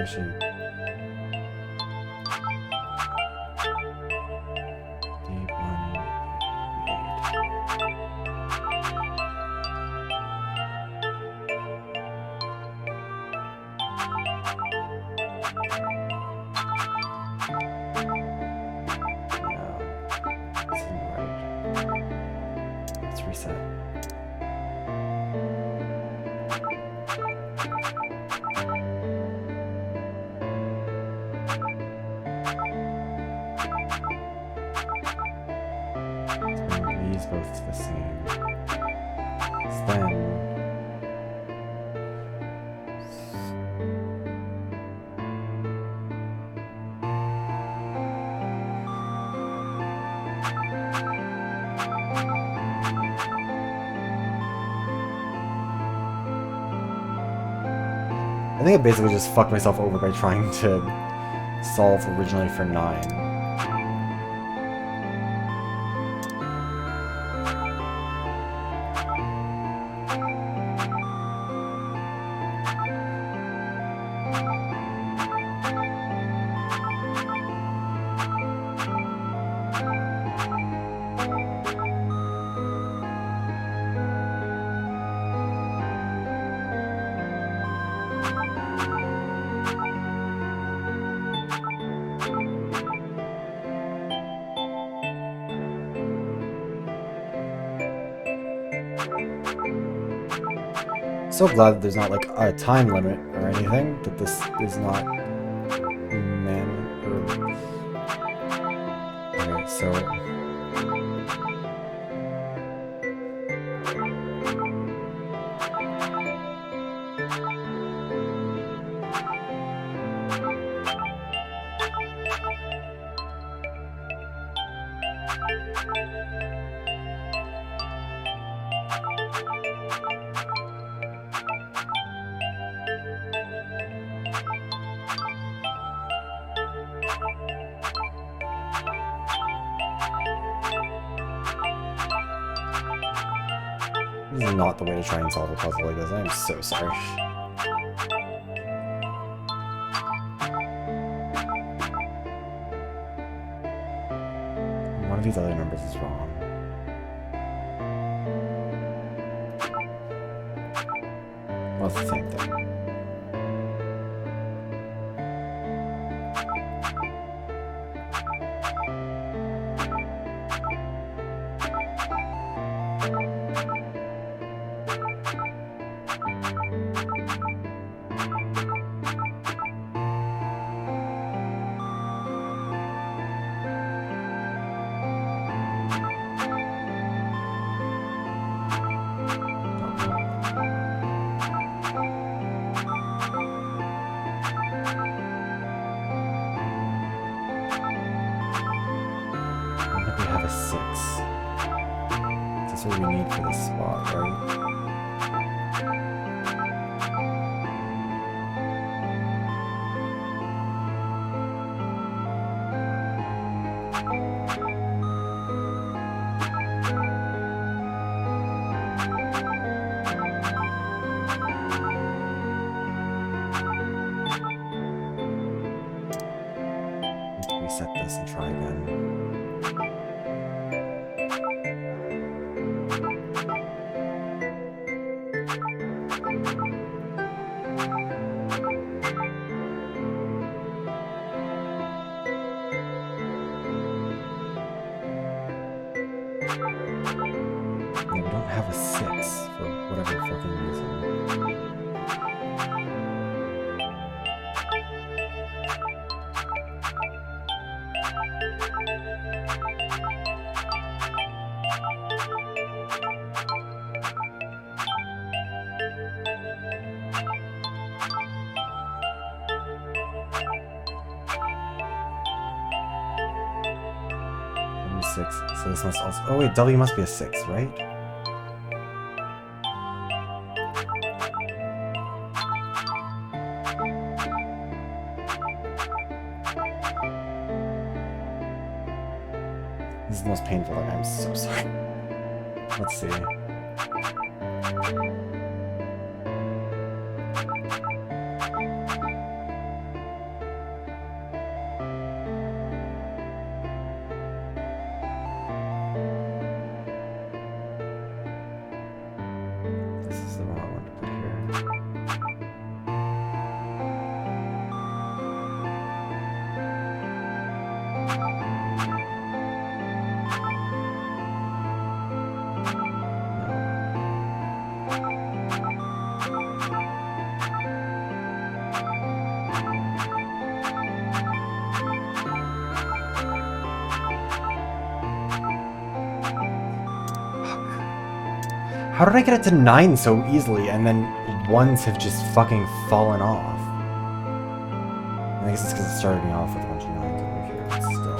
actually... These both to the same. Then I think I basically just fucked myself over by trying to solve originally for 9. So glad that there's not like a time limit or anything, that this is not Okay, so this is not the way to try and solve a puzzle like this. I'm so sorry. of these other numbers is wrong. Well, it's the same thing. What we need for this spot, right? Reset this and try again. Yeah, we don't have a 6 for whatever fucking reason. Six. So this must also. Oh wait, W must be a 6, right? This is the most painful. Like, I'm so sorry. Let's see. This is the wrong one to put here. How did I get it to 9 so easily, and then ones have just fucking fallen off? I guess it's because it started me off with a bunch of 9s over here, but still.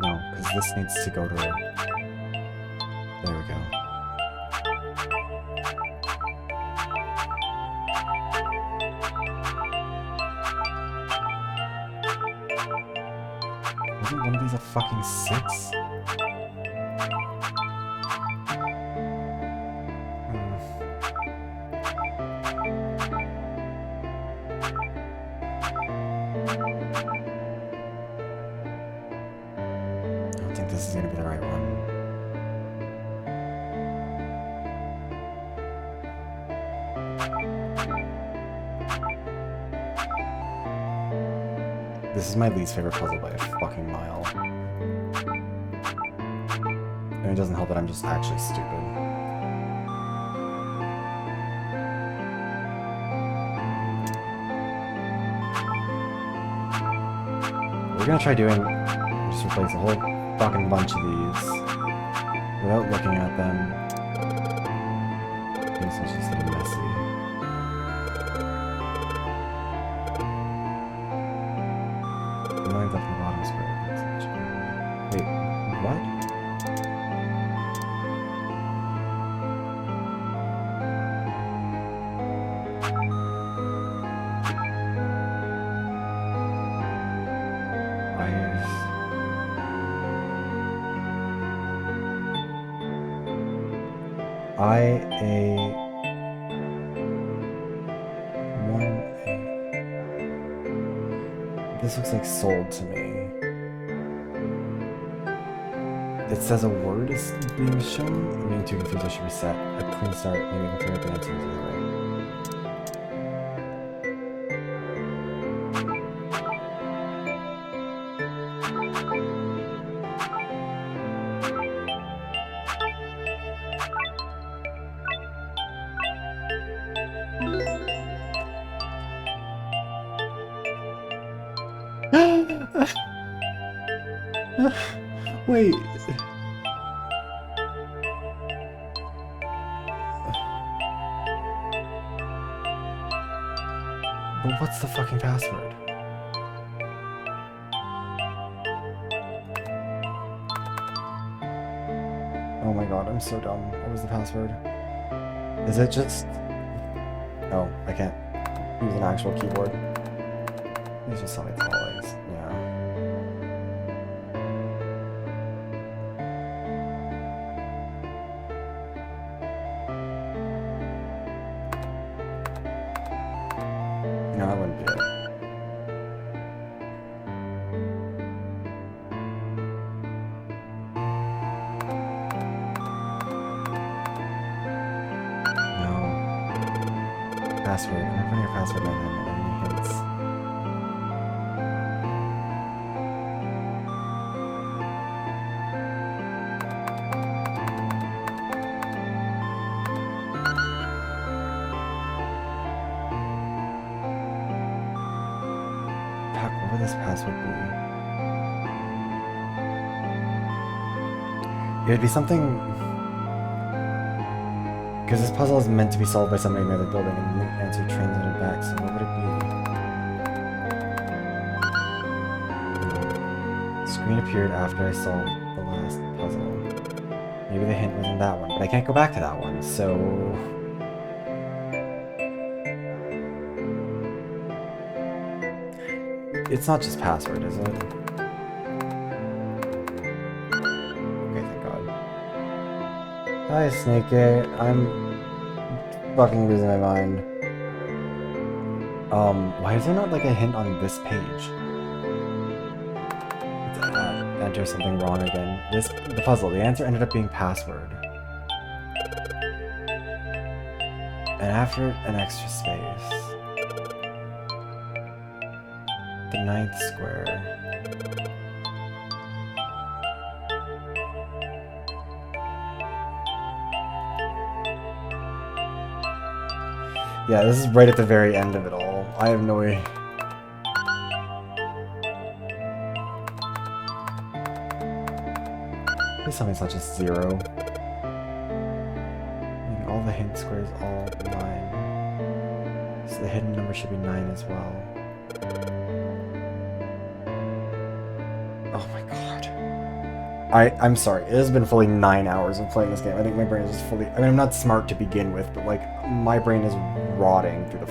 No, because this needs to go to... There we go. Isn't one of these a fucking 6? I don't think this is gonna be the right one. This is my least favorite puzzle by a fucking mile. And it doesn't help that I'm just actually stupid. gonna try doing, just replace a whole fucking bunch of these without looking at them. Okay, so it's just getting messy. The lines up in the bottom square. Wait, what? This looks like sold to me. It says a word is being shown. I'm being too confused. I should reset. A clean start. Maybe I can clear up the answers in the right. Wait. But what's the fucking password? Oh my god, I'm so dumb. What was the password? Is it just... Oh, I can't use an actual keyboard. It's just how I tell it. Yeah. No, that wouldn't be it. No. Password. I'm not putting your password in there. Any hints? Fuck, what would this password be? It would be something... Because this puzzle is meant to be solved by somebody in the other building, and the answer translated back, so what would it be? Screen appeared after I solved the last puzzle. Maybe the hint was in that one, but I can't go back to that one, so... It's not just password, is it? Okay, thank God. Hi, Snake. I'm fucking losing my mind. Why is there not like a hint on this page? It's, enter something wrong again. The puzzle, the answer ended up being password. And after an extra space. The 9th square. Yeah, this is right at the very end of it all. I have no way. Please tell me it's not just 0. Maybe all the hint squares, all 9. So the hidden number should be 9 as well. Oh my god. I'm sorry, it has been fully 9 hours of playing this game. I think my brain is just fully... I mean, I'm not smart to begin with, but like, my brain is rotting through the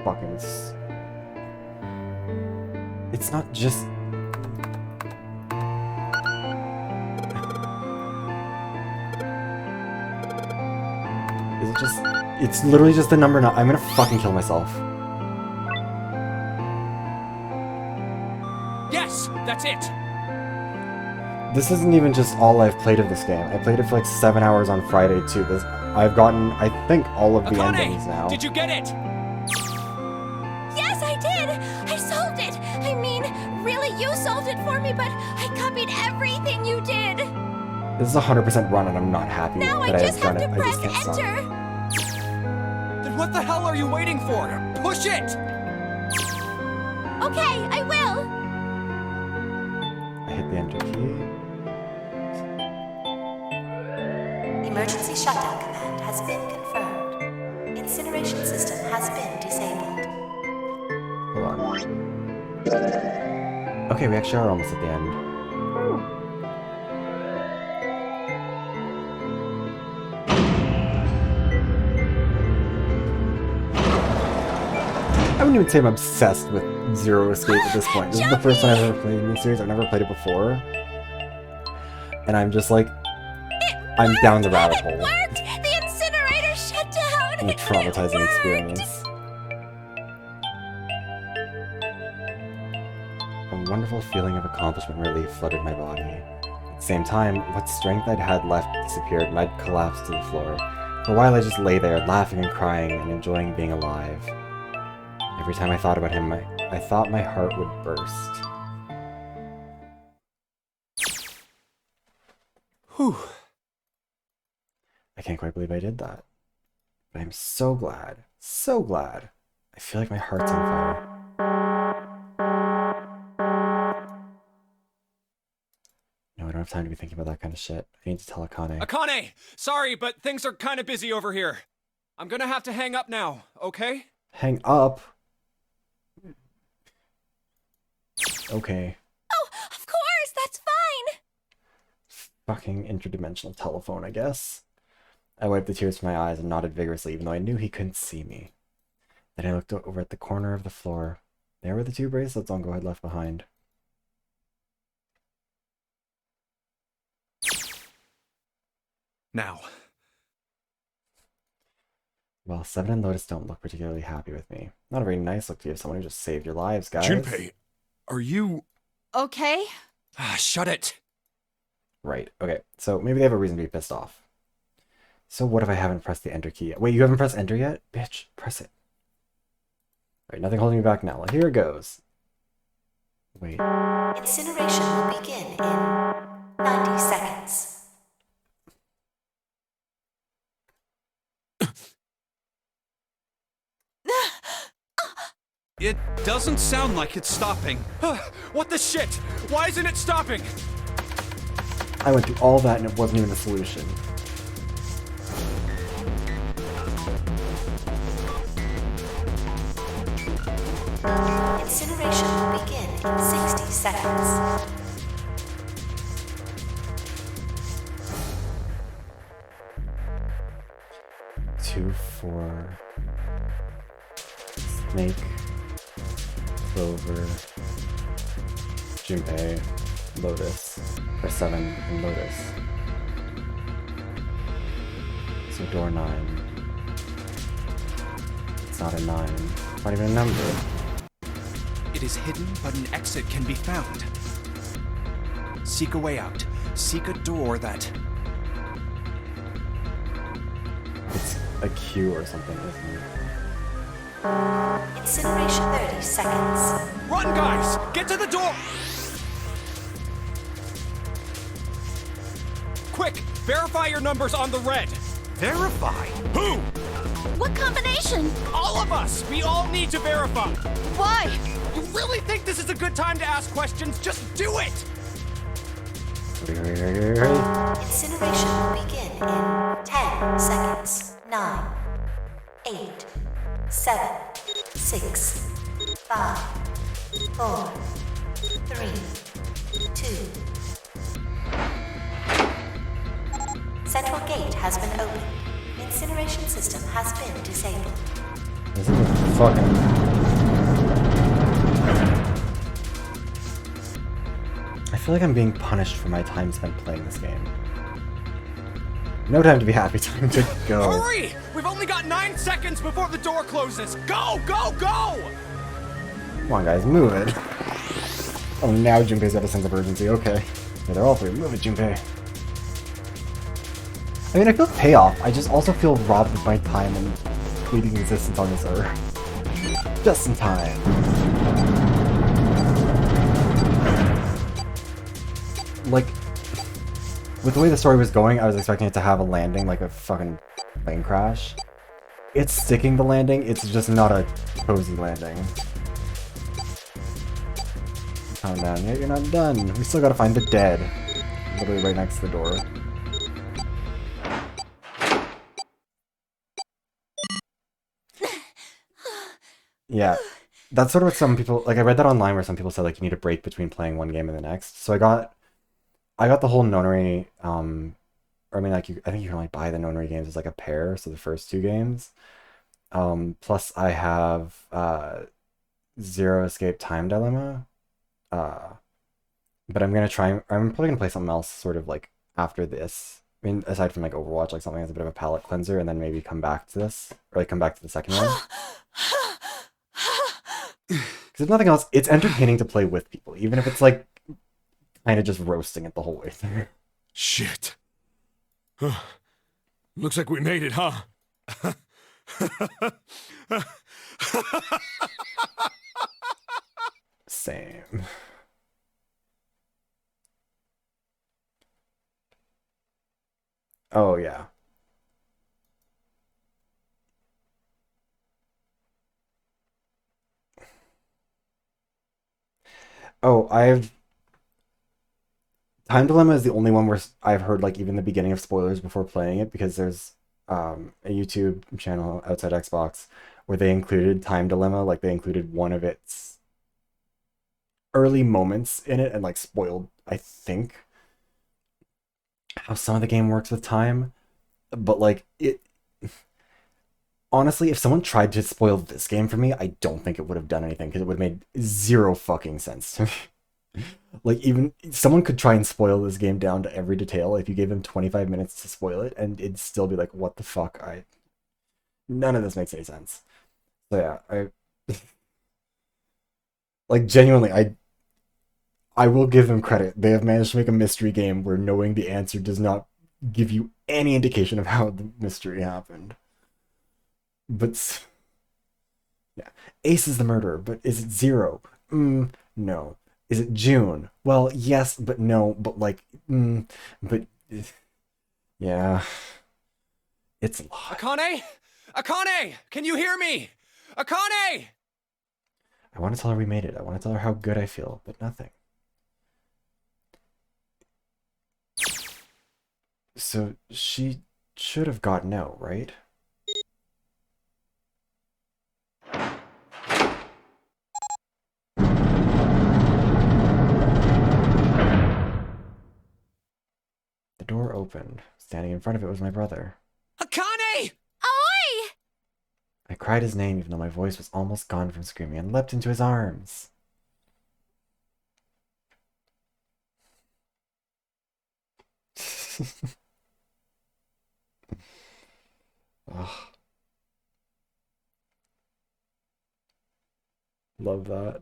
fucking... It's not just... Is it just... It's literally just the number 9. I'm gonna fucking kill myself. Yes, that's it. This isn't even just all I've played of this game. I played it for like 7 hours on Friday too. I've gotten, I think, all of the Akane, endings now. Did you get it? Yes, I did! I solved it! I mean, really, you solved it for me, but I copied everything you did! This is a 100% run and I'm not happy Now that I I just have done have it. to I just press can't stop. enter! Then what the hell are you waiting for? Push it! Okay, I will! the enter key. Emergency shutdown command has been confirmed. Incineration system has been disabled. Hold on. Okay, we actually are almost at the end. I wouldn't even say I'm obsessed with Zero Escape at this point. This is the first time I've ever played in the series. I've never played it before. And I'm just like, I'm down the rabbit hole. Worked! The incinerator shut down! A traumatizing experience. A wonderful feeling of accomplishment and relief flooded my body. At the same time, what strength I'd had left disappeared and I'd collapsed to the floor. For a while I just lay there, laughing and crying and enjoying being alive. Every time I thought about him, I thought my heart would burst. Whew. I can't quite believe I did that. But I'm so glad. So glad. I feel like my heart's on fire. No, I don't have time to be thinking about that kind of shit. I need to tell Akane. Akane! Sorry, but things are kind of busy over here. I'm gonna have to hang up now, okay? Hang up? Okay. Oh, of course, that's fine. Fucking interdimensional telephone, I guess. I wiped the tears from my eyes and nodded vigorously, even though I knew he couldn't see me. Then I looked over at the corner of the floor. There were the 2 bracelets Ongo had left behind. Now. Well, Seven and Lotus don't look particularly happy with me. Not a very nice look to give someone who just saved your lives, guys. Junpei, are you... Okay. Shut it. Right, okay. So maybe they have a reason to be pissed off. So what if I haven't pressed the enter key yet? Wait, you haven't pressed enter yet? Bitch, press it. Right, nothing holding me back now. Well, here it goes. Wait. Incineration will begin in 90 seconds. It doesn't sound like it's stopping. What the shit? Why isn't it stopping? I went through all that and it wasn't even a solution. Incineration will begin in 60 seconds. Two, 4... Snake, Clover, Junpei, Lotus, or 7 and Lotus. So door 9. It's not a 9. It's not even a number. It is hidden, but an exit can be found. Seek a way out. Seek a door that... It's a Q or something, isn't it? Incineration 30 seconds. Run, guys! Get to the door! Quick! Verify your numbers on the red! Verify? Who? What combination? All of us! We all need to verify! Why? You really think this is a good time to ask questions? Just do it! Incineration will begin in 10 seconds. 9, 8, 7, 6, 5, 4, 3, 2. Central gate has been opened. Incineration system has been disabled. This is a fucking... I feel like I'm being punished for my time spent playing this game. No time to be happy, time to go. Hurry! We've only got 9 seconds before the door closes! Go, go, go! Come on, guys, move it. Oh, now Junpei's got a sense of urgency. Okay. Yeah, they're all 3. Move it, Junpei. I mean, I feel payoff. I just also feel robbed of my time and fleeting existence on this earth. Just in time. Like, with the way the story was going, I was expecting it to have a landing, like a fucking plane crash. It's sticking the landing, it's just not a cozy landing. Calm down. You're not done. We still gotta find the dead. Literally right next to the door. Yeah. That's sort of what some people, like I read that online where some people said like you need a break between playing one game and the next. So I got the whole nonary, or I mean like I think you can only buy the nonary games as like a pair, so the first two games. Plus I have Zero Escape Time Dilemma. But I'm probably gonna play something else sort of like after this. I mean, aside from like Overwatch, like something that's a bit of a palate cleanser, and then maybe come back to this, or like come back to the second one. Because if nothing else, it's entertaining to play with people, even if it's like kind of just roasting it the whole way through. Shit. Looks like we made it, huh? Same. Oh yeah. Oh, Time Dilemma is the only one where I've heard like even the beginning of spoilers before playing it, because there's a YouTube channel outside Xbox where they included Time Dilemma, like they included one of its early moments in it and like spoiled, I think, how some of the game works with time. But like it honestly, if someone tried to spoil this game for me, I don't think it would have done anything, because it would have made zero fucking sense to me. Like, even someone could try and spoil this game down to every detail if you gave them 25 minutes to spoil it, and it'd still be like, what the fuck? None of this makes any sense. So yeah, like genuinely, I will give them credit. They have managed to make a mystery game where knowing the answer does not give you any indication of how the mystery happened. But yeah, Ace is the murderer, but is it Zero? No. Is it June? Well, yes, but no, but like, but yeah, it's a lot. Akane? Akane! Can you hear me? Akane! I want to tell her we made it. I want to tell her how good I feel, but nothing. So she should have gotten out, right? The door opened. Standing in front of it was my brother. Akane! Oi! I cried his name even though my voice was almost gone from screaming, and leapt into his arms. Oh. Love that.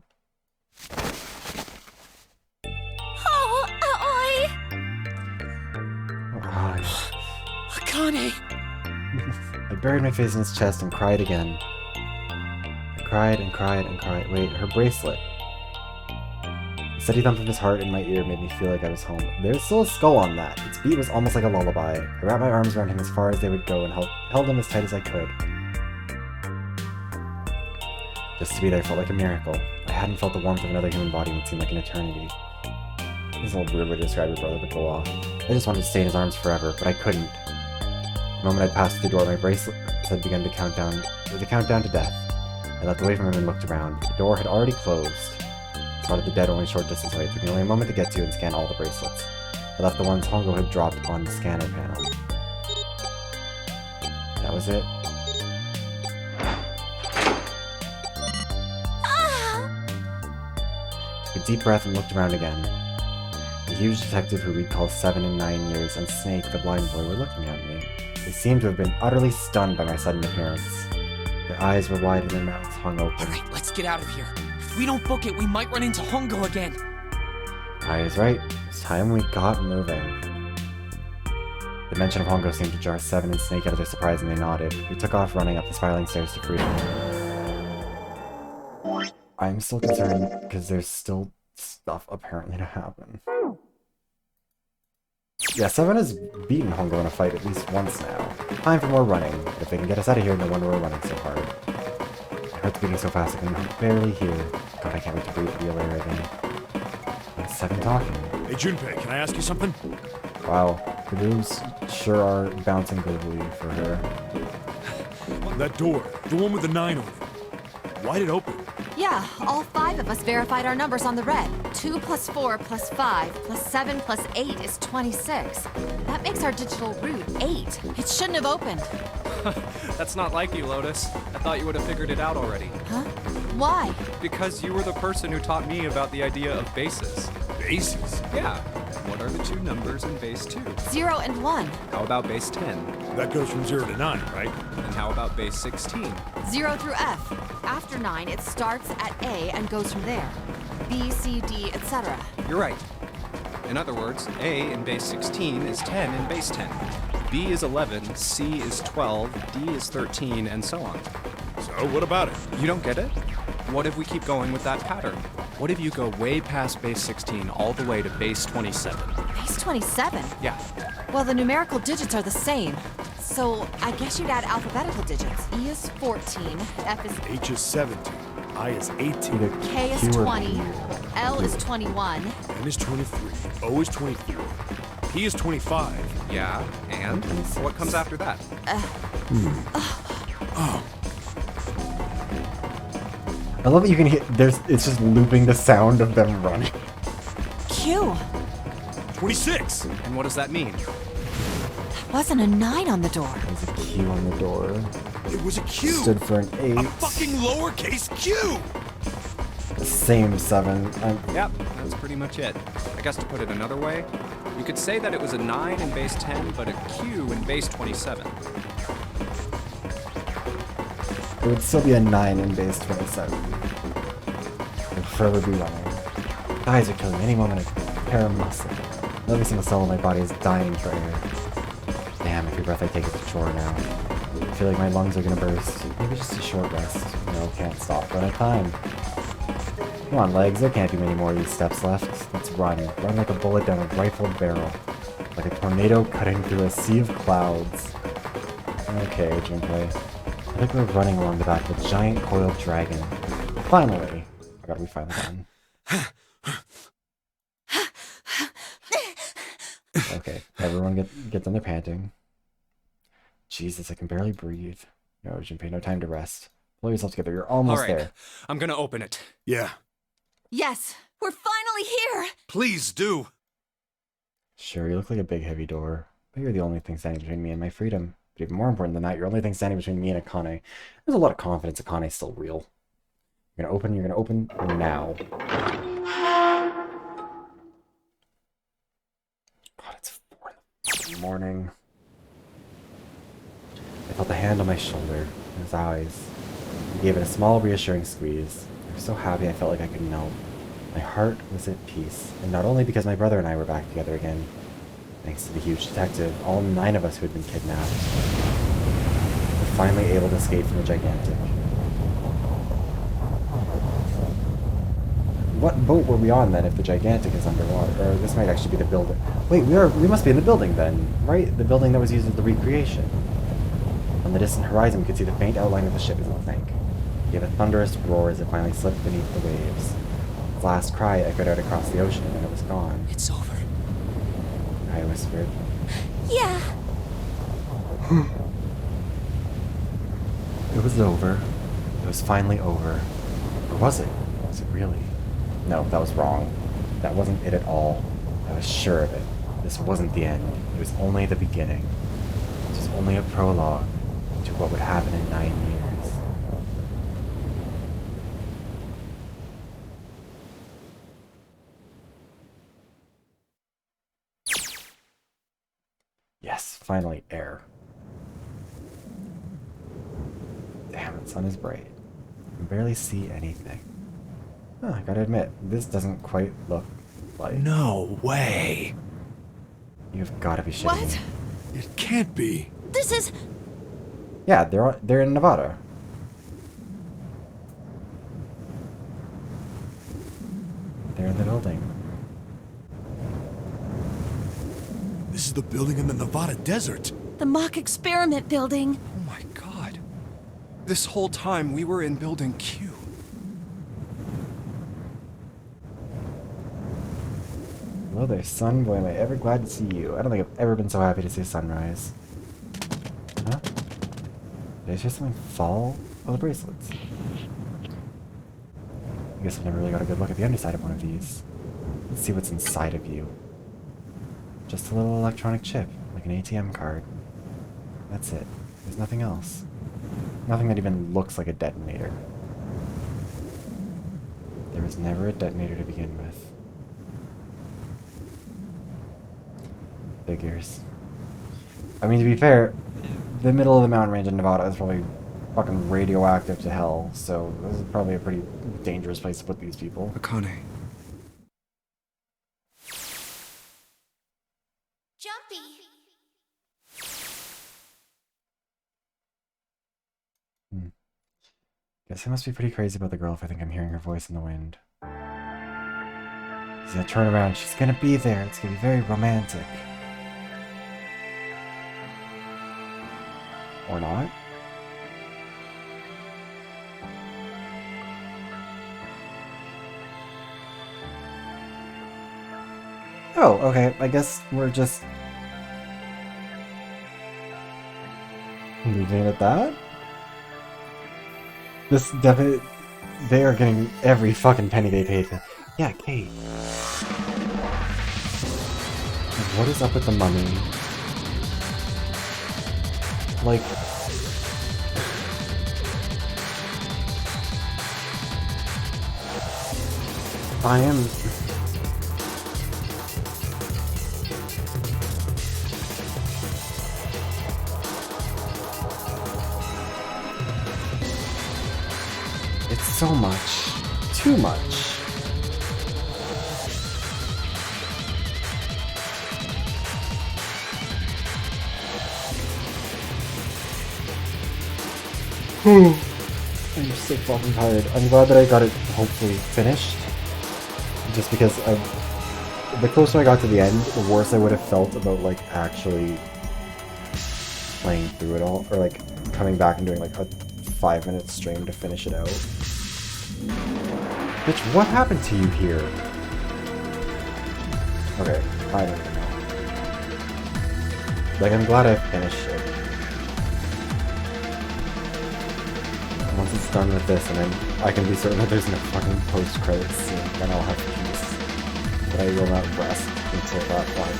Oh, oi! Oh, Akane! I buried my face in his chest and cried again. I cried and cried and cried. Wait, her bracelet. The steady thump of his heart in my ear made me feel like I was home. There's still a skull on that. Its beat was almost like a lullaby. I wrapped my arms around him as far as they would go and held him as tight as I could. Just to be there felt like a miracle. I hadn't felt the warmth of another human body in what seemed like an eternity. This is an old weird way to describe your brother, but go off. I just wanted to stay in his arms forever, but I couldn't. The moment I'd passed through the door, my bracelet had begun to count down to death. I leapt away from him and looked around. The door had already closed. I spotted the dead only a short distance away. It took me only a moment to get to and scan all the bracelets. I left the ones Hongo had dropped on the scanner panel. That was it. Took a deep breath and looked around again. The huge detective who we'd call 7 and 9 years, and Snake, the blind boy, were looking at me. They seemed to have been utterly stunned by my sudden appearance. Their eyes were wide and their mouths hung open. Alright, let's get out of here. If we don't book it, we might run into Hongo again. I was right. It's time we got moving. The mention of Hongo seemed to jar 7 and Snake out of their surprise, and they nodded. We took off running up the spiraling stairs to freedom. I'm still concerned because there's still stuff apparently to happen. Yeah, 7 has beaten Hongo in a fight at least once now. Time for more running. If they can get us out of here, no wonder we're running so hard. My heart's beating so fast I can barely hear. God, I can't wait to breathe the air again. 7 talking. Hey, Junpei, can I ask you something? Wow, the moves sure are bouncing globally for her. That door, the one with the 9 on it. Why'd it open? Yeah, all 5 of us verified our numbers on the red. 2 plus 4 plus 5 plus 7 plus 8 is 26. That makes our digital route 8. It shouldn't have opened. That's not like you, Lotus. I thought you would have figured it out already. Huh? Why? Because you were the person who taught me about the idea of bases. Bases? Yeah. What are the 2 numbers in base 2? 0 and 1. How about base 10? That goes from 0 to 9, right? And how about base 16? 0 through F. After 9, it starts at A and goes from there. B, C, D, etc. You're right. In other words, A in base 16 is 10 in base 10. B is 11, C is 12, D is 13, and so on. So, what about it? You don't get it? What if we keep going with that pattern? What if you go way past base 16 all the way to base 27? Base 27? Yeah. Well, the numerical digits are the same. So, I guess you'd add alphabetical digits. E is 14, F is... H is 17, I is 18, K is 20, L is 21, M is 23, O is 24, P is 25. Yeah, and? What comes after that? Oh. I love that you can hear, it's just looping the sound of them running. Q. 26! And what does that mean? Wasn't a 9 on the door. There's a Q on the door. It was a Q! Stood for an 8. A fucking lowercase q! The same 7. Yep, that's pretty much it. I guess to put it another way, you could say that it was a 9 in base 10, but a Q in base 27. It would still be a 9 in base 27. It would forever be running. Eyes are killing me any moment a pair of muscle. Every single cell in my body is dying for air. Damn, every breath I take is a chore now. I feel like my lungs are gonna burst. Maybe just a short rest. No, can't stop. Run out of time. Come on, legs. There can't be many more of these steps left. Let's run. Run like a bullet down a rifled barrel. Like a tornado cutting through a sea of clouds. Okay, Junpei. I think we're running along the back of a giant coiled dragon. Finally! Oh god, we finally done. Okay, everyone get done their panting. Jesus, I can barely breathe. No, Junpei, no time to rest. Pull yourself together, you're almost there. I'm gonna open it. Yeah. Yes, we're finally here! Please do! Sure, you look like a big heavy door, but you're the only thing standing between me and my freedom. But even more important than that, you're the only thing standing between me and Akane. There's a lot of confidence Akane's still real. You're gonna open now. God, it's 4 in the morning. I felt a hand on my shoulder, and his eyes. He gave it a small, reassuring squeeze. I was so happy I felt like I could melt. My heart was at peace, and not only because my brother and I were back together again. Thanks to the huge detective, all 9 of us who had been kidnapped were finally able to escape from the gigantic. What boat were we on then if the gigantic is underwater? Or this might actually be the building. Wait, we must be in the building then, right? The building that was used as the recreation. On the distant horizon, we could see the faint outline of the ship as it sank. It gave a thunderous roar as it finally slipped beneath the waves. Its last cry echoed out across the ocean, and it was gone. It's over. I whispered. Yeah. It was over. It was finally over. Or was it? Was it really? No, that was wrong. That wasn't it at all. I was sure of it. This wasn't the end. It was only the beginning. This was only a prologue to what would happen in 9 years. Yes, finally, air. Damn, the sun is bright. I can barely see anything. Oh, I gotta admit, this doesn't quite look like... No way! You've gotta be shitting me. It can't be. This is... Yeah, they're in Nevada. They're in the building. This is the building in the Nevada desert. the mock experiment building. Oh my god. This whole time we were in Building Q. Hello there, sun. Boy, am I ever glad to see you. I don't think I've ever been so happy to see sunrise. Huh? Did I hear something fall? Oh, the bracelets. I guess I've never really got a good look at the underside of one of these. Let's see what's inside of you. Just a little electronic chip, like an ATM card. That's it. There's nothing else. Nothing that even looks like a detonator. There was never a detonator to begin with. Figures. I mean, to be fair, the middle of the mountain range in Nevada is probably fucking radioactive to hell, so this is probably a pretty dangerous place to put these people. Akane. Jumpy! Guess I must be pretty crazy about the girl if I think I'm hearing her voice in the wind. She's gonna turn around, she's gonna be there, it's gonna be very romantic. Or not? Oh, okay, I guess we're just leaving it at that? This definitely... They are getting every fucking penny they paid for. Yeah, Kate. What is up with the mummy? Like... I am... It's so much. Too much. I'm so fucking tired. I'm glad that I got it hopefully finished. Just because the closer I got to the end, the worse I would have felt about like actually playing through it all, or like coming back and doing like a 5-minute stream to finish it out. Bitch, what happened to you here? Okay, I don't even know. Like, I'm glad I finished it. Once it's done with this, and then I can be certain that there's no fucking post-credits scene, then I'll have peace. But I will not rest until that point.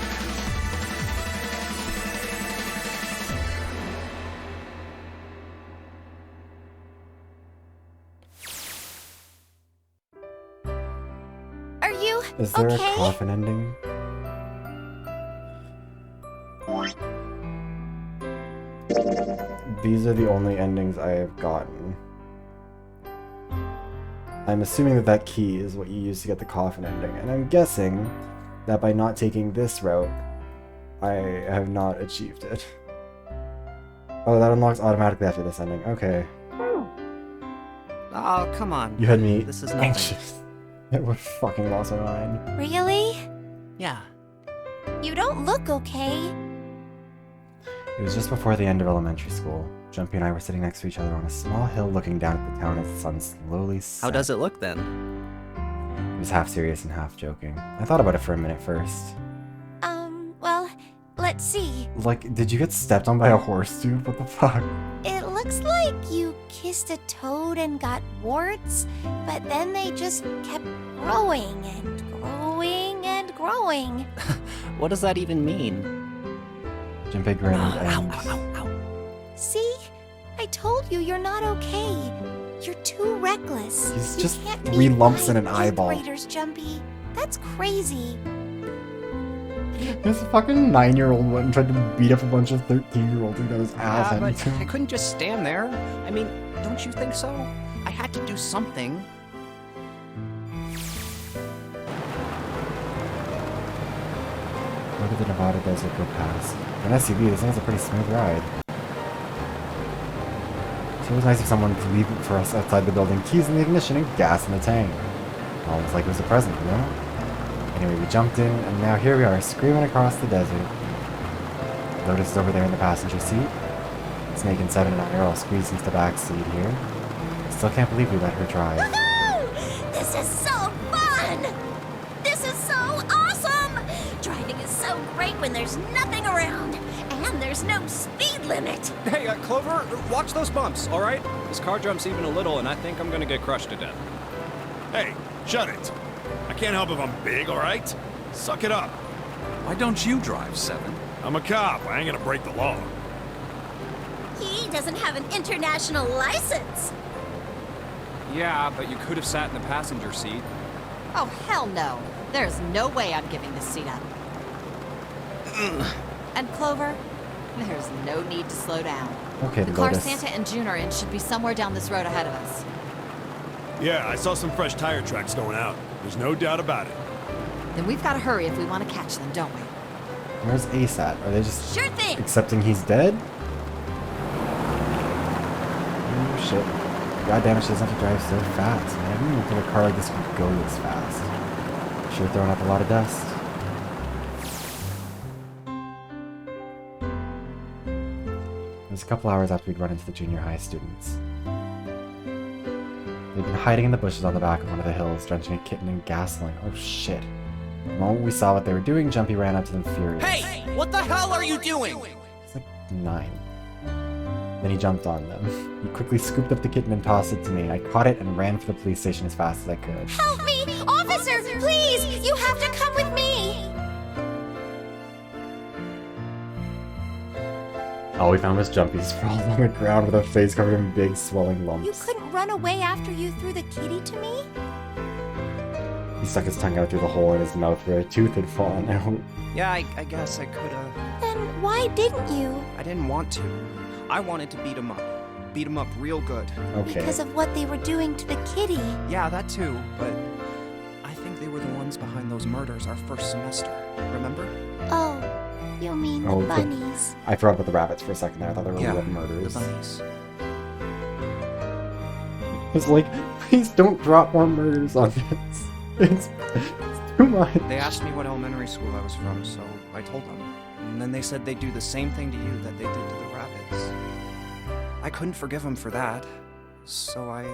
Are you Is there okay? a coffin ending? These are the only endings I have gotten. I'm assuming that that key is what you use to get the coffin ending, and I'm guessing that by not taking this route, I have not achieved it. Oh, that unlocks automatically after this ending. Okay. Oh, come on. You had me This is nothing. anxious. It would fucking lost my mind. Really? Yeah. You don't look okay. It was just before the end of elementary school. Jumpy and I were sitting next to each other on a small hill looking down at the town as the sun slowly set. How does it look then? It was half serious and half joking. I thought about it for a minute first. Well, let's see. Like, did you get stepped on by a horse, dude? What the fuck? It looks like you kissed a toad and got warts, but then they just kept growing and growing and growing. What does that even mean? Junpei grinned and... See? I told you you're not okay. You're too reckless. He's You just can't 3 beat lumps in 5 an eyeball. Raiders, Jumpy. That's crazy. This fucking 9-year-old went and tried to beat up a bunch of 13-year-olds and got his ass But handed to I him. couldn't just stand there. I mean, don't you think so? I had to do something. Where did the Nevada desert go past? For an SUV, this thing's a pretty smooth ride. So it was nice if someone could leave it for us outside the building, keys in the ignition and gas in the tank. Almost like it was a present, you know? Anyway, we jumped in, and now here we are, screaming across the desert. Lotus is over there in the passenger seat. Snake and 7 and I are all squeezed into the back seat here. Still can't believe we let her drive. Woohoo! This is so fun! This is so awesome! great when there's nothing around. And there's no speed limit. Hey, Clover, watch those bumps, all right? This car jumps even a little, and I think I'm gonna get crushed to death. Hey, shut it. I can't help if I'm big, all right? Suck it up. Why don't you drive, Seven? I'm a cop. I ain't gonna break the law. He doesn't have an international license. Yeah, but you could have sat in the passenger seat. Oh, hell no. There's no way I'm giving this seat up. And Clover, there's no need to slow down. Okay, The car Lotus. Santa and June are in should be somewhere down this road ahead of us. Yeah, I saw some fresh tire tracks going out. There's no doubt about it. Then we've got to hurry if we want to catch them, don't we? Where's Ace at? Are they just Sure thing. accepting he's dead? Oh shit. God damn it, she doesn't have to drive so fast, man. I didn't even think a car like this would go this fast. Sure throwing up a lot of dust. It was a couple hours after we'd run into the junior high students. They'd been hiding in the bushes on the back of one of the hills, drenching a kitten in gasoline. Oh shit. The moment we saw what they were doing, Jumpy ran up to them furious. Hey! What the hell are you doing? It's like 9. Then he jumped on them. He quickly scooped up the kitten and tossed it to me. I caught it and ran for the police station as fast as I could. Help me! Officer, please! You have to come with me! All we found was Jumpy sprawled on the ground with a face covered in big swelling lumps. You couldn't run away after you threw the kitty to me? He stuck his tongue out through the hole in his mouth where a tooth had fallen out. Yeah, I guess I could've. Then why didn't you? I didn't want to. I wanted to beat him up. Beat him up real good. Okay. Because of what they were doing to the kitty. Yeah, that too, but I think they were the ones behind those murders our first semester. Remember? Oh, you mean the Oh, bunnies. I forgot about the rabbits for a second there. I thought they were Yeah, real murders. the bunnies. It's like, please don't drop more murders on this. It's too much. They asked me what elementary school I was from, so I told them. And then they said they'd do the same thing to you that they did to the rabbits. I couldn't forgive them for that, so I...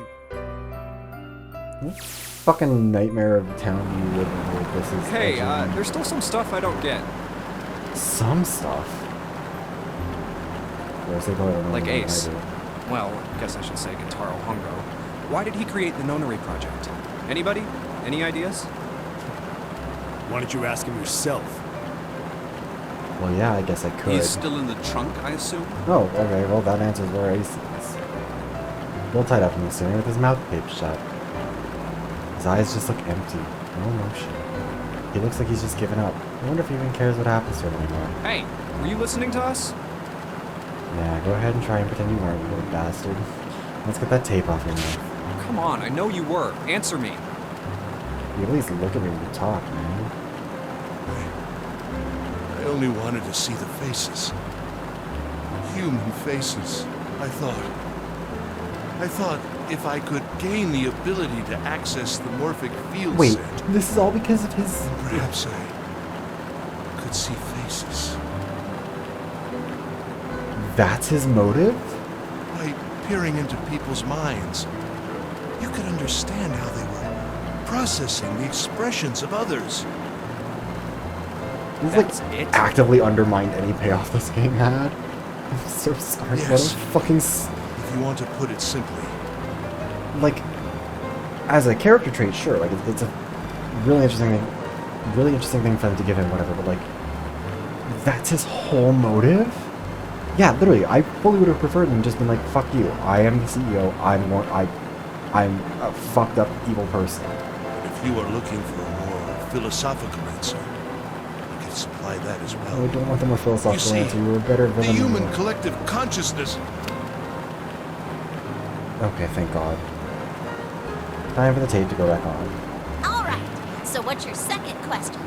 What fucking nightmare of a town you live in where this is? Hey, edgy? there's still some stuff I don't get. Some stuff. Where's they going? Like Ace. Well, I guess I should say Guitaro Hongo. Why did he create the Nonary project? Anybody? Any ideas? Why don't you ask him yourself? Well, yeah, I guess I could. He's still in the trunk, I assume? Oh, okay, well, that answers where Ace is. Bill tied up in the center with his mouth taped shut. His eyes just look empty. No emotion. He looks like he's just given up. I wonder if he even cares what happens to him anymore. Hey, were you listening to us? Yeah, go ahead and try and pretend you weren't, you little bastard. Let's get that tape off your mouth. Come on, I know you were. Answer me. You at least look at me when you talk, man. I only wanted to see the faces. Human faces. I thought if I could gain the ability to access the morphic field Wait, set, this is all because of his... perhaps I could see faces. That's his motive? By peering into people's minds, you could understand how they were processing the expressions of others. He's like actively undermined any payoff this game had. I'm so sorry. Yes. What a fucking... If you want to put it simply. Like, as a character trait, sure. Like, it's a really interesting thing for them to give him, whatever. But like, that's his whole motive. Yeah, literally, I fully would have preferred them just been like, "Fuck you! I am the CEO. I'm a fucked up evil person." But if you are looking for a more philosophical answer, I can supply that as well. Oh, I don't want the more philosophical You see, answer. You were a better The villain. than human me. collective consciousness. Okay, thank God. Time for the tape to go back on. All right, so what's your second question?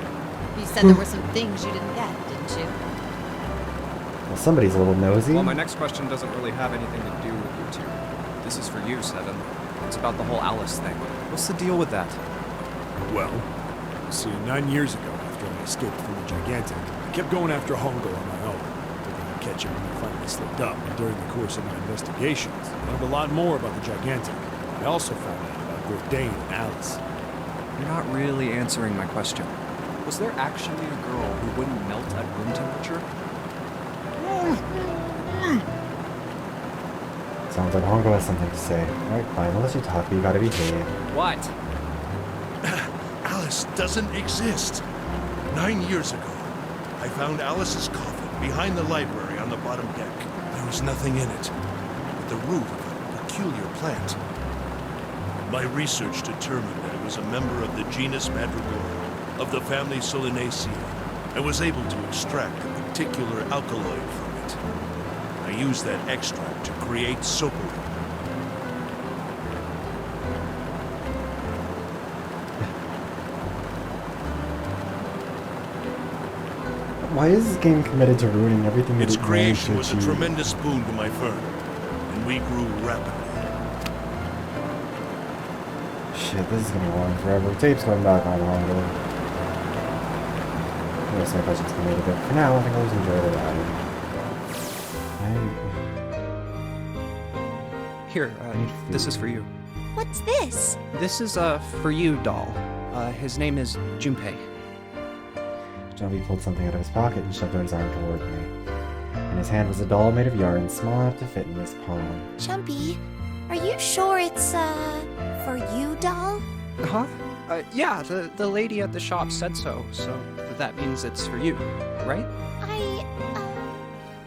You said there were some things you didn't get, didn't you? Well, somebody's a little nosy. Well, my next question doesn't really have anything to do with you two. This is for you, Seven. It's about the whole Alice thing. What's the deal with that? Well, see, 9 years ago, after I escaped from the Gigantic, I kept going after Hongo on my own. Hoping I'd catch him when I finally slipped up. And during the course of my investigations, I learned a lot more about the Gigantic. I also found out about Bourdain and Alice. You're not really answering my question. Was there actually a girl who wouldn't melt at room temperature? Sounds like Hongo has something to say. Alright, fine, I'll let you talk, but you gotta behave. What? Alice doesn't exist. 9 years ago, I found Alice's coffin behind the library on the bottom deck. There was nothing in it but the root of a peculiar plant. My research determined that it was a member of the genus Madrigora, of the family Solanaceae, and was able to extract a particular alkaloid from it. I used that extract to create soapary. Why is this game committed to ruining everything that Its it managed to creation was a achieve? tremendous boon to my firm, and we grew rapidly. Shit, this is gonna go on forever. Tape's going back on longer. I guess my budget's gonna need a bit. For now, I think I'll just enjoy the ride. Here, this is for you. What's this? This is a for you doll. His name is Junpei. Jumpy pulled something out of his pocket and shoved out his arm toward me. In his hand was a doll made of yarn, small enough to fit in his palm. Jumpy, are you sure it's, for you, doll? Huh? Yeah, the lady at the shop said so that means it's for you, right?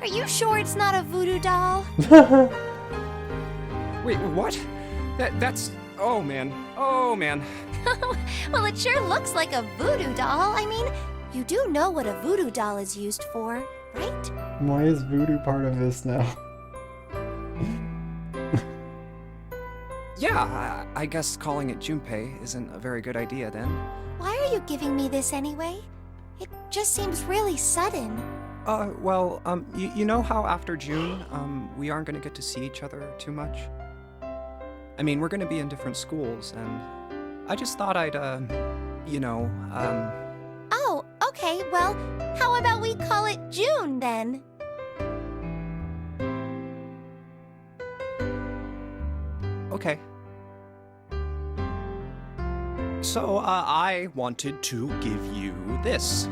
Are you sure it's not a voodoo doll? Wait, what? That's... Oh, man. Oh, man. Well, it sure looks like a voodoo doll. I mean, you do know what a voodoo doll is used for, right? Why is voodoo part of this now? Yeah, I guess calling it Junpei isn't a very good idea then. Why are you giving me this anyway? It just seems really sudden. You know how after June, we aren't gonna get to see each other too much? I mean, we're gonna be in different schools, and I just thought I'd, Oh, okay, well, how about we call it June then? Okay. So, I wanted to give you this.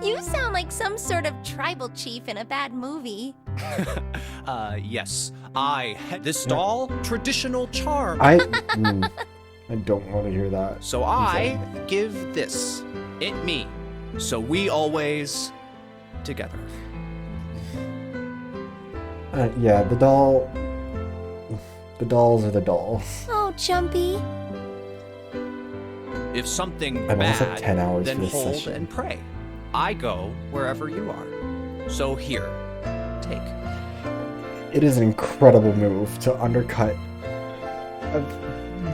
You sound like some sort of tribal chief in a bad movie. Yes. This doll, traditional charm. I don't want to hear that. So I give this, it me, so we always together. Yeah, the dolls are the dolls. Oh, Jumpy. If something I'm almost at bad, 10 hours then for this hold session. and pray. I go wherever you are. So here, take. It is an incredible move to undercut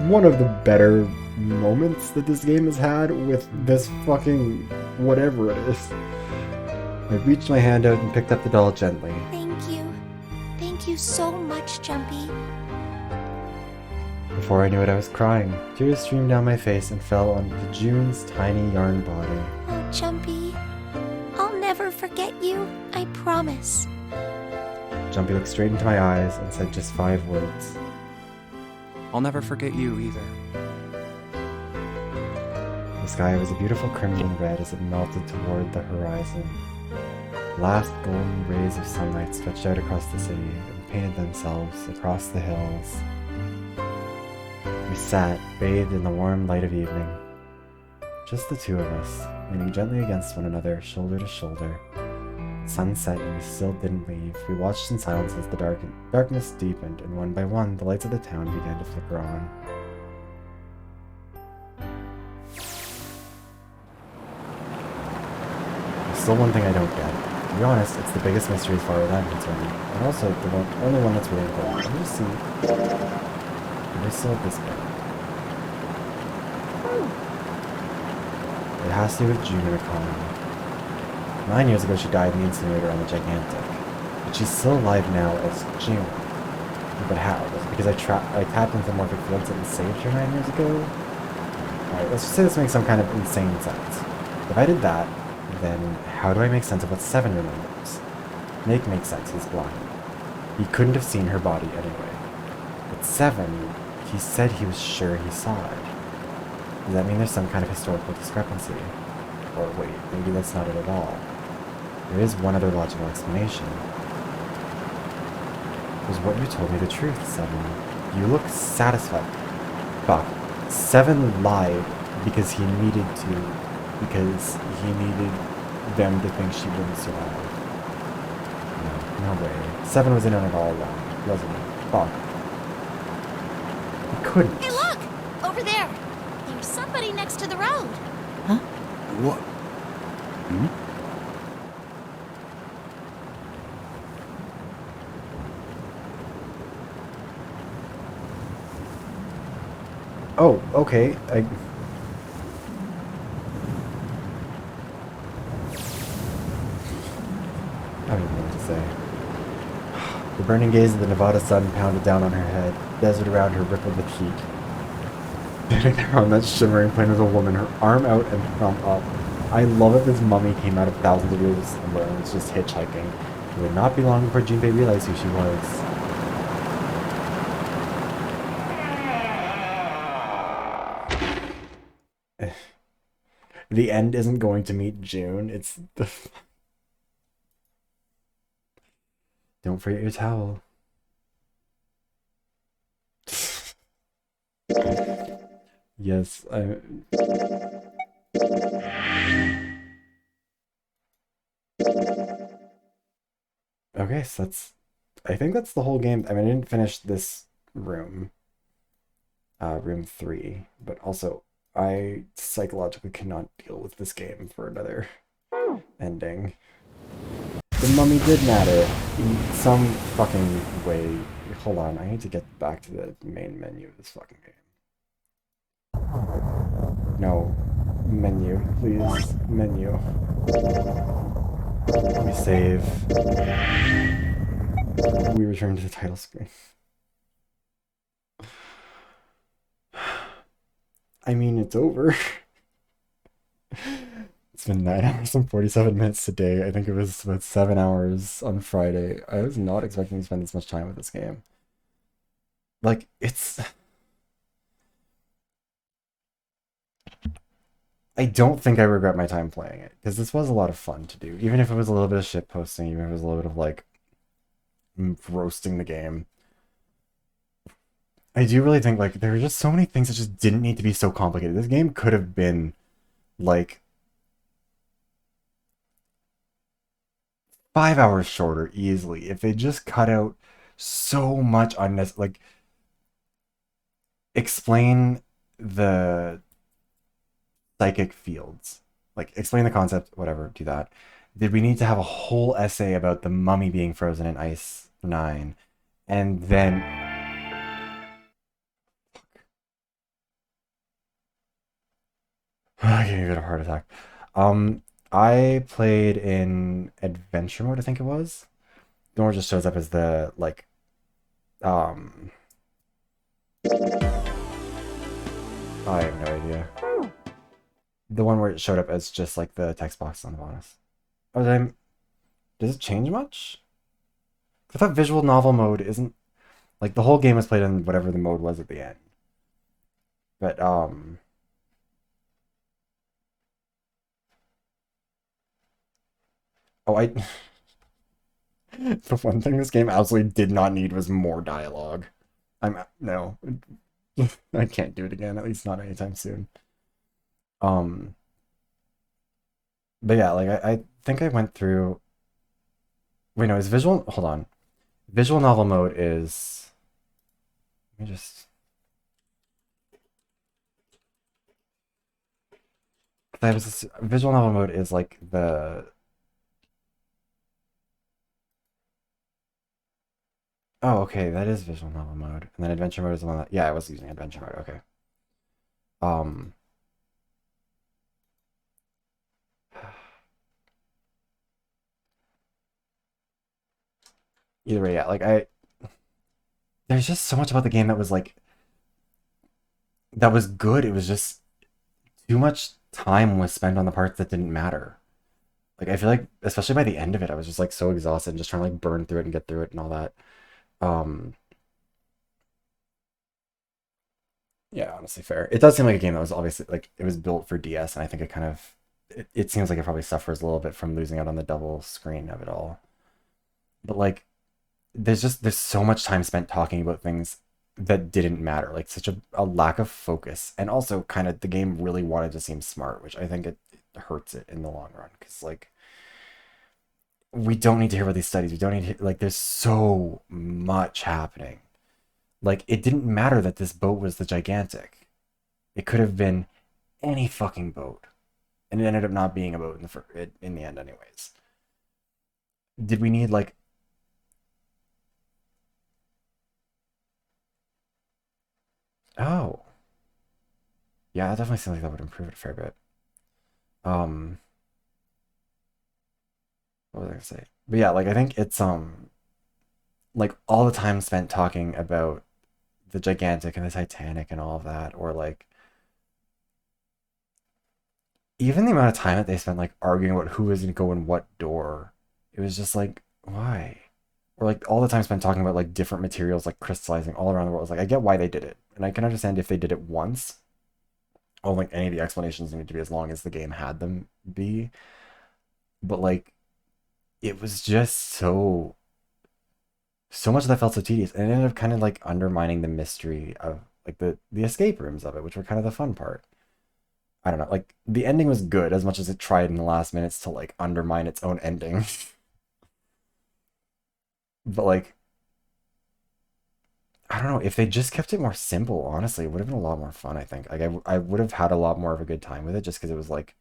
one of the better moments that this game has had with this fucking whatever it is. I reached my hand out and picked up the doll gently. Thank you. Thank you so much, Jumpy. Before I knew it, I was crying. Tears streamed down my face and fell onto June's tiny yarn body. Oh, Jumpy. I'll never forget you. I promise. Jumpy looked straight into my eyes and said just 5 words. I'll never forget you either. The sky was a beautiful crimson red as it melted toward the horizon. Last golden rays of sunlight stretched out across the city and painted themselves across the hills. We sat, bathed in the warm light of evening. Just the two of us, leaning gently against one another, shoulder to shoulder. Sun set and we still didn't leave. We watched in silence as the darkness deepened, and one by one, the lights of the town began to flicker on. There's still one thing I don't get. To be honest, it's the biggest mystery as far as I'm concerned, and also the only one that's really important. Let me just see. We're still at this bit. It has to do with June and economy. 9 years ago, she died in the incinerator on the Gigantic, but she's still alive now as June. But how? Was it because I tapped into morphic fields and saved her 9 years ago? Alright, let's just say this makes some kind of insane sense. If I did that, then how do I make sense of what 7 remembers? Nick makes sense, he's blind. He couldn't have seen her body anyway. But 7, he said he was sure he saw it. Does that mean there's some kind of historical discrepancy? Or wait, maybe that's not it at all. There is one other logical explanation. Was what you told me the truth, Seven? You look satisfied. Fuck. Seven lied because he needed them to think she wouldn't survive. No way. Seven was in on it all along, wasn't he? Fuck. He couldn't. Hey, look! Over there! There's somebody next to the road. Huh? What? Hmm? Oh, okay. I don't even know what to say. The burning gaze of the Nevada sun pounded down on her head. Desert around her rippled with heat. Standing there on that shimmering plain was a woman, her arm out and thumb up. I love it this mummy came out of thousands of years of slumber and was just hitchhiking. It would not be long before Junpei realized who she was. The end isn't going to meet June. It's the... Don't forget your towel. Yes, I... Okay, so that's... I think that's the whole game. I mean, I didn't finish this room. Room 3. But also, I psychologically cannot deal with this game for another ending. The mummy did matter in some fucking way. Hold on, I need to get back to the main menu of this fucking game. No. Menu, please. Menu. We save. We return to the title screen. I mean, it's over. It's been 9 hours and 47 minutes today. I think it was about 7 hours on Friday. I was not expecting to spend this much time with this game. Like, it's... I don't think I regret my time playing it, because this was a lot of fun to do. Even if it was a little bit of shit posting, even if it was a little bit of, like, roasting the game. I do really think, like, there are just so many things that just didn't need to be so complicated. This game could have been, like, 5 hours shorter, easily, if they just cut out so much unnecessary, like, explain the psychic fields. Like, explain the concept, whatever, do that. Did we need to have a whole essay about the mummy being frozen in Ice 9? And then... I can't even get a heart attack. I played in Adventure Mode, I think it was. The one where it just shows up as the, like, I have no idea. The one where it showed up as just, like, the text box on the bonus. Oh, then... Does it change much? I thought visual novel mode isn't... Like, the whole game was played in whatever the mode was at the end. But, Oh, I... The one thing this game absolutely did not need was more dialogue. No. I can't do it again, at least not anytime soon. But yeah, like, I think I went through... Wait, no, is visual... Hold on. Visual novel mode is... Let me just... Visual novel mode is, like, the... Oh, okay, that is visual novel mode. And then adventure mode is the one that... Yeah, I was using adventure mode, okay. Either way, yeah, like, there's just so much about the game that was, like... That was good, it was just... Too much time was spent on the parts that didn't matter. Like, I feel like, especially by the end of it, I was just, like, so exhausted and just trying to, like, burn through it and get through it and all that. Yeah, honestly, fair. It does seem like a game that was obviously like it was built for DS, and I think it kind of it seems like it probably suffers a little bit from losing out on the double screen of it all. But like, there's so much time spent talking about things that didn't matter, like such a lack of focus, and also kind of the game really wanted to seem smart, which I think it hurts it in the long run because like we don't need to hear about these studies. We don't need to, like there's so much happening. Like it didn't matter that this boat was the gigantic. It could have been any fucking boat, and it ended up not being a boat in the end, anyways. Did we need like? Oh, yeah, that definitely seems like that would improve it a fair bit. Um, what was I gonna say? But yeah, like I think it's like all the time spent talking about the gigantic and the Titanic and all of that, or like even the amount of time that they spent like arguing about who was gonna go in what door. It was just like, why? Or like all the time spent talking about like different materials like crystallizing all around the world. It's like I get why they did it, and I can understand if they did it once. I don't think any of the explanations need to be as long as the game had them be. But like it was just so much that felt so tedious, and it ended up kind of like undermining the mystery of like the escape rooms of it, which were kind of the fun part. I don't know, like the ending was good as much as it tried in the last minutes to like undermine its own ending. But like I don't know, if they just kept it more simple, honestly, it would have been a lot more fun, I think. Like I would have had a lot more of a good time with it just because it was like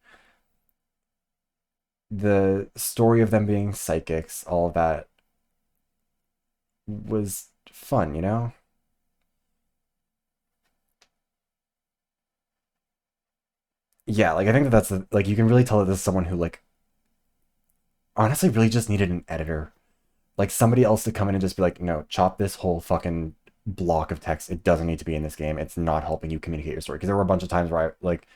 the story of them being psychics, all of that was fun, you know? Yeah, like I think that that's like you can really tell that this is someone who like honestly really just needed an editor, like somebody else to come in and just be like, no, chop this whole fucking block of text. It doesn't need to be in this game. It's not helping you communicate your story. Because there were a bunch of times where I like,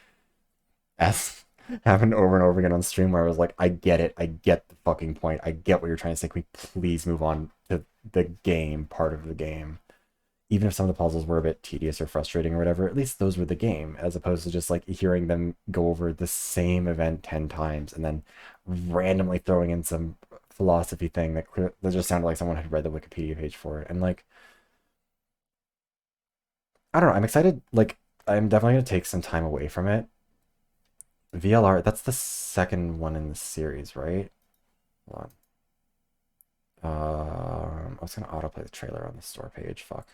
as happened over and over again on stream, where I was like, I get it. I get the fucking point. I get what you're trying to say. Can we please move on to the game part of the game? Even if some of the puzzles were a bit tedious or frustrating or whatever, at least those were the game, as opposed to just like hearing them go over the same event 10 times and then randomly throwing in some philosophy thing that just sounded like someone had read the Wikipedia page for it. And like, I don't know, I'm excited. Like, I'm definitely going to take some time away from it. VLR, that's the second one in the series, right? Hold on. I was going to autoplay the trailer on the store page. Fuck.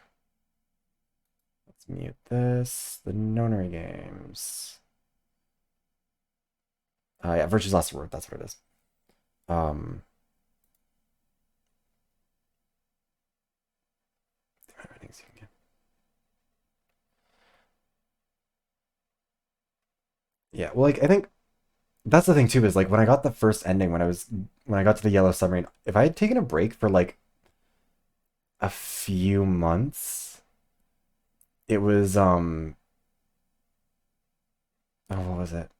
Let's mute this. The Nonary games. Yeah, Virtue's Last Word. That's what it is. Yeah, well, like I think that's the thing too is like when I got the first ending when I got to the Yellow Submarine, if I had taken a break for like a few months, it was oh, what was it?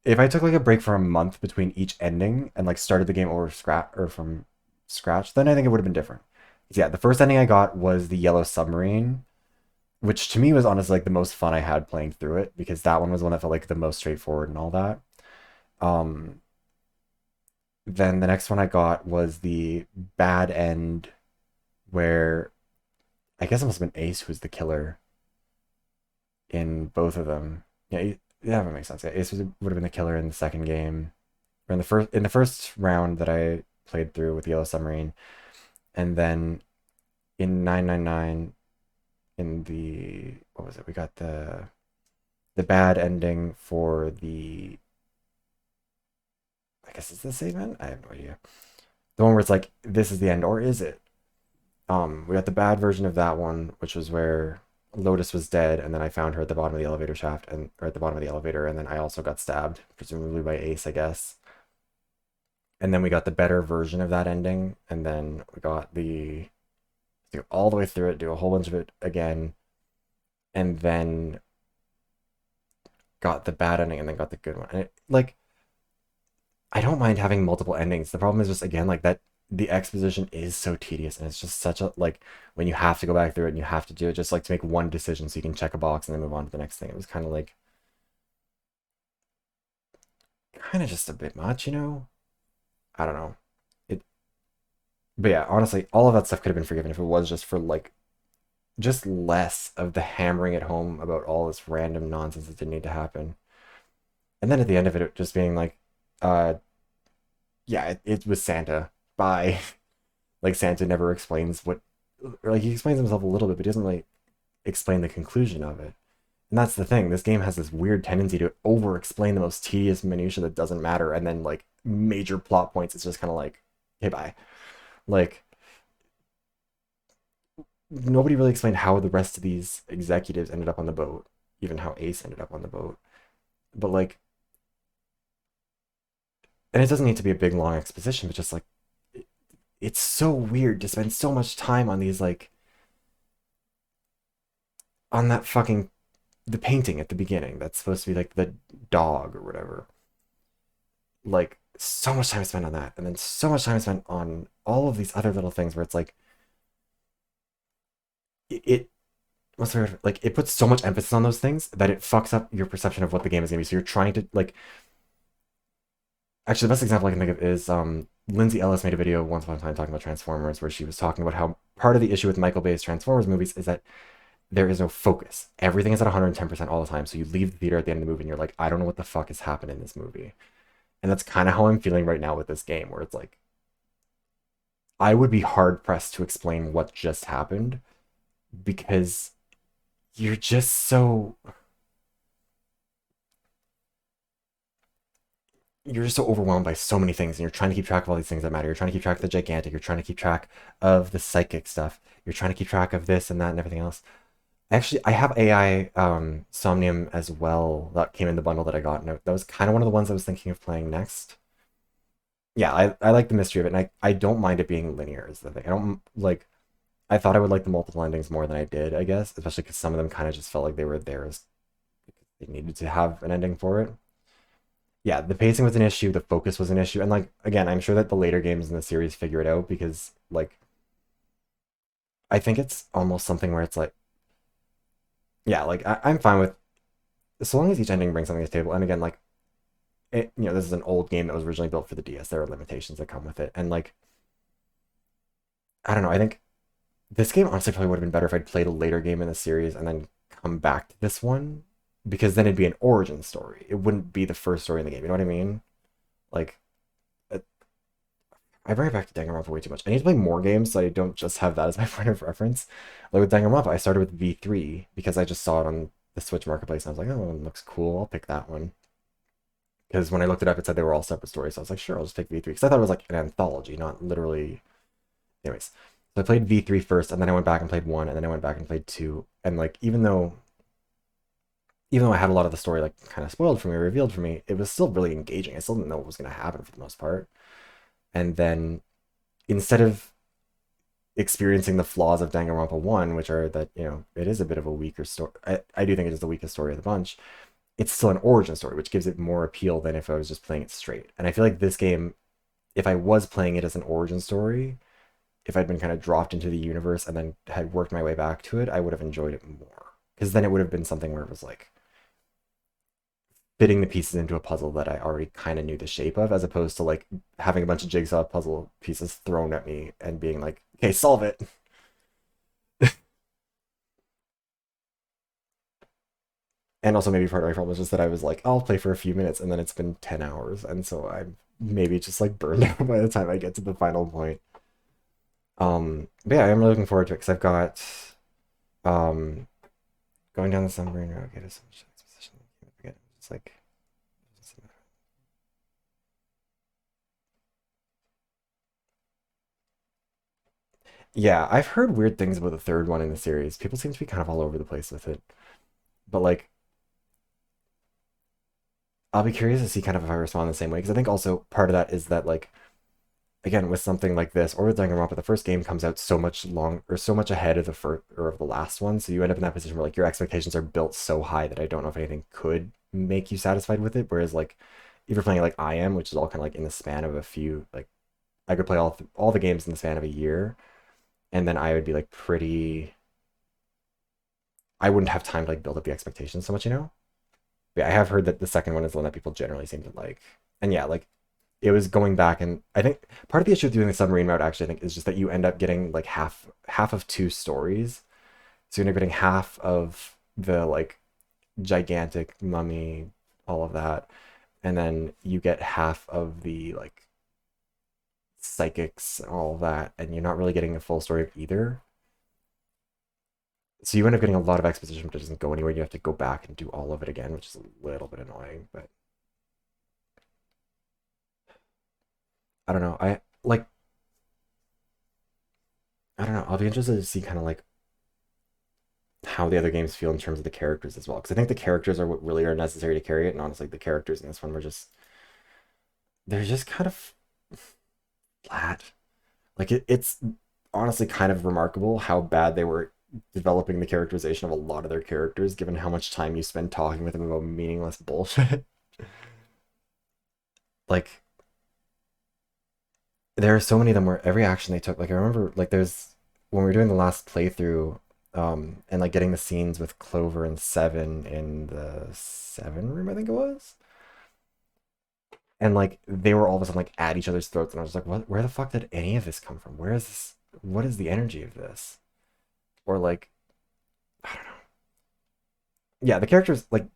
If I took like a break for a month between each ending and like started the game over scratch or from scratch, then I think it would have been different. 'Cause yeah, the first ending I got was the Yellow Submarine, which to me was honestly like the most fun I had playing through it because that one was the one that felt like the most straightforward and all that. Um, then the next one I got was the bad end where I guess it must have been Ace who's the killer in both of them. Yeah, yeah, that makes sense. Yeah, Ace would have been the killer in the second game, or in the first round that I played through with Yellow Submarine, and then in 999 in the what was it? We got the bad ending for the I guess it's the same end. I have no idea. The one where it's like this is the end, or is it? We got the bad version of that one, which was where Lotus was dead, and then I found her at the bottom of the elevator shaft, or at the bottom of the elevator, and then I also got stabbed, presumably by Ace, I guess. And then we got the better version of that ending, and then we got the do all the way through it, do a whole bunch of it again, and then got the bad ending, and then got the good one. And like, I don't mind having multiple endings. The problem is just again like that the exposition is so tedious, and it's just such a, like, when you have to go back through it and you have to do it just like to make one decision so you can check a box and then move on to the next thing. It was kind of like, kind of just a bit much, you know? I don't know. But yeah, honestly, all of that stuff could have been forgiven if it was just for like, just less of the hammering at home about all this random nonsense that didn't need to happen. And then at the end of it just being like, uh, yeah, it was Santa. Bye. Like, Santa never explains what, or like, he explains himself a little bit, but he doesn't really explain the conclusion of it. And that's the thing. This game has this weird tendency to over-explain the most tedious minutia that doesn't matter, and then like major plot points, it's just kind of like, hey, bye. Like, nobody really explained how the rest of these executives ended up on the boat, even how Ace ended up on the boat. But like, and it doesn't need to be a big long exposition, but just like, it's so weird to spend so much time on these, like, on that fucking, the painting at the beginning that's supposed to be like the dog or whatever. Like, so much time spent on that, and then so much time spent on all of these other little things where it's like, it what's the word? Like, it puts so much emphasis on those things that it fucks up your perception of what the game is gonna be. So you're trying to, like, actually the best example I can think of is Lindsay Ellis made a video once upon a time talking about Transformers, where she was talking about how part of the issue with Michael Bay's Transformers movies is that there is no focus. Everything is at 110% all the time. So you leave the theater at the end of the movie and you're like, I don't know what the fuck has happened in this movie. And that's kind of how I'm feeling right now with this game, where it's like, I would be hard pressed to explain what just happened, because you're just so, overwhelmed by so many things, and you're trying to keep track of all these things that matter. You're trying to keep track of the gigantic, you're trying to keep track of the psychic stuff, you're trying to keep track of this and that and everything else. Actually, I have AI Somnium as well that came in the bundle that I got, and that was kind of one of the ones I was thinking of playing next. Yeah, I like the mystery of it, and I don't mind it being linear is the thing. I don't, like, I thought I would like the multiple endings more than I did, I guess, especially because some of them kind of just felt like they were there as they needed to have an ending for it. Yeah, the pacing was an issue, the focus was an issue, and like, again, I'm sure that the later games in the series figure it out, because like, I think it's almost something where it's like, yeah, like, I'm fine with, so long as each ending brings something to the table. And again, like, it, you know, this is an old game that was originally built for the DS. There are limitations that come with it, and like, I don't know, I think this game honestly probably would have been better if I'd played a later game in the series and then come back to this one, because then it'd be an origin story. It wouldn't be the first story in the game. You know what I mean? Like, I bring it back to Danganronpa way too much. I need to play more games so I don't just have that as my point of reference. Like with Danganronpa, I started with V3 because I just saw it on the Switch Marketplace, and I was like, oh, it looks cool. I'll pick that one. Because when I looked it up, it said they were all separate stories. So I was like, sure, I'll just take V3. Because I thought it was like an anthology, not literally. Anyways, so I played V3 first, and then I went back and played 1, and then I went back and played 2. And like, even though I had a lot of the story like kind of spoiled for me, revealed for me, it was still really engaging. I still didn't know what was going to happen for the most part. And then instead of experiencing the flaws of Danganronpa 1, which are that, you know, it is a bit of a weaker story. I do think it is the weakest story of the bunch. It's still an origin story, which gives it more appeal than if I was just playing it straight. And I feel like this game, if I was playing it as an origin story, if I'd been kind of dropped into the universe and then had worked my way back to it, I would have enjoyed it more. Because then it would have been something where it was like fitting the pieces into a puzzle that I already kind of knew the shape of, as opposed to like having a bunch of jigsaw puzzle pieces thrown at me and being like, okay, solve it. And also maybe part of my problem was just that I was like, I'll play for a few minutes, and then it's been 10 hours, and so I'm maybe just like burned out by the time I get to the final point. But yeah, I'm really looking forward to it, because I've got going down the submarine road, get us some exposition. It's like, yeah, I've heard weird things about the third one in the series. People seem to be kind of all over the place with it. But like, I'll be curious to see kind of if I respond the same way, because I think also part of that is that, like, again, with something like this, or with Danganronpa, the first game comes out so much or so much ahead of the first or of the last one, so you end up in that position where like your expectations are built so high that I don't know if anything could make you satisfied with it. Whereas like if you're playing like I am, which is all kind of like in the span of a few, like I could play all the games in the span of a year, and then I would be like pretty. I wouldn't have time to like build up the expectations so much, you know. But I have heard that the second one is the one that people generally seem to like, and yeah, like it was going back, and I think part of the issue with doing the submarine route actually, I think, is just that you end up getting like half of two stories, so you're getting half of the like gigantic mummy, all of that, and then you get half of the like psychics and all of that, and you're not really getting a full story of either. So you end up getting a lot of exposition which doesn't go anywhere. You have to go back and do all of it again, which is a little bit annoying, but I don't know. I don't know. I'll be interested to see kind of like how the other games feel in terms of the characters as well, because I think the characters are what really are necessary to carry it, and honestly, the characters in this one were just they're just kind of flat. Like it's honestly kind of remarkable how bad they were developing the characterization of a lot of their characters, given how much time you spend talking with them about meaningless bullshit. Like there are so many of them where every action they took, like I remember like there's when we were doing the last playthrough, and like getting the scenes with Clover and Seven in the Seven room, I think it was. And like they were all of a sudden like at each other's throats, and I was like, what, where the fuck did any of this come from? Where is this, what is the energy of this? Or like, I don't know. Yeah, the characters, like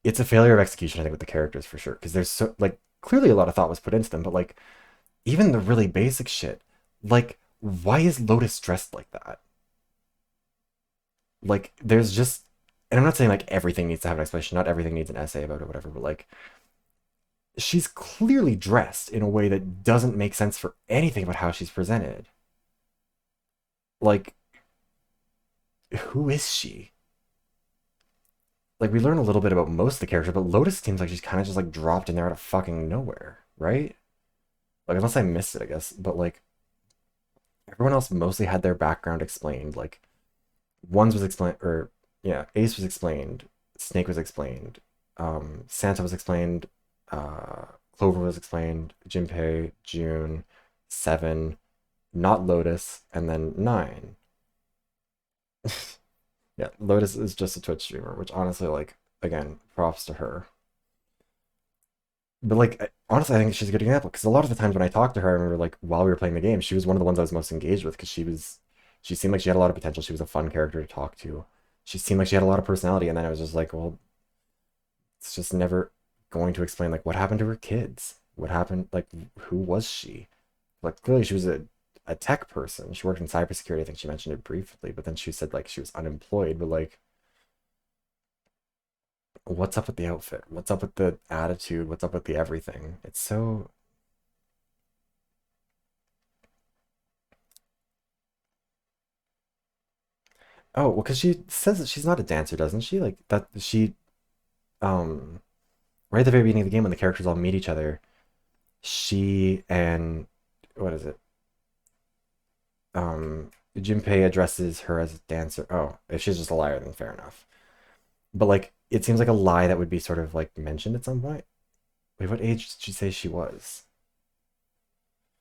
it's a failure of execution, I think, with the characters for sure. Because there's so like clearly a lot of thought was put into them, but like even the really basic shit, like why is Lotus dressed like that? Like there's just, and I'm not saying like everything needs to have an explanation, not everything needs an essay about it or whatever, but like she's clearly dressed in a way that doesn't make sense for anything about how she's presented. Like, who is she? Like, we learn a little bit about most of the characters, but Lotus seems like she's kind of just like dropped in there out of fucking nowhere, right? Like, unless I missed it, I guess. But like, everyone else mostly had their background explained. Like, one's was explained, or yeah, Ace was explained, Snake was explained, Santa was explained, Clover was explained, Jinpei, June, Seven, not Lotus, and then Nine. Yeah, Lotus is just a Twitch streamer, which honestly, like, again, props to her. But like, honestly, I think she's a good example because a lot of the times when I talked to her, I remember like while we were playing the game, she was one of the ones I was most engaged with because she seemed like she had a lot of potential. She was a fun character to talk to. She seemed like she had a lot of personality, and then I was just like, well, it's just never going to explain like what happened to her kids. What happened? Like, who was she? Like, clearly she was a tech person. She worked in cybersecurity. I think she mentioned it briefly, but then she said like she was unemployed. But like, what's up with the outfit? What's up with the attitude? What's up with the everything? It's so. Oh, well, because she says that she's not a dancer, doesn't she? Like that she um right at the very beginning of the game when the characters all meet each other, she and what is it? Junpei addresses her as a dancer. Oh, if she's just a liar, then fair enough. But like it seems like a lie that would be sort of like mentioned at some point. Wait, what age did she say she was?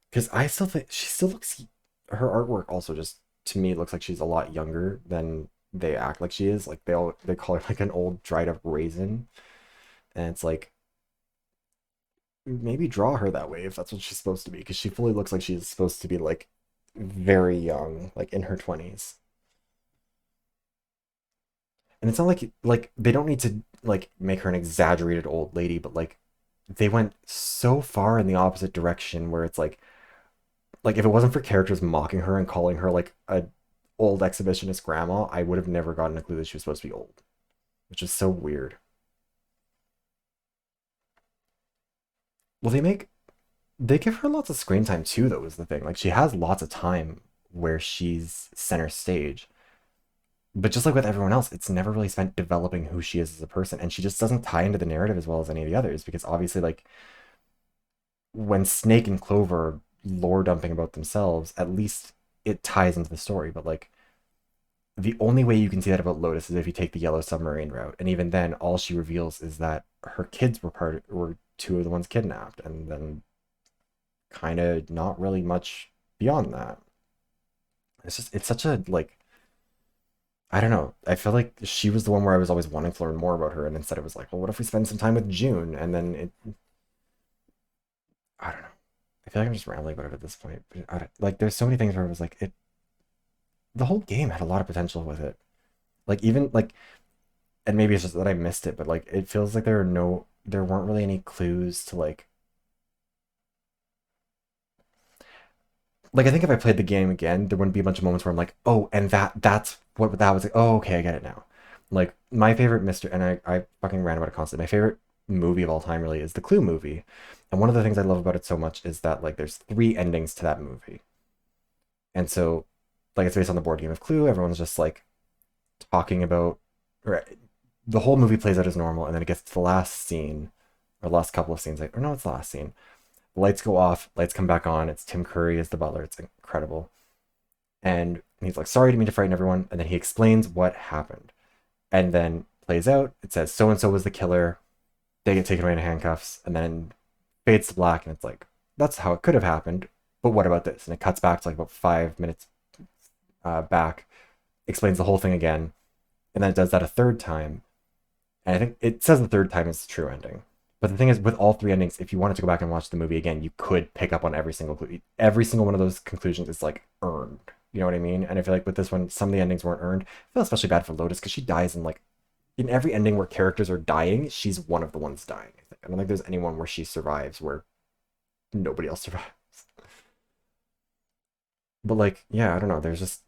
Because I still think she still looks. Her artwork also just to me looks like she's a lot younger than they act like she is. Like they call her like an old dried up raisin, and it's like maybe draw her that way if that's what she's supposed to be, because she fully looks like she's supposed to be like very young, like in her 20s. And it's not like they don't need to like make her an exaggerated old lady, but like they went so far in the opposite direction where it's like if it wasn't for characters mocking her and calling her like a old exhibitionist grandma, I would have never gotten a clue that she was supposed to be old, which is so weird. Well, they give her lots of screen time too, though, is the thing. Like she has lots of time where she's center stage. But just like with everyone else, it's never really spent developing who she is as a person, and she just doesn't tie into the narrative as well as any of the others, because obviously like when Snake and Clover are lore dumping about themselves, at least it ties into the story. But like the only way you can see that about Lotus is if you take the yellow submarine route, and even then, all she reveals is that her kids were two of the ones kidnapped, and then kind of not really much beyond that. It's such a, like, I don't know. I feel like she was the one where I was always wanting to learn more about her, and instead it was like, well, what if we spend some time with June? And then I don't know. I feel like I'm just rambling about it at this point. But like, there's so many things where I was like, the whole game had a lot of potential with it. Like, even like, and maybe it's just that I missed it, but like, it feels like there weren't really any clues to like I think if I played the game again, there wouldn't be a bunch of moments where I'm like, oh, and that's what that was like. Oh, okay, I get it now. Like my favorite Mr. and I fucking ran about it constantly. My favorite movie of all time really is the Clue movie. And one of the things I love about it so much is that like there's three endings to that movie. And so like it's based on the board game of Clue. Everyone's just like talking about or the whole movie plays out as normal, and then it gets to the last scene or the last couple of scenes, like or no, it's the last scene. Lights go off, lights come back on. It's Tim Curry as the butler. It's incredible. And he's like, sorry to mean to frighten everyone. And then he explains what happened. And then plays out. It says, so and so was the killer. They get taken away in handcuffs. And then fades to black. And it's like, that's how it could have happened. But what about this? And it cuts back to like about 5 minutes back. Explains the whole thing again. And then it does that a third time. And I think it says the third time is the true ending. But the thing is, with all three endings, if you wanted to go back and watch the movie again, you could pick up on every single clue. Every single one of those conclusions is like earned. You know what I mean? And I feel like with this one, some of the endings weren't earned. I feel especially bad for Lotus because she dies in like in every ending where characters are dying, she's one of the ones dying. I don't think there's anyone where she survives where nobody else survives. But like, yeah, I don't know. There's just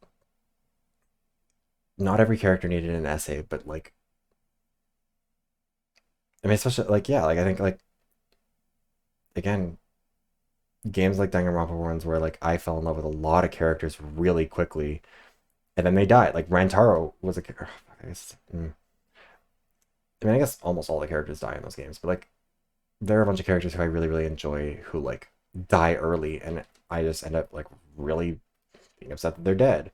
not every character needed an essay, but like, I mean, especially like, yeah, like I think like again, games like Danganronpa were ones where like I fell in love with a lot of characters really quickly, and then they died. Like Rantaro was a character. I guess, I mean, I guess almost all the characters die in those games, but like there are a bunch of characters who I really, really enjoy who like die early, and I just end up like really being upset that they're dead.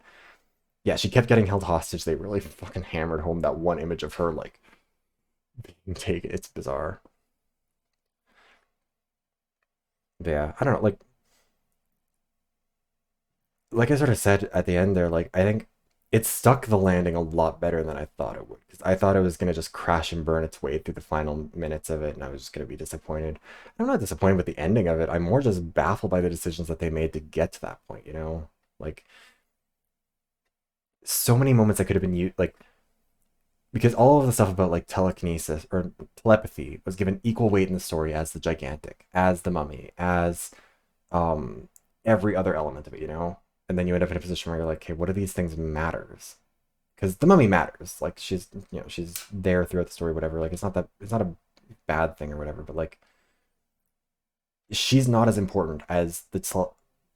Yeah, she kept getting held hostage. They really fucking hammered home that one image of her like being taken. It's bizarre. But yeah, I don't know. Like I sort of said at the end there, like I think it stuck the landing a lot better than I thought it would. Because I thought it was gonna just crash and burn its way through the final minutes of it, and I was just gonna be disappointed. I'm not disappointed with the ending of it. I'm more just baffled by the decisions that they made to get to that point. You know, like so many moments that could have been used, like because all of the stuff about like telekinesis or telepathy was given equal weight in the story as the gigantic, as the mummy, as um every other element of it, you know? And then you end up in a position where you're like, okay, what do these things matters? Because the mummy matters. Like she's she's there throughout the story, whatever. Like it's not a bad thing or whatever, but like she's not as important as the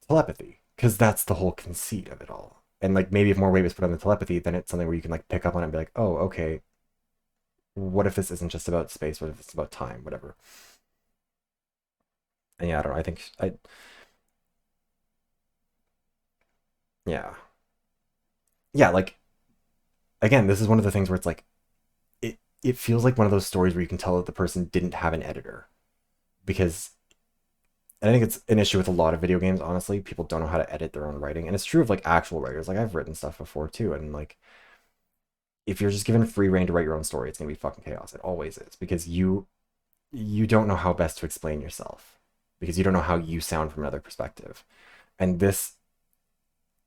telepathy. Because that's the whole conceit of it all. And like maybe if more weight was put on the telepathy, then it's something where you can like pick up on it and be like, oh, okay, what if this isn't just about space? What if it's about time? Whatever. And yeah, I don't know. I think yeah. Yeah, like again, this is one of the things where it's like it feels like one of those stories where you can tell that the person didn't have an editor. Because and I think it's an issue with a lot of video games, honestly. People don't know how to edit their own writing. And it's true of like actual writers. Like I've written stuff before too, and like if you're just given free reign to write your own story, it's gonna be fucking chaos. It always is. Because you don't know how best to explain yourself. Because you don't know how you sound from another perspective. And this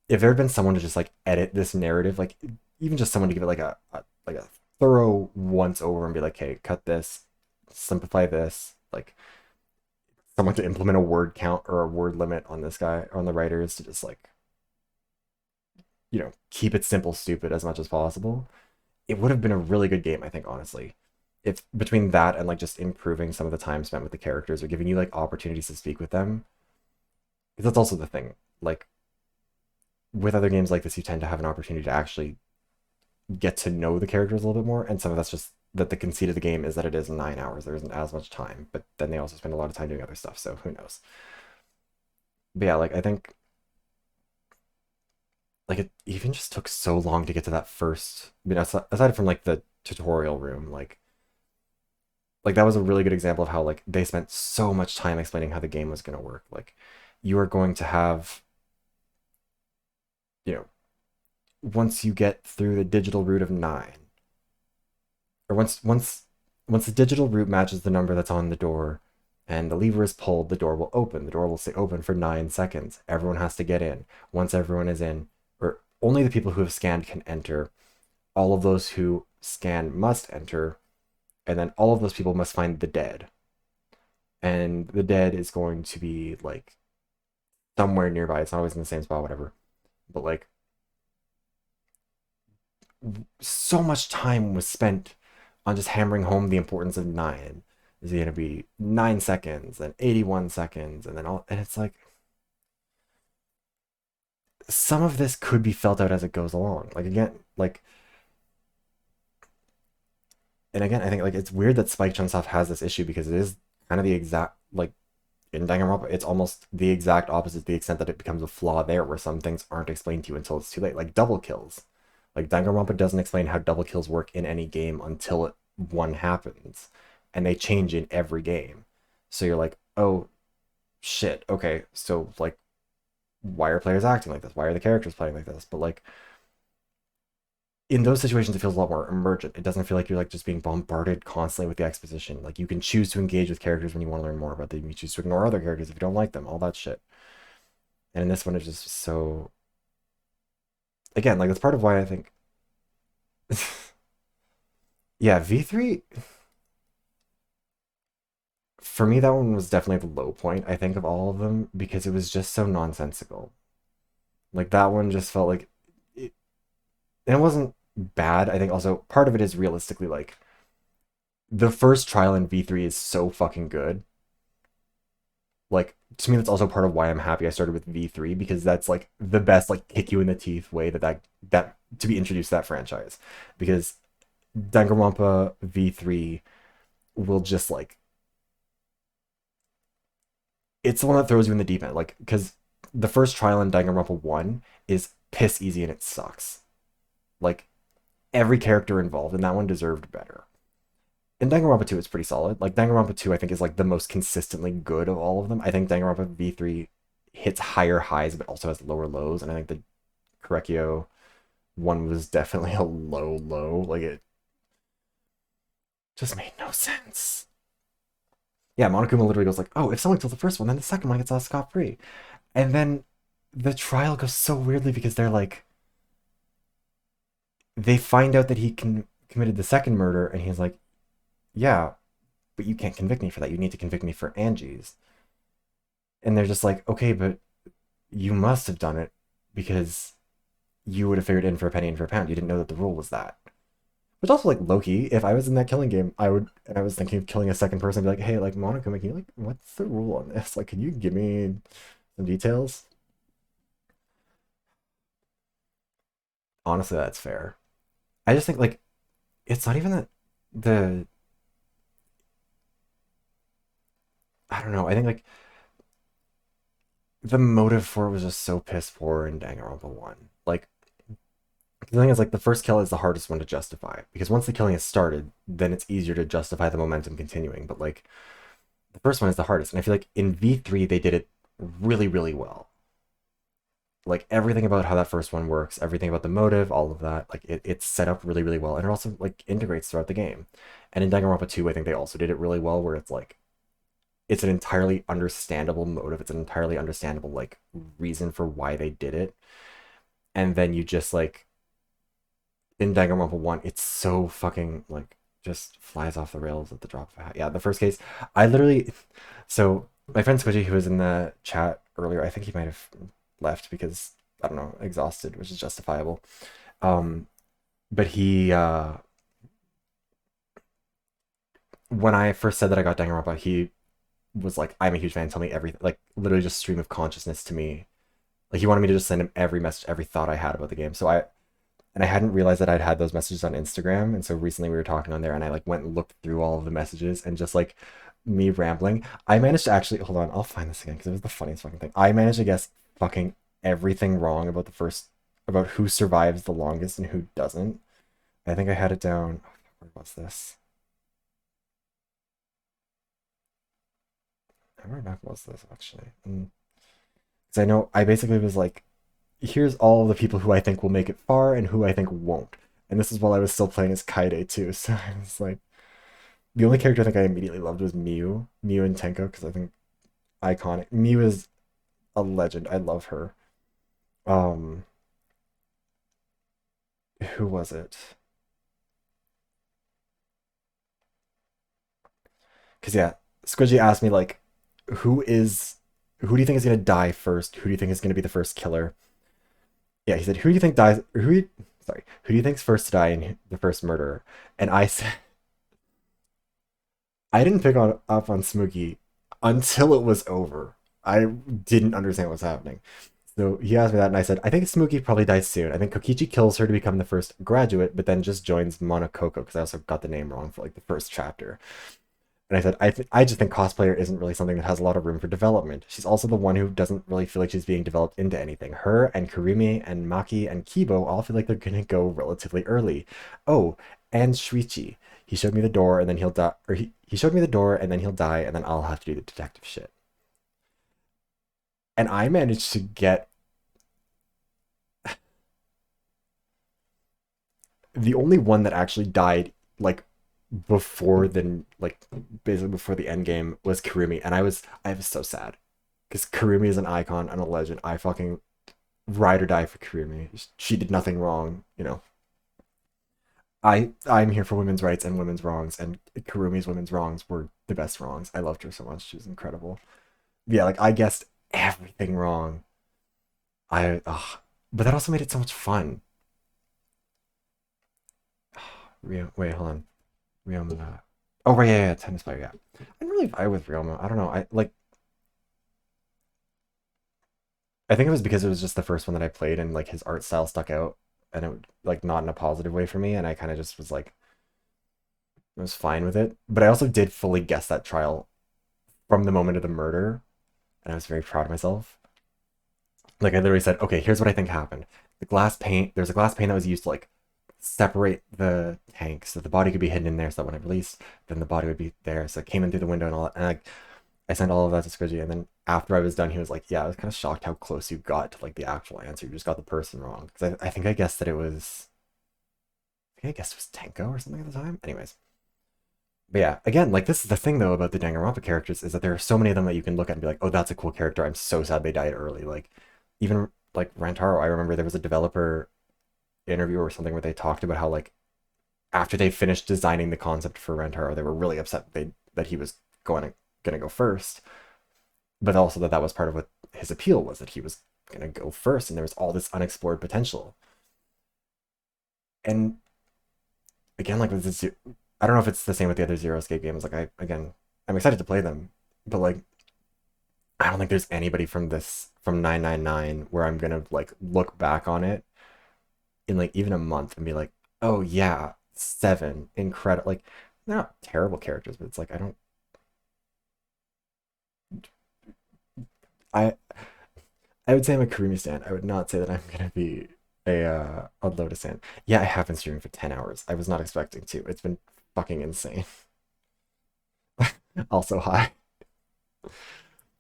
if there had been someone to just like edit this narrative, like even just someone to give it like a thorough once over and be like, hey, cut this, simplify this, like someone to implement a word count or a word limit on this guy on the writers to just like keep it simple, stupid as much as possible. It would have been a really good game, I think, honestly. If between that and like just improving some of the time spent with the characters or giving you like opportunities to speak with them, because that's also the thing. Like with other games like this, you tend to have an opportunity to actually get to know the characters a little bit more, and some of that's just that the conceit of the game is that it is 9 hours. There isn't as much time, but then they also spend a lot of time doing other stuff, so who knows. But yeah, like I think like it even just took so long to get to that first, aside from like the tutorial room, like like that was a really good example of how like they spent so much time explaining how the game was going to work. Like you are going to have, you know, once you get through the digital root of 9, or once the digital root matches the number that's on the door and the lever is pulled, the door will open. The door will stay open for 9 seconds. Everyone has to get in. Once everyone is in, or only the people who have scanned can enter. All of those who scan must enter, and then all of those people must find the dead. And the dead is going to be like somewhere nearby. It's not always in the same spot, whatever. But like so much time was spent on just hammering home the importance of 9. Is it going to be 9 seconds and 81 seconds and then all, and it's like some of this could be felt out as it goes along. Like again, like, and again, I think like it's weird that Spike Chunsoft has this issue because it is kind of the exact, like in Danganronpa, it's almost the exact opposite to the extent that it becomes a flaw there, where some things aren't explained to you until it's too late. Like double kills. Like Danganronpa doesn't explain how double kills work in any game until one happens, and they change in every game. So you're like, oh shit, okay, so like, why are players acting like this? Why are the characters playing like this? But like, in those situations, it feels a lot more emergent. It doesn't feel like you're like just being bombarded constantly with the exposition. Like you can choose to engage with characters when you want to learn more about them. You choose to ignore other characters if you don't like them. All that shit. And in this one, it's just so. Again, like that's part of why I think. Yeah, V3. For me, that one was definitely the low point, I think, of all of them, because it was just so nonsensical. Like that one just felt like it, and it wasn't bad. I think also part of it is realistically like the first trial in V3 is so fucking good. Like to me, that's also part of why I'm happy I started with V3, because that's like the best like kick you in the teeth way that to be introduced to that franchise. Because Danganronpa V3 will just like, it's the one that throws you in the deep end. Like because the first trial in Danganronpa 1 is piss easy and it sucks. Like every character involved in that one deserved better. In Danganronpa 2, it's pretty solid. Like Danganronpa 2, I think is like the most consistently good of all of them. I think Danganronpa V3 hits higher highs but also has lower lows, and I think the Korekiyo one was definitely a low. Like it just made no sense. Yeah, Monokuma literally goes like, "Oh, if someone kills the first one, then the second one gets off scot-free," and then the trial goes so weirdly because they're like, they find out that he committed the second murder, and he's like, yeah, but you can't convict me for that. You need to convict me for Angie's. And they're just like, okay, but you must have done it because you would have figured in for a penny and for a pound. You didn't know that the rule was that. Which also, like, low-key, if I was in that killing game, I would, and I was thinking of killing a second person, I'd be like, hey, like, Monokuma, can you, like, what's the rule on this? Like, can you give me some details? Honestly, that's fair. I just think, like, it's not even that I don't know, I think, like, the motive for it was just so piss poor in Danganronpa 1. Like, the thing is, like, the first kill is the hardest one to justify, because once the killing is started, then it's easier to justify the momentum continuing, but, like, the first one is the hardest, and I feel like in V3, they did it really, really well. Like, everything about how that first one works, everything about the motive, all of that, like, it's set up really, really well, and it also, like, integrates throughout the game. And in Danganronpa 2, I think they also did it really well, where it's, like, it's an entirely understandable motive, it's an entirely understandable, like, reason for why they did it. And then you just, like, in Danganronpa 1, it's so fucking, like, just flies off the rails at the drop of a hat. Yeah, the first case, I literally, so my friend Squidgy, who was in the chat earlier, I think he might have left because, I don't know, exhausted, which is justifiable. But he, when I first said that I got Danganronpa, he was like, I'm a huge fan, tell me everything, like, literally just stream of consciousness to me. Like, he wanted me to just send him every message, every thought I had about the game. So I hadn't realized that I'd had those messages on Instagram, and so recently we were talking on there, and I, like, went and looked through all of the messages, and just, like, me rambling, I managed to actually, hold on, I'll find this again, because it was the funniest fucking thing. I managed to guess fucking everything wrong about the first, about who survives the longest and who doesn't. I think I had it down, where was this? how far back was this actually? Because I know I basically was like, here's all the people who I think will make it far and who I think won't. And this is while I was still playing as Kaide too. So I was like, the only character I think I immediately loved was Mew and Tenko, because I think iconic. Mew is a legend. I love her. Um, who was it? Because yeah, Squidgy asked me like, who who do you think is gonna die first? Who do you think is gonna be the first killer? Yeah, he said, who do you think dies? Sorry, who do you think's first to die in the first murder? And I said, I didn't pick up on Smokey until it was over. I didn't understand what was happening. So he asked me that, and I said, I think Smokey probably dies soon. I think Kokichi kills her to become the first graduate, but then just joins Monokoko, because I also got the name wrong for like the first chapter. And I said, I just think cosplayer isn't really something that has a lot of room for development. She's also the one who doesn't really feel like she's being developed into anything. Her and Kurumi and Maki and Kibo all feel like they're gonna go relatively early. Oh, and Shuichi. He showed me the door and then he'll die, or he showed me the door and then he'll die, and then I'll have to do the detective shit. And I managed to get the only one that actually died like before the like basically before the end game was Kurumi, and I was so sad because Kurumi is an icon and a legend. I fucking ride or die for Kurumi. She did nothing wrong, you know. I'm here for women's rights and women's wrongs, and Kurumi's women's wrongs were the best wrongs. I loved her so much. She was incredible. Yeah, like I guessed everything wrong. But that also made it so much fun. Wait, hold on. Ryoma. Oh, right, yeah, tennis player, yeah. I didn't really vibe with Ryoma. I don't know. I think it was because it was just the first one that I played, and like his art style stuck out, and it like not in a positive way for me, and I kind of just was like, I was fine with it. But I also did fully guess that trial from the moment of the murder, and I was very proud of myself. Like I literally said, okay, here's what I think happened. There's a glass pane that was used to like separate the tank so the body could be hidden in there, so that when it released, then the body would be there. So it came in through the window and all that. And like I sent all of that to Squidgy, and then after I was done, he was like, yeah, I was kind of shocked how close you got to like the actual answer. You just got the person wrong. Because I think I guessed that it was I guessed it was Tenko or something at the time. Anyways. But yeah, again, like this is the thing though about the Danganronpa characters, is that there are so many of them that you can look at and be like, oh, that's a cool character. I'm so sad they died early. Like even like Rantaro, I remember there was a developer interview or something where they talked about how like after they finished designing the concept for Rantaro, they were really upset that he was gonna go first, but also that was part of what his appeal was, that he was gonna go first, and there was all this unexplored potential. And again, like with this, I don't know if it's the same with the other Zero Escape games. Like I'm excited to play them, but like I don't think there's anybody from 999 where I'm gonna like look back on it in like even a month and be like, oh yeah, 7 incredible. Like they're not terrible characters, but it's like I I would say I'm a Kurumi stan. I would not say that I'm gonna be a Lotus stan. Yeah, I have been streaming for 10 hours. I was not expecting to. It's been fucking insane. Also, hi.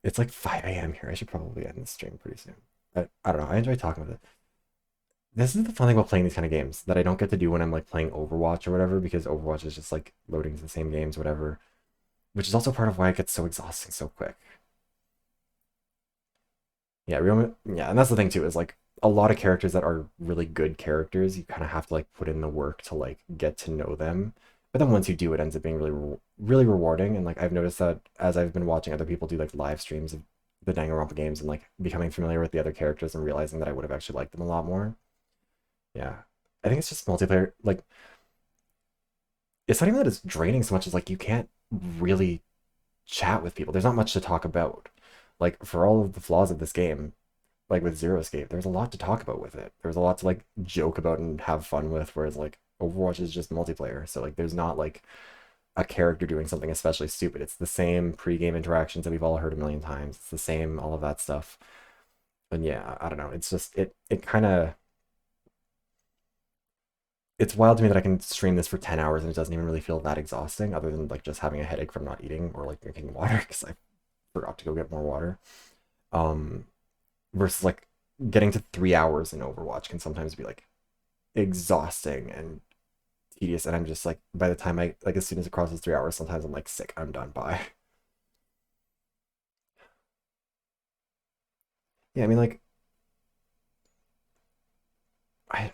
It's like 5 a.m. here. I should probably end the stream pretty soon. But I don't know. I enjoy talking with it. This is the fun thing about playing these kind of games that I don't get to do when I'm like playing Overwatch or whatever, because Overwatch is just like loading to the same games, whatever. Which is also part of why it gets so exhausting so quick. Yeah, yeah, and that's the thing too, is like a lot of characters that are really good characters, you kind of have to like put in the work to like get to know them. But then once you do, it ends up being really rewarding. And like I've noticed that as I've been watching other people do like live streams of the Danganronpa games and like becoming familiar with the other characters and realizing that I would have actually liked them a lot more. Yeah, I think it's just multiplayer. Like it's not even that it's draining so much as like you can't really chat with people. There's not much to talk about. Like for all of the flaws of this game, like with Zero Escape, there's a lot to talk about with it. There's a lot to like joke about and have fun with, whereas like Overwatch is just multiplayer. So like there's not like a character doing something especially stupid. It's the same pre-game interactions that we've all heard a million times. It's the same, all of that stuff. And yeah, I don't know. It's just it kind of it's wild to me that I can stream this for 10 hours and it doesn't even really feel that exhausting, other than like just having a headache from not eating or like drinking water, because I forgot to go get more water. Versus like getting to 3 hours in Overwatch can sometimes be like exhausting and tedious, and I'm just like, by the time I like, as soon as it crosses 3 hours, sometimes I'm like sick, I'm done. Bye. Yeah, I mean, like,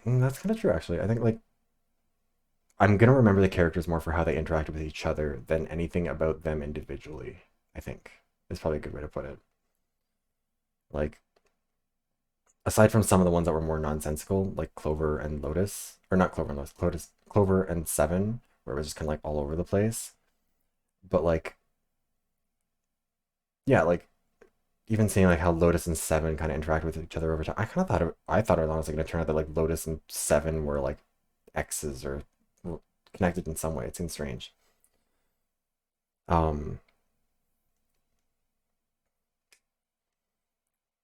that's kind of true actually. I think like I'm gonna remember the characters more for how they interacted with each other than anything about them individually. I think is probably a good way to put it. Like, aside from some of the ones that were more nonsensical, like Clover and Lotus, or not Clover and Lotus, Clover and Seven, where it was just kind of like all over the place. But like, yeah, like even seeing like how Lotus and Seven kind of interact with each other over time, I kind of thought I thought it was honestly going to turn out that like Lotus and Seven were like exes or connected in some way. It seems strange. Um,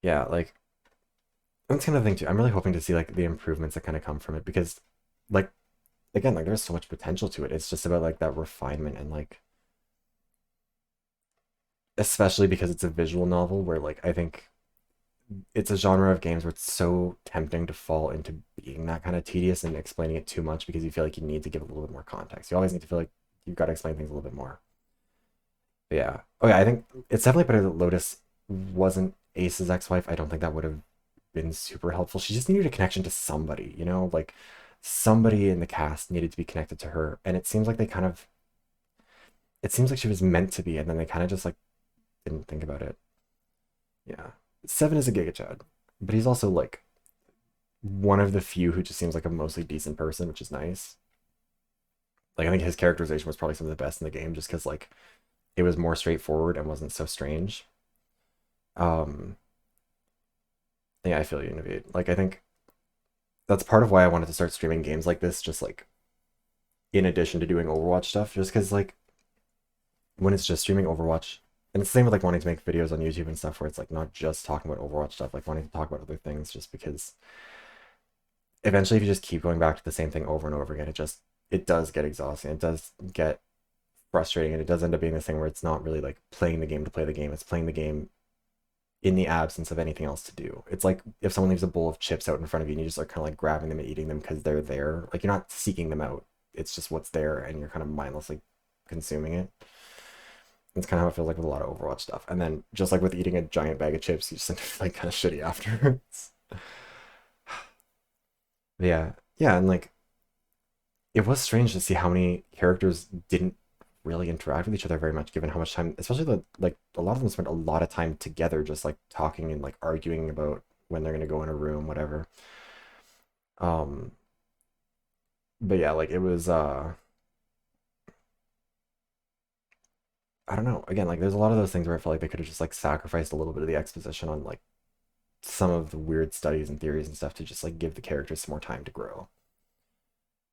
yeah, like that's kind of thing too. I'm really hoping to see like the improvements that kind of come from it because, like, again, like there's so much potential to it. It's just about like that refinement and like, especially because it's a visual novel where like I think it's a genre of games where it's so tempting to fall into being that kind of tedious and explaining it too much because you feel like you need to give a little bit more context. You always need to feel like you've got to explain things a little bit more. But yeah. Oh yeah, I think it's definitely better that Lotus wasn't Ace's ex-wife. I don't think that would have been super helpful. She just needed a connection to somebody, you know? Like somebody in the cast needed to be connected to her. And it seems like they kind of it seems like she was meant to be, and then they kind of just like didn't think about it. Yeah. Seven is a Giga Chad, but he's also like one of the few who just seems like a mostly decent person, which is nice. Like I think his characterization was probably some of the best in the game, just because like it was more straightforward and wasn't so strange. Um, yeah, I feel you, Innovate. Like I think that's part of why I wanted to start streaming games like this, just like in addition to doing Overwatch stuff, just because like when it's just streaming Overwatch, and it's the same with like wanting to make videos on YouTube and stuff, where it's like not just talking about Overwatch stuff, like wanting to talk about other things, just because eventually if you just keep going back to the same thing over and over again, it does get exhausting. It does get frustrating, and it does end up being this thing where it's not really like playing the game to play the game. It's playing the game in the absence of anything else to do. It's like if someone leaves a bowl of chips out in front of you and you just are kind of like grabbing them and eating them because they're there. Like you're not seeking them out. It's just what's there and you're kind of mindlessly consuming it. It's kind of how it feels like with a lot of Overwatch stuff. And then just like with eating a giant bag of chips, you just end up like kind of shitty afterwards. Yeah. Yeah, and like it was strange to see how many characters didn't really interact with each other very much, given how much time, especially the like a lot of them spent a lot of time together, just like talking and like arguing about when they're gonna go in a room, whatever. Um, but yeah, like it was I don't know. Again, like there's a lot of those things where I feel like they could have just like sacrificed a little bit of the exposition on like some of the weird studies and theories and stuff to just like give the characters some more time to grow.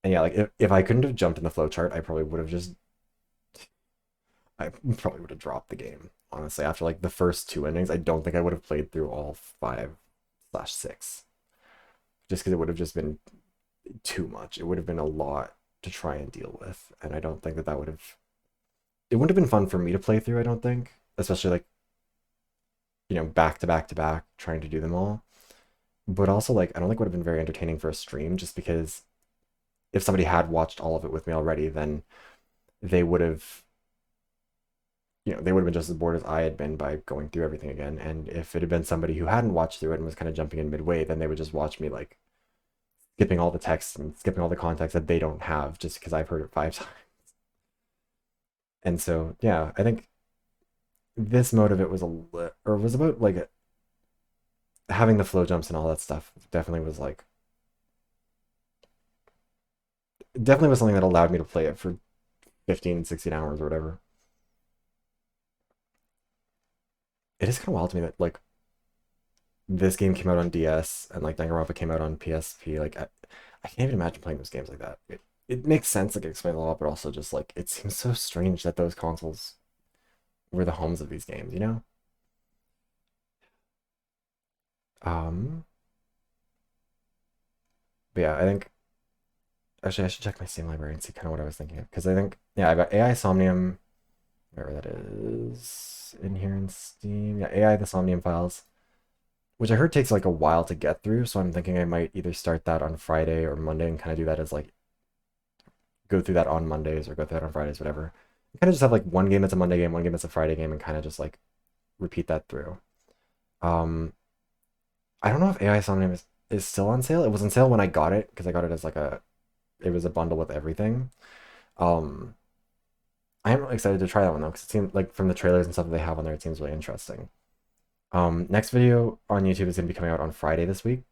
And yeah, like if I couldn't have jumped in the flowchart, I probably would have dropped the game. Honestly, after like the first two endings, I don't think I would have played through all 5/6. Just because it would have just been too much. It would have been a lot to try and deal with. And I don't think that would have it wouldn't have been fun for me to play through, I don't think. Especially like, back to back to back, trying to do them all. But also like I don't think it would have been very entertaining for a stream, just because if somebody had watched all of it with me already, then they would have they would have been just as bored as I had been by going through everything again. And if it had been somebody who hadn't watched through it and was kind of jumping in midway, then they would just watch me like skipping all the text and skipping all the context that they don't have just because I've heard it 5 times. And so, yeah, I think this mode of it was about like having the flow jumps and all that stuff. Definitely was something that allowed me to play it for 15, 16 hours or whatever. It is kind of wild to me that like this game came out on DS and like Danganronpa came out on PSP. Like I can't even imagine playing those games like that. It makes sense, like it explains a lot, but also just like it seems so strange that those consoles were the homes of these games, you know? Um, but yeah, I think actually I should check my Steam library and see kind of what I was thinking of, because I think yeah, I got AI Somnium, Where that is in here in Steam. Yeah, AI the Somnium Files, which I heard takes like a while to get through. So I'm thinking I might either start that on Friday or Monday and kind of do that as like go through that on Mondays or go through that on Fridays, whatever. Kind of just have like one game that's a Monday game, one game that's a Friday game, and kind of just like repeat that through. I don't know if AI Somnium is still on sale. It was on sale when I got it because I got it as like it was a bundle with everything. Um, I am really excited to try that one though because it seems like from the trailers and stuff that they have on there, it seems really interesting. Next video on YouTube is going to be coming out on Friday this week.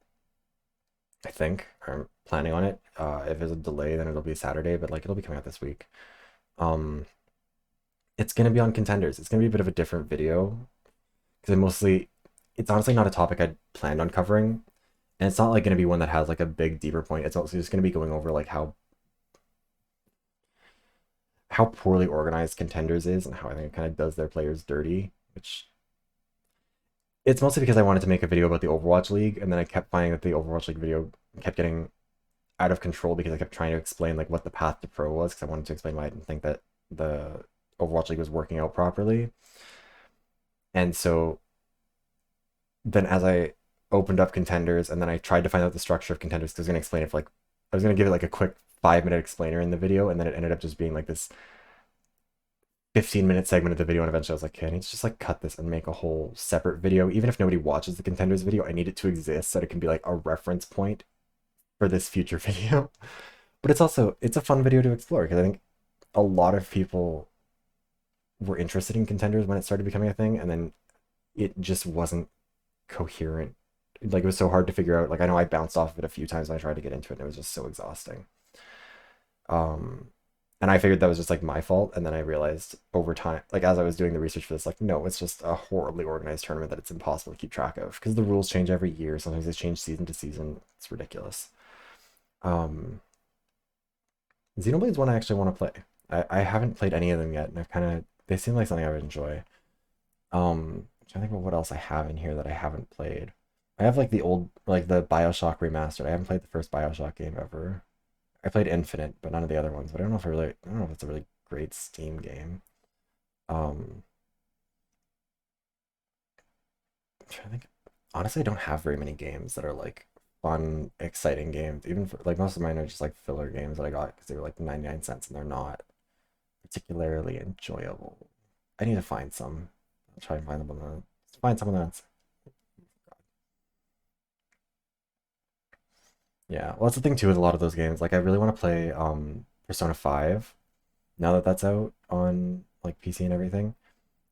I think I'm planning on it. If there's a delay, then it'll be Saturday, but like it'll be coming out this week. It's going to be on contenders. It's going to be a bit of a different video because it's honestly not a topic I'd planned on covering. And it's not like going to be one that has like a big deeper point. It's also just going to be going over like how poorly organized contenders is and how I think it kind of does their players dirty, which it's mostly because I wanted to make a video about the Overwatch League, and then I kept finding that the Overwatch League video kept getting out of control because I kept trying to explain like what the path to pro was because I wanted to explain why I didn't think that the Overwatch League was working out properly. And so then as I opened up contenders and then I tried to find out the structure of contenders because I was going to explain it for like I was going to give it like a quick 5-minute explainer in the video, and then it ended up just being like this 15-minute segment of the video, and eventually I was like, okay, I need to just like cut this and make a whole separate video. Even if nobody watches the contenders video, I need it to exist so that it can be like a reference point for this future video. But it's a fun video to explore because I think a lot of people were interested in contenders when it started becoming a thing, and then it just wasn't coherent. Like it was so hard to figure out. Like I know I bounced off of it a few times when I tried to get into it, and it was just so exhausting. And I figured that was just like my fault, and then I realized over time, like as I was doing the research for this, like no, it's just a horribly organized tournament that it's impossible to keep track of because the rules change every year. Sometimes they change season to season. It's ridiculous. Xenoblade's one I actually want to play. I haven't played any of them yet, and they seem like something I would enjoy. I'm trying to think about what else I have in here that I haven't played. I have like the BioShock remastered. I haven't played the first BioShock game ever. I played Infinite, but none of the other ones. But I don't know if it's a really great Steam game. I'm trying to think. Honestly, I don't have very many games that are like fun, exciting games. Even for like most of mine are just like filler games that I got because they were like 99 cents and they're not particularly enjoyable. I need to find some. I'll try and find them find someone that's. Yeah, well, that's the thing too with a lot of those games. Like, I really want to play Persona 5 now that that's out on like PC and everything.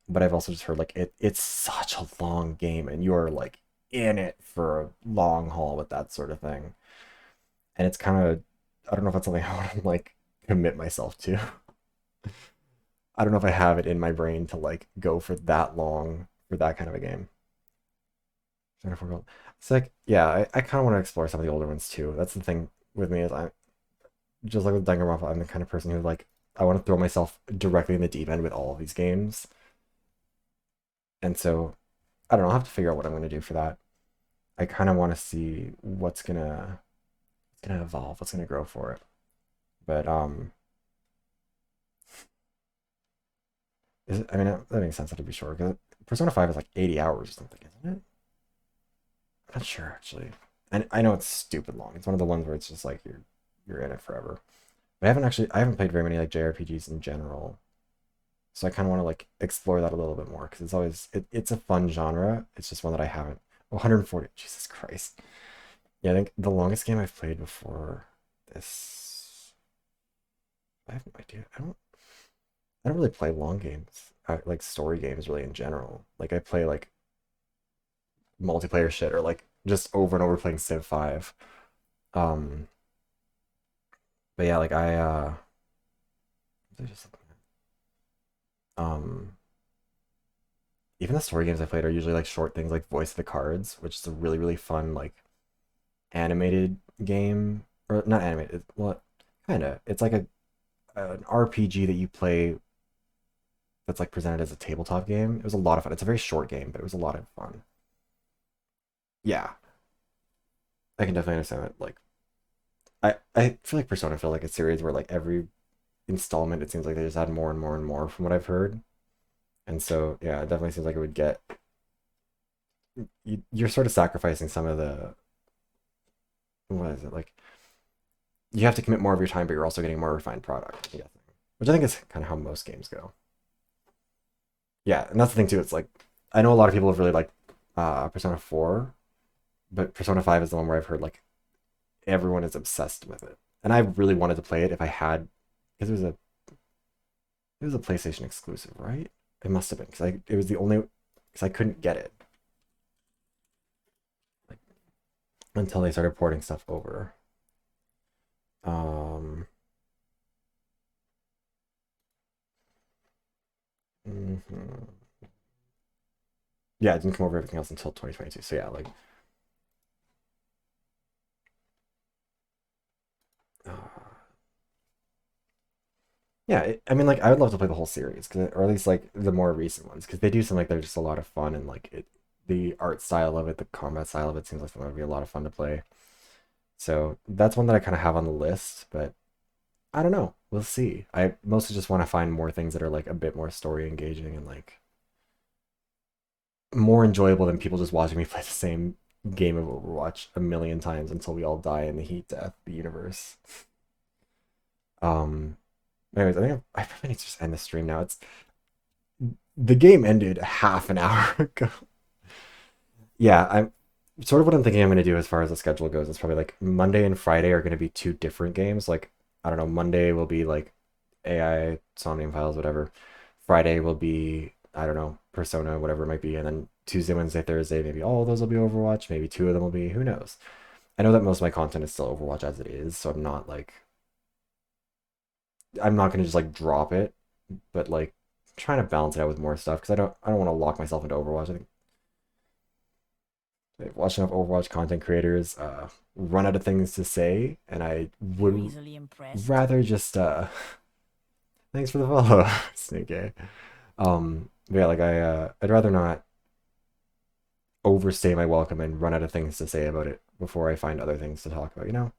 But I've also just heard like it's such a long game, and you are like in it for a long haul with that sort of thing. And it's kind of I don't know if that's something I want to like commit myself to. I don't know if I have it in my brain to like go for that long for that kind of a game. It's like, yeah, I kind of want to explore some of the older ones too. That's the thing with me is I'm just like with Danganronpa, I'm the kind of person who like I want to throw myself directly in the deep end with all of these games. And so I don't know, I'll have to figure out what I'm gonna do for that. I kind of want to see what's gonna evolve, what's gonna grow for it. But I mean that makes sense to be short because Persona 5 is like 80 hours or something, isn't it? I'm not sure actually. And I know it's stupid long. It's one of the ones where it's just like you're in it forever. But I haven't played very many like JRPGs in general. So I kind of want to like explore that a little bit more because it's a fun genre. It's just one that I haven't. 140. Jesus Christ. Yeah, I think the longest game I've played before this. I have no idea. I don't really play long games. Like story games really in general. Like I play like multiplayer shit or like just over and over playing Civ 5. But yeah, like even the story games I played are usually like short things like Voice of the Cards, which is a really, really fun like animated game. Or not animated, well kinda. It's like an RPG that you play that's like presented as a tabletop game. It was a lot of fun. It's a very short game, but it was a lot of fun. Yeah, I can definitely understand that. Like, I feel like Persona feels like a series where like every installment, it seems like they just add more and more and more from what I've heard. And so, yeah, it definitely seems like it would get... You're sort of sacrificing some of the... What is it? Like, you have to commit more of your time, but you're also getting more refined product, I'm guessing. Which I think is kind of how most games go. Yeah, and that's the thing, too. It's like, I know a lot of people have really liked Persona 4, but Persona 5 is the one where I've heard, like, everyone is obsessed with it. And I really wanted to play it if I had... Because it was a PlayStation exclusive, right? It must have been, because it was the only... Because I couldn't get it. Like, until they started porting stuff over. Yeah, it didn't come over everything else until 2022. So yeah, like... Yeah, I mean, like, I would love to play the whole series, or at least, like, the more recent ones, because they do seem like they're just a lot of fun, and, like, the art style of it, the combat style of it seems like something that would be a lot of fun to play. So that's one that I kind of have on the list, but I don't know. We'll see. I mostly just want to find more things that are, like, a bit more story engaging and, like, more enjoyable than people just watching me play the same game of Overwatch a million times until we all die in the heat death, the universe. Anyways, I think I probably need to just end the stream now. The game ended half an hour ago. Yeah, I'm sort of what I'm thinking I'm going to do as far as the schedule goes. It's probably like Monday and Friday are going to be two different games. Like, I don't know, Monday will be like AI, Somnium Files, whatever. Friday will be, I don't know, Persona, whatever it might be. And then Tuesday, Wednesday, Thursday, maybe all of those will be Overwatch. Maybe two of them will be, who knows? I know that most of my content is still Overwatch as it is, so I'm not going to just like drop it, but like trying to balance it out with more stuff because I don't want to lock myself into Overwatch. I think I've watched enough Overwatch content creators run out of things to say, and I would rather just thanks for the follow, Snake. But yeah, like I'd rather not overstay my welcome and run out of things to say about it before I find other things to talk about, you know?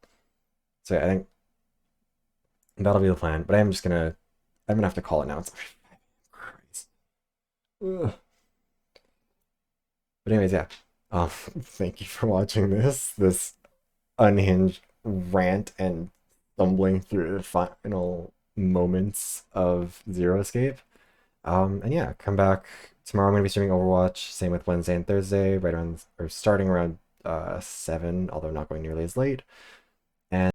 So yeah, I think that'll be the plan. But I'm gonna have to call it now. It's Christ. Ugh. But anyways, yeah. Thank you for watching this unhinged rant and stumbling through the final moments of Zero Escape. And yeah, come back tomorrow. I'm gonna be streaming Overwatch. Same with Wednesday and Thursday, right around or starting around 7, although not going nearly as late.